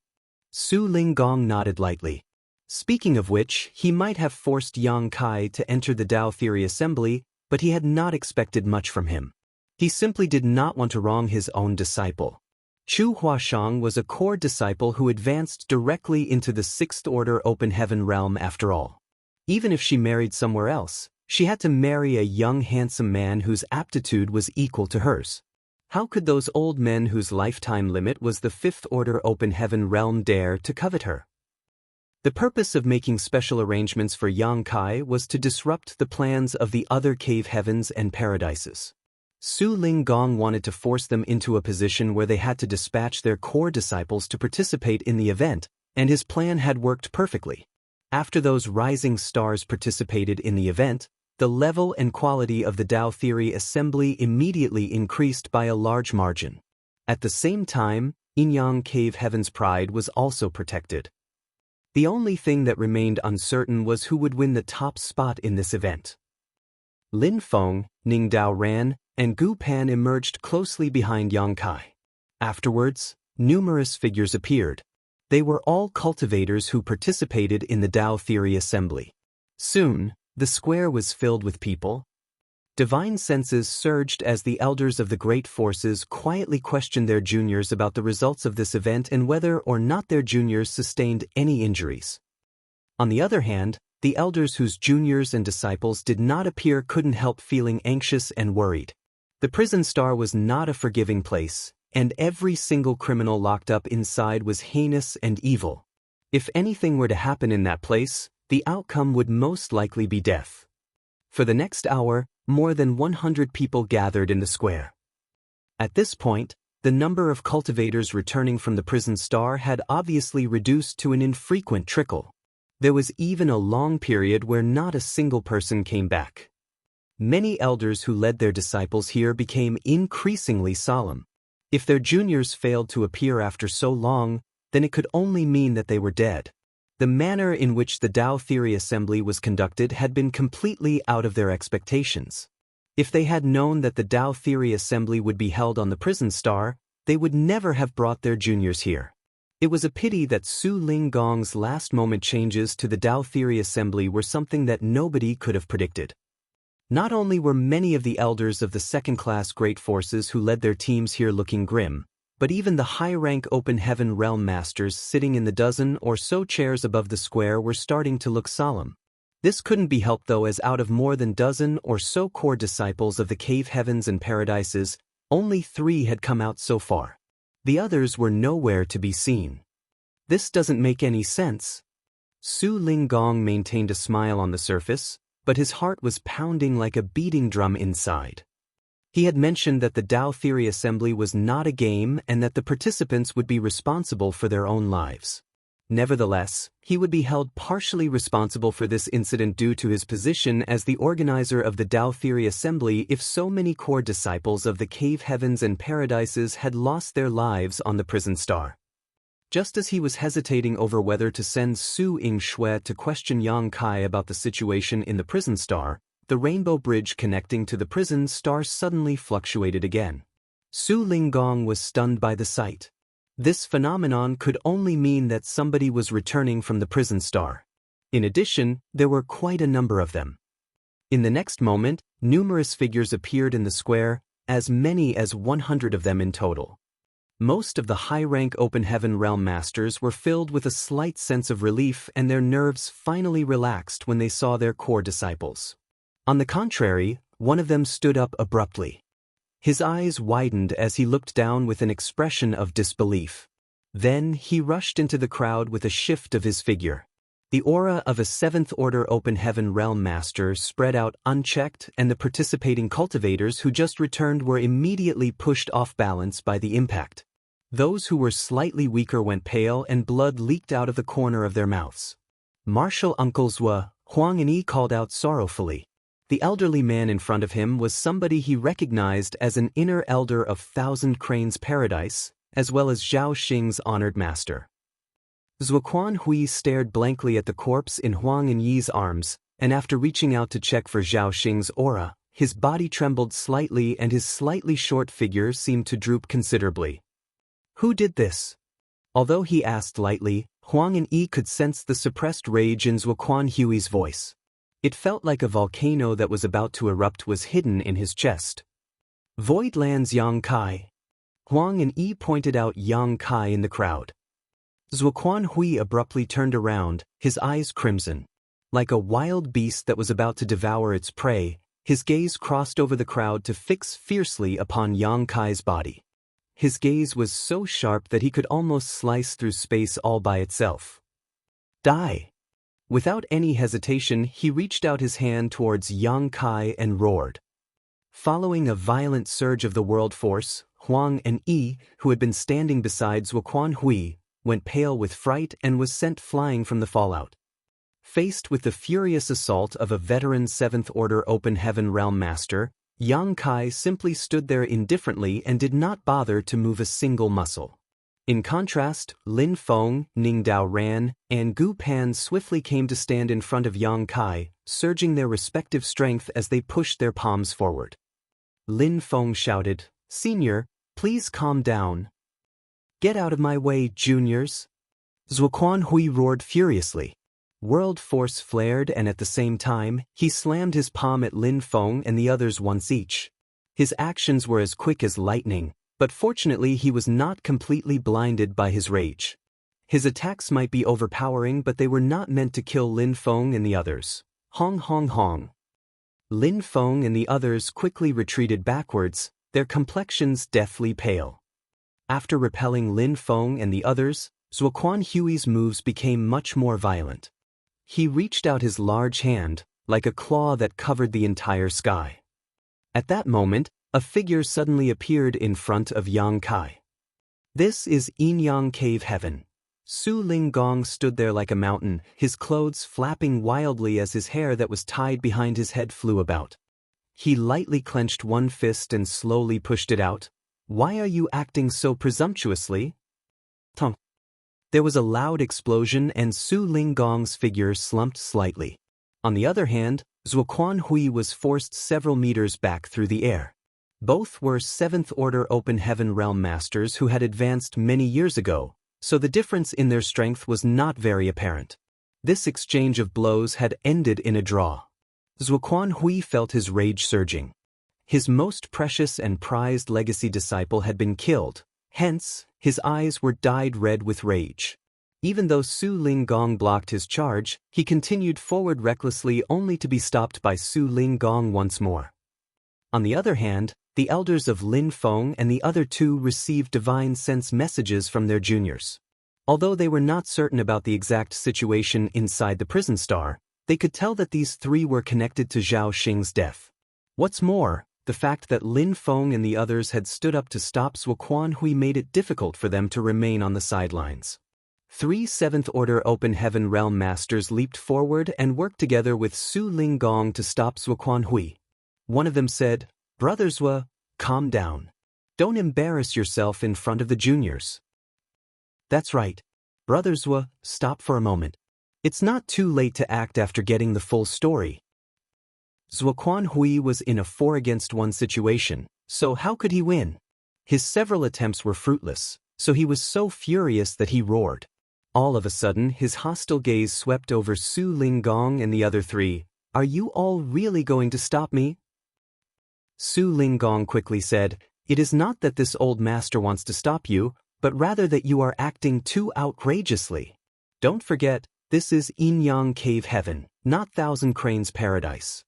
Su Linggong nodded lightly. Speaking of which, he might have forced Yang Kai to enter the Tao Theory Assembly, but he had not expected much from him. He simply did not want to wrong his own disciple. Chu Huashang was a core disciple who advanced directly into the Sixth Order Open Heaven realm after all. Even if she married somewhere else, she had to marry a young handsome man whose aptitude was equal to hers. How could those old men whose lifetime limit was the Fifth Order Open Heaven realm dare to covet her? The purpose of making special arrangements for Yang Kai was to disrupt the plans of the other cave heavens and paradises. Su Linggong wanted to force them into a position where they had to dispatch their core disciples to participate in the event, and his plan had worked perfectly. After those rising stars participated in the event, the level and quality of the Tao Theory Assembly immediately increased by a large margin. At the same time, Inyang Cave Heaven's pride was also protected. The only thing that remained uncertain was who would win the top spot in this event. Lin Feng, Ning Dao Ran, and Gu Pan emerged closely behind Yang Kai. Afterwards, numerous figures appeared. They were all cultivators who participated in the Tao Theory Assembly. Soon, the square was filled with people. Divine senses surged as the elders of the great forces quietly questioned their juniors about the results of this event and whether or not their juniors sustained any injuries. On the other hand, the elders whose juniors and disciples did not appear couldn't help feeling anxious and worried. The prison star was not a forgiving place, and every single criminal locked up inside was heinous and evil. If anything were to happen in that place, the outcome would most likely be death. For the next hour, more than 100 people gathered in the square. At this point, the number of cultivators returning from the prison star had obviously reduced to an infrequent trickle. There was even a long period where not a single person came back. Many elders who led their disciples here became increasingly solemn. If their juniors failed to appear after so long, then it could only mean that they were dead. The manner in which the Tao Theory Assembly was conducted had been completely out of their expectations. If they had known that the Tao Theory Assembly would be held on the prison star, they would never have brought their juniors here. It was a pity that Su Linggong's last-moment changes to the Tao Theory Assembly were something that nobody could have predicted. Not only were many of the elders of the second-class great forces who led their teams here looking grim, but even the high-rank open heaven realm masters sitting in the dozen or so chairs above the square were starting to look solemn. This couldn't be helped though, as out of more than dozen or so core disciples of the cave heavens and paradises, only 3 had come out so far. The others were nowhere to be seen. This doesn't make any sense. Su Linggong maintained a smile on the surface, but his heart was pounding like a beating drum inside. He had mentioned that the Tao Theory Assembly was not a game and that the participants would be responsible for their own lives. Nevertheless, he would be held partially responsible for this incident due to his position as the organizer of the Tao Theory Assembly if so many core disciples of the cave heavens and paradises had lost their lives on the prison star. Just as he was hesitating over whether to send Su Yingshui to question Yang Kai about the situation in the prison star, the rainbow bridge connecting to the prison star suddenly fluctuated again. Su Linggong was stunned by the sight. This phenomenon could only mean that somebody was returning from the prison star. In addition, there were quite a number of them. In the next moment, numerous figures appeared in the square, as many as 100 of them in total. Most of the high-rank Open Heaven Realm Masters were filled with a slight sense of relief and their nerves finally relaxed when they saw their core disciples. On the contrary, one of them stood up abruptly. His eyes widened as he looked down with an expression of disbelief. Then he rushed into the crowd with a shift of his figure. The aura of a 7th Order Open Heaven Realm Master spread out unchecked, and the participating cultivators who just returned were immediately pushed off balance by the impact. Those who were slightly weaker went pale and blood leaked out of the corner of their mouths. Martial Uncle Zhua, Huang and Yi called out sorrowfully. The elderly man in front of him was somebody he recognized as an inner elder of Thousand Cranes Paradise, as well as Zhao Xing's honored master. Zuoquan Hui stared blankly at the corpse in Huang and Yi's arms, and after reaching out to check for Zhao Xing's aura, his body trembled slightly and his slightly short figure seemed to droop considerably. Who did this? Although he asked lightly, Huang and Yi could sense the suppressed rage in Zuoquan Hui's voice. It felt like a volcano that was about to erupt was hidden in his chest. Voidland's Yang Kai. Huang and Yi pointed out Yang Kai in the crowd. Zuoquan Hui abruptly turned around, his eyes crimson. Like a wild beast that was about to devour its prey, his gaze crossed over the crowd to fix fiercely upon Yang Kai's body. His gaze was so sharp that he could almost slice through space all by itself. Die! Without any hesitation, he reached out his hand towards Yang Kai and roared. Following a violent surge of the world force, Huang and Yi, who had been standing beside Zuoquan Hui, went pale with fright and was sent flying from the fallout. Faced with the furious assault of a veteran 7th Order Open Heaven Realm Master, Yang Kai simply stood there indifferently and did not bother to move a single muscle. In contrast, Lin Feng, Ning Dao Ran, and Gu Pan swiftly came to stand in front of Yang Kai, surging their respective strength as they pushed their palms forward. Lin Feng shouted, "Senior, please calm down." "Get out of my way, juniors!" Zuoquan Hui roared furiously. World force flared and at the same time, he slammed his palm at Lin Feng and the others once each. His actions were as quick as lightning, but fortunately he was not completely blinded by his rage. His attacks might be overpowering, but they were not meant to kill Lin Feng and the others. Hong hong hong. Lin Feng and the others quickly retreated backwards, their complexions deathly pale. After repelling Lin Feng and the others, Zuoquan Hui's moves became much more violent. He reached out his large hand, like a claw that covered the entire sky. At that moment, a figure suddenly appeared in front of Yang Kai. This is Yin Yang Cave Heaven. Su Linggong stood there like a mountain, his clothes flapping wildly as his hair that was tied behind his head flew about. He lightly clenched one fist and slowly pushed it out. "Why are you acting so presumptuously?" Tonk. There was a loud explosion and Su Linggong's figure slumped slightly. On the other hand, Zuoquan Hui was forced several meters back through the air. Both were 7th Order Open Heaven Realm Masters who had advanced many years ago, so the difference in their strength was not very apparent. This exchange of blows had ended in a draw. Zuoquan Hui felt his rage surging. His most precious and prized legacy disciple had been killed, hence, his eyes were dyed red with rage. Even though Su Linggong blocked his charge, he continued forward recklessly only to be stopped by Su Linggong once more. On the other hand, the elders of Lin Feng and the other two received divine sense messages from their juniors. Although they were not certain about the exact situation inside the prison star, they could tell that these three were connected to Zhao Xing's death. What's more, the fact that Lin Feng and the others had stood up to stop Zhuo Quanhui made it difficult for them to remain on the sidelines. 3 Seventh-Order Open Heaven Realm Masters leaped forward and worked together with Su Linggong to stop Zhuo Quanhui. One of them said, "Brother Zhuo, calm down. Don't embarrass yourself in front of the juniors." "That's right. Brother Zhuo, stop for a moment. It's not too late to act after getting the full story." Zhuo Quanhui was in a 4-against-1 situation, so how could he win? His several attempts were fruitless, so he was so furious that he roared. All of a sudden, his hostile gaze swept over Su Linggong and the other three. "Are you all really going to stop me?" Su Linggong quickly said, "It is not that this old master wants to stop you, but rather that you are acting too outrageously. Don't forget, this is Yin-Yang Cave Heaven, not Thousand Cranes Paradise."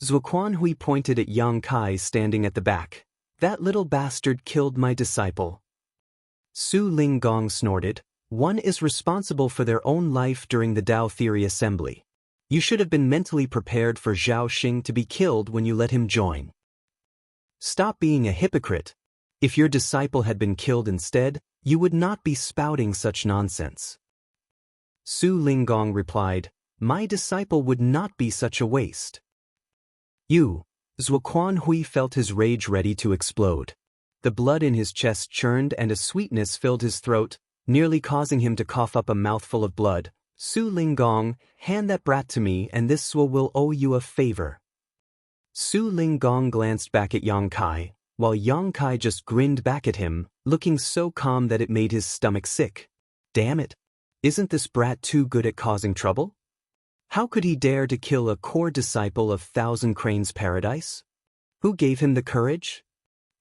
Zhuo Quanhui pointed at Yang Kai standing at the back. "That little bastard killed my disciple." Su Linggong snorted, "One is responsible for their own life during the Tao Theory Assembly. You should have been mentally prepared for Zhao Xing to be killed when you let him join. Stop being a hypocrite. If your disciple had been killed instead, you would not be spouting such nonsense." Su Linggong replied, "My disciple would not be such a waste." "You." Zhuo Quanhui felt his rage ready to explode. The blood in his chest churned and a sweetness filled his throat, nearly causing him to cough up a mouthful of blood. "Su Linggong, hand that brat to me and this Zhuo will owe you a favor." Su Linggong glanced back at Yang Kai, while Yang Kai just grinned back at him, looking so calm that it made his stomach sick. Damn it! Isn't this brat too good at causing trouble? How could he dare to kill a core disciple of Thousand Cranes Paradise? Who gave him the courage?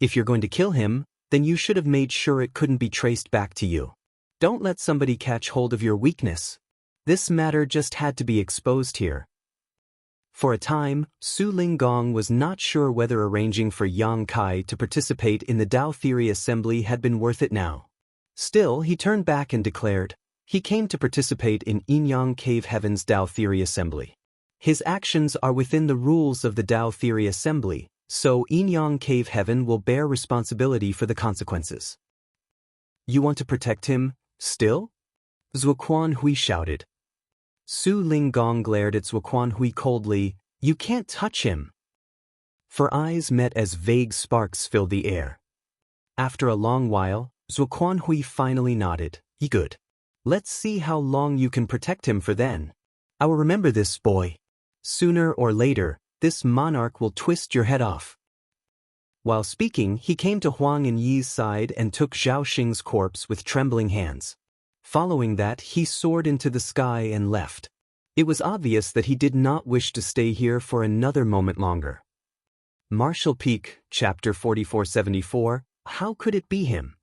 If you're going to kill him, then you should have made sure it couldn't be traced back to you. Don't let somebody catch hold of your weakness. This matter just had to be exposed here. For a time, Su Linggong was not sure whether arranging for Yang Kai to participate in the Tao Theory Assembly had been worth it now. Still, he turned back and declared, he came to participate in Yin-Yang Cave Heaven's Tao Theory Assembly. His actions are within the rules of the Tao Theory Assembly, so Yin-Yang Cave Heaven will bear responsibility for the consequences. You want to protect him, still? Zhuo Quanhui shouted. Su Linggong glared at Zhuo Quanhui coldly, "You can't touch him." For eyes met as vague sparks filled the air. After a long while, Zhuo Quanhui finally nodded. Good. Let's see how long you can protect him for then. I will remember this, boy. Sooner or later, this monarch will twist your head off. While speaking, he came to Huang and Yi's side and took Zhao Xing's corpse with trembling hands. Following that, he soared into the sky and left. It was obvious that he did not wish to stay here for another moment longer. Martial Peak, Chapter 4474, How could it be him?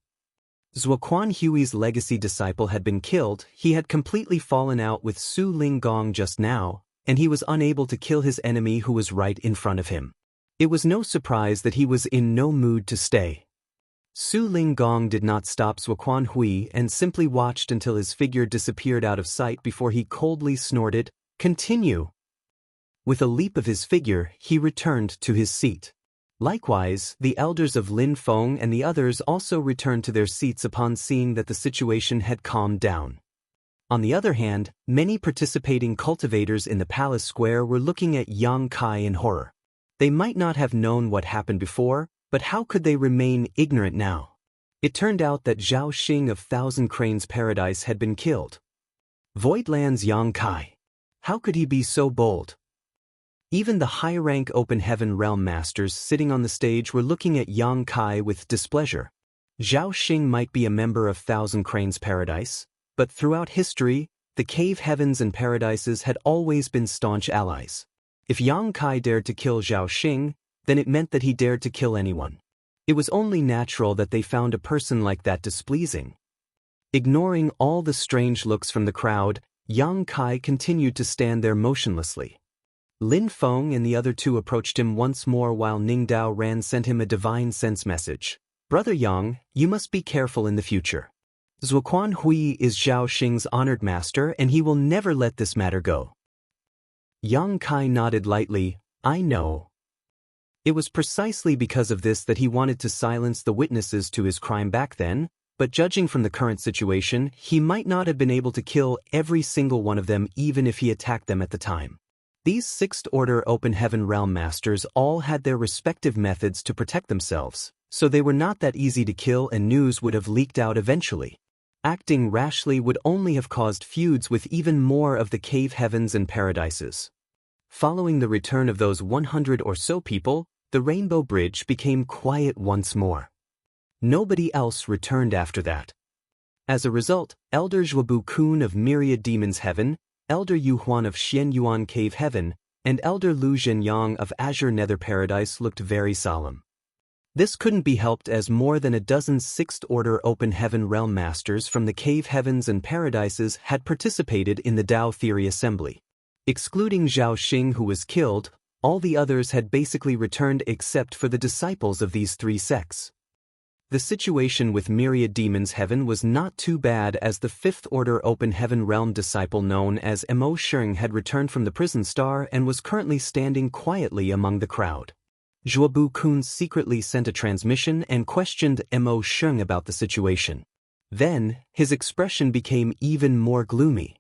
Zhuo Quanhui's legacy disciple had been killed, he had completely fallen out with Su Linggong just now, and he was unable to kill his enemy who was right in front of him. It was no surprise that he was in no mood to stay. Su Linggong did not stop Zhuo Quanhui and simply watched until his figure disappeared out of sight before he coldly snorted, "Continue." With a leap of his figure, he returned to his seat. Likewise, the elders of Lin Feng and the others also returned to their seats upon seeing that the situation had calmed down. On the other hand, many participating cultivators in the palace square were looking at Yang Kai in horror. They might not have known what happened before, but how could they remain ignorant now? It turned out that Zhao Xing of Thousand Cranes Paradise had been killed. Voidland's Yang Kai. How could he be so bold? Even the high-rank Open Heaven Realm Masters sitting on the stage were looking at Yang Kai with displeasure. Zhao Xing might be a member of Thousand Cranes Paradise, but throughout history, the Cave Heavens and Paradises had always been staunch allies. If Yang Kai dared to kill Zhao Xing, then it meant that he dared to kill anyone. It was only natural that they found a person like that displeasing. Ignoring all the strange looks from the crowd, Yang Kai continued to stand there motionlessly. Lin Feng and the other two approached him once more while Ning Dao Ran sent him a divine sense message. "Brother Yang, you must be careful in the future. Zuoquan Hui is Zhao Xing's honored master and he will never let this matter go. Yang Kai nodded lightly, I know. It was precisely because of this that he wanted to silence the witnesses to his crime back then, but judging from the current situation, he might not have been able to kill every single one of them even if he attacked them at the time. These Sixth Order Open Heaven Realm Masters all had their respective methods to protect themselves, so they were not that easy to kill and news would have leaked out eventually. Acting rashly would only have caused feuds with even more of the cave heavens and paradises. Following the return of those 100 or so people, the Rainbow Bridge became quiet once more. Nobody else returned after that. As a result, Elder Zhuobu Kun of Myriad Demons Heaven, Elder Yu Huan of Xian Yuan Cave Heaven, and Elder Lu Zhenyang of Azure Nether Paradise looked very solemn. This couldn't be helped as more than a dozen Sixth Order Open Heaven Realm Masters from the Cave Heavens and Paradises had participated in the Tao Theory Assembly. Excluding Zhao Xing who was killed, all the others had basically returned except for the disciples of these three sects. The situation with Myriad Demons Heaven was not too bad as the Fifth Order Open Heaven Realm disciple known as Mo Sheng had returned from the prison star and was currently standing quietly among the crowd. Zhuobu Kun secretly sent a transmission and questioned Mo Sheng about the situation. Then, his expression became even more gloomy.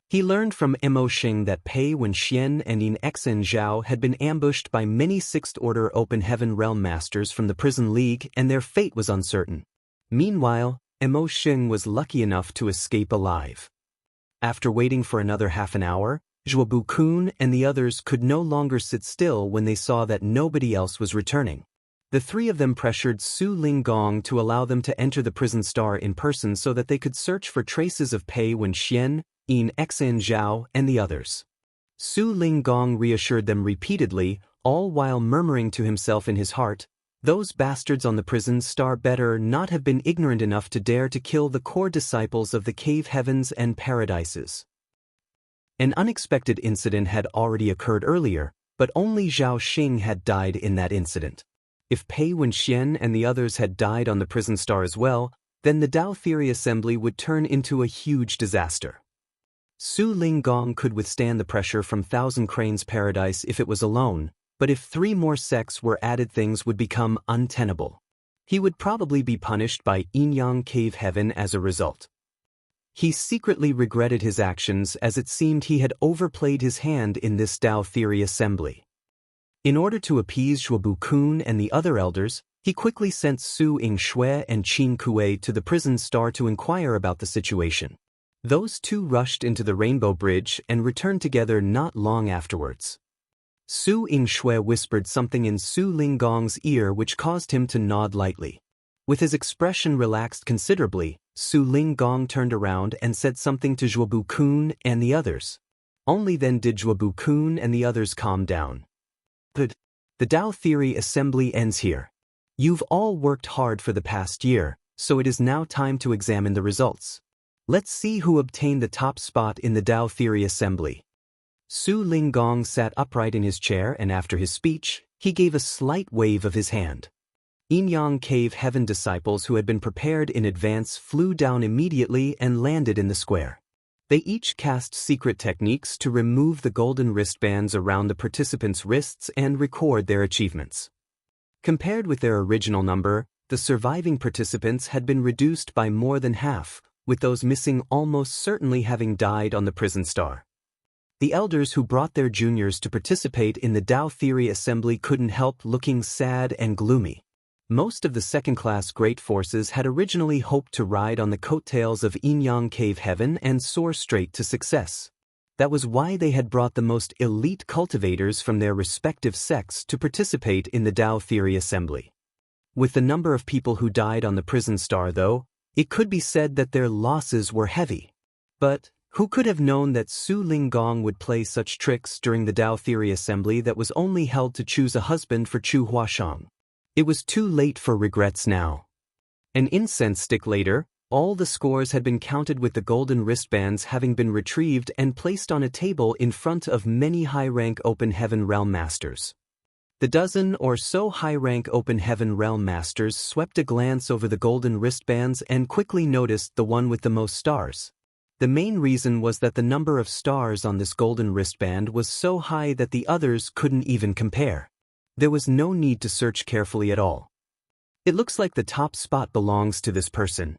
He learned from Mo Sheng that Pei Wenxian and Yin Xen Zhao had been ambushed by many Sixth Order Open Heaven Realm Masters from the Prison League and their fate was uncertain. Meanwhile, Mo Sheng was lucky enough to escape alive. After waiting for another half an hour, Zhuobu Kun and the others could no longer sit still when they saw that nobody else was returning. The three of them pressured Su Linggong to allow them to enter the prison star in person so that they could search for traces of Pei Wenxian, Yin Xen Zhao, and the others. Su Linggong reassured them repeatedly, all while murmuring to himself in his heart, those bastards on the prison star better not have been ignorant enough to dare to kill the core disciples of the cave heavens and paradises. An unexpected incident had already occurred earlier, but only Zhao Xing had died in that incident. If Pei Wenxian and the others had died on the prison star as well, then the Tao Theory Assembly would turn into a huge disaster. Su Linggong could withstand the pressure from Thousand Cranes Paradise if it was alone, but if 3 more sects were added things would become untenable. He would probably be punished by Yin Cave Heaven as a result. He secretly regretted his actions as it seemed he had overplayed his hand in this Tao Theory Assembly. In order to appease Zhuobu Kun and the other elders, he quickly sent Su Yingshui and Qin Kuei to the prison star to inquire about the situation. Those two rushed into the Rainbow Bridge and returned together not long afterwards. Su Yingshui whispered something in Su Linggong's ear which caused him to nod lightly. With his expression relaxed considerably, Su Linggong turned around and said something to Zhuobu Kun and the others. Only then did Zhuobu Kun and the others calm down. The Tao Theory Assembly ends here. You've all worked hard for the past year, so it is now time to examine the results. Let's see who obtained the top spot in the Tao Theory Assembly. Su Linggong sat upright in his chair and after his speech, he gave a slight wave of his hand. Yin Cave Heaven disciples who had been prepared in advance flew down immediately and landed in the square. They each cast secret techniques to remove the golden wristbands around the participants' wrists and record their achievements. Compared with their original number, the surviving participants had been reduced by more than half, with those missing almost certainly having died on the prison star. The elders who brought their juniors to participate in the Tao Theory Assembly couldn't help looking sad and gloomy. Most of the second-class great forces had originally hoped to ride on the coattails of Yin Cave Heaven and soar straight to success. That was why they had brought the most elite cultivators from their respective sects to participate in the Tao Theory Assembly. With the number of people who died on the prison star, though, it could be said that their losses were heavy. But who could have known that Su Linggong would play such tricks during the Tao Theory Assembly that was only held to choose a husband for Chu Huashang? It was too late for regrets now. An incense stick later, all the scores had been counted with the golden wristbands having been retrieved and placed on a table in front of many high-rank Open Heaven Realm Masters. The dozen or so high-rank Open Heaven Realm Masters swept a glance over the golden wristbands and quickly noticed the one with the most stars. The main reason was that the number of stars on this golden wristband was so high that the others couldn't even compare. There was no need to search carefully at all. It looks like the top spot belongs to this person.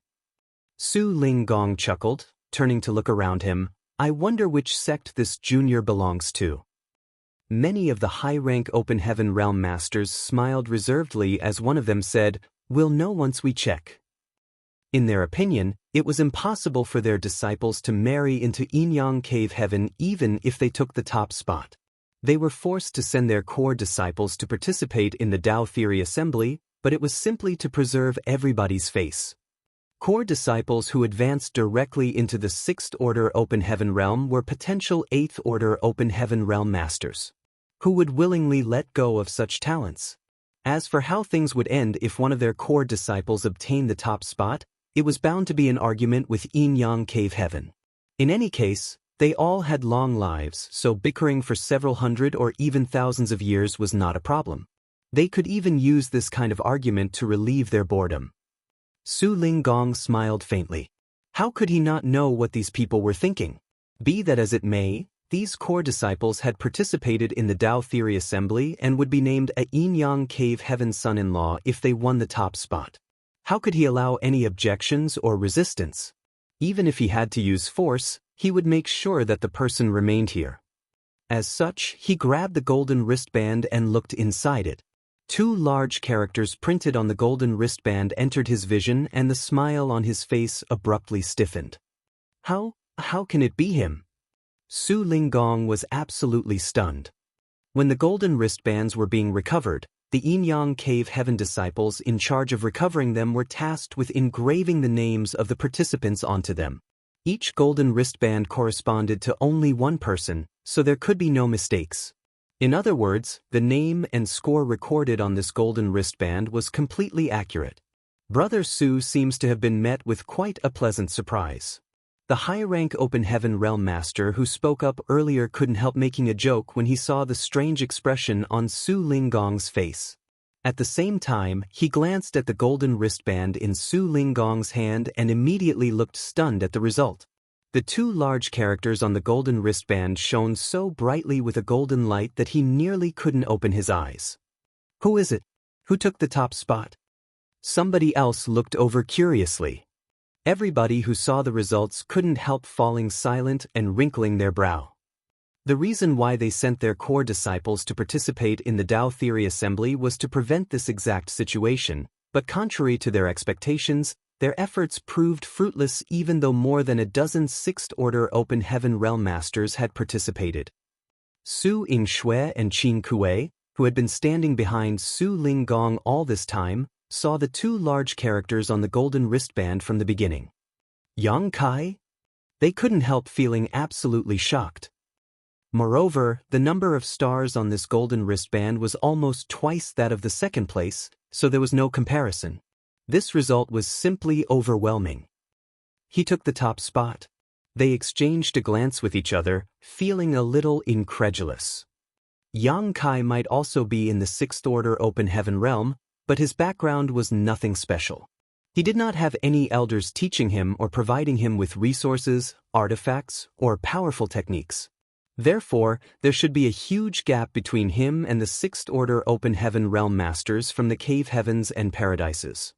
Su Linggong chuckled, turning to look around him. I wonder which sect this junior belongs to. Many of the high-rank Open Heaven Realm Masters smiled reservedly as one of them said, "We'll know once we check." In their opinion, it was impossible for their disciples to marry into Inyang Cave Heaven even if they took the top spot. They were forced to send their core disciples to participate in the Tao Theory Assembly, but it was simply to preserve everybody's face. Core disciples who advanced directly into the 6th Order Open Heaven Realm were potential 8th Order Open Heaven Realm Masters, who would willingly let go of such talents. As for how things would end if one of their core disciples obtained the top spot, it was bound to be an argument with Inyang Cave Heaven. In any case, they all had long lives, so bickering for several hundred or even thousands of years was not a problem. They could even use this kind of argument to relieve their boredom. Su Linggong smiled faintly. How could he not know what these people were thinking? Be that as it may, these core disciples had participated in the Tao Theory Assembly and would be named a Inyang Cave Heaven son-in-law if they won the top spot. How could he allow any objections or resistance? Even if he had to use force, he would make sure that the person remained here. As such, he grabbed the golden wristband and looked inside it. 2 large characters printed on the golden wristband entered his vision and the smile on his face abruptly stiffened. How can it be him? Su Linggong was absolutely stunned. When the golden wristbands were being recovered, the Inyang Cave Heaven disciples in charge of recovering them were tasked with engraving the names of the participants onto them. Each golden wristband corresponded to only one person, so there could be no mistakes. In other words, the name and score recorded on this golden wristband was completely accurate. Brother Su seems to have been met with quite a pleasant surprise. The high-rank Open Heaven Realm Master who spoke up earlier couldn't help making a joke when he saw the strange expression on Su Linggong's face. At the same time, he glanced at the golden wristband in Su Linggong's hand and immediately looked stunned at the result. The 2 large characters on the golden wristband shone so brightly with a golden light that he nearly couldn't open his eyes. Who is it? Who took the top spot? Somebody else looked over curiously. Everybody who saw the results couldn't help falling silent and wrinkling their brow. The reason why they sent their core disciples to participate in the Tao Theory Assembly was to prevent this exact situation, but contrary to their expectations, their efforts proved fruitless even though more than a dozen 6th Order Open Heaven Realm Masters had participated. Su Yingxue and Qin Kuei, who had been standing behind Su Linggong all this time, saw the 2 large characters on the golden wristband from the beginning. Yang Kai? They couldn't help feeling absolutely shocked. Moreover, the number of stars on this golden wristband was almost twice that of the 2nd place, so there was no comparison. This result was simply overwhelming. He took the top spot. They exchanged a glance with each other, feeling a little incredulous. Yang Kai might also be in the 6th Order Open Heaven Realm, but his background was nothing special. He did not have any elders teaching him or providing him with resources, artifacts, or powerful techniques. Therefore, there should be a huge gap between him and the 6th Order Open Heaven Realm Masters from the Cave Heavens and Paradises.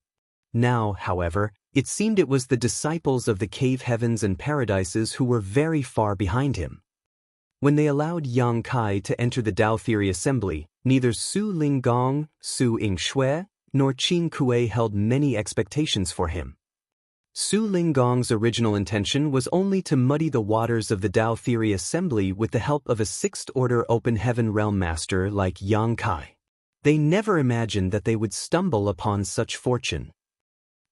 Now, however, it seemed it was the disciples of the Cave Heavens and Paradises who were very far behind him. When they allowed Yang Kai to enter the Tao Theory Assembly, neither Su Linggong, Su Yingxue, nor Qin Kuei held many expectations for him. Su Linggong's original intention was only to muddy the waters of the Tao Theory Assembly with the help of a 6th Order Open Heaven Realm Master like Yang Kai. They never imagined that they would stumble upon such fortune.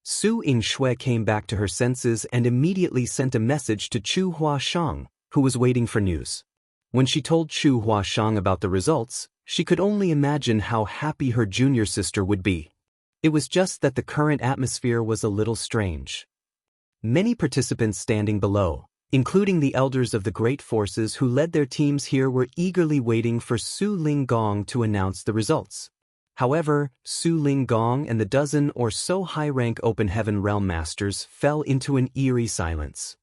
Su Yingxue came back to her senses and immediately sent a message to Chu Huashang, who was waiting for news. When she told Chu Huashang about the results, she could only imagine how happy her junior sister would be. It was just that the current atmosphere was a little strange. Many participants standing below, including the elders of the great forces who led their teams here, were eagerly waiting for Su Linggong to announce the results. However, Su Linggong and the dozen or so high-rank Open Heaven Realm Masters fell into an eerie silence.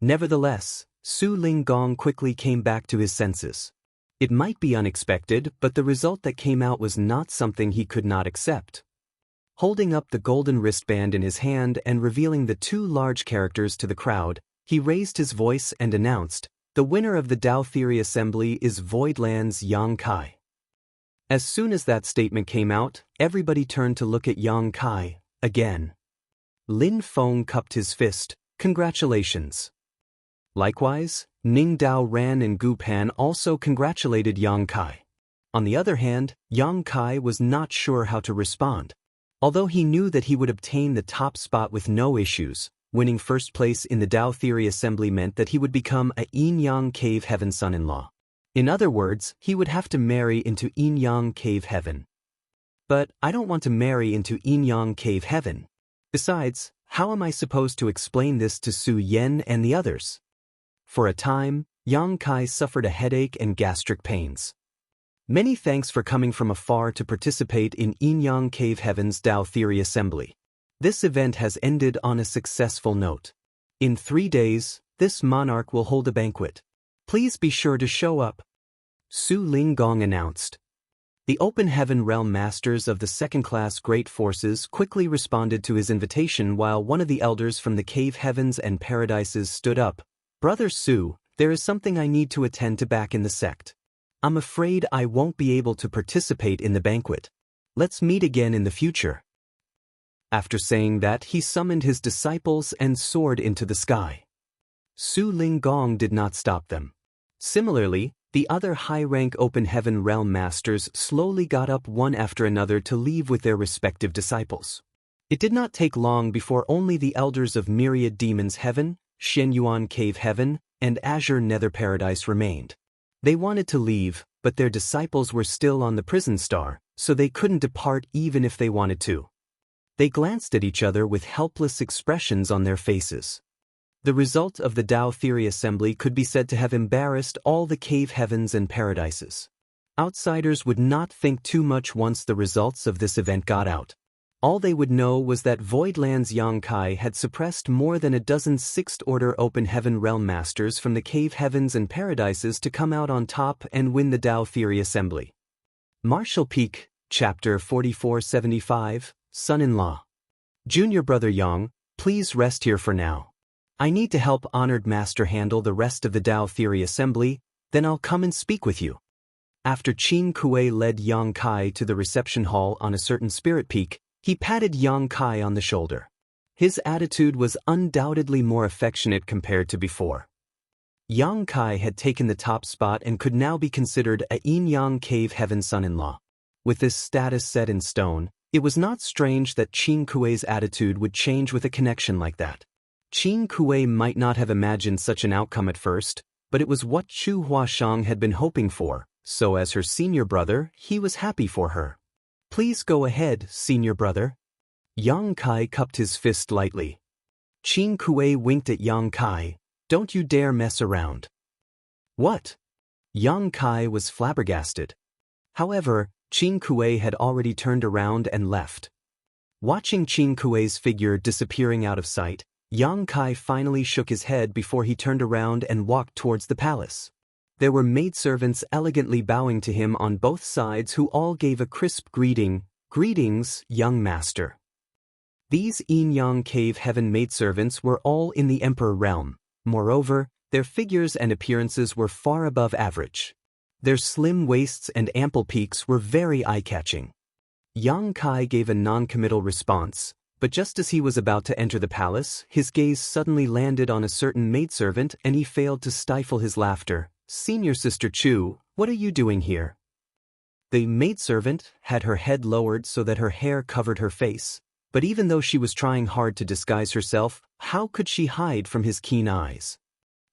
Nevertheless, Su Linggong quickly came back to his senses. It might be unexpected, but the result that came out was not something he could not accept. Holding up the golden wristband in his hand and revealing the two large characters to the crowd, he raised his voice and announced, "The winner of the Dao Theory Assembly is Voidland's Yang Kai." As soon as that statement came out, everybody turned to look at Yang Kai again. Lin Feng cupped his fist. "Congratulations." Likewise, Ning Dao Ran and Gu Pan also congratulated Yang Kai. On the other hand, Yang Kai was not sure how to respond. Although he knew that he would obtain the top spot with no issues, winning first place in the Dao Theory Assembly meant that he would become a Yin Yang Cave Heaven son-in-law. In other words, he would have to marry into Yin Yang Cave Heaven. But I don't want to marry into Yin Yang Cave Heaven. Besides, how am I supposed to explain this to Su Yen and the others? For a time, Yang Kai suffered a headache and gastric pains. Many thanks for coming from afar to participate in Yin Yang Cave Heaven's Dao Theory Assembly. This event has ended on a successful note. In 3 days, this monarch will hold a banquet. Please be sure to show up. Su Linggong announced. The Open Heaven Realm Masters of the second-class Great Forces quickly responded to his invitation, while one of the elders from the Cave Heavens and Paradises stood up. "Brother Su, there is something I need to attend to back in the sect. I'm afraid I won't be able to participate in the banquet. Let's meet again in the future." After saying that, he summoned his disciples and soared into the sky. Su Linggong did not stop them. Similarly, the other high-rank Open Heaven Realm Masters slowly got up one after another to leave with their respective disciples. It did not take long before only the elders of Myriad Demons Heaven, Shenyuan Cave Heaven, and Azure Nether Paradise remained. They wanted to leave, but their disciples were still on the prison star, so they couldn't depart even if they wanted to. They glanced at each other with helpless expressions on their faces. The result of the Dao Theory Assembly could be said to have embarrassed all the Cave Heavens and Paradises. Outsiders would not think too much once the results of this event got out. All they would know was that Voidland's Yang Kai had suppressed more than a dozen Sixth-Order Open Heaven Realm Masters from the Cave Heavens and Paradises to come out on top and win the Dao Theory Assembly. Martial Peak, Chapter 4475, Son-in-Law. Junior Brother Yang, please rest here for now. I need to help Honored Master handle the rest of the Dao Theory Assembly, then I'll come and speak with you. After Qin Kuei led Yang Kai to the reception hall on a certain spirit peak, he patted Yang Kai on the shoulder. His attitude was undoubtedly more affectionate compared to before. Yang Kai had taken the top spot and could now be considered a Yin Yang Cave Heaven son-in-law. With this status set in stone, it was not strange that Qin Kuei's attitude would change with a connection like that. Qin Kuei might not have imagined such an outcome at first, but it was what Chu Huashang had been hoping for, so as her senior brother, he was happy for her. Please go ahead, senior brother. Yang Kai cupped his fist lightly. Qin Kuei winked at Yang Kai. Don't you dare mess around. What? Yang Kai was flabbergasted. However, Qin Kuei had already turned around and left. Watching Qin Kuei's figure disappearing out of sight, Yang Kai finally shook his head before he turned around and walked towards the palace. There were maidservants elegantly bowing to him on both sides who all gave a crisp greeting. Greetings, young master. These Yin Yang Cave Heaven maidservants were all in the Emperor realm. Moreover, their figures and appearances were far above average. Their slim waists and ample peaks were very eye-catching. Yang Kai gave a non-committal response, but just as he was about to enter the palace, his gaze suddenly landed on a certain maidservant and he failed to stifle his laughter. Senior Sister Chu, what are you doing here? The maidservant had her head lowered so that her hair covered her face, but even though she was trying hard to disguise herself, how could she hide from his keen eyes?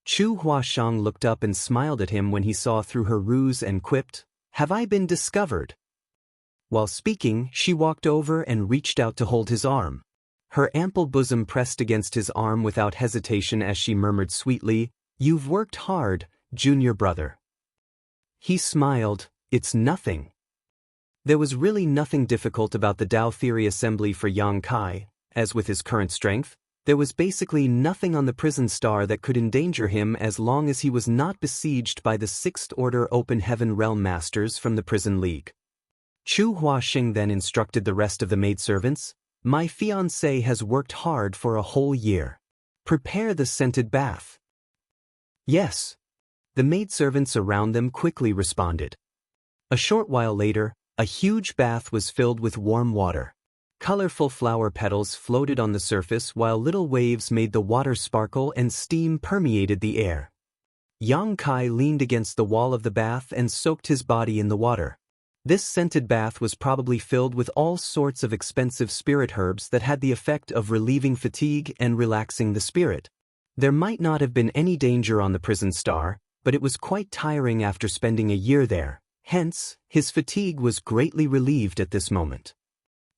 Chu Huashang looked up and smiled at him when he saw through her ruse and quipped, "Have I been discovered?" While speaking, she walked over and reached out to hold his arm. Her ample bosom pressed against his arm without hesitation as she murmured sweetly, You've worked hard, junior brother. He smiled. It's nothing. There was really nothing difficult about the Tao Theory Assembly for Yang Kai. As with his current strength, there was basically nothing on the prison star that could endanger him as long as he was not besieged by the Sixth Order Open Heaven Realm Masters from the Prison League. Chu Huaxing then instructed the rest of the maidservants, "My fiancé has worked hard for a whole year. Prepare the scented bath." "Yes." The maidservants around them quickly responded. A short while later, a huge bath was filled with warm water. Colorful flower petals floated on the surface while little waves made the water sparkle and steam permeated the air. Yang Kai leaned against the wall of the bath and soaked his body in the water. This scented bath was probably filled with all sorts of expensive spirit herbs that had the effect of relieving fatigue and relaxing the spirit. There might not have been any danger on the prison star, but it was quite tiring after spending a year there. Hence, his fatigue was greatly relieved at this moment.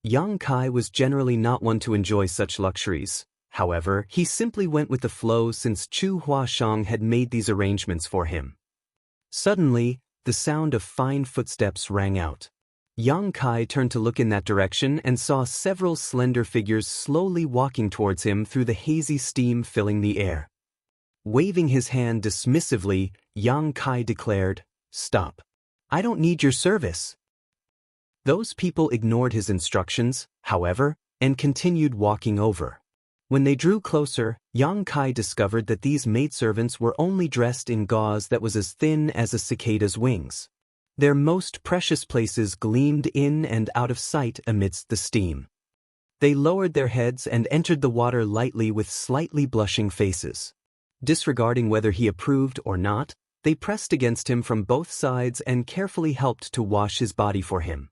Yang Kai was generally not one to enjoy such luxuries. However, he simply went with the flow since Chu Huaxiang had made these arrangements for him. Suddenly, the sound of fine footsteps rang out. Yang Kai turned to look in that direction and saw several slender figures slowly walking towards him through the hazy steam filling the air. Waving his hand dismissively, Yang Kai declared, "Stop. I don't need your service." Those people ignored his instructions, however, and continued walking over. When they drew closer, Yang Kai discovered that these maidservants were only dressed in gauze that was as thin as a cicada's wings. Their most precious places gleamed in and out of sight amidst the steam. They lowered their heads and entered the water lightly with slightly blushing faces. Disregarding whether he approved or not, they pressed against him from both sides and carefully helped to wash his body for him.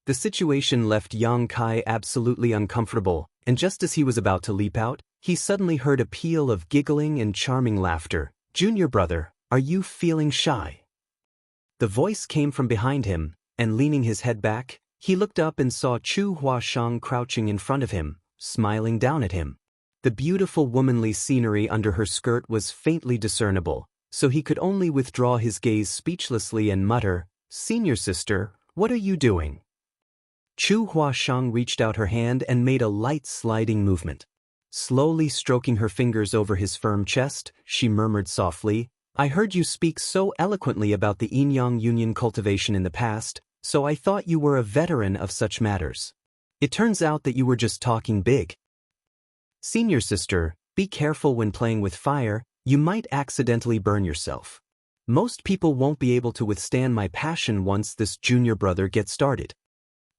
The situation left Yang Kai absolutely uncomfortable, and just as he was about to leap out, he suddenly heard a peal of giggling and charming laughter. "Junior brother, are you feeling shy?" The voice came from behind him, and leaning his head back, he looked up and saw Chu Huaxiang crouching in front of him, smiling down at him. The beautiful womanly scenery under her skirt was faintly discernible, so he could only withdraw his gaze speechlessly and mutter, "Senior sister, what are you doing?" Chu Huaxiang reached out her hand and made a light sliding movement. Slowly stroking her fingers over his firm chest, she murmured softly, "I heard you speak so eloquently about the yin-yang union cultivation in the past, so I thought you were a veteran of such matters. It turns out that you were just talking big. Senior sister, be careful when playing with fire, you might accidentally burn yourself. Most people won't be able to withstand my passion once this junior brother gets started."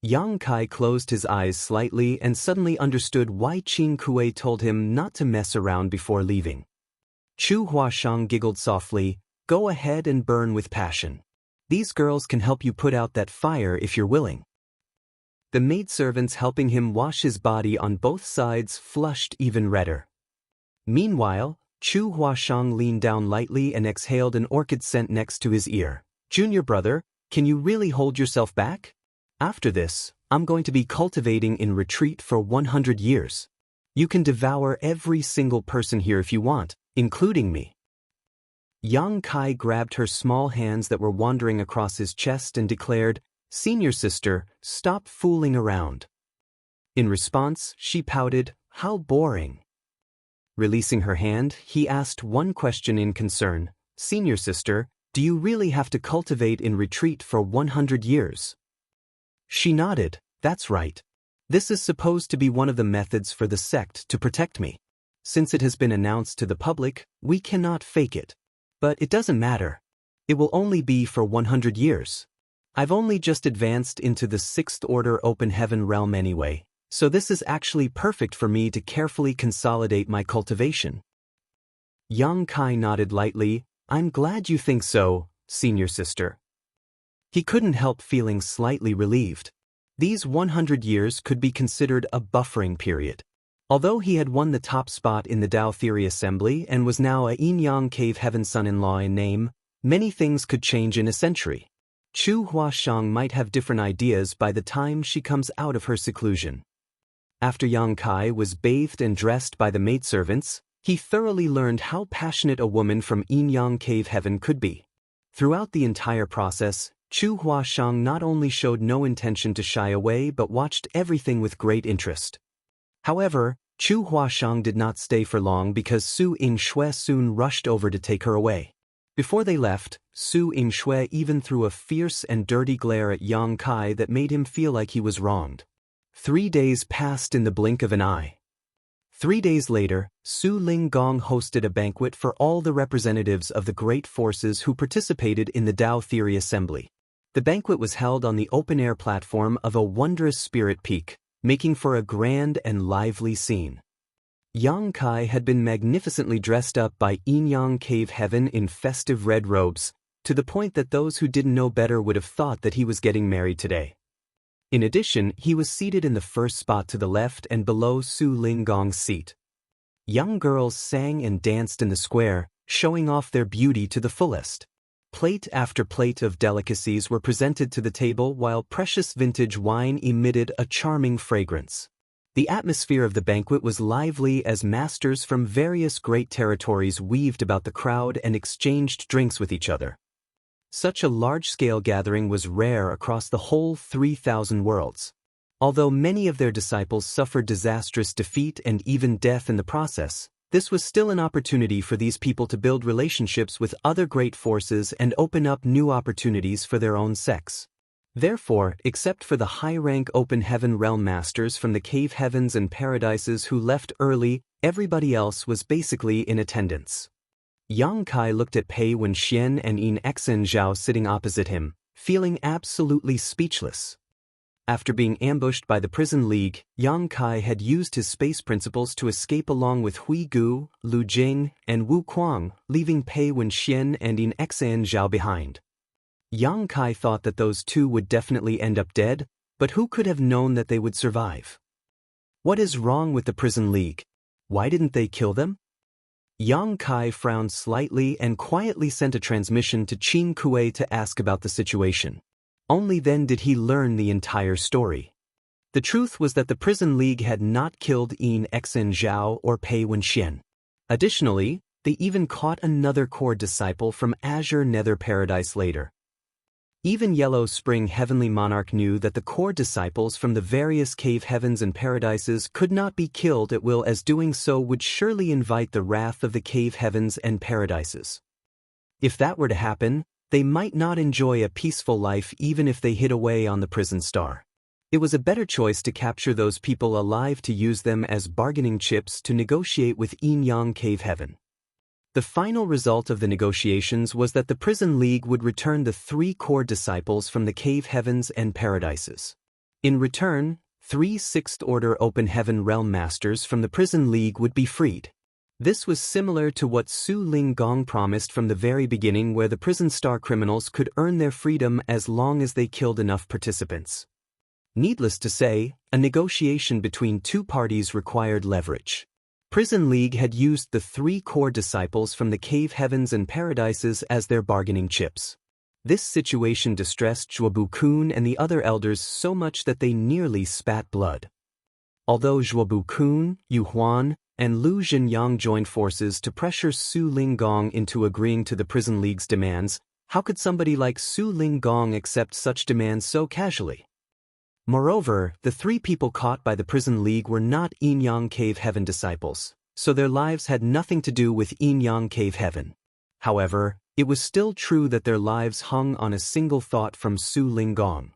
Yang Kai closed his eyes slightly and suddenly understood why Qin Kuei told him not to mess around before leaving. Chu Huaxiang giggled softly, "Go ahead and burn with passion. These girls can help you put out that fire if you're willing." The maidservants helping him wash his body on both sides flushed even redder. Meanwhile, Chu Huaxiang leaned down lightly and exhaled an orchid scent next to his ear. "Junior brother, can you really hold yourself back? After this, I'm going to be cultivating in retreat for 100 years. You can devour every single person here if you want, including me." Yang Kai grabbed her small hands that were wandering across his chest and declared, "Senior sister, stop fooling around." In response, she pouted, "How boring." Releasing her hand, he asked one question in concern, "Senior sister, do you really have to cultivate in retreat for 100 years? She nodded, "That's right. This is supposed to be one of the methods for the sect to protect me. Since it has been announced to the public, we cannot fake it. But it doesn't matter. It will only be for 100 years. I've only just advanced into the Sixth Order Open Heaven realm anyway, so this is actually perfect for me to carefully consolidate my cultivation." Yang Kai nodded lightly, "I'm glad you think so, senior sister." He couldn't help feeling slightly relieved. These 100 years could be considered a buffering period. Although he had won the top spot in the Tao Theory Assembly and was now a yin-yang cave heaven son-in-law in name, many things could change in a century. Chu Huaxiang might have different ideas by the time she comes out of her seclusion. After Yang Kai was bathed and dressed by the maidservants, He thoroughly learned how passionate a woman from Yinyang Cave Heaven could be. Throughout the entire process, Chu Huashang not only showed no intention to shy away but watched everything with great interest. However, Chu Huashang did not stay for long because Su Yingxue soon rushed over to take her away. Before they left, Su Yingxue even threw a fierce and dirty glare at Yang Kai that made him feel like he was wronged. 3 days passed in the blink of an eye. 3 days later, Su Linggong hosted a banquet for all the representatives of the great forces who participated in the Tao Theory Assembly. The banquet was held on the open-air platform of a wondrous spirit peak, making for a grand and lively scene. Yang Kai had been magnificently dressed up by Yinyang Cave Heaven in festive red robes, to the point that those who didn't know better would have thought that he was getting married today. In addition, he was seated in the first spot to the left and below Su Linggong's seat. Young girls sang and danced in the square, showing off their beauty to the fullest. Plate after plate of delicacies were presented to the table while precious vintage wine emitted a charming fragrance. The atmosphere of the banquet was lively as masters from various great territories weaved about the crowd and exchanged drinks with each other. Such a large-scale gathering was rare across the whole 3,000 worlds. Although many of their disciples suffered disastrous defeat and even death in the process, this was still an opportunity for these people to build relationships with other great forces and open up new opportunities for their own sects. Therefore, except for the high-rank Open Heaven Realm Masters from the Cave Heavens and Paradises who left early, everybody else was basically in attendance. Yang Kai looked at Pei Wenxian and Yin Exen Zhao sitting opposite him, feeling absolutely speechless. After being ambushed by the Prison League, Yang Kai had used his space principles to escape along with Hui Gu, Lu Jing, and Wu Kuang, leaving Pei Wenxian and Yin Exen Zhao behind. Yang Kai thought that those two would definitely end up dead, but who could have known that they would survive? What is wrong with the Prison League? Why didn't they kill them? Yang Kai frowned slightly and quietly sent a transmission to Qin Kuei to ask about the situation. Only then did he learn the entire story. The truth was that the Prison League had not killed Yin Exen Zhao or Pei Wenxian. Additionally, they even caught another core disciple from Azure Nether Paradise later. Even Yellow Spring Heavenly Monarch knew that the core disciples from the various cave heavens and paradises could not be killed at will, as doing so would surely invite the wrath of the cave heavens and paradises. If that were to happen, they might not enjoy a peaceful life even if they hid away on the prison star. It was a better choice to capture those people alive to use them as bargaining chips to negotiate with Yinyang Cave Heaven. The final result of the negotiations was that the Prison League would return the 3 core disciples from the cave heavens and paradises. In return, 3 Sixth Order Open Heaven Realm Masters from the Prison League would be freed. This was similar to what Su Linggong promised from the very beginning, where the prison star criminals could earn their freedom as long as they killed enough participants. Needless to say, a negotiation between 2 parties required leverage. Prison League had used the 3 core disciples from the cave heavens and paradises as their bargaining chips. This situation distressed Zhuobu Kun and the other elders so much that they nearly spat blood. Although Zhuobu Kun, Yu Huan, and Lu Zhenyang joined forces to pressure Su Linggong into agreeing to the Prison League's demands, how could somebody like Su Linggong accept such demands so casually? Moreover, the 3 people caught by the Prison League were not Yinyang Cave Heaven disciples, so their lives had nothing to do with Yinyang Cave Heaven. However, it was still true that their lives hung on a single thought from Su Linggong.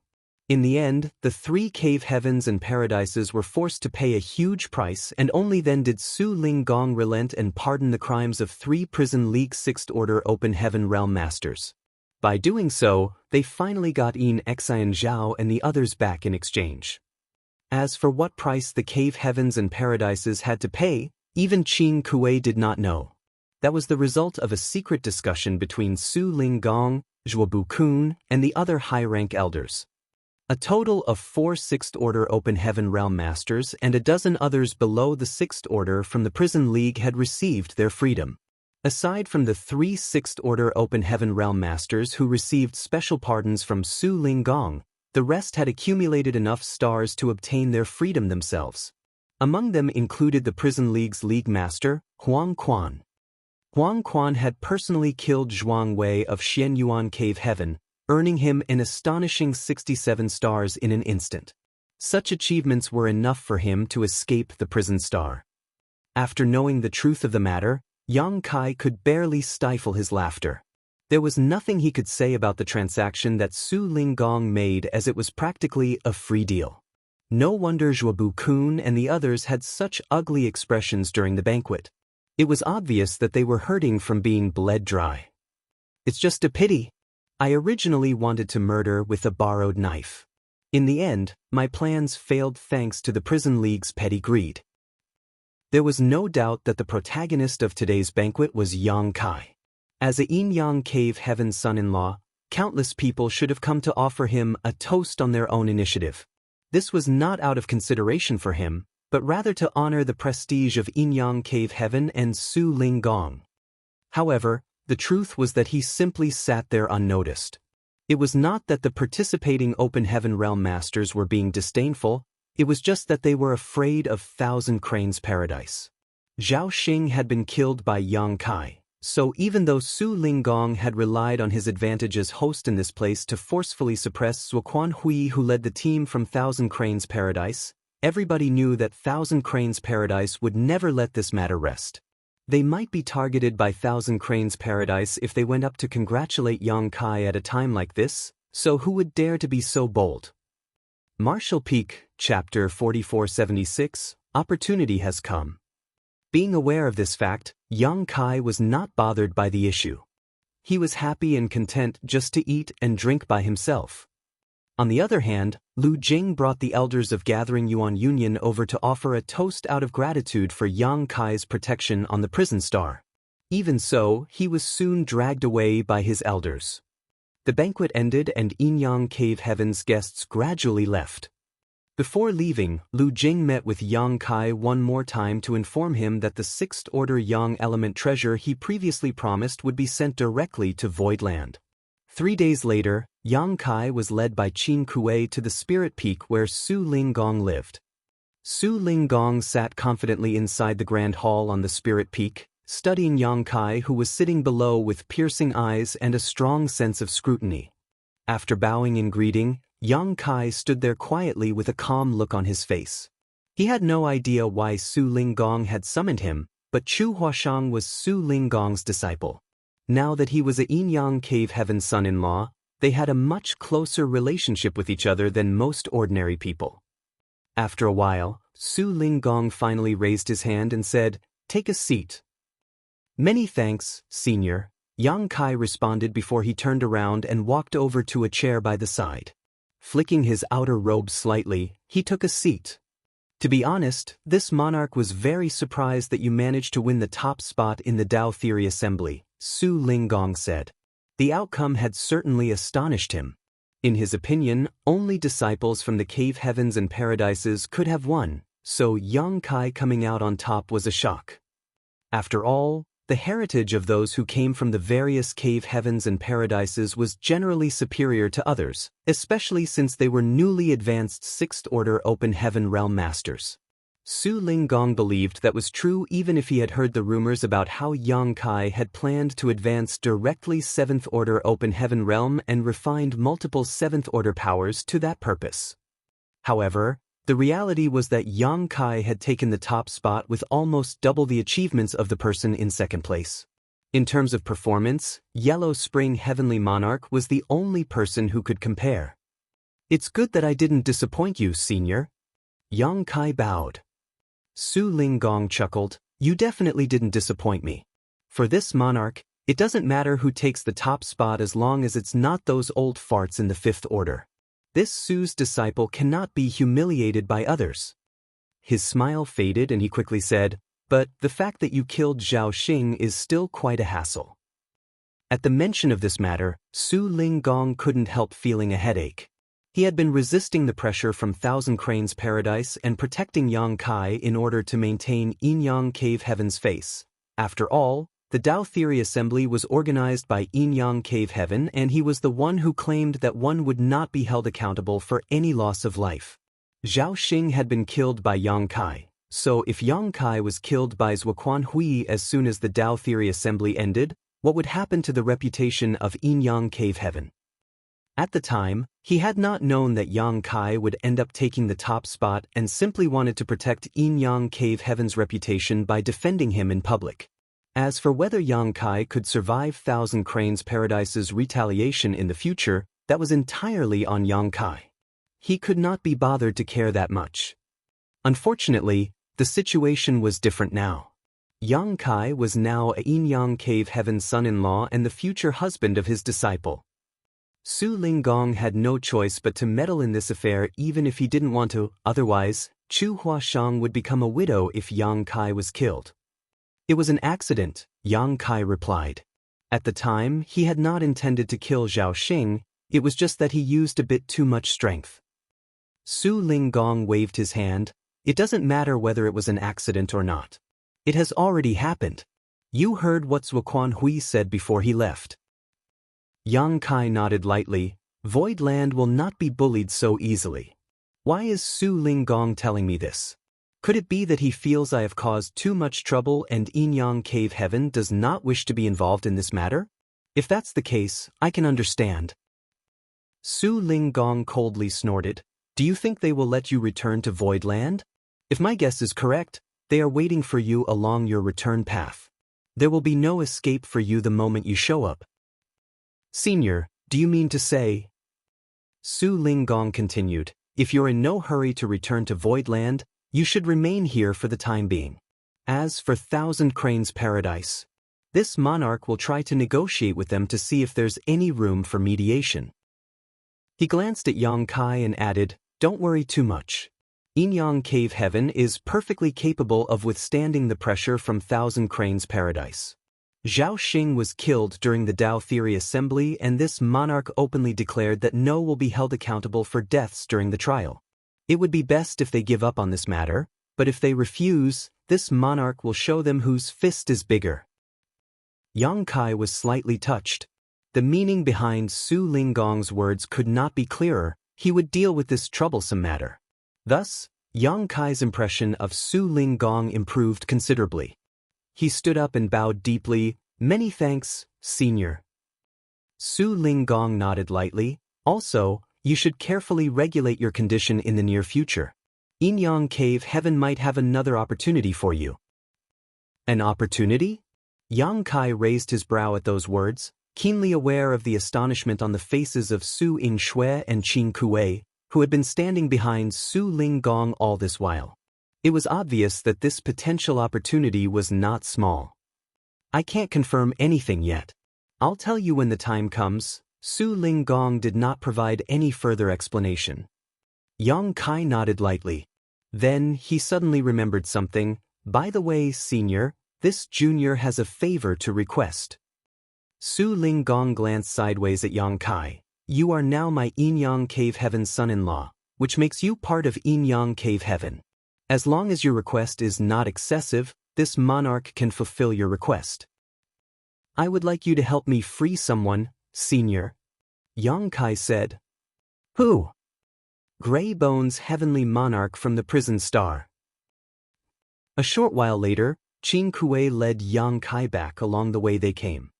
In the end, the 3 cave heavens and paradises were forced to pay a huge price, and only then did Su Linggong relent and pardon the crimes of 3 Prison League Sixth Order Open Heaven Realm Masters. By doing so, they finally got Yin Exen Zhao and the others back in exchange. As for what price the cave heavens and paradises had to pay, even Qin Kuei did not know. That was the result of a secret discussion between Su Linggong, Zhuobu Kun, and the other high-rank elders. A total of 4 Sixth Order Open Heaven Realm Masters and a dozen others below the Sixth Order from the Prison League had received their freedom. Aside from the 3 Sixth Order Open Heaven Realm Masters who received special pardons from Su Linggong, the rest had accumulated enough stars to obtain their freedom themselves. Among them included the Prison League's league master, Huang Quan. Huang Quan had personally killed Zhuang Wei of Xianyuan Cave Heaven, earning him an astonishing 67 stars in an instant. Such achievements were enough for him to escape the prison star. After knowing the truth of the matter, Yang Kai could barely stifle his laughter. There was nothing he could say about the transaction that Su Linggong made, as it was practically a free deal. No wonder Zhuobu Kun and the others had such ugly expressions during the banquet. It was obvious that they were hurting from being bled dry. It's just a pity. I originally wanted to murder with a borrowed knife. In the end, my plans failed thanks to the Prison League's petty greed. There was no doubt that the protagonist of today's banquet was Yang Kai. As a Yin-Yang Cave Heaven's son-in-law, countless people should have come to offer him a toast on their own initiative. This was not out of consideration for him, but rather to honor the prestige of Yin-Yang Cave Heaven and Su Linggong. However, the truth was that he simply sat there unnoticed. It was not that the participating Open Heaven Realm Masters were being disdainful, it was just that they were afraid of Thousand Cranes Paradise. Zhao Xing had been killed by Yang Kai, so even though Su Linggong had relied on his advantage as host in this place to forcefully suppress Zuoquan Hui, who led the team from Thousand Cranes Paradise, everybody knew that Thousand Cranes Paradise would never let this matter rest. They might be targeted by Thousand Cranes Paradise if they went up to congratulate Yang Kai at a time like this, so who would dare to be so bold? Martial Peak, Chapter 4476, Opportunity has come. Being aware of this fact, Yang Kai was not bothered by the issue. He was happy and content just to eat and drink by himself. On the other hand, Lu Jing brought the elders of Gathering Yuan Union over to offer a toast out of gratitude for Yang Kai's protection on the prison star. Even so, he was soon dragged away by his elders. The banquet ended and Yin-Yang Cave Heaven's guests gradually left. Before leaving, Lu Jing met with Yang Kai one more time to inform him that the 6th Order Yang Element treasure he previously promised would be sent directly to Voidland. 3 days later, Yang Kai was led by Qin Kuei to the Spirit Peak where Su Linggong lived. Su Linggong sat confidently inside the Grand Hall on the Spirit Peak, studying Yang Kai, who was sitting below with piercing eyes and a strong sense of scrutiny. After bowing in greeting, Yang Kai stood there quietly with a calm look on his face. He had no idea why Su Linggong had summoned him, but Chu Huashang was Su Linggong's disciple. Now that he was a Yin-Yang Cave Heaven's son-in-law, they had a much closer relationship with each other than most ordinary people. After a while, Su Linggong finally raised his hand and said, "Take a seat." "Many thanks, Senior," Yang Kai responded before he turned around and walked over to a chair by the side. Flicking his outer robe slightly, he took a seat. "To be honest, this monarch was very surprised that you managed to win the top spot in the Dao Theory Assembly," Su Linggong said. The outcome had certainly astonished him. In his opinion, only disciples from the Cave Heavens and Paradises could have won, so Yang Kai coming out on top was a shock. After all, the heritage of those who came from the various Cave Heavens and Paradises was generally superior to others, especially since they were newly advanced 6th Order Open Heaven Realm Masters. Su Linggong believed that was true even if he had heard the rumors about how Yang Kai had planned to advance directly 7th Order Open Heaven Realm and refined multiple 7th Order powers to that purpose. However, the reality was that Yang Kai had taken the top spot with almost double the achievements of the person in second place. In terms of performance, Yellow Spring Heavenly Monarch was the only person who could compare. "It's good that I didn't disappoint you, Senior." Yang Kai bowed. Su Linggong chuckled, "You definitely didn't disappoint me. For this monarch, it doesn't matter who takes the top spot as long as it's not those old farts in the 5th Order. This Su's disciple cannot be humiliated by others." His smile faded and he quickly said, "But the fact that you killed Zhao Xing is still quite a hassle." At the mention of this matter, Su Linggong couldn't help feeling a headache. He had been resisting the pressure from Thousand Cranes Paradise and protecting Yang Kai in order to maintain Yin-Yang Cave Heaven's face. After all, the Dao Theory Assembly was organized by Yin-Yang Cave Heaven and he was the one who claimed that one would not be held accountable for any loss of life. Zhao Xing had been killed by Yang Kai, So if Yang Kai was killed by Zhuquan Hui as soon as the Tao Theory Assembly ended, what would happen to the reputation of Yin Yang Cave Heaven? At the time, he had not known that Yang Kai would end up taking the top spot and simply wanted to protect Yin Yang Cave Heaven's reputation by defending him in public. As for whether Yang Kai could survive Thousand Cranes Paradise's retaliation in the future, that was entirely on Yang Kai. He could not be bothered to care that much. Unfortunately, the situation was different now. Yang Kai was now a Yin Yang Cave Heaven's son-in-law and the future husband of his disciple. Su Linggong had no choice but to meddle in this affair even if he didn't want to, otherwise, Chu Huashang would become a widow if Yang Kai was killed. It was an accident, Yang Kai replied. At the time, he had not intended to kill Zhao Xing, it was just that he used a bit too much strength. Su Linggong waved his hand. It doesn't matter whether it was an accident or not. It has already happened. You heard what Zhuquan Hui said before he left. Yang Kai nodded lightly. Void Land will not be bullied so easily. Why is Su Linggong telling me this? Could it be that he feels I have caused too much trouble and Yin Yang Cave Heaven does not wish to be involved in this matter? If that's the case, I can understand. Su Linggong coldly snorted. Do you think they will let you return to Void Land? If my guess is correct, they are waiting for you along your return path. There will be no escape for you the moment you show up. Senior, do you mean to say? Su Linggong continued, if you're in no hurry to return to Void Land, you should remain here for the time being. As for Thousand Cranes Paradise, this monarch will try to negotiate with them to see if there's any room for mediation. He glanced at Yang Kai and added, don't worry too much. Yin Yang Cave Heaven is perfectly capable of withstanding the pressure from Thousand Cranes Paradise. Zhao Xing was killed during the Tao Theory Assembly and this monarch openly declared that No will be held accountable for deaths during the trial. It would be best if they give up on this matter, but if they refuse, this monarch will show them whose fist is bigger. Yang Kai was slightly touched. The meaning behind Su Linggong's words could not be clearer. He would deal with this troublesome matter. Thus, Yang Kai's impression of Su Linggong improved considerably. He stood up and bowed deeply. Many thanks, Senior. Su Linggong nodded lightly. Also, you should carefully regulate your condition in the near future. Yin Yang Cave Heaven might have another opportunity for you. An opportunity? Yang Kai raised his brow at those words, keenly aware of the astonishment on the faces of Su Yingshui and Qin Kuei, who had been standing behind Su Linggong all this while. It was obvious that this potential opportunity was not small. I can't confirm anything yet. I'll tell you when the time comes. Su Linggong did not provide any further explanation. Yang Kai nodded lightly. Then he suddenly remembered something. By the way, Senior, this junior has a favor to request. Su Linggong glanced sideways at Yang Kai. You are now my Yin Yang Cave Heaven's son-in-law, which makes you part of Yin Yang Cave Heaven. As long as your request is not excessive, this monarch can fulfill your request. I would like you to help me free someone, Senior. Yang Kai said. Who? Grey Bones' heavenly monarch from the prison star. A short while later, Qin Kuei led Yang Kai back along the way they came.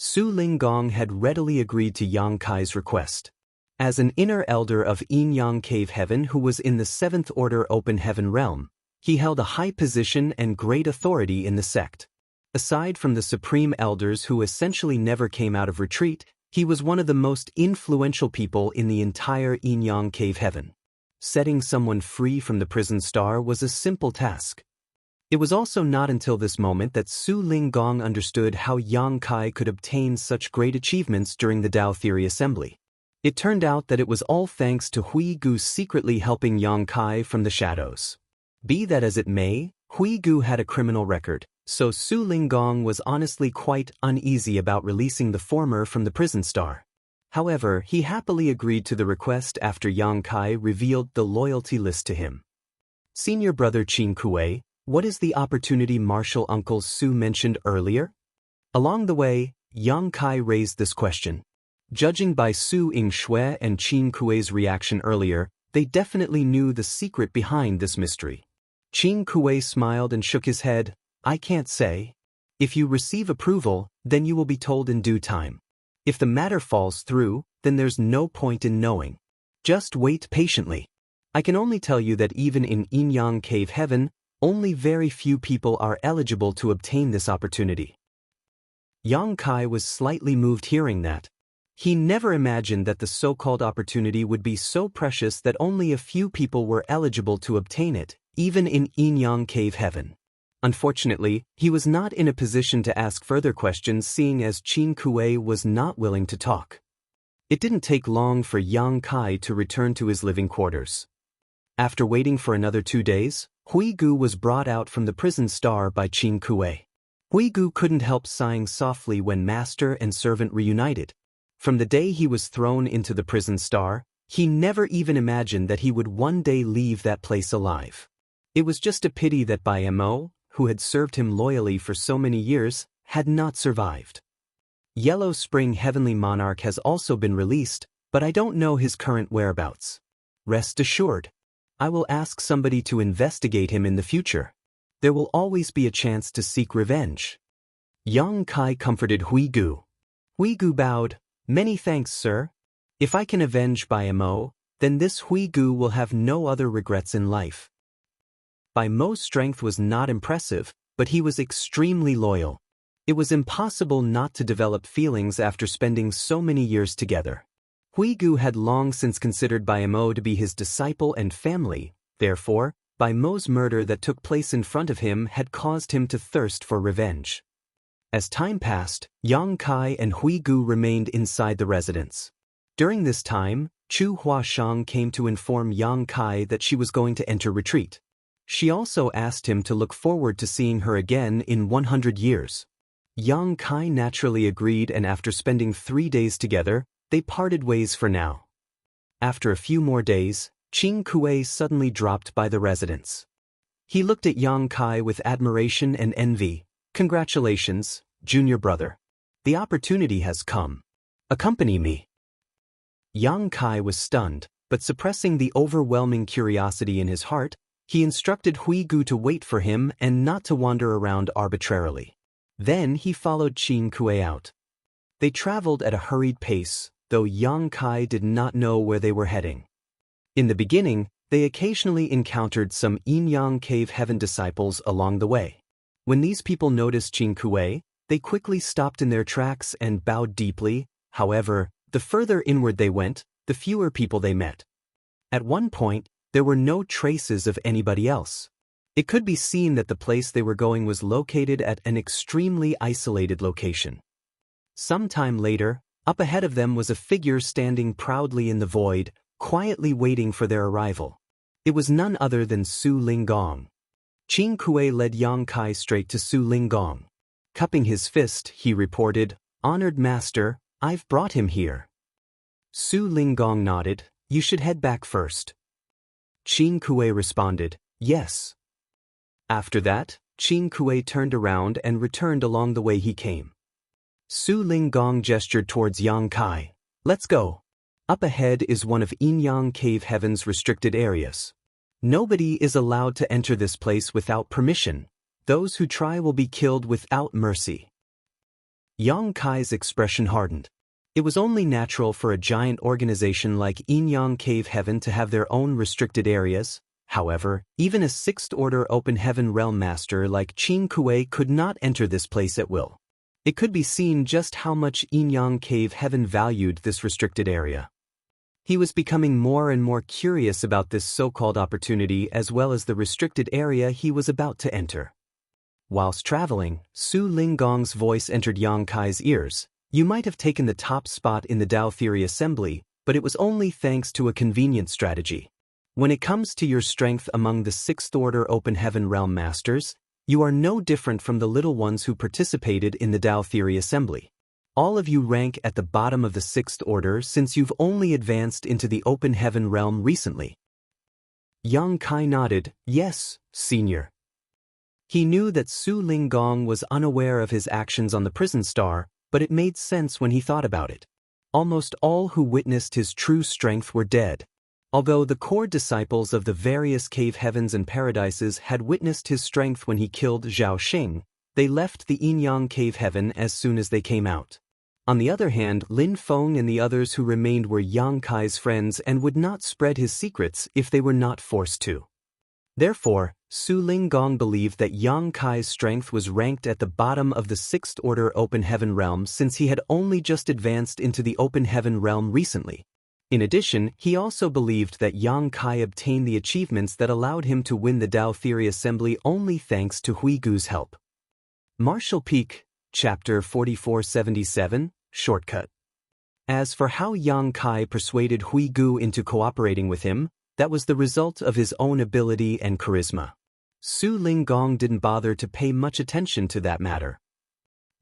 Su Linggong had readily agreed to Yang Kai's request. As an inner elder of Yin Yang Cave Heaven who was in the 7th Order Open Heaven realm, he held a high position and great authority in the sect. Aside from the supreme elders who essentially never came out of retreat, he was one of the most influential people in the entire Yin Yang Cave Heaven. Setting someone free from the prison star was a simple task. It was also not until this moment that Su Linggong understood how Yang Kai could obtain such great achievements during the Tao Theory Assembly. It turned out that it was all thanks to Hui Gu secretly helping Yang Kai from the shadows. Be that as it may, Hui Gu had a criminal record, so Su Linggong was honestly quite uneasy about releasing the former from the prison star. However, he happily agreed to the request after Yang Kai revealed the loyalty list to him. Senior brother Qin Kuei, what is the opportunity Martial Uncle Su mentioned earlier? Along the way, Yang Kai raised this question. Judging by Su Yingshui and Qin Kuei's reaction earlier, they definitely knew the secret behind this mystery. Qin Kuei smiled and shook his head. I can't say. If you receive approval, then you will be told in due time. If the matter falls through, then there's no point in knowing. Just wait patiently. I can only tell you that even in Yin Yang Cave Heaven, only very few people are eligible to obtain this opportunity. Yang Kai was slightly moved hearing that. He never imagined that the so-called opportunity would be so precious that only a few people were eligible to obtain it, even in Yin Yang Cave Heaven. Unfortunately, he was not in a position to ask further questions seeing as Qin Kuei was not willing to talk. It didn't take long for Yang Kai to return to his living quarters. After waiting for another 2 days, Hui Gu was brought out from the prison star by Qin Kuei. Hui Gu couldn't help sighing softly when master and servant reunited. From the day he was thrown into the prison star, he never even imagined that he would one day leave that place alive. It was just a pity that Bai Mo, who had served him loyally for so many years, had not survived. Yellow Spring Heavenly Monarch has also been released, but I don't know his current whereabouts. Rest assured, I will ask somebody to investigate him in the future. There will always be a chance to seek revenge. Yang Kai comforted Hui Gu. Hui Gu bowed. Many thanks, sir. If I can avenge Bai Mo, then this Hui Gu will have no other regrets in life. Bai Mo's strength was not impressive, but he was extremely loyal. It was impossible not to develop feelings after spending so many years together. Hui Gu had long since considered Bai Mo to be his disciple and family, therefore, Bai Mo's murder that took place in front of him had caused him to thirst for revenge. As time passed, Yang Kai and Hui Gu remained inside the residence. During this time, Chu Huashang came to inform Yang Kai that she was going to enter retreat. She also asked him to look forward to seeing her again in 100 years. Yang Kai naturally agreed, and after spending 3 days together, they parted ways for now. After a few more days, Qin Kuei suddenly dropped by the residence. He looked at Yang Kai with admiration and envy. Congratulations, junior brother. The opportunity has come. Accompany me. Yang Kai was stunned, but suppressing the overwhelming curiosity in his heart, he instructed Hui Gu to wait for him and not to wander around arbitrarily. Then he followed Qin Kuei out. They traveled at a hurried pace, though Yang Kai did not know where they were heading. In the beginning, they occasionally encountered some Yin Yang Cave Heaven disciples along the way. When these people noticed Qin Kuei, they quickly stopped in their tracks and bowed deeply. However, the further inward they went, the fewer people they met. At one point, there were no traces of anybody else. It could be seen that the place they were going was located at an extremely isolated location. Some time later, up ahead of them was a figure standing proudly in the void, quietly waiting for their arrival. It was none other than Su Linggong. Qin Kuei led Yang Kai straight to Su Linggong. Cupping his fist, he reported, "Honored master, I've brought him here." Su Linggong nodded. "You should head back first." Qin Kuei responded, "Yes." After that, Qin Kuei turned around and returned along the way he came. Su Linggong gestured towards Yang Kai. "Let's go. Up ahead is one of Yin Yang Cave Heaven's restricted areas. Nobody is allowed to enter this place without permission. Those who try will be killed without mercy." Yang Kai's expression hardened. It was only natural for a giant organization like Yin Yang Cave Heaven to have their own restricted areas. However, even a sixth-order open heaven realm master like Qin Kuei could not enter this place at will. It could be seen just how much Yin Yang Cave Heaven valued this restricted area. He was becoming more and more curious about this so-called opportunity as well as the restricted area he was about to enter. Whilst traveling, Su Linggong's voice entered Yang Kai's ears. "You might have taken the top spot in the Dao Theory Assembly, but it was only thanks to a convenient strategy. When it comes to your strength among the sixth-order open heaven realm masters, you are no different from the little ones who participated in the Dao Theory Assembly. All of you rank at the bottom of the sixth order since you've only advanced into the open heaven realm recently." Yang Kai nodded. "Yes, senior." He knew that Su Linggong was unaware of his actions on the prison star, but it made sense when he thought about it. Almost all who witnessed his true strength were dead. Although the core disciples of the various cave heavens and paradises had witnessed his strength when he killed Zhao Xing, they left the Yin-Yang cave heaven as soon as they came out. On the other hand, Lin Feng and the others who remained were Yang Kai's friends and would not spread his secrets if they were not forced to. Therefore, Su Linggong believed that Yang Kai's strength was ranked at the bottom of the Sixth Order Open Heaven realm since he had only just advanced into the Open Heaven realm recently. In addition, he also believed that Yang Kai obtained the achievements that allowed him to win the Tao Theory Assembly only thanks to Hui Gu's help. Martial Peak, Chapter 4477, Shortcut. As for how Yang Kai persuaded Hui Gu into cooperating with him, that was the result of his own ability and charisma. Su Linggong didn't bother to pay much attention to that matter.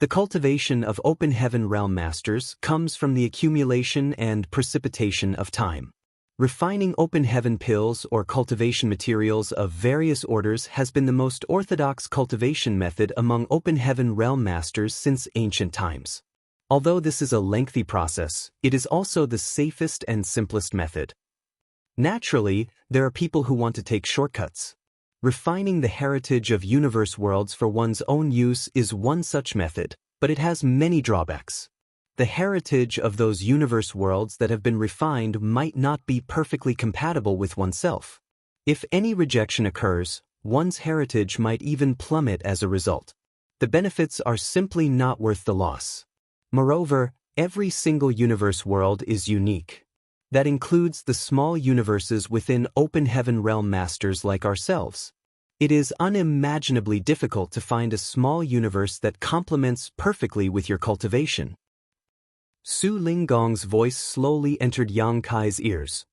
The cultivation of Open Heaven Realm Masters comes from the accumulation and precipitation of time. Refining Open Heaven pills or cultivation materials of various orders has been the most orthodox cultivation method among Open Heaven Realm Masters since ancient times. Although this is a lengthy process, it is also the safest and simplest method. Naturally, there are people who want to take shortcuts. Refining the heritage of universe worlds for one's own use is one such method, but it has many drawbacks. The heritage of those universe worlds that have been refined might not be perfectly compatible with oneself. If any rejection occurs, one's heritage might even plummet as a result. The benefits are simply not worth the loss. Moreover, every single universe world is unique. That includes the small universes within Open Heaven Realm Masters like ourselves. It is unimaginably difficult to find a small universe that complements perfectly with your cultivation. Su Linggong's voice slowly entered Yang Kai's ears.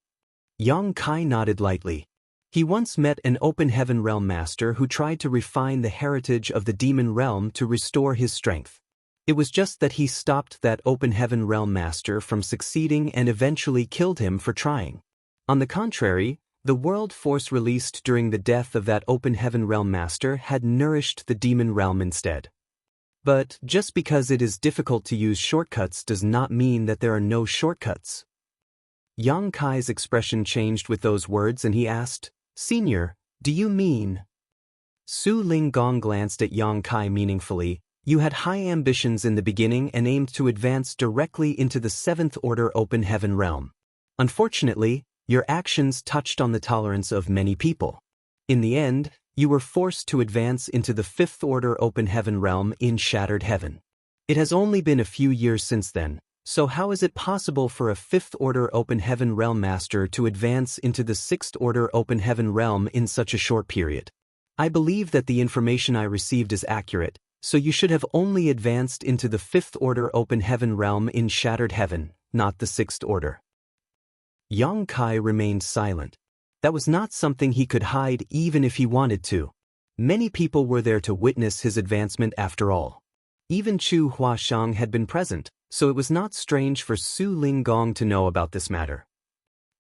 Yang Kai nodded lightly. He once met an Open Heaven Realm Master who tried to refine the heritage of the Demon Realm to restore his strength. It was just that he stopped that Open Heaven Realm Master from succeeding and eventually killed him for trying. On the contrary, the world force released during the death of that Open Heaven Realm Master had nourished the Demon Realm instead. But just because it is difficult to use shortcuts does not mean that there are no shortcuts. Yang Kai's expression changed with those words and he asked, "Senior, do you mean?" Su Linggong glanced at Yang Kai meaningfully. You had high ambitions in the beginning and aimed to advance directly into the Seventh Order Open Heaven realm. Unfortunately, your actions touched on the tolerance of many people. In the end, you were forced to advance into the Fifth Order Open Heaven realm in Shattered Heaven. It has only been a few years since then, so how is it possible for a Fifth Order Open Heaven realm master to advance into the Sixth Order Open Heaven realm in such a short period? I believe that the information I received is accurate, so you should have only advanced into the Fifth Order Open Heaven realm in Shattered Heaven, not the Sixth Order. Yang Kai remained silent. That was not something he could hide even if he wanted to. Many people were there to witness his advancement after all. Even Chu Huashang had been present, so it was not strange for Su Linggong to know about this matter.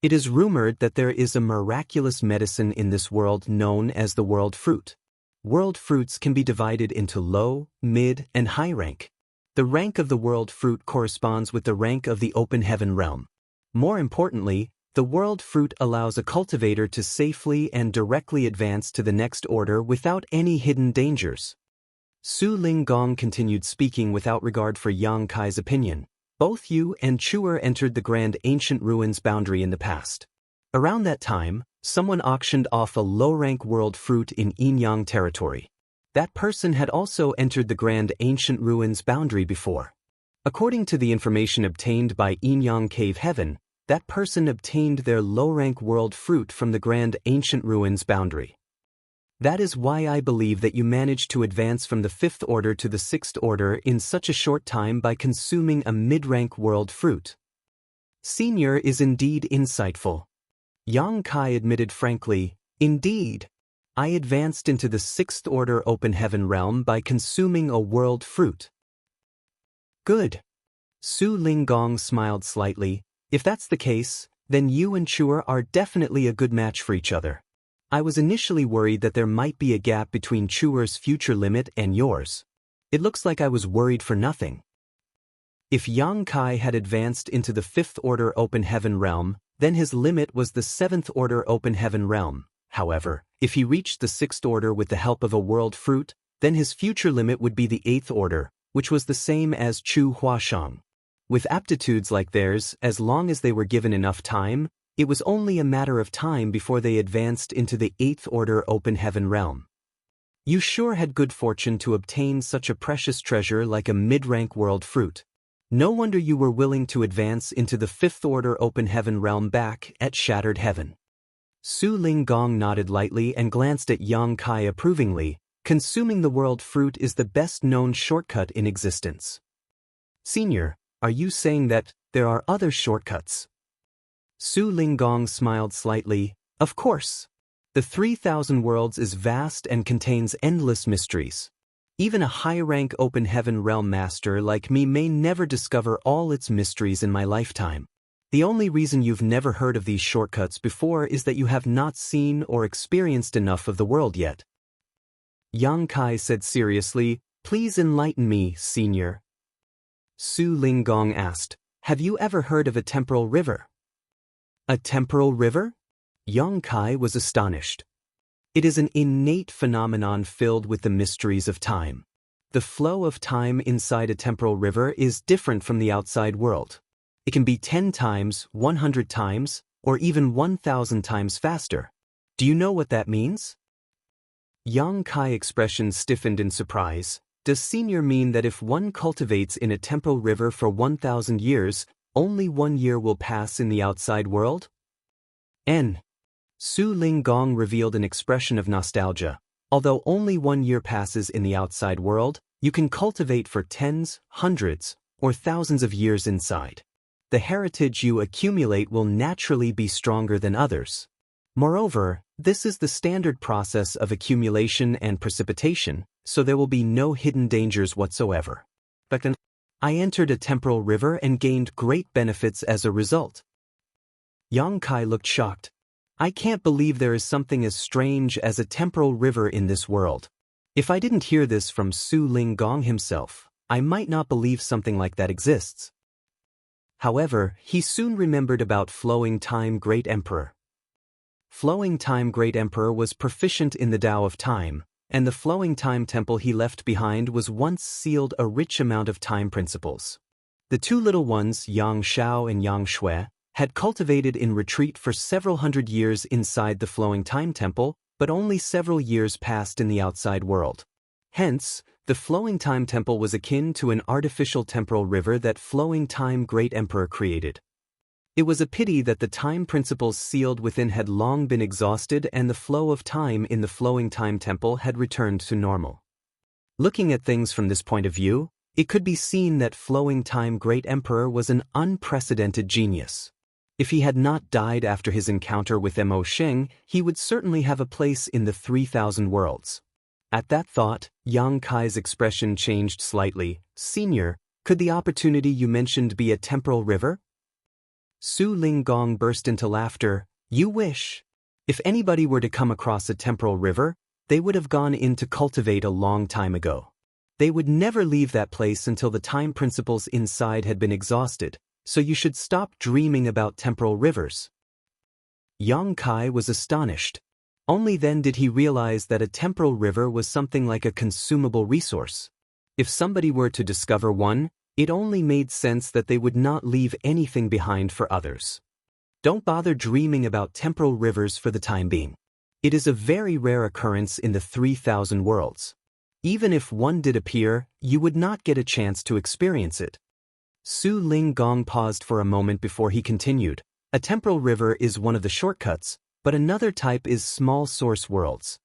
It is rumored that there is a miraculous medicine in this world known as the World Fruit. World fruits can be divided into low, mid, and high rank. The rank of the world fruit corresponds with the rank of the Open Heaven realm. More importantly, the world fruit allows a cultivator to safely and directly advance to the next order without any hidden dangers. Su Linggong continued speaking without regard for Yang Kai's opinion. Both Yu and Chuer entered the Grand Ancient Ruins boundary in the past. Around that time, someone auctioned off a low-rank world fruit in Yin-Yang territory. That person had also entered the Grand Ancient Ruins boundary before. According to the information obtained by Yin-Yang Cave Heaven, that person obtained their low-rank world fruit from the Grand Ancient Ruins boundary. That is why I believe that you managed to advance from the Fifth Order to the Sixth Order in such a short time by consuming a mid-rank world fruit. Senior is indeed insightful. Yang Kai admitted frankly, "Indeed, I advanced into the Sixth Order Open Heaven realm by consuming a world fruit." Good. Su Linggong smiled slightly. If that's the case, then you and Chuer are definitely a good match for each other. I was initially worried that there might be a gap between Chuer's future limit and yours. It looks like I was worried for nothing. If Yang Kai had advanced into the Fifth Order Open Heaven realm, then his limit was the 7th order open heaven realm. However, if he reached the 6th order with the help of a world fruit, then his future limit would be the 8th order, which was the same as Chu Huashang. With aptitudes like theirs, as long as they were given enough time, it was only a matter of time before they advanced into the 8th order open heaven realm. You sure had good fortune to obtain such a precious treasure like a mid-rank world fruit. No wonder you were willing to advance into the 5th order open heaven realm back at Shattered Heaven. Su Linggong nodded lightly and glanced at Yang Kai approvingly. Consuming the world fruit is the best-known shortcut in existence. Senior, are you saying that there are other shortcuts? Su Linggong smiled slightly. Of course. The 3,000 worlds is vast and contains endless mysteries. Even a high-rank open heaven realm master like me may never discover all its mysteries in my lifetime. The only reason you've never heard of these shortcuts before is that you have not seen or experienced enough of the world yet. Yang Kai said seriously, "Please enlighten me, senior." Su Linggong asked, "Have you ever heard of a temporal river?" A temporal river? Yang Kai was astonished. It is an innate phenomenon filled with the mysteries of time. The flow of time inside a temporal river is different from the outside world. It can be 10 times, 100 times, or even 1,000 times faster. Do you know what that means? Yang Kai expression stiffened in surprise. Does senior mean that if one cultivates in a temporal river for 1,000 years, only 1 year will pass in the outside world? Su Linggong revealed an expression of nostalgia. Although only 1 year passes in the outside world, you can cultivate for tens, hundreds, or thousands of years inside. The heritage you accumulate will naturally be stronger than others. Moreover, this is the standard process of accumulation and precipitation, so there will be no hidden dangers whatsoever. But I entered a temporal river and gained great benefits as a result. Yang Kai looked shocked. I can't believe there is something as strange as a temporal river in this world. If I didn't hear this from Su Linggong himself, I might not believe something like that exists. However, he soon remembered about Flowing Time Great Emperor. Flowing Time Great Emperor was proficient in the Tao of Time, and the Flowing Time Temple he left behind was once sealed a rich amount of time principles. The two little ones, Yang Shao and Yang Shui, had cultivated in retreat for several hundred years inside the Flowing Time Temple, but only several years passed in the outside world. Hence, the Flowing Time Temple was akin to an artificial temporal river that Flowing Time Great Emperor created. It was a pity that the time principles sealed within had long been exhausted and the flow of time in the Flowing Time Temple had returned to normal. Looking at things from this point of view, it could be seen that Flowing Time Great Emperor was an unprecedented genius. If he had not died after his encounter with Mo Sheng, he would certainly have a place in the 3,000 worlds. At that thought, Yang Kai's expression changed slightly. Senior, could the opportunity you mentioned be a temporal river? Su Linggong burst into laughter. You wish. If anybody were to come across a temporal river, they would have gone in to cultivate a long time ago. They would never leave that place until the time principles inside had been exhausted. So you should stop dreaming about temporal rivers. Yang Kai was astonished. Only then did he realize that a temporal river was something like a consumable resource. If somebody were to discover one, it only made sense that they would not leave anything behind for others. Don't bother dreaming about temporal rivers for the time being. It is a very rare occurrence in the 3,000 worlds. Even if one did appear, you would not get a chance to experience it. Su Linggong paused for a moment before he continued. A temporal river is one of the shortcuts, but another type is small source worlds.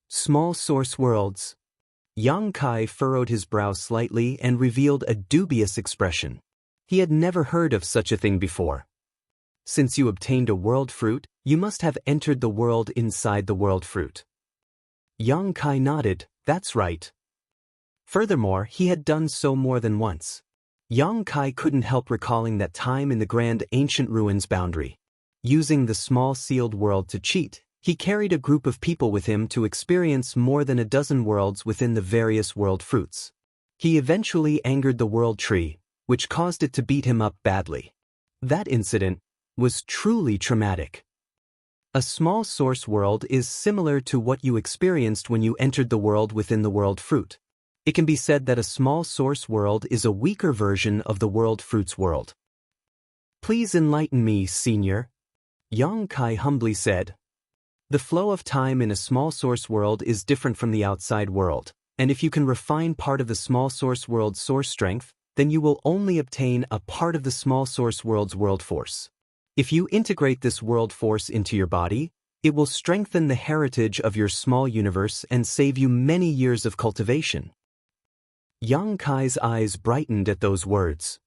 Small source worlds? Yang Kai furrowed his brow slightly and revealed a dubious expression. He had never heard of such a thing before. Since you obtained a world fruit, you must have entered the world inside the world fruit. Yang Kai nodded. That's right. Furthermore, he had done so more than once. Yang Kai couldn't help recalling that time in the grand ancient ruins boundary. Using the small sealed world to cheat, he carried a group of people with him to experience more than a dozen worlds within the various world fruits. He eventually angered the world tree, which caused it to beat him up badly. That incident, was truly traumatic. A small source world is similar to what you experienced when you entered the world within the world fruit. It can be said that a small source world is a weaker version of the world fruit's world. Please enlighten me, Senior, Yang Kai humbly said. The flow of time in a small source world is different from the outside world, and if you can refine part of the small source world's source strength, then you will only obtain a part of the small source world's world force. If you integrate this world force into your body, it will strengthen the heritage of your small universe and save you many years of cultivation. Yang Kai's eyes brightened at those words.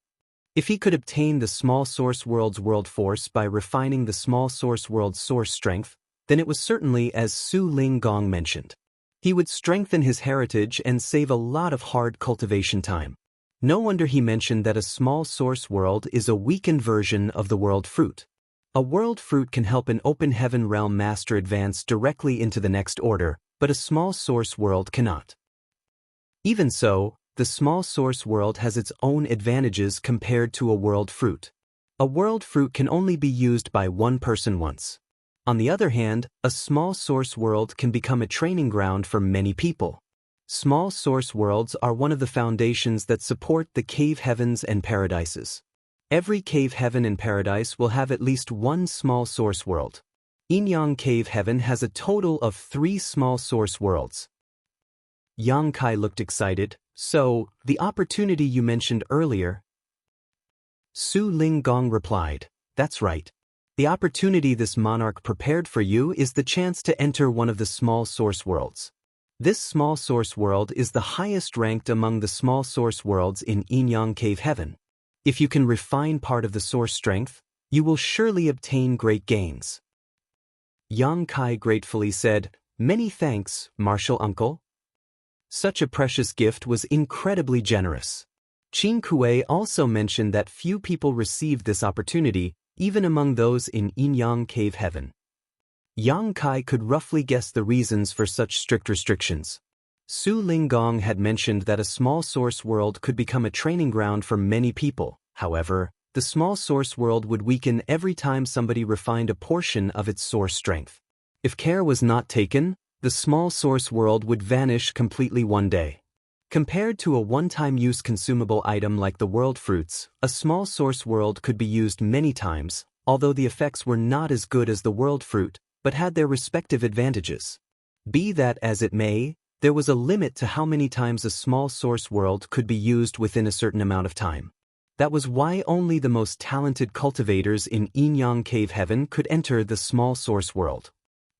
If he could obtain the small source world's world force by refining the small source world's source strength, then it was certainly as Su Ling Gong mentioned. He would strengthen his heritage and save a lot of hard cultivation time. No wonder he mentioned that a small source world is a weakened version of the world fruit. A world fruit can help an open heaven realm master advance directly into the next order, but a small source world cannot. Even so, the small source world has its own advantages compared to a world fruit. A world fruit can only be used by one person once. On the other hand, a small source world can become a training ground for many people. Small source worlds are one of the foundations that support the cave heavens and paradises. Every cave heaven and paradise will have at least one small source world. Inyang Cave Heaven has a total of 3 small source worlds. Yang Kai looked excited. So, the opportunity you mentioned earlier? Su Ling Gong replied, that's right. The opportunity this monarch prepared for you is the chance to enter one of the small source worlds. This small source world is the highest ranked among the small source worlds in Inyang Cave Heaven. If you can refine part of the source strength, you will surely obtain great gains. Yang Kai gratefully said, many thanks, martial uncle. Such a precious gift was incredibly generous. Qin Kuei also mentioned that few people received this opportunity, even among those in Inyang Cave Heaven. Yang Kai could roughly guess the reasons for such strict restrictions. Su Ling Gong had mentioned that a small source world could become a training ground for many people. However, the small source world would weaken every time somebody refined a portion of its source strength. If care was not taken, the small source world would vanish completely one day. Compared to a one-time use consumable item like the world fruits, a small source world could be used many times, although the effects were not as good as the world fruit, but had their respective advantages. Be that as it may, there was a limit to how many times a small source world could be used within a certain amount of time. That was why only the most talented cultivators in Inyang Cave Heaven could enter the small source world.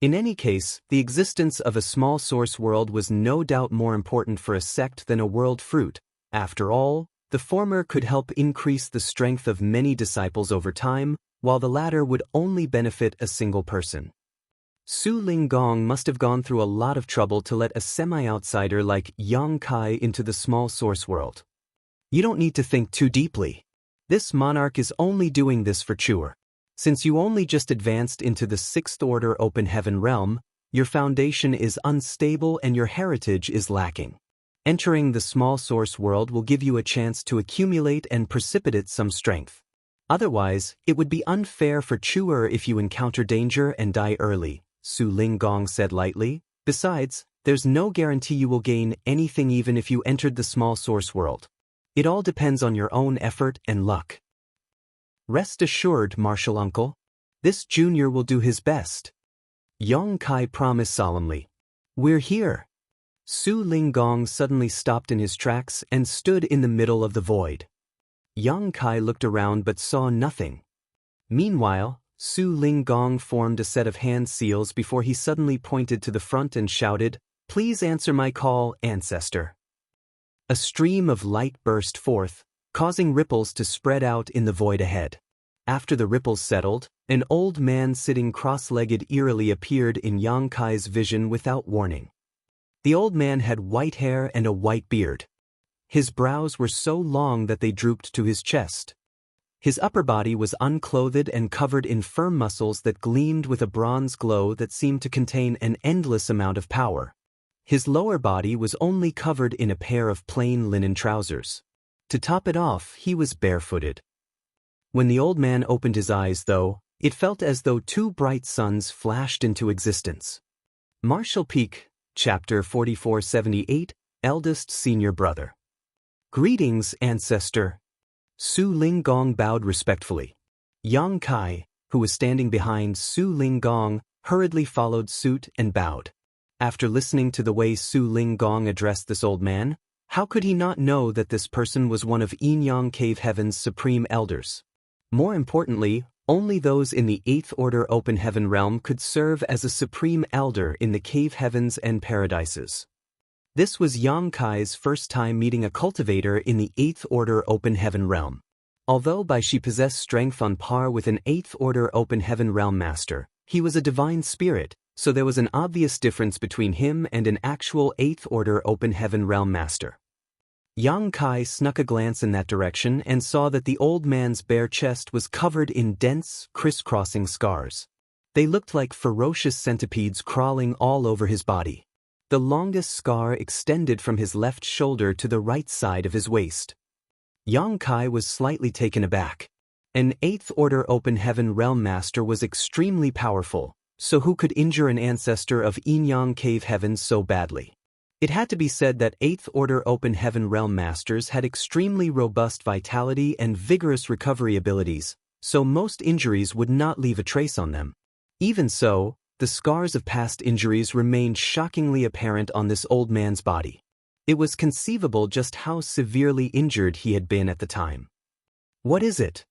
In any case, the existence of a small source world was no doubt more important for a sect than a world fruit. After all, the former could help increase the strength of many disciples over time, while the latter would only benefit a single person. Su Ling Gong must have gone through a lot of trouble to let a semi-outsider like Yang Kai into the small source world. You don't need to think too deeply. This monarch is only doing this for Chuer. Since you only just advanced into the 6th order open heaven realm, your foundation is unstable and your heritage is lacking. Entering the small source world will give you a chance to accumulate and precipitate some strength. Otherwise, it would be unfair for Chuer if you encounter danger and die early, Su Ling Gong said lightly. Besides, there's no guarantee you will gain anything even if you entered the small source world. It all depends on your own effort and luck. Rest assured, martial uncle. This junior will do his best. Yang Kai promised solemnly. We're here. Su Ling Gong suddenly stopped in his tracks and stood in the middle of the void. Yang Kai looked around but saw nothing. Meanwhile, Su Ling Gong formed a set of hand seals before he suddenly pointed to the front and shouted, Please answer my call, ancestor. A stream of light burst forth, causing ripples to spread out in the void ahead. After the ripples settled, an old man sitting cross-legged eerily appeared in Yang Kai's vision without warning. The old man had white hair and a white beard. His brows were so long that they drooped to his chest. His upper body was unclothed and covered in firm muscles that gleamed with a bronze glow that seemed to contain an endless amount of power. His lower body was only covered in a pair of plain linen trousers. To top it off, he was barefooted. When the old man opened his eyes, though, it felt as though two bright suns flashed into existence. Martial Peak, Chapter 4478, Eldest Senior Brother. Greetings, Ancestor. Su Linggong bowed respectfully. Yang Kai, who was standing behind Su Linggong, hurriedly followed suit and bowed. After listening to the way Su Linggong addressed this old man, how could he not know that this person was one of Inyang Cave Heaven's supreme elders? More importantly, only those in the 8th Order Open Heaven realm could serve as a supreme elder in the Cave Heavens and Paradises. This was Yang Kai's first time meeting a cultivator in the 8th Order Open Heaven realm. Although she possessed strength on par with an 8th Order Open Heaven realm master, he was a divine spirit, so there was an obvious difference between him and an actual 8th Order Open Heaven realm master. Yang Kai snuck a glance in that direction and saw that the old man's bare chest was covered in dense, crisscrossing scars. They looked like ferocious centipedes crawling all over his body. The longest scar extended from his left shoulder to the right side of his waist. Yang Kai was slightly taken aback. An 8th Order Open Heaven realm master was extremely powerful, so who could injure an ancestor of Inyang Cave Heaven so badly? It had to be said that 8th Order Open Heaven realm masters had extremely robust vitality and vigorous recovery abilities, so most injuries would not leave a trace on them. Even so, the scars of past injuries remained shockingly apparent on this old man's body. It was conceivable just how severely injured he had been at the time. "What is it?"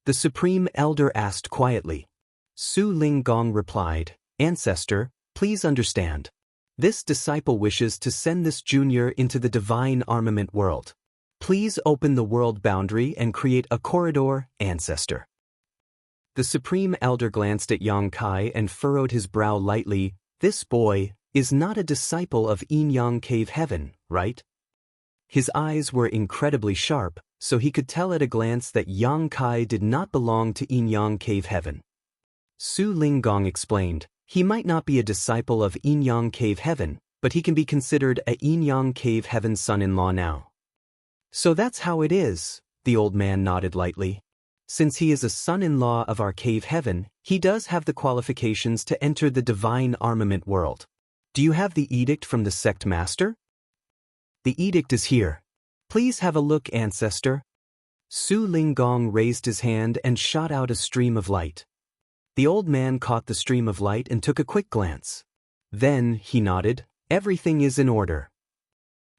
the Supreme Elder asked quietly. Su Linggong replied, "Ancestor, please understand. This disciple wishes to send this junior into the divine armament world. Please open the world boundary and create a corridor, Ancestor." The Supreme Elder glanced at Yang Kai and furrowed his brow lightly. "This boy is not a disciple of Inyang Cave Heaven, right?" His eyes were incredibly sharp, so he could tell at a glance that Yang Kai did not belong to Inyang Cave Heaven. Su Linggong explained, "He might not be a disciple of Inyang Cave Heaven, but he can be considered a Inyang Cave Heaven son-in-law now." "So that's how it is," the old man nodded lightly. "Since he is a son-in-law of our Cave Heaven, he does have the qualifications to enter the divine armament world. Do you have the edict from the sect master?" "The edict is here. Please have a look, Ancestor." Su Linggong raised his hand and shot out a stream of light. The old man caught the stream of light and took a quick glance. Then, he nodded, "Everything is in order."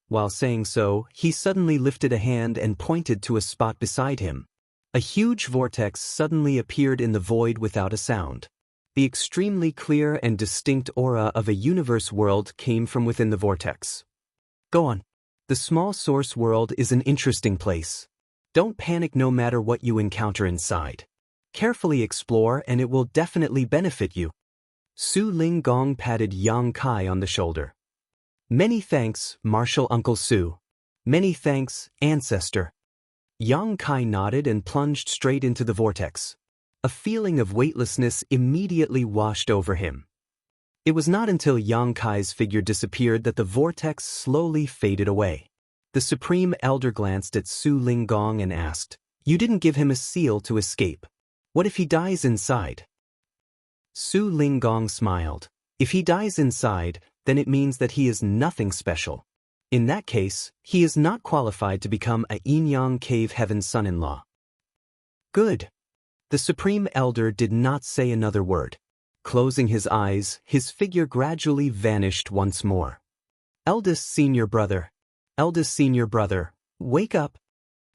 While saying so, he suddenly lifted a hand and pointed to a spot beside him. A huge vortex suddenly appeared in the void without a sound. The extremely clear and distinct aura of a universe world came from within the vortex. "Go on. The small source world is an interesting place. Don't panic no matter what you encounter inside. Carefully explore and it will definitely benefit you." Su Linggong patted Yang Kai on the shoulder. "Many thanks, Martial Uncle Su. Many thanks, Ancestor." Yang Kai nodded and plunged straight into the vortex. A feeling of weightlessness immediately washed over him. It was not until Yang Kai's figure disappeared that the vortex slowly faded away. The Supreme Elder glanced at Su Linggong and asked, "You didn't give him a seal to escape. What if he dies inside?" Su Linggong smiled. "If he dies inside, then it means that he is nothing special. In that case, he is not qualified to become a Inyang Cave Heaven son-in-law." "Good." The Supreme Elder did not say another word. Closing his eyes, his figure gradually vanished once more. "Eldest Senior Brother. Eldest Senior Brother, wake up."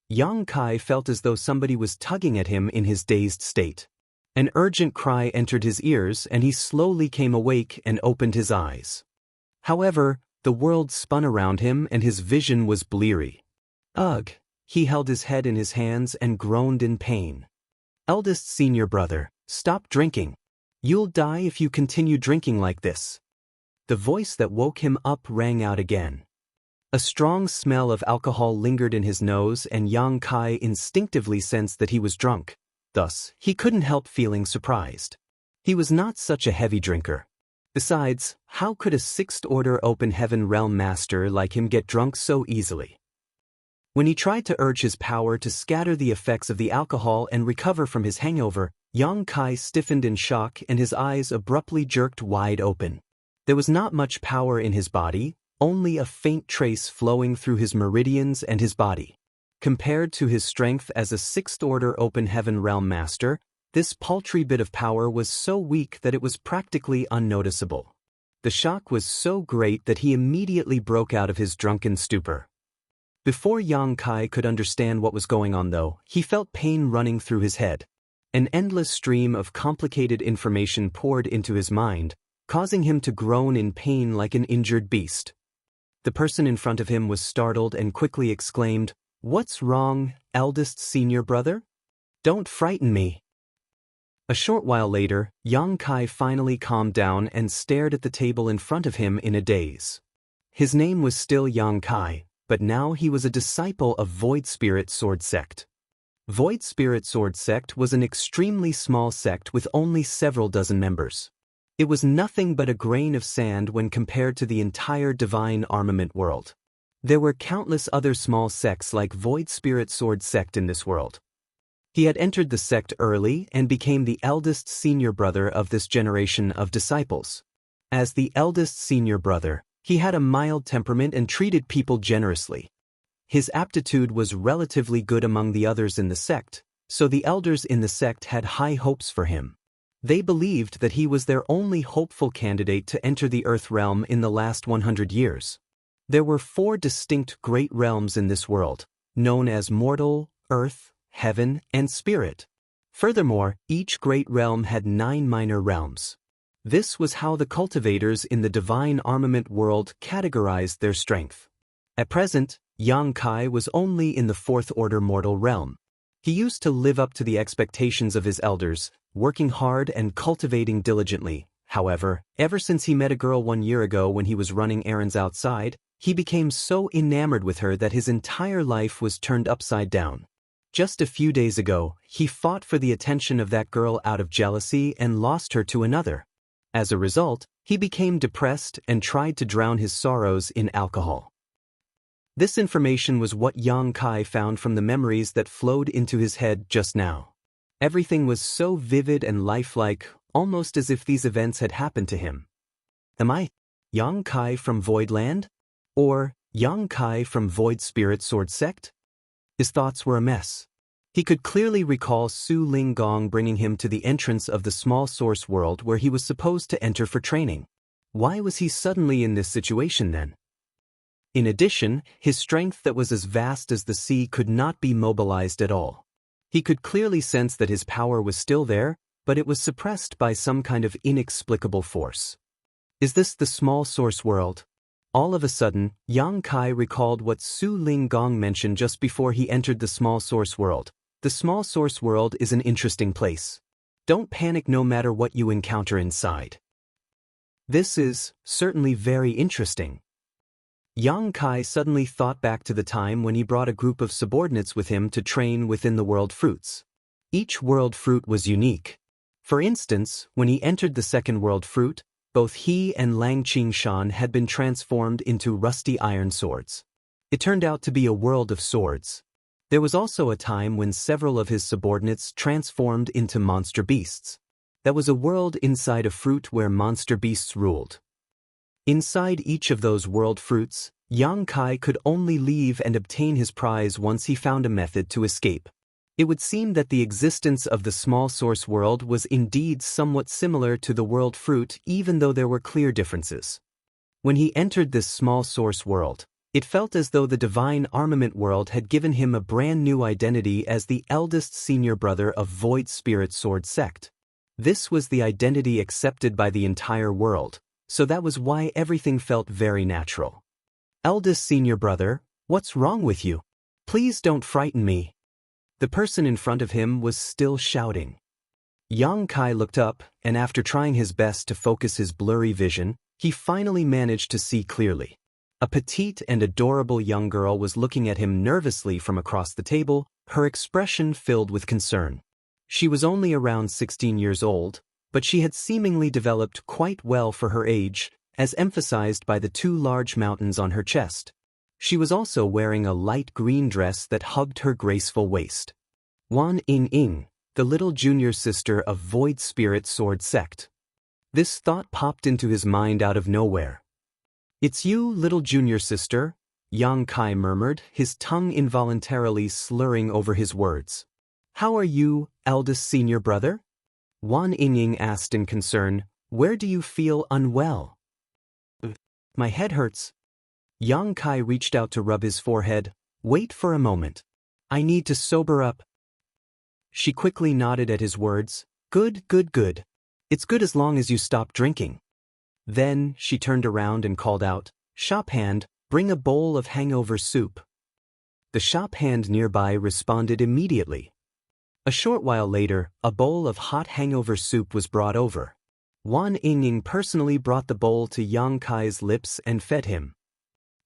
Yang Kai felt as though somebody was tugging at him in his dazed state. An urgent cry entered his ears and he slowly came awake and opened his eyes. However, the world spun around him and his vision was bleary. Ugh! He held his head in his hands and groaned in pain. "Eldest Senior Brother, stop drinking. You'll die if you continue drinking like this." The voice that woke him up rang out again. A strong smell of alcohol lingered in his nose and Yang Kai instinctively sensed that he was drunk. Thus, he couldn't help feeling surprised. He was not such a heavy drinker. Besides, how could a 6th Order Open Heaven realm master like him get drunk so easily? When he tried to urge his power to scatter the effects of the alcohol and recover from his hangover, Yang Kai stiffened in shock and his eyes abruptly jerked wide open. There was not much power in his body, only a faint trace flowing through his meridians and his body. Compared to his strength as a sixth-order open heaven realm master, this paltry bit of power was so weak that it was practically unnoticeable. The shock was so great that he immediately broke out of his drunken stupor. Before Yang Kai could understand what was going on though, he felt pain running through his head. An endless stream of complicated information poured into his mind, causing him to groan in pain like an injured beast. The person in front of him was startled and quickly exclaimed, "What's wrong, eldest senior brother? Don't frighten me." A short while later, Yang Kai finally calmed down and stared at the table in front of him in a daze. His name was still Yang Kai, but now he was a disciple of Void Spirit Sword Sect. Void Spirit Sword Sect was an extremely small sect with only several dozen members. It was nothing but a grain of sand when compared to the entire divine armament world. There were countless other small sects like Void Spirit Sword Sect in this world. He had entered the sect early and became the eldest senior brother of this generation of disciples. As the eldest senior brother, he had a mild temperament and treated people generously. His aptitude was relatively good among the others in the sect, so the elders in the sect had high hopes for him. They believed that he was their only hopeful candidate to enter the Earth realm in the last 100 years. There were 4 distinct great realms in this world, known as Mortal, Earth, Heaven, and Spirit. Furthermore, each great realm had 9 minor realms. This was how the cultivators in the divine armament world categorized their strength. At present, Yang Kai was only in the 4th order mortal realm. He used to live up to the expectations of his elders, working hard and cultivating diligently. However, ever since he met a girl 1 year ago when he was running errands outside, he became so enamored with her that his entire life was turned upside down. Just a few days ago, he fought for the attention of that girl out of jealousy and lost her to another. As a result, he became depressed and tried to drown his sorrows in alcohol. This information was what Yang Kai found from the memories that flowed into his head just now. Everything was so vivid and lifelike, almost as if these events had happened to him. Am I Yang Kai from Voidland? Or Yang Kai from Void Spirit Sword Sect? His thoughts were a mess. He could clearly recall Su Ling Gong bringing him to the entrance of the small source world where he was supposed to enter for training. Why was he suddenly in this situation then? In addition, his strength that was as vast as the sea could not be mobilized at all. He could clearly sense that his power was still there, but it was suppressed by some kind of inexplicable force. Is this the small source world? All of a sudden, Yang Kai recalled what Su Ling Gong mentioned just before he entered the small source world. The small source world is an interesting place. Don't panic no matter what you encounter inside. This is certainly very interesting. Yang Kai suddenly thought back to the time when he brought a group of subordinates with him to train within the world fruits. Each world fruit was unique. For instance, when he entered the second world fruit, both he and Lang Qingshan had been transformed into rusty iron swords. It turned out to be a world of swords. There was also a time when several of his subordinates transformed into monster beasts. That was a world inside a fruit where monster beasts ruled. Inside each of those world fruits, Yang Kai could only leave and obtain his prize once he found a method to escape. It would seem that the existence of the small source world was indeed somewhat similar to the world fruit, even though there were clear differences. When he entered this small source world, it felt as though the divine armament world had given him a brand new identity as the eldest senior brother of Void Spirit Sword Sect. This was the identity accepted by the entire world, so that was why everything felt very natural. Eldest senior brother, what's wrong with you? Please don't frighten me. The person in front of him was still shouting. Yang Kai looked up, and after trying his best to focus his blurry vision, he finally managed to see clearly. A petite and adorable young girl was looking at him nervously from across the table, her expression filled with concern. She was only around 16 years old, but she had seemingly developed quite well for her age, as emphasized by the 2 large mountains on her chest. She was also wearing a light green dress that hugged her graceful waist. Wan Ying, the little junior sister of Void Spirit Sword Sect. This thought popped into his mind out of nowhere. "It's you, little junior sister," Yang Kai murmured, his tongue involuntarily slurring over his words. "How are you, eldest senior brother?" Wan Ying asked in concern. "Where do you feel unwell?" "My head hurts." Yang Kai reached out to rub his forehead. "Wait for a moment. I need to sober up." She quickly nodded at his words. "Good, good, good. It's good as long as you stop drinking." Then, she turned around and called out, "Shop hand, bring a bowl of hangover soup." The shop hand nearby responded immediately. A short while later, a bowl of hot hangover soup was brought over. Wan Ying personally brought the bowl to Yang Kai's lips and fed him.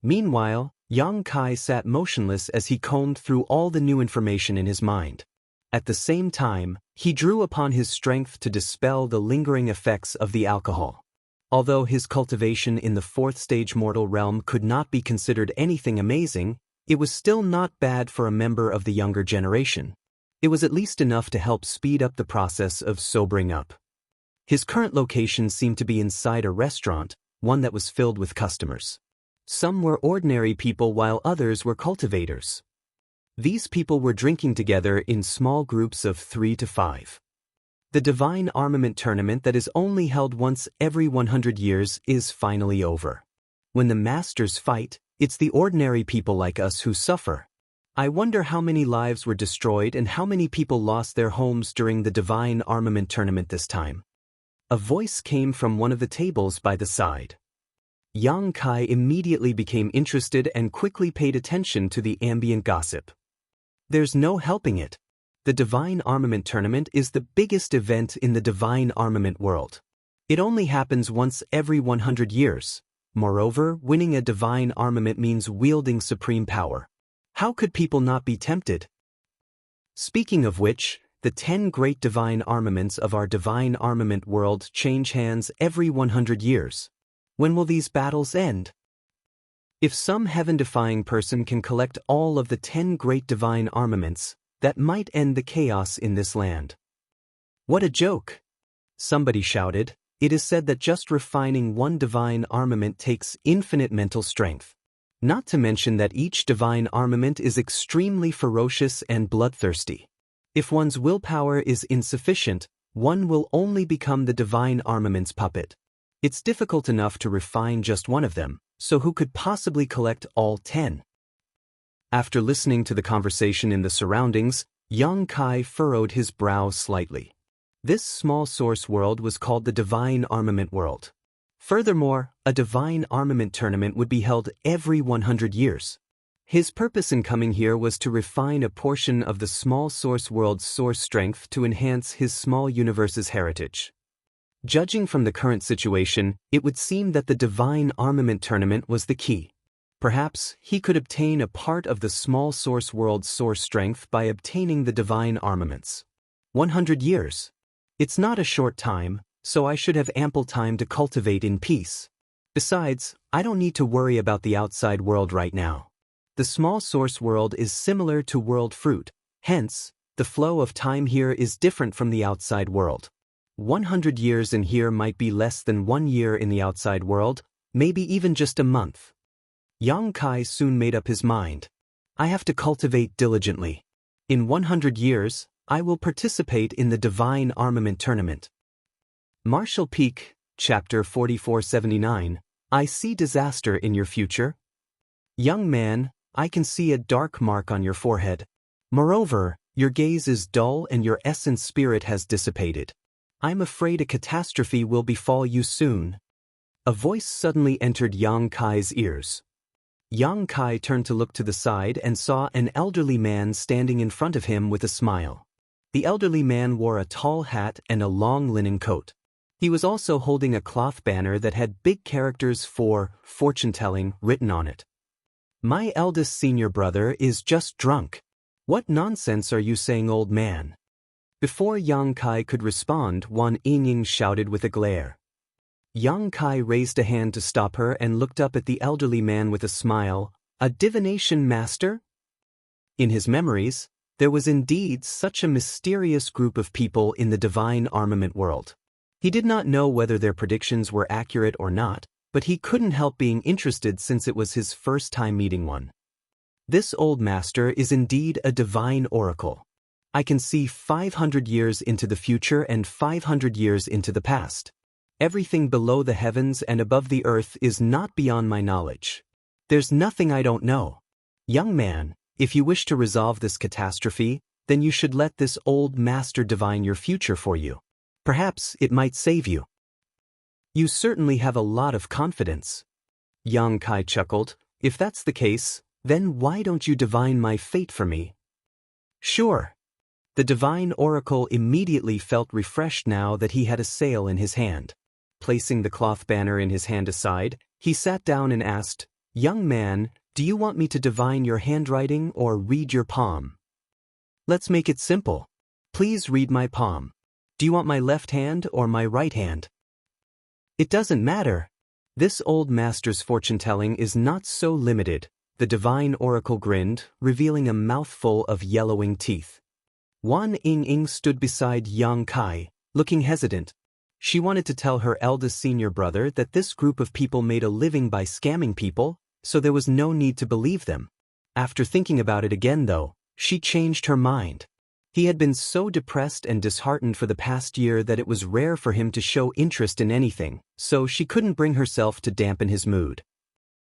Meanwhile, Yang Kai sat motionless as he combed through all the new information in his mind. At the same time, he drew upon his strength to dispel the lingering effects of the alcohol. Although his cultivation in the 4th stage mortal realm could not be considered anything amazing, it was still not bad for a member of the younger generation. It was at least enough to help speed up the process of sobering up. His current location seemed to be inside a restaurant, one that was filled with customers. Some were ordinary people while others were cultivators. These people were drinking together in small groups of 3 to 5. The Divine Armament Tournament that is only held once every 100 years is finally over. When the masters fight, it's the ordinary people like us who suffer. I wonder how many lives were destroyed and how many people lost their homes during the Divine Armament Tournament this time. A voice came from one of the tables by the side. Yang Kai immediately became interested and quickly paid attention to the ambient gossip. There's no helping it. The Divine Armament Tournament is the biggest event in the Divine Armament world. It only happens once every 100 years. Moreover, winning a Divine Armament means wielding supreme power. How could people not be tempted? Speaking of which, the 10 great Divine Armaments of our Divine Armament world change hands every 100 years. When will these battles end? If some heaven-defying person can collect all of the 10 great Divine Armaments, that might end the chaos in this land. What a joke! Somebody shouted. It is said that just refining one divine armament takes infinite mental strength. Not to mention that each divine armament is extremely ferocious and bloodthirsty. If one's willpower is insufficient, one will only become the divine armament's puppet. It's difficult enough to refine just one of them, so who could possibly collect all 10? After listening to the conversation in the surroundings, Yang Kai furrowed his brow slightly. This small source world was called the Divine Armament World. Furthermore, a Divine Armament Tournament would be held every 100 years. His purpose in coming here was to refine a portion of the small source world's source strength to enhance his small universe's heritage. Judging from the current situation, it would seem that the Divine Armament Tournament was the key. Perhaps he could obtain a part of the small source world's source strength by obtaining the divine armaments. 100 years. It's not a short time, so I should have ample time to cultivate in peace. Besides, I don't need to worry about the outside world right now. The small source world is similar to world fruit, hence, the flow of time here is different from the outside world. 100 years in here might be less than 1 year in the outside world, maybe even just a month. Yang Kai soon made up his mind. I have to cultivate diligently. In 100 years, I will participate in the Divine Armament Tournament. Martial Peak, Chapter 4479, I see disaster in your future. Young man, I can see a dark mark on your forehead. Moreover, your gaze is dull and your essence spirit has dissipated. I'm afraid a catastrophe will befall you soon. A voice suddenly entered Yang Kai's ears. Yang Kai turned to look to the side and saw an elderly man standing in front of him with a smile. The elderly man wore a tall hat and a long linen coat. He was also holding a cloth banner that had big characters for fortune-telling written on it. My eldest senior brother is just drunk. What nonsense are you saying, old man? Before Yang Kai could respond, Wan Ying shouted with a glare. Yang Kai raised a hand to stop her and looked up at the elderly man with a smile. A divination master? In his memories, there was indeed such a mysterious group of people in the divine armament world. He did not know whether their predictions were accurate or not, but he couldn't help being interested since it was his first time meeting one. This old master is indeed a divine oracle. I can see 500 years into the future and 500 years into the past. Everything below the heavens and above the earth is not beyond my knowledge. There's nothing I don't know. Young man, if you wish to resolve this catastrophe, then you should let this old master divine your future for you. Perhaps it might save you. You certainly have a lot of confidence. Yang Kai chuckled. If that's the case, then why don't you divine my fate for me? Sure. The divine oracle immediately felt refreshed now that he had a sail in his hand. Placing the cloth banner in his hand aside, he sat down and asked, Young man, do you want me to divine your handwriting or read your palm? Let's make it simple. Please read my palm. Do you want my left hand or my right hand? It doesn't matter. This old master's fortune-telling is not so limited. The divine oracle grinned, revealing a mouthful of yellowing teeth. Wan Ying stood beside Yang Kai, looking hesitant. She wanted to tell her eldest senior brother that this group of people made a living by scamming people, so there was no need to believe them. After thinking about it again, though, she changed her mind. He had been so depressed and disheartened for the past year that it was rare for him to show interest in anything, so she couldn't bring herself to dampen his mood.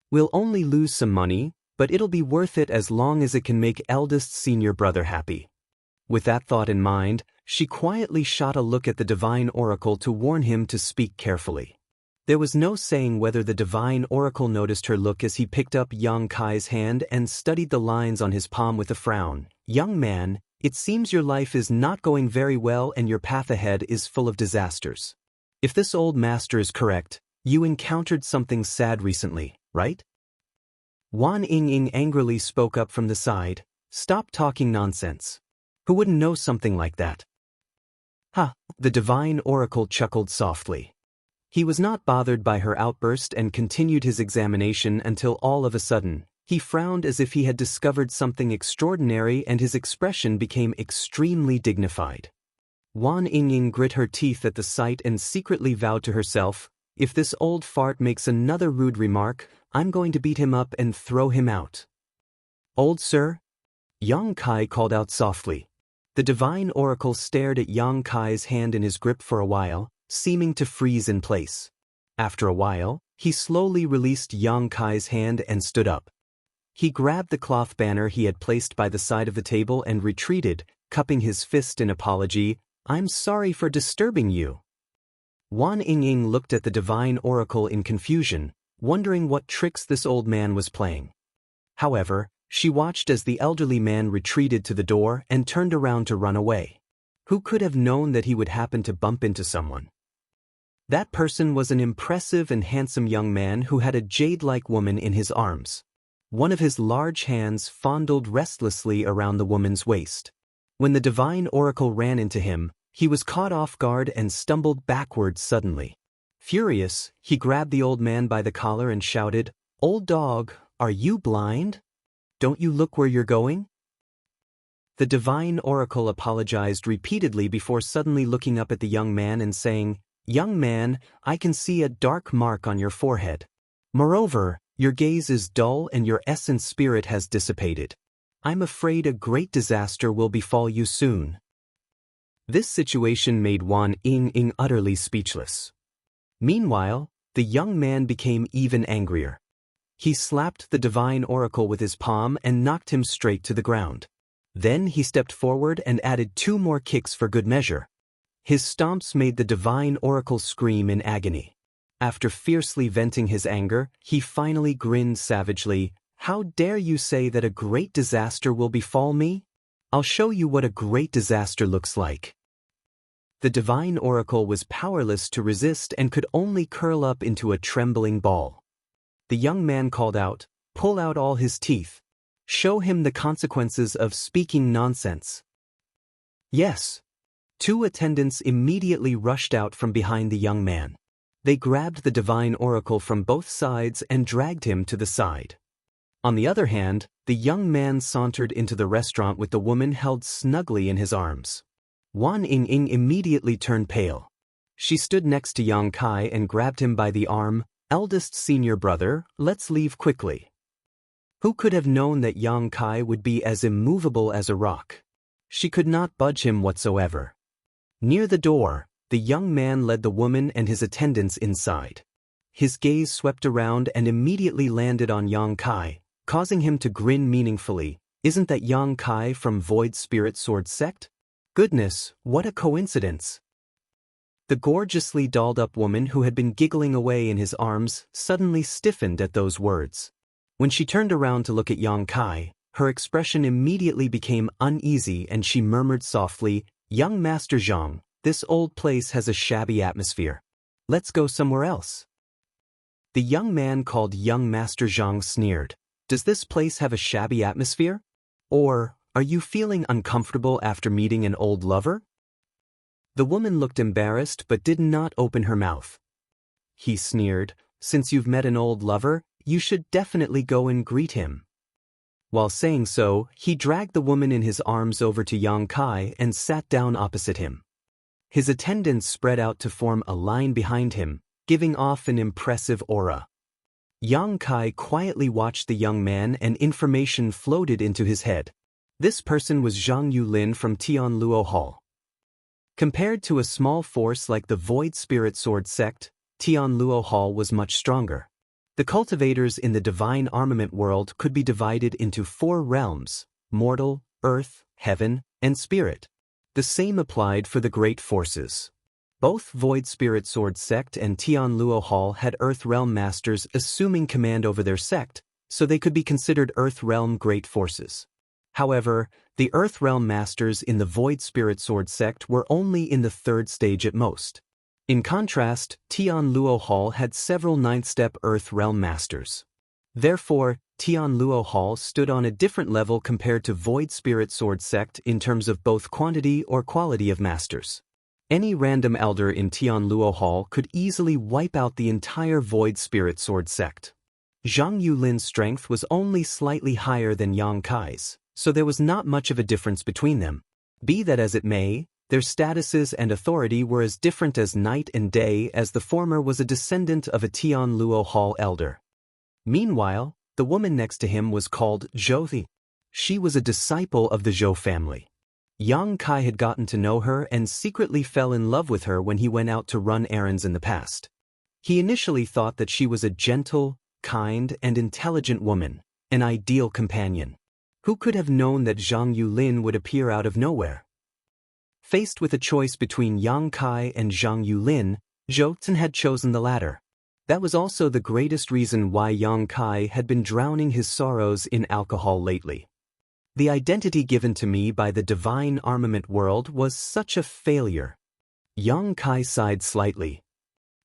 We'll only lose some money, but it'll be worth it as long as it can make eldest senior brother happy. With that thought in mind, she quietly shot a look at the divine oracle to warn him to speak carefully. There was no saying whether the divine oracle noticed her look as he picked up Yang Kai's hand and studied the lines on his palm with a frown. Young man, it seems your life is not going very well and your path ahead is full of disasters. If this old master is correct, you encountered something sad recently, right? Wan Ying angrily spoke up from the side. Stop talking nonsense. Who wouldn't know something like that? Ha! The divine oracle chuckled softly. He was not bothered by her outburst and continued his examination until all of a sudden, he frowned as if he had discovered something extraordinary and his expression became extremely dignified. Wan Ying grit her teeth at the sight and secretly vowed to herself, if this old fart makes another rude remark, I'm going to beat him up and throw him out. Old sir? Yang Kai called out softly. The divine oracle stared at Yang Kai's hand in his grip for a while, seeming to freeze in place. After a while, he slowly released Yang Kai's hand and stood up. He grabbed the cloth banner he had placed by the side of the table and retreated, cupping his fist in apology. I'm sorry for disturbing you. Wan Ying looked at the divine oracle in confusion, wondering what tricks this old man was playing. However, she watched as the elderly man retreated to the door and turned around to run away. Who could have known that he would happen to bump into someone? That person was an impressive and handsome young man who had a jade-like woman in his arms. One of his large hands fondled restlessly around the woman's waist. When the divine oracle ran into him, he was caught off guard and stumbled backwards suddenly. Furious, he grabbed the old man by the collar and shouted, "Old dog, are you blind? Don't you look where you're going?" The divine oracle apologized repeatedly before suddenly looking up at the young man and saying, "Young man, I can see a dark mark on your forehead. Moreover, your gaze is dull and your essence spirit has dissipated. I'm afraid a great disaster will befall you soon." This situation made Wan Ying utterly speechless. Meanwhile, the young man became even angrier. He slapped the divine oracle with his palm and knocked him straight to the ground. Then he stepped forward and added 2 more kicks for good measure. His stomps made the divine oracle scream in agony. After fiercely venting his anger, he finally grinned savagely. "How dare you say that a great disaster will befall me? I'll show you what a great disaster looks like." The divine oracle was powerless to resist and could only curl up into a trembling ball. The young man called out, "Pull out all his teeth. Show him the consequences of speaking nonsense." Yes. 2 attendants immediately rushed out from behind the young man. They grabbed the divine oracle from both sides and dragged him to the side. On the other hand, the young man sauntered into the restaurant with the woman held snugly in his arms. Wan Ying immediately turned pale. She stood next to Yang Kai and grabbed him by the arm. "Eldest senior brother, let's leave quickly." Who could have known that Yang Kai would be as immovable as a rock? She could not budge him whatsoever. Near the door, the young man led the woman and his attendants inside. His gaze swept around and immediately landed on Yang Kai, causing him to grin meaningfully. "Isn't that Yang Kai from Void Spirit Sword Sect? Goodness, what a coincidence." The gorgeously dolled-up woman who had been giggling away in his arms suddenly stiffened at those words. When she turned around to look at Yang Kai, her expression immediately became uneasy and she murmured softly, "Young Master Zhang, this old place has a shabby atmosphere. Let's go somewhere else." The young man called young Master Zhang sneered. "Does this place have a shabby atmosphere? Or, are you feeling uncomfortable after meeting an old lover?" The woman looked embarrassed but did not open her mouth. He sneered, "Since you've met an old lover, you should definitely go and greet him." While saying so, he dragged the woman in his arms over to Yang Kai and sat down opposite him. His attendants spread out to form a line behind him, giving off an impressive aura. Yang Kai quietly watched the young man and information floated into his head. This person was Zhang Yulin from Tianluo Hall. Compared to a small force like the Void Spirit Sword Sect, Tianluo Hall was much stronger. The cultivators in the divine armament world could be divided into 4 realms: mortal, earth, heaven, and spirit. The same applied for the great forces. Both Void Spirit Sword Sect and Tianluo Hall had Earth Realm Masters assuming command over their sect, so they could be considered Earth Realm Great Forces. However, the Earth Realm Masters in the Void Spirit Sword Sect were only in the 3rd stage at most. In contrast, Tianluo Hall had several 9th-step Earth Realm Masters. Therefore, Tianluo Hall stood on a different level compared to Void Spirit Sword Sect in terms of both quantity or quality of masters. Any random elder in Tianluo Hall could easily wipe out the entire Void Spirit Sword Sect. Zhang Yulin's strength was only slightly higher than Yang Kai's, so there was not much of a difference between them. Be that as it may, their statuses and authority were as different as night and day, as the former was a descendant of a Tianluo Hall elder. Meanwhile, the woman next to him was called Zhou. She was a disciple of the Zhou family. Yang Kai had gotten to know her and secretly fell in love with her when he went out to run errands in the past. He initially thought that she was a gentle, kind, and intelligent woman, an ideal companion. Who could have known that Zhang Yulin would appear out of nowhere? Faced with a choice between Yang Kai and Zhang Yulin, Zhou Zhen had chosen the latter. That was also the greatest reason why Yang Kai had been drowning his sorrows in alcohol lately. The identity given to me by the divine armament world was such a failure. Yang Kai sighed slightly.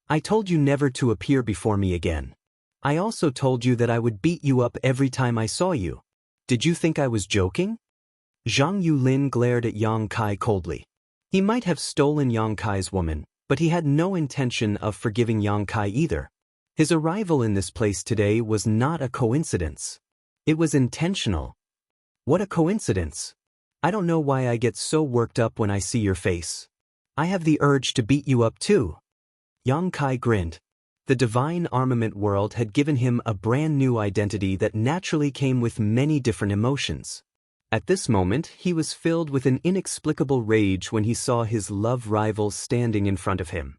"I told you never to appear before me again. I also told you that I would beat you up every time I saw you. Did you think I was joking?" Zhang Yulin glared at Yang Kai coldly. He might have stolen Yang Kai's woman, but he had no intention of forgiving Yang Kai either. His arrival in this place today was not a coincidence. It was intentional. What a coincidence. I don't know why I get so worked up when I see your face. I have the urge to beat you up too. Yang Kai grinned. The divine armament world had given him a brand new identity that naturally came with many different emotions. At this moment, he was filled with an inexplicable rage when he saw his love rival standing in front of him.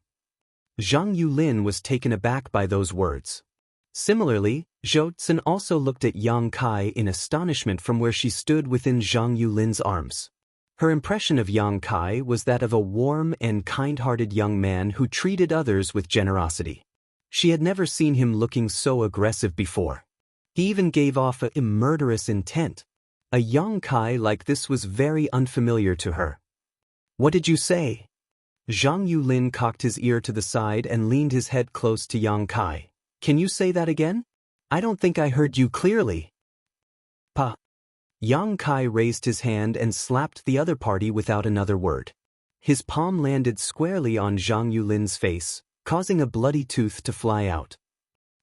Zhang Yulin was taken aback by those words. Similarly, Zhou Zhen also looked at Yang Kai in astonishment from where she stood within Zhang Yulin's arms. Her impression of Yang Kai was that of a warm and kind-hearted young man who treated others with generosity. She had never seen him looking so aggressive before. He even gave off a murderous intent. A Yang Kai like this was very unfamiliar to her. "What did you say?" Zhang Yulin cocked his ear to the side and leaned his head close to Yang Kai. "Can you say that again? I don't think I heard you clearly." "Pa." Yang Kai raised his hand and slapped the other party without another word. His palm landed squarely on Zhang Yulin's face, causing a bloody tooth to fly out.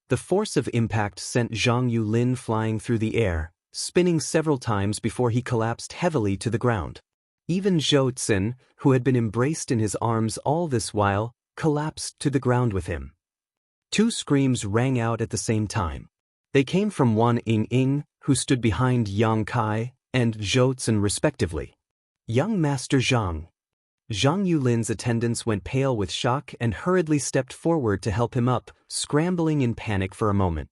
The force of impact sent Zhang Yulin flying through the air, spinning several times before he collapsed heavily to the ground. Even Zhou Tsin, who had been embraced in his arms all this while, collapsed to the ground with him. Two screams rang out at the same time. They came from Wan Ying, who stood behind Yang Kai, and Zhou Tsin respectively. Young Master Zhang. Zhang Yulin's attendants went pale with shock and hurriedly stepped forward to help him up, scrambling in panic for a moment.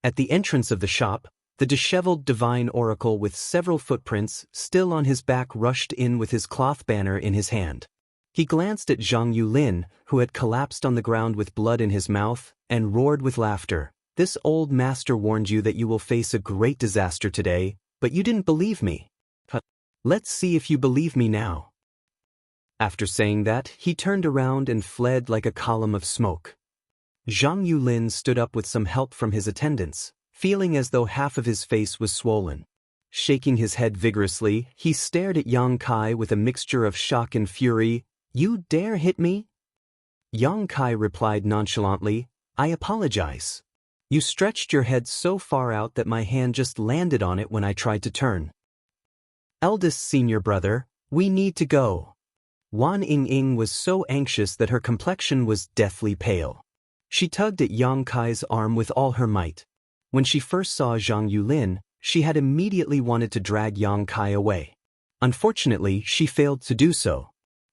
At the entrance of the shop, the disheveled divine oracle with several footprints still on his back rushed in with his cloth banner in his hand. He glanced at Zhang Yulin, who had collapsed on the ground with blood in his mouth, and roared with laughter. "This old master warned you that you will face a great disaster today, but you didn't believe me. Let's see if you believe me now." After saying that, he turned around and fled like a column of smoke. Zhang Yulin stood up with some help from his attendants, feeling as though half of his face was swollen. Shaking his head vigorously, he stared at Yang Kai with a mixture of shock and fury. "You dare hit me?" Yang Kai replied nonchalantly, "I apologize. You stretched your head so far out that my hand just landed on it when I tried to turn. Eldest senior brother, we need to go." Wan Ying was so anxious that her complexion was deathly pale. She tugged at Yang Kai's arm with all her might. When she first saw Zhang Yulin, she had immediately wanted to drag Yang Kai away. Unfortunately, she failed to do so.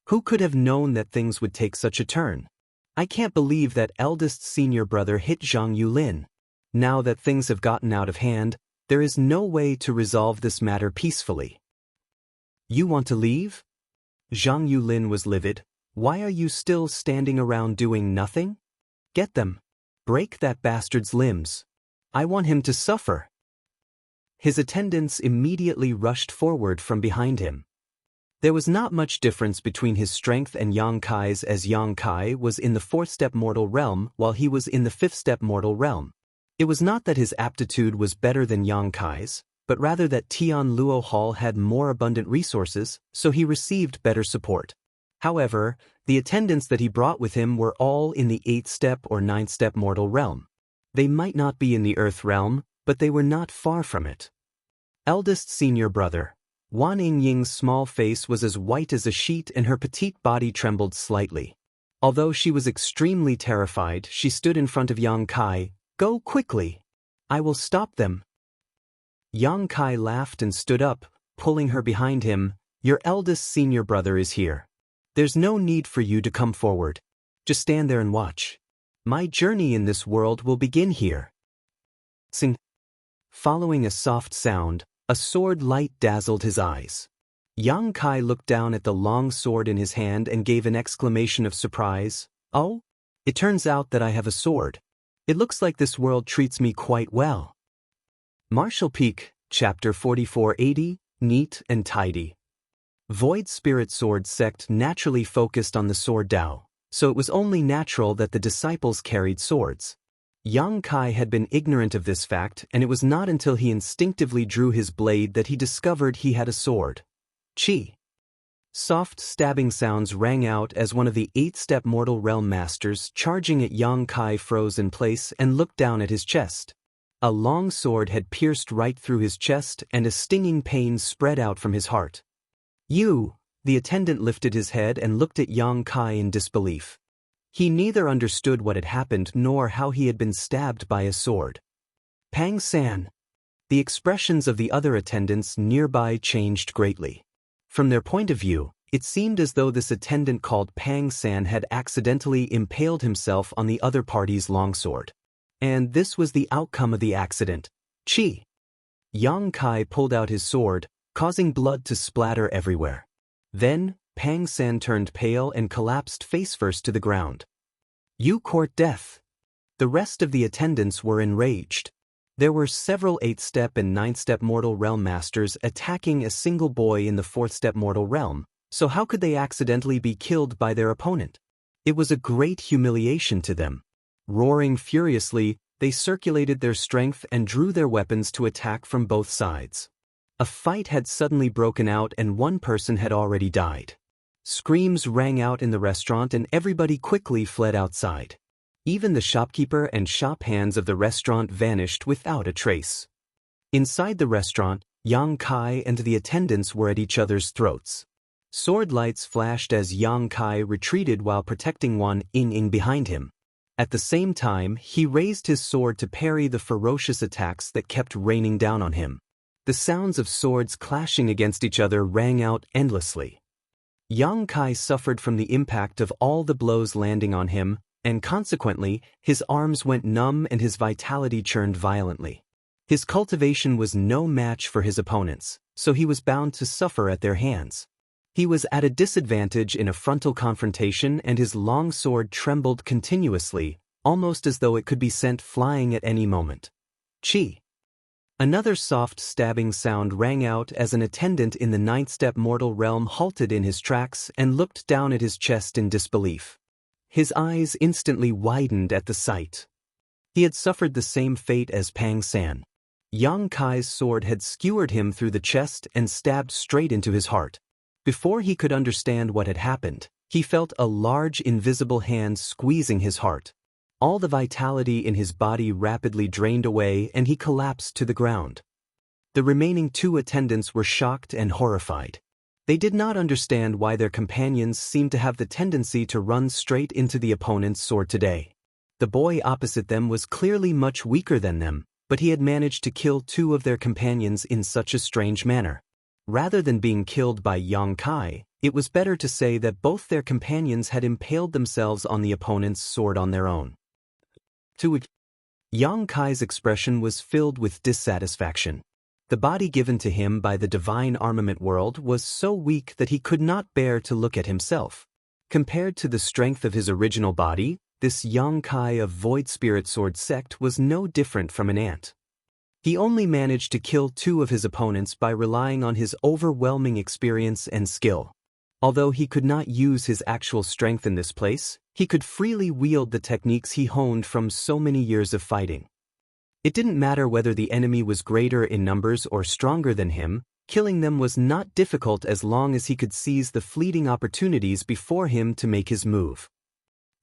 Who could have known that things would take such a turn? "I can't believe that eldest senior brother hit Zhang Yulin. Now that things have gotten out of hand, there is no way to resolve this matter peacefully." "You want to leave?" Zhang Yulin was livid. "Why are you still standing around doing nothing? Get them. Break that bastard's limbs. I want him to suffer." His attendants immediately rushed forward from behind him. There was not much difference between his strength and Yang Kai's, as Yang Kai was in the fourth-step mortal realm while he was in the fifth-step mortal realm. It was not that his aptitude was better than Yang Kai's, but rather that Tian Luo Hall had more abundant resources, so he received better support. However, the attendants that he brought with him were all in the 8th-step or 9th-step mortal realm. They might not be in the earth realm, but they were not far from it. Eldest senior brother. Wan Ying's small face was as white as a sheet and her petite body trembled slightly. Although she was extremely terrified, she stood in front of Yang Kai. "Go quickly. I will stop them." Yang Kai laughed and stood up, pulling her behind him. "Your eldest senior brother is here. There's no need for you to come forward. Just stand there and watch. My journey in this world will begin here." Sing. Following a soft sound, a sword light dazzled his eyes. Yang Kai looked down at the long sword in his hand and gave an exclamation of surprise. "Oh? It turns out that I have a sword. It looks like this world treats me quite well." Martial Peak, Chapter 4480, Neat and Tidy. Void Spirit Sword Sect naturally focused on the sword Dao, so it was only natural that the disciples carried swords. Yang Kai had been ignorant of this fact, and it was not until he instinctively drew his blade that he discovered he had a sword. Chi. Soft stabbing sounds rang out as one of the 8th-step mortal realm masters charging at Yang Kai froze in place and looked down at his chest. A long sword had pierced right through his chest and a stinging pain spread out from his heart. "You!" The attendant lifted his head and looked at Yang Kai in disbelief. He neither understood what had happened nor how he had been stabbed by a sword. "Pang San." The expressions of the other attendants nearby changed greatly. From their point of view, it seemed as though this attendant called Pang San had accidentally impaled himself on the other party's longsword. And this was the outcome of the accident. Chi. Yang Kai pulled out his sword, causing blood to splatter everywhere. Then, Pang San turned pale and collapsed face-first to the ground. "You court death." The rest of the attendants were enraged. There were several 8th-step and 9th-step mortal realm masters attacking a single boy in the 4th-step mortal realm, so how could they accidentally be killed by their opponent? It was a great humiliation to them. Roaring furiously, they circulated their strength and drew their weapons to attack from both sides. A fight had suddenly broken out and one person had already died. Screams rang out in the restaurant and everybody quickly fled outside. Even the shopkeeper and shop hands of the restaurant vanished without a trace. Inside the restaurant, Yang Kai and the attendants were at each other's throats. Sword lights flashed as Yang Kai retreated while protecting Wan Ying behind him. At the same time, he raised his sword to parry the ferocious attacks that kept raining down on him. The sounds of swords clashing against each other rang out endlessly. Yang Kai suffered from the impact of all the blows landing on him, and consequently, his arms went numb and his vitality churned violently. His cultivation was no match for his opponents, so he was bound to suffer at their hands. He was at a disadvantage in a frontal confrontation, and his long sword trembled continuously, almost as though it could be sent flying at any moment. Chi. Another soft stabbing sound rang out as an attendant in the ninth-step mortal realm halted in his tracks and looked down at his chest in disbelief. His eyes instantly widened at the sight. He had suffered the same fate as Pang San. Yang Kai's sword had skewered him through the chest and stabbed straight into his heart. Before he could understand what had happened, he felt a large invisible hand squeezing his heart. All the vitality in his body rapidly drained away and he collapsed to the ground. The remaining two attendants were shocked and horrified. They did not understand why their companions seemed to have the tendency to run straight into the opponent's sword today. The boy opposite them was clearly much weaker than them, but he had managed to kill two of their companions in such a strange manner. Rather than being killed by Yang Kai, it was better to say that both their companions had impaled themselves on the opponent's sword on their own. Yang Kai's expression was filled with dissatisfaction. The body given to him by the divine armament world was so weak that he could not bear to look at himself. Compared to the strength of his original body, this Yang Kai of Void Spirit Sword sect was no different from an ant. He only managed to kill two of his opponents by relying on his overwhelming experience and skill. Although he could not use his actual strength in this place, he could freely wield the techniques he honed from so many years of fighting. It didn't matter whether the enemy was greater in numbers or stronger than him, killing them was not difficult as long as he could seize the fleeting opportunities before him to make his move.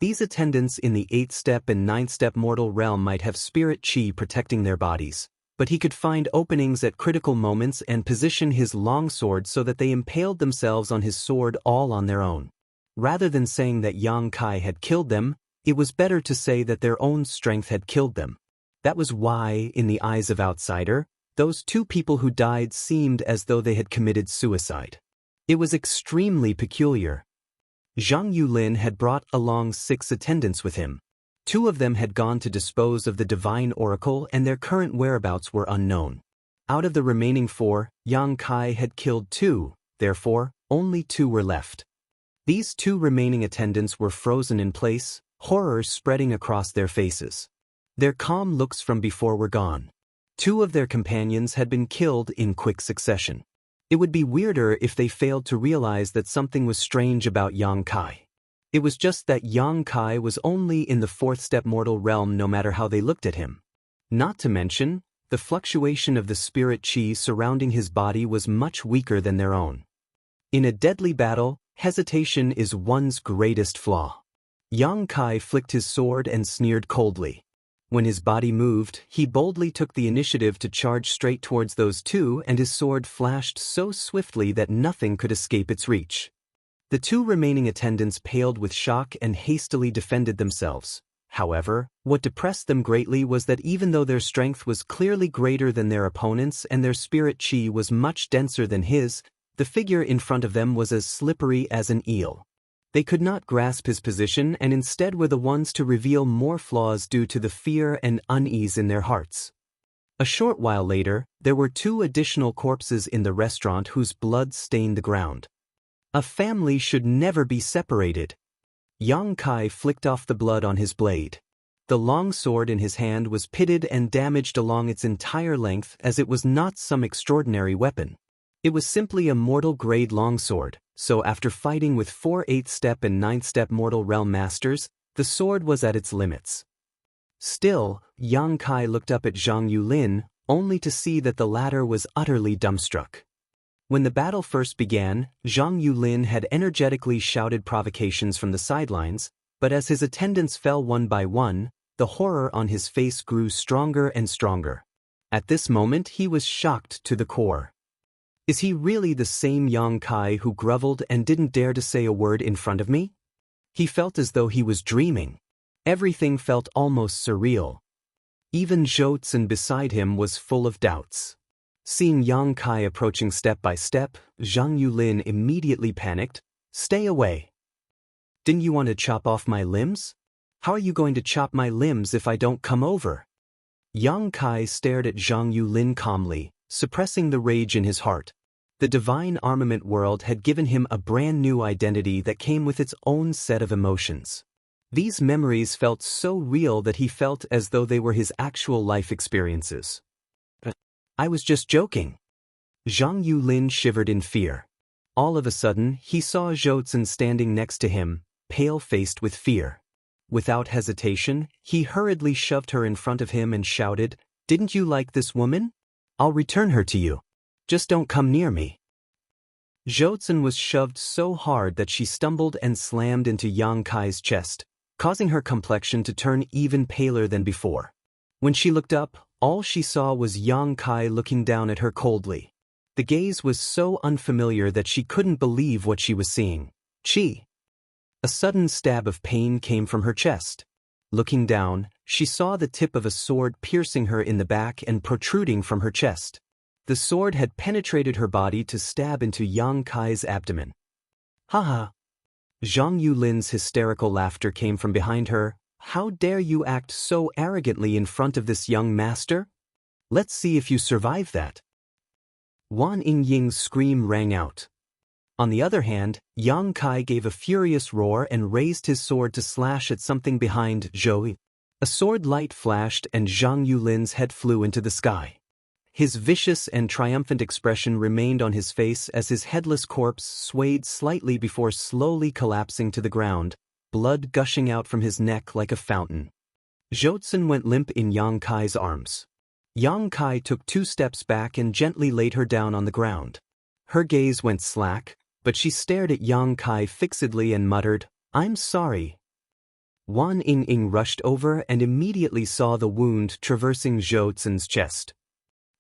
These attendants in the 8th step and 9th step mortal realm might have spirit chi protecting their bodies, but he could find openings at critical moments and position his longsword so that they impaled themselves on his sword all on their own. Rather than saying that Yang Kai had killed them, it was better to say that their own strength had killed them. That was why, in the eyes of outsider, those two people who died seemed as though they had committed suicide. It was extremely peculiar. Zhang Yulin had brought along 6 attendants with him. 2 of them had gone to dispose of the divine oracle and their current whereabouts were unknown. Out of the remaining 4, Yang Kai had killed 2, therefore, only 2 were left. These 2 remaining attendants were frozen in place, horror spreading across their faces. Their calm looks from before were gone. 2 of their companions had been killed in quick succession. It would be weirder if they failed to realize that something was strange about Yang Kai. It was just that Yang Kai was only in the 4th step mortal realm no matter how they looked at him. Not to mention, the fluctuation of the spirit chi surrounding his body was much weaker than their own. In a deadly battle, hesitation is one's greatest flaw. Yang Kai flicked his sword and sneered coldly. When his body moved, he boldly took the initiative to charge straight towards those 2, and his sword flashed so swiftly that nothing could escape its reach. The 2 remaining attendants paled with shock and hastily defended themselves. However, what depressed them greatly was that even though their strength was clearly greater than their opponents and their spirit chi was much denser than his, the figure in front of them was as slippery as an eel. They could not grasp his position and instead were the ones to reveal more flaws due to the fear and unease in their hearts. A short while later, there were 2 additional corpses in the restaurant whose blood stained the ground. A family should never be separated. Yang Kai flicked off the blood on his blade. The long sword in his hand was pitted and damaged along its entire length as it was not some extraordinary weapon. It was simply a mortal-grade longsword, so after fighting with 4 8th step and 9th step mortal realm masters, the sword was at its limits. Still, Yang Kai looked up at Zhang Yulin, only to see that the latter was utterly dumbstruck. When the battle first began, Zhang Yulin had energetically shouted provocations from the sidelines, But as his attendants fell one by one, the horror on his face grew stronger and stronger. At this moment he was shocked to the core. Is he really the same Yang Kai who groveled and didn't dare to say a word in front of me? He felt as though he was dreaming. Everything felt almost surreal. Even Zhou Zhen beside him was full of doubts. Seeing Yang Kai approaching step by step, Zhang Yulin immediately panicked. Stay away. Didn't you want to chop off my limbs? How are you going to chop my limbs if I don't come over? Yang Kai stared at Zhang Yulin calmly, suppressing the rage in his heart. The divine armament world had given him a brand new identity that came with its own set of emotions. These memories felt so real that he felt as though they were his actual life experiences. I was just joking. Zhang Yulin shivered in fear. All of a sudden, he saw Zhou Zhen standing next to him, pale-faced with fear. Without hesitation, he hurriedly shoved her in front of him and shouted, "Didn't you like this woman? I'll return her to you. Just don't come near me." Zhou Zhen was shoved so hard that she stumbled and slammed into Yang Kai's chest, causing her complexion to turn even paler than before. When she looked up, all she saw was Yang Kai looking down at her coldly. The gaze was so unfamiliar that she couldn't believe what she was seeing. Chi! A sudden stab of pain came from her chest. Looking down, she saw the tip of a sword piercing her in the back and protruding from her chest. The sword had penetrated her body to stab into Yang Kai's abdomen. Haha! Zhang Yulin's hysterical laughter came from behind her. How dare you act so arrogantly in front of this young master? Let's see if you survive that. Wan Yingying's scream rang out. On the other hand, Yang Kai gave a furious roar and raised his sword to slash at something behind Zhou. A sword light flashed and Zhang Yulin's head flew into the sky. His vicious and triumphant expression remained on his face as his headless corpse swayed slightly before slowly collapsing to the ground, blood gushing out from his neck like a fountain. Zhou Zhen went limp in Yang Kai's arms. Yang Kai took 2 steps back and gently laid her down on the ground. Her gaze went slack, but she stared at Yang Kai fixedly and muttered, "I'm sorry." Wan Yingying rushed over and immediately saw the wound traversing Zhou Zhen's chest.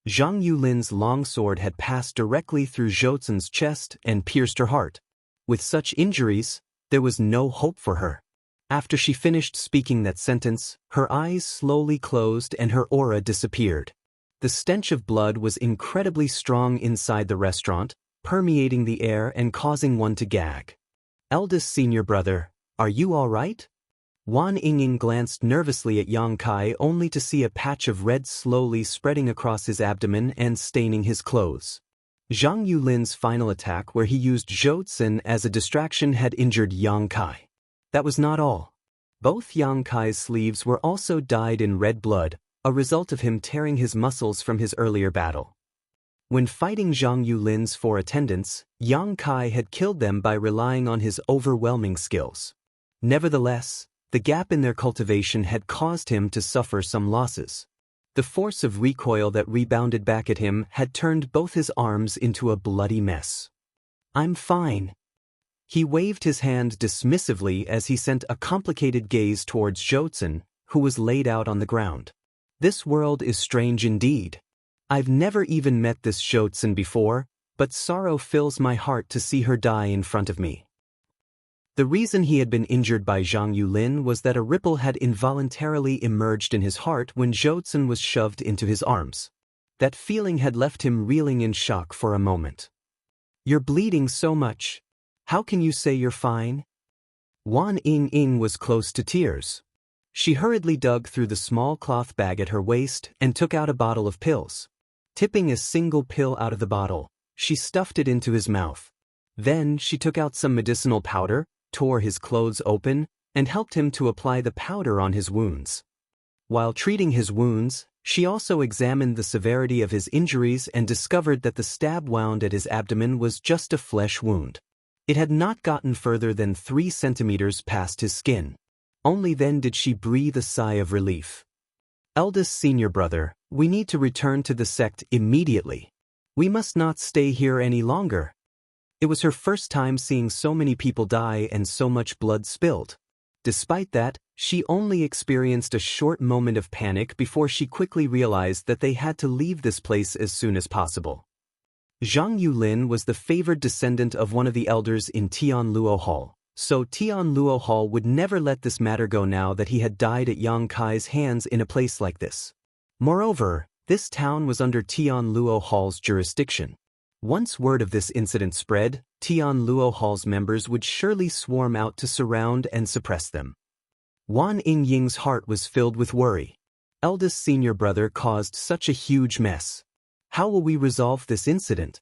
Zhang Yulin's long sword had passed directly through Zhou Zhen's chest and pierced her heart. With such injuries, there was no hope for her. After she finished speaking that sentence, her eyes slowly closed and her aura disappeared. The stench of blood was incredibly strong inside the restaurant, permeating the air and causing one to gag. Eldest senior brother, are you all right? Wan Yingying glanced nervously at Yang Kai only to see a patch of red slowly spreading across his abdomen and staining his clothes. Zhang Yulin's final attack where he used Zhou Zhen as a distraction had injured Yang Kai. That was not all. Both Yang Kai's sleeves were also dyed in red blood, a result of him tearing his muscles from his earlier battle. When fighting Zhang Yulin's 4 attendants, Yang Kai had killed them by relying on his overwhelming skills. Nevertheless, the gap in their cultivation had caused him to suffer some losses. The force of recoil that rebounded back at him had turned both his arms into a bloody mess. I'm fine. He waved his hand dismissively as he sent a complicated gaze towards Zhou Zhen, who was laid out on the ground. This world is strange indeed. I've never even met this Zhou Zhen before, but sorrow fills my heart to see her die in front of me. The reason he had been injured by Zhang Yulin was that a ripple had involuntarily emerged in his heart when Zhou Zhen was shoved into his arms. That feeling had left him reeling in shock for a moment. You're bleeding so much. How can you say you're fine? Wan Yingying was close to tears. She hurriedly dug through the small cloth bag at her waist and took out a bottle of pills. Tipping a single pill out of the bottle, she stuffed it into his mouth. Then she took out some medicinal powder, tore his clothes open, and helped him to apply the powder on his wounds. While treating his wounds, she also examined the severity of his injuries and discovered that the stab wound at his abdomen was just a flesh wound. It had not gotten further than 3 centimeters past his skin. Only then did she breathe a sigh of relief. Eldest senior brother, we need to return to the sect immediately. We must not stay here any longer. It was her first time seeing so many people die and so much blood spilled. Despite that, she only experienced a short moment of panic before she quickly realized that they had to leave this place as soon as possible. Jianghu Lin was the favored descendant of one of the elders in Tianluo Hall, so Tianluo Hall would never let this matter go now that he had died at Yang Kai's hands in a place like this. Moreover, this town was under Tianluo Hall's jurisdiction. Once word of this incident spread, Tianluo Hall's members would surely swarm out to surround and suppress them. Wan Yingying's heart was filled with worry. Eldest senior brother caused such a huge mess. How will we resolve this incident?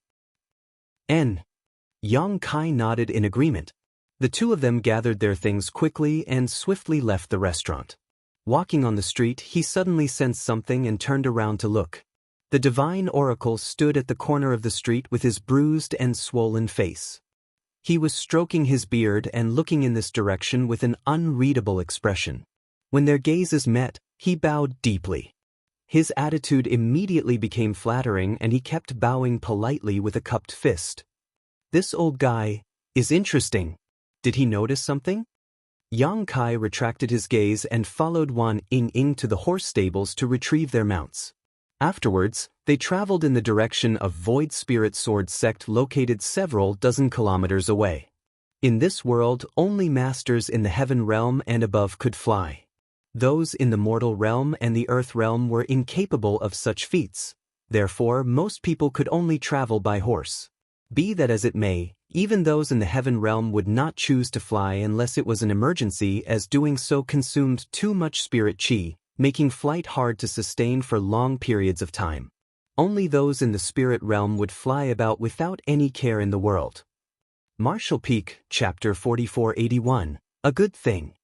Yang Kai nodded in agreement. The two of them gathered their things quickly and swiftly left the restaurant. Walking on the street, he suddenly sensed something and turned around to look. The divine oracle stood at the corner of the street with his bruised and swollen face. He was stroking his beard and looking in this direction with an unreadable expression. When their gazes met, he bowed deeply. His attitude immediately became flattering and he kept bowing politely with a cupped fist. This old guy is interesting. Did he notice something? Yang Kai retracted his gaze and followed Wan Yingying to the horse stables to retrieve their mounts. Afterwards, they traveled in the direction of Void Spirit Sword sect located several dozen kilometers away. In this world, only masters in the heaven realm and above could fly. Those in the mortal realm and the earth realm were incapable of such feats. Therefore, most people could only travel by horse. Be that as it may, even those in the heaven realm would not choose to fly unless it was an emergency, as doing so consumed too much spirit chi, making flight hard to sustain for long periods of time. Only those in the spirit realm would fly about without any care in the world. Martial Peak, Chapter 4481, A Good Thing.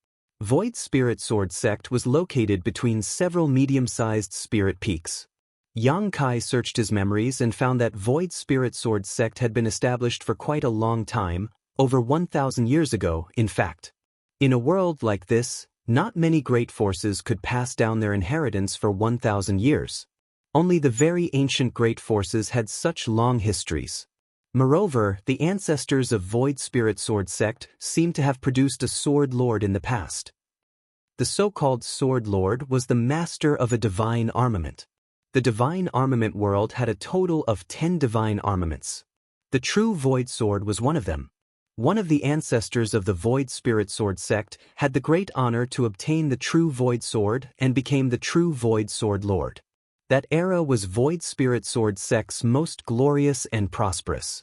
Void Spirit Sword sect was located between several medium-sized spirit peaks. Yang Kai searched his memories and found that Void Spirit Sword sect had been established for quite a long time, over 1,000 years ago, in fact. In a world like this, not many great forces could pass down their inheritance for 1,000 years. Only the very ancient great forces had such long histories. Moreover, the ancestors of Void Spirit Sword sect seemed to have produced a Sword Lord in the past. The so-called Sword Lord was the master of a divine armament. The divine armament world had a total of 10 divine armaments. The true Void Sword was one of them. One of the ancestors of the Void Spirit Sword sect had the great honor to obtain the true Void Sword and became the true Void Sword Lord. That era was Void Spirit Sword sect's most glorious and prosperous.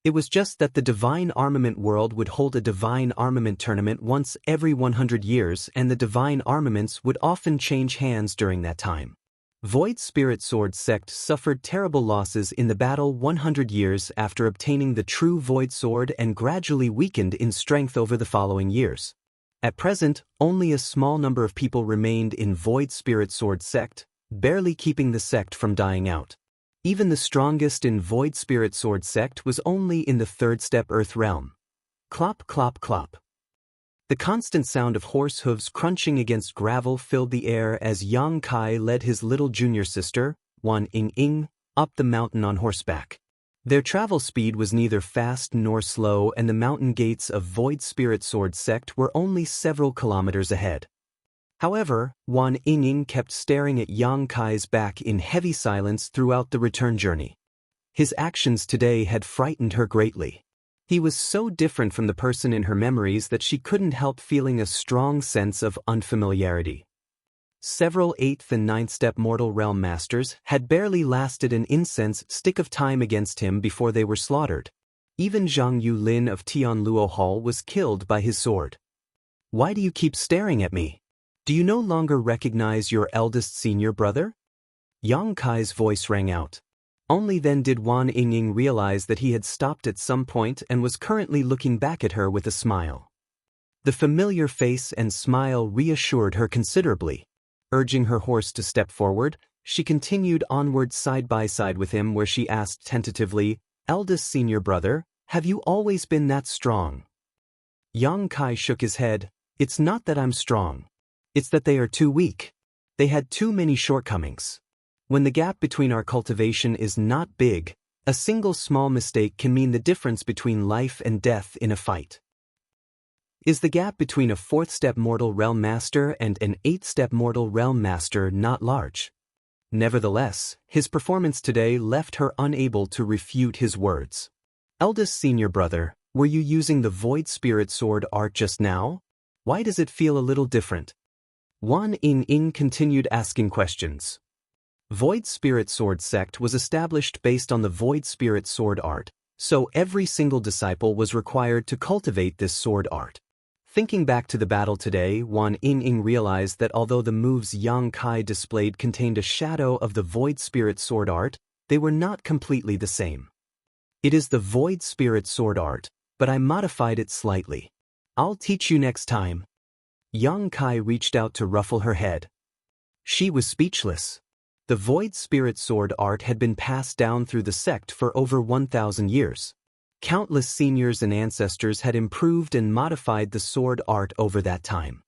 It was just that the divine armament world would hold a divine armament tournament once every 100 years, and the divine armaments would often change hands during that time. Void Spirit Sword sect suffered terrible losses in the battle 100 years after obtaining the true Void Sword and gradually weakened in strength over the following years. At present, only a small number of people remained in Void Spirit Sword sect, barely keeping the sect from dying out. Even the strongest in Void Spirit Sword sect was only in the third step Earth realm. Clop clop clop. The constant sound of horse hooves crunching against gravel filled the air as Yang Kai led his little junior sister, Wan Yingying, up the mountain on horseback. Their travel speed was neither fast nor slow, and the mountain gates of Void Spirit Sword sect were only several kilometers ahead. However, Wan Yingying kept staring at Yang Kai's back in heavy silence throughout the return journey. His actions today had frightened her greatly. He was so different from the person in her memories that she couldn't help feeling a strong sense of unfamiliarity. Several 8th and 9th step mortal realm masters had barely lasted an incense stick of time against him before they were slaughtered. Even Jianghu Lin of Tianluo Hall was killed by his sword. Why do you keep staring at me? Do you no longer recognize your eldest senior brother? Yang Kai's voice rang out. Only then did Wan Yingying realize that he had stopped at some point and was currently looking back at her with a smile. The familiar face and smile reassured her considerably. Urging her horse to step forward, she continued onward side by side with him, where she asked tentatively, "Eldest senior brother, have you always been that strong?" Yang Kai shook his head. "It's not that I'm strong. It's that they are too weak. They had too many shortcomings. When the gap between our cultivation is not big, a single small mistake can mean the difference between life and death in a fight." Is the gap between a 4th-step mortal realm master and an 8th-step mortal realm master not large? Nevertheless, his performance today left her unable to refute his words. Eldest senior brother, were you using the Void Spirit Sword art just now? Why does it feel a little different? Wan Ying continued asking questions. Void Spirit Sword sect was established based on the Void Spirit Sword art, so every single disciple was required to cultivate this sword art. Thinking back to the battle today, Wan Ying realized that although the moves Yang Kai displayed contained a shadow of the Void Spirit Sword art, they were not completely the same. It is the Void Spirit Sword art, but I modified it slightly. I'll teach you next time. Yang Kai reached out to ruffle her head. She was speechless. The Void Spirit Sword art had been passed down through the sect for over 1,000 years. Countless seniors and ancestors had improved and modified the sword art over that time.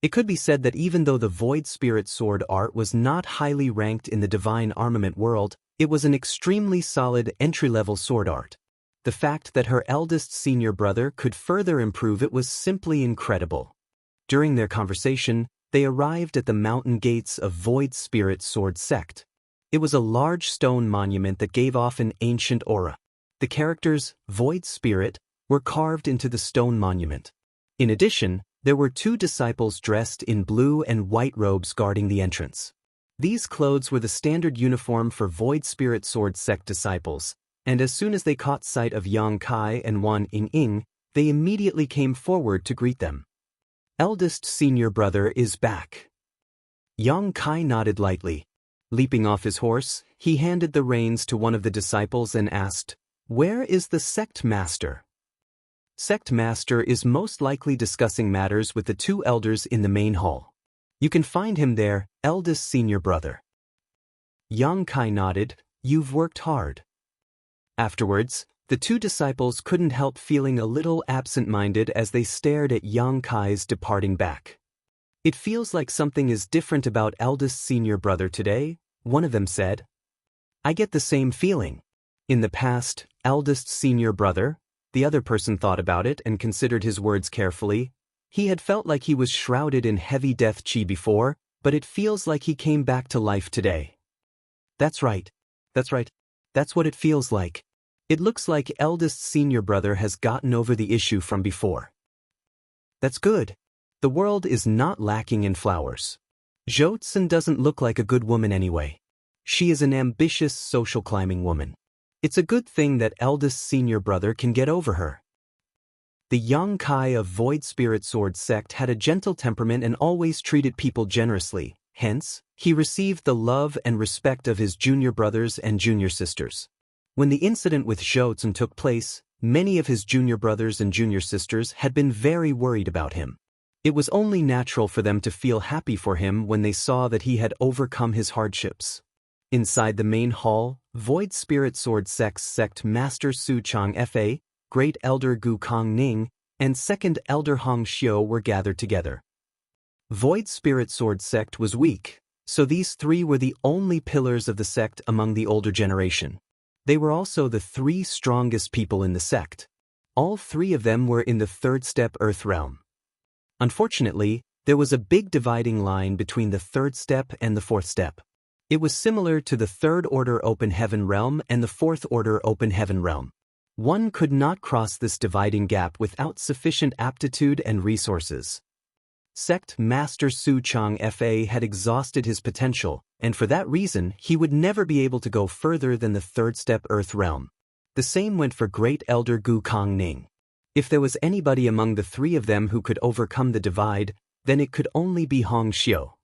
It could be said that even though the Void Spirit Sword art was not highly ranked in the divine armament world, it was an extremely solid entry-level sword art. The fact that her eldest senior brother could further improve it was simply incredible. During their conversation, they arrived at the mountain gates of Void Spirit Sword sect. It was a large stone monument that gave off an ancient aura. The characters, Void Spirit, were carved into the stone monument. In addition, there were 2 disciples dressed in blue and white robes guarding the entrance. These clothes were the standard uniform for Void Spirit Sword sect disciples, and as soon as they caught sight of Yang Kai and Wan Ying, they immediately came forward to greet them. Eldest senior brother is back. Yang Kai nodded lightly. Leaping off his horse, he handed the reins to one of the disciples and asked, "Where is the sect master?" Sect master is most likely discussing matters with the 2 elders in the main hall. You can find him there, eldest senior brother. Yang Kai nodded. You've worked hard. Afterwards, the 2 disciples couldn't help feeling a little absent-minded as they stared at Yang Kai's departing back. It feels like something is different about eldest senior brother today, one of them said. I get the same feeling. In the past, eldest senior brother, the other person thought about it and considered his words carefully. He had felt like he was shrouded in heavy death chi before, but it feels like he came back to life today. That's right. That's what it feels like. It looks like eldest senior brother has gotten over the issue from before. That's good. The world is not lacking in flowers. Zhou Tsun doesn't look like a good woman anyway. She is an ambitious social climbing woman. It's a good thing that eldest senior brother can get over her. The Yang Kai of Void Spirit Sword sect had a gentle temperament and always treated people generously, hence, he received the love and respect of his junior brothers and junior sisters. When the incident with Zhou Tsun took place, many of his junior brothers and junior sisters had been very worried about him. It was only natural for them to feel happy for him when they saw that he had overcome his hardships. Inside the main hall, Void Spirit Sword sect Master Su Chang Fa, Great Elder Gu Kong Ning, and Second Elder Hong Xiu were gathered together. Void Spirit Sword sect was weak, so these 3 were the only pillars of the sect among the older generation. They were also the 3 strongest people in the sect. All 3 of them were in the 3rd step Earth realm. Unfortunately, there was a big dividing line between the 3rd step and the 4th step. It was similar to the 3rd order open heaven realm and the 4th order open heaven realm. One could not cross this dividing gap without sufficient aptitude and resources. Sect Master Su Chang Fa had exhausted his potential, and for that reason he would never be able to go further than the 3rd step Earth realm. The same went for Great Elder Gu Kong Ning. If there was anybody among the 3 of them who could overcome the divide, then it could only be Hong Xiu.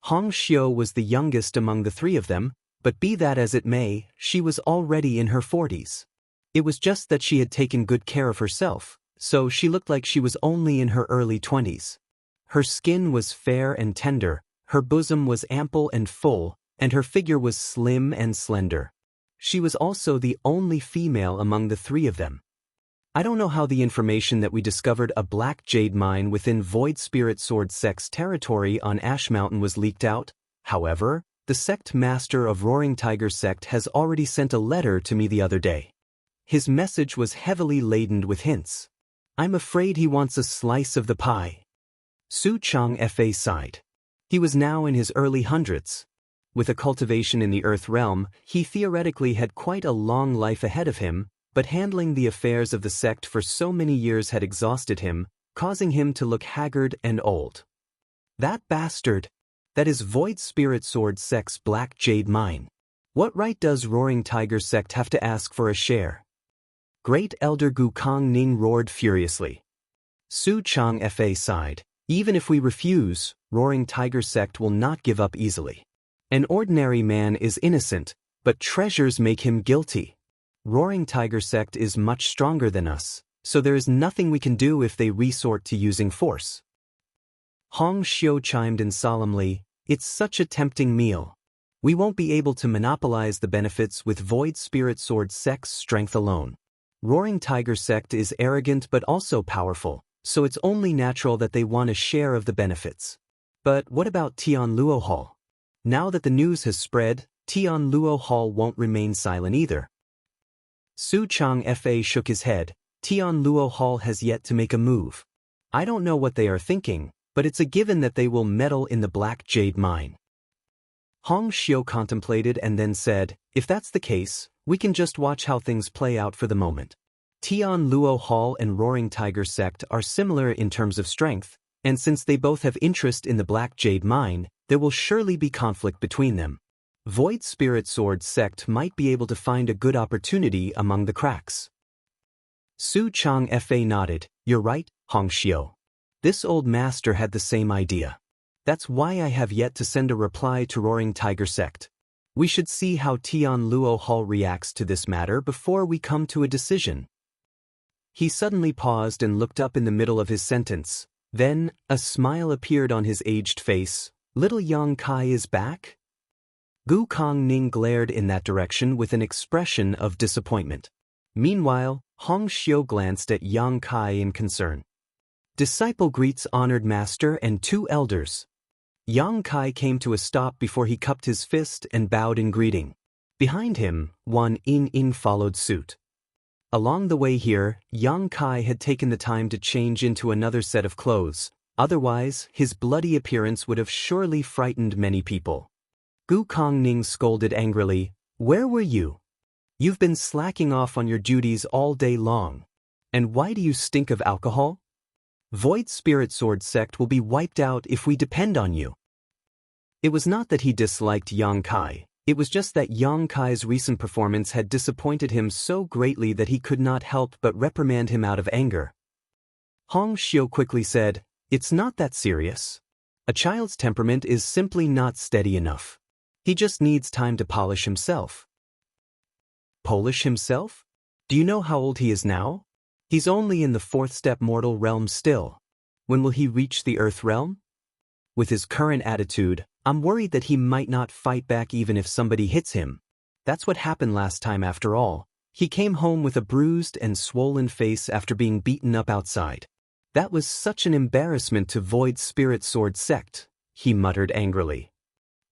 Hong Xiu was the youngest among the 3 of them, but be that as it may, she was already in her 40s. It was just that she had taken good care of herself, so she looked like she was only in her early 20s. Her skin was fair and tender, her bosom was ample and full, and her figure was slim and slender. She was also the only female among the 3 of them. I don't know how the information that we discovered a black jade mine within Void Spirit Sword sect's territory on Ash Mountain was leaked out. However, the sect master of Roaring Tiger sect has already sent a letter to me the other day. His message was heavily laden with hints. I'm afraid he wants a slice of the pie. Su Changfa sighed. He was now in his early hundreds. With a cultivation in the Earth realm, he theoretically had quite a long life ahead of him, but handling the affairs of the sect for so many years had exhausted him, causing him to look haggard and old. That bastard! That is Void Spirit Sword Sect's Black Jade Mine. What right does Roaring Tiger Sect have to ask for a share? Great Elder Gukong Ning roared furiously. Su Changfa sighed. Even if we refuse, Roaring Tiger Sect will not give up easily. An ordinary man is innocent, but treasures make him guilty. Roaring Tiger Sect is much stronger than us, so there is nothing we can do if they resort to using force. Hong Xiu chimed in solemnly, it's such a tempting meal. We won't be able to monopolize the benefits with Void Spirit Sword Sect's strength alone. Roaring Tiger Sect is arrogant but also powerful, so it's only natural that they want a share of the benefits. But what about Tianluo Hall? Now that the news has spread, Tianluo Hall won't remain silent either. Su Changfa shook his head. Tianluo Hall has yet to make a move. I don't know what they are thinking, but it's a given that they will meddle in the Black Jade Mine. Hong Xiu contemplated and then said, if that's the case, we can just watch how things play out for the moment. Tianluo Hall and Roaring Tiger Sect are similar in terms of strength, and since they both have interest in the Black Jade Mine, there will surely be conflict between them. Void Spirit Sword Sect might be able to find a good opportunity among the cracks. Su Changfa nodded. You're right, Hong Xiu. This old master had the same idea. That's why I have yet to send a reply to Roaring Tiger Sect. We should see how Tianluo Hall reacts to this matter before we come to a decision. He suddenly paused and looked up in the middle of his sentence. Then, a smile appeared on his aged face. Little Yang Kai is back? Gukong Ning glared in that direction with an expression of disappointment. Meanwhile, Hong Xiu glanced at Yang Kai in concern. Disciple greets honored master and two elders. Yang Kai came to a stop before he cupped his fist and bowed in greeting. Behind him, Wan In followed suit. Along the way here, Yang Kai had taken the time to change into another set of clothes. Otherwise, his bloody appearance would have surely frightened many people. Gukong Ning scolded angrily, where were you? You've been slacking off on your duties all day long. And why do you stink of alcohol? Void Spirit Sword Sect will be wiped out if we depend on you. It was not that he disliked Yang Kai, it was just that Yang Kai's recent performance had disappointed him so greatly that he could not help but reprimand him out of anger. Hong Xiu quickly said, it's not that serious. A child's temperament is simply not steady enough. He just needs time to polish himself. Polish himself? Do you know how old he is now? He's only in the fourth step mortal realm still. When will he reach the earth realm? With his current attitude, I'm worried that he might not fight back even if somebody hits him. That's what happened last time after all. He came home with a bruised and swollen face after being beaten up outside. That was such an embarrassment to Void Spirit Sword Sect, he muttered angrily.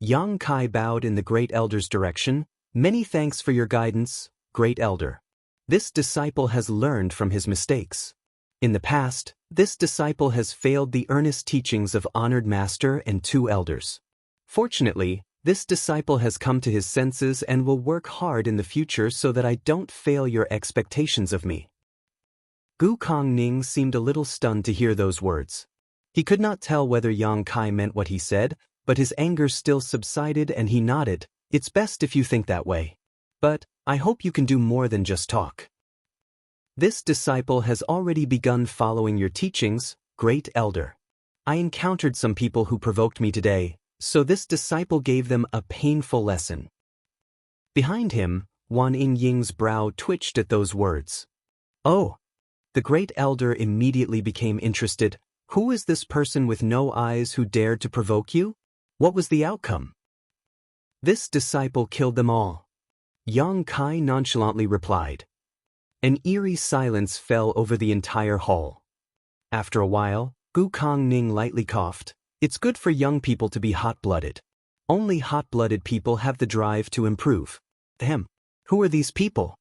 Yang Kai bowed in the Great Elder's direction. Many thanks for your guidance, Great Elder. This disciple has learned from his mistakes. In the past, this disciple has failed the earnest teachings of honored master and two elders. Fortunately, this disciple has come to his senses and will work hard in the future so that I don't fail your expectations of me. Gukong Ning seemed a little stunned to hear those words. He could not tell whether Yang Kai meant what he said, but his anger still subsided and he nodded. It's best if you think that way. But I hope you can do more than just talk. This disciple has already begun following your teachings, Great Elder. I encountered some people who provoked me today, so this disciple gave them a painful lesson. Behind him, Wan Ying's brow twitched at those words. Oh! The Great Elder immediately became interested. Who is this person with no eyes who dared to provoke you? What was the outcome? This disciple killed them all. Yang Kai nonchalantly replied. An eerie silence fell over the entire hall. After a while, Gukong Ning lightly coughed. It's good for young people to be hot-blooded. Only hot-blooded people have the drive to improve. Who are these people?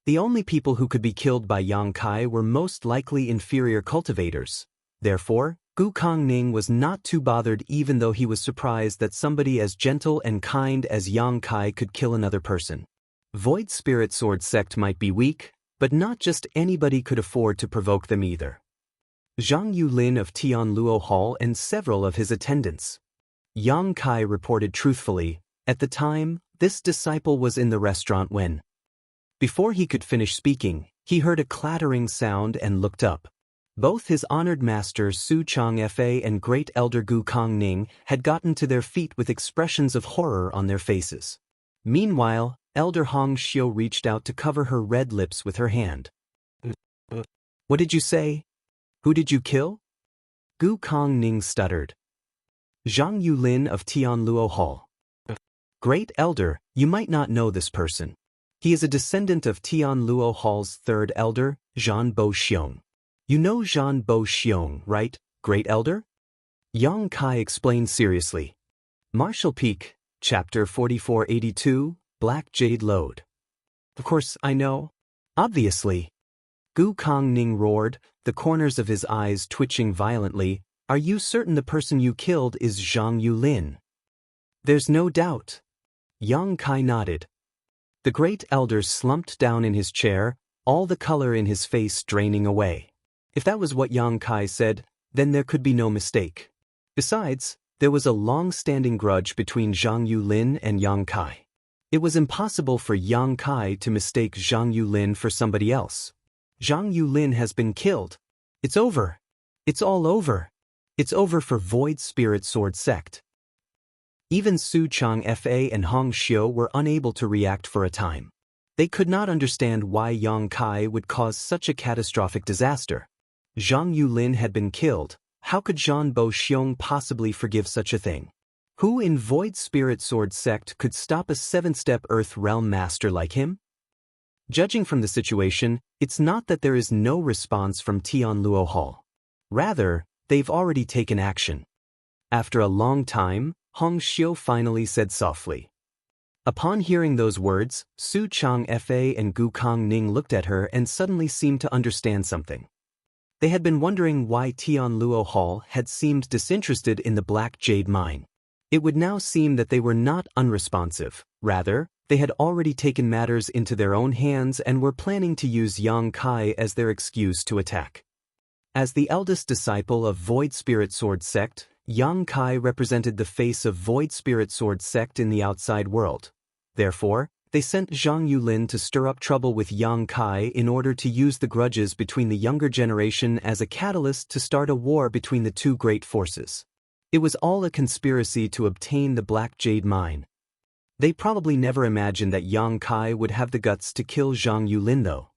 The only people who could be killed by Yang Kai were most likely inferior cultivators. Therefore, Gu Kongning was not too bothered even though he was surprised that somebody as gentle and kind as Yang Kai could kill another person. Void Spirit Sword sect might be weak, but not just anybody could afford to provoke them either. Zhang Yulin of Tianluo Hall and several of his attendants. Yang Kai reported truthfully, at the time, this disciple was in the restaurant when. Before he could finish speaking, he heard a clattering sound and looked up. Both his honored masters Su Changfa and Great Elder Gu Kongning had gotten to their feet with expressions of horror on their faces. Meanwhile, Elder Hong Xiu reached out to cover her red lips with her hand. What did you say? Who did you kill? Gu Kongning stuttered. Zhang Yulin of Tianluo Hall. Great Elder, you might not know this person. He is a descendant of Tianluo Hall's third elder, Zhan Bo Xiong. You know Zhan Bo Xiong, right, Great Elder? Yang Kai explained seriously. Martial Peak, Chapter 4482, Black Jade Lode. Of course, I know. Obviously. Gu Kongning roared, the corners of his eyes twitching violently. Are you certain the person you killed is Zhang Yulin? There's no doubt. Yang Kai nodded. The Great Elder slumped down in his chair, all the color in his face draining away. If that was what Yang Kai said, then there could be no mistake. Besides, there was a long-standing grudge between Zhang Yulin and Yang Kai. It was impossible for Yang Kai to mistake Zhang Yulin for somebody else. Zhang Yulin has been killed. It's over. It's all over. It's over for Void Spirit Sword sect. Even Su Changfa and Hong Xiu were unable to react for a time. They could not understand why Yang Kai would cause such a catastrophic disaster. Zhang Yulin had been killed. How could Zhan Bo Xiong possibly forgive such a thing? Who in Void Spirit Sword sect could stop a 7-step Earth Realm master like him? Judging from the situation, it's not that there is no response from Tianluo Hall. Rather, they've already taken action. After a long time, Hong Xiu finally said softly. Upon hearing those words, Su Changfa and Gu Kongning looked at her and suddenly seemed to understand something. They had been wondering why Tianluo Hall had seemed disinterested in the Black Jade Mine. It would now seem that they were not unresponsive. Rather, they had already taken matters into their own hands and were planning to use Yang Kai as their excuse to attack. As the eldest disciple of Void Spirit Sword sect, Yang Kai represented the face of Void Spirit Sword sect in the outside world. Therefore, they sent Zhang Yulin to stir up trouble with Yang Kai in order to use the grudges between the younger generation as a catalyst to start a war between the two great forces. It was all a conspiracy to obtain the Black Jade Mine. They probably never imagined that Yang Kai would have the guts to kill Zhang Yulin though.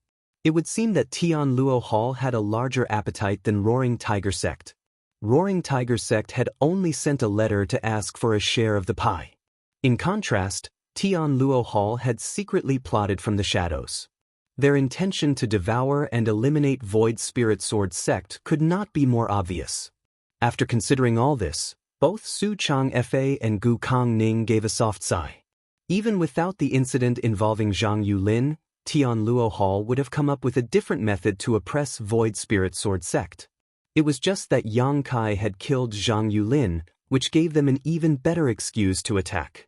It would seem that Tianluo Hall had a larger appetite than Roaring Tiger Sect. Roaring Tiger Sect had only sent a letter to ask for a share of the pie. In contrast, Tianluo Hall had secretly plotted from the shadows. Their intention to devour and eliminate Void Spirit Sword sect could not be more obvious. After considering all this, both Su Changfa and Gu Kongning gave a soft sigh. Even without the incident involving Zhang Yulin, Tianluo Hall would have come up with a different method to oppress Void Spirit Sword sect. It was just that Yang Kai had killed Zhang Yulin, which gave them an even better excuse to attack.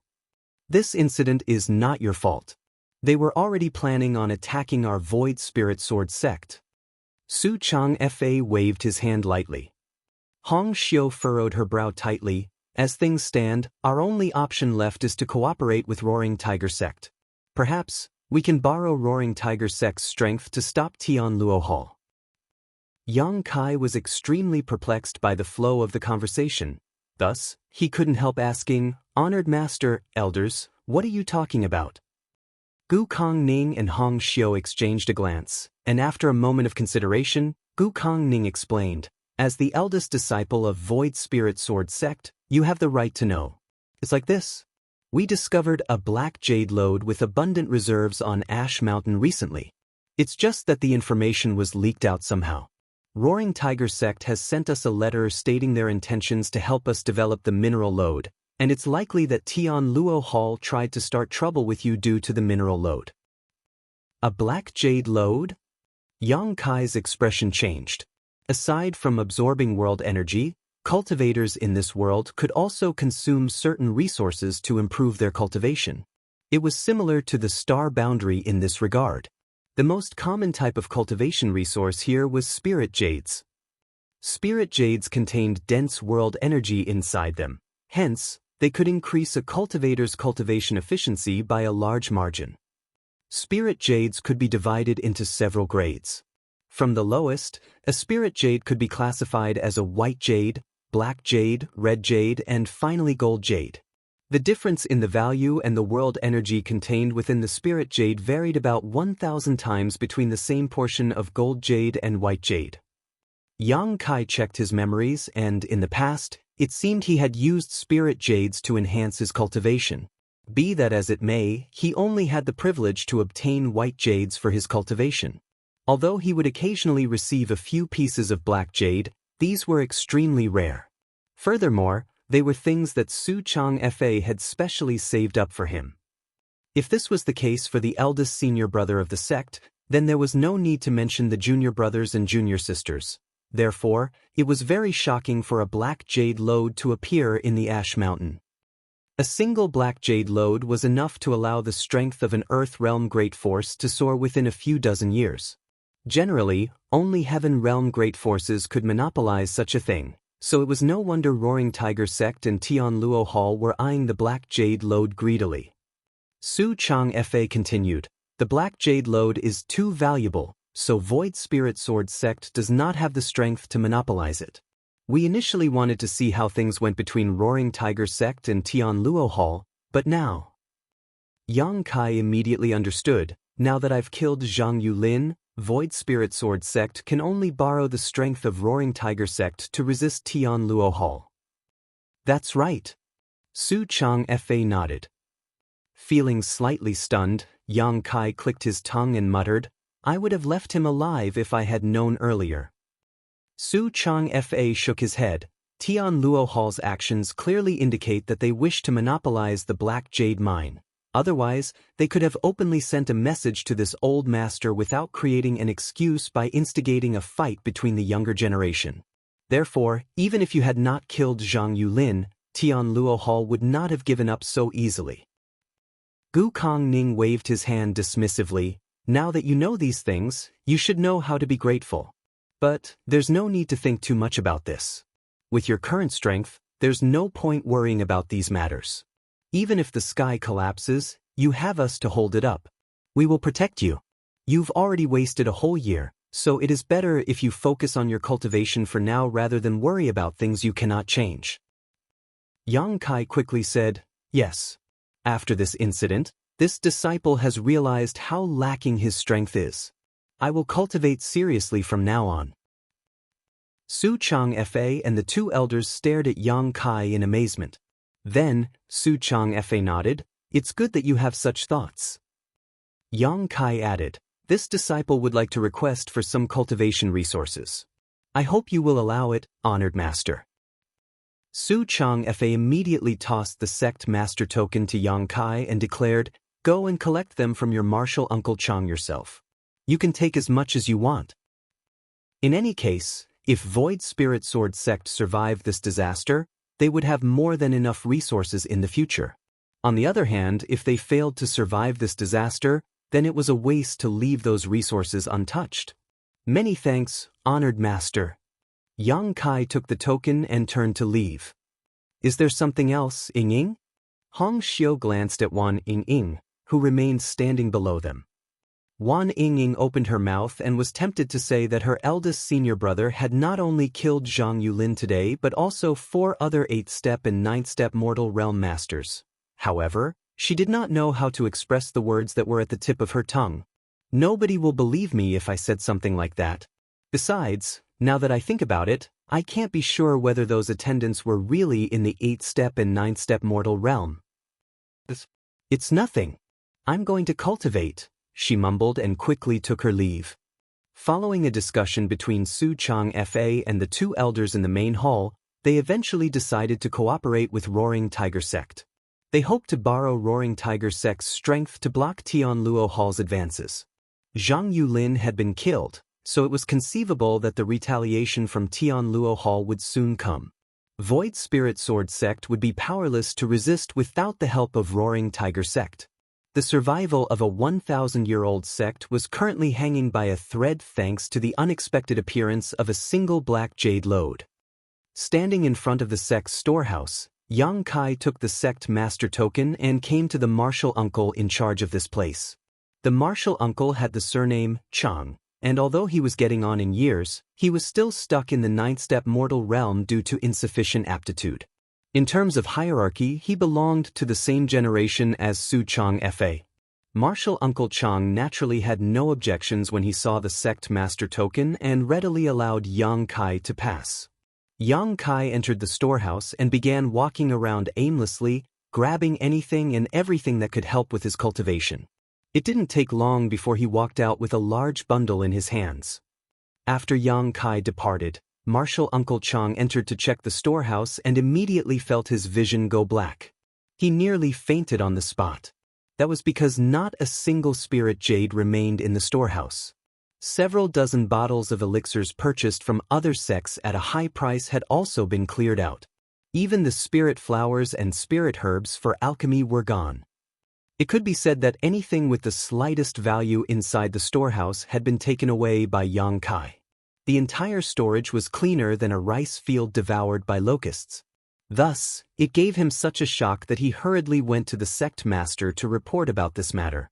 This incident is not your fault. They were already planning on attacking our Void Spirit Sword sect. Su Changfa waved his hand lightly. Hong Xiu furrowed her brow tightly. As things stand, our only option left is to cooperate with Roaring Tiger Sect. Perhaps, we can borrow Roaring Tiger Sect's strength to stop Tianluo Hall. Yang Kai was extremely perplexed by the flow of the conversation. Thus, he couldn't help asking, "Honored Master, Elders, what are you talking about?" Gu Kongning and Hong Xiu exchanged a glance, and after a moment of consideration, Gu Kongning explained, "As the eldest disciple of Void Spirit Sword sect, you have the right to know. It's like this. We discovered a black jade lode with abundant reserves on Ash Mountain recently. It's just that the information was leaked out somehow. Roaring Tiger Sect has sent us a letter stating their intentions to help us develop the mineral lode, and it's likely that Tianluo Hall tried to start trouble with you due to the mineral lode." A black jade lode? Yang Kai's expression changed. Aside from absorbing world energy, cultivators in this world could also consume certain resources to improve their cultivation. It was similar to the star boundary in this regard. The most common type of cultivation resource here was spirit jades. Spirit jades contained dense world energy inside them. Hence, they could increase a cultivator's cultivation efficiency by a large margin. Spirit jades could be divided into several grades. From the lowest, a spirit jade could be classified as a white jade, black jade, red jade, and finally gold jade. The difference in the value and the world energy contained within the spirit jade varied about 1,000 times between the same portion of gold jade and white jade. Yang Kai checked his memories and, in the past, it seemed he had used spirit jades to enhance his cultivation. Be that as it may, he only had the privilege to obtain white jades for his cultivation. Although he would occasionally receive a few pieces of black jade, these were extremely rare. Furthermore, they were things that Su Chang Fa had specially saved up for him. If this was the case for the eldest senior brother of the sect, then there was no need to mention the junior brothers and junior sisters. Therefore, it was very shocking for a black jade lode to appear in the Ash Mountain. A single black jade lode was enough to allow the strength of an Earth Realm Great Force to soar within a few dozen years. Generally, only Heaven Realm Great Forces could monopolize such a thing, so it was no wonder Roaring Tiger Sect and Tianluo Hall were eyeing the black jade lode greedily. Su Chang Fa continued, "The black jade lode is too valuable, so Void Spirit Sword Sect does not have the strength to monopolize it. We initially wanted to see how things went between Roaring Tiger Sect and Tianluo Hall, but now..." Yang Kai immediately understood, "Now that I've killed Zhang Yulin, Void Spirit Sword Sect can only borrow the strength of Roaring Tiger Sect to resist Tianluo Hall." "That's right." Su Chang Fa nodded. Feeling slightly stunned, Yang Kai clicked his tongue and muttered, "I would have left him alive if I had known earlier." Su Chang Fa shook his head. Tianluo Hall's actions clearly indicate that they wish to monopolize the Black Jade Mine. Otherwise, they could have openly sent a message to this old master without creating an excuse by instigating a fight between the younger generation. Therefore, even if you had not killed Zhang Yulin, Tianluo Hall would not have given up so easily. Gu Kongning waved his hand dismissively. "Now that you know these things, you should know how to be grateful. But there's no need to think too much about this. With your current strength, there's no point worrying about these matters. Even if the sky collapses, you have us to hold it up. We will protect you. You've already wasted a whole year, so it is better if you focus on your cultivation for now rather than worry about things you cannot change." Yang Kai quickly said, "Yes. After this incident, this disciple has realized how lacking his strength is. I will cultivate seriously from now on." Su Chang Fa and the two elders stared at Yang Kai in amazement. Then, Su Chang Fa nodded, "It's good that you have such thoughts." Yang Kai added, "This disciple would like to request for some cultivation resources. I hope you will allow it, honored master." Su Chang Fa immediately tossed the sect master token to Yang Kai and declared, "Go and collect them from your martial uncle Chang yourself. You can take as much as you want." In any case, if Void Spirit Sword Sect survived this disaster, they would have more than enough resources in the future. On the other hand, if they failed to survive this disaster, then it was a waste to leave those resources untouched. "Many thanks, honored master." Yang Kai took the token and turned to leave. "Is there something else, Ying? Hong Xiu glanced at Wan Ying, who remained standing below them. Wan Ying opened her mouth and was tempted to say that her eldest senior brother had not only killed Zhang Yulin today but also 4 other 8th-step and 9th-step mortal realm masters. However, she did not know how to express the words that were at the tip of her tongue. "Nobody will believe me if I said something like that. Besides, now that I think about it, I can't be sure whether those attendants were really in the 8th-step and 9th-step mortal realm. It's nothing. I'm going to cultivate," she mumbled and quickly took her leave. Following a discussion between Su Chang Fa and the two elders in the main hall, they eventually decided to cooperate with Roaring Tiger Sect. They hoped to borrow Roaring Tiger Sect's strength to block Tianluo Hall's advances. Zhang Yulin had been killed, so it was conceivable that the retaliation from Tianluo Hall would soon come. Void Spirit Sword Sect would be powerless to resist without the help of Roaring Tiger Sect. The survival of a 1,000-year-old sect was currently hanging by a thread thanks to the unexpected appearance of a single black jade lode. Standing in front of the sect's storehouse, Yang Kai took the sect master token and came to the martial uncle in charge of this place. The martial uncle had the surname Chang, and although he was getting on in years, he was still stuck in the ninth-step mortal realm due to insufficient aptitude. In terms of hierarchy, he belonged to the same generation as Su Chang Fa. Martial Uncle Chang naturally had no objections when he saw the sect master token and readily allowed Yang Kai to pass. Yang Kai entered the storehouse and began walking around aimlessly, grabbing anything and everything that could help with his cultivation. It didn't take long before he walked out with a large bundle in his hands. After Yang Kai departed, Martial Uncle Chang entered to check the storehouse and immediately felt his vision go black. He nearly fainted on the spot. That was because not a single spirit jade remained in the storehouse. Several dozen bottles of elixirs purchased from other sects at a high price had also been cleared out. Even the spirit flowers and spirit herbs for alchemy were gone. It could be said that anything with the slightest value inside the storehouse had been taken away by Yang Kai. The entire storage was cleaner than a rice field devoured by locusts. Thus, it gave him such a shock that he hurriedly went to the sect master to report about this matter.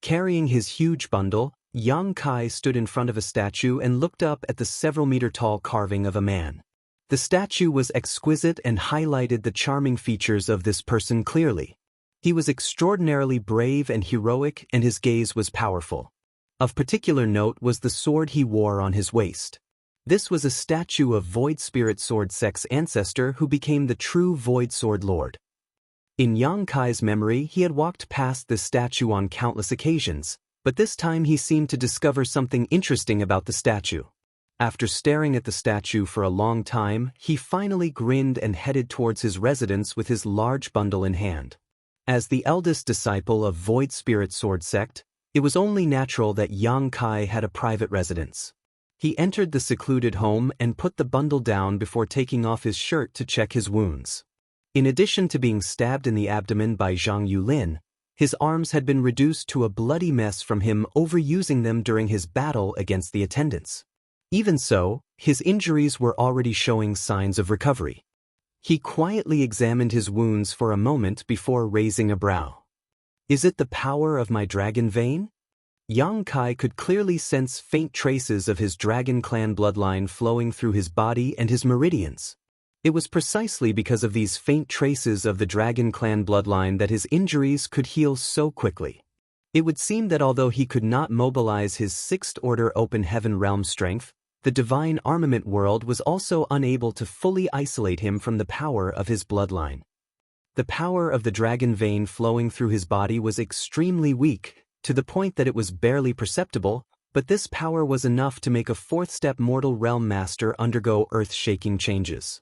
Carrying his huge bundle, Yang Kai stood in front of a statue and looked up at the several-meter-tall carving of a man. The statue was exquisite and highlighted the charming features of this person clearly. He was extraordinarily brave and heroic, and his gaze was powerful. Of particular note was the sword he wore on his waist. This was a statue of Void Spirit Sword Sect's ancestor who became the true Void Sword Lord. In Yang Kai's memory, he had walked past this statue on countless occasions, but this time he seemed to discover something interesting about the statue. After staring at the statue for a long time, he finally grinned and headed towards his residence with his large bundle in hand. As the eldest disciple of Void Spirit Sword Sect, it was only natural that Yang Kai had a private residence. He entered the secluded home and put the bundle down before taking off his shirt to check his wounds. In addition to being stabbed in the abdomen by Zhang Yulin, his arms had been reduced to a bloody mess from him overusing them during his battle against the attendants. Even so, his injuries were already showing signs of recovery. He quietly examined his wounds for a moment before raising a brow. Is it the power of my dragon vein? Yang Kai could clearly sense faint traces of his dragon clan bloodline flowing through his body and his meridians. It was precisely because of these faint traces of the dragon clan bloodline that his injuries could heal so quickly. It would seem that although he could not mobilize his sixth order open heaven realm strength, the divine armament world was also unable to fully isolate him from the power of his bloodline. The power of the dragon vein flowing through his body was extremely weak, to the point that it was barely perceptible, but this power was enough to make a fourth-step mortal realm master undergo earth-shaking changes.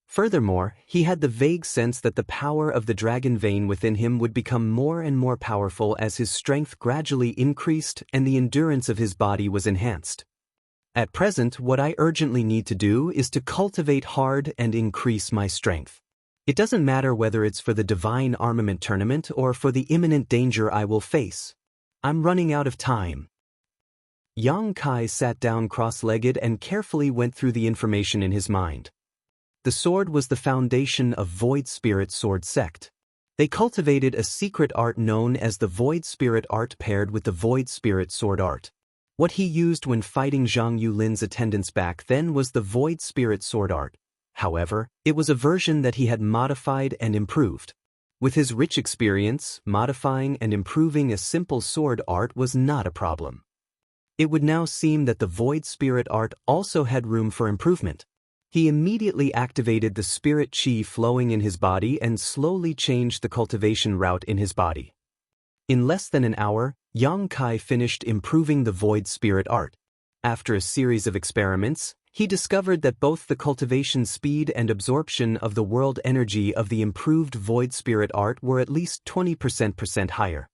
Furthermore, he had the vague sense that the power of the dragon vein within him would become more and more powerful as his strength gradually increased and the endurance of his body was enhanced. At present, what I urgently need to do is to cultivate hard and increase my strength. It doesn't matter whether it's for the divine armament tournament or for the imminent danger I will face. I'm running out of time. Yang Kai sat down cross-legged and carefully went through the information in his mind. The sword was the foundation of Void Spirit Sword Sect. They cultivated a secret art known as the Void Spirit Art paired with the Void Spirit Sword Art. What he used when fighting Zhang Yulin's attendants back then was the Void Spirit Sword Art. However, it was a version that he had modified and improved. With his rich experience, modifying and improving a simple sword art was not a problem. It would now seem that the Void Spirit Art also had room for improvement. He immediately activated the spirit chi flowing in his body and slowly changed the cultivation route in his body. In less than an hour, Yang Kai finished improving the Void Spirit Art. After a series of experiments, he discovered that both the cultivation speed and absorption of the world energy of the improved Void Spirit Art were at least 20% higher.